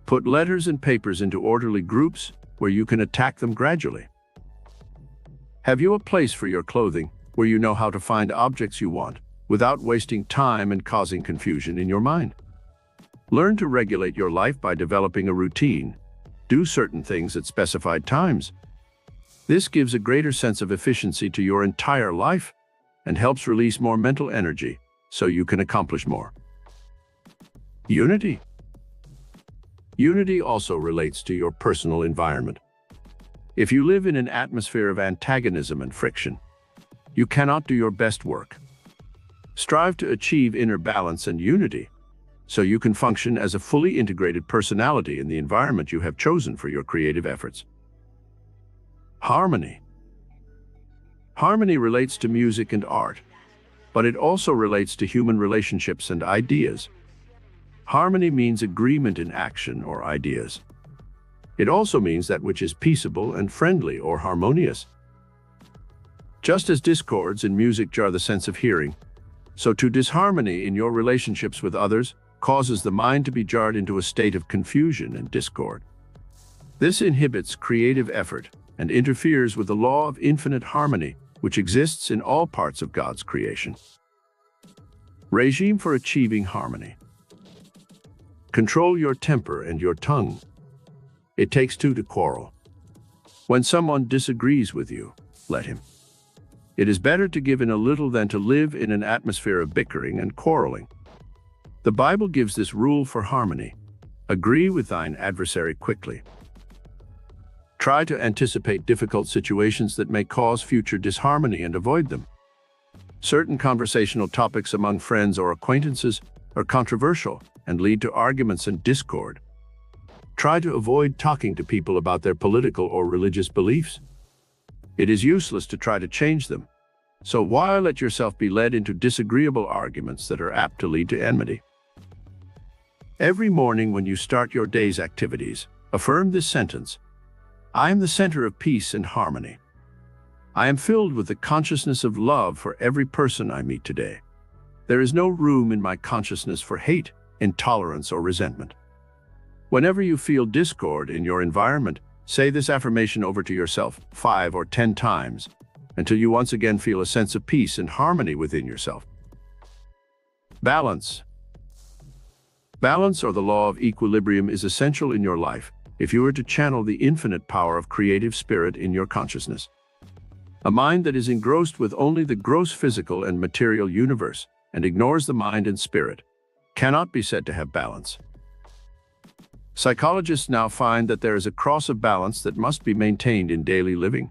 Speaker 1: Put letters and papers into orderly groups where you can attack them gradually. Have you a place for your clothing where you know how to find objects you want without wasting time and causing confusion in your mind? Learn to regulate your life by developing a routine. Do certain things at specified times. This gives a greater sense of efficiency to your entire life and helps release more mental energy so you can accomplish more. Unity. Unity also relates to your personal environment. If you live in an atmosphere of antagonism and friction, you cannot do your best work. Strive to achieve inner balance and unity so you can function as a fully integrated personality in the environment you have chosen for your creative efforts. Harmony. Harmony relates to music and art, but it also relates to human relationships and ideas. Harmony means agreement in action or ideas. It also means that which is peaceable and friendly or harmonious. Just as discords in music jar the sense of hearing, so too disharmony in your relationships with others causes the mind to be jarred into a state of confusion and discord. This inhibits creative effort and interferes with the law of infinite harmony, which exists in all parts of God's creation. Regime for achieving harmony. Control your temper and your tongue. It takes two to quarrel. When someone disagrees with you, let him. It is better to give in a little than to live in an atmosphere of bickering and quarreling. The Bible gives this rule for harmony. Agree with thine adversary quickly. Try to anticipate difficult situations that may cause future disharmony and avoid them. Certain conversational topics among friends or acquaintances are controversial and lead to arguments and discord. Try to avoid talking to people about their political or religious beliefs. It is useless to try to change them, so why let yourself be led into disagreeable arguments that are apt to lead to enmity? Every morning when you start your day's activities, affirm this sentence: I am the center of peace and harmony. I am filled with the consciousness of love for every person I meet today. There is no room in my consciousness for hate, intolerance, or resentment. Whenever you feel discord in your environment, say this affirmation over to yourself 5 or 10 times until you once again feel a sense of peace and harmony within yourself. Balance. Balance, or the law of equilibrium, is essential in your life if you are to channel the infinite power of creative spirit in your consciousness. A mind that is engrossed with only the gross physical and material universe and ignores the mind and spirit cannot be said to have balance. Psychologists now find that there is a cross of balance that must be maintained in daily living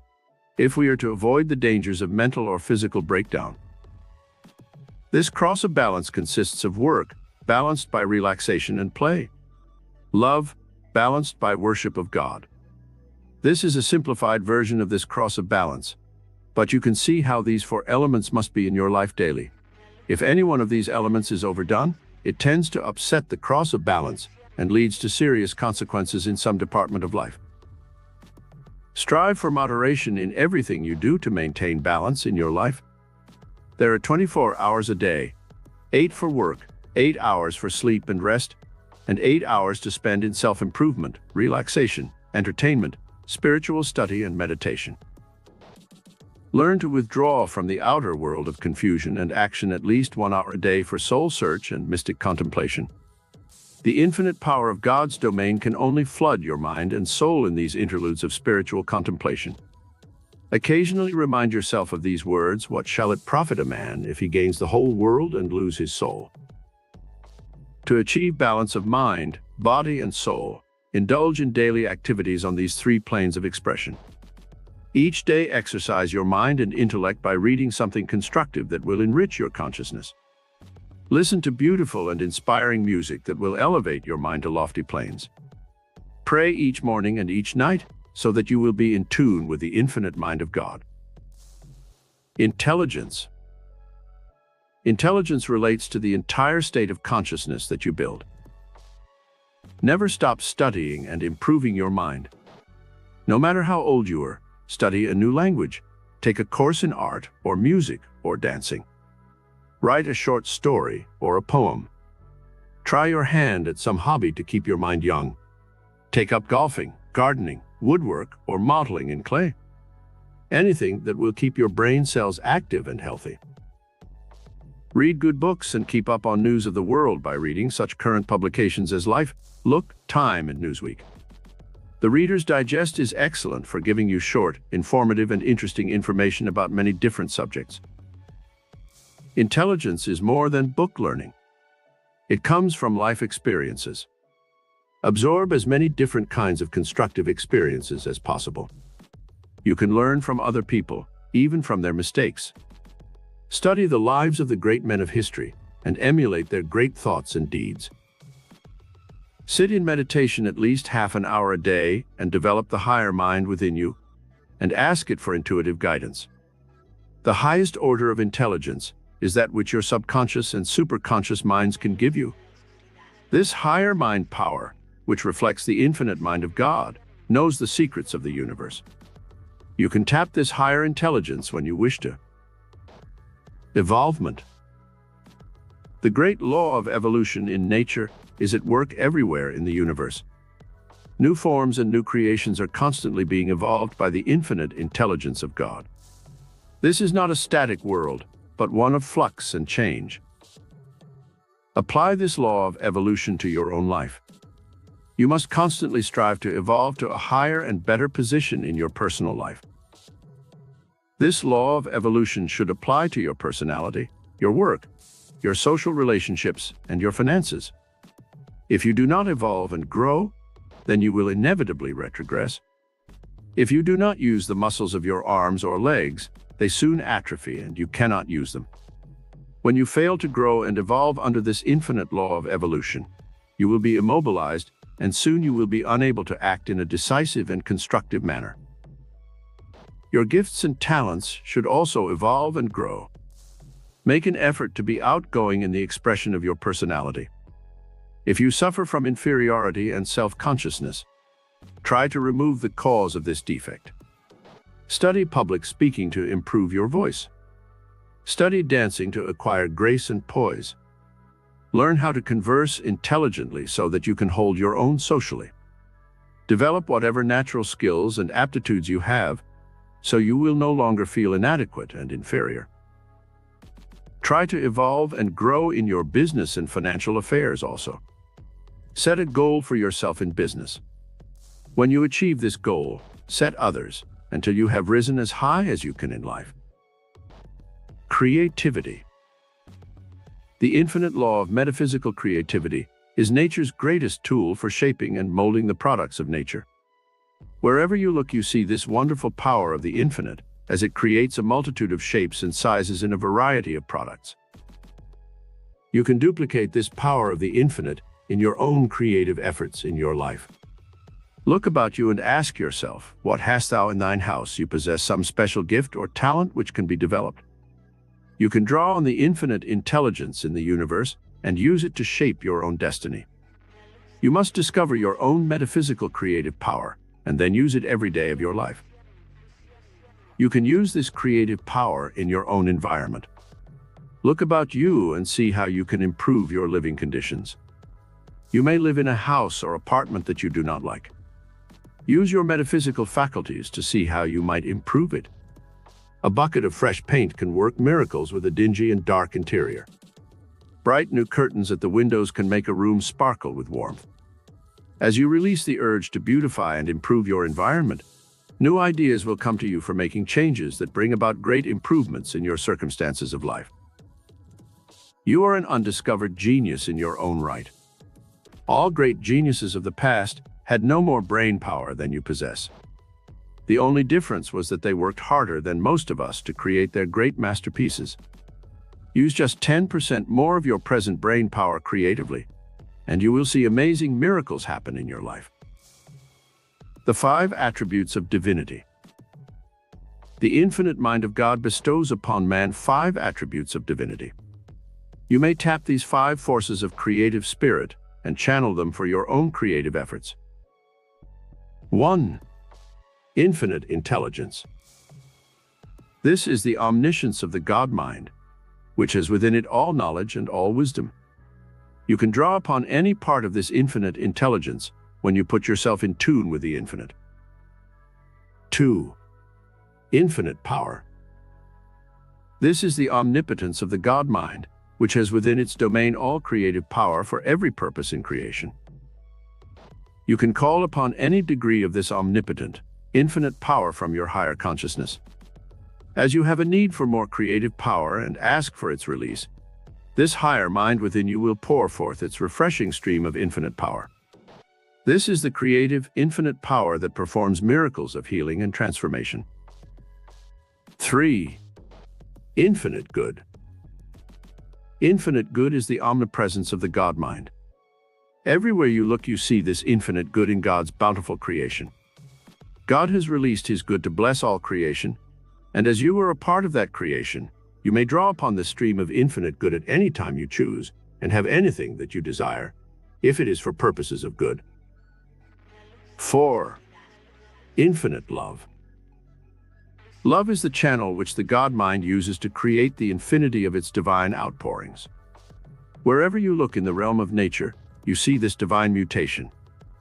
Speaker 1: if we are to avoid the dangers of mental or physical breakdown. This cross of balance consists of work, balanced by relaxation and play; love, balanced by worship of God. This is a simplified version of this cross of balance, but you can see how these 4 elements must be in your life daily. If any one of these elements is overdone, it tends to upset the cross of balance and leads to serious consequences in some department of life. Strive for moderation in everything you do to maintain balance in your life. There are 24 hours a day, 8 for work, 8 hours for sleep and rest, and 8 hours to spend in self-improvement, relaxation, entertainment, spiritual study, and meditation. Learn to withdraw from the outer world of confusion and action at least 1 hour a day for soul search and mystic contemplation. The infinite power of God's domain can only flood your mind and soul in these interludes of spiritual contemplation. Occasionally remind yourself of these words: "What shall it profit a man if he gains the whole world and lose his soul?" To achieve balance of mind, body, and soul, indulge in daily activities on these 3 planes of expression. Each day, exercise your mind and intellect by reading something constructive that will enrich your consciousness. Listen to beautiful and inspiring music that will elevate your mind to lofty planes. Pray each morning and each night so that you will be in tune with the infinite mind of God. Intelligence. Intelligence relates to the entire state of consciousness that you build. Never stop studying and improving your mind. No matter how old you are, study a new language, take a course in art or music or dancing. Write a short story or a poem. Try your hand at some hobby to keep your mind young. Take up golfing, gardening, woodwork, or modeling in clay. Anything that will keep your brain cells active and healthy. Read good books and keep up on news of the world by reading such current publications as Life, Look, Time, and Newsweek. The Reader's Digest is excellent for giving you short, informative, and interesting information about many different subjects. Intelligence is more than book learning. It comes from life experiences. Absorb as many different kinds of constructive experiences as possible. You can learn from other people, even from their mistakes. Study the lives of the great men of history and emulate their great thoughts and deeds. Sit in meditation at least half an hour a day and develop the higher mind within you, and ask it for intuitive guidance. The highest order of intelligence is that which your subconscious and superconscious minds can give you. This higher mind power, which reflects the infinite mind of God, knows the secrets of the universe. You can tap this higher intelligence when you wish to. Evolvement. The great law of evolution in nature is at work everywhere in the universe. New forms and new creations are constantly being evolved by the infinite intelligence of God. This is not a static world, but one of flux and change. Apply this law of evolution to your own life. You must constantly strive to evolve to a higher and better position in your personal life. This law of evolution should apply to your personality, your work, your social relationships, and your finances. If you do not evolve and grow, then you will inevitably retrogress. If you do not use the muscles of your arms or legs, they soon atrophy and you cannot use them. When you fail to grow and evolve under this infinite law of evolution, you will be immobilized, and soon you will be unable to act in a decisive and constructive manner. Your gifts and talents should also evolve and grow. Make an effort to be outgoing in the expression of your personality. If you suffer from inferiority and self-consciousness, try to remove the cause of this defect. Study public speaking to improve your voice. Study dancing to acquire grace and poise. Learn how to converse intelligently so that you can hold your own socially. Develop whatever natural skills and aptitudes you have, so you will no longer feel inadequate and inferior. Try to evolve and grow in your business and financial affairs also. Set a goal for yourself in business. When you achieve this goal, set others until you have risen as high as you can in life. Creativity. The infinite law of metaphysical creativity is nature's greatest tool for shaping and molding the products of nature. Wherever you look, you see this wonderful power of the infinite as it creates a multitude of shapes and sizes in a variety of products. You can duplicate this power of the infinite in your own creative efforts in your life. Look about you and ask yourself, what hast thou in thine house? You possess some special gift or talent which can be developed. You can draw on the infinite intelligence in the universe and use it to shape your own destiny. You must discover your own metaphysical creative power and then use it every day of your life. You can use this creative power in your own environment. Look about you and see how you can improve your living conditions. You may live in a house or apartment that you do not like. Use your metaphysical faculties to see how you might improve it. A bucket of fresh paint can work miracles with a dingy and dark interior. Bright new curtains at the windows can make a room sparkle with warmth. As you release the urge to beautify and improve your environment, new ideas will come to you for making changes that bring about great improvements in your circumstances of life. You are an undiscovered genius in your own right. All great geniuses of the past had no more brain power than you possess. The only difference was that they worked harder than most of us to create their great masterpieces. Use just 10% more of your present brain power creatively, and you will see amazing miracles happen in your life. The 5 attributes of divinity. The infinite mind of God bestows upon man 5 attributes of divinity. You may tap these 5 forces of creative spirit and channel them for your own creative efforts. 1. Infinite intelligence. This is the omniscience of the God mind, which has within it all knowledge and all wisdom. You can draw upon any part of this infinite intelligence when you put yourself in tune with the infinite. 2. Infinite power. This is the omnipotence of the God mind, which has within its domain all creative power for every purpose in creation. You can call upon any degree of this omnipotent, infinite power from your higher consciousness. As you have a need for more creative power and ask for its release, this higher mind within you will pour forth its refreshing stream of infinite power. This is the creative, infinite power that performs miracles of healing and transformation. 3. Infinite good. Infinite good is the omnipresence of the God mind. Everywhere you look, you see this infinite good in God's bountiful creation. God has released His good to bless all creation, and as you are a part of that creation, you may draw upon this stream of infinite good at any time you choose and have anything that you desire, if it is for purposes of good. 4. Infinite love. Love is the channel which the God mind uses to create the infinity of its divine outpourings. Wherever you look in the realm of nature, you see this divine mutation,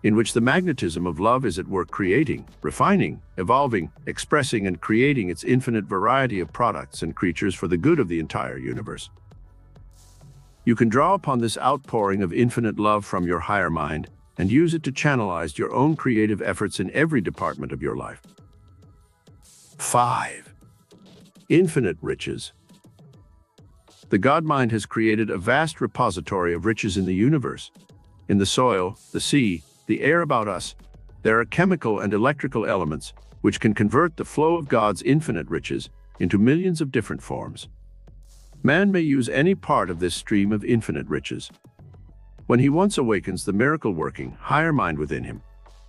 Speaker 1: in which the magnetism of love is at work creating, refining, evolving, expressing, and creating its infinite variety of products and creatures for the good of the entire universe. You can draw upon this outpouring of infinite love from your higher mind and use it to channelize your own creative efforts in every department of your life. 5. Infinite riches. The God mind has created a vast repository of riches in the universe. In the soil, the sea, the air about us, there are chemical and electrical elements which can convert the flow of God's infinite riches into millions of different forms. Man may use any part of this stream of infinite riches. When he once awakens the miracle-working, higher mind within him,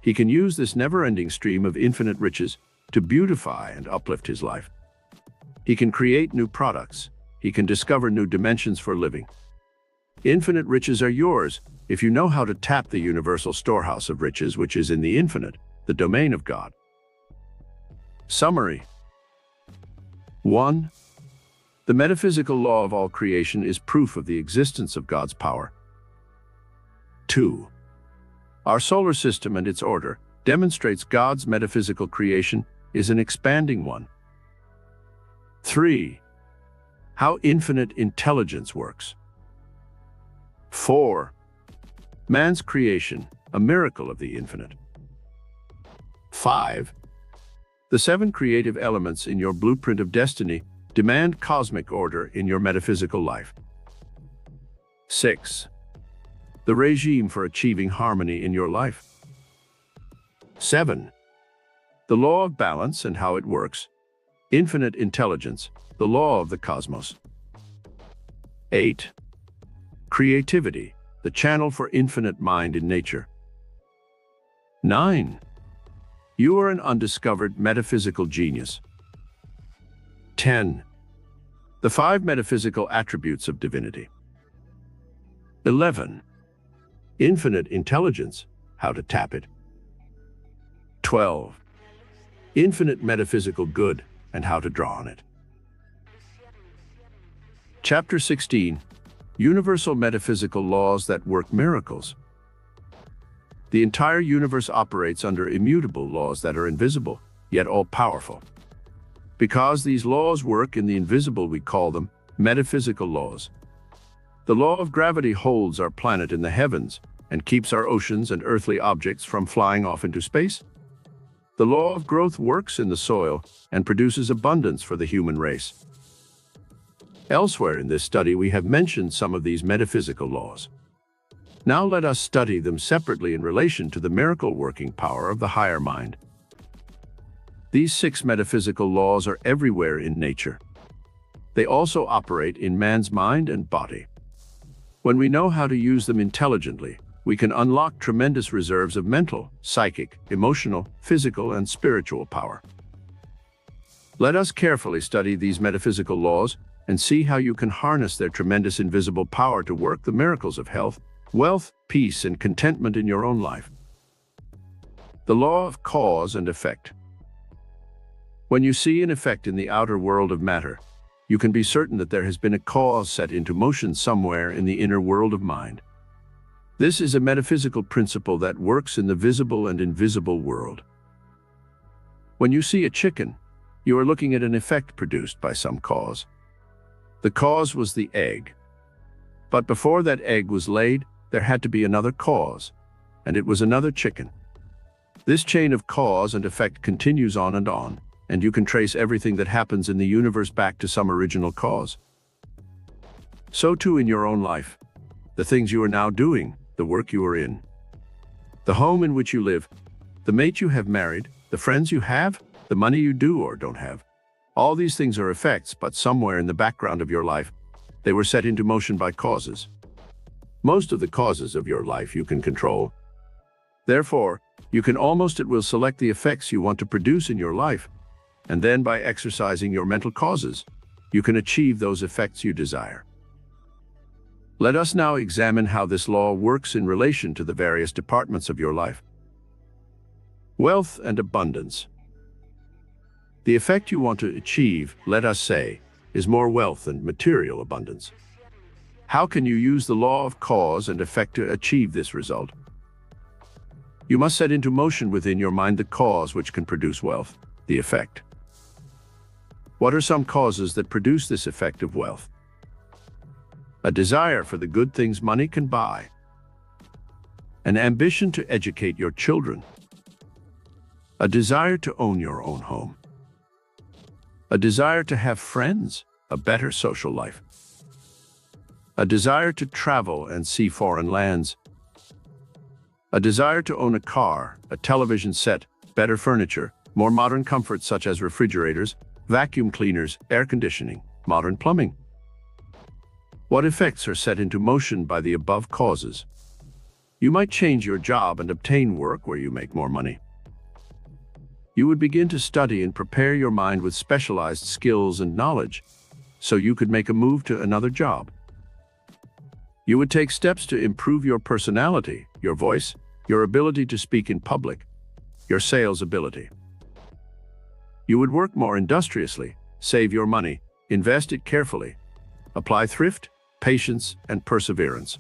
Speaker 1: he can use this never-ending stream of infinite riches to beautify and uplift his life. He can create new products. He can discover new dimensions for living. Infinite riches are yours if you know how to tap the universal storehouse of riches which is in the infinite, the domain of God. Summary. 1. The metaphysical law of all creation is proof of the existence of God's power. 2. Our solar system and its order demonstrates God's metaphysical creation is an expanding one. 3. How infinite intelligence works. 4. Man's creation, a miracle of the infinite. 5. The 7 creative elements in your blueprint of destiny demand cosmic order in your metaphysical life. 6. The regime for achieving harmony in your life. 7. The law of balance and how it works. Infinite intelligence, the law of the cosmos. 8. Creativity, the channel for infinite mind in nature. 9. You are an undiscovered metaphysical genius. 10. The 5 metaphysical attributes of divinity. 11. Infinite intelligence, how to tap it. 12. Infinite metaphysical good and how to draw on it. Chapter 16. Universal Metaphysical Laws that Work Miracles. The entire universe operates under immutable laws that are invisible, yet all-powerful. Because these laws work in the invisible, we call them metaphysical laws. The law of gravity holds our planet in the heavens and keeps our oceans and earthly objects from flying off into space. The law of growth works in the soil and produces abundance for the human race. Elsewhere in this study, we have mentioned some of these metaphysical laws. Now let us study them separately in relation to the miracle-working power of the higher mind. These 6 metaphysical laws are everywhere in nature. They also operate in man's mind and body. When we know how to use them intelligently, we can unlock tremendous reserves of mental, psychic, emotional, physical, and spiritual power. Let us carefully study these metaphysical laws and see how you can harness their tremendous invisible power to work the miracles of health, wealth, peace, and contentment in your own life. The law of cause and effect. When you see an effect in the outer world of matter, you can be certain that there has been a cause set into motion somewhere in the inner world of mind. This is a metaphysical principle that works in the visible and invisible world. When you see a chicken, you are looking at an effect produced by some cause. The cause was the egg. But before that egg was laid, there had to be another cause, and it was another chicken. This chain of cause and effect continues on, and you can trace everything that happens in the universe back to some original cause. So too in your own life. The things you are now doing, the work you are in, the home in which you live, the mate you have married, the friends you have, the money you do or don't have. All these things are effects, but somewhere in the background of your life, they were set into motion by causes. Most of the causes of your life you can control. Therefore, you can almost at will select the effects you want to produce in your life, and then by exercising your mental causes, you can achieve those effects you desire. Let us now examine how this law works in relation to the various departments of your life. Wealth and abundance. The effect you want to achieve, let us say, is more wealth and material abundance. How can you use the law of cause and effect to achieve this result? You must set into motion within your mind the cause which can produce wealth, the effect. What are some causes that produce this effect of wealth? A desire for the good things money can buy. An ambition to educate your children. A desire to own your own home. A desire to have friends, a better social life. A desire to travel and see foreign lands. A desire to own a car, a television set, better furniture, more modern comforts such as refrigerators, vacuum cleaners, air conditioning, modern plumbing. What effects are set into motion by the above causes? You might change your job and obtain work where you make more money. You would begin to study and prepare your mind with specialized skills and knowledge, so you could make a move to another job. You would take steps to improve your personality, your voice, your ability to speak in public, your sales ability. You would work more industriously, save your money, invest it carefully, apply thrift, patience, and perseverance.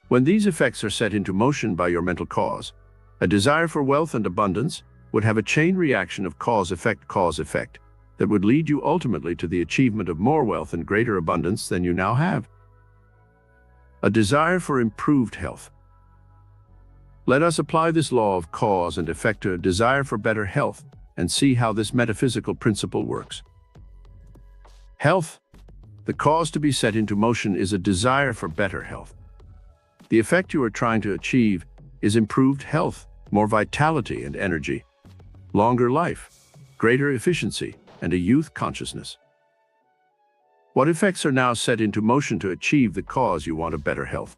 Speaker 1: When these effects are set into motion by your mental cause, a desire for wealth and abundance would have a chain reaction of cause-effect that would lead you ultimately to the achievement of more wealth and greater abundance than you now have. A desire for improved health. Let us apply this law of cause and effect to a desire for better health and see how this metaphysical principle works. Health. The cause to be set into motion is a desire for better health. The effect you are trying to achieve is improved health, more vitality and energy, longer life, greater efficiency, and a youth consciousness. What effects are now set into motion to achieve the cause you want of better health?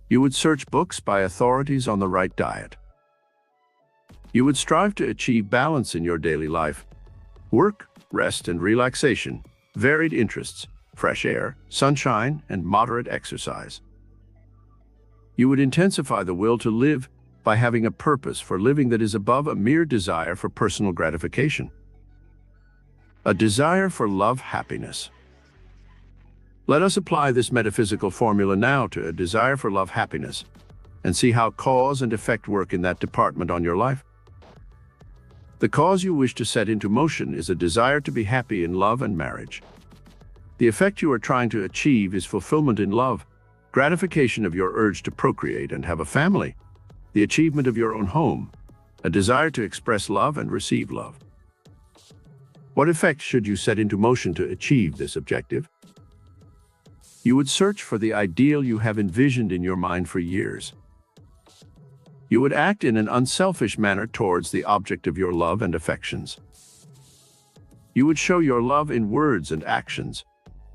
Speaker 1: You would search books by authorities on the right diet. You would strive to achieve balance in your daily life, work, rest and relaxation, varied interests, fresh air, sunshine, and moderate exercise. You would intensify the will to live by having a purpose for living that is above a mere desire for personal gratification. A desire for love, happiness. Let us apply this metaphysical formula now to a desire for love, happiness, and see how cause and effect work in that department on your life. The cause you wish to set into motion is a desire to be happy in love and marriage. The effect you are trying to achieve is fulfillment in love, gratification of your urge to procreate and have a family, the achievement of your own home, a desire to express love and receive love. What effect should you set into motion to achieve this objective? You would search for the ideal you have envisioned in your mind for years. You would act in an unselfish manner towards the object of your love and affections. You would show your love in words and actions,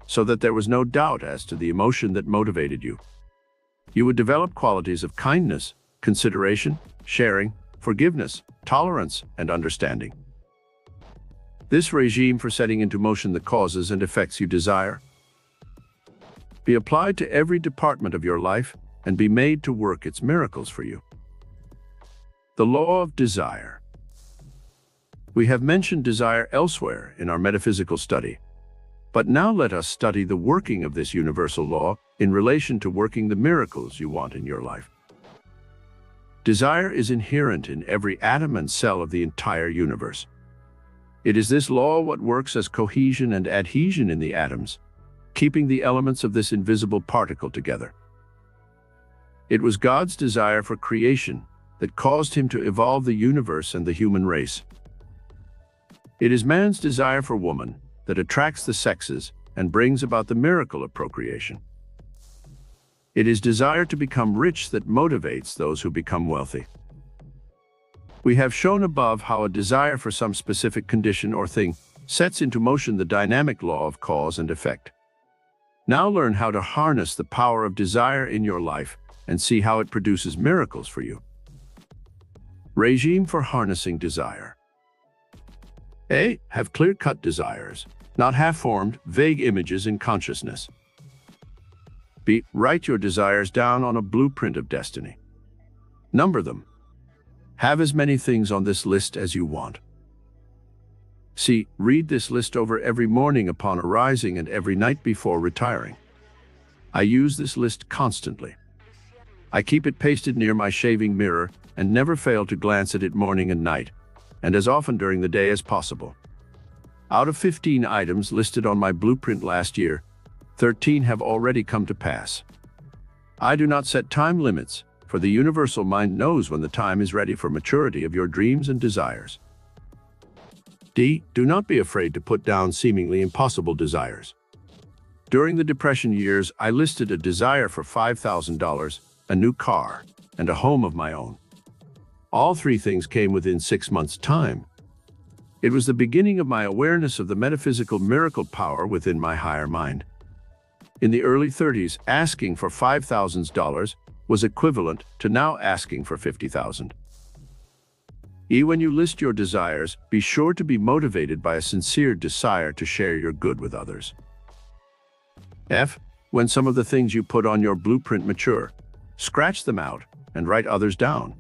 Speaker 1: so that there was no doubt as to the emotion that motivated you. You would develop qualities of kindness, consideration, sharing, forgiveness, tolerance, and understanding. This regime for setting into motion the causes and effects you desire be applied to every department of your life and be made to work its miracles for you. The law of desire. We have mentioned desire elsewhere in our metaphysical study, but now let us study the working of this universal law in relation to working the miracles you want in your life. Desire is inherent in every atom and cell of the entire universe. It is this law what works as cohesion and adhesion in the atoms, keeping the elements of this invisible particle together. It was God's desire for creation that caused him to evolve the universe and the human race. It is man's desire for woman that attracts the sexes and brings about the miracle of procreation. It is desire to become rich that motivates those who become wealthy. We have shown above how a desire for some specific condition or thing sets into motion the dynamic law of cause and effect. Now learn how to harness the power of desire in your life and see how it produces miracles for you. Regime for harnessing desire. A. Have clear-cut desires, not half-formed, vague images in consciousness. B. Write your desires down on a blueprint of destiny. Number them. Have as many things on this list as you want. C. Read this list over every morning upon arising and every night before retiring. I use this list constantly. I keep it pasted near my shaving mirror and never fail to glance at it morning and night, and as often during the day as possible. Out of 15 items listed on my blueprint last year, 13 have already come to pass. I do not set time limits, for the universal mind knows when the time is ready for maturity of your dreams and desires. D. Do not be afraid to put down seemingly impossible desires. During the Depression years, I listed a desire for $5,000, a new car, and a home of my own. All three things came within 6 months' time. It was the beginning of my awareness of the metaphysical miracle power within my higher mind. In the early 30s, asking for $5,000 was equivalent to now asking for $50,000. E. When you list your desires, be sure to be motivated by a sincere desire to share your good with others. F. When some of the things you put on your blueprint mature, scratch them out and write others down.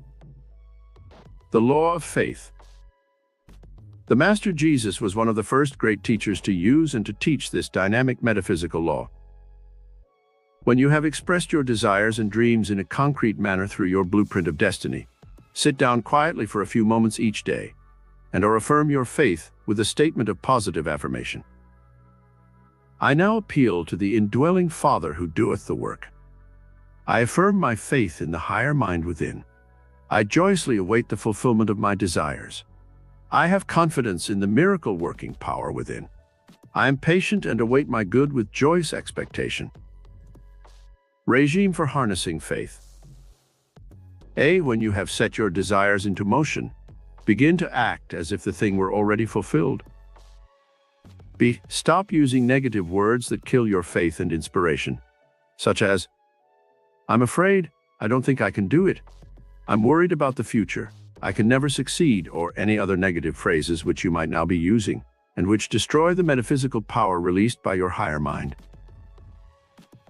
Speaker 1: The law of faith. The Master Jesus was one of the first great teachers to use and to teach this dynamic metaphysical law. When you have expressed your desires and dreams in a concrete manner through your blueprint of destiny, sit down quietly for a few moments each day, and/or affirm your faith with a statement of positive affirmation. I now appeal to the indwelling Father who doeth the work. I affirm my faith in the higher mind within. I joyously await the fulfillment of my desires. I have confidence in the miracle-working power within. I am patient and await my good with joyous expectation. Regime for harnessing faith. A. When you have set your desires into motion, begin to act as if the thing were already fulfilled. B. Stop using negative words that kill your faith and inspiration, such as, I'm afraid, I don't think I can do it, I'm worried about the future, I can never succeed, or any other negative phrases which you might now be using, and which destroy the metaphysical power released by your higher mind.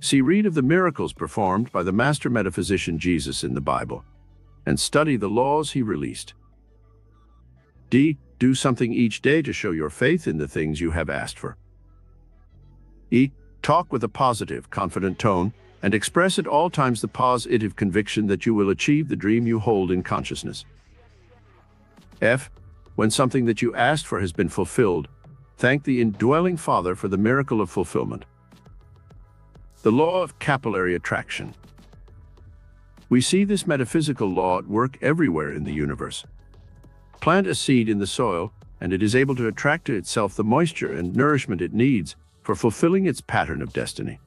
Speaker 1: C. Read of the miracles performed by the master metaphysician Jesus in the Bible, and study the laws he released. D. Do something each day to show your faith in the things you have asked for. E. Talk with a positive, confident tone, and express at all times the positive conviction that you will achieve the dream you hold in consciousness. F. When something that you asked for has been fulfilled, thank the indwelling Father for the miracle of fulfillment. The law of capillary attraction. We see this metaphysical law at work everywhere in the universe. Plant a seed in the soil, and it is able to attract to itself the moisture and nourishment it needs for fulfilling its pattern of destiny.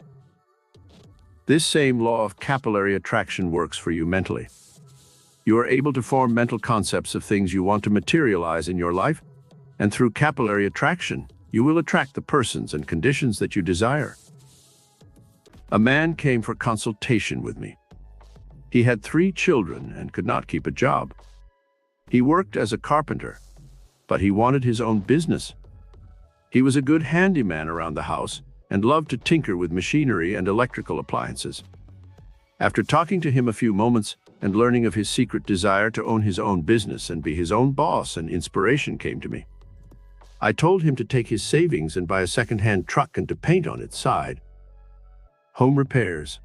Speaker 1: This same law of capillary attraction works for you mentally. You are able to form mental concepts of things you want to materialize in your life, and through capillary attraction, you will attract the persons and conditions that you desire. A man came for consultation with me. He had 3 children and could not keep a job. He worked as a carpenter, but he wanted his own business. He was a good handyman around the house and loved to tinker with machinery and electrical appliances. After talking to him a few moments and learning of his secret desire to own his own business and be his own boss, an inspiration came to me. I told him to take his savings and buy a second-hand truck and to paint on its side. Home repairs.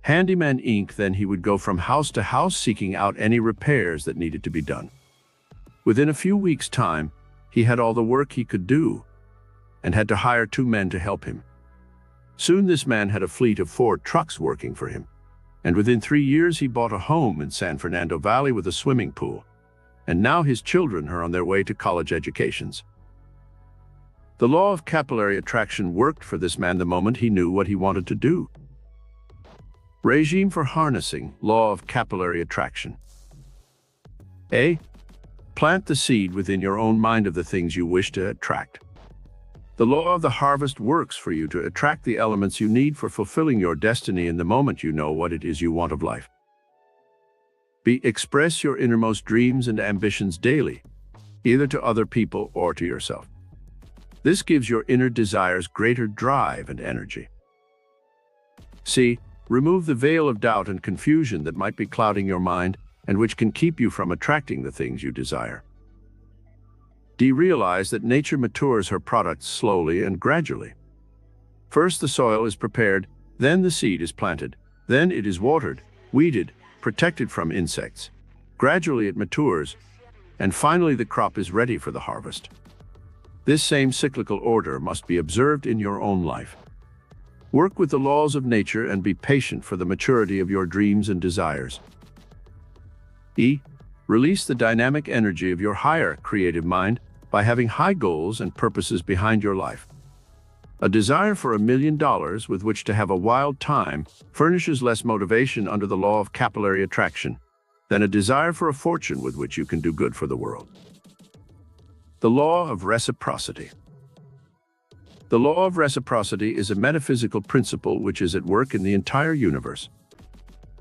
Speaker 1: Handyman Inc. Then he would go from house to house seeking out any repairs that needed to be done. Within a few weeks' time, he had all the work he could do and had to hire 2 men to help him. Soon this man had a fleet of 4 trucks working for him, and within 3 years he bought a home in San Fernando Valley with a swimming pool, and now his children are on their way to college educations. The law of capillary attraction worked for this man the moment he knew what he wanted to do. Regime for harnessing law of capillary attraction. A. Plant the seed within your own mind of the things you wish to attract. The law of the harvest works for you to attract the elements you need for fulfilling your destiny in the moment you know what it is you want of life. B. Express your innermost dreams and ambitions daily, either to other people or to yourself. This gives your inner desires greater drive and energy. C. Remove the veil of doubt and confusion that might be clouding your mind and which can keep you from attracting the things you desire. D. Realize that nature matures her products slowly and gradually. First the soil is prepared, then the seed is planted, then it is watered, weeded, protected from insects. Gradually it matures, and finally the crop is ready for the harvest. This same cyclical order must be observed in your own life. Work with the laws of nature and be patient for the maturity of your dreams and desires. E. Release the dynamic energy of your higher creative mind by having high goals and purposes behind your life. A desire for $1 million with which to have a wild time furnishes less motivation under the law of capillary attraction than a desire for a fortune with which you can do good for the world. The law of reciprocity. The law of reciprocity is a metaphysical principle which is at work in the entire universe.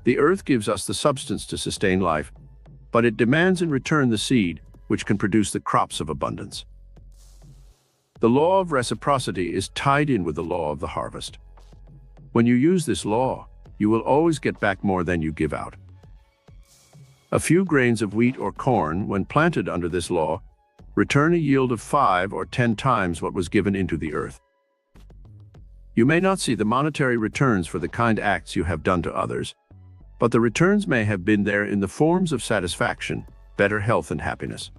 Speaker 1: The earth gives us the substance to sustain life, but it demands in return the seed which can produce the crops of abundance. The law of reciprocity is tied in with the law of the harvest. When you use this law, you will always get back more than you give out. A few grains of wheat or corn, when planted under this law, return a yield of 5 or 10 times what was given into the earth. You may not see the monetary returns for the kind acts you have done to others, but the returns may have been there in the forms of satisfaction, better health, and happiness.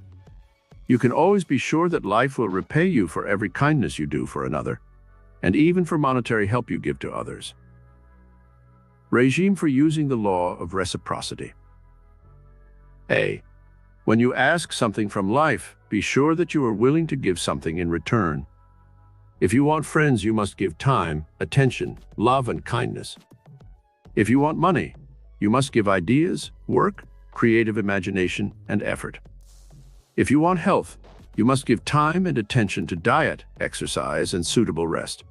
Speaker 1: You can always be sure that life will repay you for every kindness you do for another, and even for monetary help you give to others. Regime for using the law of reciprocity. A. When you ask something from life, be sure that you are willing to give something in return. If you want friends, you must give time, attention, love, and kindness. If you want money, you must give ideas, work, creative imagination, and effort. If you want health, you must give time and attention to diet, exercise, and suitable rest.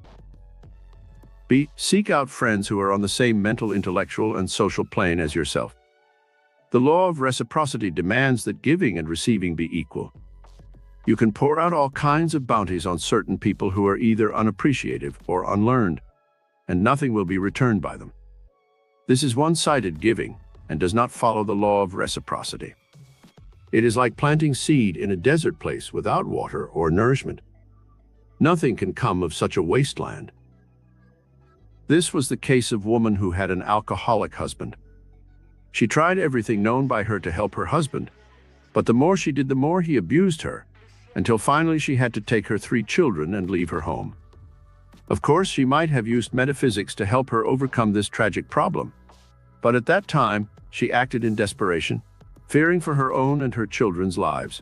Speaker 1: B. Seek out friends who are on the same mental, intellectual, and social plane as yourself. The law of reciprocity demands that giving and receiving be equal. You can pour out all kinds of bounties on certain people who are either unappreciative or unlearned, and nothing will be returned by them. This is one-sided giving and does not follow the law of reciprocity. It is like planting seed in a desert place without water or nourishment. Nothing can come of such a wasteland. This was the case of a woman who had an alcoholic husband. She tried everything known by her to help her husband, but the more she did, the more he abused her, until finally she had to take her 3 children and leave her home. Of course, she might have used metaphysics to help her overcome this tragic problem, but at that time, she acted in desperation, fearing for her own and her children's lives.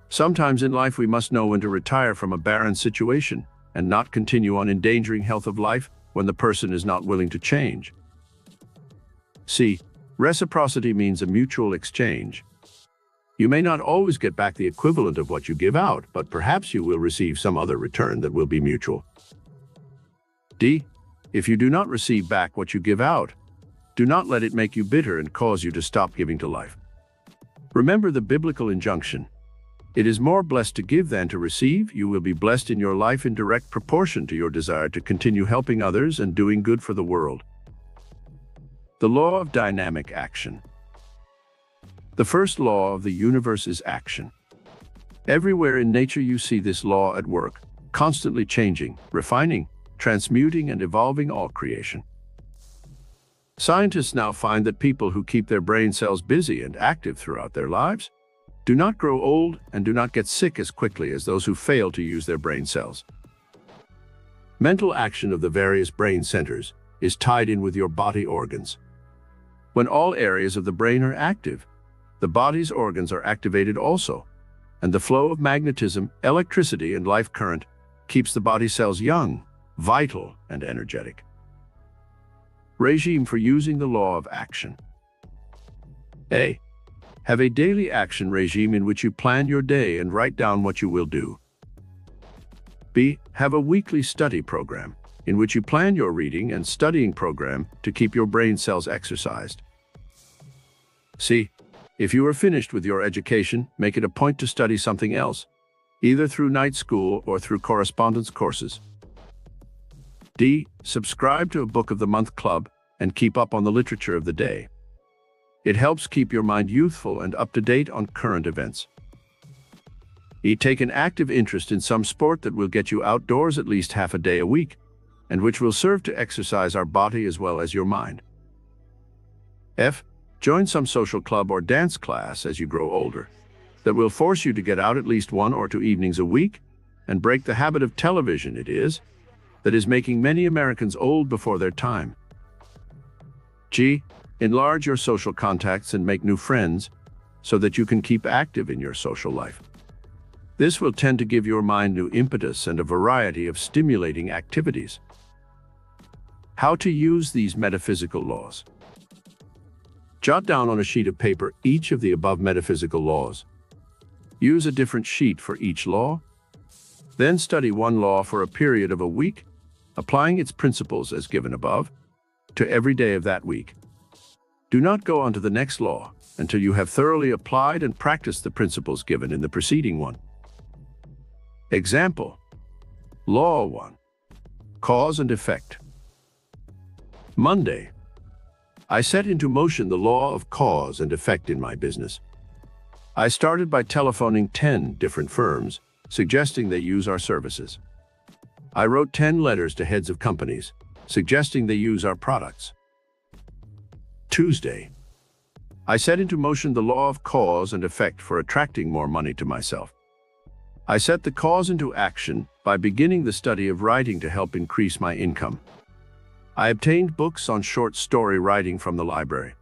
Speaker 1: Sometimes in life we must know when to retire from a barren situation and not continue on endangering health of life when the person is not willing to change. See, reciprocity means a mutual exchange. You may not always get back the equivalent of what you give out, but perhaps you will receive some other return that will be mutual. D. If you do not receive back what you give out, do not let it make you bitter and cause you to stop giving to life. Remember the biblical injunction. It is more blessed to give than to receive. You will be blessed in your life in direct proportion to your desire to continue helping others and doing good for the world. The law of dynamic action. The first law of the universe is action. Everywhere in nature you see this law at work, constantly changing, refining, transmuting, and evolving all creation. Scientists now find that people who keep their brain cells busy and active throughout their lives do not grow old and do not get sick as quickly as those who fail to use their brain cells. Mental action of the various brain centers is tied in with your body organs. When all areas of the brain are active, the body's organs are activated also, and the flow of magnetism, electricity, and life current keeps the body cells young, vital, and energetic. Regime for using the law of action. A. Have a daily action regime in which you plan your day and write down what you will do. B. Have a weekly study program in which you plan your reading and studying program to keep your brain cells exercised. C. If you are finished with your education, make it a point to study something else, either through night school or through correspondence courses. D. Subscribe to a Book of the Month club and keep up on the literature of the day. It helps keep your mind youthful and up to date on current events. E. Take an active interest in some sport that will get you outdoors at least half a day a week, and which will serve to exercise our body as well as your mind. F. Join some social club or dance class as you grow older that will force you to get out at least 1 or 2 evenings a week and break the habit of television that is making many Americans old before their time. G. Enlarge your social contacts and make new friends so that you can keep active in your social life. This will tend to give your mind new impetus and a variety of stimulating activities. How to use these metaphysical laws. Jot down on a sheet of paper each of the above metaphysical laws. Use a different sheet for each law. Then study one law for a period of a week, applying its principles as given above to every day of that week. Do not go on to the next law until you have thoroughly applied and practiced the principles given in the preceding one. Example: Law 1. Cause and effect. Monday. I set into motion the law of cause and effect in my business. I started by telephoning 10 different firms, suggesting they use our services. I wrote 10 letters to heads of companies, suggesting they use our products. Tuesday. I set into motion the law of cause and effect for attracting more money to myself. I set the cause into action by beginning the study of writing to help increase my income. I obtained books on short story writing from the library.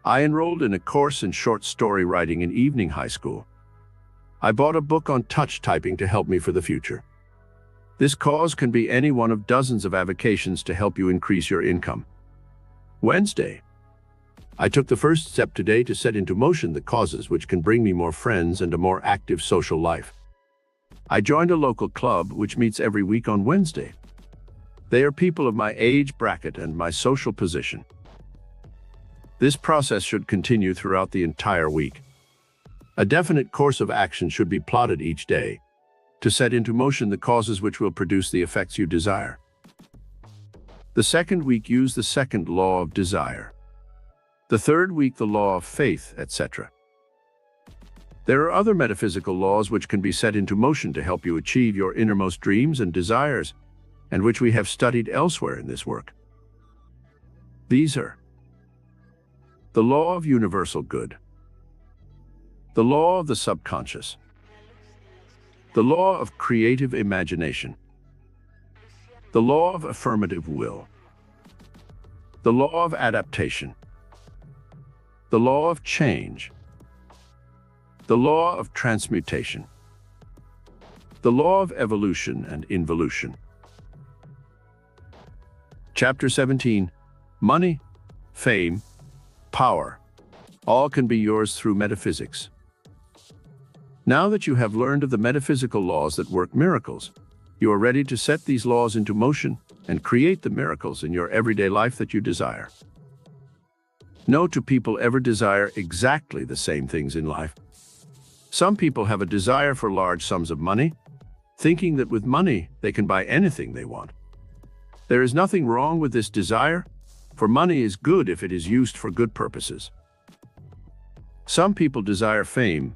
Speaker 1: I enrolled in a course in short story writing in evening high school. I bought a book on touch typing to help me for the future. This cause can be any one of dozens of avocations to help you increase your income. Wednesday. I took the first step today to set into motion the causes which can bring me more friends and a more active social life. I joined a local club which meets every week on Wednesday. They are people of my age bracket and my social position. This process should continue throughout the entire week. A definite course of action should be plotted each day to set into motion the causes which will produce the effects you desire. The second week, use the second law of desire. The third week, the law of faith, etc. There are other metaphysical laws which can be set into motion to help you achieve your innermost dreams and desires and which we have studied elsewhere in this work. These are the law of universal good, the law of the subconscious, the law of creative imagination, the law of affirmative will, the law of adaptation, the law of change, the law of transmutation, the law of evolution and involution. Chapter 17. Money, fame, power, all can be yours through metaphysics. Now that you have learned of the metaphysical laws that work miracles, you are ready to set these laws into motion and create the miracles in your everyday life that you desire. No two people ever desire exactly the same things in life. Some people have a desire for large sums of money, thinking that with money they can buy anything they want. There is nothing wrong with this desire, for money is good if it is used for good purposes. Some people desire fame.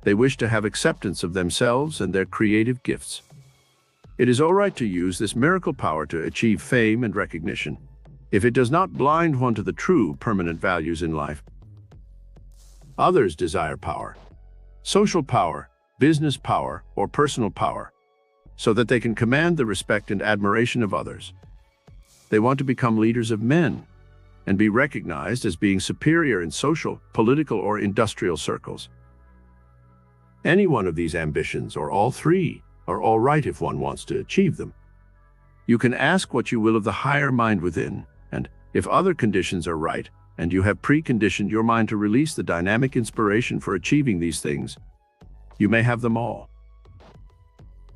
Speaker 1: They wish to have acceptance of themselves and their creative gifts. It is all right to use this miracle power to achieve fame and recognition, if it does not blind one to the true permanent values in life. Others desire power, social power, business power, or personal power, so that they can command the respect and admiration of others. They want to become leaders of men and be recognized as being superior in social, political, or industrial circles. Any one of these ambitions, or all three, are all right if one wants to achieve them. You can ask what you will of the higher mind within, and if other conditions are right, and you have preconditioned your mind to release the dynamic inspiration for achieving these things, you may have them all.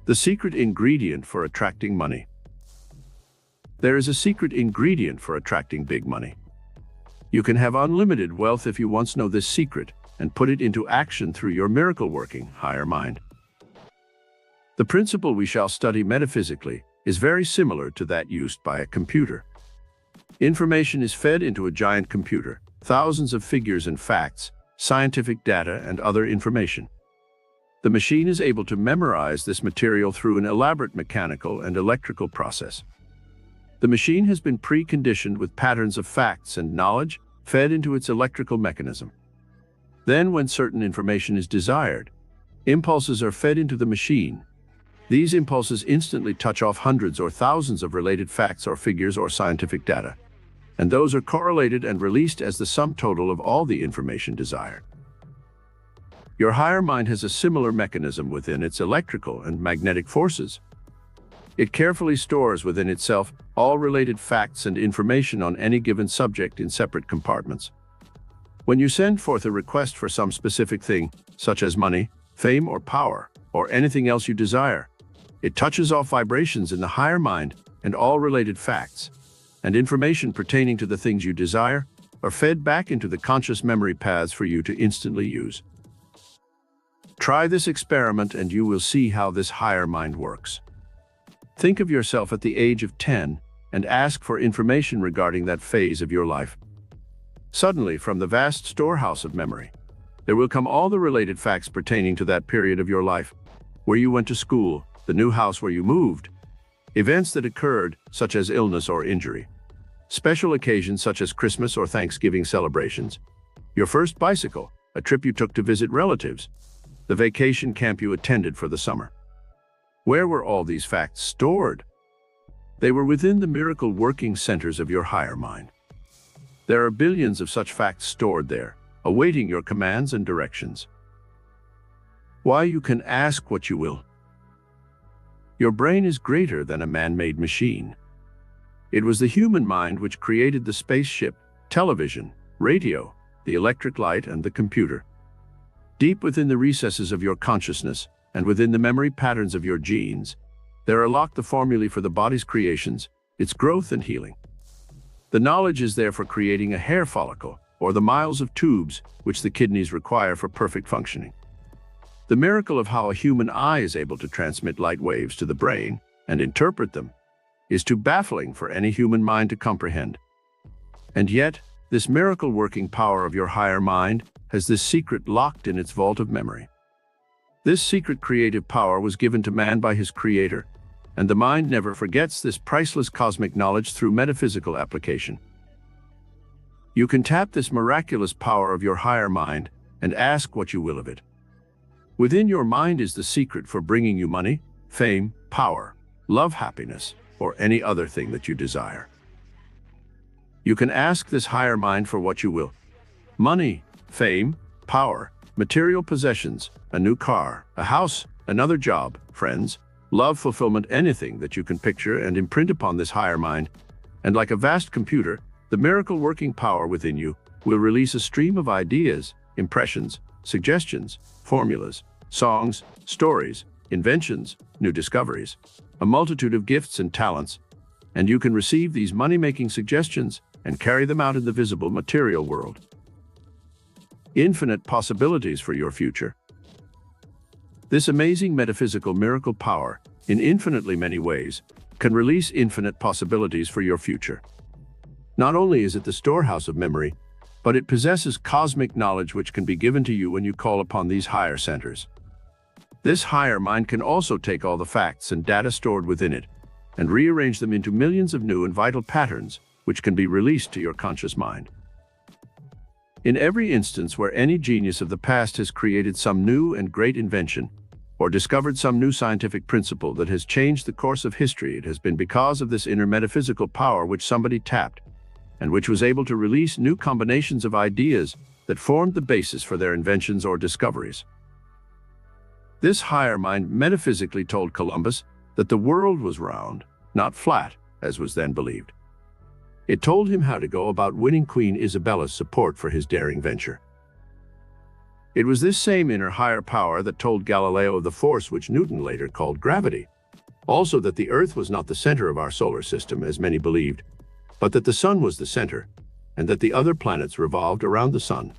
Speaker 1: The secret ingredient for attracting money. There is a secret ingredient for attracting big money. You can have unlimited wealth if you once know this secret and put it into action through your miracle-working higher mind. The principle we shall study metaphysically is very similar to that used by a computer. Information is fed into a giant computer, thousands of figures and facts, scientific data, and other information. The machine is able to memorize this material through an elaborate mechanical and electrical process. The machine has been preconditioned with patterns of facts and knowledge fed into its electrical mechanism. Then, when certain information is desired, impulses are fed into the machine. These impulses instantly touch off hundreds or thousands of related facts or figures or scientific data, and those are correlated and released as the sum total of all the information desired. Your higher mind has a similar mechanism within its electrical and magnetic forces. It carefully stores within itself all related facts and information on any given subject in separate compartments. When you send forth a request for some specific thing, such as money, fame, or power, or anything else you desire, it touches off vibrations in the higher mind, and all related facts and information pertaining to the things you desire are fed back into the conscious memory paths for you to instantly use. Try this experiment and you will see how this higher mind works. Think of yourself at the age of 10 and ask for information regarding that phase of your life. Suddenly, from the vast storehouse of memory, there will come all the related facts pertaining to that period of your life, where you went to school, the new house where you moved, events that occurred, such as illness or injury, special occasions such as Christmas or Thanksgiving celebrations, your first bicycle, a trip you took to visit relatives, the vacation camp you attended for the summer. Where were all these facts stored? They were within the miracle-working centers of your higher mind. There are billions of such facts stored there, awaiting your commands and directions. Why, you can ask what you will. Your brain is greater than a man-made machine. It was the human mind which created the spaceship, television, radio, the electric light, and the computer. Deep within the recesses of your consciousness, and within the memory patterns of your genes, there are locked the formulae for the body's creations, its growth and healing. The knowledge is there for creating a hair follicle, or the miles of tubes which the kidneys require for perfect functioning. The miracle of how a human eye is able to transmit light waves to the brain and interpret them is too baffling for any human mind to comprehend. And yet, this miracle-working power of your higher mind has this secret locked in its vault of memory. This secret creative power was given to man by his Creator, and the mind never forgets this priceless cosmic knowledge through metaphysical application. You can tap this miraculous power of your higher mind and ask what you will of it. Within your mind is the secret for bringing you money, fame, power, love, happiness, or any other thing that you desire. You can ask this higher mind for what you will: money, fame, power, material possessions, a new car, a house, another job, friends, love, fulfillment, anything that you can picture and imprint upon this higher mind. And like a vast computer, the miracle-working power within you will release a stream of ideas, impressions, suggestions, formulas, songs, stories, inventions, new discoveries, a multitude of gifts and talents, and you can receive these money-making suggestions and carry them out in the visible material world. Infinite possibilities for your future. This amazing metaphysical miracle power, in infinitely many ways, can release infinite possibilities for your future. Not only is it the storehouse of memory, but it possesses cosmic knowledge which can be given to you when you call upon these higher centers. This higher mind can also take all the facts and data stored within it and rearrange them into millions of new and vital patterns which can be released to your conscious mind. In every instance where any genius of the past has created some new and great invention or discovered some new scientific principle that has changed the course of history, it has been because of this inner metaphysical power which somebody tapped and which was able to release new combinations of ideas that formed the basis for their inventions or discoveries. This higher mind metaphysically told Columbus that the world was round, not flat, as was then believed. It told him how to go about winning Queen Isabella's support for his daring venture. It was this same inner higher power that told Galileo of the force which Newton later called gravity, also that the Earth was not the center of our solar system, as many believed, but that the Sun was the center, and that the other planets revolved around the Sun.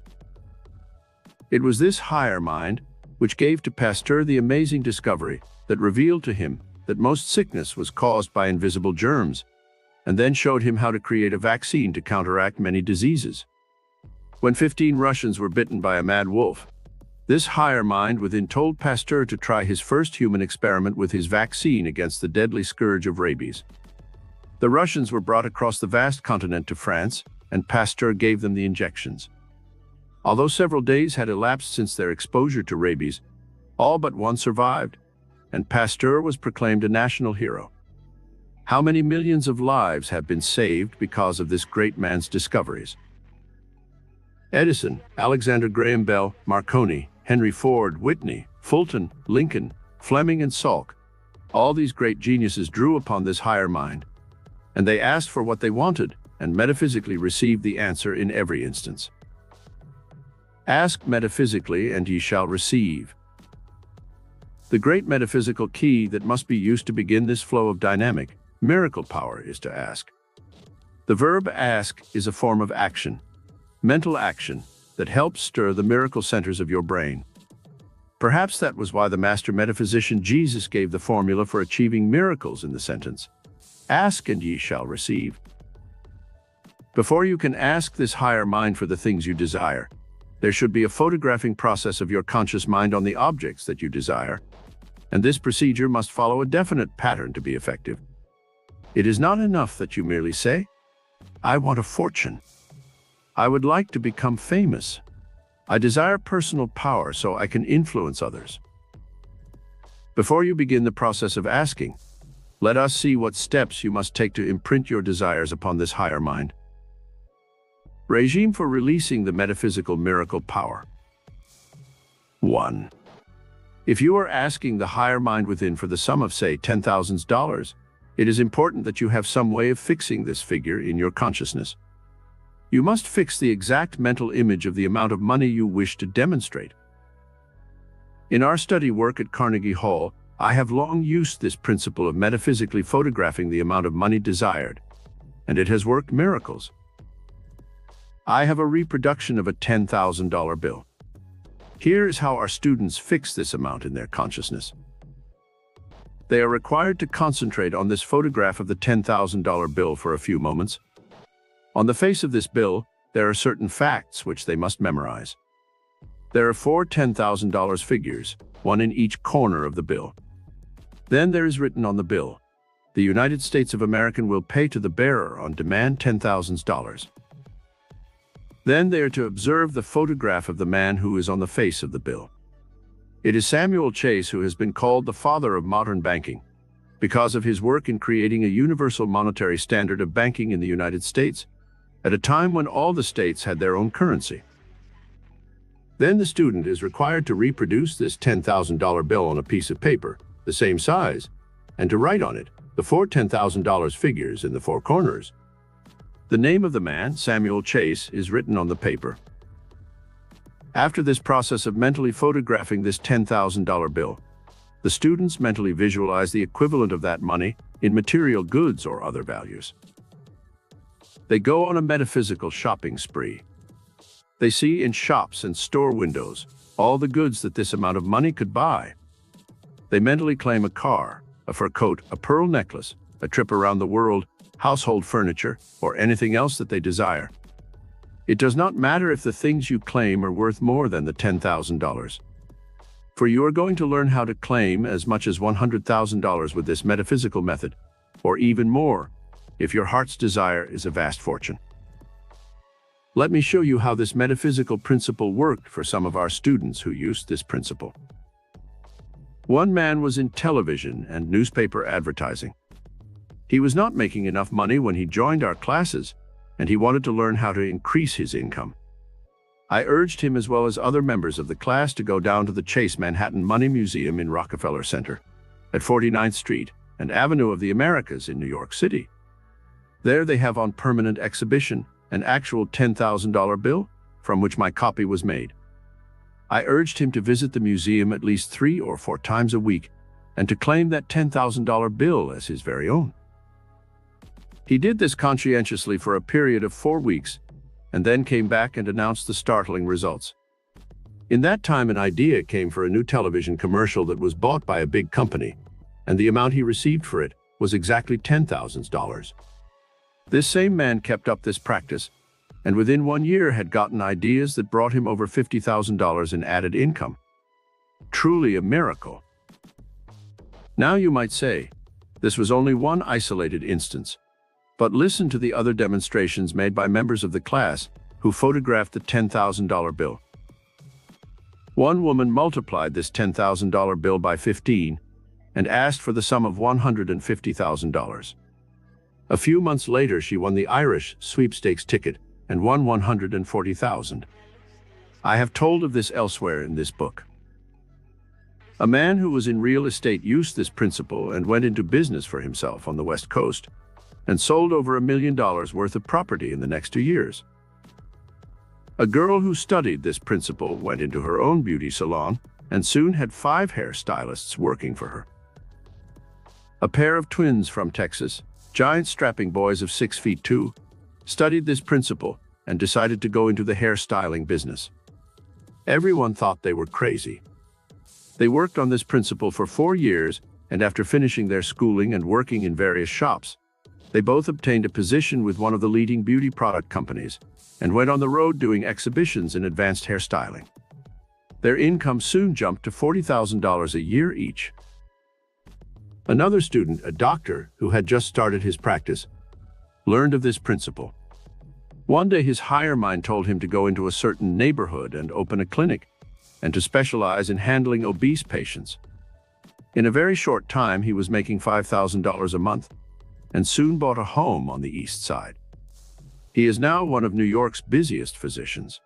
Speaker 1: It was this higher mind which gave to Pasteur the amazing discovery that revealed to him that most sickness was caused by invisible germs, and then showed him how to create a vaccine to counteract many diseases. When 15 Russians were bitten by a mad wolf, this higher mind within told Pasteur to try his first human experiment with his vaccine against the deadly scourge of rabies. The Russians were brought across the vast continent to France, and Pasteur gave them the injections. Although several days had elapsed since their exposure to rabies, all but one survived, and Pasteur was proclaimed a national hero. How many millions of lives have been saved because of this great man's discoveries? Edison, Alexander Graham Bell, Marconi, Henry Ford, Whitney, Fulton, Lincoln, Fleming, and Salk. All these great geniuses drew upon this higher mind, and they asked for what they wanted and metaphysically received the answer in every instance. Ask metaphysically and ye shall receive. The great metaphysical key that must be used to begin this flow of dynamic, miracle power is to ask. The verb ask is a form of action, mental action, that helps stir the miracle centers of your brain. Perhaps that was why the master metaphysician Jesus gave the formula for achieving miracles in the sentence, ask and ye shall receive. Before you can ask this higher mind for the things you desire, there should be a photographing process of your conscious mind on the objects that you desire, and this procedure must follow a definite pattern to be effective. It is not enough that you merely say, I want a fortune. I would like to become famous. I desire personal power so I can influence others. Before you begin the process of asking, let us see what steps you must take to imprint your desires upon this higher mind. Regime for releasing the metaphysical miracle power. 1. If you are asking the higher mind within for the sum of, say, $10,000, it is important that you have some way of fixing this figure in your consciousness. You must fix the exact mental image of the amount of money you wish to demonstrate. In our study work at Carnegie Hall, I have long used this principle of metaphysically photographing the amount of money desired, and it has worked miracles. I have a reproduction of a $10,000 bill. Here is how our students fix this amount in their consciousness. They are required to concentrate on this photograph of the $10,000 bill for a few moments. On the face of this bill, there are certain facts which they must memorize. There are 4 $10,000 figures, one in each corner of the bill. Then there is written on the bill, the United States of America will pay to the bearer on demand $10,000. Then they are to observe the photograph of the man who is on the face of the bill. It is Samuel Chase who has been called the father of modern banking because of his work in creating a universal monetary standard of banking in the United States at a time when all the states had their own currency. Then the student is required to reproduce this $10,000 bill on a piece of paper, the same size, and to write on it the four $10,000 figures in the four corners. The name of the man, Samuel Chase, is written on the paper. After this process of mentally photographing this $10,000 bill, the students mentally visualize the equivalent of that money in material goods or other values. They go on a metaphysical shopping spree. They see in shops and store windows all the goods that this amount of money could buy. They mentally claim a car, a fur coat, a pearl necklace, a trip around the world, household furniture, or anything else that they desire. It does not matter if the things you claim are worth more than the $10,000. For you are going to learn how to claim as much as $100,000 with this metaphysical method, or even more, if your heart's desire is a vast fortune. Let me show you how this metaphysical principle worked for some of our students who used this principle. One man was in television and newspaper advertising. He was not making enough money when he joined our classes, and he wanted to learn how to increase his income. I urged him, as well as other members of the class, to go down to the Chase Manhattan Money Museum in Rockefeller Center at 49th Street and Avenue of the Americas in New York City. There they have on permanent exhibition an actual $10,000 bill from which my copy was made. I urged him to visit the museum at least 3 or 4 times a week and to claim that $10,000 bill as his very own. He did this conscientiously for a period of 4 weeks and then came back and announced the startling results. In that time, an idea came for a new television commercial that was bought by a big company, and the amount he received for it was exactly $10,000. This same man kept up this practice, and within 1 year had gotten ideas that brought him over $50,000 in added income. Truly a miracle. Now you might say, this was only one isolated instance, but listen to the other demonstrations made by members of the class who photographed the $10,000 bill. One woman multiplied this $10,000 bill by 15 and asked for the sum of $150,000. A few months later, she won the Irish sweepstakes ticket and won $140,000. I have told of this elsewhere in this book. A man who was in real estate used this principle and went into business for himself on the West Coast and sold over $1 million worth of property in the next 2 years. A girl who studied this principle went into her own beauty salon and soon had 5 hairstylists working for her. A pair of twins from Texas, giant strapping boys of 6 feet 2, studied this principle and decided to go into the hairstyling business. Everyone thought they were crazy. They worked on this principle for 4 years, and after finishing their schooling and working in various shops, they both obtained a position with one of the leading beauty product companies and went on the road doing exhibitions in advanced hairstyling. Their income soon jumped to $40,000 a year each. Another student, a doctor who had just started his practice, learned of this principle. One day his higher mind told him to go into a certain neighborhood and open a clinic, and to specialize in handling obese patients. In a very short time, he was making $5,000 a month, and soon bought a home on the East Side. He is now one of New York's busiest physicians.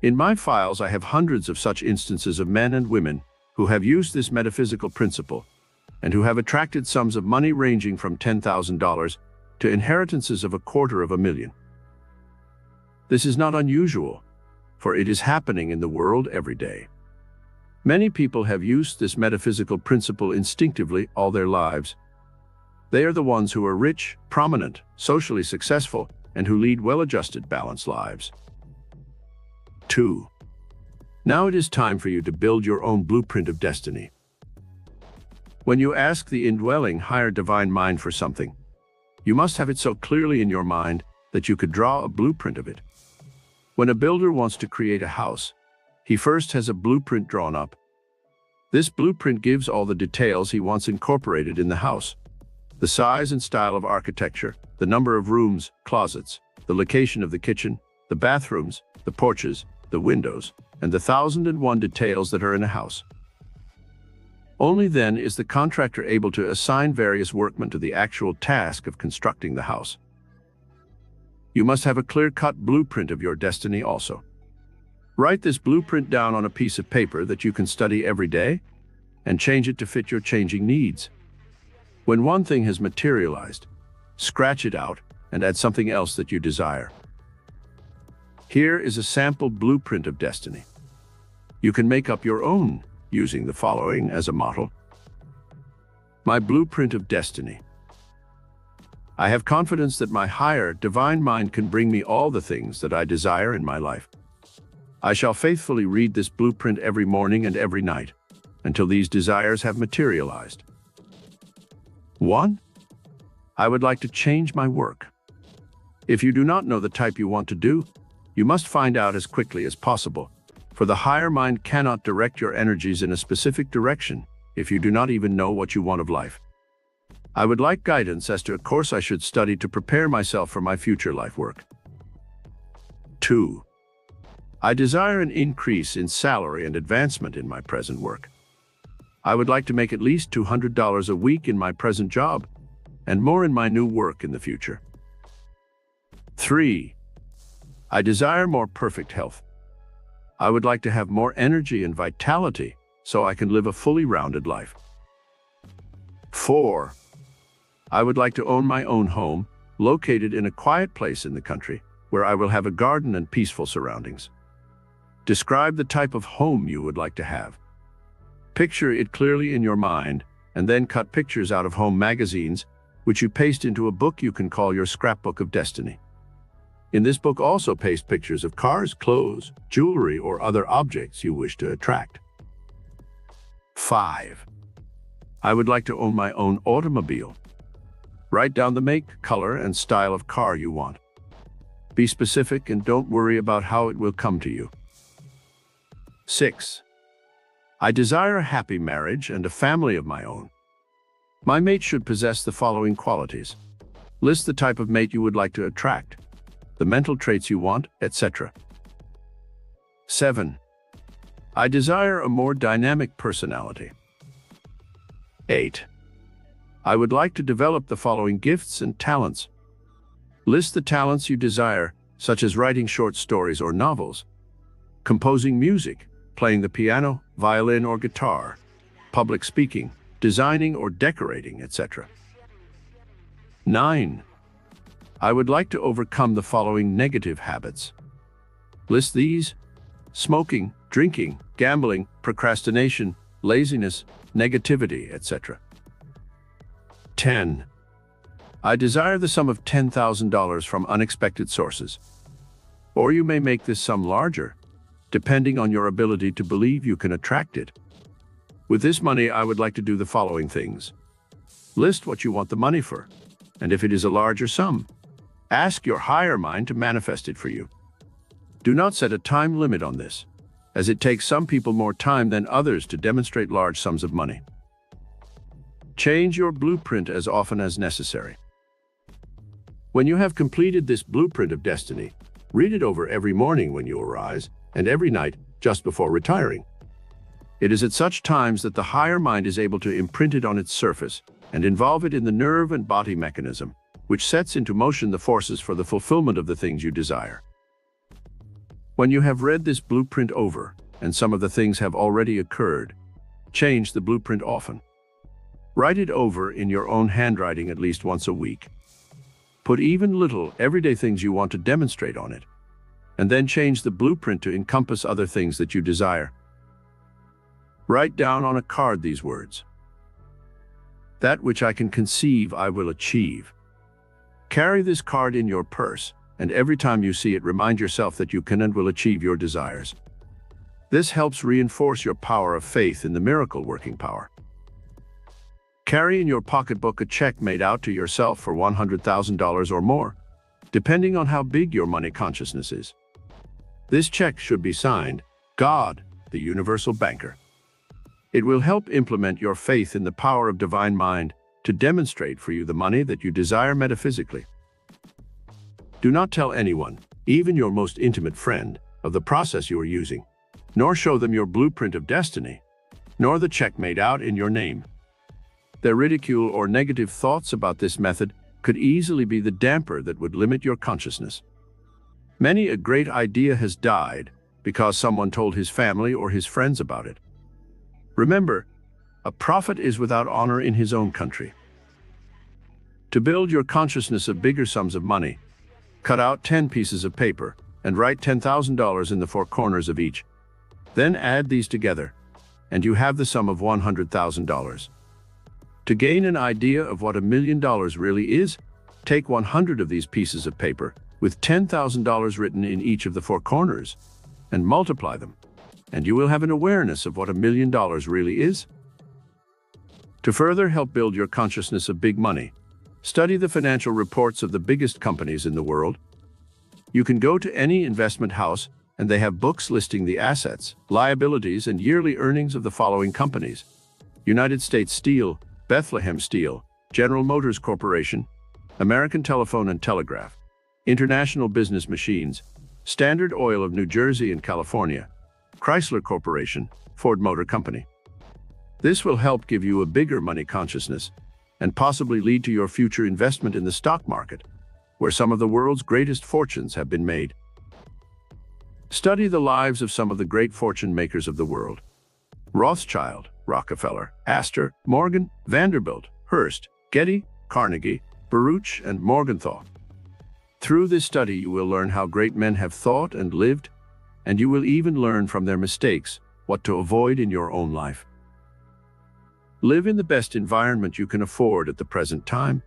Speaker 1: In my files, I have hundreds of such instances of men and women who have used this metaphysical principle and who have attracted sums of money ranging from $10,000 to inheritances of $250,000. This is not unusual, for it is happening in the world every day. Many people have used this metaphysical principle instinctively all their lives. They are the ones who are rich, prominent, socially successful, and who lead well-adjusted, balanced lives. 2. Now it is time for you to build your own blueprint of destiny. When you ask the indwelling higher divine mind for something, you must have it so clearly in your mind that you could draw a blueprint of it. When a builder wants to create a house, he first has a blueprint drawn up. This blueprint gives all the details he wants incorporated in the house, The size and style of architecture, the number of rooms, closets, the location of the kitchen, the bathrooms, the porches, the windows, and the 1,001 details that are in a house. Only then is the contractor able to assign various workmen to the actual task of constructing the house. You must have a clear-cut blueprint of your destiny also. Write this blueprint down on a piece of paper that you can study every day and change it to fit your changing needs. When one thing has materialized, scratch it out and add something else that you desire. Here is a sample blueprint of destiny. You can make up your own using the following as a model. My blueprint of destiny. I have confidence that my higher, divine mind can bring me all the things that I desire in my life. I shall faithfully read this blueprint every morning and every night until these desires have materialized. 1. I would like to change my work. If you do not know the type you want to do, you must find out as quickly as possible, for the higher mind cannot direct your energies in a specific direction if you do not even know what you want of life. I would like guidance as to a course I should study to prepare myself for my future life work. 2. I desire an increase in salary and advancement in my present work. I would like to make at least $200 a week in my present job and more in my new work in the future. 3. I desire more perfect health. I would like to have more energy and vitality so I can live a fully rounded life. 4. I would like to own my own home, located in a quiet place in the country, where I will have a garden and peaceful surroundings. Describe the type of home you would like to have. Picture it clearly in your mind, and then cut pictures out of home magazines, which you paste into a book you can call your scrapbook of destiny. In this book also paste pictures of cars, clothes, jewelry, or other objects you wish to attract. 5. I would like to own my own automobile. Write down the make, color, and style of car you want. Be specific and don't worry about how it will come to you. 6. I desire a happy marriage and a family of my own. My mate should possess the following qualities. List the type of mate you would like to attract, the mental traits you want, etc. 7. I desire a more dynamic personality. 8. I would like to develop the following gifts and talents. List the talents you desire, such as writing short stories or novels, composing music, playing the piano, violin, or guitar, public speaking, designing or decorating, etc. 9. I would like to overcome the following negative habits. List these: smoking, drinking, gambling, procrastination, laziness, negativity, etc. 10. I desire the sum of $10,000 from unexpected sources. Or you may make this sum larger, depending on your ability to believe you can attract it. With this money, I would like to do the following things. List what you want the money for, and if it is a larger sum, ask your higher mind to manifest it for you. Do not set a time limit on this, as it takes some people more time than others to demonstrate large sums of money. Change your blueprint as often as necessary. When you have completed this blueprint of destiny, read it over every morning when you arise and every night just before retiring. It is at such times that the higher mind is able to imprint it on its surface and involve it in the nerve and body mechanism, which sets into motion the forces for the fulfillment of the things you desire. When you have read this blueprint over, and some of the things have already occurred, change the blueprint often. Write it over in your own handwriting at least once a week. Put even little, everyday things you want to demonstrate on it, and then change the blueprint to encompass other things that you desire. Write down on a card these words: that which I can conceive, I will achieve. Carry this card in your purse, and every time you see it, remind yourself that you can and will achieve your desires. This helps reinforce your power of faith in the miracle working power. Carry in your pocketbook a check made out to yourself for $100,000 or more, depending on how big your money consciousness is. This check should be signed, God, the Universal Banker. It will help implement your faith in the power of divine mind to demonstrate for you the money that you desire metaphysically. Do not tell anyone, even your most intimate friend, of the process you are using, nor show them your blueprint of destiny, nor the check made out in your name. Their ridicule or negative thoughts about this method could easily be the damper that would limit your consciousness. Many a great idea has died because someone told his family or his friends about it. Remember, a prophet is without honor in his own country. To build your consciousness of bigger sums of money, cut out 10 pieces of paper and write $10,000 in the four corners of each. Then add these together, and you have the sum of $100,000. To gain an idea of what $1 million really is, take 100 of these pieces of paper with $10,000 written in each of the four corners and multiply them, and you will have an awareness of what $1 million really is. To further help build your consciousness of big money, study the financial reports of the biggest companies in the world. You can go to any investment house and they have books listing the assets, liabilities, and yearly earnings of the following companies: United States Steel, Bethlehem Steel, General Motors Corporation, American Telephone and Telegraph, International Business Machines, Standard Oil of New Jersey and California, Chrysler Corporation, Ford Motor Company. This will help give you a bigger money consciousness and possibly lead to your future investment in the stock market, where some of the world's greatest fortunes have been made. Study the lives of some of the great fortune makers of the world: Rothschild, Rockefeller, Astor, Morgan, Vanderbilt, Hearst, Getty, Carnegie, Baruch, and Morgenthau. Through this study, you will learn how great men have thought and lived, and you will even learn from their mistakes what to avoid in your own life. Live in the best environment you can afford at the present time.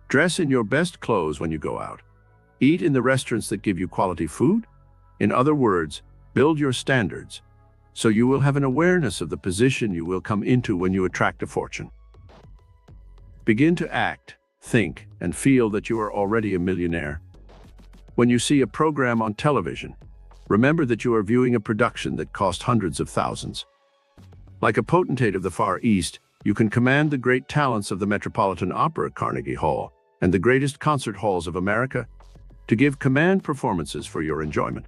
Speaker 1: Dress in your best clothes when you go out. Eat in the restaurants that give you quality food. In other words, build your standards, so you will have an awareness of the position you will come into when you attract a fortune. Begin to act, think, and feel that you are already a millionaire. When you see a program on television, remember that you are viewing a production that cost hundreds of thousands. Like a potentate of the Far East, you can command the great talents of the Metropolitan Opera, Carnegie Hall, and the greatest concert halls of America to give command performances for your enjoyment.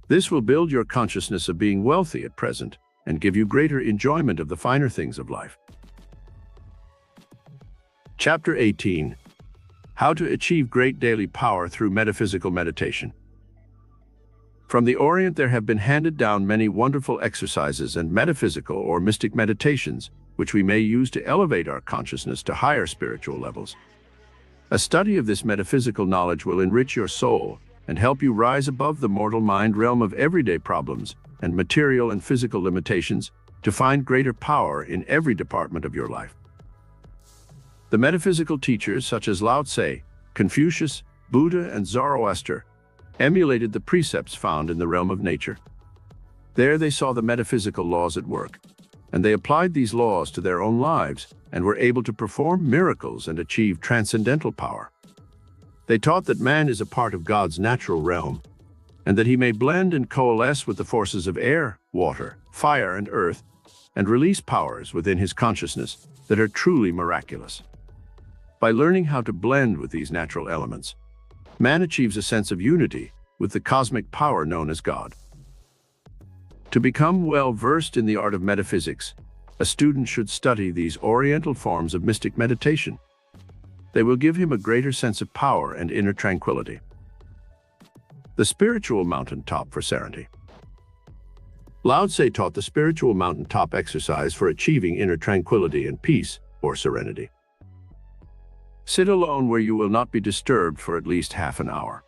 Speaker 1: This will build your consciousness of being wealthy at present and give you greater enjoyment of the finer things of life. Chapter 18: How to Achieve Great Daily Power Through Metaphysical Meditation. From the Orient, there have been handed down many wonderful exercises and metaphysical or mystic meditations which we may use to elevate our consciousness to higher spiritual levels. A study of this metaphysical knowledge will enrich your soul and help you rise above the mortal mind realm of everyday problems and material and physical limitations to find greater power in every department of your life. The metaphysical teachers such as Lao Tse, Confucius, Buddha, and Zoroaster emulated the precepts found in the realm of nature. There they saw the metaphysical laws at work, and they applied these laws to their own lives and were able to perform miracles and achieve transcendental power. They taught that man is a part of God's natural realm, and that he may blend and coalesce with the forces of air, water, fire, and earth, and release powers within his consciousness that are truly miraculous. By learning how to blend with these natural elements, man achieves a sense of unity with the cosmic power known as God. To become well-versed in the art of metaphysics, a student should study these Oriental forms of mystic meditation. They will give him a greater sense of power and inner tranquility. The spiritual mountaintop for serenity. Lao Tse taught the spiritual mountaintop exercise for achieving inner tranquility and peace, or serenity. Sit alone where you will not be disturbed for at least half an hour.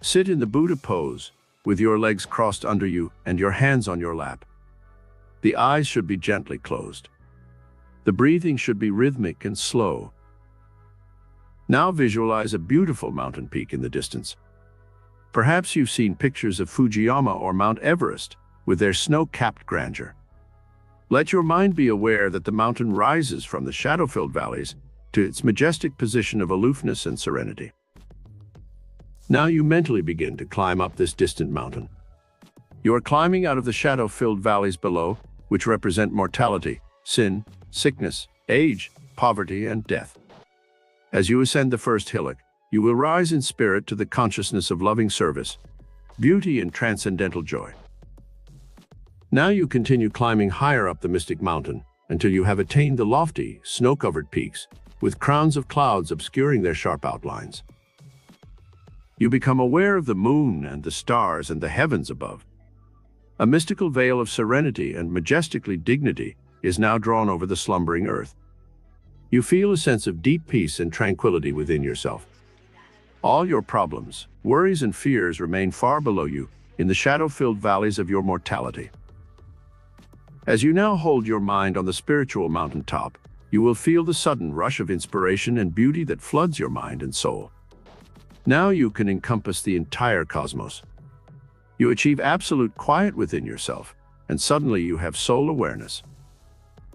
Speaker 1: Sit in the Buddha pose, with your legs crossed under you and your hands on your lap. The eyes should be gently closed. The breathing should be rhythmic and slow. Now visualize a beautiful mountain peak in the distance. Perhaps you've seen pictures of Fujiyama or Mount Everest with their snow-capped grandeur. Let your mind be aware that the mountain rises from the shadow-filled valleys to its majestic position of aloofness and serenity. Now you mentally begin to climb up this distant mountain. You are climbing out of the shadow-filled valleys below, which represent mortality, sin, sickness, age, poverty, and death. As you ascend the first hillock, you will rise in spirit to the consciousness of loving service, beauty, and transcendental joy. Now you continue climbing higher up the mystic mountain until you have attained the lofty, snow-covered peaks, with crowns of clouds obscuring their sharp outlines. You become aware of the moon and the stars and the heavens above. A mystical veil of serenity and majestically dignity is now drawn over the slumbering earth. You feel a sense of deep peace and tranquility within yourself. All your problems, worries, and fears remain far below you in the shadow-filled valleys of your mortality. As you now hold your mind on the spiritual mountaintop, you will feel the sudden rush of inspiration and beauty that floods your mind and soul. Now you can encompass the entire cosmos. You achieve absolute quiet within yourself, and suddenly you have soul awareness.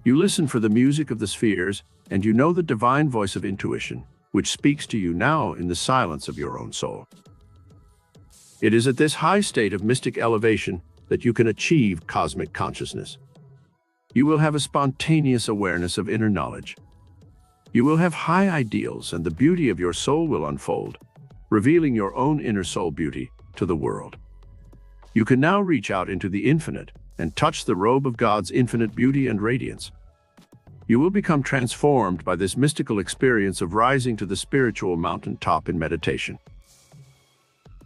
Speaker 1: You listen for the music of the spheres, and you know the divine voice of intuition, which speaks to you now in the silence of your own soul. It is at this high state of mystic elevation that you can achieve cosmic consciousness. You will have a spontaneous awareness of inner knowledge. You will have high ideals, and the beauty of your soul will unfold, revealing your own inner soul beauty to the world. You can now reach out into the infinite and touch the robe of God's infinite beauty and radiance. You will become transformed by this mystical experience of rising to the spiritual mountaintop in meditation.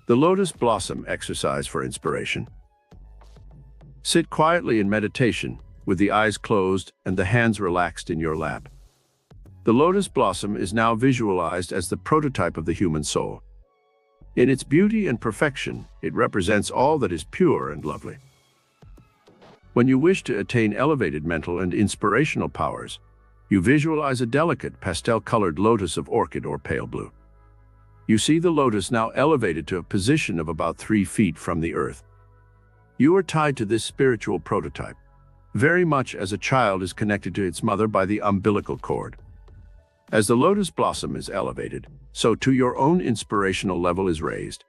Speaker 1: The Lotus Blossom Exercise for Inspiration. Sit quietly in meditation, with the eyes closed and the hands relaxed in your lap. The lotus blossom is now visualized as the prototype of the human soul. In its beauty and perfection, it represents all that is pure and lovely. When you wish to attain elevated mental and inspirational powers, you visualize a delicate pastel-colored lotus of orchid or pale blue. You see the lotus now elevated to a position of about 3 feet from the earth. You are tied to this spiritual prototype, very much as a child is connected to its mother by the umbilical cord. As the lotus blossom is elevated, so too your own inspirational level is raised,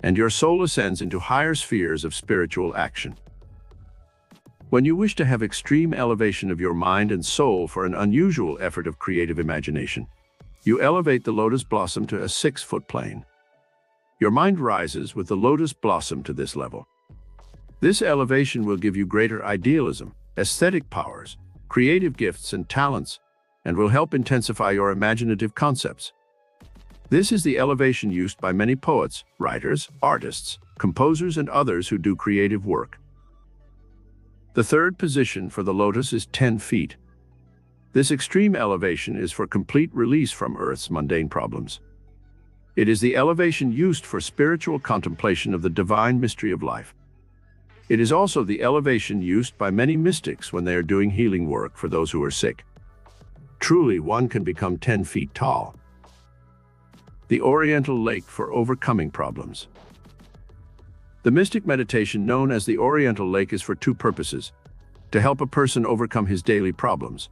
Speaker 1: and your soul ascends into higher spheres of spiritual action. When you wish to have extreme elevation of your mind and soul for an unusual effort of creative imagination, you elevate the lotus blossom to a 6-foot plane. Your mind rises with the lotus blossom to this level. This elevation will give you greater idealism, aesthetic powers, creative gifts and talents, and will help intensify your imaginative concepts. This is the elevation used by many poets, writers, artists, composers, and others who do creative work. The third position for the lotus is 10 feet. This extreme elevation is for complete release from Earth's mundane problems. It is the elevation used for spiritual contemplation of the divine mystery of life. It is also the elevation used by many mystics when they are doing healing work for those who are sick. Truly, one can become 10 feet tall. The Oriental Lake for Overcoming Problems. The mystic meditation known as the Oriental Lake is for 2 purposes: to help a person overcome his daily problems,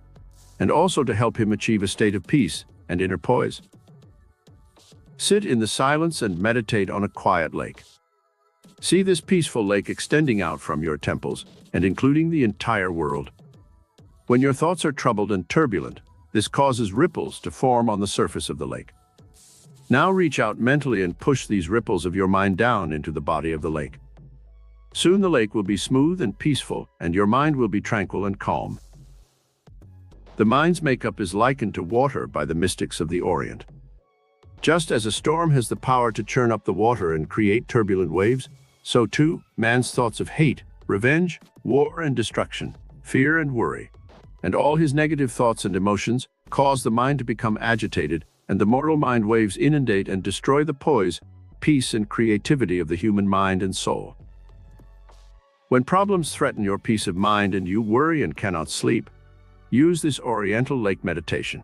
Speaker 1: and also to help him achieve a state of peace and inner poise. Sit in the silence and meditate on a quiet lake. See this peaceful lake extending out from your temples and including the entire world. When your thoughts are troubled and turbulent, this causes ripples to form on the surface of the lake. Now reach out mentally and push these ripples of your mind down into the body of the lake. Soon the lake will be smooth and peaceful, and your mind will be tranquil and calm. The mind's makeup is likened to water by the mystics of the Orient. Just as a storm has the power to churn up the water and create turbulent waves, so too, man's thoughts of hate, revenge, war and destruction, fear and worry, and all his negative thoughts and emotions cause the mind to become agitated, and the mortal mind waves inundate and destroy the poise, peace and creativity of the human mind and soul. When problems threaten your peace of mind and you worry and cannot sleep, use this Oriental Lake meditation.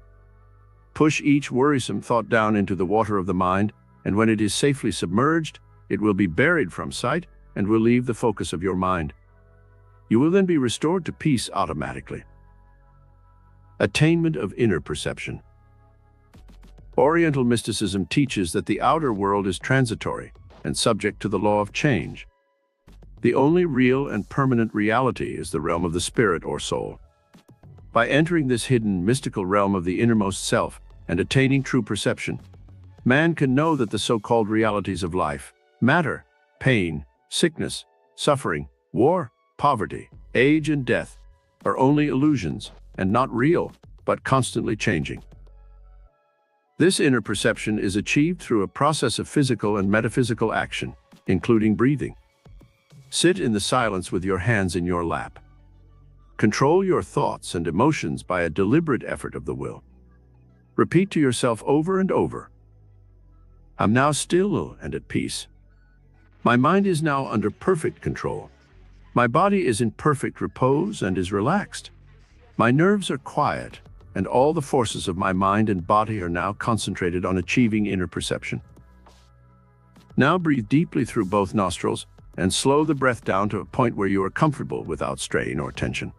Speaker 1: Push each worrisome thought down into the water of the mind, and when it is safely submerged, it will be buried from sight and will leave the focus of your mind. You will then be restored to peace automatically. Attainment of inner perception. Oriental mysticism teaches that the outer world is transitory and subject to the law of change. The only real and permanent reality is the realm of the spirit or soul. By entering this hidden, mystical realm of the innermost self and attaining true perception, man can know that the so-called realities of life, matter, pain, sickness, suffering, war, poverty, age, and death are only illusions and not real, but constantly changing. This inner perception is achieved through a process of physical and metaphysical action, including breathing. Sit in the silence with your hands in your lap. Control your thoughts and emotions by a deliberate effort of the will. Repeat to yourself over and over, "I'm now still and at peace. My mind is now under perfect control. My body is in perfect repose and is relaxed. My nerves are quiet, and all the forces of my mind and body are now concentrated on achieving inner perception." Now breathe deeply through both nostrils and slow the breath down to a point where you are comfortable without strain or tension.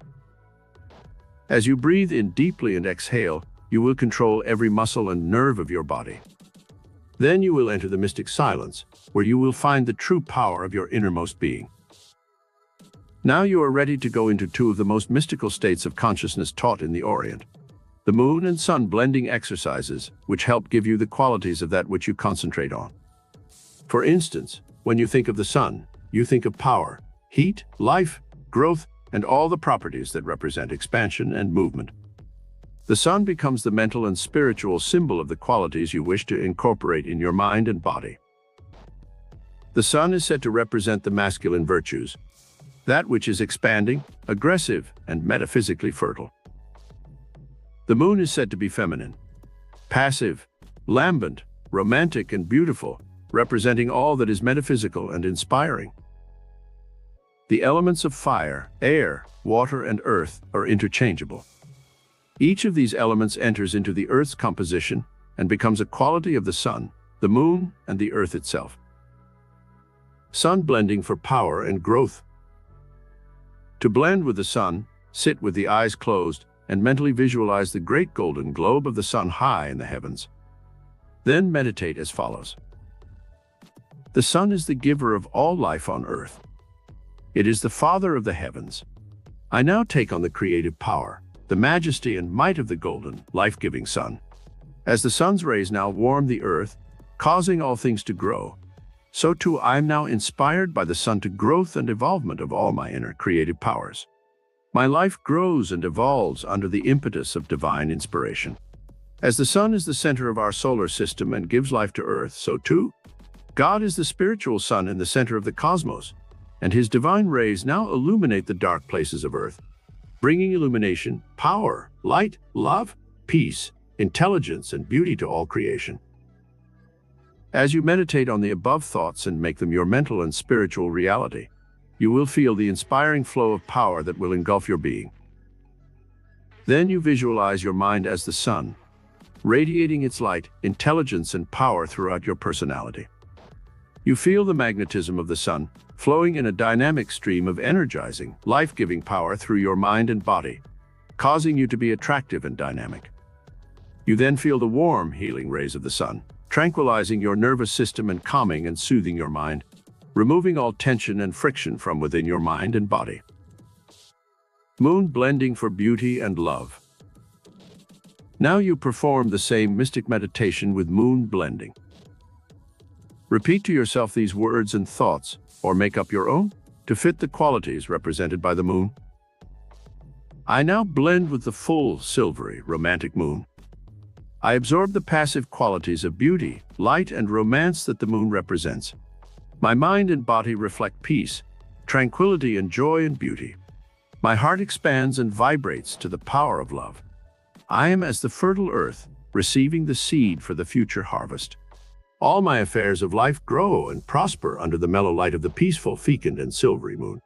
Speaker 1: As you breathe in deeply and exhale, you will control every muscle and nerve of your body. Then you will enter the mystic silence, where you will find the true power of your innermost being. Now you are ready to go into two of the most mystical states of consciousness taught in the Orient: the moon and sun blending exercises, which help give you the qualities of that which you concentrate on. For instance, when you think of the sun, you think of power, heat, life, growth, and all the properties that represent expansion and movement. The sun becomes the mental and spiritual symbol of the qualities you wish to incorporate in your mind and body. The sun is said to represent the masculine virtues, that which is expanding, aggressive, and metaphysically fertile. The moon is said to be feminine, passive, lambent, romantic, and beautiful, representing all that is metaphysical and inspiring. The elements of fire, air, water, and earth are interchangeable. Each of these elements enters into the earth's composition and becomes a quality of the sun, the moon, and the earth itself. Sun blending for power and growth. To blend with the sun, sit with the eyes closed and mentally visualize the great golden globe of the sun high in the heavens. Then meditate as follows. The sun is the giver of all life on earth. It is the father of the heavens. I now take on the creative power, the majesty and might of the golden, life-giving sun. As the sun's rays now warm the earth, causing all things to grow, so too I am now inspired by the sun to growth and evolvement of all my inner creative powers. My life grows and evolves under the impetus of divine inspiration. As the sun is the center of our solar system and gives life to earth, so too, God is the spiritual sun in the center of the cosmos, and his divine rays now illuminate the dark places of earth, bringing illumination, power, light, love, peace, intelligence, and beauty to all creation. As you meditate on the above thoughts and make them your mental and spiritual reality, you will feel the inspiring flow of power that will engulf your being. Then you visualize your mind as the sun, radiating its light, intelligence, and power throughout your personality. You feel the magnetism of the sun flowing in a dynamic stream of energizing, life-giving power through your mind and body, causing you to be attractive and dynamic. You then feel the warm, healing rays of the sun, tranquilizing your nervous system and calming and soothing your mind, removing all tension and friction from within your mind and body. Moon blending for beauty and love. Now you perform the same mystic meditation with moon blending. Repeat to yourself these words and thoughts, or make up your own, to fit the qualities represented by the moon. I now blend with the full, silvery, romantic moon. I absorb the passive qualities of beauty, light, and romance that the moon represents. My mind and body reflect peace, tranquility, and joy and beauty. My heart expands and vibrates to the power of love. I am as the fertile earth, receiving the seed for the future harvest. All my affairs of life grow and prosper under the mellow light of the peaceful, fecund, and silvery moon.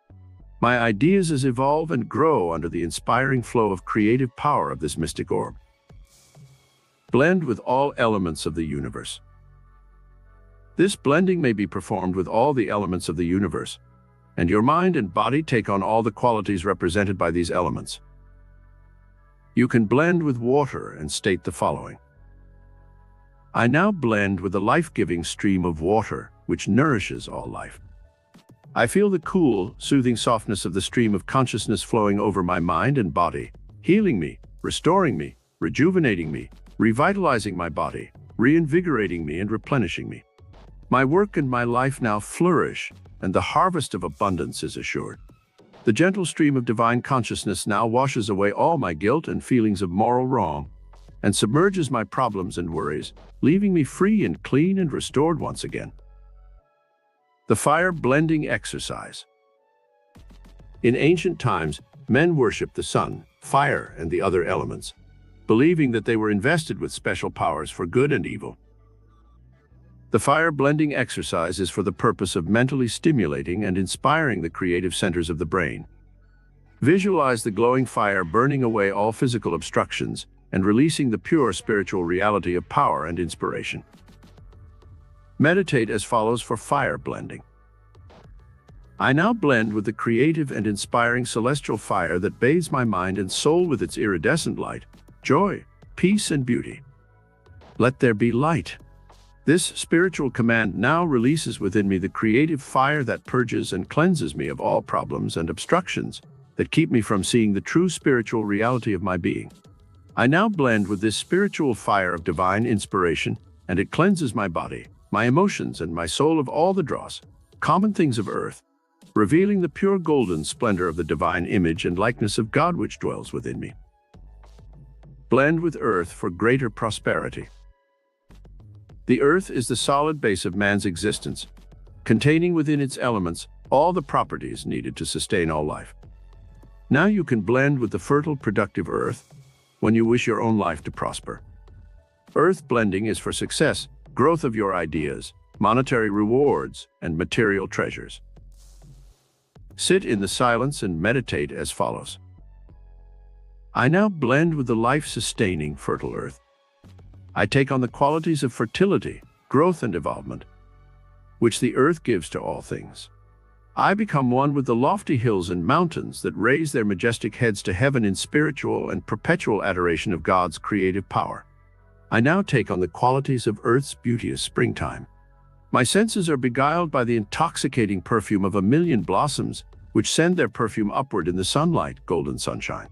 Speaker 1: My ideas evolve and grow under the inspiring flow of creative power of this mystic orb. Blend with all elements of the universe. This blending may be performed with all the elements of the universe, and your mind and body take on all the qualities represented by these elements. You can blend with water and state the following. I now blend with the life-giving stream of water, which nourishes all life. I feel the cool, soothing softness of the stream of consciousness flowing over my mind and body, healing me, restoring me, rejuvenating me, revitalizing my body, reinvigorating me and replenishing me. My work and my life now flourish, and the harvest of abundance is assured. The gentle stream of divine consciousness now washes away all my guilt and feelings of moral wrong, and submerges my problems and worries, leaving me free and clean and restored once again. The fire blending exercise. In ancient times, men worshipped the sun, fire, and the other elements, believing that they were invested with special powers for good and evil. The fire blending exercise is for the purpose of mentally stimulating and inspiring the creative centers of the brain. Visualize the glowing fire burning away all physical obstructions and releasing the pure spiritual reality of power and inspiration. Meditate as follows for fire blending. I now blend with the creative and inspiring celestial fire that bathes my mind and soul with its iridescent light, joy, peace, and beauty. Let there be light. This spiritual command now releases within me the creative fire that purges and cleanses me of all problems and obstructions that keep me from seeing the true spiritual reality of my being. I now blend with this spiritual fire of divine inspiration, and it cleanses my body, my emotions, and my soul of all the dross, common things of earth, revealing the pure golden splendor of the divine image and likeness of God which dwells within me. Blend with earth for greater prosperity. The earth is the solid base of man's existence, containing within its elements all the properties needed to sustain all life. Now you can blend with the fertile, productive earth when you wish your own life to prosper. Earth blending is for success, growth of your ideas, monetary rewards, and material treasures. Sit in the silence and meditate as follows. I now blend with the life-sustaining fertile earth. I take on the qualities of fertility, growth, and evolvement, which the earth gives to all things. I become one with the lofty hills and mountains that raise their majestic heads to heaven in spiritual and perpetual adoration of God's creative power. I now take on the qualities of earth's beauteous springtime. My senses are beguiled by the intoxicating perfume of a million blossoms, which send their perfume upward in the sunlight, golden sunshine.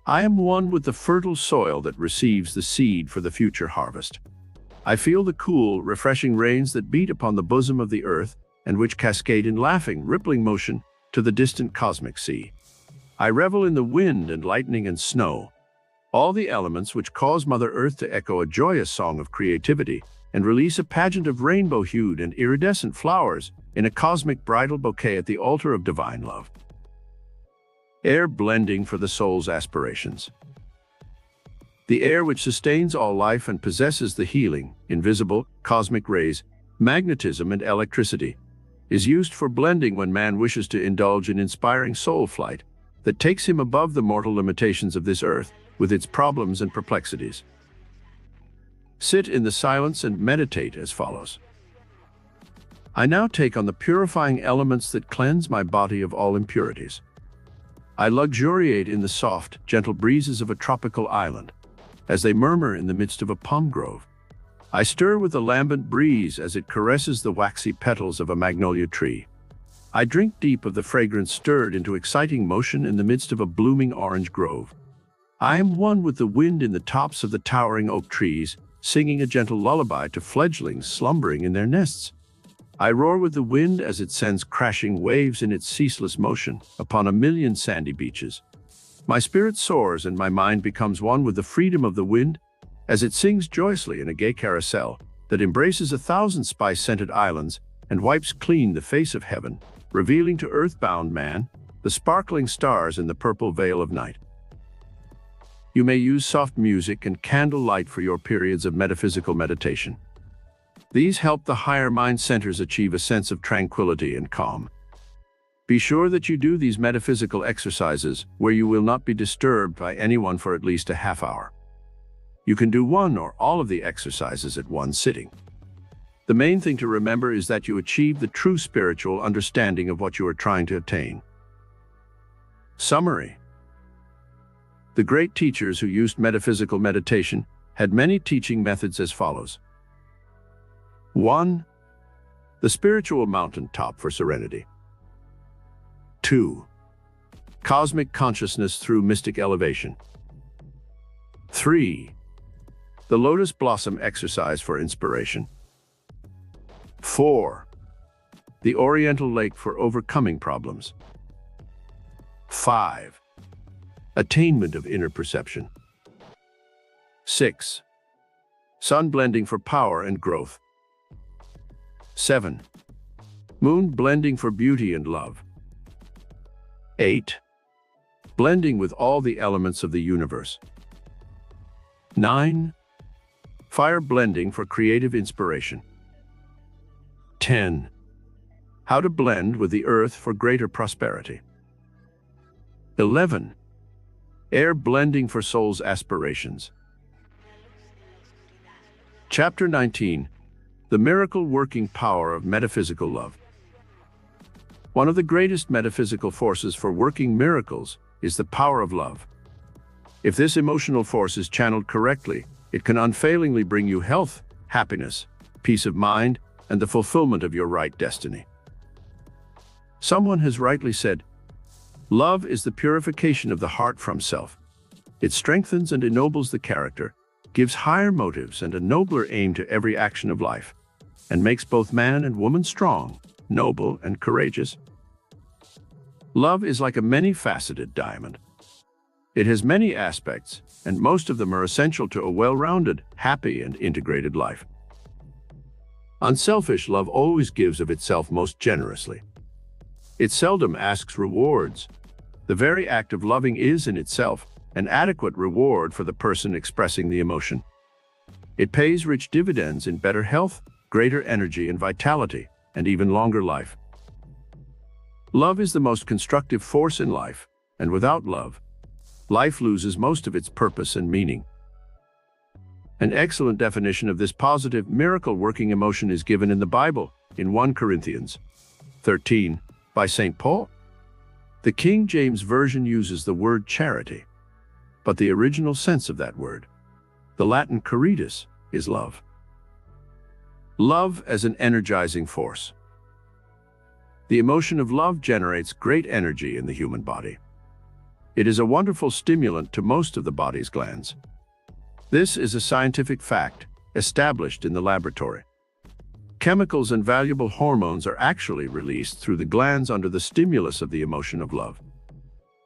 Speaker 1: I am one with the fertile soil that receives the seed for the future harvest. I feel the cool, refreshing rains that beat upon the bosom of the earth and which cascade in laughing, rippling motion to the distant cosmic sea. I revel in the wind and lightning and snow, all the elements which cause Mother Earth to echo a joyous song of creativity and release a pageant of rainbow-hued and iridescent flowers in a cosmic bridal bouquet at the altar of divine love. Air blending for the soul's aspirations. The air which sustains all life and possesses the healing, invisible, cosmic rays, magnetism, and electricity, is used for blending when man wishes to indulge in inspiring soul flight that takes him above the mortal limitations of this earth with its problems and perplexities. Sit in the silence and meditate as follows. I now take on the purifying elements that cleanse my body of all impurities. I luxuriate in the soft, gentle breezes of a tropical island, as they murmur in the midst of a palm grove. I stir with the lambent breeze as it caresses the waxy petals of a magnolia tree. I drink deep of the fragrance stirred into exciting motion in the midst of a blooming orange grove. I am one with the wind in the tops of the towering oak trees, singing a gentle lullaby to fledglings slumbering in their nests. I roar with the wind as it sends crashing waves in its ceaseless motion upon a million sandy beaches. My spirit soars and my mind becomes one with the freedom of the wind as it sings joyously in a gay carousel that embraces 1,000 spice-scented islands and wipes clean the face of heaven, revealing to earthbound man the sparkling stars in the purple veil of night. You may use soft music and candle light for your periods of metaphysical meditation. These help the higher mind centers achieve a sense of tranquility and calm. Be sure that you do these metaphysical exercises where you will not be disturbed by anyone for at least a half hour. You can do one or all of the exercises at one sitting. The main thing to remember is that you achieve the true spiritual understanding of what you are trying to attain. Summary. The great teachers who used metaphysical meditation had many teaching methods as follows. 1. The spiritual mountaintop for serenity. 2. Cosmic consciousness through mystic elevation. 3. The lotus blossom exercise for inspiration. 4. The Oriental lake for overcoming problems. 5. Attainment of inner perception. 6. Sun blending for power and growth. 7. Moon blending for beauty and love. 8. Blending with all the elements of the universe. 9. Fire blending for creative inspiration. 10. How to blend with the earth for greater prosperity. 11. Air blending for soul's aspirations. Chapter 19. The miracle working power of metaphysical love. One of the greatest metaphysical forces for working miracles is the power of love. If this emotional force is channeled correctly, it can unfailingly bring you health, happiness, peace of mind, and the fulfillment of your right destiny. Someone has rightly said, "Love is the purification of the heart from self. It strengthens and ennobles the character, gives higher motives and a nobler aim to every action of life, and makes both man and woman strong, noble, and courageous." Love is like a many-faceted diamond. It has many aspects, and most of them are essential to a well-rounded, happy, and integrated life. Unselfish love always gives of itself most generously. It seldom asks rewards. The very act of loving is, in itself, an adequate reward for the person expressing the emotion. It pays rich dividends in better health, greater energy and vitality, and even longer life. Love is the most constructive force in life, and without love, life loses most of its purpose and meaning. An excellent definition of this positive, miracle-working emotion is given in the Bible, in 1 Corinthians 13, by St. Paul. The King James Version uses the word charity, but the original sense of that word, the Latin caritas, is love. Love as an energizing force. The emotion of love generates great energy in the human body. It is a wonderful stimulant to most of the body's glands. This is a scientific fact, established in the laboratory. Chemicals and valuable hormones are actually released through the glands under the stimulus of the emotion of love.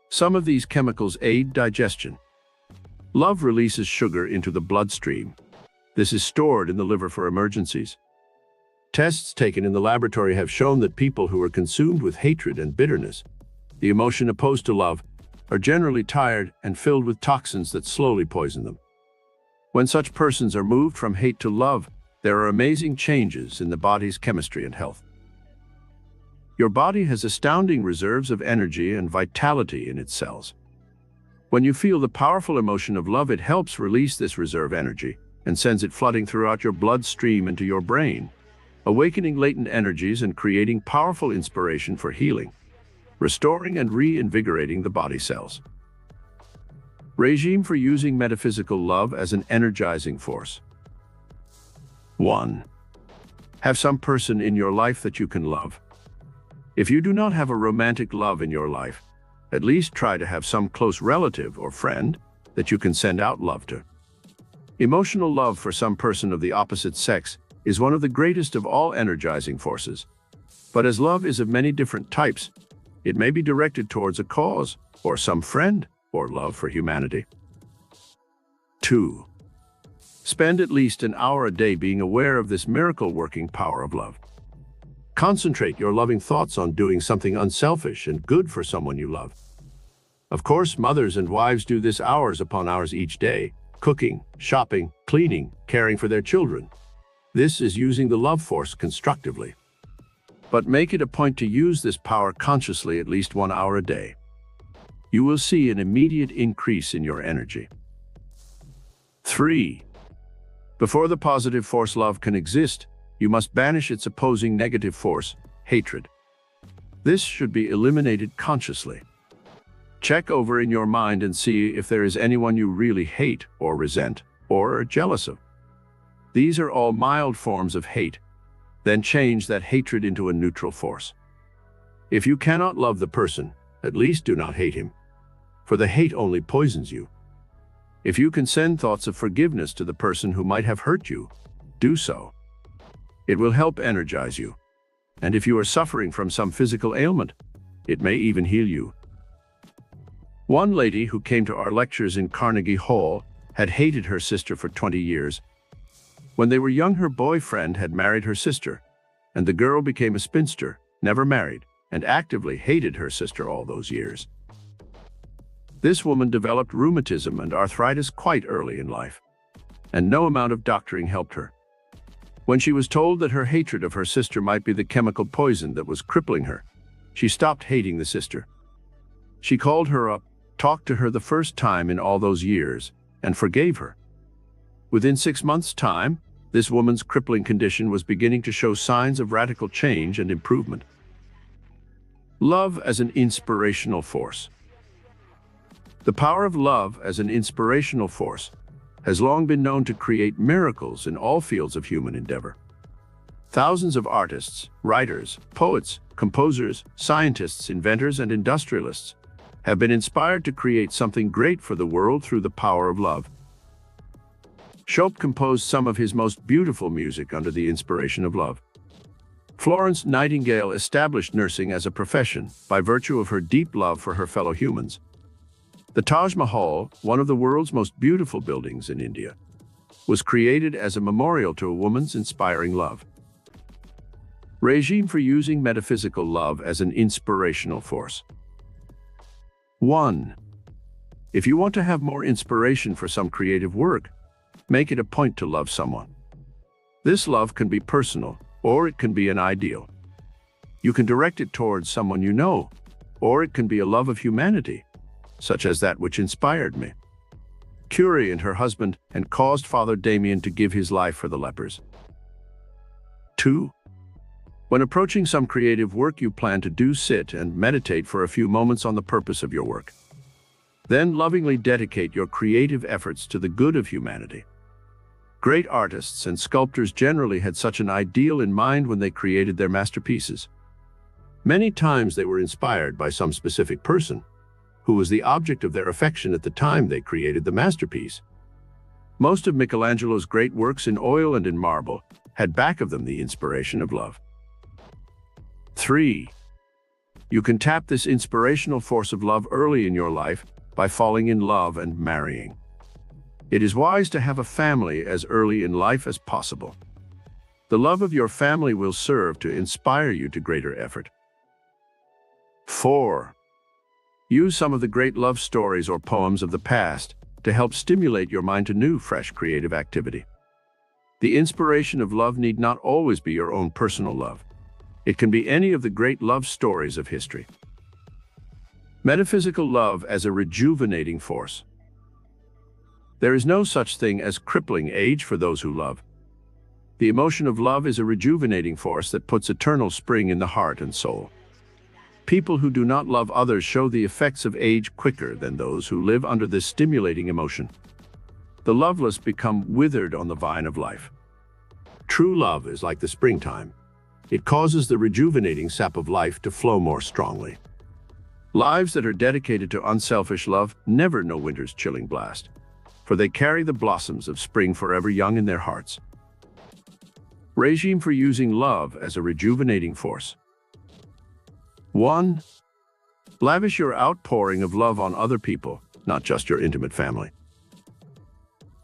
Speaker 1: Some of these chemicals aid digestion. Love releases sugar into the bloodstream. This is stored in the liver for emergencies. Tests taken in the laboratory have shown that people who are consumed with hatred and bitterness, the emotion opposed to love, are generally tired and filled with toxins that slowly poison them. When such persons are moved from hate to love, there are amazing changes in the body's chemistry and health. Your body has astounding reserves of energy and vitality in its cells. When you feel the powerful emotion of love, it helps release this reserve energy and sends it flooding throughout your bloodstream into your brain, awakening latent energies and creating powerful inspiration for healing, restoring and reinvigorating the body cells. Regime for using metaphysical love as an energizing force. 1. Have some person in your life that you can love. If you do not have a romantic love in your life, at least try to have some close relative or friend that you can send out love to. Emotional love for some person of the opposite sex is one of the greatest of all energizing forces. But as love is of many different types, it may be directed towards a cause, or some friend, or love for humanity. 2. Spend at least an hour a day being aware of this miracle-working power of love. Concentrate your loving thoughts on doing something unselfish and good for someone you love. Of course, mothers and wives do this hours upon hours each day, cooking, shopping, cleaning, caring for their children. This is using the love force constructively. But make it a point to use this power consciously at least 1 hour a day. You will see an immediate increase in your energy. 3. Before the positive force love can exist, you must banish its opposing negative force, hatred. This should be eliminated consciously. Check over in your mind and see if there is anyone you really hate or resent or are jealous of. These are all mild forms of hate. Then change that hatred into a neutral force. If you cannot love the person, at least do not hate him, for the hate only poisons you. If you can send thoughts of forgiveness to the person who might have hurt you, do so. It will help energize you. And if you are suffering from some physical ailment, it may even heal you. One lady who came to our lectures in Carnegie Hall had hated her sister for 20 years. When they were young, her boyfriend had married her sister, and the girl became a spinster, never married, and actively hated her sister all those years. This woman developed rheumatism and arthritis quite early in life, and no amount of doctoring helped her. When she was told that her hatred of her sister might be the chemical poison that was crippling her, she stopped hating the sister. She called her up, talked to her the first time in all those years, and forgave her. Within 6 months' time, this woman's crippling condition was beginning to show signs of radical change and improvement. Love as an inspirational force. The power of love as an inspirational force has long been known to create miracles in all fields of human endeavor. Thousands of artists, writers, poets, composers, scientists, inventors, and industrialists have been inspired to create something great for the world through the power of love. Chopin composed some of his most beautiful music under the inspiration of love. Florence Nightingale established nursing as a profession by virtue of her deep love for her fellow humans. The Taj Mahal, one of the world's most beautiful buildings in India, was created as a memorial to a woman's inspiring love. Regime for using metaphysical love as an inspirational force. 1. If you want to have more inspiration for some creative work, make it a point to love someone. This love can be personal, or it can be an ideal. You can direct it towards someone you know, or it can be a love of humanity, such as that which inspired me. Curie and her husband and caused Father Damien to give his life for the lepers. 2. When approaching some creative work you plan to do, sit and meditate for a few moments on the purpose of your work. Then lovingly dedicate your creative efforts to the good of humanity. Great artists and sculptors generally had such an ideal in mind when they created their masterpieces. Many times they were inspired by some specific person, who was the object of their affection at the time they created the masterpiece. Most of Michelangelo's great works in oil and in marble had back of them the inspiration of love. 3. You can tap this inspirational force of love early in your life by falling in love and marrying. It is wise to have a family as early in life as possible. The love of your family will serve to inspire you to greater effort. 4. Use some of the great love stories or poems of the past to help stimulate your mind to new, fresh, creative activity. The inspiration of love need not always be your own personal love. It can be any of the great love stories of history. Metaphysical love as a rejuvenating force. There is no such thing as crippling age for those who love. The emotion of love is a rejuvenating force that puts eternal spring in the heart and soul. People who do not love others show the effects of age quicker than those who live under this stimulating emotion. The loveless become withered on the vine of life. True love is like the springtime. It causes the rejuvenating sap of life to flow more strongly. Lives that are dedicated to unselfish love never know winter's chilling blast, for they carry the blossoms of spring forever young in their hearts. Regime for using love as a rejuvenating force. 1. Lavish your outpouring of love on other people, not just your intimate family.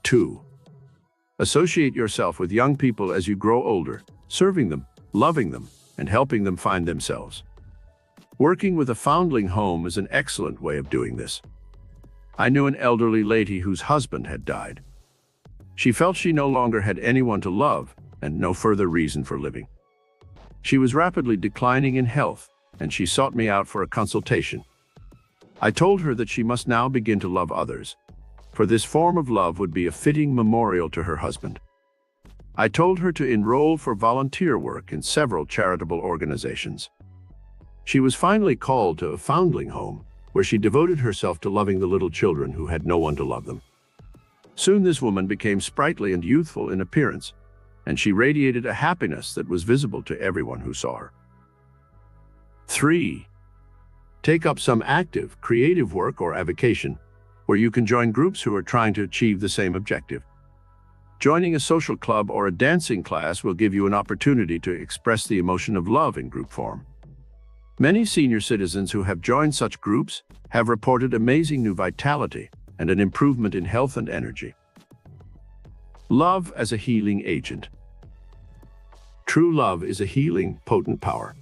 Speaker 1: 2. Associate yourself with young people as you grow older, serving them, loving them, and helping them find themselves. Working with a foundling home is an excellent way of doing this. I knew an elderly lady whose husband had died. She felt she no longer had anyone to love and no further reason for living. She was rapidly declining in health, and she sought me out for a consultation. I told her that she must now begin to love others, for this form of love would be a fitting memorial to her husband. I told her to enroll for volunteer work in several charitable organizations. She was finally called to a foundling home, where she devoted herself to loving the little children who had no one to love them. Soon this woman became sprightly and youthful in appearance, and she radiated a happiness that was visible to everyone who saw her. 3. Take up some active, creative work or avocation where you can join groups who are trying to achieve the same objective. Joining a social club or a dancing class will give you an opportunity to express the emotion of love in group form. Many senior citizens who have joined such groups have reported amazing new vitality and an improvement in health and energy. Love as a healing agent. True love is a healing, potent power.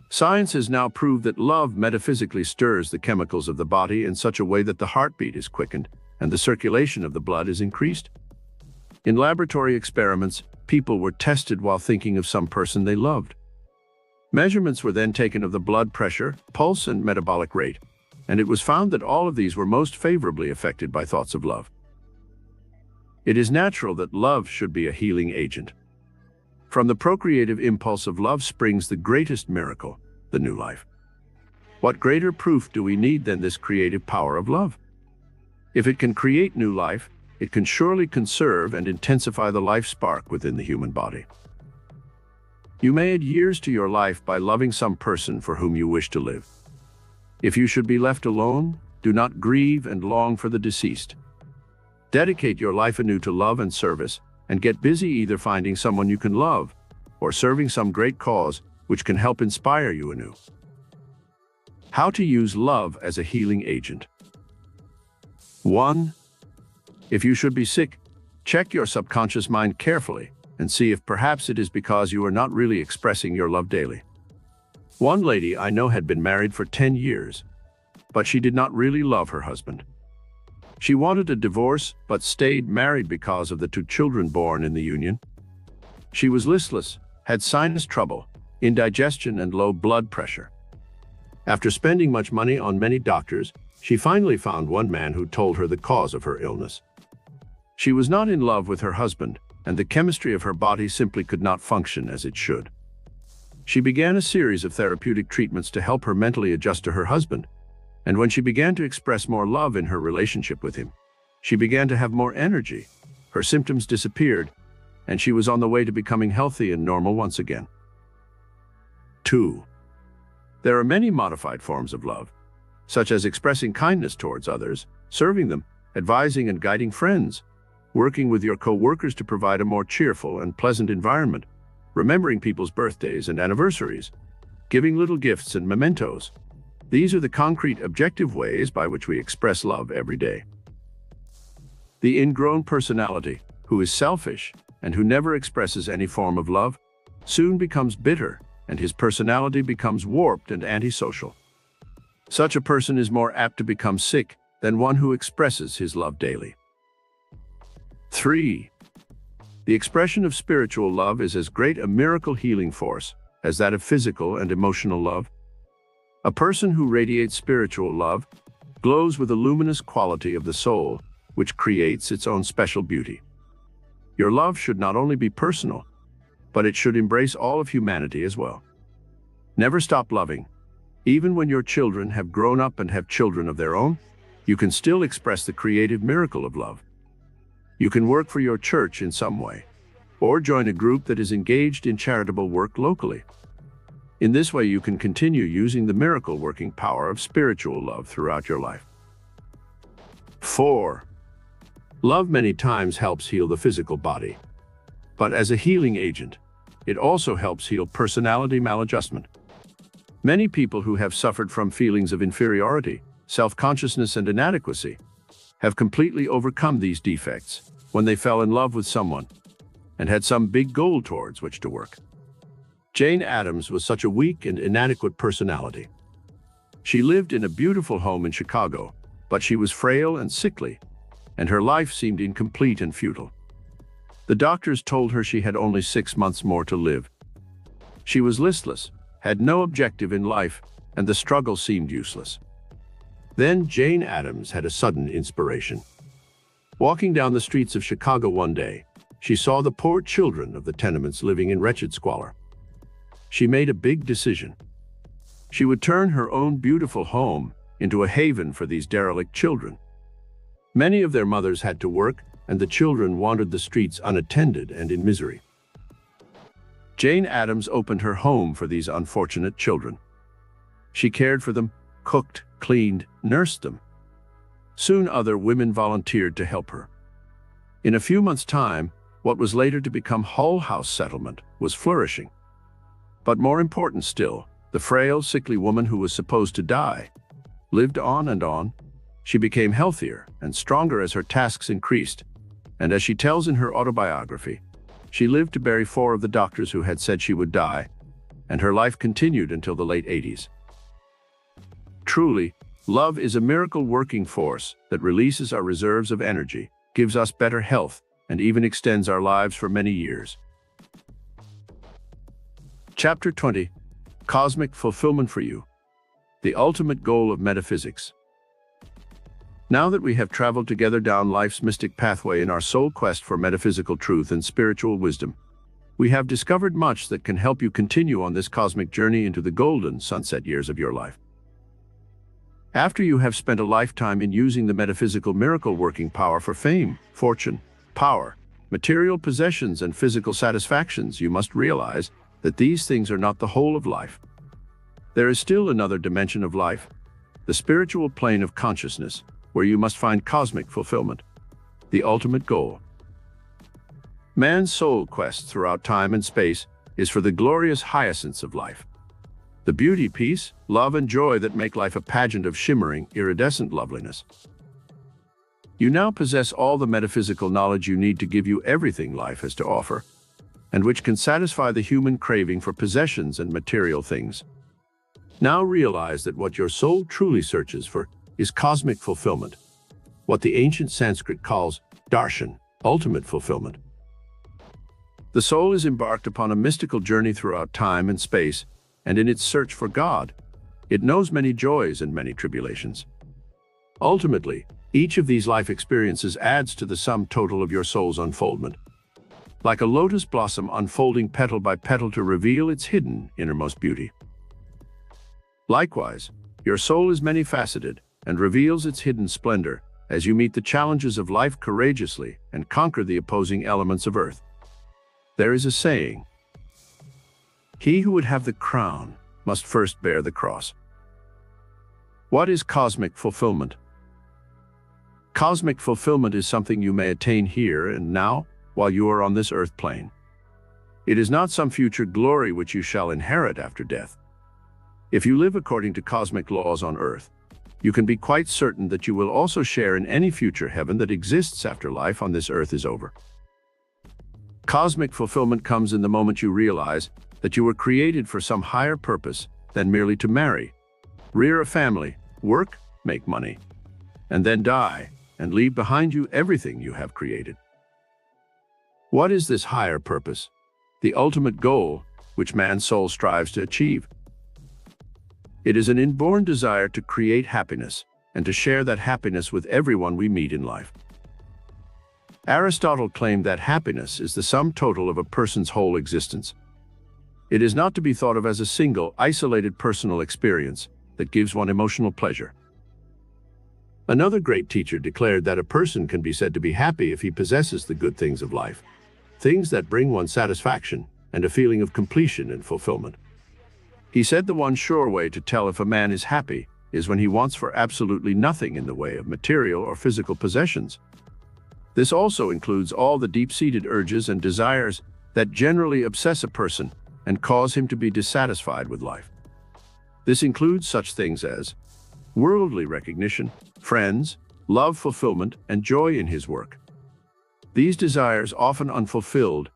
Speaker 1: Science has now proved that love metaphysically stirs the chemicals of the body in such a way that the heartbeat is quickened and the circulation of the blood is increased. In laboratory experiments, people were tested while thinking of some person they loved. Measurements were then taken of the blood pressure, pulse, and metabolic rate, and it was found that all of these were most favorably affected by thoughts of love. It is natural that love should be a healing agent. From the procreative impulse of love springs the greatest miracle, the new life. What greater proof do we need than this creative power of love? If it can create new life, it can surely conserve and intensify the life spark within the human body. You may add years to your life by loving some person for whom you wish to live. If you should be left alone, do not grieve and long for the deceased. Dedicate your life anew to love and service, and get busy either finding someone you can love or serving some great cause which can help inspire you anew. How to use love as a healing agent. 1. If you should be sick, check your subconscious mind carefully and see if perhaps it is because you are not really expressing your love daily. One lady I know had been married for 10 years, but she did not really love her husband. She wanted a divorce, but stayed married because of the 2 children born in the union. She was listless, had sinus trouble, indigestion, and low blood pressure. After spending much money on many doctors, she finally found one man who told her the cause of her illness. She was not in love with her husband, and the chemistry of her body simply could not function as it should. She began a series of therapeutic treatments to help her mentally adjust to her husband, and when she began to express more love in her relationship with him, she began to have more energy, her symptoms disappeared, and she was on the way to becoming healthy and normal once again. 2. There are many modified forms of love, such as expressing kindness towards others, serving them, advising and guiding friends, working with your co-workers to provide a more cheerful and pleasant environment, remembering people's birthdays and anniversaries, giving little gifts and mementos. These are the concrete, objective ways by which we express love every day. The ingrown personality, who is selfish and who never expresses any form of love, soon becomes bitter, and his personality becomes warped and antisocial. Such a person is more apt to become sick than one who expresses his love daily. 3. The expression of spiritual love is as great a miracle healing force as that of physical and emotional love. A person who radiates spiritual love glows with a luminous quality of the soul, which creates its own special beauty. Your love should not only be personal, but it should embrace all of humanity as well. Never stop loving. Even when your children have grown up and have children of their own, you can still express the creative miracle of love. You can work for your church in some way, or join a group that is engaged in charitable work locally. In this way, you can continue using the miracle-working power of spiritual love throughout your life. 4. Love many times helps heal the physical body, but as a healing agent, it also helps heal personality maladjustment. Many people who have suffered from feelings of inferiority, self-consciousness, and inadequacy have completely overcome these defects when they fell in love with someone and had some big goal towards which to work. Jane Addams was such a weak and inadequate personality. She lived in a beautiful home in Chicago, but she was frail and sickly, and her life seemed incomplete and futile. The doctors told her she had only 6 months more to live. She was listless, had no objective in life, and the struggle seemed useless. Then Jane Addams had a sudden inspiration. Walking down the streets of Chicago one day, she saw the poor children of the tenements living in wretched squalor. She made a big decision. She would turn her own beautiful home into a haven for these derelict children. Many of their mothers had to work, and the children wandered the streets unattended and in misery. Jane Addams opened her home for these unfortunate children. She cared for them, cooked, cleaned, nursed them. Soon other women volunteered to help her. In a few months' time, what was later to become Hull House Settlement was flourishing. But more important still, the frail, sickly woman who was supposed to die lived on and on. She became healthier and stronger as her tasks increased, and as she tells in her autobiography, she lived to bury 4 of the doctors who had said she would die, and her life continued until the late 80s. Truly, love is a miracle working force that releases our reserves of energy, gives us better health, and even extends our lives for many years. Chapter 20. Cosmic Fulfillment for You. The Ultimate Goal of Metaphysics. Now that we have traveled together down life's mystic pathway in our soul quest for metaphysical truth and spiritual wisdom, we have discovered much that can help you continue on this cosmic journey into the golden sunset years of your life. After you have spent a lifetime in using the metaphysical miracle-working power for fame, fortune, power, material possessions, and physical satisfactions, you must realize that these things are not the whole of life. There is still another dimension of life, the spiritual plane of consciousness, where you must find cosmic fulfillment, the ultimate goal. Man's soul quest throughout time and space is for the glorious hyacinths of life. The beauty, peace, love, and joy that make life a pageant of shimmering, iridescent loveliness. You now possess all the metaphysical knowledge you need to give you everything life has to offer, and which can satisfy the human craving for possessions and material things. Now realize that what your soul truly searches for is cosmic fulfillment, what the ancient Sanskrit calls darshan, ultimate fulfillment. The soul is embarked upon a mystical journey throughout time and space, and in its search for God, it knows many joys and many tribulations. Ultimately, each of these life experiences adds to the sum total of your soul's unfoldment, like a lotus blossom unfolding petal by petal to reveal its hidden innermost beauty. Likewise, your soul is many-faceted and reveals its hidden splendor as you meet the challenges of life courageously and conquer the opposing elements of earth. There is a saying, "He who would have the crown must first bear the cross." What is cosmic fulfillment? Cosmic fulfillment is something you may attain here and now while you are on this earth plane. It is not some future glory which you shall inherit after death. If you live according to cosmic laws on earth, you can be quite certain that you will also share in any future heaven that exists after life on this earth is over. Cosmic fulfillment comes in the moment you realize that you were created for some higher purpose than merely to marry, rear a family, work, make money, and then die and leave behind you everything you have created. What is this higher purpose, the ultimate goal which man's soul strives to achieve? It is an inborn desire to create happiness and to share that happiness with everyone we meet in life. Aristotle claimed that happiness is the sum total of a person's whole existence. It is not to be thought of as a single, isolated personal experience that gives one emotional pleasure. Another great teacher declared that a person can be said to be happy if he possesses the good things of life, things that bring one satisfaction and a feeling of completion and fulfillment. He said the one sure way to tell if a man is happy is when he wants for absolutely nothing in the way of material or physical possessions. This also includes all the deep-seated urges and desires that generally obsess a person and cause him to be dissatisfied with life. This includes such things as worldly recognition, friends, love, fulfillment, and joy in his work. These desires, often unfulfilled,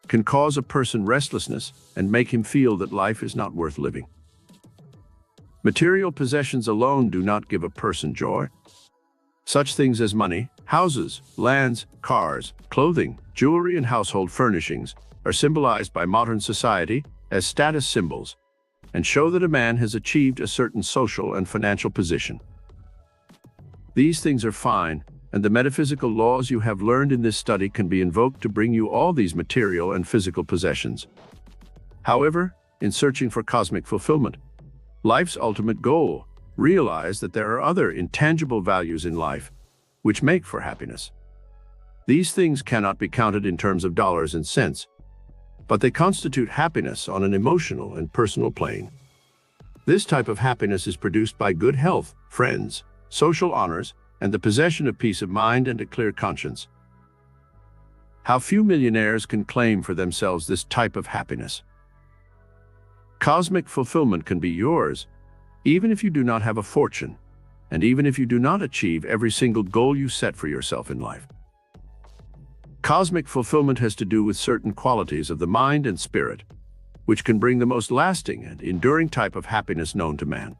Speaker 1: can cause a person restlessness and make him feel that life is not worth living. Material possessions alone do not give a person joy. Such things as money, houses, lands, cars, clothing, jewelry, and household furnishings are symbolized by modern society as status symbols and show that a man has achieved a certain social and financial position. These things are fine, and the metaphysical laws you have learned in this study can be invoked to bring you all these material and physical possessions. However, in searching for cosmic fulfillment, life's ultimate goal, realize that there are other intangible values in life which make for happiness. These things cannot be counted in terms of dollars and cents, but they constitute happiness on an emotional and personal plane. This type of happiness is produced by good health, friends, social honors, and the possession of peace of mind and a clear conscience. How few millionaires can claim for themselves this type of happiness. Cosmic fulfillment can be yours, even if you do not have a fortune, and even if you do not achieve every single goal you set for yourself in life. Cosmic fulfillment has to do with certain qualities of the mind and spirit, which can bring the most lasting and enduring type of happiness known to man.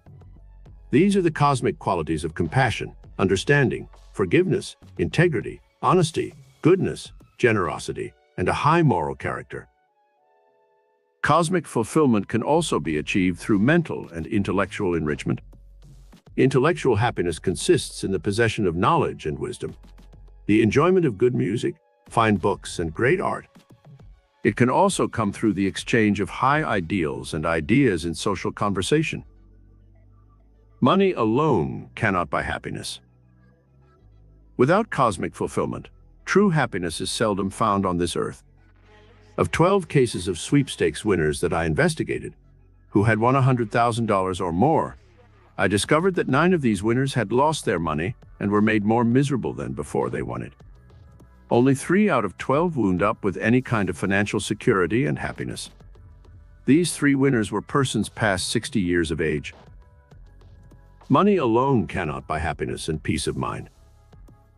Speaker 1: These are the cosmic qualities of compassion, understanding, forgiveness, integrity, honesty, goodness, generosity, and a high moral character. Cosmic fulfillment can also be achieved through mental and intellectual enrichment. Intellectual happiness consists in the possession of knowledge and wisdom, the enjoyment of good music, fine books, and great art. It can also come through the exchange of high ideals and ideas in social conversation. Money alone cannot buy happiness. Without cosmic fulfillment, true happiness is seldom found on this earth. Of 12 cases of sweepstakes winners that I investigated, who had won $100,000 or more, I discovered that 9 of these winners had lost their money and were made more miserable than before they won it. Only 3 out of 12 wound up with any kind of financial security and happiness. These 3 winners were persons past 60 years of age. Money alone cannot buy happiness and peace of mind.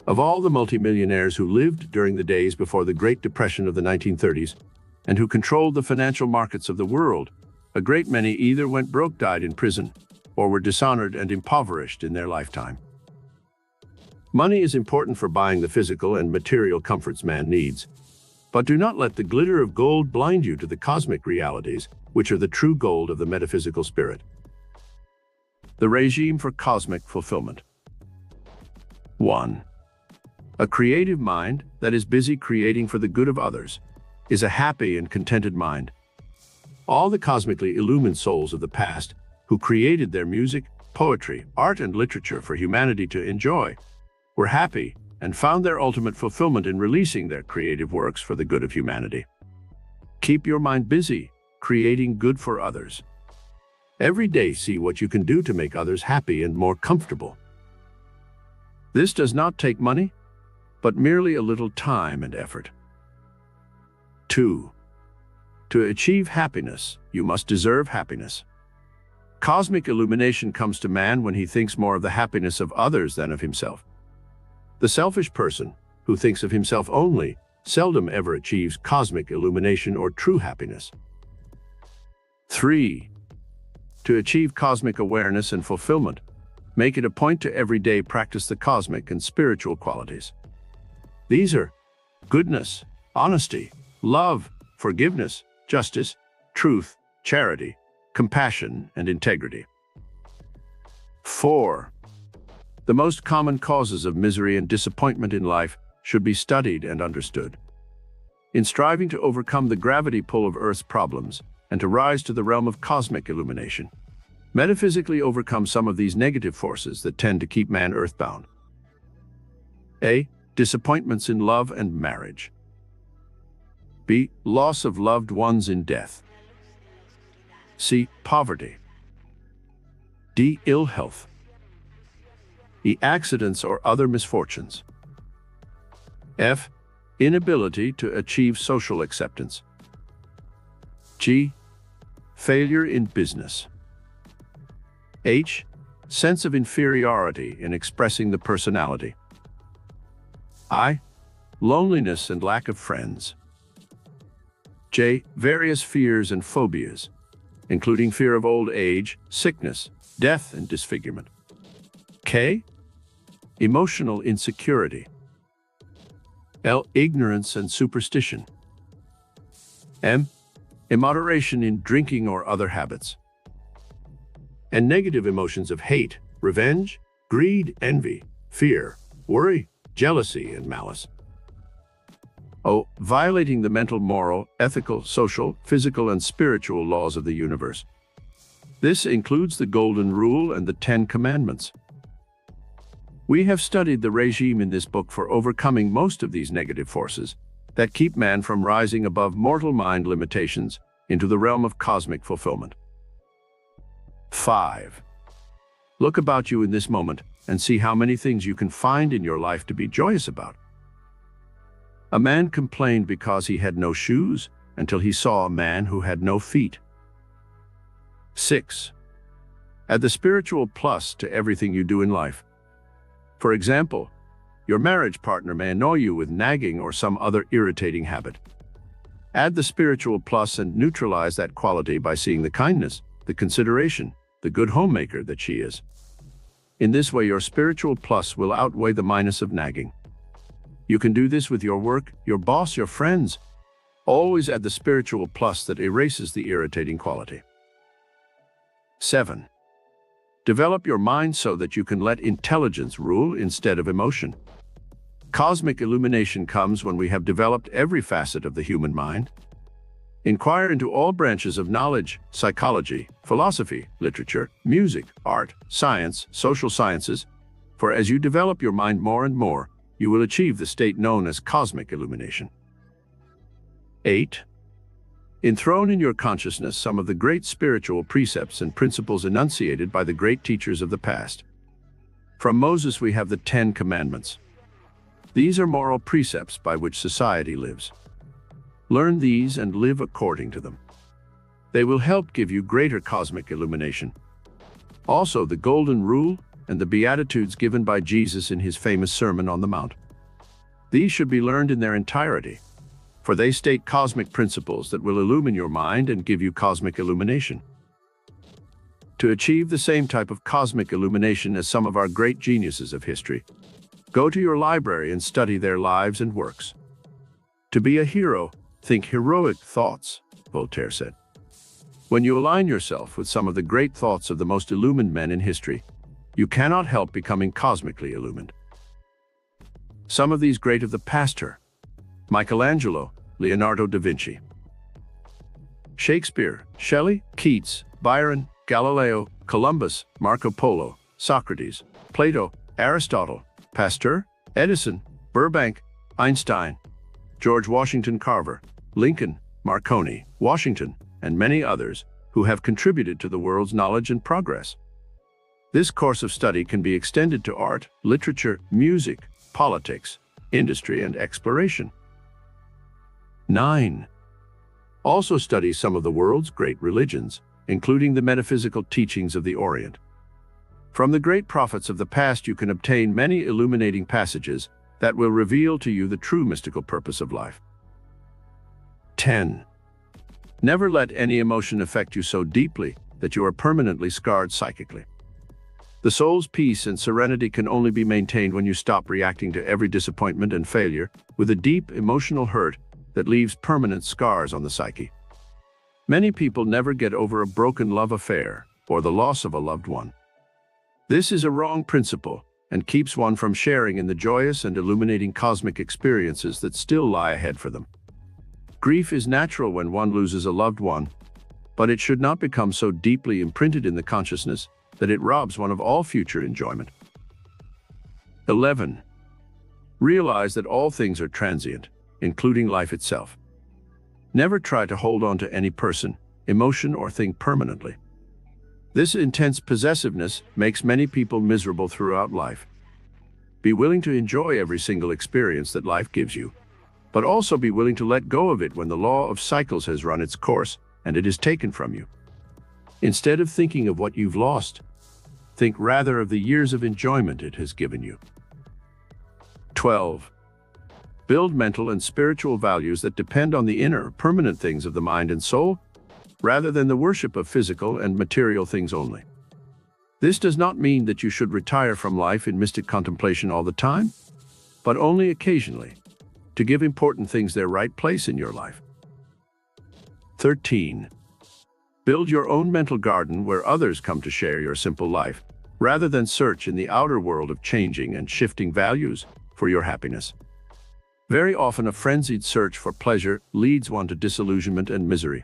Speaker 1: Of all the multimillionaires who lived during the days before the Great Depression of the 1930s and who controlled the financial markets of the world, a great many either went broke, died in prison, or were dishonored and impoverished in their lifetime. Money is important for buying the physical and material comforts man needs, but do not let the glitter of gold blind you to the cosmic realities, which are the true gold of the metaphysical spirit. The regime for cosmic fulfillment. 1. A creative mind that is busy creating for the good of others is a happy and contented mind. All the cosmically illumined souls of the past who created their music, poetry, art, and literature for humanity to enjoy were happy and found their ultimate fulfillment in releasing their creative works for the good of humanity. Keep your mind busy, creating good for others. Every day see what you can do to make others happy and more comfortable. This does not take money, but merely a little time and effort. 2. To achieve happiness, you must deserve happiness. Cosmic illumination comes to man when he thinks more of the happiness of others than of himself. The selfish person, who thinks of himself only, seldom ever achieves cosmic illumination or true happiness. 3. To achieve cosmic awareness and fulfillment, make it a point to every day practice the cosmic and spiritual qualities. These are goodness, honesty, love, forgiveness, justice, truth, charity, compassion, and integrity. 4. The most common causes of misery and disappointment in life should be studied and understood. In striving to overcome the gravity pull of Earth's problems and to rise to the realm of cosmic illumination, metaphysically overcome some of these negative forces that tend to keep man earthbound. A. Disappointments in love and marriage. B. Loss of loved ones in death. C. Poverty. D. Ill health. E. Accidents or other misfortunes. F. Inability to achieve social acceptance. G. Failure in business. H. Sense of inferiority in expressing the personality. I. Loneliness and lack of friends. J. Various fears and phobias, including fear of old age, sickness, death, and disfigurement. K. Emotional insecurity. L. Ignorance and superstition. M. Immoderation in drinking or other habits. And negative emotions of hate, revenge, greed, envy, fear, worry, jealousy, and malice. O. Violating the mental, moral, ethical, social, physical, and spiritual laws of the universe. This includes the Golden Rule and the 10 Commandments. We have studied the regime in this book for overcoming most of these negative forces that keep man from rising above mortal mind limitations into the realm of cosmic fulfillment. 5. Look about you in this moment and see how many things you can find in your life to be joyous about. A man complained because he had no shoes until he saw a man who had no feet. 6. Add the spiritual plus to everything you do in life. For example, your marriage partner may annoy you with nagging or some other irritating habit. Add the spiritual plus and neutralize that quality by seeing the kindness, the consideration, the good homemaker that she is. In this way, your spiritual plus will outweigh the minus of nagging. You can do this with your work, your boss, your friends. Always add the spiritual plus that erases the irritating quality. 7. Develop your mind so that you can let intelligence rule instead of emotion. Cosmic illumination comes when we have developed every facet of the human mind. Inquire into all branches of knowledge, psychology, philosophy, literature, music, art, science, social sciences, for as you develop your mind more and more, you will achieve the state known as cosmic illumination. 8. Enthrone in your consciousness some of the great spiritual precepts and principles enunciated by the great teachers of the past. From Moses we have the 10 Commandments. These are moral precepts by which society lives. Learn these and live according to them. They will help give you greater cosmic illumination. Also, the Golden Rule and the Beatitudes given by Jesus in his famous Sermon on the Mount. These should be learned in their entirety, for they state cosmic principles that will illumine your mind and give you cosmic illumination. To achieve the same type of cosmic illumination as some of our great geniuses of history, go to your library and study their lives and works. To be a hero, think heroic thoughts, Voltaire said. When you align yourself with some of the great thoughts of the most illumined men in history, you cannot help becoming cosmically illumined. Some of these great of the past are Michelangelo, Leonardo da Vinci, Shakespeare, Shelley, Keats, Byron, Galileo, Columbus, Marco Polo, Socrates, Plato, Aristotle, Pasteur, Edison, Burbank, Einstein, George Washington Carver, Lincoln, Marconi, Washington, and many others who have contributed to the world's knowledge and progress. This course of study can be extended to art, literature, music, politics, industry, and exploration. 9. Also study some of the world's great religions, including the metaphysical teachings of the Orient. From the great prophets of the past you can obtain many illuminating passages that will reveal to you the true mystical purpose of life. 10. Never let any emotion affect you so deeply that you are permanently scarred psychically. The soul's peace and serenity can only be maintained when you stop reacting to every disappointment and failure with a deep emotional hurt that leaves permanent scars on the psyche. Many people never get over a broken love affair or the loss of a loved one. This is a wrong principle and keeps one from sharing in the joyous and illuminating cosmic experiences that still lie ahead for them. Grief is natural when one loses a loved one, but it should not become so deeply imprinted in the consciousness that it robs one of all future enjoyment. 11. Realize that all things are transient, including life itself. Never try to hold on to any person, emotion, or thing permanently. This intense possessiveness makes many people miserable throughout life. Be willing to enjoy every single experience that life gives you, but also be willing to let go of it when the law of cycles has run its course and it is taken from you. Instead of thinking of what you've lost, think rather of the years of enjoyment it has given you. 12. Build mental and spiritual values that depend on the inner, permanent things of the mind and soul, rather than the worship of physical and material things only. This does not mean that you should retire from life in mystic contemplation all the time, but only occasionally, to give important things their right place in your life. 13. Build your own mental garden where others come to share your simple life, rather than search in the outer world of changing and shifting values for your happiness. Very often a frenzied search for pleasure leads one to disillusionment and misery.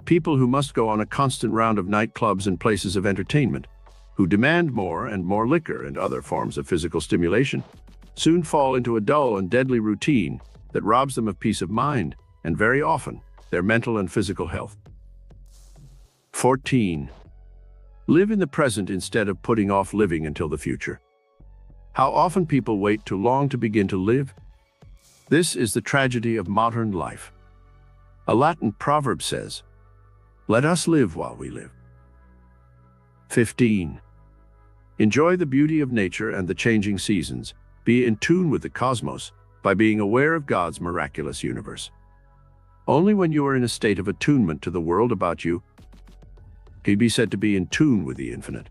Speaker 1: People who must go on a constant round of nightclubs and places of entertainment, who demand more and more liquor and other forms of physical stimulation, soon fall into a dull and deadly routine that robs them of peace of mind and very often their mental and physical health. 14. Live in the present instead of putting off living until the future. How often people wait too long to begin to live? This is the tragedy of modern life. A Latin proverb says, "Let us live while we live." 15. Enjoy the beauty of nature and the changing seasons. Be in tune with the cosmos by being aware of God's miraculous universe. Only when you are in a state of attunement to the world about you can you be said to be in tune with the infinite.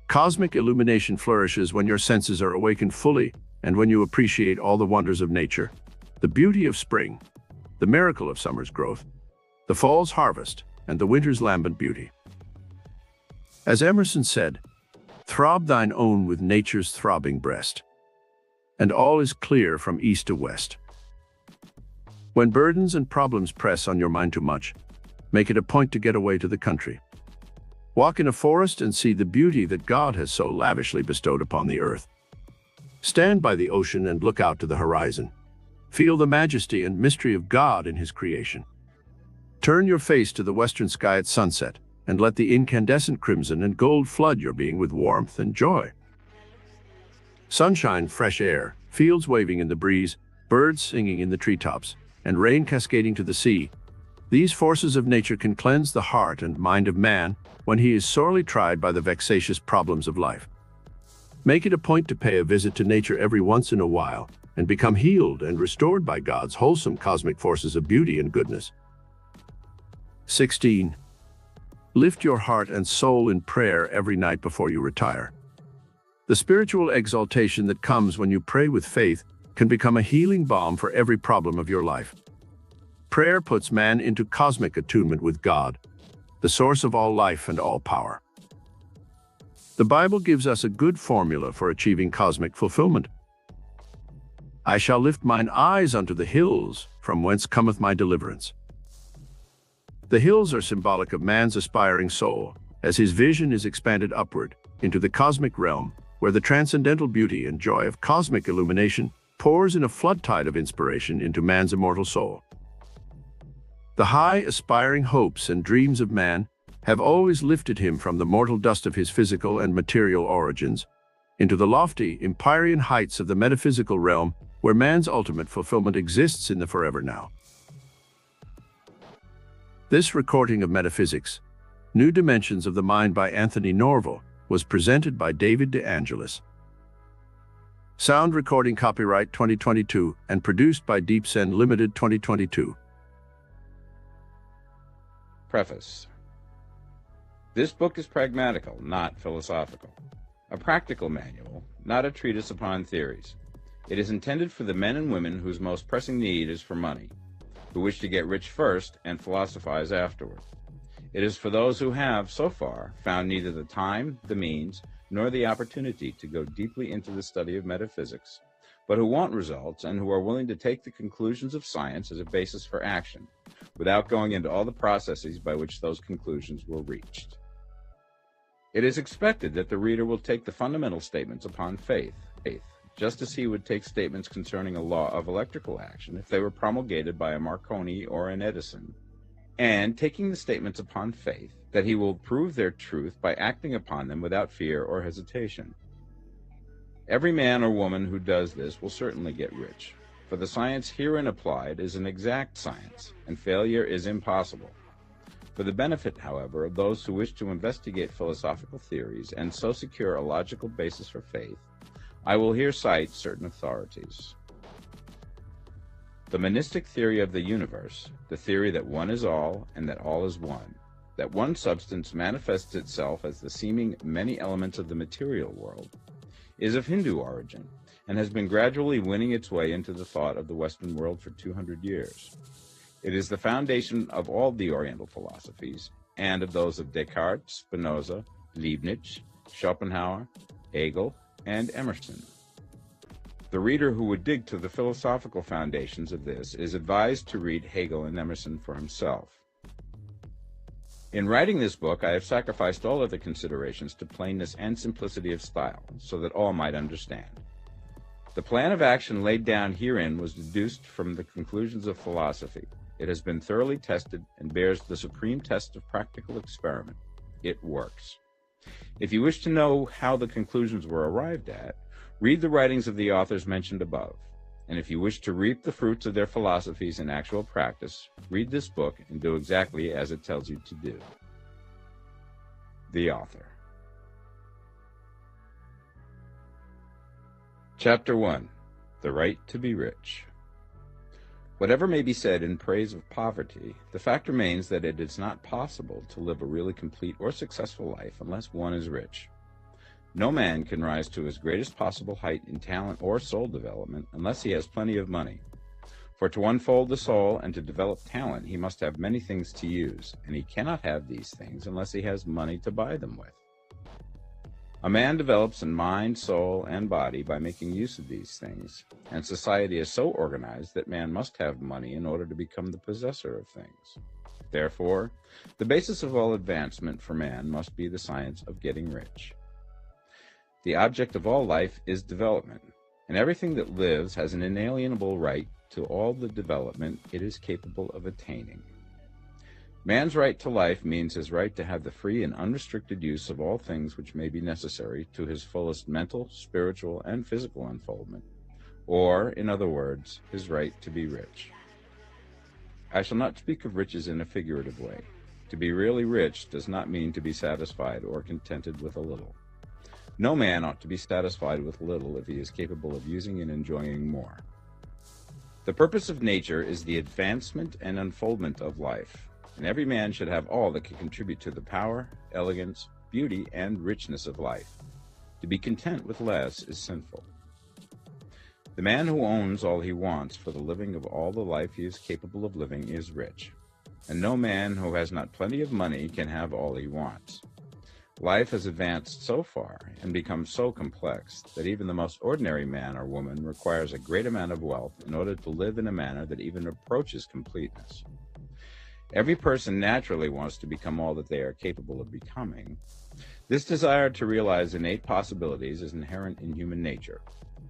Speaker 1: Cosmic illumination flourishes when your senses are awakened fully and when you appreciate all the wonders of nature, the beauty of spring, the miracle of summer's growth, the fall's harvest, and the winter's lambent beauty. As Emerson said, "Throb thine own with nature's throbbing breast, and all is clear from east to west." When burdens and problems press on your mind too much, make it a point to get away to the country. Walk in a forest and see the beauty that God has so lavishly bestowed upon the earth. Stand by the ocean and look out to the horizon. Feel the majesty and mystery of God in His creation. Turn your face to the western sky at sunset and let the incandescent crimson and gold flood your being with warmth and joy. Sunshine, fresh air, fields waving in the breeze, birds singing in the treetops, and rain cascading to the sea. These forces of nature can cleanse the heart and mind of man when he is sorely tried by the vexatious problems of life. Make it a point to pay a visit to nature every once in a while and become healed and restored by God's wholesome cosmic forces of beauty and goodness. 16. Lift your heart and soul in prayer every night before you retire. The spiritual exaltation that comes when you pray with faith can become a healing balm for every problem of your life. Prayer puts man into cosmic attunement with God, the source of all life and all power. The Bible gives us a good formula for achieving cosmic fulfillment. "I shall lift mine eyes unto the hills, from whence cometh my deliverance." The hills are symbolic of man's aspiring soul, as his vision is expanded upward into the cosmic realm, where the transcendental beauty and joy of cosmic illumination pours in a floodtide of inspiration into man's immortal soul. The high, aspiring hopes and dreams of man have always lifted him from the mortal dust of his physical and material origins into the lofty, empyrean heights of the metaphysical realm, where man's ultimate fulfillment exists in the forever now. This recording of Metaphysics, New Dimensions of the Mind by Anthony Norval, was presented by David De Angelis. Sound recording copyright 2022 and produced by Davidson Limited 2022.
Speaker 3: Preface. This book is pragmatical, not philosophical. A practical manual, not a treatise upon theories. It is intended for the men and women whose most pressing need is for money, who wish to get rich first and philosophize afterward. It is for those who have, so far, found neither the time, the means, nor the opportunity to go deeply into the study of metaphysics, but who want results and who are willing to take the conclusions of science as a basis for action, without going into all the processes by which those conclusions were reached. It is expected that the reader will take the fundamental statements upon faith, just as he would take statements concerning a law of electrical action if they were promulgated by a Marconi or an Edison, and taking the statements upon faith, that he will prove their truth by acting upon them without fear or hesitation. Every man or woman who does this will certainly get rich, for the science herein applied is an exact science, and failure is impossible. For the benefit, however, of those who wish to investigate philosophical theories and so secure a logical basis for faith, I will here cite certain authorities. The monistic theory of the universe, the theory that one is all and that all is one, that one substance manifests itself as the seeming many elements of the material world, is of Hindu origin and has been gradually winning its way into the thought of the Western world for 200 years. It is the foundation of all the Oriental philosophies and of those of Descartes, Spinoza, Leibniz, Schopenhauer, Hegel, and Emerson. The reader who would dig to the philosophical foundations of this is advised to read Hegel and Emerson for himself. In writing this book, I have sacrificed all other considerations to plainness and simplicity of style, so that all might understand. The plan of action laid down herein was deduced from the conclusions of philosophy. It has been thoroughly tested and bears the supreme test of practical experiment. It works. If you wish to know how the conclusions were arrived at, read the writings of the authors mentioned above. And if you wish to reap the fruits of their philosophies in actual practice, read this book and do exactly as it tells you to do. The author. Chapter 1. The Right to be Rich. Whatever may be said in praise of poverty, the fact remains that it is not possible to live a really complete or successful life unless one is rich. No man can rise to his greatest possible height in talent or soul development unless he has plenty of money. For to unfold the soul and to develop talent, he must have many things to use, and he cannot have these things unless he has money to buy them with. A man develops in mind, soul, and body by making use of these things, and society is so organized that man must have money in order to become the possessor of things. Therefore, the basis of all advancement for man must be the science of getting rich. The object of all life is development, and everything that lives has an inalienable right to all the development it is capable of attaining. Man's right to life means his right to have the free and unrestricted use of all things which may be necessary to his fullest mental, spiritual, and physical unfoldment, or, in other words, his right to be rich. I shall not speak of riches in a figurative way. To be really rich does not mean to be satisfied or contented with a little. No man ought to be satisfied with little if he is capable of using and enjoying more. The purpose of nature is the advancement and unfoldment of life, and every man should have all that can contribute to the power, elegance, beauty, and richness of life. To be content with less is sinful. The man who owns all he wants for the living of all the life he is capable of living is rich, and no man who has not plenty of money can have all he wants. Life has advanced so far and become so complex that even the most ordinary man or woman requires a great amount of wealth in order to live in a manner that even approaches completeness. Every person naturally wants to become all that they are capable of becoming. This desire to realize innate possibilities is inherent in human nature.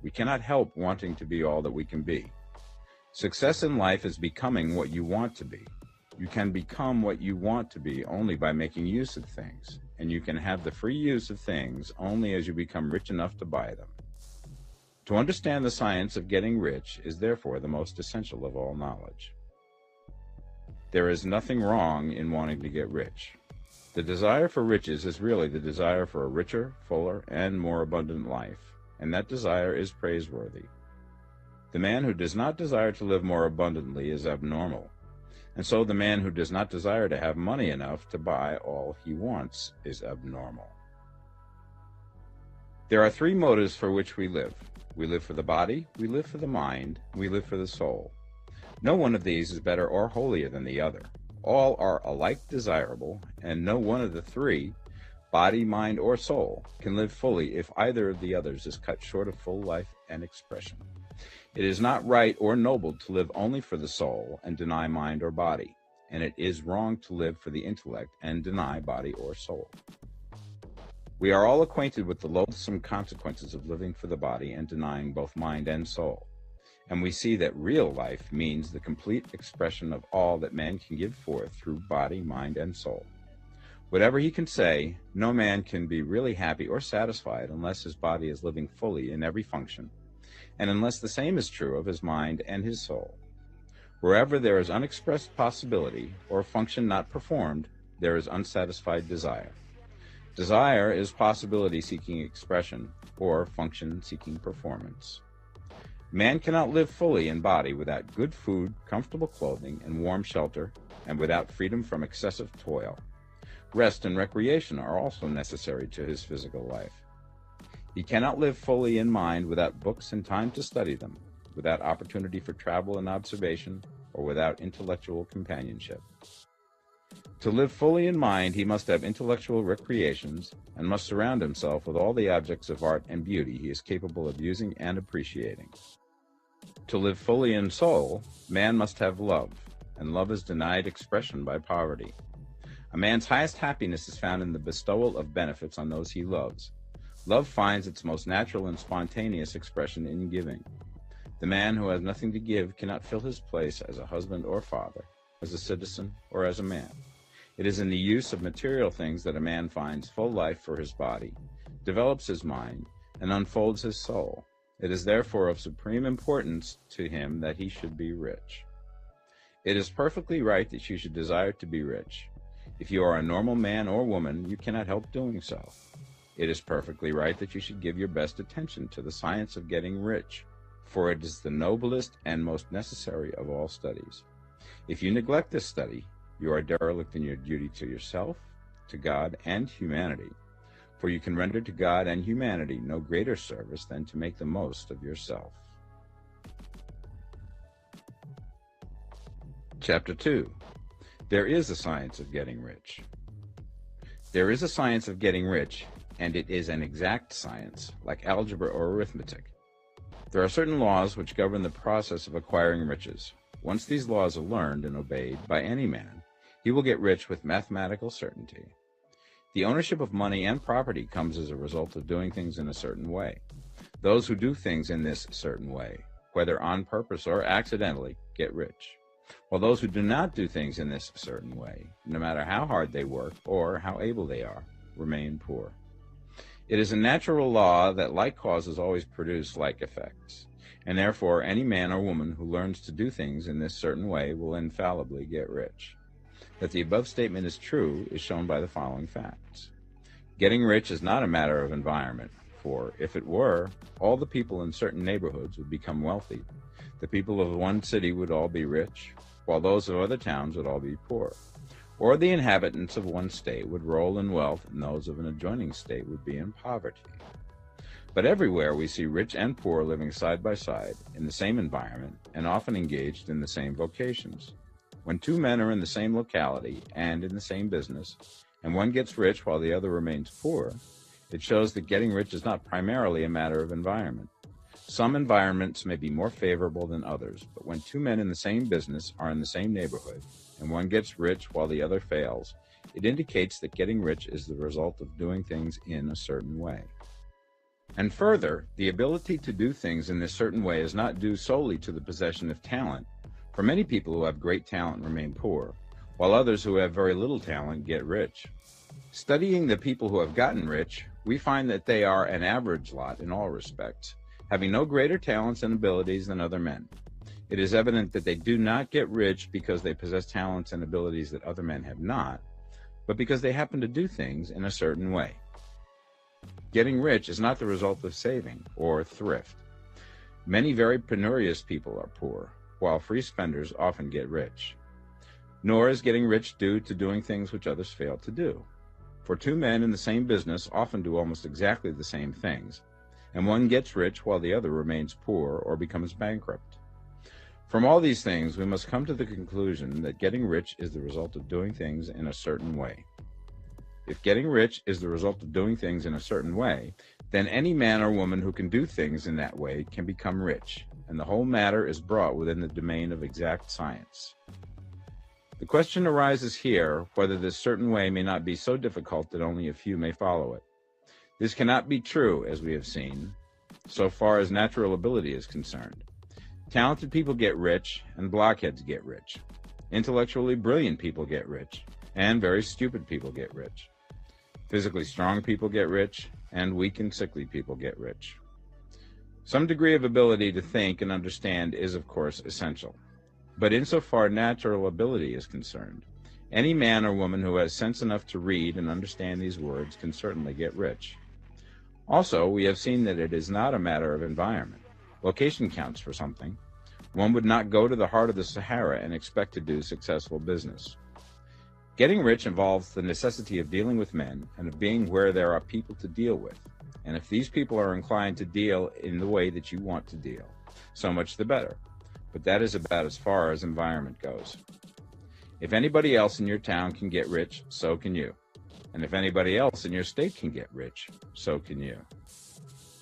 Speaker 3: We cannot help wanting to be all that we can be. Success in life is becoming what you want to be. You can become what you want to be only by making use of things, and you can have the free use of things only as you become rich enough to buy them. To understand the science of getting rich is therefore the most essential of all knowledge. There is nothing wrong in wanting to get rich. The desire for riches is really the desire for a richer, fuller, and more abundant life, and that desire is praiseworthy. The man who does not desire to live more abundantly is abnormal. And so the man who does not desire to have money enough to buy all he wants is abnormal. There are three motives for which we live. We live for the body, we live for the mind, we live for the soul. No one of these is better or holier than the other. All are alike desirable, and no one of the three, body, mind, or soul, can live fully if either of the others is cut short of full life and expression. It is not right or noble to live only for the soul and deny mind or body, and it is wrong to live for the intellect and deny body or soul. We are all acquainted with the loathsome consequences of living for the body and denying both mind and soul, and we see that real life means the complete expression of all that man can give forth through body, mind, and soul. Whatever he can say, no man can be really happy or satisfied unless his body is living fully in every function, and unless the same is true of his mind and his soul. Wherever there is unexpressed possibility, or function not performed, there is unsatisfied desire. Desire is possibility seeking expression, or function seeking performance. Man cannot live fully in body without good food, comfortable clothing, and warm shelter, and without freedom from excessive toil. Rest and recreation are also necessary to his physical life. He cannot live fully in mind without books and time to study them, without opportunity for travel and observation, or without intellectual companionship. To live fully in mind, he must have intellectual recreations and must surround himself with all the objects of art and beauty he is capable of using and appreciating. To live fully in soul, man must have love, and love is denied expression by poverty. A man's highest happiness is found in the bestowal of benefits on those he loves. Love finds its most natural and spontaneous expression in giving. The man who has nothing to give cannot fill his place as a husband or father, as a citizen or as a man. It is in the use of material things that a man finds full life for his body, develops his mind, and unfolds his soul. It is therefore of supreme importance to him that he should be rich. It is perfectly right that you should desire to be rich. If you are a normal man or woman, you cannot help doing so. It is perfectly right that you should give your best attention to the science of getting rich, for it is the noblest and most necessary of all studies. If you neglect this study, you are derelict in your duty to yourself, to God, and humanity, for you can render to God and humanity no greater service than to make the most of yourself. Chapter 2. There is a science of getting rich. There is a science of getting rich, and it is an exact science, like algebra or arithmetic. There are certain laws which govern the process of acquiring riches. Once these laws are learned and obeyed by any man, he will get rich with mathematical certainty. The ownership of money and property comes as a result of doing things in a certain way. Those who do things in this certain way, whether on purpose or accidentally, get rich, while those who do not do things in this certain way, no matter how hard they work or how able they are, remain poor. It is a natural law that like causes always produce like effects, and therefore any man or woman who learns to do things in this certain way will infallibly get rich. That the above statement is true is shown by the following facts. Getting rich is not a matter of environment, for if it were, all the people in certain neighborhoods would become wealthy. The people of one city would all be rich, while those of other towns would all be poor. Or the inhabitants of one state would roll in wealth, and those of an adjoining state would be in poverty. But everywhere we see rich and poor living side by side, in the same environment, and often engaged in the same vocations. When two men are in the same locality and in the same business, and one gets rich while the other remains poor, it shows that getting rich is not primarily a matter of environment. Some environments may be more favorable than others, but when two men in the same business are in the same neighborhood, and one gets rich while the other fails, it indicates that getting rich is the result of doing things in a certain way. And further, the ability to do things in this certain way is not due solely to the possession of talent, for many people who have great talent remain poor, while others who have very little talent get rich. Studying the people who have gotten rich, we find that they are an average lot in all respects, having no greater talents and abilities than other men. It is evident that they do not get rich because they possess talents and abilities that other men have not, but because they happen to do things in a certain way. Getting rich is not the result of saving or thrift. Many very penurious people are poor, while free spenders often get rich. Nor is getting rich due to doing things which others fail to do. For two men in the same business often do almost exactly the same things, and one gets rich while the other remains poor or becomes bankrupt. From all these things, we must come to the conclusion that getting rich is the result of doing things in a certain way. If getting rich is the result of doing things in a certain way, then any man or woman who can do things in that way can become rich, and the whole matter is brought within the domain of exact science. The question arises here whether this certain way may not be so difficult that only a few may follow it. This cannot be true, as we have seen, so far as natural ability is concerned. Talented people get rich, and blockheads get rich. Intellectually brilliant people get rich, and very stupid people get rich. Physically strong people get rich, and weak and sickly people get rich. Some degree of ability to think and understand is, of course, essential. But insofar natural ability is concerned, any man or woman who has sense enough to read and understand these words can certainly get rich. Also, we have seen that it is not a matter of environment. Location counts for something. One would not go to the heart of the Sahara and expect to do successful business. Getting rich involves the necessity of dealing with men and of being where there are people to deal with. And if these people are inclined to deal in the way that you want to deal, so much the better. But that is about as far as environment goes. If anybody else in your town can get rich, so can you. And if anybody else in your state can get rich, so can you.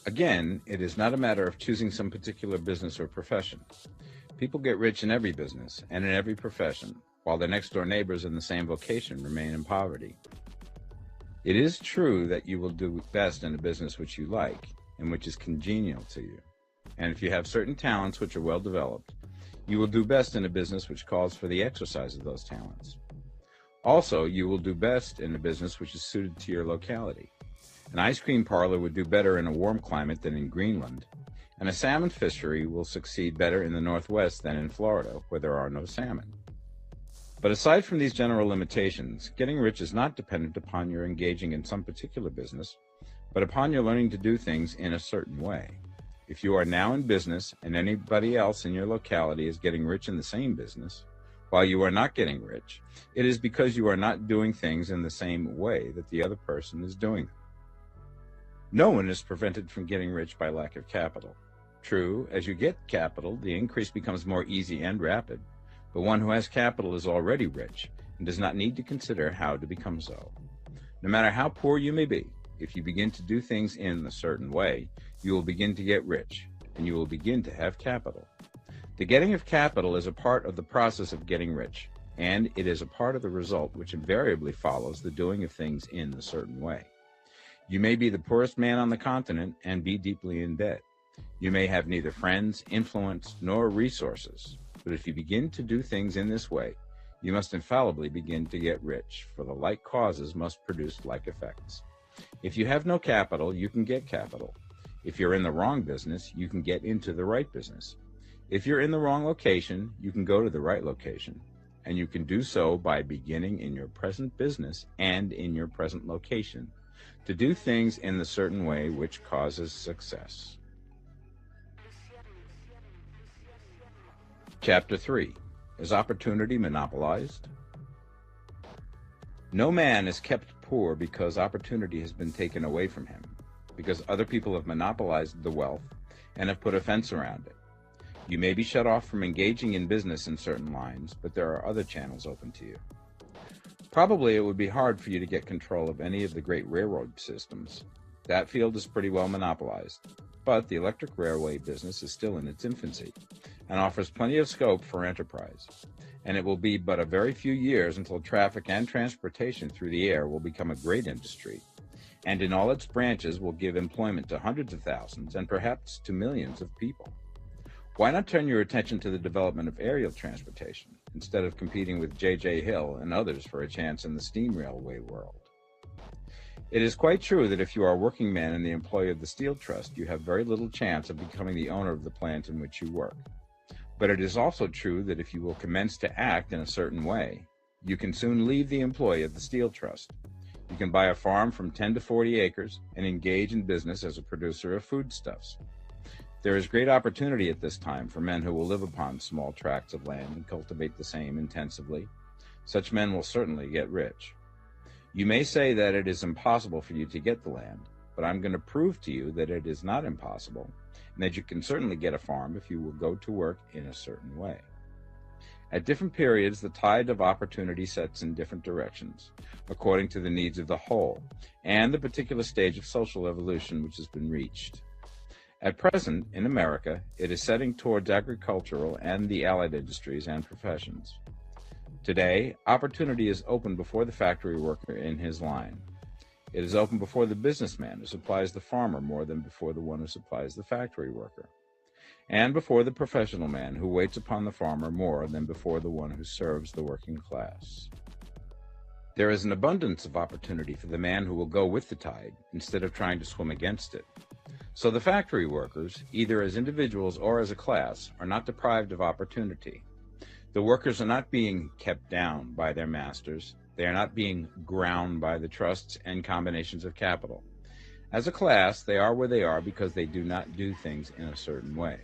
Speaker 3: Again, it is not a matter of choosing some particular business or profession. People get rich in every business and in every profession, while their next-door neighbors in the same vocation remain in poverty. It is true that you will do best in a business which you like and which is congenial to you. And if you have certain talents which are well developed, you will do best in a business which calls for the exercise of those talents. Also, you will do best in a business which is suited to your locality. An ice cream parlor would do better in a warm climate than in Greenland, and a salmon fishery will succeed better in the Northwest than in Florida, where there are no salmon. But aside from these general limitations, getting rich is not dependent upon your engaging in some particular business, but upon your learning to do things in a certain way. If you are now in business and anybody else in your locality is getting rich in the same business, while you are not getting rich, it is because you are not doing things in the same way that the other person is doing them. No one is prevented from getting rich by lack of capital. True, as you get capital, the increase becomes more easy and rapid, but one who has capital is already rich and does not need to consider how to become so. No matter how poor you may be, if you begin to do things in a certain way, you will begin to get rich, and you will begin to have capital. The getting of capital is a part of the process of getting rich, and it is a part of the result which invariably follows the doing of things in a certain way. You may be the poorest man on the continent and be deeply in debt. You may have neither friends, influence, nor resources, but if you begin to do things in this way, you must infallibly begin to get rich, for the like causes must produce like effects. If you have no capital, you can get capital. If you're in the wrong business, you can get into the right business. If you're in the wrong location, you can go to the right location, and you can do so by beginning in your present business and in your present location to do things in the certain way which causes success. Chapter 3. Is opportunity monopolized? No man is kept poor because opportunity has been taken away from him, because other people have monopolized the wealth and have put a fence around it. You may be shut off from engaging in business in certain lines, but there are other channels open to you. Probably it would be hard for you to get control of any of the great railroad systems. That field is pretty well monopolized, but the electric railway business is still in its infancy and offers plenty of scope for enterprise. And it will be but a very few years until traffic and transportation through the air will become a great industry, and in all its branches will give employment to hundreds of thousands and perhaps to millions of people. Why not turn your attention to the development of aerial transportation, instead of competing with J.J. Hill and others for a chance in the steam railway world? It is quite true that if you are a working man in the employ of the Steel Trust, you have very little chance of becoming the owner of the plant in which you work. But it is also true that if you will commence to act in a certain way, you can soon leave the employ of the Steel Trust. You can buy a farm from 10 to 40 acres and engage in business as a producer of foodstuffs. There is great opportunity at this time for men who will live upon small tracts of land and cultivate the same intensively. Such men will certainly get rich. You may say that it is impossible for you to get the land, but I'm going to prove to you that it is not impossible, and that you can certainly get a farm if you will go to work in a certain way. At different periods, the tide of opportunity sets in different directions, according to the needs of the whole, and the particular stage of social evolution which has been reached. At present, in America, it is setting towards agricultural and the allied industries and professions. Today, opportunity is open before the factory worker in his line. It is open before the businessman who supplies the farmer more than before the one who supplies the factory worker, and before the professional man who waits upon the farmer more than before the one who serves the working class. There is an abundance of opportunity for the man who will go with the tide instead of trying to swim against it. So the factory workers, either as individuals or as a class, are not deprived of opportunity. The workers are not being kept down by their masters. They are not being ground by the trusts and combinations of capital. As a class, they are where they are because they do not do things in a certain way.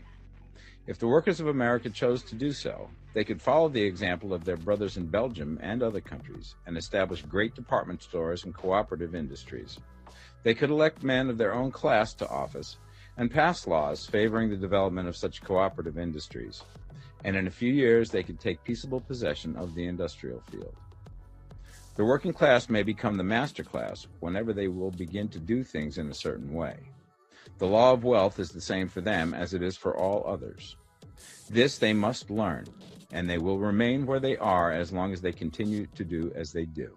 Speaker 3: If the workers of America chose to do so, they could follow the example of their brothers in Belgium and other countries and establish great department stores and cooperative industries. They could elect men of their own class to office and pass laws favoring the development of such cooperative industries. And in a few years, they could take peaceable possession of the industrial field. The working class may become the master class whenever they will begin to do things in a certain way. The law of wealth is the same for them as it is for all others. This they must learn, and they will remain where they are as long as they continue to do as they do.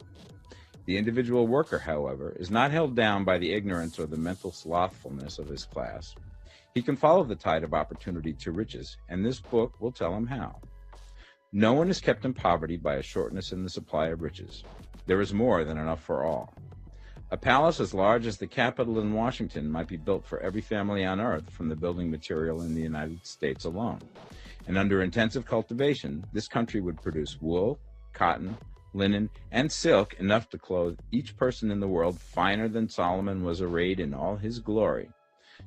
Speaker 3: The individual worker, however, is not held down by the ignorance or the mental slothfulness of his class. He can follow the tide of opportunity to riches, and this book will tell him how. No one is kept in poverty by a shortness in the supply of riches. There is more than enough for all. A palace as large as the Capitol in Washington might be built for every family on earth from the building material in the United States alone. And under intensive cultivation, this country would produce wool, cotton, linen, and silk enough to clothe each person in the world finer than Solomon was arrayed in all his glory,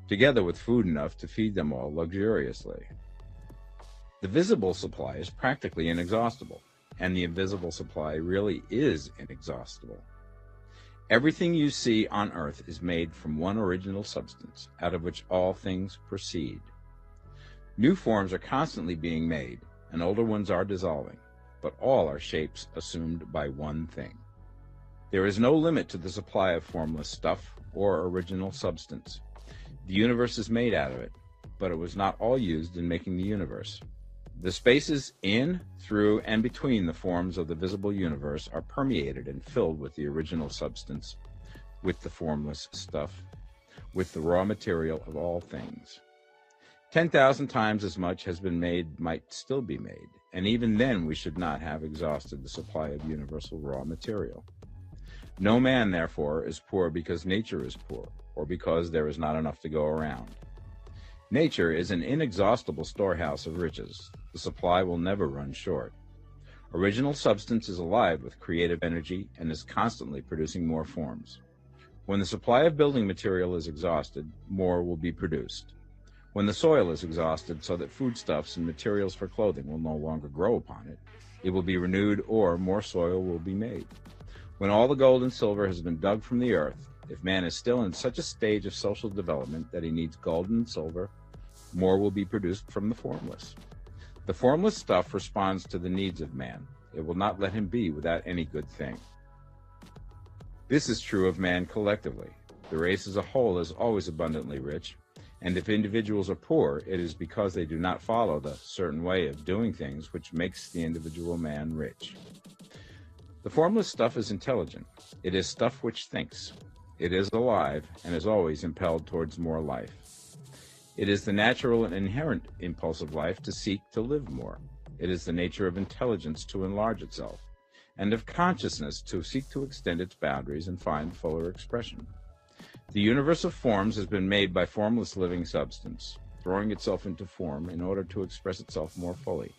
Speaker 3: together with food enough to feed them all luxuriously. The visible supply is practically inexhaustible, and the invisible supply really is inexhaustible. Everything you see on earth is made from one original substance, out of which all things proceed. New forms are constantly being made, and older ones are dissolving, but all are shapes assumed by one thing. There is no limit to the supply of formless stuff or original substance. The universe is made out of it, but it was not all used in making the universe. The spaces in, through, and between the forms of the visible universe are permeated and filled with the original substance, with the formless stuff, with the raw material of all things. 10,000 times as much has been made might still be made, and even then we should not have exhausted the supply of universal raw material. No man, therefore, is poor because nature is poor, or because there is not enough to go around. Nature is an inexhaustible storehouse of riches. The supply will never run short. Original substance is alive with creative energy and is constantly producing more forms. When the supply of building material is exhausted, more will be produced. When the soil is exhausted so that foodstuffs and materials for clothing will no longer grow upon it, it will be renewed or more soil will be made. When all the gold and silver has been dug from the earth, if man is still in such a stage of social development that he needs gold and silver, more will be produced from the formless. The formless stuff responds to the needs of man. It will not let him be without any good thing. This is true of man collectively. The race as a whole is always abundantly rich, and if individuals are poor, it is because they do not follow the certain way of doing things which makes the individual man rich. The formless stuff is intelligent. It is stuff which thinks. It is alive and is always impelled towards more life. It is the natural and inherent impulse of life to seek to live more. It is the nature of intelligence to enlarge itself, and of consciousness to seek to extend its boundaries and find fuller expression. The universe of forms has been made by formless living substance, throwing itself into form in order to express itself more fully.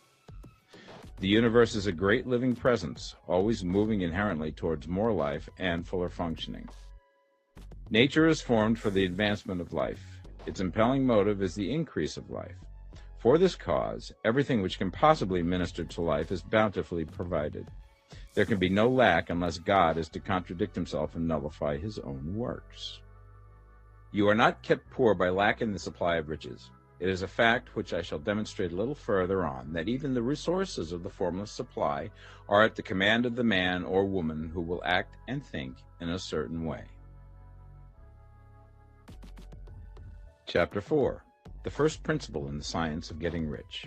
Speaker 3: The universe is a great living presence, always moving inherently towards more life and fuller functioning. Nature is formed for the advancement of life. Its impelling motive is the increase of life. For this cause, everything which can possibly minister to life is bountifully provided. There can be no lack unless God is to contradict himself and nullify his own works. You are not kept poor by lack in the supply of riches. It is a fact which I shall demonstrate a little further on, that even the resources of the formless supply are at the command of the man or woman who will act and think in a certain way. Chapter 4. The first principle in the science of getting rich.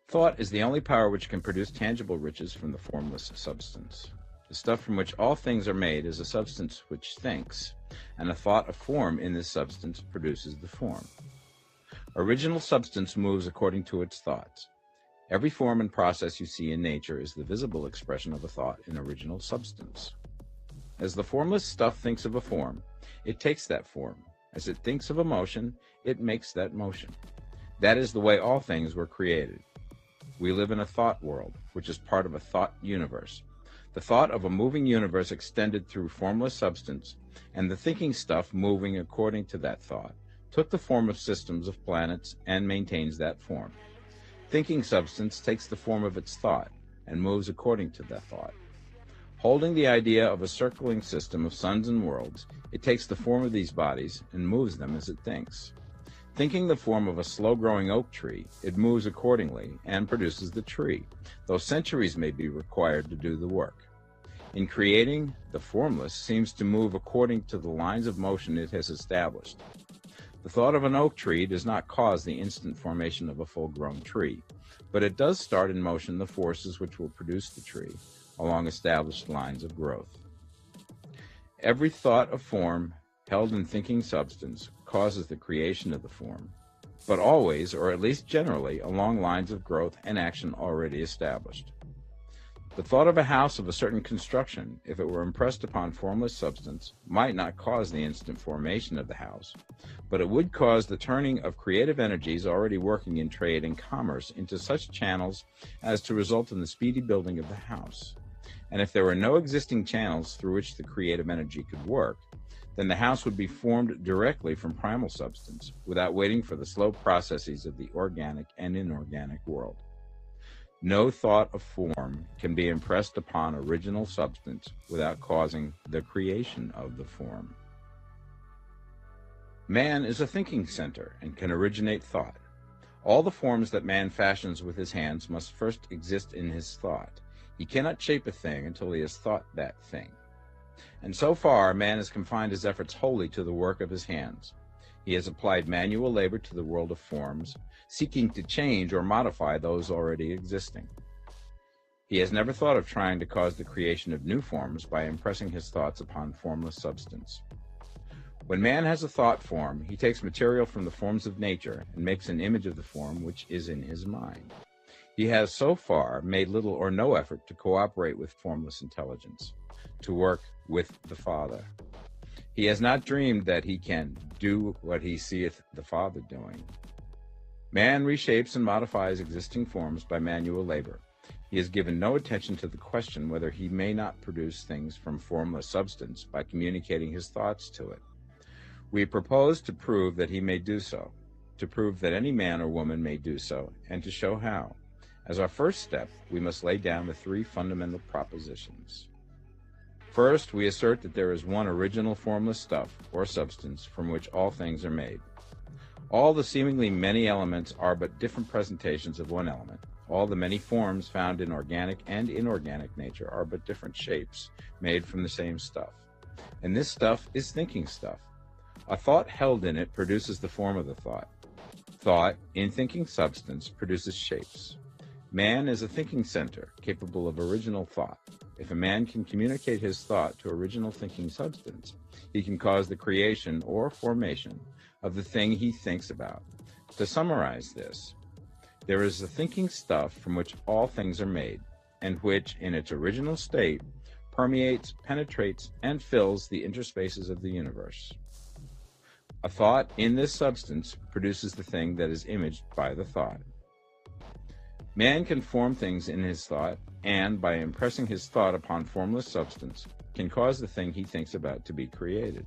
Speaker 3: Thought is the only power which can produce tangible riches from the formless substance. The stuff from which all things are made is a substance which thinks, and a thought of form in this substance produces the form. Original substance moves according to its thoughts. Every form and process you see in nature is the visible expression of a thought in original substance. As the formless stuff thinks of a form, it takes that form. As it thinks of a motion, it makes that motion. That is the way all things were created. We live in a thought world, which is part of a thought universe. The thought of a moving universe extended through formless substance, and the thinking stuff moving according to that thought, took the form of systems of planets and maintains that form. Thinking substance takes the form of its thought and moves according to that thought. Holding the idea of a circling system of suns and worlds, it takes the form of these bodies and moves them as it thinks. Thinking the form of a slow-growing oak tree, it moves accordingly and produces the tree, though centuries may be required to do the work. In creating, the formless seems to move according to the lines of motion it has established. The thought of an oak tree does not cause the instant formation of a full-grown tree, but it does start in motion the forces which will produce the tree along established lines of growth. Every thought of form held in thinking substance causes the creation of the form. but always, or at least generally, along lines of growth and action already established. The thought of a house of a certain construction, if it were impressed upon formless substance, might not cause the instant formation of the house, but it would cause the turning of creative energies already working in trade and commerce into such channels as to result in the speedy building of the house. And if there were no existing channels through which the creative energy could work, then the house would be formed directly from primal substance, without waiting for the slow processes of the organic and inorganic world. No thought of form can be impressed upon original substance without causing the creation of the form. Man is a thinking center and can originate thought. All the forms that man fashions with his hands must first exist in his thought. He cannot shape a thing until he has thought that thing. And so far, man has confined his efforts wholly to the work of his hands. He has applied manual labor to the world of forms, seeking to change or modify those already existing. He has never thought of trying to cause the creation of new forms by impressing his thoughts upon formless substance. When man has a thought form, he takes material from the forms of nature and makes an image of the form which is in his mind. He has so far made little or no effort to cooperate with formless intelligence, to work with the Father. He has not dreamed that he can do what he seeth the Father doing. Man reshapes and modifies existing forms by manual labor. He has given no attention to the question whether he may not produce things from formless substance by communicating his thoughts to it. We propose to prove that he may do so, to prove that any man or woman may do so, and to show how. As our first step, we must lay down the three fundamental propositions. First, we assert that there is one original formless stuff, or substance, from which all things are made. All the seemingly many elements are but different presentations of one element. All the many forms found in organic and inorganic nature are but different shapes, made from the same stuff. And this stuff is thinking stuff. A thought held in it produces the form of the thought. Thought, in thinking substance, produces shapes. Man is a thinking center, capable of original thought. If a man can communicate his thought to original thinking substance, he can cause the creation or formation of the thing he thinks about. To summarize this, there is the thinking stuff from which all things are made, and which, in its original state, permeates, penetrates, and fills the interspaces of the universe. A thought in this substance produces the thing that is imaged by the thought. Man can form things in his thought, and by impressing his thought upon formless substance, can cause the thing he thinks about to be created.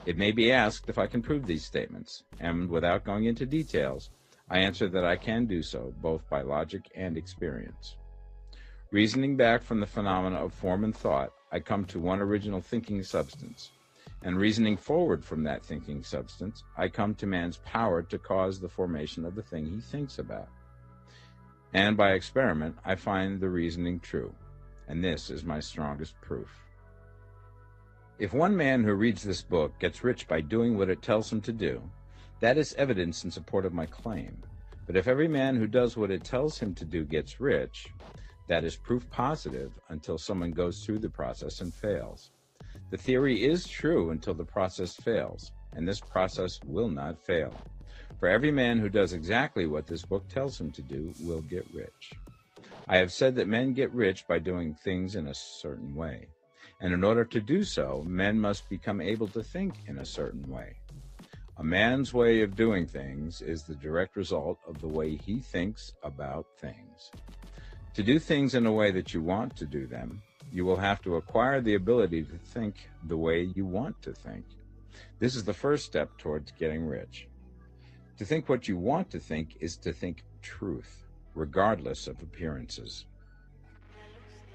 Speaker 3: It may be asked if I can prove these statements, and without going into details, I answer that I can do so, both by logic and experience. Reasoning back from the phenomena of form and thought, I come to one original thinking substance, and reasoning forward from that thinking substance, I come to man's power to cause the formation of the thing he thinks about. And by experiment, I find the reasoning true, and this is my strongest proof. If one man who reads this book gets rich by doing what it tells him to do, that is evidence in support of my claim. But if every man who does what it tells him to do gets rich, that is proof positive until someone goes through the process and fails. The theory is true until the process fails, and this process will not fail. For every man who does exactly what this book tells him to do will get rich. I have said that men get rich by doing things in a certain way, and in order to do so, men must become able to think in a certain way. A man's way of doing things is the direct result of the way he thinks about things. To do things in a way that you want to do them, you will have to acquire the ability to think the way you want to think. This is the first step towards getting rich. To think what you want to think is to think truth, regardless of appearances.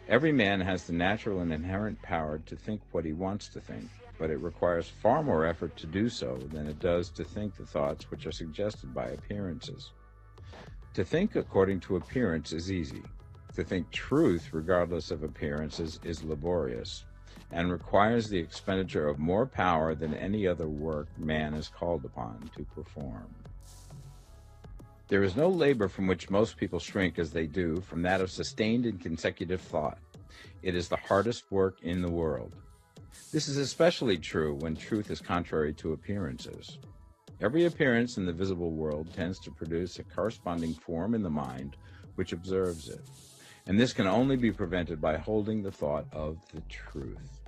Speaker 3: Every man has the natural and inherent power to think what he wants to think, but it requires far more effort to do so than it does to think the thoughts which are suggested by appearances. To think according to appearance is easy. To think truth regardless of appearances is laborious, and requires the expenditure of more power than any other work man is called upon to perform. There is no labor from which most people shrink as they do from that of sustained and consecutive thought. It is the hardest work in the world. This is especially true when truth is contrary to appearances. Every appearance in the visible world tends to produce a corresponding form in the mind which observes it, and this can only be prevented by holding the thought of the truth.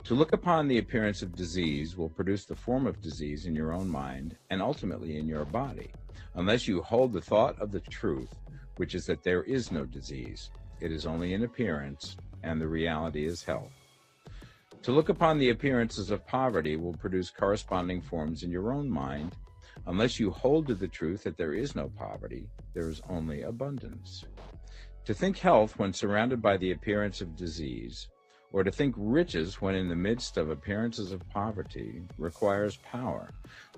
Speaker 3: To look upon the appearance of disease will produce the form of disease in your own mind and ultimately in your body, unless you hold the thought of the truth, which is that there is no disease. It is only an appearance, and the reality is health. To look upon the appearances of poverty will produce corresponding forms in your own mind, unless you hold to the truth that there is no poverty, there is only abundance. To think health when surrounded by the appearance of disease, or to think riches when in the midst of appearances of poverty, requires power.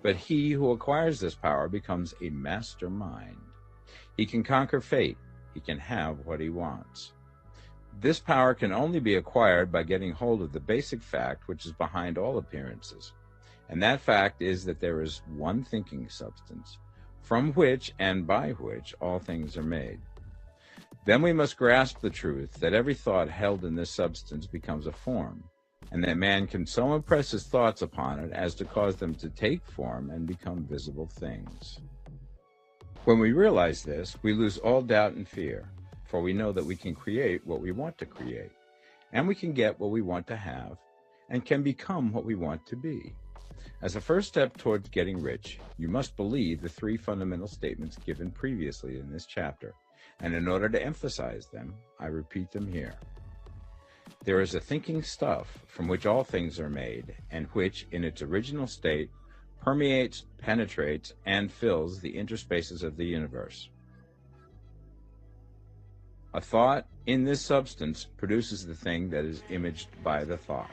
Speaker 3: But he who acquires this power becomes a mastermind. He can conquer fate. He can have what he wants. This power can only be acquired by getting hold of the basic fact which is behind all appearances. And that fact is that there is one thinking substance, from which and by which all things are made. Then we must grasp the truth that every thought held in this substance becomes a form, and that man can so impress his thoughts upon it as to cause them to take form and become visible things. When we realize this, we lose all doubt and fear, for we know that we can create what we want to create, and we can get what we want to have, and can become what we want to be. As a first step towards getting rich, you must believe the three fundamental statements given previously in this chapter, and in order to emphasize them, I repeat them here. There is a thinking stuff from which all things are made, and which, in its original state, permeates, penetrates, and fills the interspaces of the universe. A thought in this substance produces the thing that is imaged by the thought.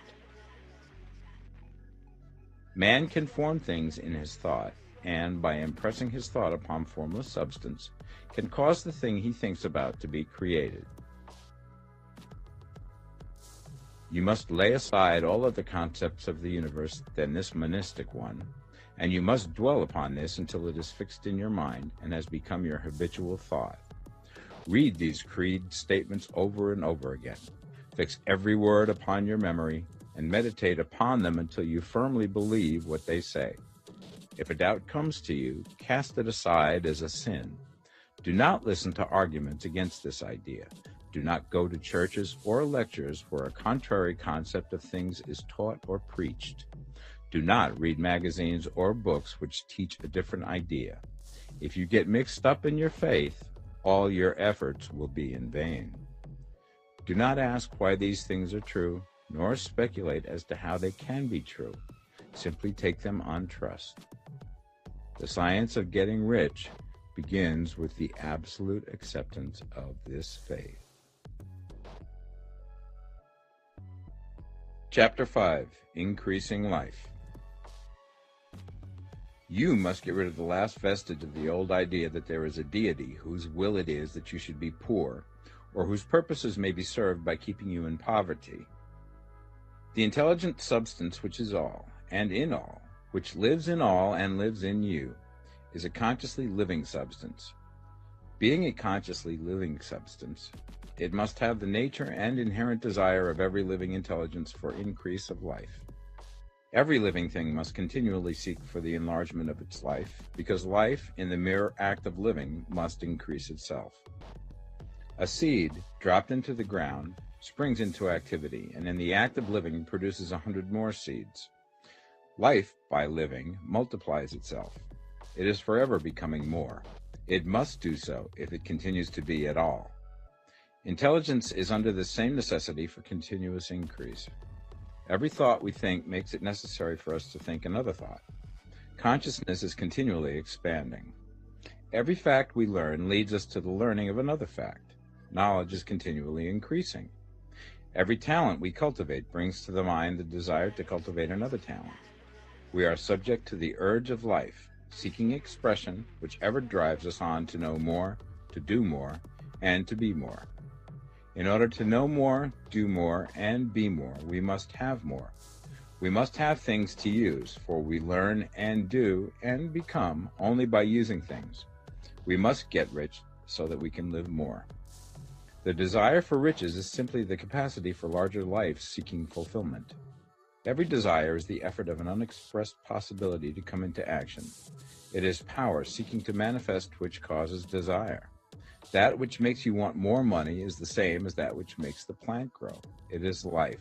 Speaker 3: Man can form things in his thought, and by impressing his thought upon formless substance, can cause the thing he thinks about to be created. You must lay aside all other concepts of the universe than this monistic one, and you must dwell upon this until it is fixed in your mind and has become your habitual thought. Read these creed statements over and over again. Fix every word upon your memory and meditate upon them until you firmly believe what they say. If a doubt comes to you, cast it aside as a sin. Do not listen to arguments against this idea. Do not go to churches or lectures where a contrary concept of things is taught or preached. Do not read magazines or books which teach a different idea. If you get mixed up in your faith, all your efforts will be in vain. Do not ask why these things are true, nor speculate as to how they can be true. Simply take them on trust. The science of getting rich begins with the absolute acceptance of this faith. Chapter 5. Increasing Life. You must get rid of the last vestige of the old idea that there is a deity whose will it is that you should be poor, or whose purposes may be served by keeping you in poverty. The intelligent substance which is all, and in all, which lives in all and lives in you, is a consciously living substance. Being a consciously living substance, it must have the nature and inherent desire of every living intelligence for increase of life. Every living thing must continually seek for the enlargement of its life, because life, in the mere act of living, must increase itself. A seed, dropped into the ground, springs into activity, and in the act of living produces 100 more seeds. Life, by living, multiplies itself. It is forever becoming more. It must do so if it continues to be at all. Intelligence is under the same necessity for continuous increase. Every thought we think makes it necessary for us to think another thought. Consciousness is continually expanding. Every fact we learn leads us to the learning of another fact. Knowledge is continually increasing. Every talent we cultivate brings to the mind the desire to cultivate another talent. We are subject to the urge of life, seeking expression, which ever drives us on to know more, to do more, and to be more. In order to know more, do more, and be more, we must have more. We must have things to use, for we learn and do and become only by using things. We must get rich so that we can live more. The desire for riches is simply the capacity for larger life seeking fulfillment. Every desire is the effort of an unexpressed possibility to come into action. It is power seeking to manifest which causes desire. That which makes you want more money is the same as that which makes the plant grow. It is life,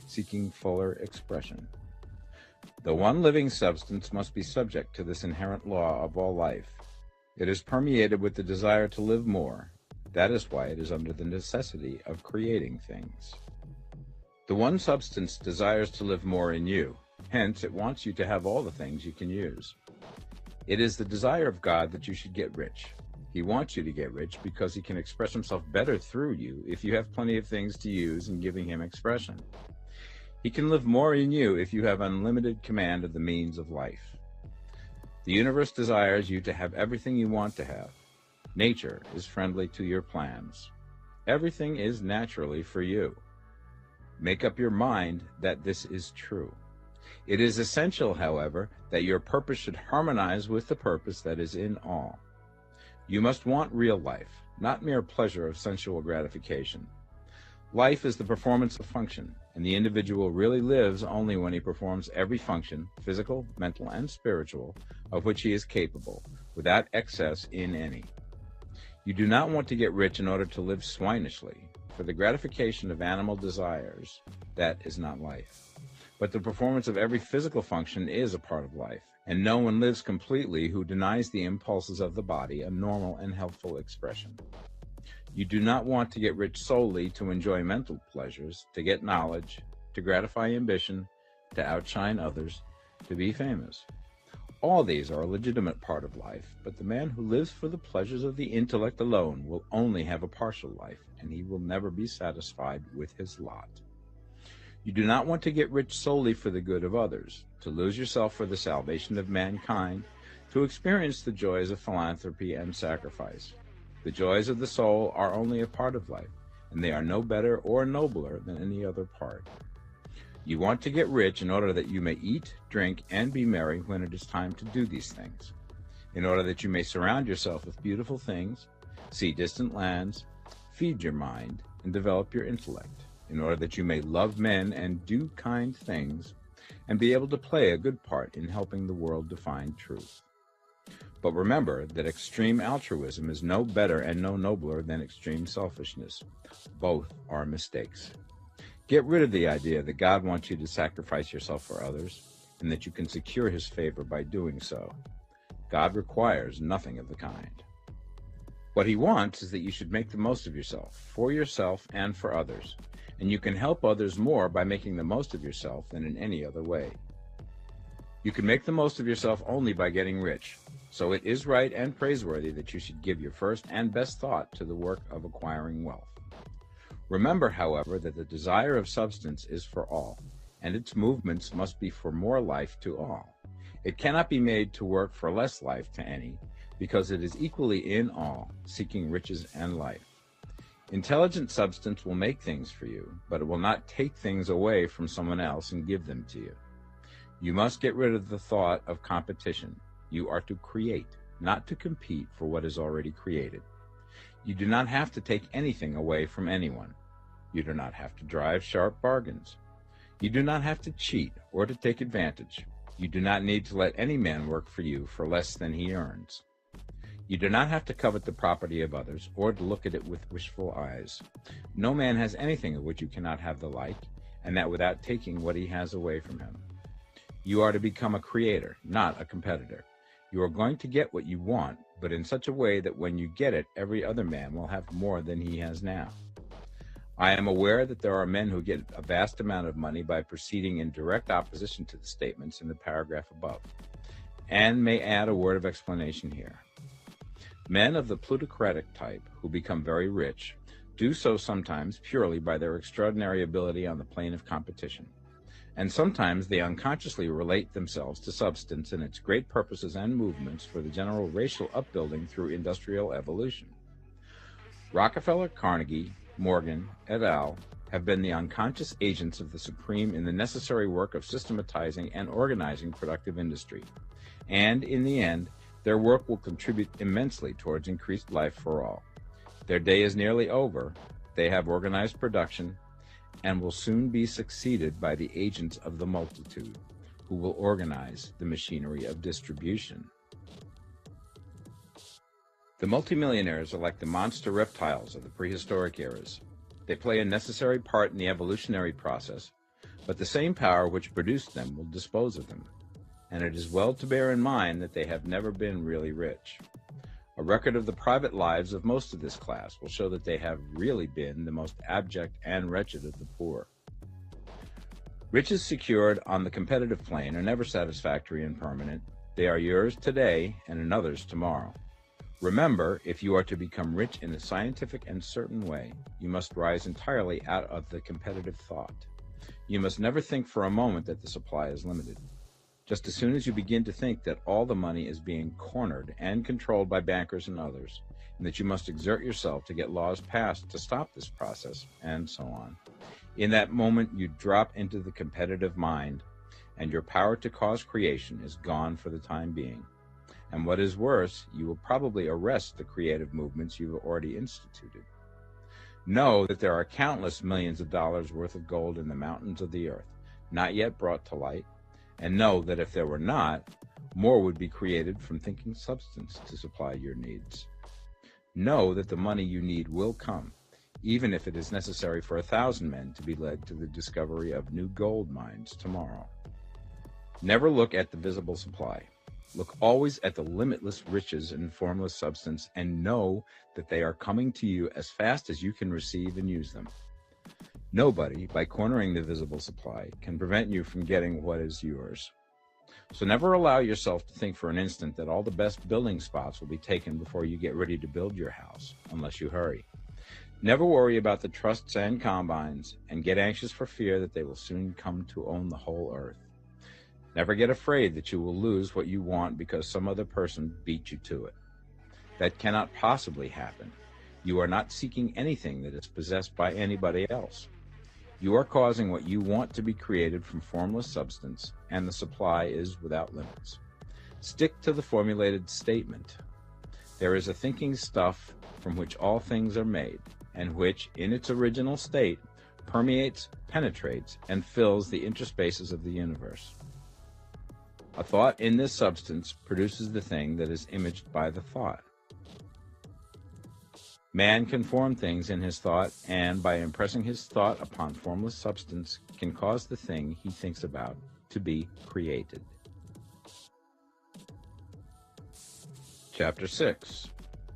Speaker 3: seeking fuller expression. The one living substance must be subject to this inherent law of all life. It is permeated with the desire to live more. That is why it is under the necessity of creating things. The one substance desires to live more in you. Hence, it wants you to have all the things you can use. It is the desire of God that you should get rich. He wants you to get rich because he can express himself better through you if you have plenty of things to use in giving him expression. He can live more in you if you have unlimited command of the means of life. The universe desires you to have everything you want to have. Nature is friendly to your plans. Everything is naturally for you. Make up your mind that this is true. It is essential, however, that your purpose should harmonize with the purpose that is in all. You must want real life, not mere pleasure of sensual gratification. Life is the performance of function, and the individual really lives only when he performs every function, physical, mental, and spiritual, of which he is capable, without excess in any. You do not want to get rich in order to live swinishly. For the gratification of animal desires, that is not life. But the performance of every physical function is a part of life, and no one lives completely who denies the impulses of the body a normal and healthful expression. You do not want to get rich solely to enjoy mental pleasures, to get knowledge, to gratify ambition, to outshine others, to be famous. All these are a legitimate part of life, but the man who lives for the pleasures of the intellect alone will only have a partial life, and he will never be satisfied with his lot. You do not want to get rich solely for the good of others, to lose yourself for the salvation of mankind, to experience the joys of philanthropy and sacrifice. The joys of the soul are only a part of life, and they are no better or nobler than any other part. You want to get rich in order that you may eat, drink, and be merry when it is time to do these things, in order that you may surround yourself with beautiful things, see distant lands, feed your mind, and develop your intellect, in order that you may love men and do kind things, and be able to play a good part in helping the world to find truth. But remember that extreme altruism is no better and no nobler than extreme selfishness. Both are mistakes. Get rid of the idea that God wants you to sacrifice yourself for others, and that you can secure his favor by doing so. God requires nothing of the kind. What he wants is that you should make the most of yourself, for yourself and for others, and you can help others more by making the most of yourself than in any other way. You can make the most of yourself only by getting rich, so it is right and praiseworthy that you should give your first and best thought to the work of acquiring wealth. Remember, however, that the desire of substance is for all, and its movements must be for more life to all. It cannot be made to work for less life to any, because it is equally in all, seeking riches and life. Intelligent substance will make things for you, but it will not take things away from someone else and give them to you. You must get rid of the thought of competition. You are to create, not to compete for what is already created. You do not have to take anything away from anyone. You do not have to drive sharp bargains. You do not have to cheat or to take advantage. You do not need to let any man work for you for less than he earns. You do not have to covet the property of others or to look at it with wishful eyes. No man has anything of which you cannot have the like, and that without taking what he has away from him. You are to become a creator, not a competitor. You are going to get what you want, but in such a way that when you get it, every other man will have more than he has now. I am aware that there are men who get a vast amount of money by proceeding in direct opposition to the statements in the paragraph above, and may add a word of explanation here. Men of the plutocratic type who become very rich do so sometimes purely by their extraordinary ability on the plane of competition, and sometimes they unconsciously relate themselves to substance and its great purposes and movements for the general racial upbuilding through industrial evolution. Rockefeller, Carnegie, Morgan, et al. Have been the unconscious agents of the supreme in the necessary work of systematizing and organizing productive industry, and in the end, their work will contribute immensely towards increased life for all. Their day is nearly over. They have organized production, and will soon be succeeded by the agents of the multitude, who will organize the machinery of distribution. The multimillionaires are like the monster reptiles of the prehistoric eras. They play a necessary part in the evolutionary process, but the same power which produced them will dispose of them, and it is well to bear in mind that they have never been really rich. A record of the private lives of most of this class will show that they have really been the most abject and wretched of the poor. Riches secured on the competitive plane are never satisfactory and permanent. They are yours today and another's tomorrow. Remember, if you are to become rich in a scientific and certain way, you must rise entirely out of the competitive thought. You must never think for a moment that the supply is limited. Just as soon as you begin to think that all the money is being cornered and controlled by bankers and others, and that you must exert yourself to get laws passed to stop this process, and so on, in that moment you drop into the competitive mind, and your power to cause creation is gone for the time being. And what is worse, you will probably arrest the creative movements you have already instituted. Know that there are countless millions of dollars worth of gold in the mountains of the earth, not yet brought to light, and know that if there were not, more would be created from thinking substance to supply your needs. Know that the money you need will come, even if it is necessary for 1,000 men to be led to the discovery of new gold mines tomorrow. Never look at the visible supply. Look always at the limitless riches and formless substance, and know that they are coming to you as fast as you can receive and use them. Nobody, by cornering the visible supply, can prevent you from getting what is yours. So never allow yourself to think for an instant that all the best building spots will be taken before you get ready to build your house, unless you hurry. Never worry about the trusts and combines, and get anxious for fear that they will soon come to own the whole earth. Never get afraid that you will lose what you want because some other person beat you to it. That cannot possibly happen. You are not seeking anything that is possessed by anybody else. You are causing what you want to be created from formless substance, and the supply is without limits. Stick to the formulated statement. There is a thinking stuff from which all things are made, and which, in its original state, permeates, penetrates, and fills the interspaces of the universe. A thought in this substance produces the thing that is imaged by the thought. Man can form things in his thought, and by impressing his thought upon formless substance, can cause the thing he thinks about to be created. Chapter 6.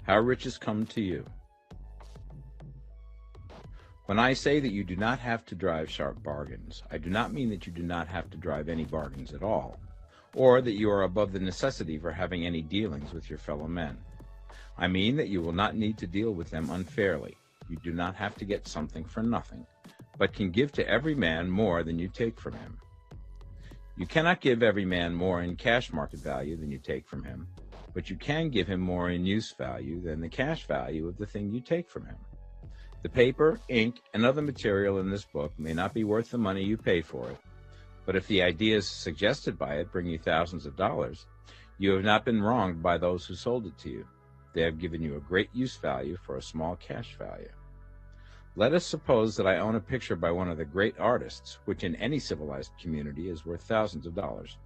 Speaker 3: How Riches Come to You. When I say that you do not have to drive sharp bargains, I do not mean that you do not have to drive any bargains at all, or that you are above the necessity for having any dealings with your fellow men. I mean that you will not need to deal with them unfairly. You do not have to get something for nothing, but can give to every man more than you take from him. You cannot give every man more in cash market value than you take from him, but you can give him more in use value than the cash value of the thing you take from him. The paper, ink, and other material in this book may not be worth the money you pay for it, but if the ideas suggested by it bring you thousands of dollars, you have not been wronged by those who sold it to you. They have given you a great use value for a small cash value. Let us suppose that I own a picture by one of the great artists, which in any civilized community is worth thousands of dollars.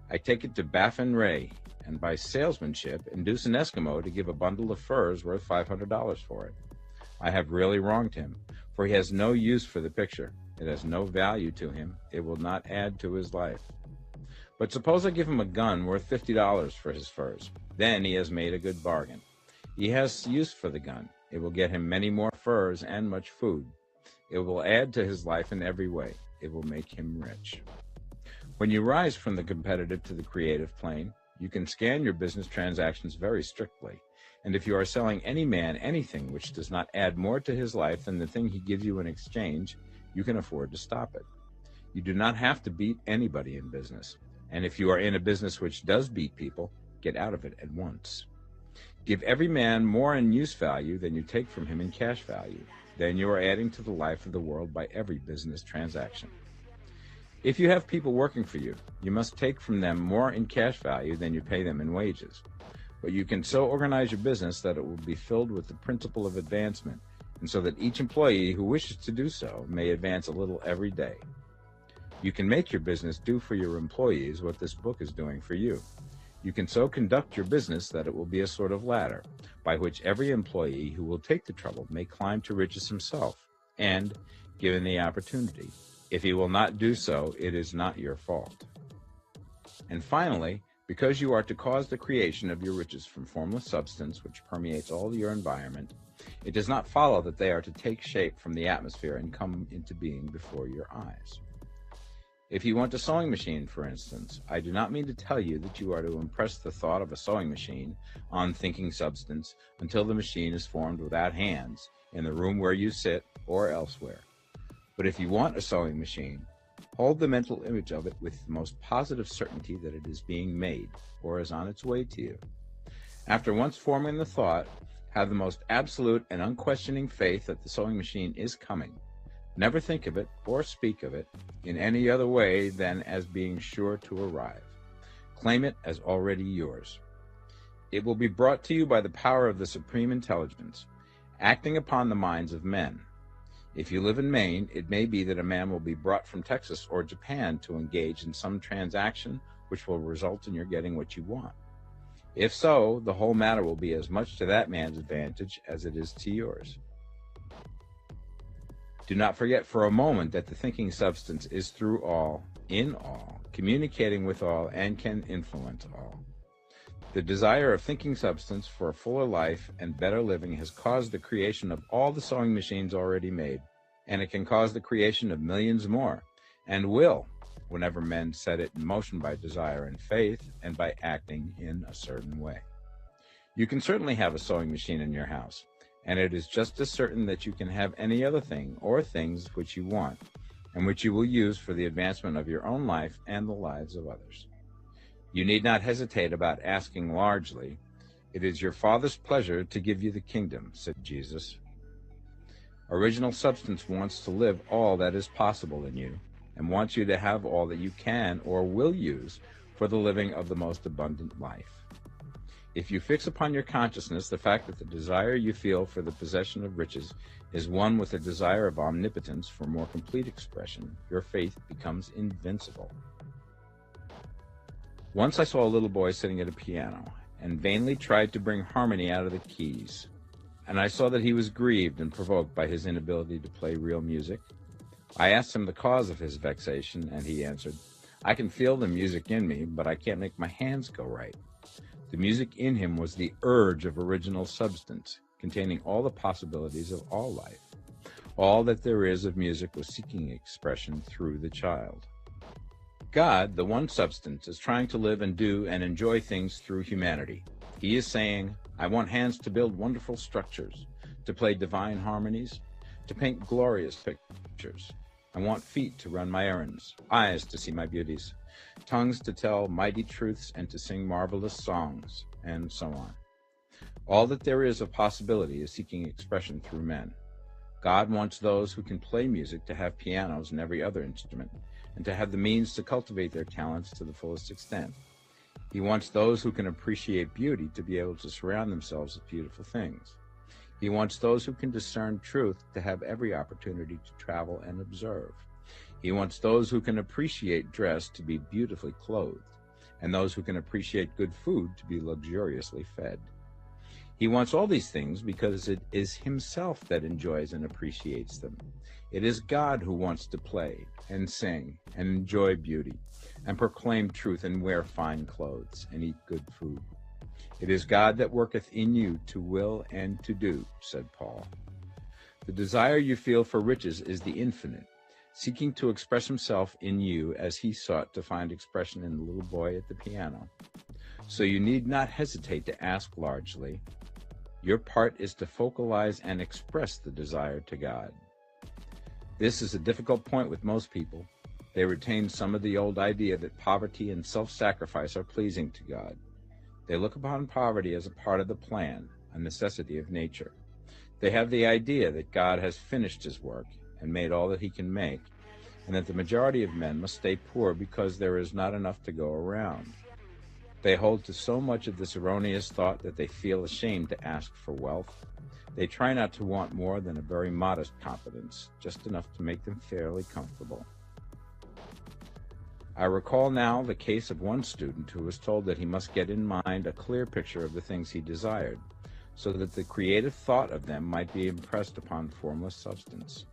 Speaker 3: I take it to Baffin Ray, and by salesmanship induce an Eskimo to give a bundle of furs worth $500 for it. I have really wronged him, for he has no use for the picture. It has no value to him. It will not add to his life. But suppose I give him a gun worth $50 for his furs. Then he has made a good bargain. He has use for the gun. It will get him many more furs and much food. It will add to his life in every way. It will make him rich. When you rise from the competitive to the creative plane, you can scan your business transactions very strictly. And if you are selling any man anything which does not add more to his life than the thing he gives you in exchange, you can afford to stop it. You do not have to beat anybody in business. And if you are in a business which does beat people, get out of it at once. Give every man more in use value than you take from him in cash value. Then you are adding to the life of the world by every business transaction. If you have people working for you, you must take from them more in cash value than you pay them in wages. But you can so organize your business that it will be filled with the principle of advancement, and so that each employee who wishes to do so may advance a little every day. You can make your business do for your employees what this book is doing for you. You can so conduct your business that it will be a sort of ladder by which every employee who will take the trouble may climb to riches himself, and, given the opportunity, if he will not do so, it is not your fault. And finally, because you are to cause the creation of your riches from formless substance which permeates all your environment, it does not follow that they are to take shape from the atmosphere and come into being before your eyes. If you want a sewing machine, for instance, I do not mean to tell you that you are to impress the thought of a sewing machine on thinking substance until the machine is formed without hands in the room where you sit or elsewhere. But if you want a sewing machine, hold the mental image of it with the most positive certainty that it is being made or is on its way to you. After once forming the thought, have the most absolute and unquestioning faith that the sewing machine is coming. Never think of it or speak of it in any other way than as being sure to arrive. Claim it as already yours. It will be brought to you by the power of the Supreme Intelligence, acting upon the minds of men. If you live in Maine, it may be that a man will be brought from Texas or Japan to engage in some transaction which will result in your getting what you want. If so, the whole matter will be as much to that man's advantage as it is to yours. Do not forget for a moment that the thinking substance is through all, in all, communicating with all, and can influence all. The desire of thinking substance for a fuller life and better living has caused the creation of all the sewing machines already made, and it can cause the creation of millions more, and will, whenever men set it in motion by desire and faith, and by acting in a certain way. You can certainly have a sewing machine in your house, and it is just as certain that you can have any other thing or things which you want, and which you will use for the advancement of your own life and the lives of others. You need not hesitate about asking largely. It is your Father's pleasure to give you the kingdom, said Jesus. Original substance wants to live all that is possible in you, and wants you to have all that you can or will use for the living of the most abundant life. If you fix upon your consciousness the fact that the desire you feel for the possession of riches is one with a desire of omnipotence for more complete expression, your faith becomes invincible. Once I saw a little boy sitting at a piano and vainly tried to bring harmony out of the keys, and I saw that he was grieved and provoked by his inability to play real music. I asked him the cause of his vexation, and he answered, "I can feel the music in me, but I can't make my hands go right." The music in him was the urge of original substance, containing all the possibilities of all life. All that there is of music was seeking expression through the child. God, the one substance, is trying to live and do and enjoy things through humanity. He is saying, I want hands to build wonderful structures, to play divine harmonies, to paint glorious pictures. I want feet to run my errands, eyes to see my beauties, tongues to tell mighty truths and to sing marvelous songs, and so on. All that there is of possibility is seeking expression through men. God wants those who can play music to have pianos and every other instrument, and to have the means to cultivate their talents to the fullest extent. He wants those who can appreciate beauty to be able to surround themselves with beautiful things. He wants those who can discern truth to have every opportunity to travel and observe. He wants those who can appreciate dress to be beautifully clothed, and those who can appreciate good food to be luxuriously fed. He wants all these things because it is himself that enjoys and appreciates them. It is God who wants to play and sing and enjoy beauty and proclaim truth and wear fine clothes and eat good food. It is God that worketh in you to will and to do, said Paul. The desire you feel for riches is the infinite, seeking to express himself in you as he sought to find expression in the little boy at the piano. So you need not hesitate to ask largely. Your part is to focalize and express the desire to God. This is a difficult point with most people. They retain some of the old idea that poverty and self-sacrifice are pleasing to God. They look upon poverty as a part of the plan, a necessity of nature. They have the idea that God has finished his work and made all that he can make, and that the majority of men must stay poor because there is not enough to go around. They hold to so much of this erroneous thought that they feel ashamed to ask for wealth. They try not to want more than a very modest competence, just enough to make them fairly comfortable. I recall now the case of one student who was told that he must get in mind a clear picture of the things he desired, so that the creative thought of them might be impressed upon formless substance.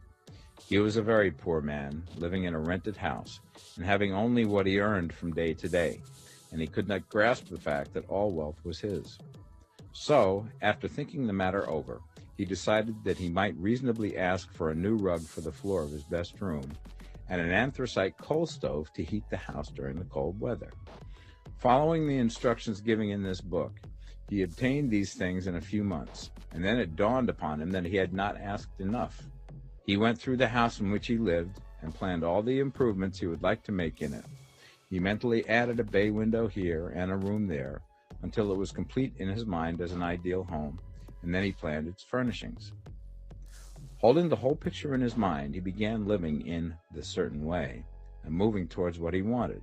Speaker 3: He was a very poor man, living in a rented house, and having only what he earned from day to day, and he could not grasp the fact that all wealth was his. So, after thinking the matter over, he decided that he might reasonably ask for a new rug for the floor of his best room, and an anthracite coal stove to heat the house during the cold weather. Following the instructions given in this book, he obtained these things in a few months, and then it dawned upon him that he had not asked enough. He went through the house in which he lived and planned all the improvements he would like to make in it. He mentally added a bay window here and a room there until it was complete in his mind as an ideal home, and then he planned its furnishings. Holding the whole picture in his mind, he began living in the certain way and moving towards what he wanted.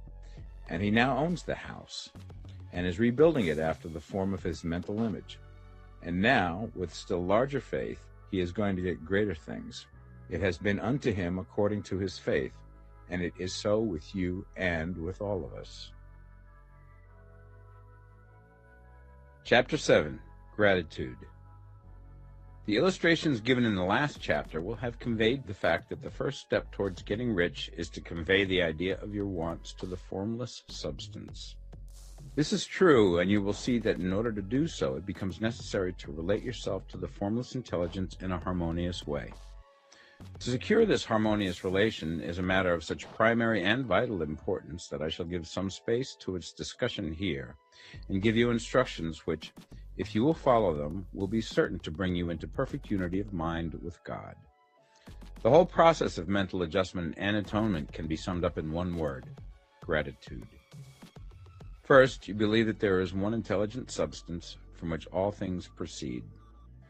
Speaker 3: And he now owns the house and is rebuilding it after the form of his mental image. And now, with still larger faith, he is going to get greater things. It has been unto him according to his faith, and it is so with you and with all of us. Chapter 7. Gratitude. The illustrations given in the last chapter will have conveyed the fact that the first step towards getting rich is to convey the idea of your wants to the formless substance. This is true, and you will see that in order to do so, it becomes necessary to relate yourself to the formless intelligence in a harmonious way. To secure this harmonious relation is a matter of such primary and vital importance that I shall give some space to its discussion here, and give you instructions which, if you will follow them, will be certain to bring you into perfect unity of mind with God. The whole process of mental adjustment and atonement can be summed up in one word: gratitude. First, you believe that there is one intelligent substance from which all things proceed.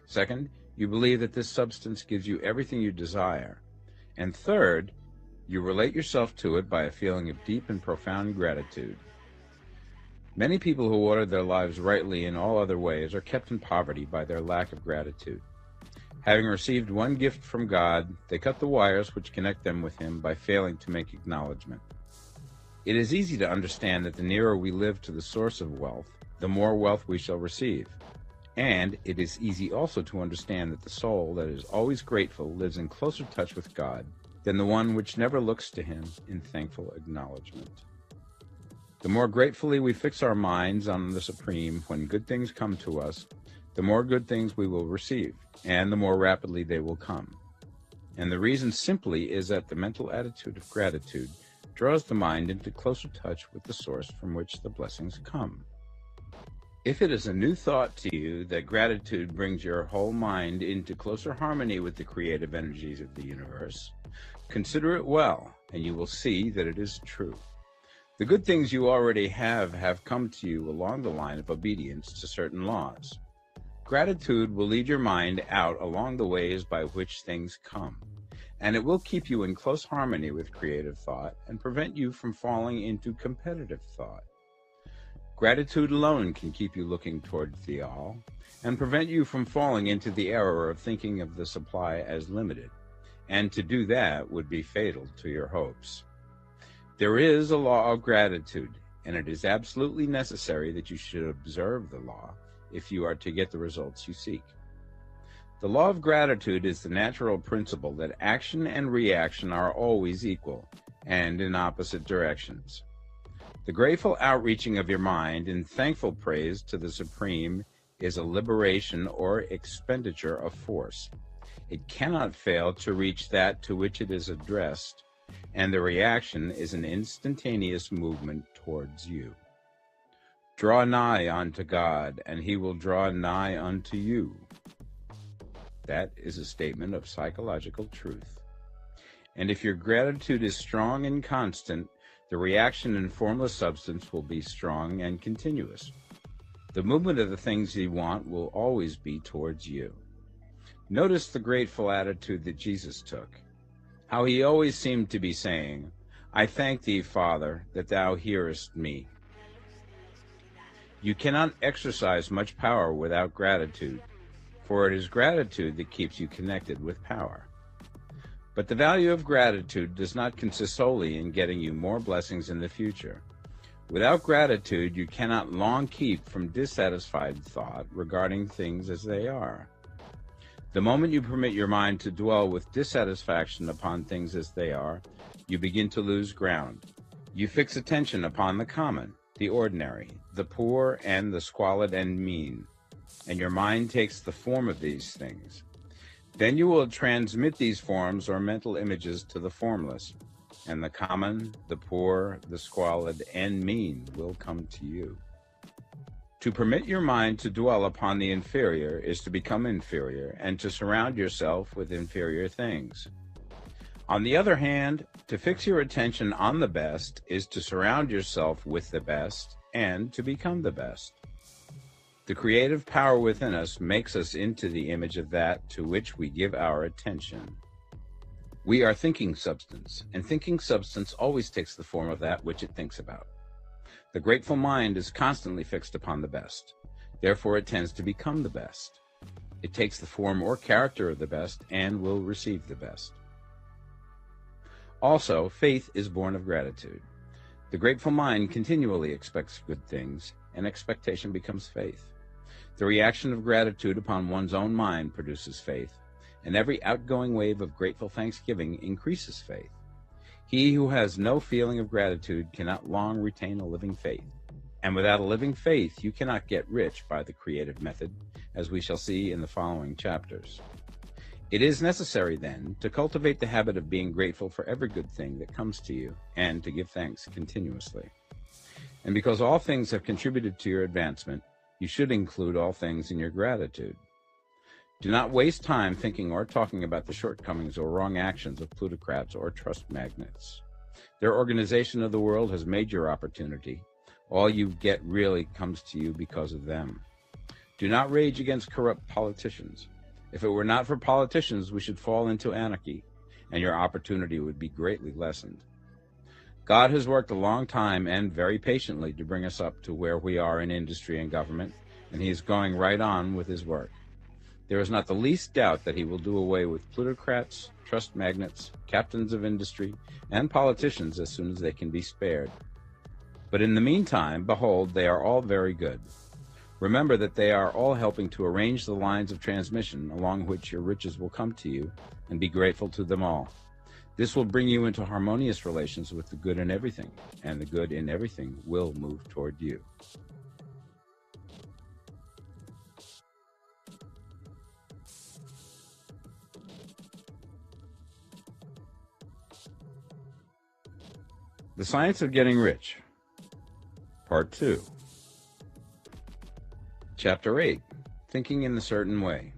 Speaker 3: Second, you believe that this substance gives you everything you desire. And third, you relate yourself to it by a feeling of deep and profound gratitude. Many people who order their lives rightly in all other ways are kept in poverty by their lack of gratitude. Having received one gift from God, they cut the wires which connect them with Him by failing to make acknowledgement. It is easy to understand that the nearer we live to the source of wealth, the more wealth we shall receive. And it is easy also to understand that the soul that is always grateful lives in closer touch with God than the one which never looks to Him in thankful acknowledgement. The more gratefully we fix our minds on the Supreme when good things come to us, the more good things we will receive, and the more rapidly they will come. And the reason simply is that the mental attitude of gratitude draws the mind into closer touch with the source from which the blessings come. If it is a new thought to you that gratitude brings your whole mind into closer harmony with the creative energies of the universe, consider it well, and you will see that it is true. The good things you already have come to you along the line of obedience to certain laws. Gratitude will lead your mind out along the ways by which things come, and it will keep you in close harmony with creative thought and prevent you from falling into competitive thought. Gratitude alone can keep you looking towards the all and prevent you from falling into the error of thinking of the supply as limited, and to do that would be fatal to your hopes. There is a law of gratitude, and it is absolutely necessary that you should observe the law if you are to get the results you seek. The law of gratitude is the natural principle that action and reaction are always equal and in opposite directions. The grateful outreaching of your mind in thankful praise to the Supreme is a liberation or expenditure of force. It cannot fail to reach that to which it is addressed, and the reaction is an instantaneous movement towards you. Draw nigh unto God, and He will draw nigh unto you. That is a statement of psychological truth. And if your gratitude is strong and constant, the reaction in formless substance will be strong and continuous. The movement of the things you want will always be towards you. Notice the grateful attitude that Jesus took. How He always seemed to be saying, "I thank Thee, Father, that Thou hearest me." You cannot exercise much power without gratitude, for it is gratitude that keeps you connected with power. But the value of gratitude does not consist solely in getting you more blessings in the future. Without gratitude, you cannot long keep from dissatisfied thought regarding things as they are. The moment you permit your mind to dwell with dissatisfaction upon things as they are, you begin to lose ground. You fix attention upon the common, the ordinary, the poor, and the squalid and mean, and your mind takes the form of these things. Then you will transmit these forms or mental images to the formless, and the common, the poor, the squalid, and mean will come to you. To permit your mind to dwell upon the inferior is to become inferior and to surround yourself with inferior things. On the other hand, to fix your attention on the best is to surround yourself with the best and to become the best. The creative power within us makes us into the image of that to which we give our attention. We are thinking substance, and thinking substance always takes the form of that which it thinks about. The grateful mind is constantly fixed upon the best. Therefore, it tends to become the best. It takes the form or character of the best and will receive the best. Also, faith is born of gratitude. The grateful mind continually expects good things, and expectation becomes faith. The reaction of gratitude upon one's own mind produces faith, and every outgoing wave of grateful thanksgiving increases faith. He who has no feeling of gratitude cannot long retain a living faith. And without a living faith, you cannot get rich by the creative method, as we shall see in the following chapters. It is necessary, then, to cultivate the habit of being grateful for every good thing that comes to you, and to give thanks continuously. And because all things have contributed to your advancement, you should include all things in your gratitude. Do not waste time thinking or talking about the shortcomings or wrong actions of plutocrats or trust magnates. Their organization of the world has made your opportunity. All you get really comes to you because of them. Do not rage against corrupt politicians. If it were not for politicians, we should fall into anarchy, and your opportunity would be greatly lessened. God has worked a long time and very patiently to bring us up to where we are in industry and government, and he is going right on with his work. There is not the least doubt that he will do away with plutocrats, trust magnates, captains of industry, and politicians as soon as they can be spared. But in the meantime, behold, they are all very good. Remember that they are all helping to arrange the lines of transmission along which your riches will come to you, and be grateful to them all. This will bring you into harmonious relations with the good in everything, and the good in everything will move toward you. The Science of Getting Rich, Part 2. Chapter 8, Thinking in a Certain Way.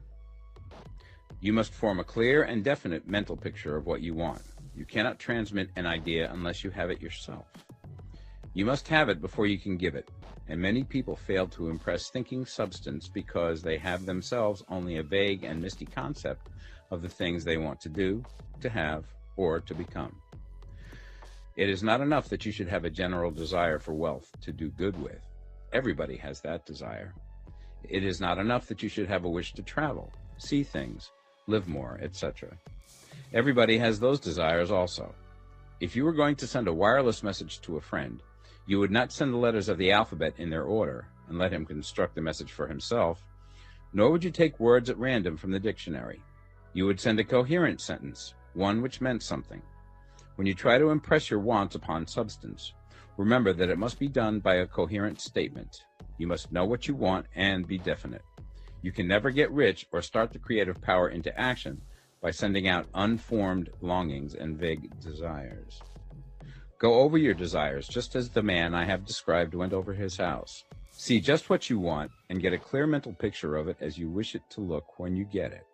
Speaker 3: You must form a clear and definite mental picture of what you want. You cannot transmit an idea unless you have it yourself. You must have it before you can give it, and many people fail to impress thinking substance because they have themselves only a vague and misty concept of the things they want to do, to have, or to become. It is not enough that you should have a general desire for wealth to do good with. Everybody has that desire. It is not enough that you should have a wish to travel, see things, live more, etc. Everybody has those desires also. If you were going to send a wireless message to a friend, you would not send the letters of the alphabet in their order and let him construct the message for himself, nor would you take words at random from the dictionary. You would send a coherent sentence, one which meant something. When you try to impress your wants upon substance, remember that it must be done by a coherent statement. You must know what you want and be definite. You can never get rich or start the creative power into action by sending out unformed longings and vague desires. Go over your desires just as the man I have described went over his house. See just what you want and get a clear mental picture of it as you wish it to look when you get it.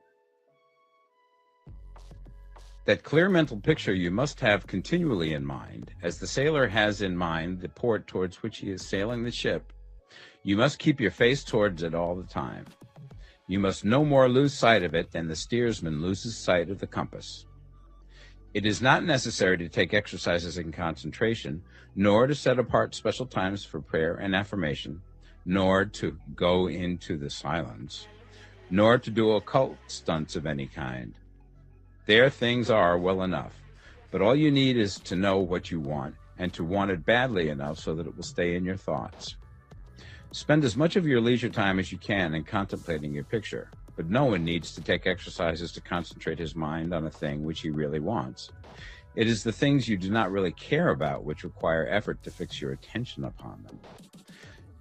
Speaker 3: That clear mental picture you must have continually in mind, as the sailor has in mind the port towards which he is sailing the ship. You must keep your face towards it all the time. You must no more lose sight of it than the steersman loses sight of the compass. It is not necessary to take exercises in concentration, nor to set apart special times for prayer and affirmation, nor to go into the silence. nor to do occult stunts of any kind. There things are well enough, but all you need is to know what you want, and to want it badly enough so that it will stay in your thoughts. Spend as much of your leisure time as you can in contemplating your picture, but no one needs to take exercises to concentrate his mind on a thing which he really wants. It is the things you do not really care about which require effort to fix your attention upon them.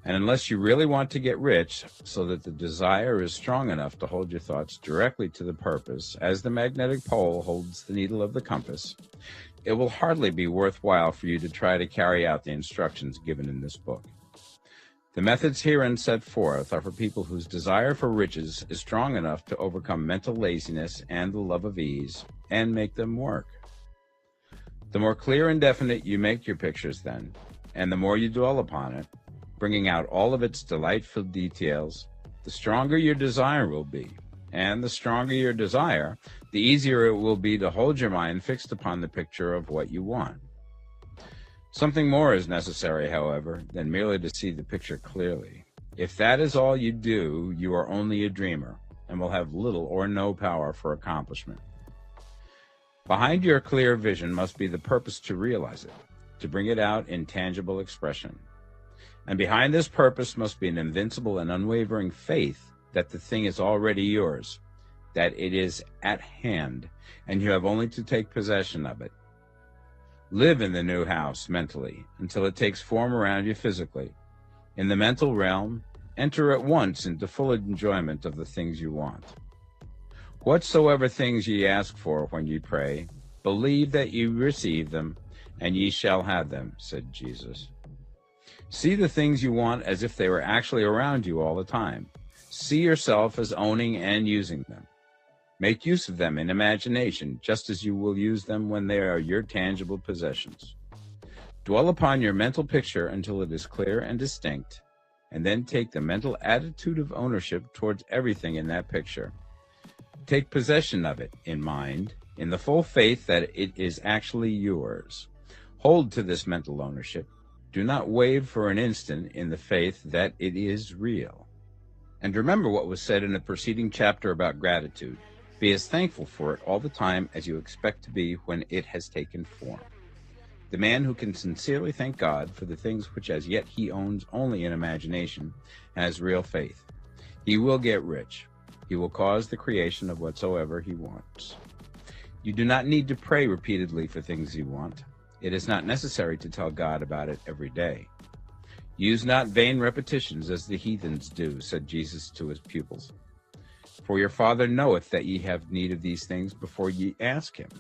Speaker 3: And unless you really want to get rich, so that the desire is strong enough to hold your thoughts directly to the purpose, as the magnetic pole holds the needle of the compass, it will hardly be worthwhile for you to try to carry out the instructions given in this book. The methods herein set forth are for people whose desire for riches is strong enough to overcome mental laziness and the love of ease, and make them work. The more clear and definite you make your pictures then, and the more you dwell upon it, bringing out all of its delightful details, the stronger your desire will be. And the stronger your desire, the easier it will be to hold your mind fixed upon the picture of what you want. Something more is necessary, however, than merely to see the picture clearly. If that is all you do, you are only a dreamer, and will have little or no power for accomplishment. Behind your clear vision must be the purpose to realize it, to bring it out in tangible expression. And behind this purpose must be an invincible and unwavering faith that the thing is already yours, that it is at hand, and you have only to take possession of it. Live in the new house mentally until it takes form around you physically. In the mental realm, enter at once into full enjoyment of the things you want. Whatsoever things ye ask for when ye pray, believe that ye receive them, and ye shall have them, said Jesus. See the things you want as if they were actually around you all the time. See yourself as owning and using them. Make use of them in imagination, just as you will use them when they are your tangible possessions. Dwell upon your mental picture until it is clear and distinct, and then take the mental attitude of ownership towards everything in that picture. Take possession of it in mind, in the full faith that it is actually yours. Hold to this mental ownership. Do not waver for an instant in the faith that it is real. And remember what was said in the preceding chapter about gratitude. Be as thankful for it all the time as you expect to be when it has taken form. The man who can sincerely thank God for the things which as yet he owns only in imagination has real faith. He will get rich. He will cause the creation of whatsoever he wants. You do not need to pray repeatedly for things you want. It is not necessary to tell God about it every day. Use not vain repetitions as the heathens do, said Jesus to his pupils. For your Father knoweth that ye have need of these things before ye ask him.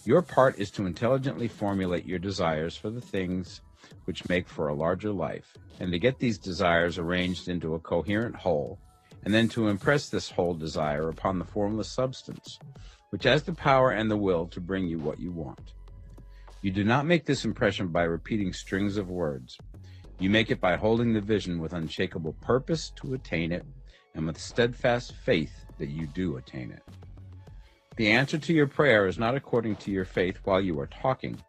Speaker 3: Your part is to intelligently formulate your desires for the things which make for a larger life, and to get these desires arranged into a coherent whole, and then to impress this whole desire upon the formless substance, which has the power and the will to bring you what you want. You do not make this impression by repeating strings of words. You make it by holding the vision with unshakable purpose to attain it, and with steadfast faith that you do attain it. The answer to your prayer is not according to your faith while you are talking,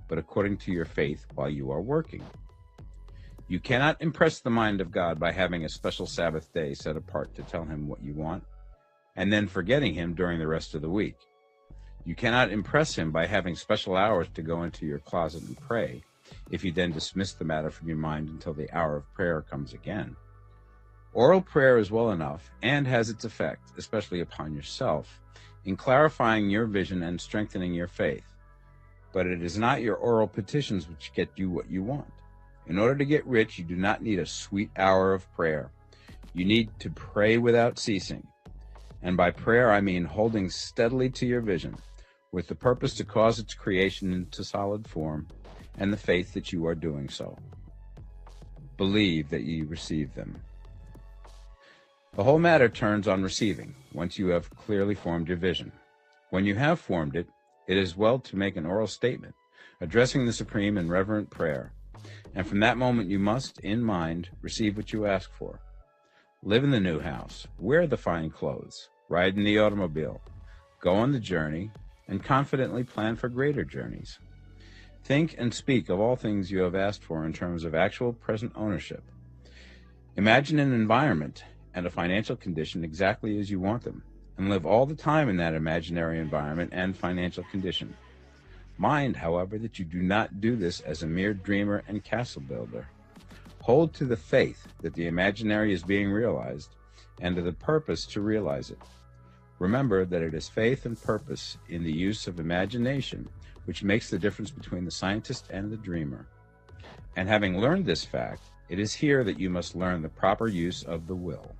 Speaker 3: but according to your faith while you are working. You cannot impress the mind of God by having a special Sabbath day set apart to tell him what you want, and then forgetting him during the rest of the week. You cannot impress him by having special hours to go into your closet and pray, if you then dismiss the matter from your mind until the hour of prayer comes again. Oral prayer is well enough and has its effect, especially upon yourself, in clarifying your vision and strengthening your faith. But it is not your oral petitions which get you what you want. In order to get rich, you do not need a sweet hour of prayer. You need to pray without ceasing. And by prayer, I mean holding steadily to your vision, with the purpose to cause its creation into solid form, and the faith that you are doing so. Believe that ye receive them. The whole matter turns on receiving, once you have clearly formed your vision. When you have formed it, it is well to make an oral statement, addressing the Supreme in reverent prayer, and from that moment you must, in mind, receive what you ask for. Live in the new house, wear the fine clothes, ride in the automobile, go on the journey, and confidently plan for greater journeys. Think and speak of all things you have asked for in terms of actual present ownership. Imagine an environment and a financial condition exactly as you want them, and live all the time in that imaginary environment and financial condition. Mind, however, that you do not do this as a mere dreamer and castle builder. Hold to the faith that the imaginary is being realized, and to the purpose to realize it. Remember that it is faith and purpose in the use of imagination which makes the difference between the scientist and the dreamer. And having learned this fact, it is here that you must learn the proper use of the will.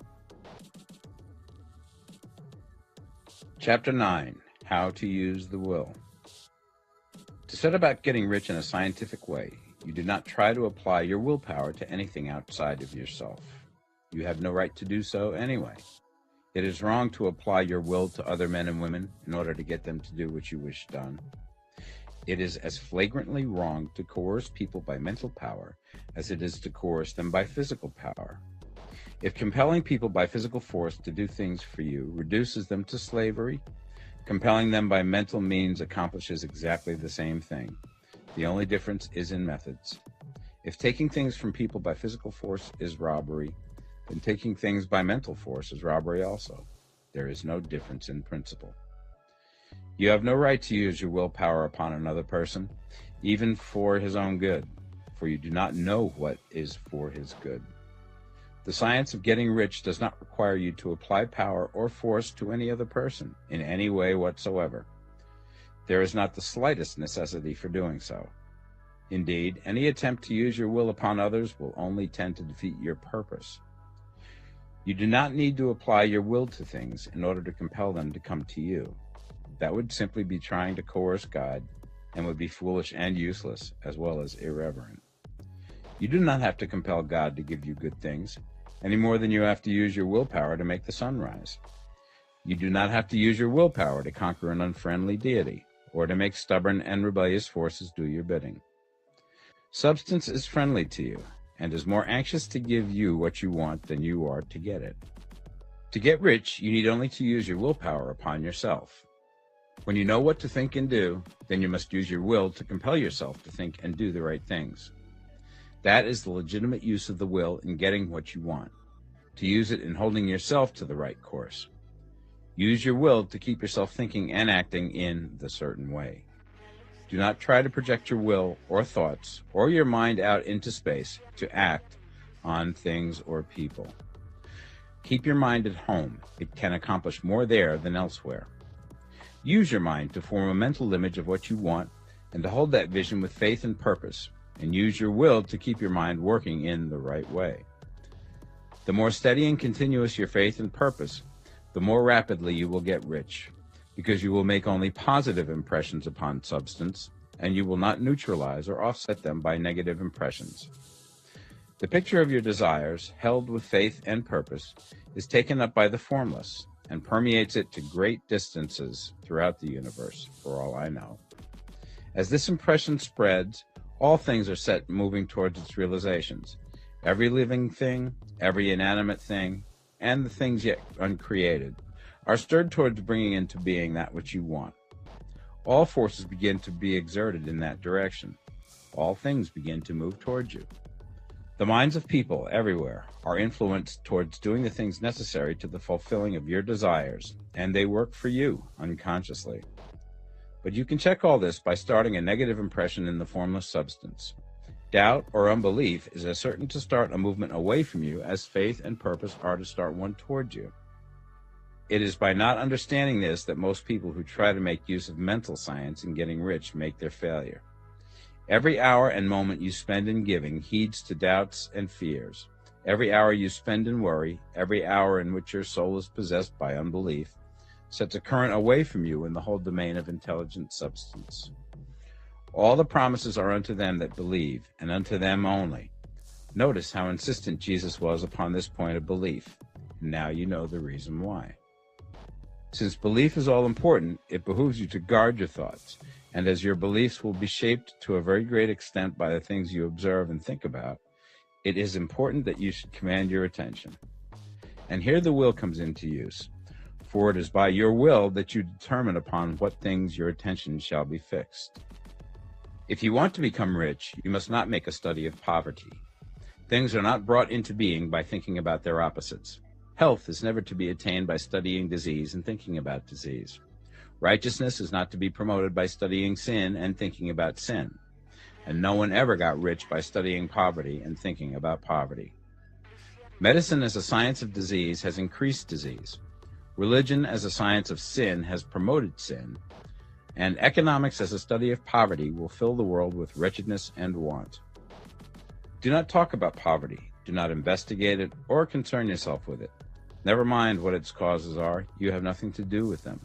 Speaker 3: Chapter 9. How to use the will. To set about getting rich in a scientific way, you do not try to apply your willpower to anything outside of yourself. You have no right to do so anyway. It is wrong to apply your will to other men and women in order to get them to do what you wish done. It is as flagrantly wrong to coerce people by mental power as it is to coerce them by physical power. If compelling people by physical force to do things for you reduces them to slavery, compelling them by mental means accomplishes exactly the same thing. The only difference is in methods. If taking things from people by physical force is robbery, then taking things by mental force is robbery also. There is no difference in principle. You have no right to use your willpower upon another person, even for his own good, for you do not know what is for his good. The science of getting rich does not require you to apply power or force to any other person in any way whatsoever. There is not the slightest necessity for doing so. Indeed, any attempt to use your will upon others will only tend to defeat your purpose. You do not need to apply your will to things in order to compel them to come to you. That would simply be trying to coerce God and would be foolish and useless, as well as irreverent. You do not have to compel God to give you good things, any more than you have to use your willpower to make the sun rise. You do not have to use your willpower to conquer an unfriendly deity, or to make stubborn and rebellious forces do your bidding. Substance is friendly to you, and is more anxious to give you what you want than you are to get it. To get rich, you need only to use your willpower upon yourself. When you know what to think and do, then you must use your will to compel yourself to think and do the right things. That is the legitimate use of the will in getting what you want, to use it in holding yourself to the right course. Use your will to keep yourself thinking and acting in the certain way. Do not try to project your will or thoughts or your mind out into space to act on things or people. Keep your mind at home. It can accomplish more there than elsewhere. Use your mind to form a mental image of what you want and to hold that vision with faith and purpose, and use your will to keep your mind working in the right way. The more steady and continuous your faith and purpose, the more rapidly you will get rich, because you will make only positive impressions upon substance, and you will not neutralize or offset them by negative impressions. The picture of your desires, held with faith and purpose, is taken up by the formless, and permeates it to great distances throughout the universe, for all I know. As this impression spreads, all things are set moving towards its realizations. Every living thing, every inanimate thing, and the things yet uncreated are stirred towards bringing into being that which you want. All forces begin to be exerted in that direction. All things begin to move towards you. The minds of people everywhere are influenced towards doing the things necessary to the fulfilling of your desires, and they work for you unconsciously. But you can check all this by starting a negative impression in the formless substance. Doubt or unbelief is as certain to start a movement away from you as faith and purpose are to start one towards you. It is by not understanding this that most people who try to make use of mental science in getting rich make their failure. Every hour and moment you spend in giving heeds to doubts and fears. Every hour you spend in worry, every hour in which your soul is possessed by unbelief, sets a current away from you in the whole domain of intelligent substance. All the promises are unto them that believe, and unto them only. Notice how insistent Jesus was upon this point of belief. Now you know the reason why. Since belief is all important, it behooves you to guard your thoughts, and as your beliefs will be shaped to a very great extent by the things you observe and think about, it is important that you should command your attention. And here the will comes into use, for it is by your will that you determine upon what things your attention shall be fixed. If you want to become rich, you must not make a study of poverty. Things are not brought into being by thinking about their opposites. Health is never to be attained by studying disease and thinking about disease. Righteousness is not to be promoted by studying sin and thinking about sin. And no one ever got rich by studying poverty and thinking about poverty. Medicine as a science of disease has increased disease. Religion as a science of sin has promoted sin. And economics as a study of poverty will fill the world with wretchedness and want. Do not talk about poverty. Do not investigate it or concern yourself with it. Never mind what its causes are. You have nothing to do with them.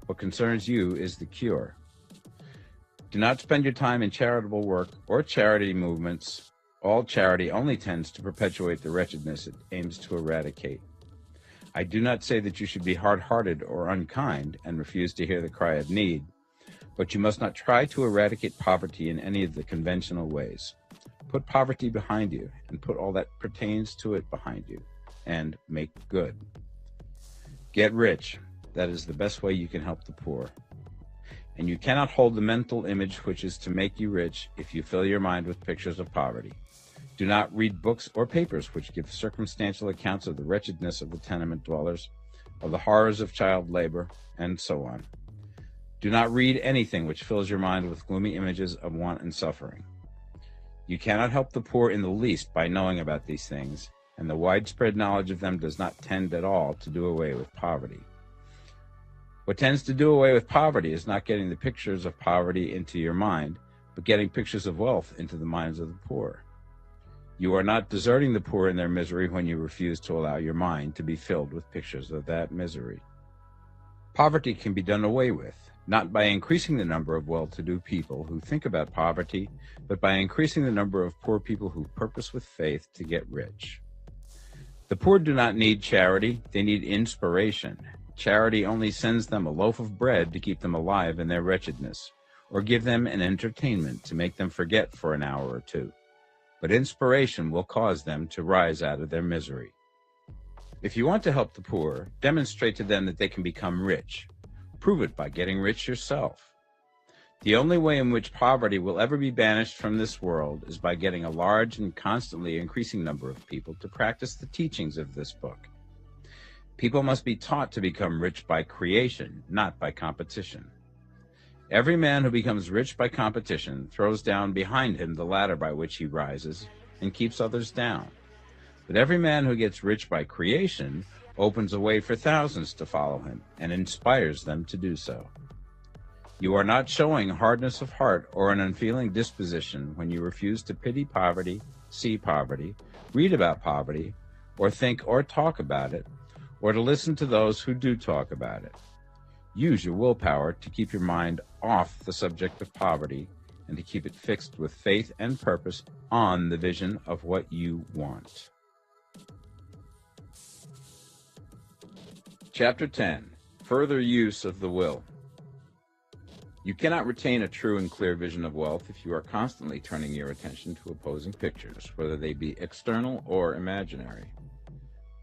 Speaker 3: What concerns you is the cure. Do not spend your time in charitable work or charity movements. All charity only tends to perpetuate the wretchedness it aims to eradicate. I do not say that you should be hard-hearted or unkind and refuse to hear the cry of need, but you must not try to eradicate poverty in any of the conventional ways. Put poverty behind you and put all that pertains to it behind you, and make good. Get rich. That is the best way you can help the poor. And you cannot hold the mental image which is to make you rich if you fill your mind with pictures of poverty. Do not read books or papers which give circumstantial accounts of the wretchedness of the tenement dwellers, of the horrors of child labor, and so on. Do not read anything which fills your mind with gloomy images of want and suffering. You cannot help the poor in the least by knowing about these things, and the widespread knowledge of them does not tend at all to do away with poverty. What tends to do away with poverty is not getting the pictures of poverty into your mind, but getting pictures of wealth into the minds of the poor. You are not deserting the poor in their misery when you refuse to allow your mind to be filled with pictures of that misery. Poverty can be done away with, not by increasing the number of well-to-do people who think about poverty, but by increasing the number of poor people who purpose with faith to get rich. The poor do not need charity, they need inspiration. Charity only sends them a loaf of bread to keep them alive in their wretchedness, or give them an entertainment to make them forget for an hour or two. But inspiration will cause them to rise out of their misery. If you want to help the poor, demonstrate to them that they can become rich. Prove it by getting rich yourself. The only way in which poverty will ever be banished from this world is by getting a large and constantly increasing number of people to practice the teachings of this book. People must be taught to become rich by creation, not by competition. Every man who becomes rich by competition throws down behind him the ladder by which he rises and keeps others down. But every man who gets rich by creation opens a way for thousands to follow him and inspires them to do so. You are not showing hardness of heart or an unfeeling disposition when you refuse to pity poverty, see poverty, read about poverty, or think or talk about it, or to listen to those who do talk about it. Use your willpower to keep your mind off the subject of poverty and to keep it fixed with faith and purpose on the vision of what you want. Chapter 10. Further use of the will. You cannot retain a true and clear vision of wealth if you are constantly turning your attention to opposing pictures, whether they be external or imaginary.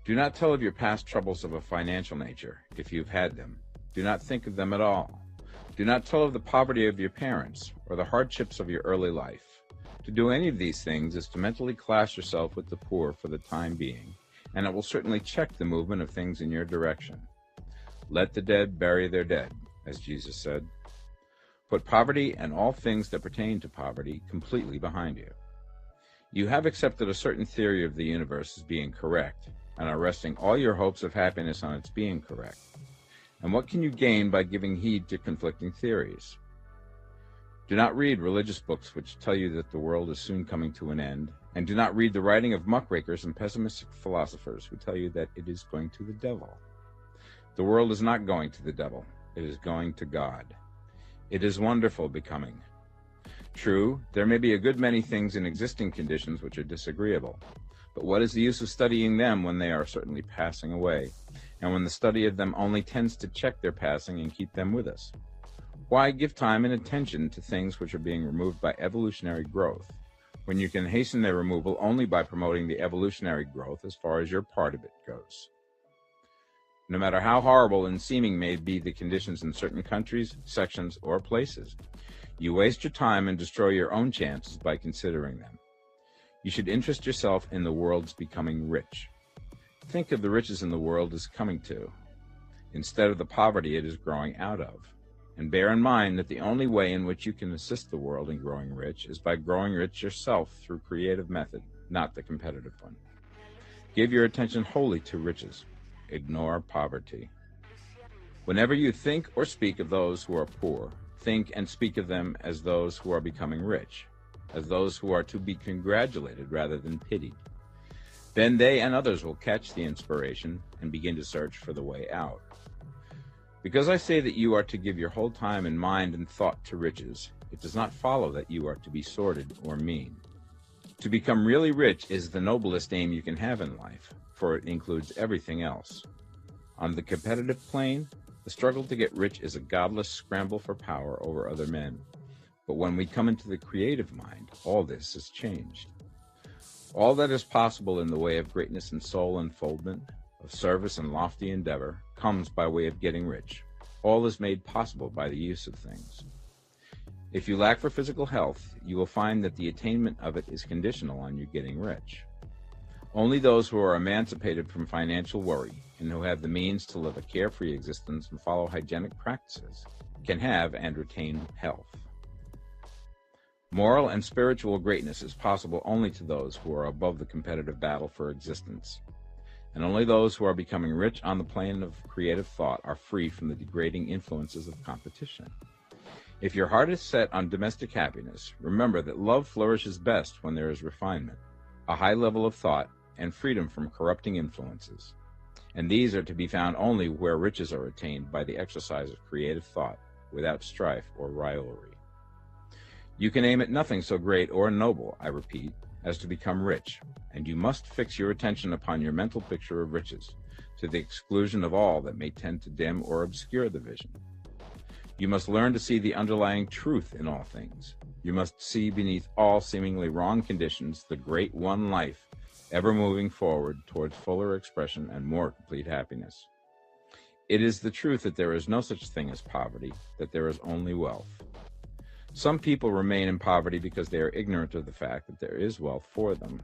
Speaker 3: Do not tell of your past troubles of a financial nature, if you've had them. Do not think of them at all. Do not tell of the poverty of your parents or the hardships of your early life. To do any of these things is to mentally class yourself with the poor for the time being, and it will certainly check the movement of things in your direction. Let the dead bury their dead, as Jesus said. Put poverty and all things that pertain to poverty completely behind you. You have accepted a certain theory of the universe as being correct, and are resting all your hopes of happiness on its being correct. And what can you gain by giving heed to conflicting theories? Do not read religious books which tell you that the world is soon coming to an end, and do not read the writing of muckrakers and pessimistic philosophers who tell you that it is going to the devil. The world is not going to the devil, it is going to God. It is wonderful becoming. True, there may be a good many things in existing conditions which are disagreeable, but what is the use of studying them when they are certainly passing away, and when the study of them only tends to check their passing and keep them with us? Why give time and attention to things which are being removed by evolutionary growth, when you can hasten their removal only by promoting the evolutionary growth as far as your part of it goes? No matter how horrible and seeming may be the conditions in certain countries, sections, or places, you waste your time and destroy your own chances by considering them. You should interest yourself in the world's becoming rich. think of the riches in the world as coming to, instead of the poverty it is growing out of. And bear in mind that the only way in which you can assist the world in growing rich is by growing rich yourself through creative method, not the competitive one. Give your attention wholly to riches. Ignore poverty. Whenever you think or speak of those who are poor, think and speak of them as those who are becoming rich, as those who are to be congratulated rather than pitied. Then they and others will catch the inspiration and begin to search for the way out. Because I say that you are to give your whole time and mind and thought to riches, it does not follow that you are to be sordid or mean. To become really rich is the noblest aim you can have in life, for it includes everything else. On the competitive plane, the struggle to get rich is a godless scramble for power over other men. But when we come into the creative mind, all this is changed. All that is possible in the way of greatness and soul unfoldment, of service and lofty endeavor, comes by way of getting rich. All is made possible by the use of things. If you lack for physical health, you will find that the attainment of it is conditional on you getting rich. Only those who are emancipated from financial worry and who have the means to live a carefree existence and follow hygienic practices can have and retain health. Moral and spiritual greatness is possible only to those who are above the competitive battle for existence. And only those who are becoming rich on the plane of creative thought are free from the degrading influences of competition. If your heart is set on domestic happiness, remember that love flourishes best when there is refinement, a high level of thought, and freedom from corrupting influences. And these are to be found only where riches are attained by the exercise of creative thought, without strife or rivalry. You can aim at nothing so great or noble, I repeat, as to become rich, and you must fix your attention upon your mental picture of riches, to the exclusion of all that may tend to dim or obscure the vision. You must learn to see the underlying truth in all things. You must see beneath all seemingly wrong conditions the great one life, ever moving forward towards fuller expression and more complete happiness. It is the truth that there is no such thing as poverty, that there is only wealth. Some people remain in poverty because they are ignorant of the fact that there is wealth for them,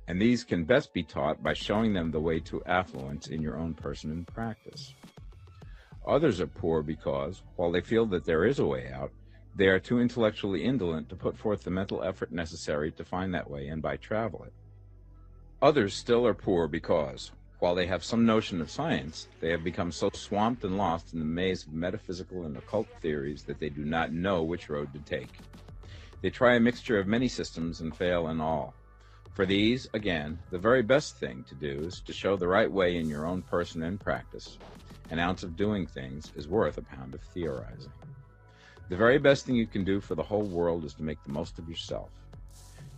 Speaker 3: and these can best be taught by showing them the way to affluence in your own person and practice. Others are poor because, while they feel that there is a way out, they are too intellectually indolent to put forth the mental effort necessary to find that way and by travel it. Others still are poor because, while they have some notion of science, they have become so swamped and lost in the maze of metaphysical and occult theories that they do not know which road to take. They try a mixture of many systems and fail in all. For these, again, the very best thing to do is to show the right way in your own person and practice. An ounce of doing things is worth a pound of theorizing. The very best thing you can do for the whole world is to make the most of yourself.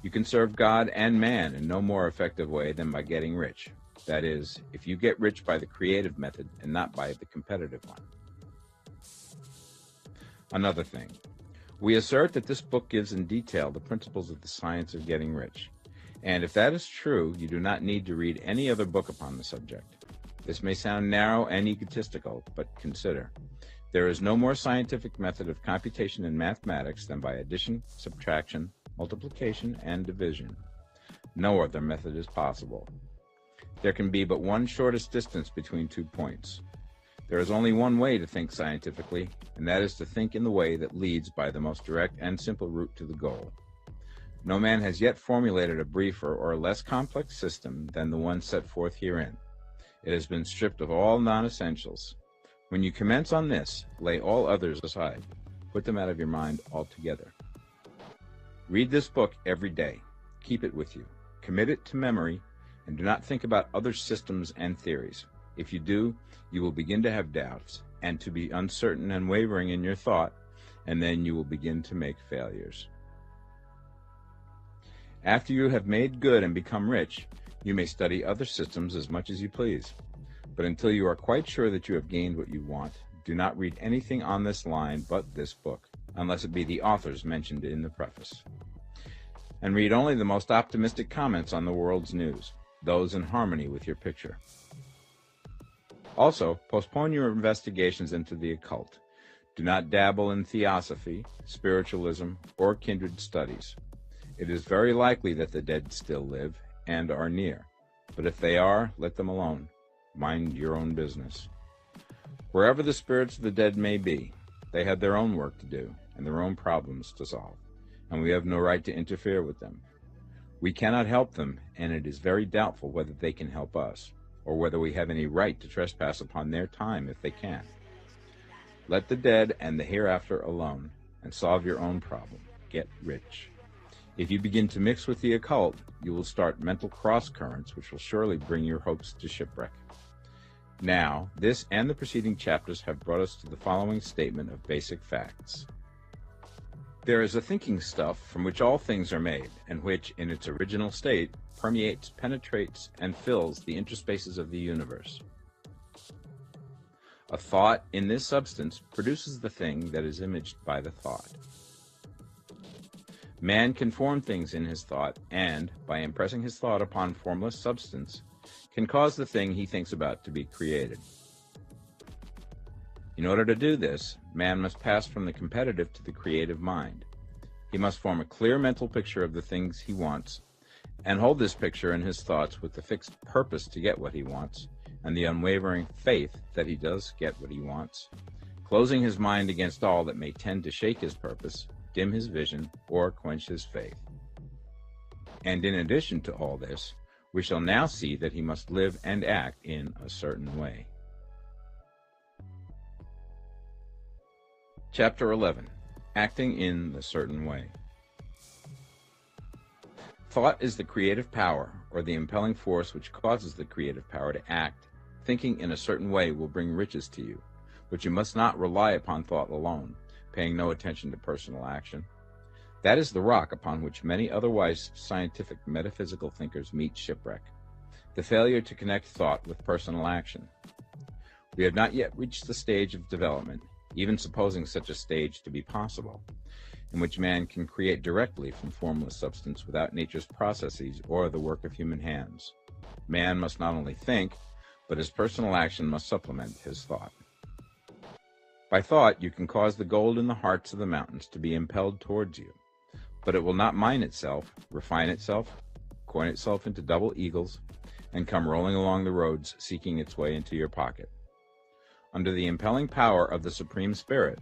Speaker 3: You can serve God and man in no more effective way than by getting rich. That is, if you get rich by the creative method and not by the competitive one. Another thing. We assert that this book gives in detail the principles of the science of getting rich. And if that is true, you do not need to read any other book upon the subject. This may sound narrow and egotistical, but consider. There is no more scientific method of computation in mathematics than by addition, subtraction, multiplication, and division. No other method is possible. There can be but one shortest distance between 2 points. There is only one way to think scientifically, and that is to think in the way that leads by the most direct and simple route to the goal. No man has yet formulated a briefer or less complex system than the one set forth herein. It has been stripped of all non-essentials. When you commence on this, lay all others aside. Put them out of your mind altogether. Read this book every day. Keep it with you. Commit it to memory, and do not think about other systems and theories. If you do, you will begin to have doubts, and to be uncertain and wavering in your thought, and then you will begin to make failures. After you have made good and become rich, you may study other systems as much as you please. But until you are quite sure that you have gained what you want, do not read anything on this line but this book, unless it be the authors mentioned in the preface. And read only the most optimistic comments on the world's news, those in harmony with your picture. Also, postpone your investigations into the occult. Do not dabble in theosophy, spiritualism, or kindred studies. It is very likely that the dead still live and are near, but if they are, let them alone. mind your own business. Wherever the spirits of the dead may be, they have their own work to do and their own problems to solve, and we have no right to interfere with them. We cannot help them, and it is very doubtful whether they can help us, or whether we have any right to trespass upon their time if they can. Let the dead and the hereafter alone, and solve your own problem. Get rich. If you begin to mix with the occult, you will start mental cross-currents which will surely bring your hopes to shipwreck. Now, this and the preceding chapters have brought us to the following statement of basic facts. There is a thinking stuff from which all things are made, and which, in its original state, permeates, penetrates, and fills the interspaces of the universe. A thought in this substance produces the thing that is imaged by the thought. Man can form things in his thought, and, by impressing his thought upon formless substance, can cause the thing he thinks about to be created. In order to do this, man must pass from the competitive to the creative mind. He must form a clear mental picture of the things he wants, and hold this picture in his thoughts with the fixed purpose to get what he wants, and the unwavering faith that he does get what he wants, closing his mind against all that may tend to shake his purpose, dim his vision, or quench his faith. And in addition to all this, we shall now see that he must live and act in a certain way. Chapter 11. Acting in the certain way. Thought is the creative power, or the impelling force which causes the creative power to act. Thinking in a certain way will bring riches to you, but you must not rely upon thought alone, paying no attention to personal action. That is the rock upon which many otherwise scientific metaphysical thinkers meet shipwreck, the failure to connect thought with personal action. We have not yet reached the stage of development, even supposing such a stage to be possible, in which man can create directly from formless substance without nature's processes or the work of human hands. Man must not only think, but his personal action must supplement his thought. By thought, you can cause the gold in the hearts of the mountains to be impelled towards you, but it will not mine itself, refine itself, coin itself into double eagles, and come rolling along the roads seeking its way into your pocket. Under the impelling power of the Supreme Spirit,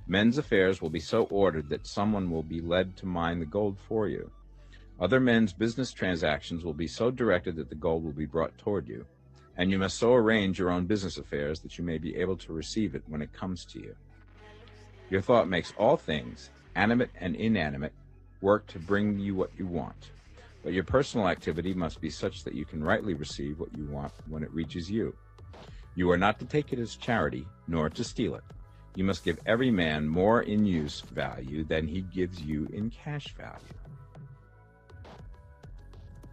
Speaker 3: men's affairs will be so ordered that someone will be led to mine the gold for you. Other men's business transactions will be so directed that the gold will be brought toward you, and you must so arrange your own business affairs that you may be able to receive it when it comes to you. Your thought makes all things, animate and inanimate, work to bring you what you want, but your personal activity must be such that you can rightly receive what you want when it reaches you. You are not to take it as charity, nor to steal it. You must give every man more in use value than he gives you in cash value.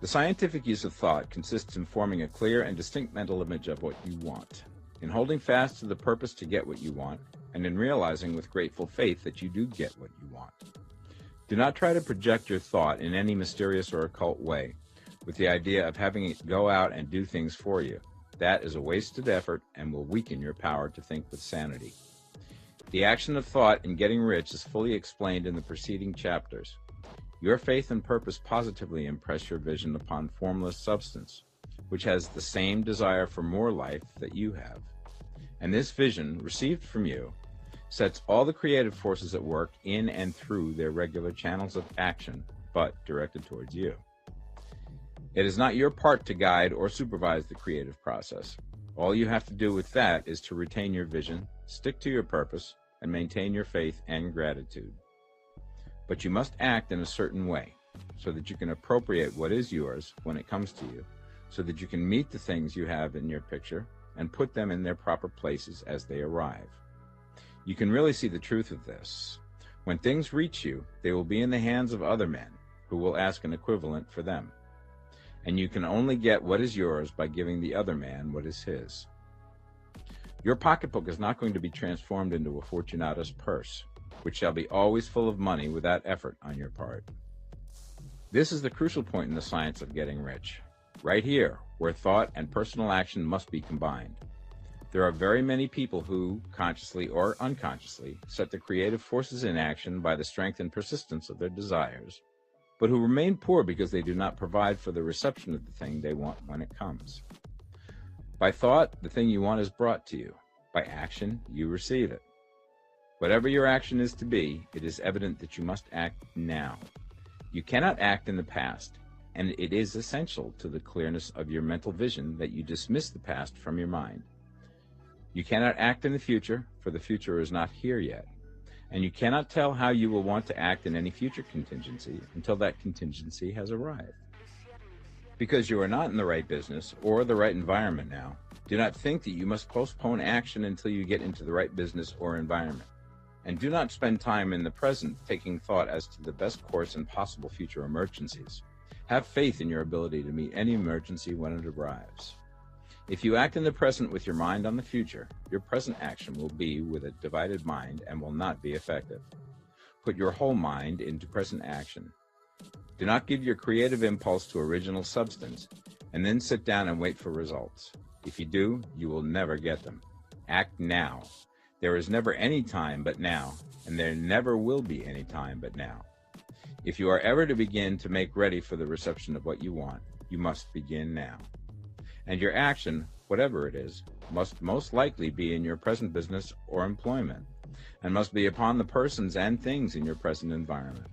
Speaker 3: The scientific use of thought consists in forming a clear and distinct mental image of what you want, in holding fast to the purpose to get what you want, and in realizing with grateful faith that you do get what you want. Do not try to project your thought in any mysterious or occult way, with the idea of having it go out and do things for you. That is a wasted effort and will weaken your power to think with sanity. The action of thought in getting rich is fully explained in the preceding chapters. Your faith and purpose positively impress your vision upon formless substance, which has the same desire for more life that you have. And this vision, received from you, sets all the creative forces at work in and through their regular channels of action, but directed towards you. It is not your part to guide or supervise the creative process. All you have to do with that is to retain your vision, stick to your purpose, and maintain your faith and gratitude. But you must act in a certain way, so that you can appropriate what is yours when it comes to you, so that you can meet the things you have in your picture and put them in their proper places as they arrive. You can really see the truth of this. When things reach you, they will be in the hands of other men, who will ask an equivalent for them. And you can only get what is yours by giving the other man what is his. Your pocketbook is not going to be transformed into a Fortunatus purse, which shall be always full of money without effort on your part. This is the crucial point in the science of getting rich, right here, where thought and personal action must be combined. There are very many people who, consciously or unconsciously, set the creative forces in action by the strength and persistence of their desires, but who remain poor because they do not provide for the reception of the thing they want when it comes. By thought, the thing you want is brought to you. By action, you receive it. Whatever your action is to be, it is evident that you must act now. You cannot act in the past, and it is essential to the clearness of your mental vision that you dismiss the past from your mind. You cannot act in the future, for the future is not here yet, and you cannot tell how you will want to act in any future contingency until that contingency has arrived. Because you are not in the right business or the right environment now, do not think that you must postpone action until you get into the right business or environment. And do not spend time in the present taking thought as to the best course in possible future emergencies. Have faith in your ability to meet any emergency when it arrives. If you act in the present with your mind on the future, your present action will be with a divided mind and will not be effective. Put your whole mind into present action. Do not give your creative impulse to original substance, and then sit down and wait for results. If you do, you will never get them. Act now. There is never any time but now, and there never will be any time but now. If you are ever to begin to make ready for the reception of what you want, you must begin now. And your action, whatever it is, must most likely be in your present business or employment, and must be upon the persons and things in your present environment.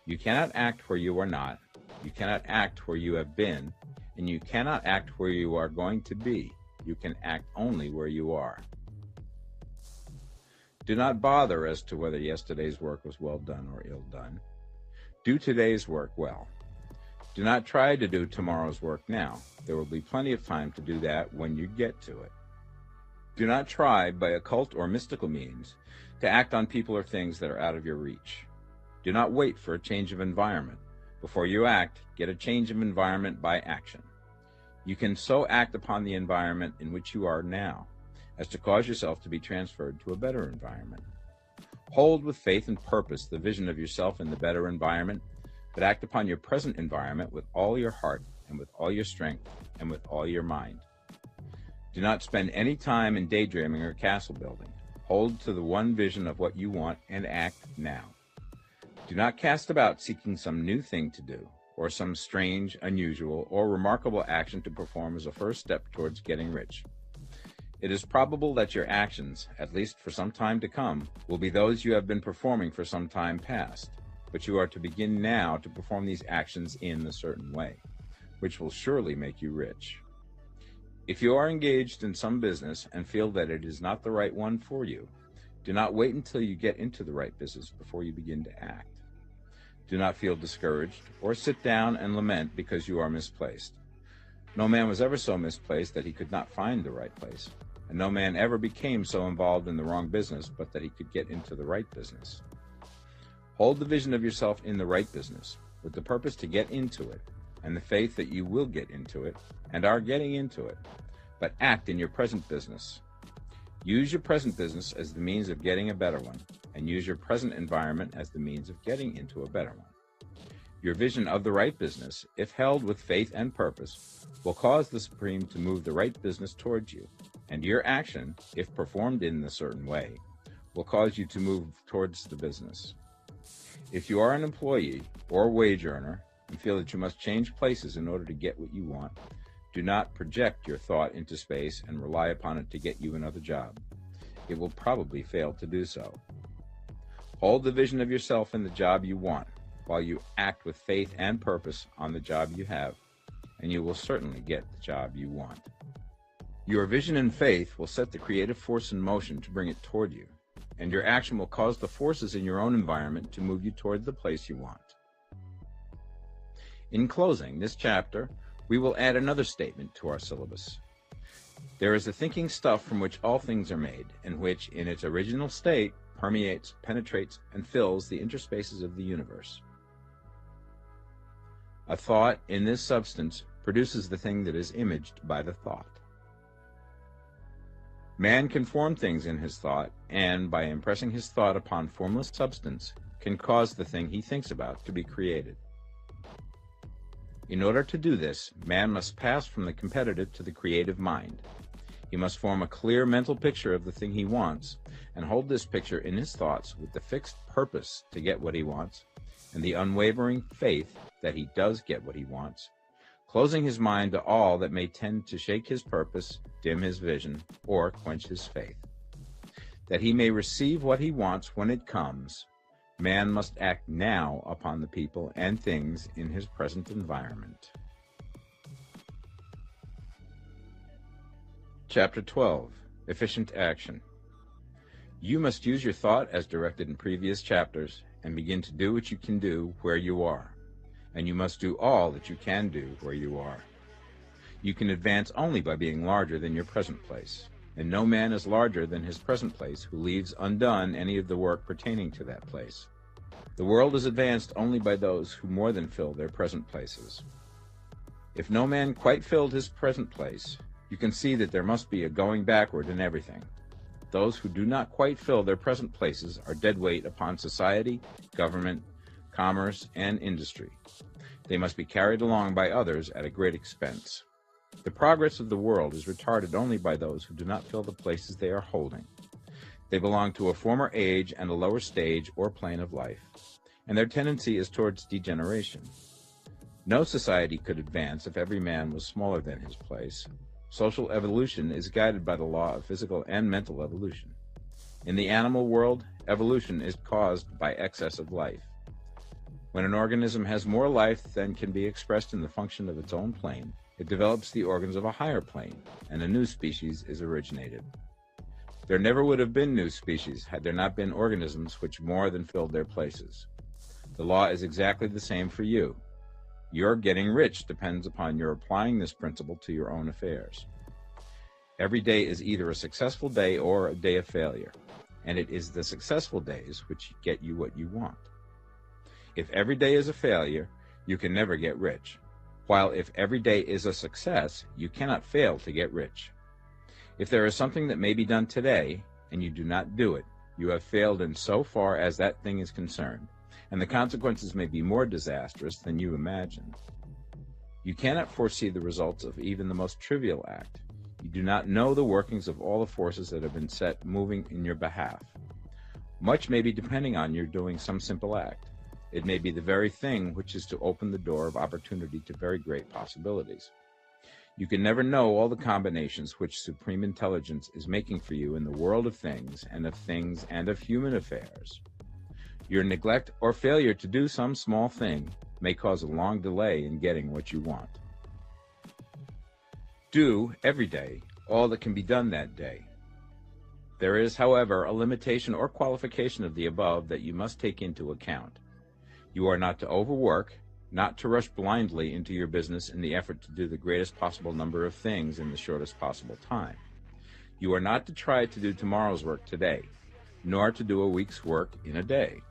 Speaker 3: You cannot act where you are not, you cannot act where you have been, and you cannot act where you are going to be. You can act only where you are. Do not bother as to whether yesterday's work was well done or ill done. Do today's work well. Do not try to do tomorrow's work now. There will be plenty of time to do that when you get to it. Do not try, by occult or mystical means, to act on people or things that are out of your reach. Do not wait for a change of environment. Before you act, get a change of environment by action. You can so act upon the environment in which you are now as to cause yourself to be transferred to a better environment. Hold with faith and purpose the vision of yourself in the better environment, but act upon your present environment with all your heart and with all your strength and with all your mind. Do not spend any time in daydreaming or castle building. Hold to the one vision of what you want and act now. Do not cast about seeking some new thing to do, or some strange, unusual, or remarkable action to perform as a first step towards getting rich. It is probable that your actions, at least for some time to come, will be those you have been performing for some time past, but you are to begin now to perform these actions in a certain way, which will surely make you rich. If you are engaged in some business and feel that it is not the right one for you, do not wait until you get into the right business before you begin to act. Do not feel discouraged or sit down and lament because you are misplaced. No man was ever so misplaced that he could not find the right place, and no man ever became so involved in the wrong business but that he could get into the right business. Hold the vision of yourself in the right business, with the purpose to get into it, and the faith that you will get into it, and are getting into it, but act in your present business. Use your present business as the means of getting a better one, and use your present environment as the means of getting into a better one. Your vision of the right business, if held with faith and purpose, will cause the Supreme to move the right business towards you, and your action, if performed in a certain way, will cause you to move towards the business. If you are an employee or wage earner and feel that you must change places in order to get what you want, do not project your thought into space and rely upon it to get you another job. It will probably fail to do so. Hold the vision of yourself in the job you want, while you act with faith and purpose on the job you have, and you will certainly get the job you want. Your vision and faith will set the creative force in motion to bring it toward you, and your action will cause the forces in your own environment to move you toward the place you want. In closing this chapter, we will add another statement to our syllabus. There is the thinking stuff from which all things are made, and which, in its original state, permeates, penetrates, and fills the interspaces of the universe. A thought in this substance produces the thing that is imaged by the thought. Man can form things in his thought, and by impressing his thought upon formless substance, can cause the thing he thinks about to be created. In order to do this, man must pass from the competitive to the creative mind. He must form a clear mental picture of the thing he wants, and hold this picture in his thoughts with the fixed purpose to get what he wants, and the unwavering faith that he does get what he wants, closing his mind to all that may tend to shake his purpose, dim his vision, or quench his faith. That he may receive what he wants when it comes, man must act now upon the people and things in his present environment. Chapter 12. Efficient Action. You must use your thought as directed in previous chapters and begin to do what you can do where you are. And you must do all that you can do where you are. You can advance only by being larger than your present place. And no man is larger than his present place who leaves undone any of the work pertaining to that place. The world is advanced only by those who more than fill their present places. If no man quite filled his present place, you can see that there must be a going backward in everything. Those who do not quite fill their present places are dead weight upon society, government, commerce, and industry. They must be carried along by others at a great expense. The progress of the world is retarded only by those who do not fill the places they are holding. They belong to a former age and a lower stage or plane of life, and their tendency is towards degeneration. No society could advance if every man was smaller than his place. Social evolution is guided by the law of physical and mental evolution. In the animal world, evolution is caused by excess of life. When an organism has more life than can be expressed in the function of its own plane, it develops the organs of a higher plane, and a new species is originated. There never would have been new species had there not been organisms which more than filled their places. The law is exactly the same for you. Your getting rich depends upon your applying this principle to your own affairs. Every day is either a successful day or a day of failure, and it is the successful days which get you what you want. If every day is a failure, you can never get rich, while if every day is a success, you cannot fail to get rich. If there is something that may be done today, and you do not do it, you have failed in so far as that thing is concerned, and the consequences may be more disastrous than you imagine. You cannot foresee the results of even the most trivial act. You do not know the workings of all the forces that have been set moving in your behalf. Much may be depending on your doing some simple act. It may be the very thing which is to open the door of opportunity to very great possibilities. You can never know all the combinations which supreme intelligence is making for you in the world of things and of human affairs. Your neglect or failure to do some small thing may cause a long delay in getting what you want. Do, every day, all that can be done that day. There is, however, a limitation or qualification of the above that you must take into account. You are not to overwork, not to rush blindly into your business in the effort to do the greatest possible number of things in the shortest possible time. You are not to try to do tomorrow's work today, nor to do a week's work in a day.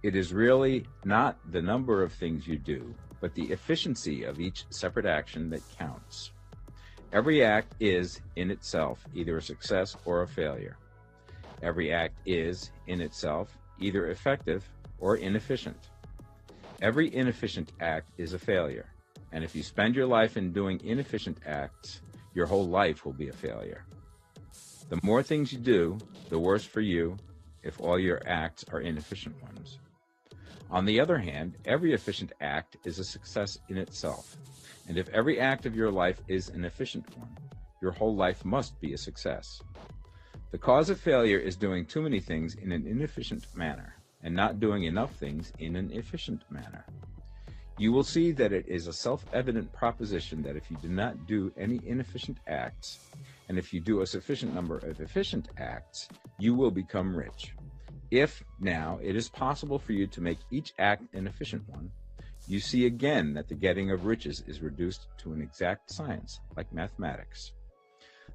Speaker 3: It is really not the number of things you do, but the efficiency of each separate action that counts. Every act is, in itself, either a success or a failure. Every act is, in itself, either effective or inefficient. Every inefficient act is a failure, and if you spend your life in doing inefficient acts, your whole life will be a failure. The more things you do, the worse for you if all your acts are inefficient ones. On the other hand, every efficient act is a success in itself, and if every act of your life is an efficient one, your whole life must be a success. The cause of failure is doing too many things in an inefficient manner, and not doing enough things in an efficient manner. You will see that it is a self-evident proposition that if you do not do any inefficient acts, and if you do a sufficient number of efficient acts, you will become rich. If, now, it is possible for you to make each act an efficient one, you see again that the getting of riches is reduced to an exact science, like mathematics.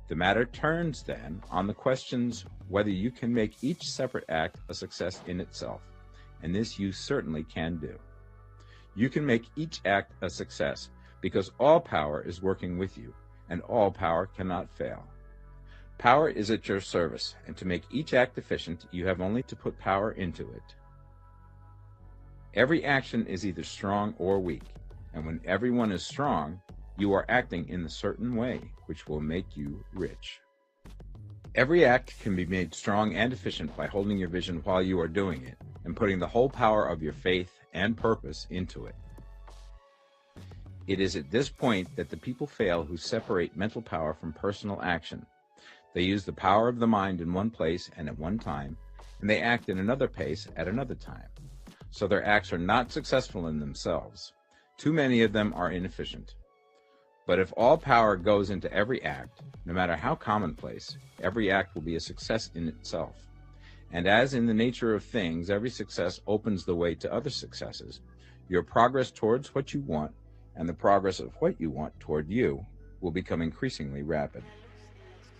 Speaker 3: The matter turns, then, on the questions whether you can make each separate act a success in itself, and this you certainly can do. You can make each act a success because all power is working with you, and all power cannot fail. Power is at your service, and to make each act efficient, you have only to put power into it. Every action is either strong or weak, and when everyone is strong, you are acting in a certain way, which will make you rich. Every act can be made strong and efficient by holding your vision while you are doing it, and putting the whole power of your faith and purpose into it. It is at this point that the people fail who separate mental power from personal action. They use the power of the mind in one place and at one time, and they act in another place at another time. So their acts are not successful in themselves. Too many of them are inefficient. But if all power goes into every act, no matter how commonplace, every act will be a success in itself. And as in the nature of things, every success opens the way to other successes, your progress towards what you want and the progress of what you want toward you will become increasingly rapid.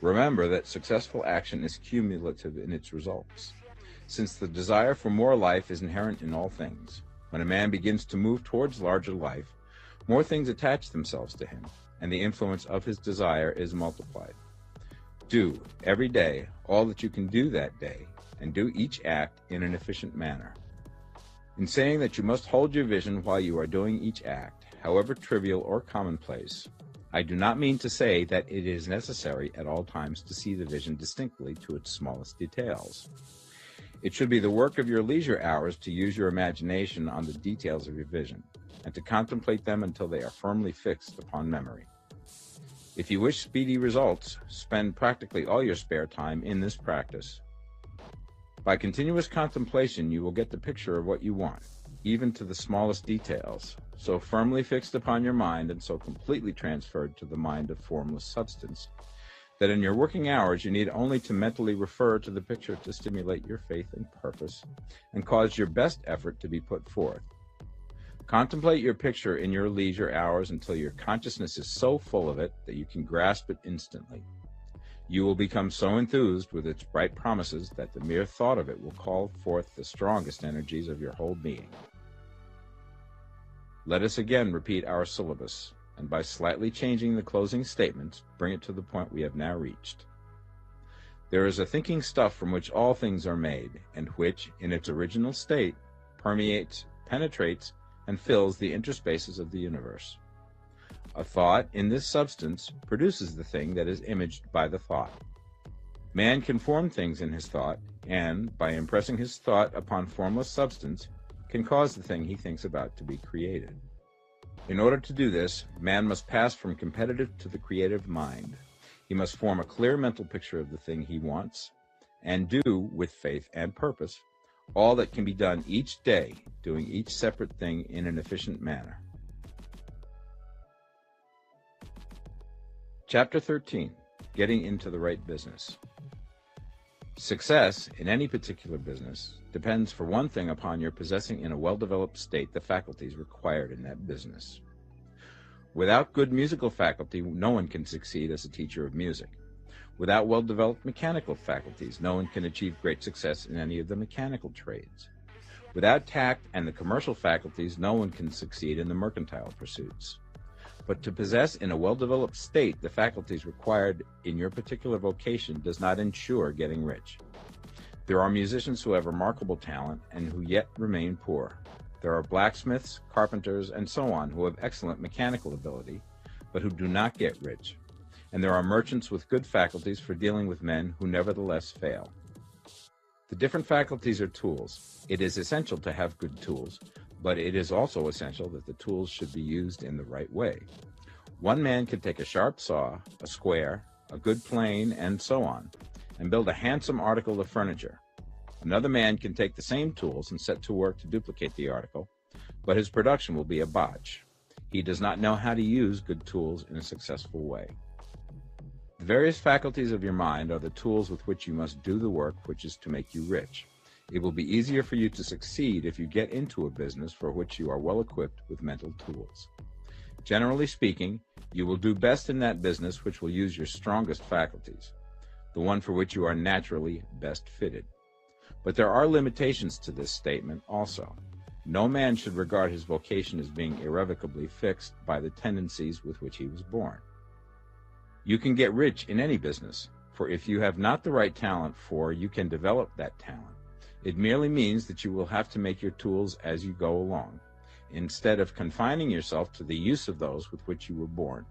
Speaker 3: Remember that successful action is cumulative in its results. Since the desire for more life is inherent in all things, when a man begins to move towards larger life, more things attach themselves to him, and the influence of his desire is multiplied. Do, every day, all that you can do that day, and do each act in an efficient manner. In saying that you must hold your vision while you are doing each act, however trivial or commonplace, I do not mean to say that it is necessary at all times to see the vision distinctly to its smallest details. It should be the work of your leisure hours to use your imagination on the details of your vision, and to contemplate them until they are firmly fixed upon memory. If you wish speedy results, spend practically all your spare time in this practice. By continuous contemplation, you will get the picture of what you want, even to the smallest details, so firmly fixed upon your mind and so completely transferred to the mind of formless substance, that in your working hours you need only to mentally refer to the picture to stimulate your faith and purpose, and cause your best effort to be put forth. Contemplate your picture in your leisure hours until your consciousness is so full of it that you can grasp it instantly. You will become so enthused with its bright promises that the mere thought of it will call forth the strongest energies of your whole being. Let us again repeat our syllabus, and by slightly changing the closing statements, bring it to the point we have now reached. There is a thinking stuff from which all things are made, and which, in its original state, permeates, penetrates, and fills the interspaces of the universe. A thought in this substance produces the thing that is imaged by the thought. Man can form things in his thought, and, by impressing his thought upon formless substance, can cause the thing he thinks about to be created. In order to do this, man must pass from competitive to the creative mind. He must form a clear mental picture of the thing he wants, and do, with faith and purpose, all that can be done each day, doing each separate thing in an efficient manner. Chapter 13. Getting into the right business. Success in any particular business depends for one thing upon your possessing in a well-developed state the faculties required in that business. Without good musical faculty, no one can succeed as a teacher of music. Without well-developed mechanical faculties, no one can achieve great success in any of the mechanical trades. Without tact and the commercial faculties, no one can succeed in the mercantile pursuits. But to possess in a well-developed state the faculties required in your particular vocation does not ensure getting rich. There are musicians who have remarkable talent and who yet remain poor. There are blacksmiths, carpenters, and so on who have excellent mechanical ability, but who do not get rich. And there are merchants with good faculties for dealing with men who nevertheless fail. The different faculties are tools. It is essential to have good tools, but it is also essential that the tools should be used in the right way. One man can take a sharp saw, a square, a good plane, and so on, and build a handsome article of furniture. Another man can take the same tools and set to work to duplicate the article, but his production will be a botch. He does not know how to use good tools in a successful way. The various faculties of your mind are the tools with which you must do the work which is to make you rich. It will be easier for you to succeed if you get into a business for which you are well equipped with mental tools. Generally speaking, you will do best in that business which will use your strongest faculties, the one for which you are naturally best fitted. But there are limitations to this statement also. No man should regard his vocation as being irrevocably fixed by the tendencies with which he was born. You can get rich in any business, for if you have not the right talent you can develop that talent. It merely means that you will have to make your tools as you go along, instead of confining yourself to the use of those with which you were born.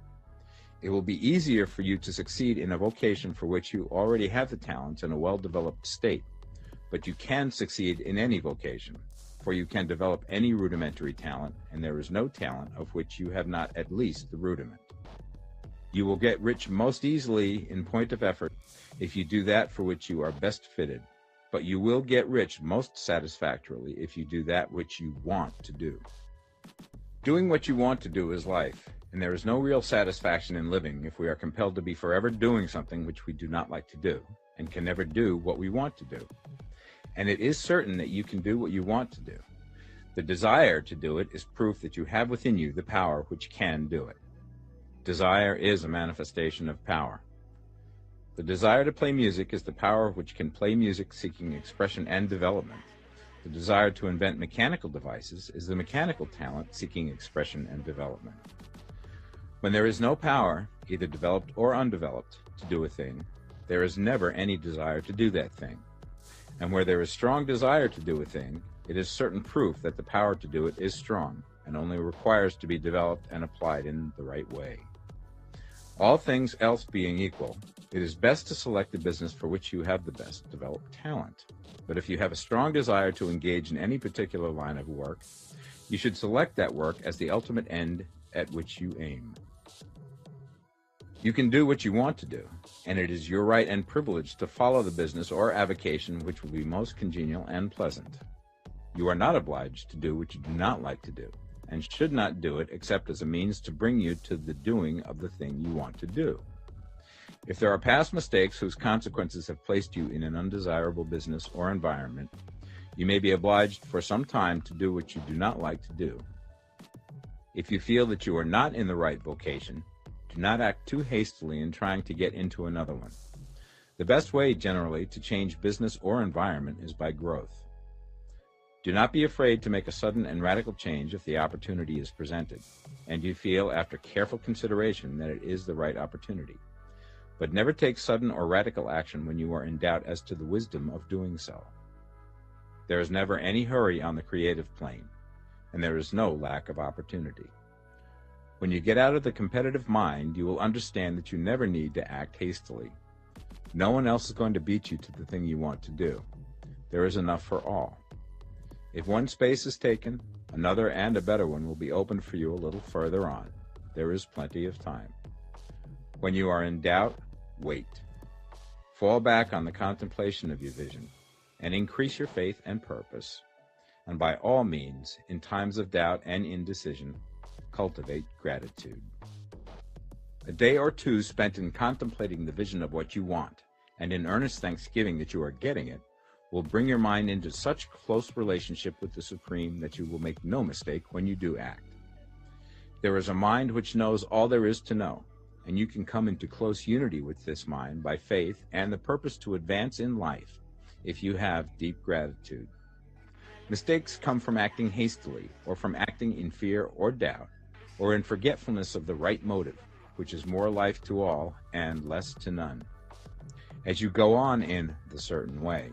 Speaker 3: It will be easier for you to succeed in a vocation for which you already have the talents in a well-developed state, but you can succeed in any vocation, for you can develop any rudimentary talent, and there is no talent of which you have not at least the rudiment. You will get rich most easily in point of effort if you do that for which you are best fitted, but you will get rich most satisfactorily if you do that which you want to do. Doing what you want to do is life, and there is no real satisfaction in living if we are compelled to be forever doing something which we do not like to do, and can never do what we want to do. And it is certain that you can do what you want to do. The desire to do it is proof that you have within you the power which can do it. Desire is a manifestation of power. The desire to play music is the power which can play music seeking expression and development. The desire to invent mechanical devices is the mechanical talent seeking expression and development. When there is no power, either developed or undeveloped, to do a thing, there is never any desire to do that thing. And where there is strong desire to do a thing, it is certain proof that the power to do it is strong and only requires to be developed and applied in the right way. All things else being equal, it is best to select the business for which you have the best developed talent. But if you have a strong desire to engage in any particular line of work, you should select that work as the ultimate end at which you aim. You can do what you want to do, and it is your right and privilege to follow the business or avocation which will be most congenial and pleasant. You are not obliged to do what you do not like to do, and should not do it except as a means to bring you to the doing of the thing you want to do. If there are past mistakes whose consequences have placed you in an undesirable business or environment, you may be obliged for some time to do what you do not like to do. If you feel that you are not in the right vocation, do not act too hastily in trying to get into another one. The best way, generally, to change business or environment is by growth. Do not be afraid to make a sudden and radical change if the opportunity is presented, and you feel after careful consideration that it is the right opportunity. But never take sudden or radical action when you are in doubt as to the wisdom of doing so. There is never any hurry on the creative plane, and there is no lack of opportunity. When you get out of the competitive mind, you will understand that you never need to act hastily. No one else is going to beat you to the thing you want to do. There is enough for all. If one space is taken, another and a better one will be opened for you a little further on. There is plenty of time. When you are in doubt, wait. Fall back on the contemplation of your vision, and increase your faith and purpose. And by all means, in times of doubt and indecision, cultivate gratitude. A day or two spent in contemplating the vision of what you want, and in earnest thanksgiving that you are getting it, will bring your mind into such close relationship with the Supreme that you will make no mistake when you do act. There is a mind which knows all there is to know, and you can come into close unity with this mind by faith and the purpose to advance in life if you have deep gratitude. Mistakes come from acting hastily, or from acting in fear or doubt, or in forgetfulness of the right motive, which is more life to all and less to none. As you go on in the certain way,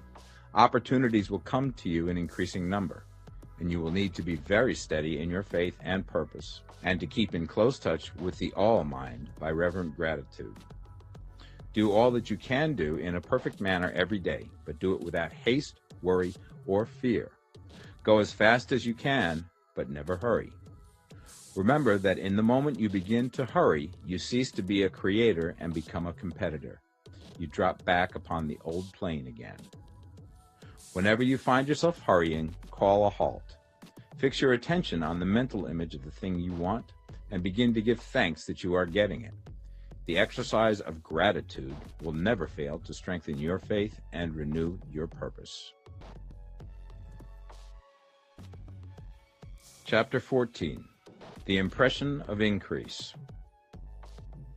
Speaker 3: opportunities will come to you in increasing number, and you will need to be very steady in your faith and purpose, and to keep in close touch with the all mind by reverent gratitude. Do all that you can do in a perfect manner every day, but do it without haste, worry, or fear. Go as fast as you can, but never hurry. Remember that in the moment you begin to hurry, you cease to be a creator and become a competitor. You drop back upon the old plane again. Whenever you find yourself hurrying, call a halt. Fix your attention on the mental image of the thing you want and begin to give thanks that you are getting it. The exercise of gratitude will never fail to strengthen your faith and renew your purpose. Chapter 14. The Impression of Increase.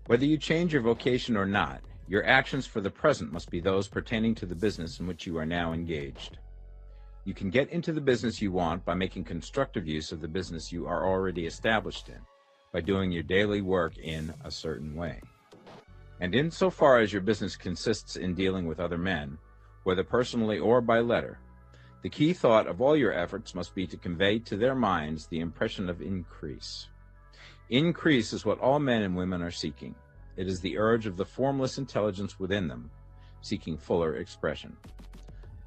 Speaker 3: Whether you change your vocation or not, your actions for the present must be those pertaining to the business in which you are now engaged. You can get into the business you want by making constructive use of the business you are already established in, by doing your daily work in a certain way. And insofar as your business consists in dealing with other men, whether personally or by letter, the key thought of all your efforts must be to convey to their minds the impression of increase. Increase is what all men and women are seeking. It is the urge of the formless intelligence within them, seeking fuller expression.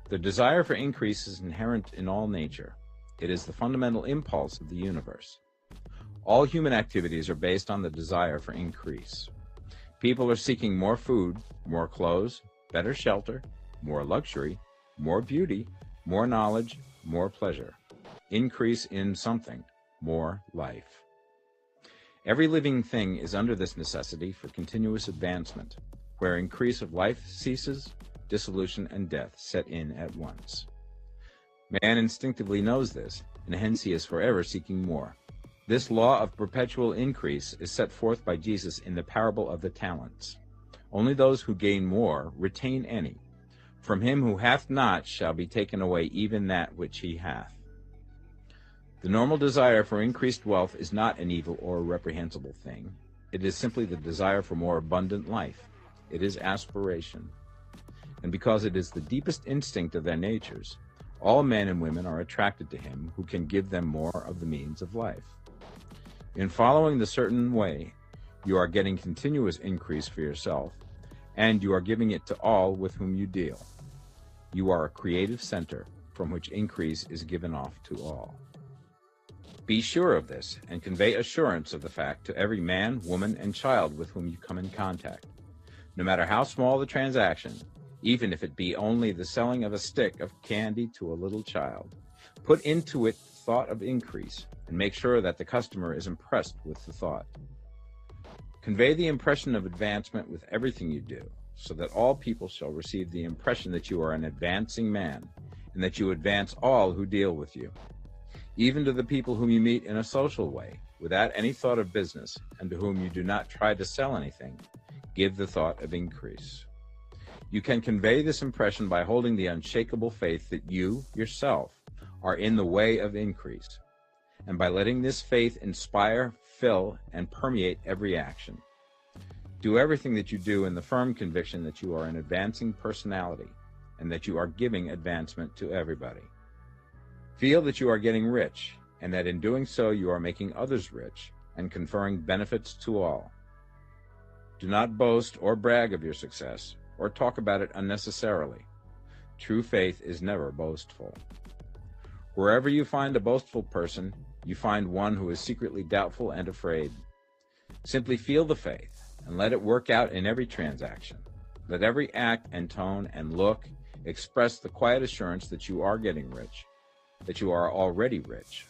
Speaker 3: The desire for increase is inherent in all nature. It is the fundamental impulse of the universe. All human activities are based on the desire for increase. People are seeking more food, more clothes, better shelter, more luxury, more beauty, more knowledge, more pleasure. Increase in something, more life. Every living thing is under this necessity for continuous advancement. Where increase of life ceases, dissolution and death set in at once. Man instinctively knows this, and hence he is forever seeking more. This law of perpetual increase is set forth by Jesus in the parable of the talents. Only those who gain more retain any. From him who hath not shall be taken away even that which he hath. The normal desire for increased wealth is not an evil or a reprehensible thing. It is simply the desire for more abundant life. It is aspiration. And because it is the deepest instinct of their natures, all men and women are attracted to him who can give them more of the means of life. In following the certain way, you are getting continuous increase for yourself, and you are giving it to all with whom you deal. You are a creative center from which increase is given off to all. Be sure of this, and convey assurance of the fact to every man, woman, and child with whom you come in contact. No matter how small the transaction, even if it be only the selling of a stick of candy to a little child, put into it thought of increase, and make sure that the customer is impressed with the thought. Convey the impression of advancement with everything you do, so that all people shall receive the impression that you are an advancing man, and that you advance all who deal with you. Even to the people whom you meet in a social way, without any thought of business, and to whom you do not try to sell anything, give the thought of increase. You can convey this impression by holding the unshakable faith that you, yourself, are in the way of increase, and by letting this faith inspire, fill, and permeate every action. Do everything that you do in the firm conviction that you are an advancing personality, and that you are giving advancement to everybody. Feel that you are getting rich, and that in doing so you are making others rich, and conferring benefits to all. Do not boast or brag of your success, or talk about it unnecessarily. True faith is never boastful. Wherever you find a boastful person, you find one who is secretly doubtful and afraid. Simply feel the faith, and let it work out in every transaction. Let every act and tone and look express the quiet assurance that you are getting rich, that you are already rich.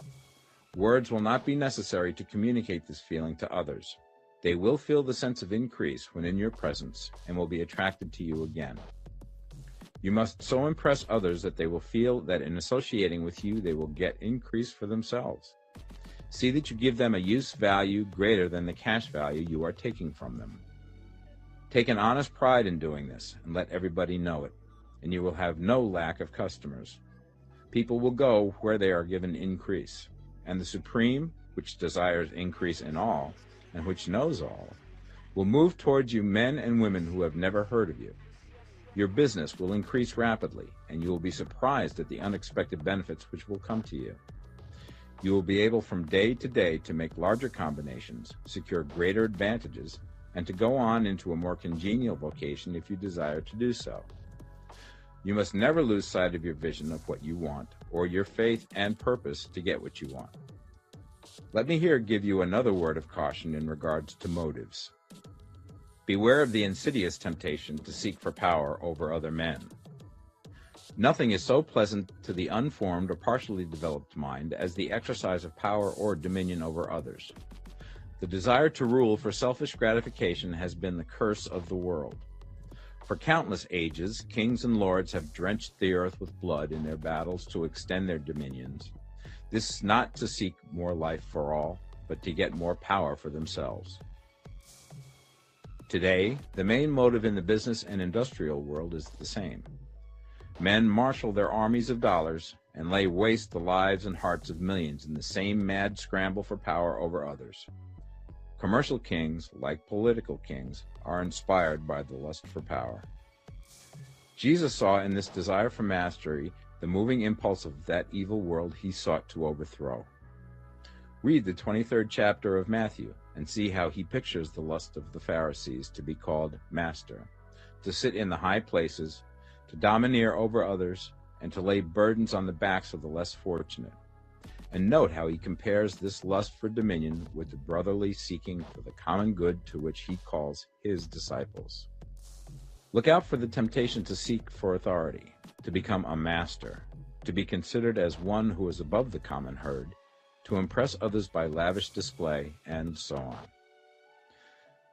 Speaker 3: Words will not be necessary to communicate this feeling to others. They will feel the sense of increase when in your presence and will be attracted to you again. You must so impress others that they will feel that in associating with you they will get increase for themselves. See that you give them a use value greater than the cash value you are taking from them. Take an honest pride in doing this and let everybody know it, and you will have no lack of customers. People will go where they are given increase, and the Supreme, which desires increase in all, and which knows all, will move towards you men and women who have never heard of you. Your business will increase rapidly, and you will be surprised at the unexpected benefits which will come to you. You will be able from day to day to make larger combinations, secure greater advantages, and to go on into a more congenial vocation if you desire to do so. You must never lose sight of your vision of what you want, or your faith and purpose to get what you want. Let me here give you another word of caution in regards to motives. Beware of the insidious temptation to seek for power over other men. Nothing is so pleasant to the unformed or partially developed mind as the exercise of power or dominion over others. The desire to rule for selfish gratification has been the curse of the world. For countless ages, kings and lords have drenched the earth with blood in their battles to extend their dominions. This is not to seek more life for all, but to get more power for themselves. Today, the main motive in the business and industrial world is the same. Men marshal their armies of dollars and lay waste the lives and hearts of millions in the same mad scramble for power over others. Commercial kings, like political kings, are inspired by the lust for power. Jesus saw in this desire for mastery the moving impulse of that evil world he sought to overthrow. Read the 23rd chapter of Matthew and see how he pictures the lust of the Pharisees to be called master, to sit in the high places, to domineer over others, and to lay burdens on the backs of the less fortunate. and note how he compares this lust for dominion with the brotherly seeking for the common good to which he calls his disciples. Look out for the temptation to seek for authority, to become a master, to be considered as one who is above the common herd, to impress others by lavish display, and so on.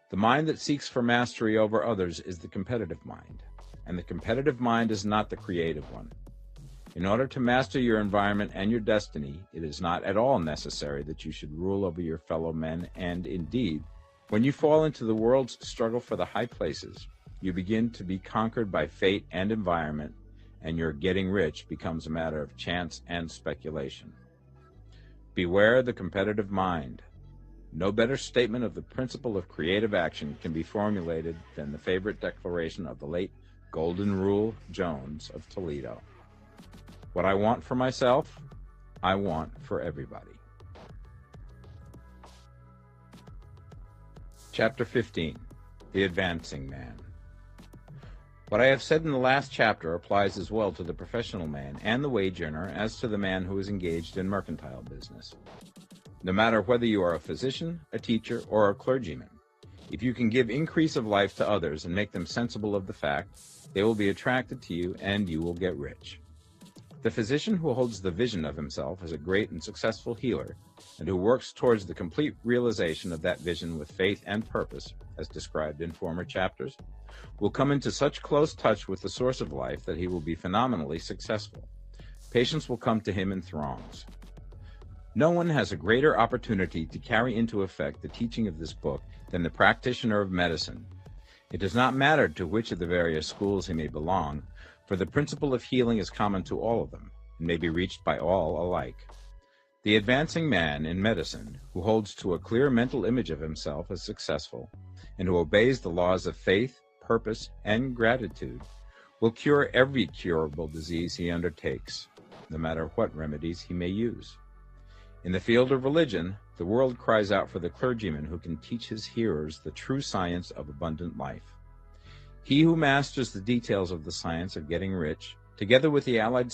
Speaker 3: The mind that seeks for mastery over others is the competitive mind, and the competitive mind is not the creative one. In order to master your environment and your destiny, it is not at all necessary that you should rule over your fellow men, and indeed, when you fall into the world's struggle for the high places, you begin to be conquered by fate and environment, and your getting rich becomes a matter of chance and speculation. Beware the competitive mind. No better statement of the principle of creative action can be formulated than the favorite declaration of the late Golden Rule Jones of Toledo. What I want for myself, I want for everybody. Chapter 15. The Advancing Man. What I have said in the last chapter applies as well to the professional man and the wage earner as to the man who is engaged in mercantile business. No matter whether you are a physician, a teacher, or a clergyman, if you can give increase of life to others and make them sensible of the fact, they will be attracted to you and you will get rich. The physician who holds the vision of himself as a great and successful healer, and who works towards the complete realization of that vision with faith and purpose, as described in former chapters, will come into such close touch with the source of life that he will be phenomenally successful. Patients will come to him in throngs. No one has a greater opportunity to carry into effect the teaching of this book than the practitioner of medicine. It does not matter to which of the various schools he may belong, for the principle of healing is common to all of them, and may be reached by all alike. The advancing man in medicine, who holds to a clear mental image of himself as successful, and who obeys the laws of faith, purpose, and gratitude, will cure every curable disease he undertakes, no matter what remedies he may use. In the field of religion, the world cries out for the clergyman who can teach his hearers the true science of abundant life. He who masters the details of the science of getting rich, together with the allied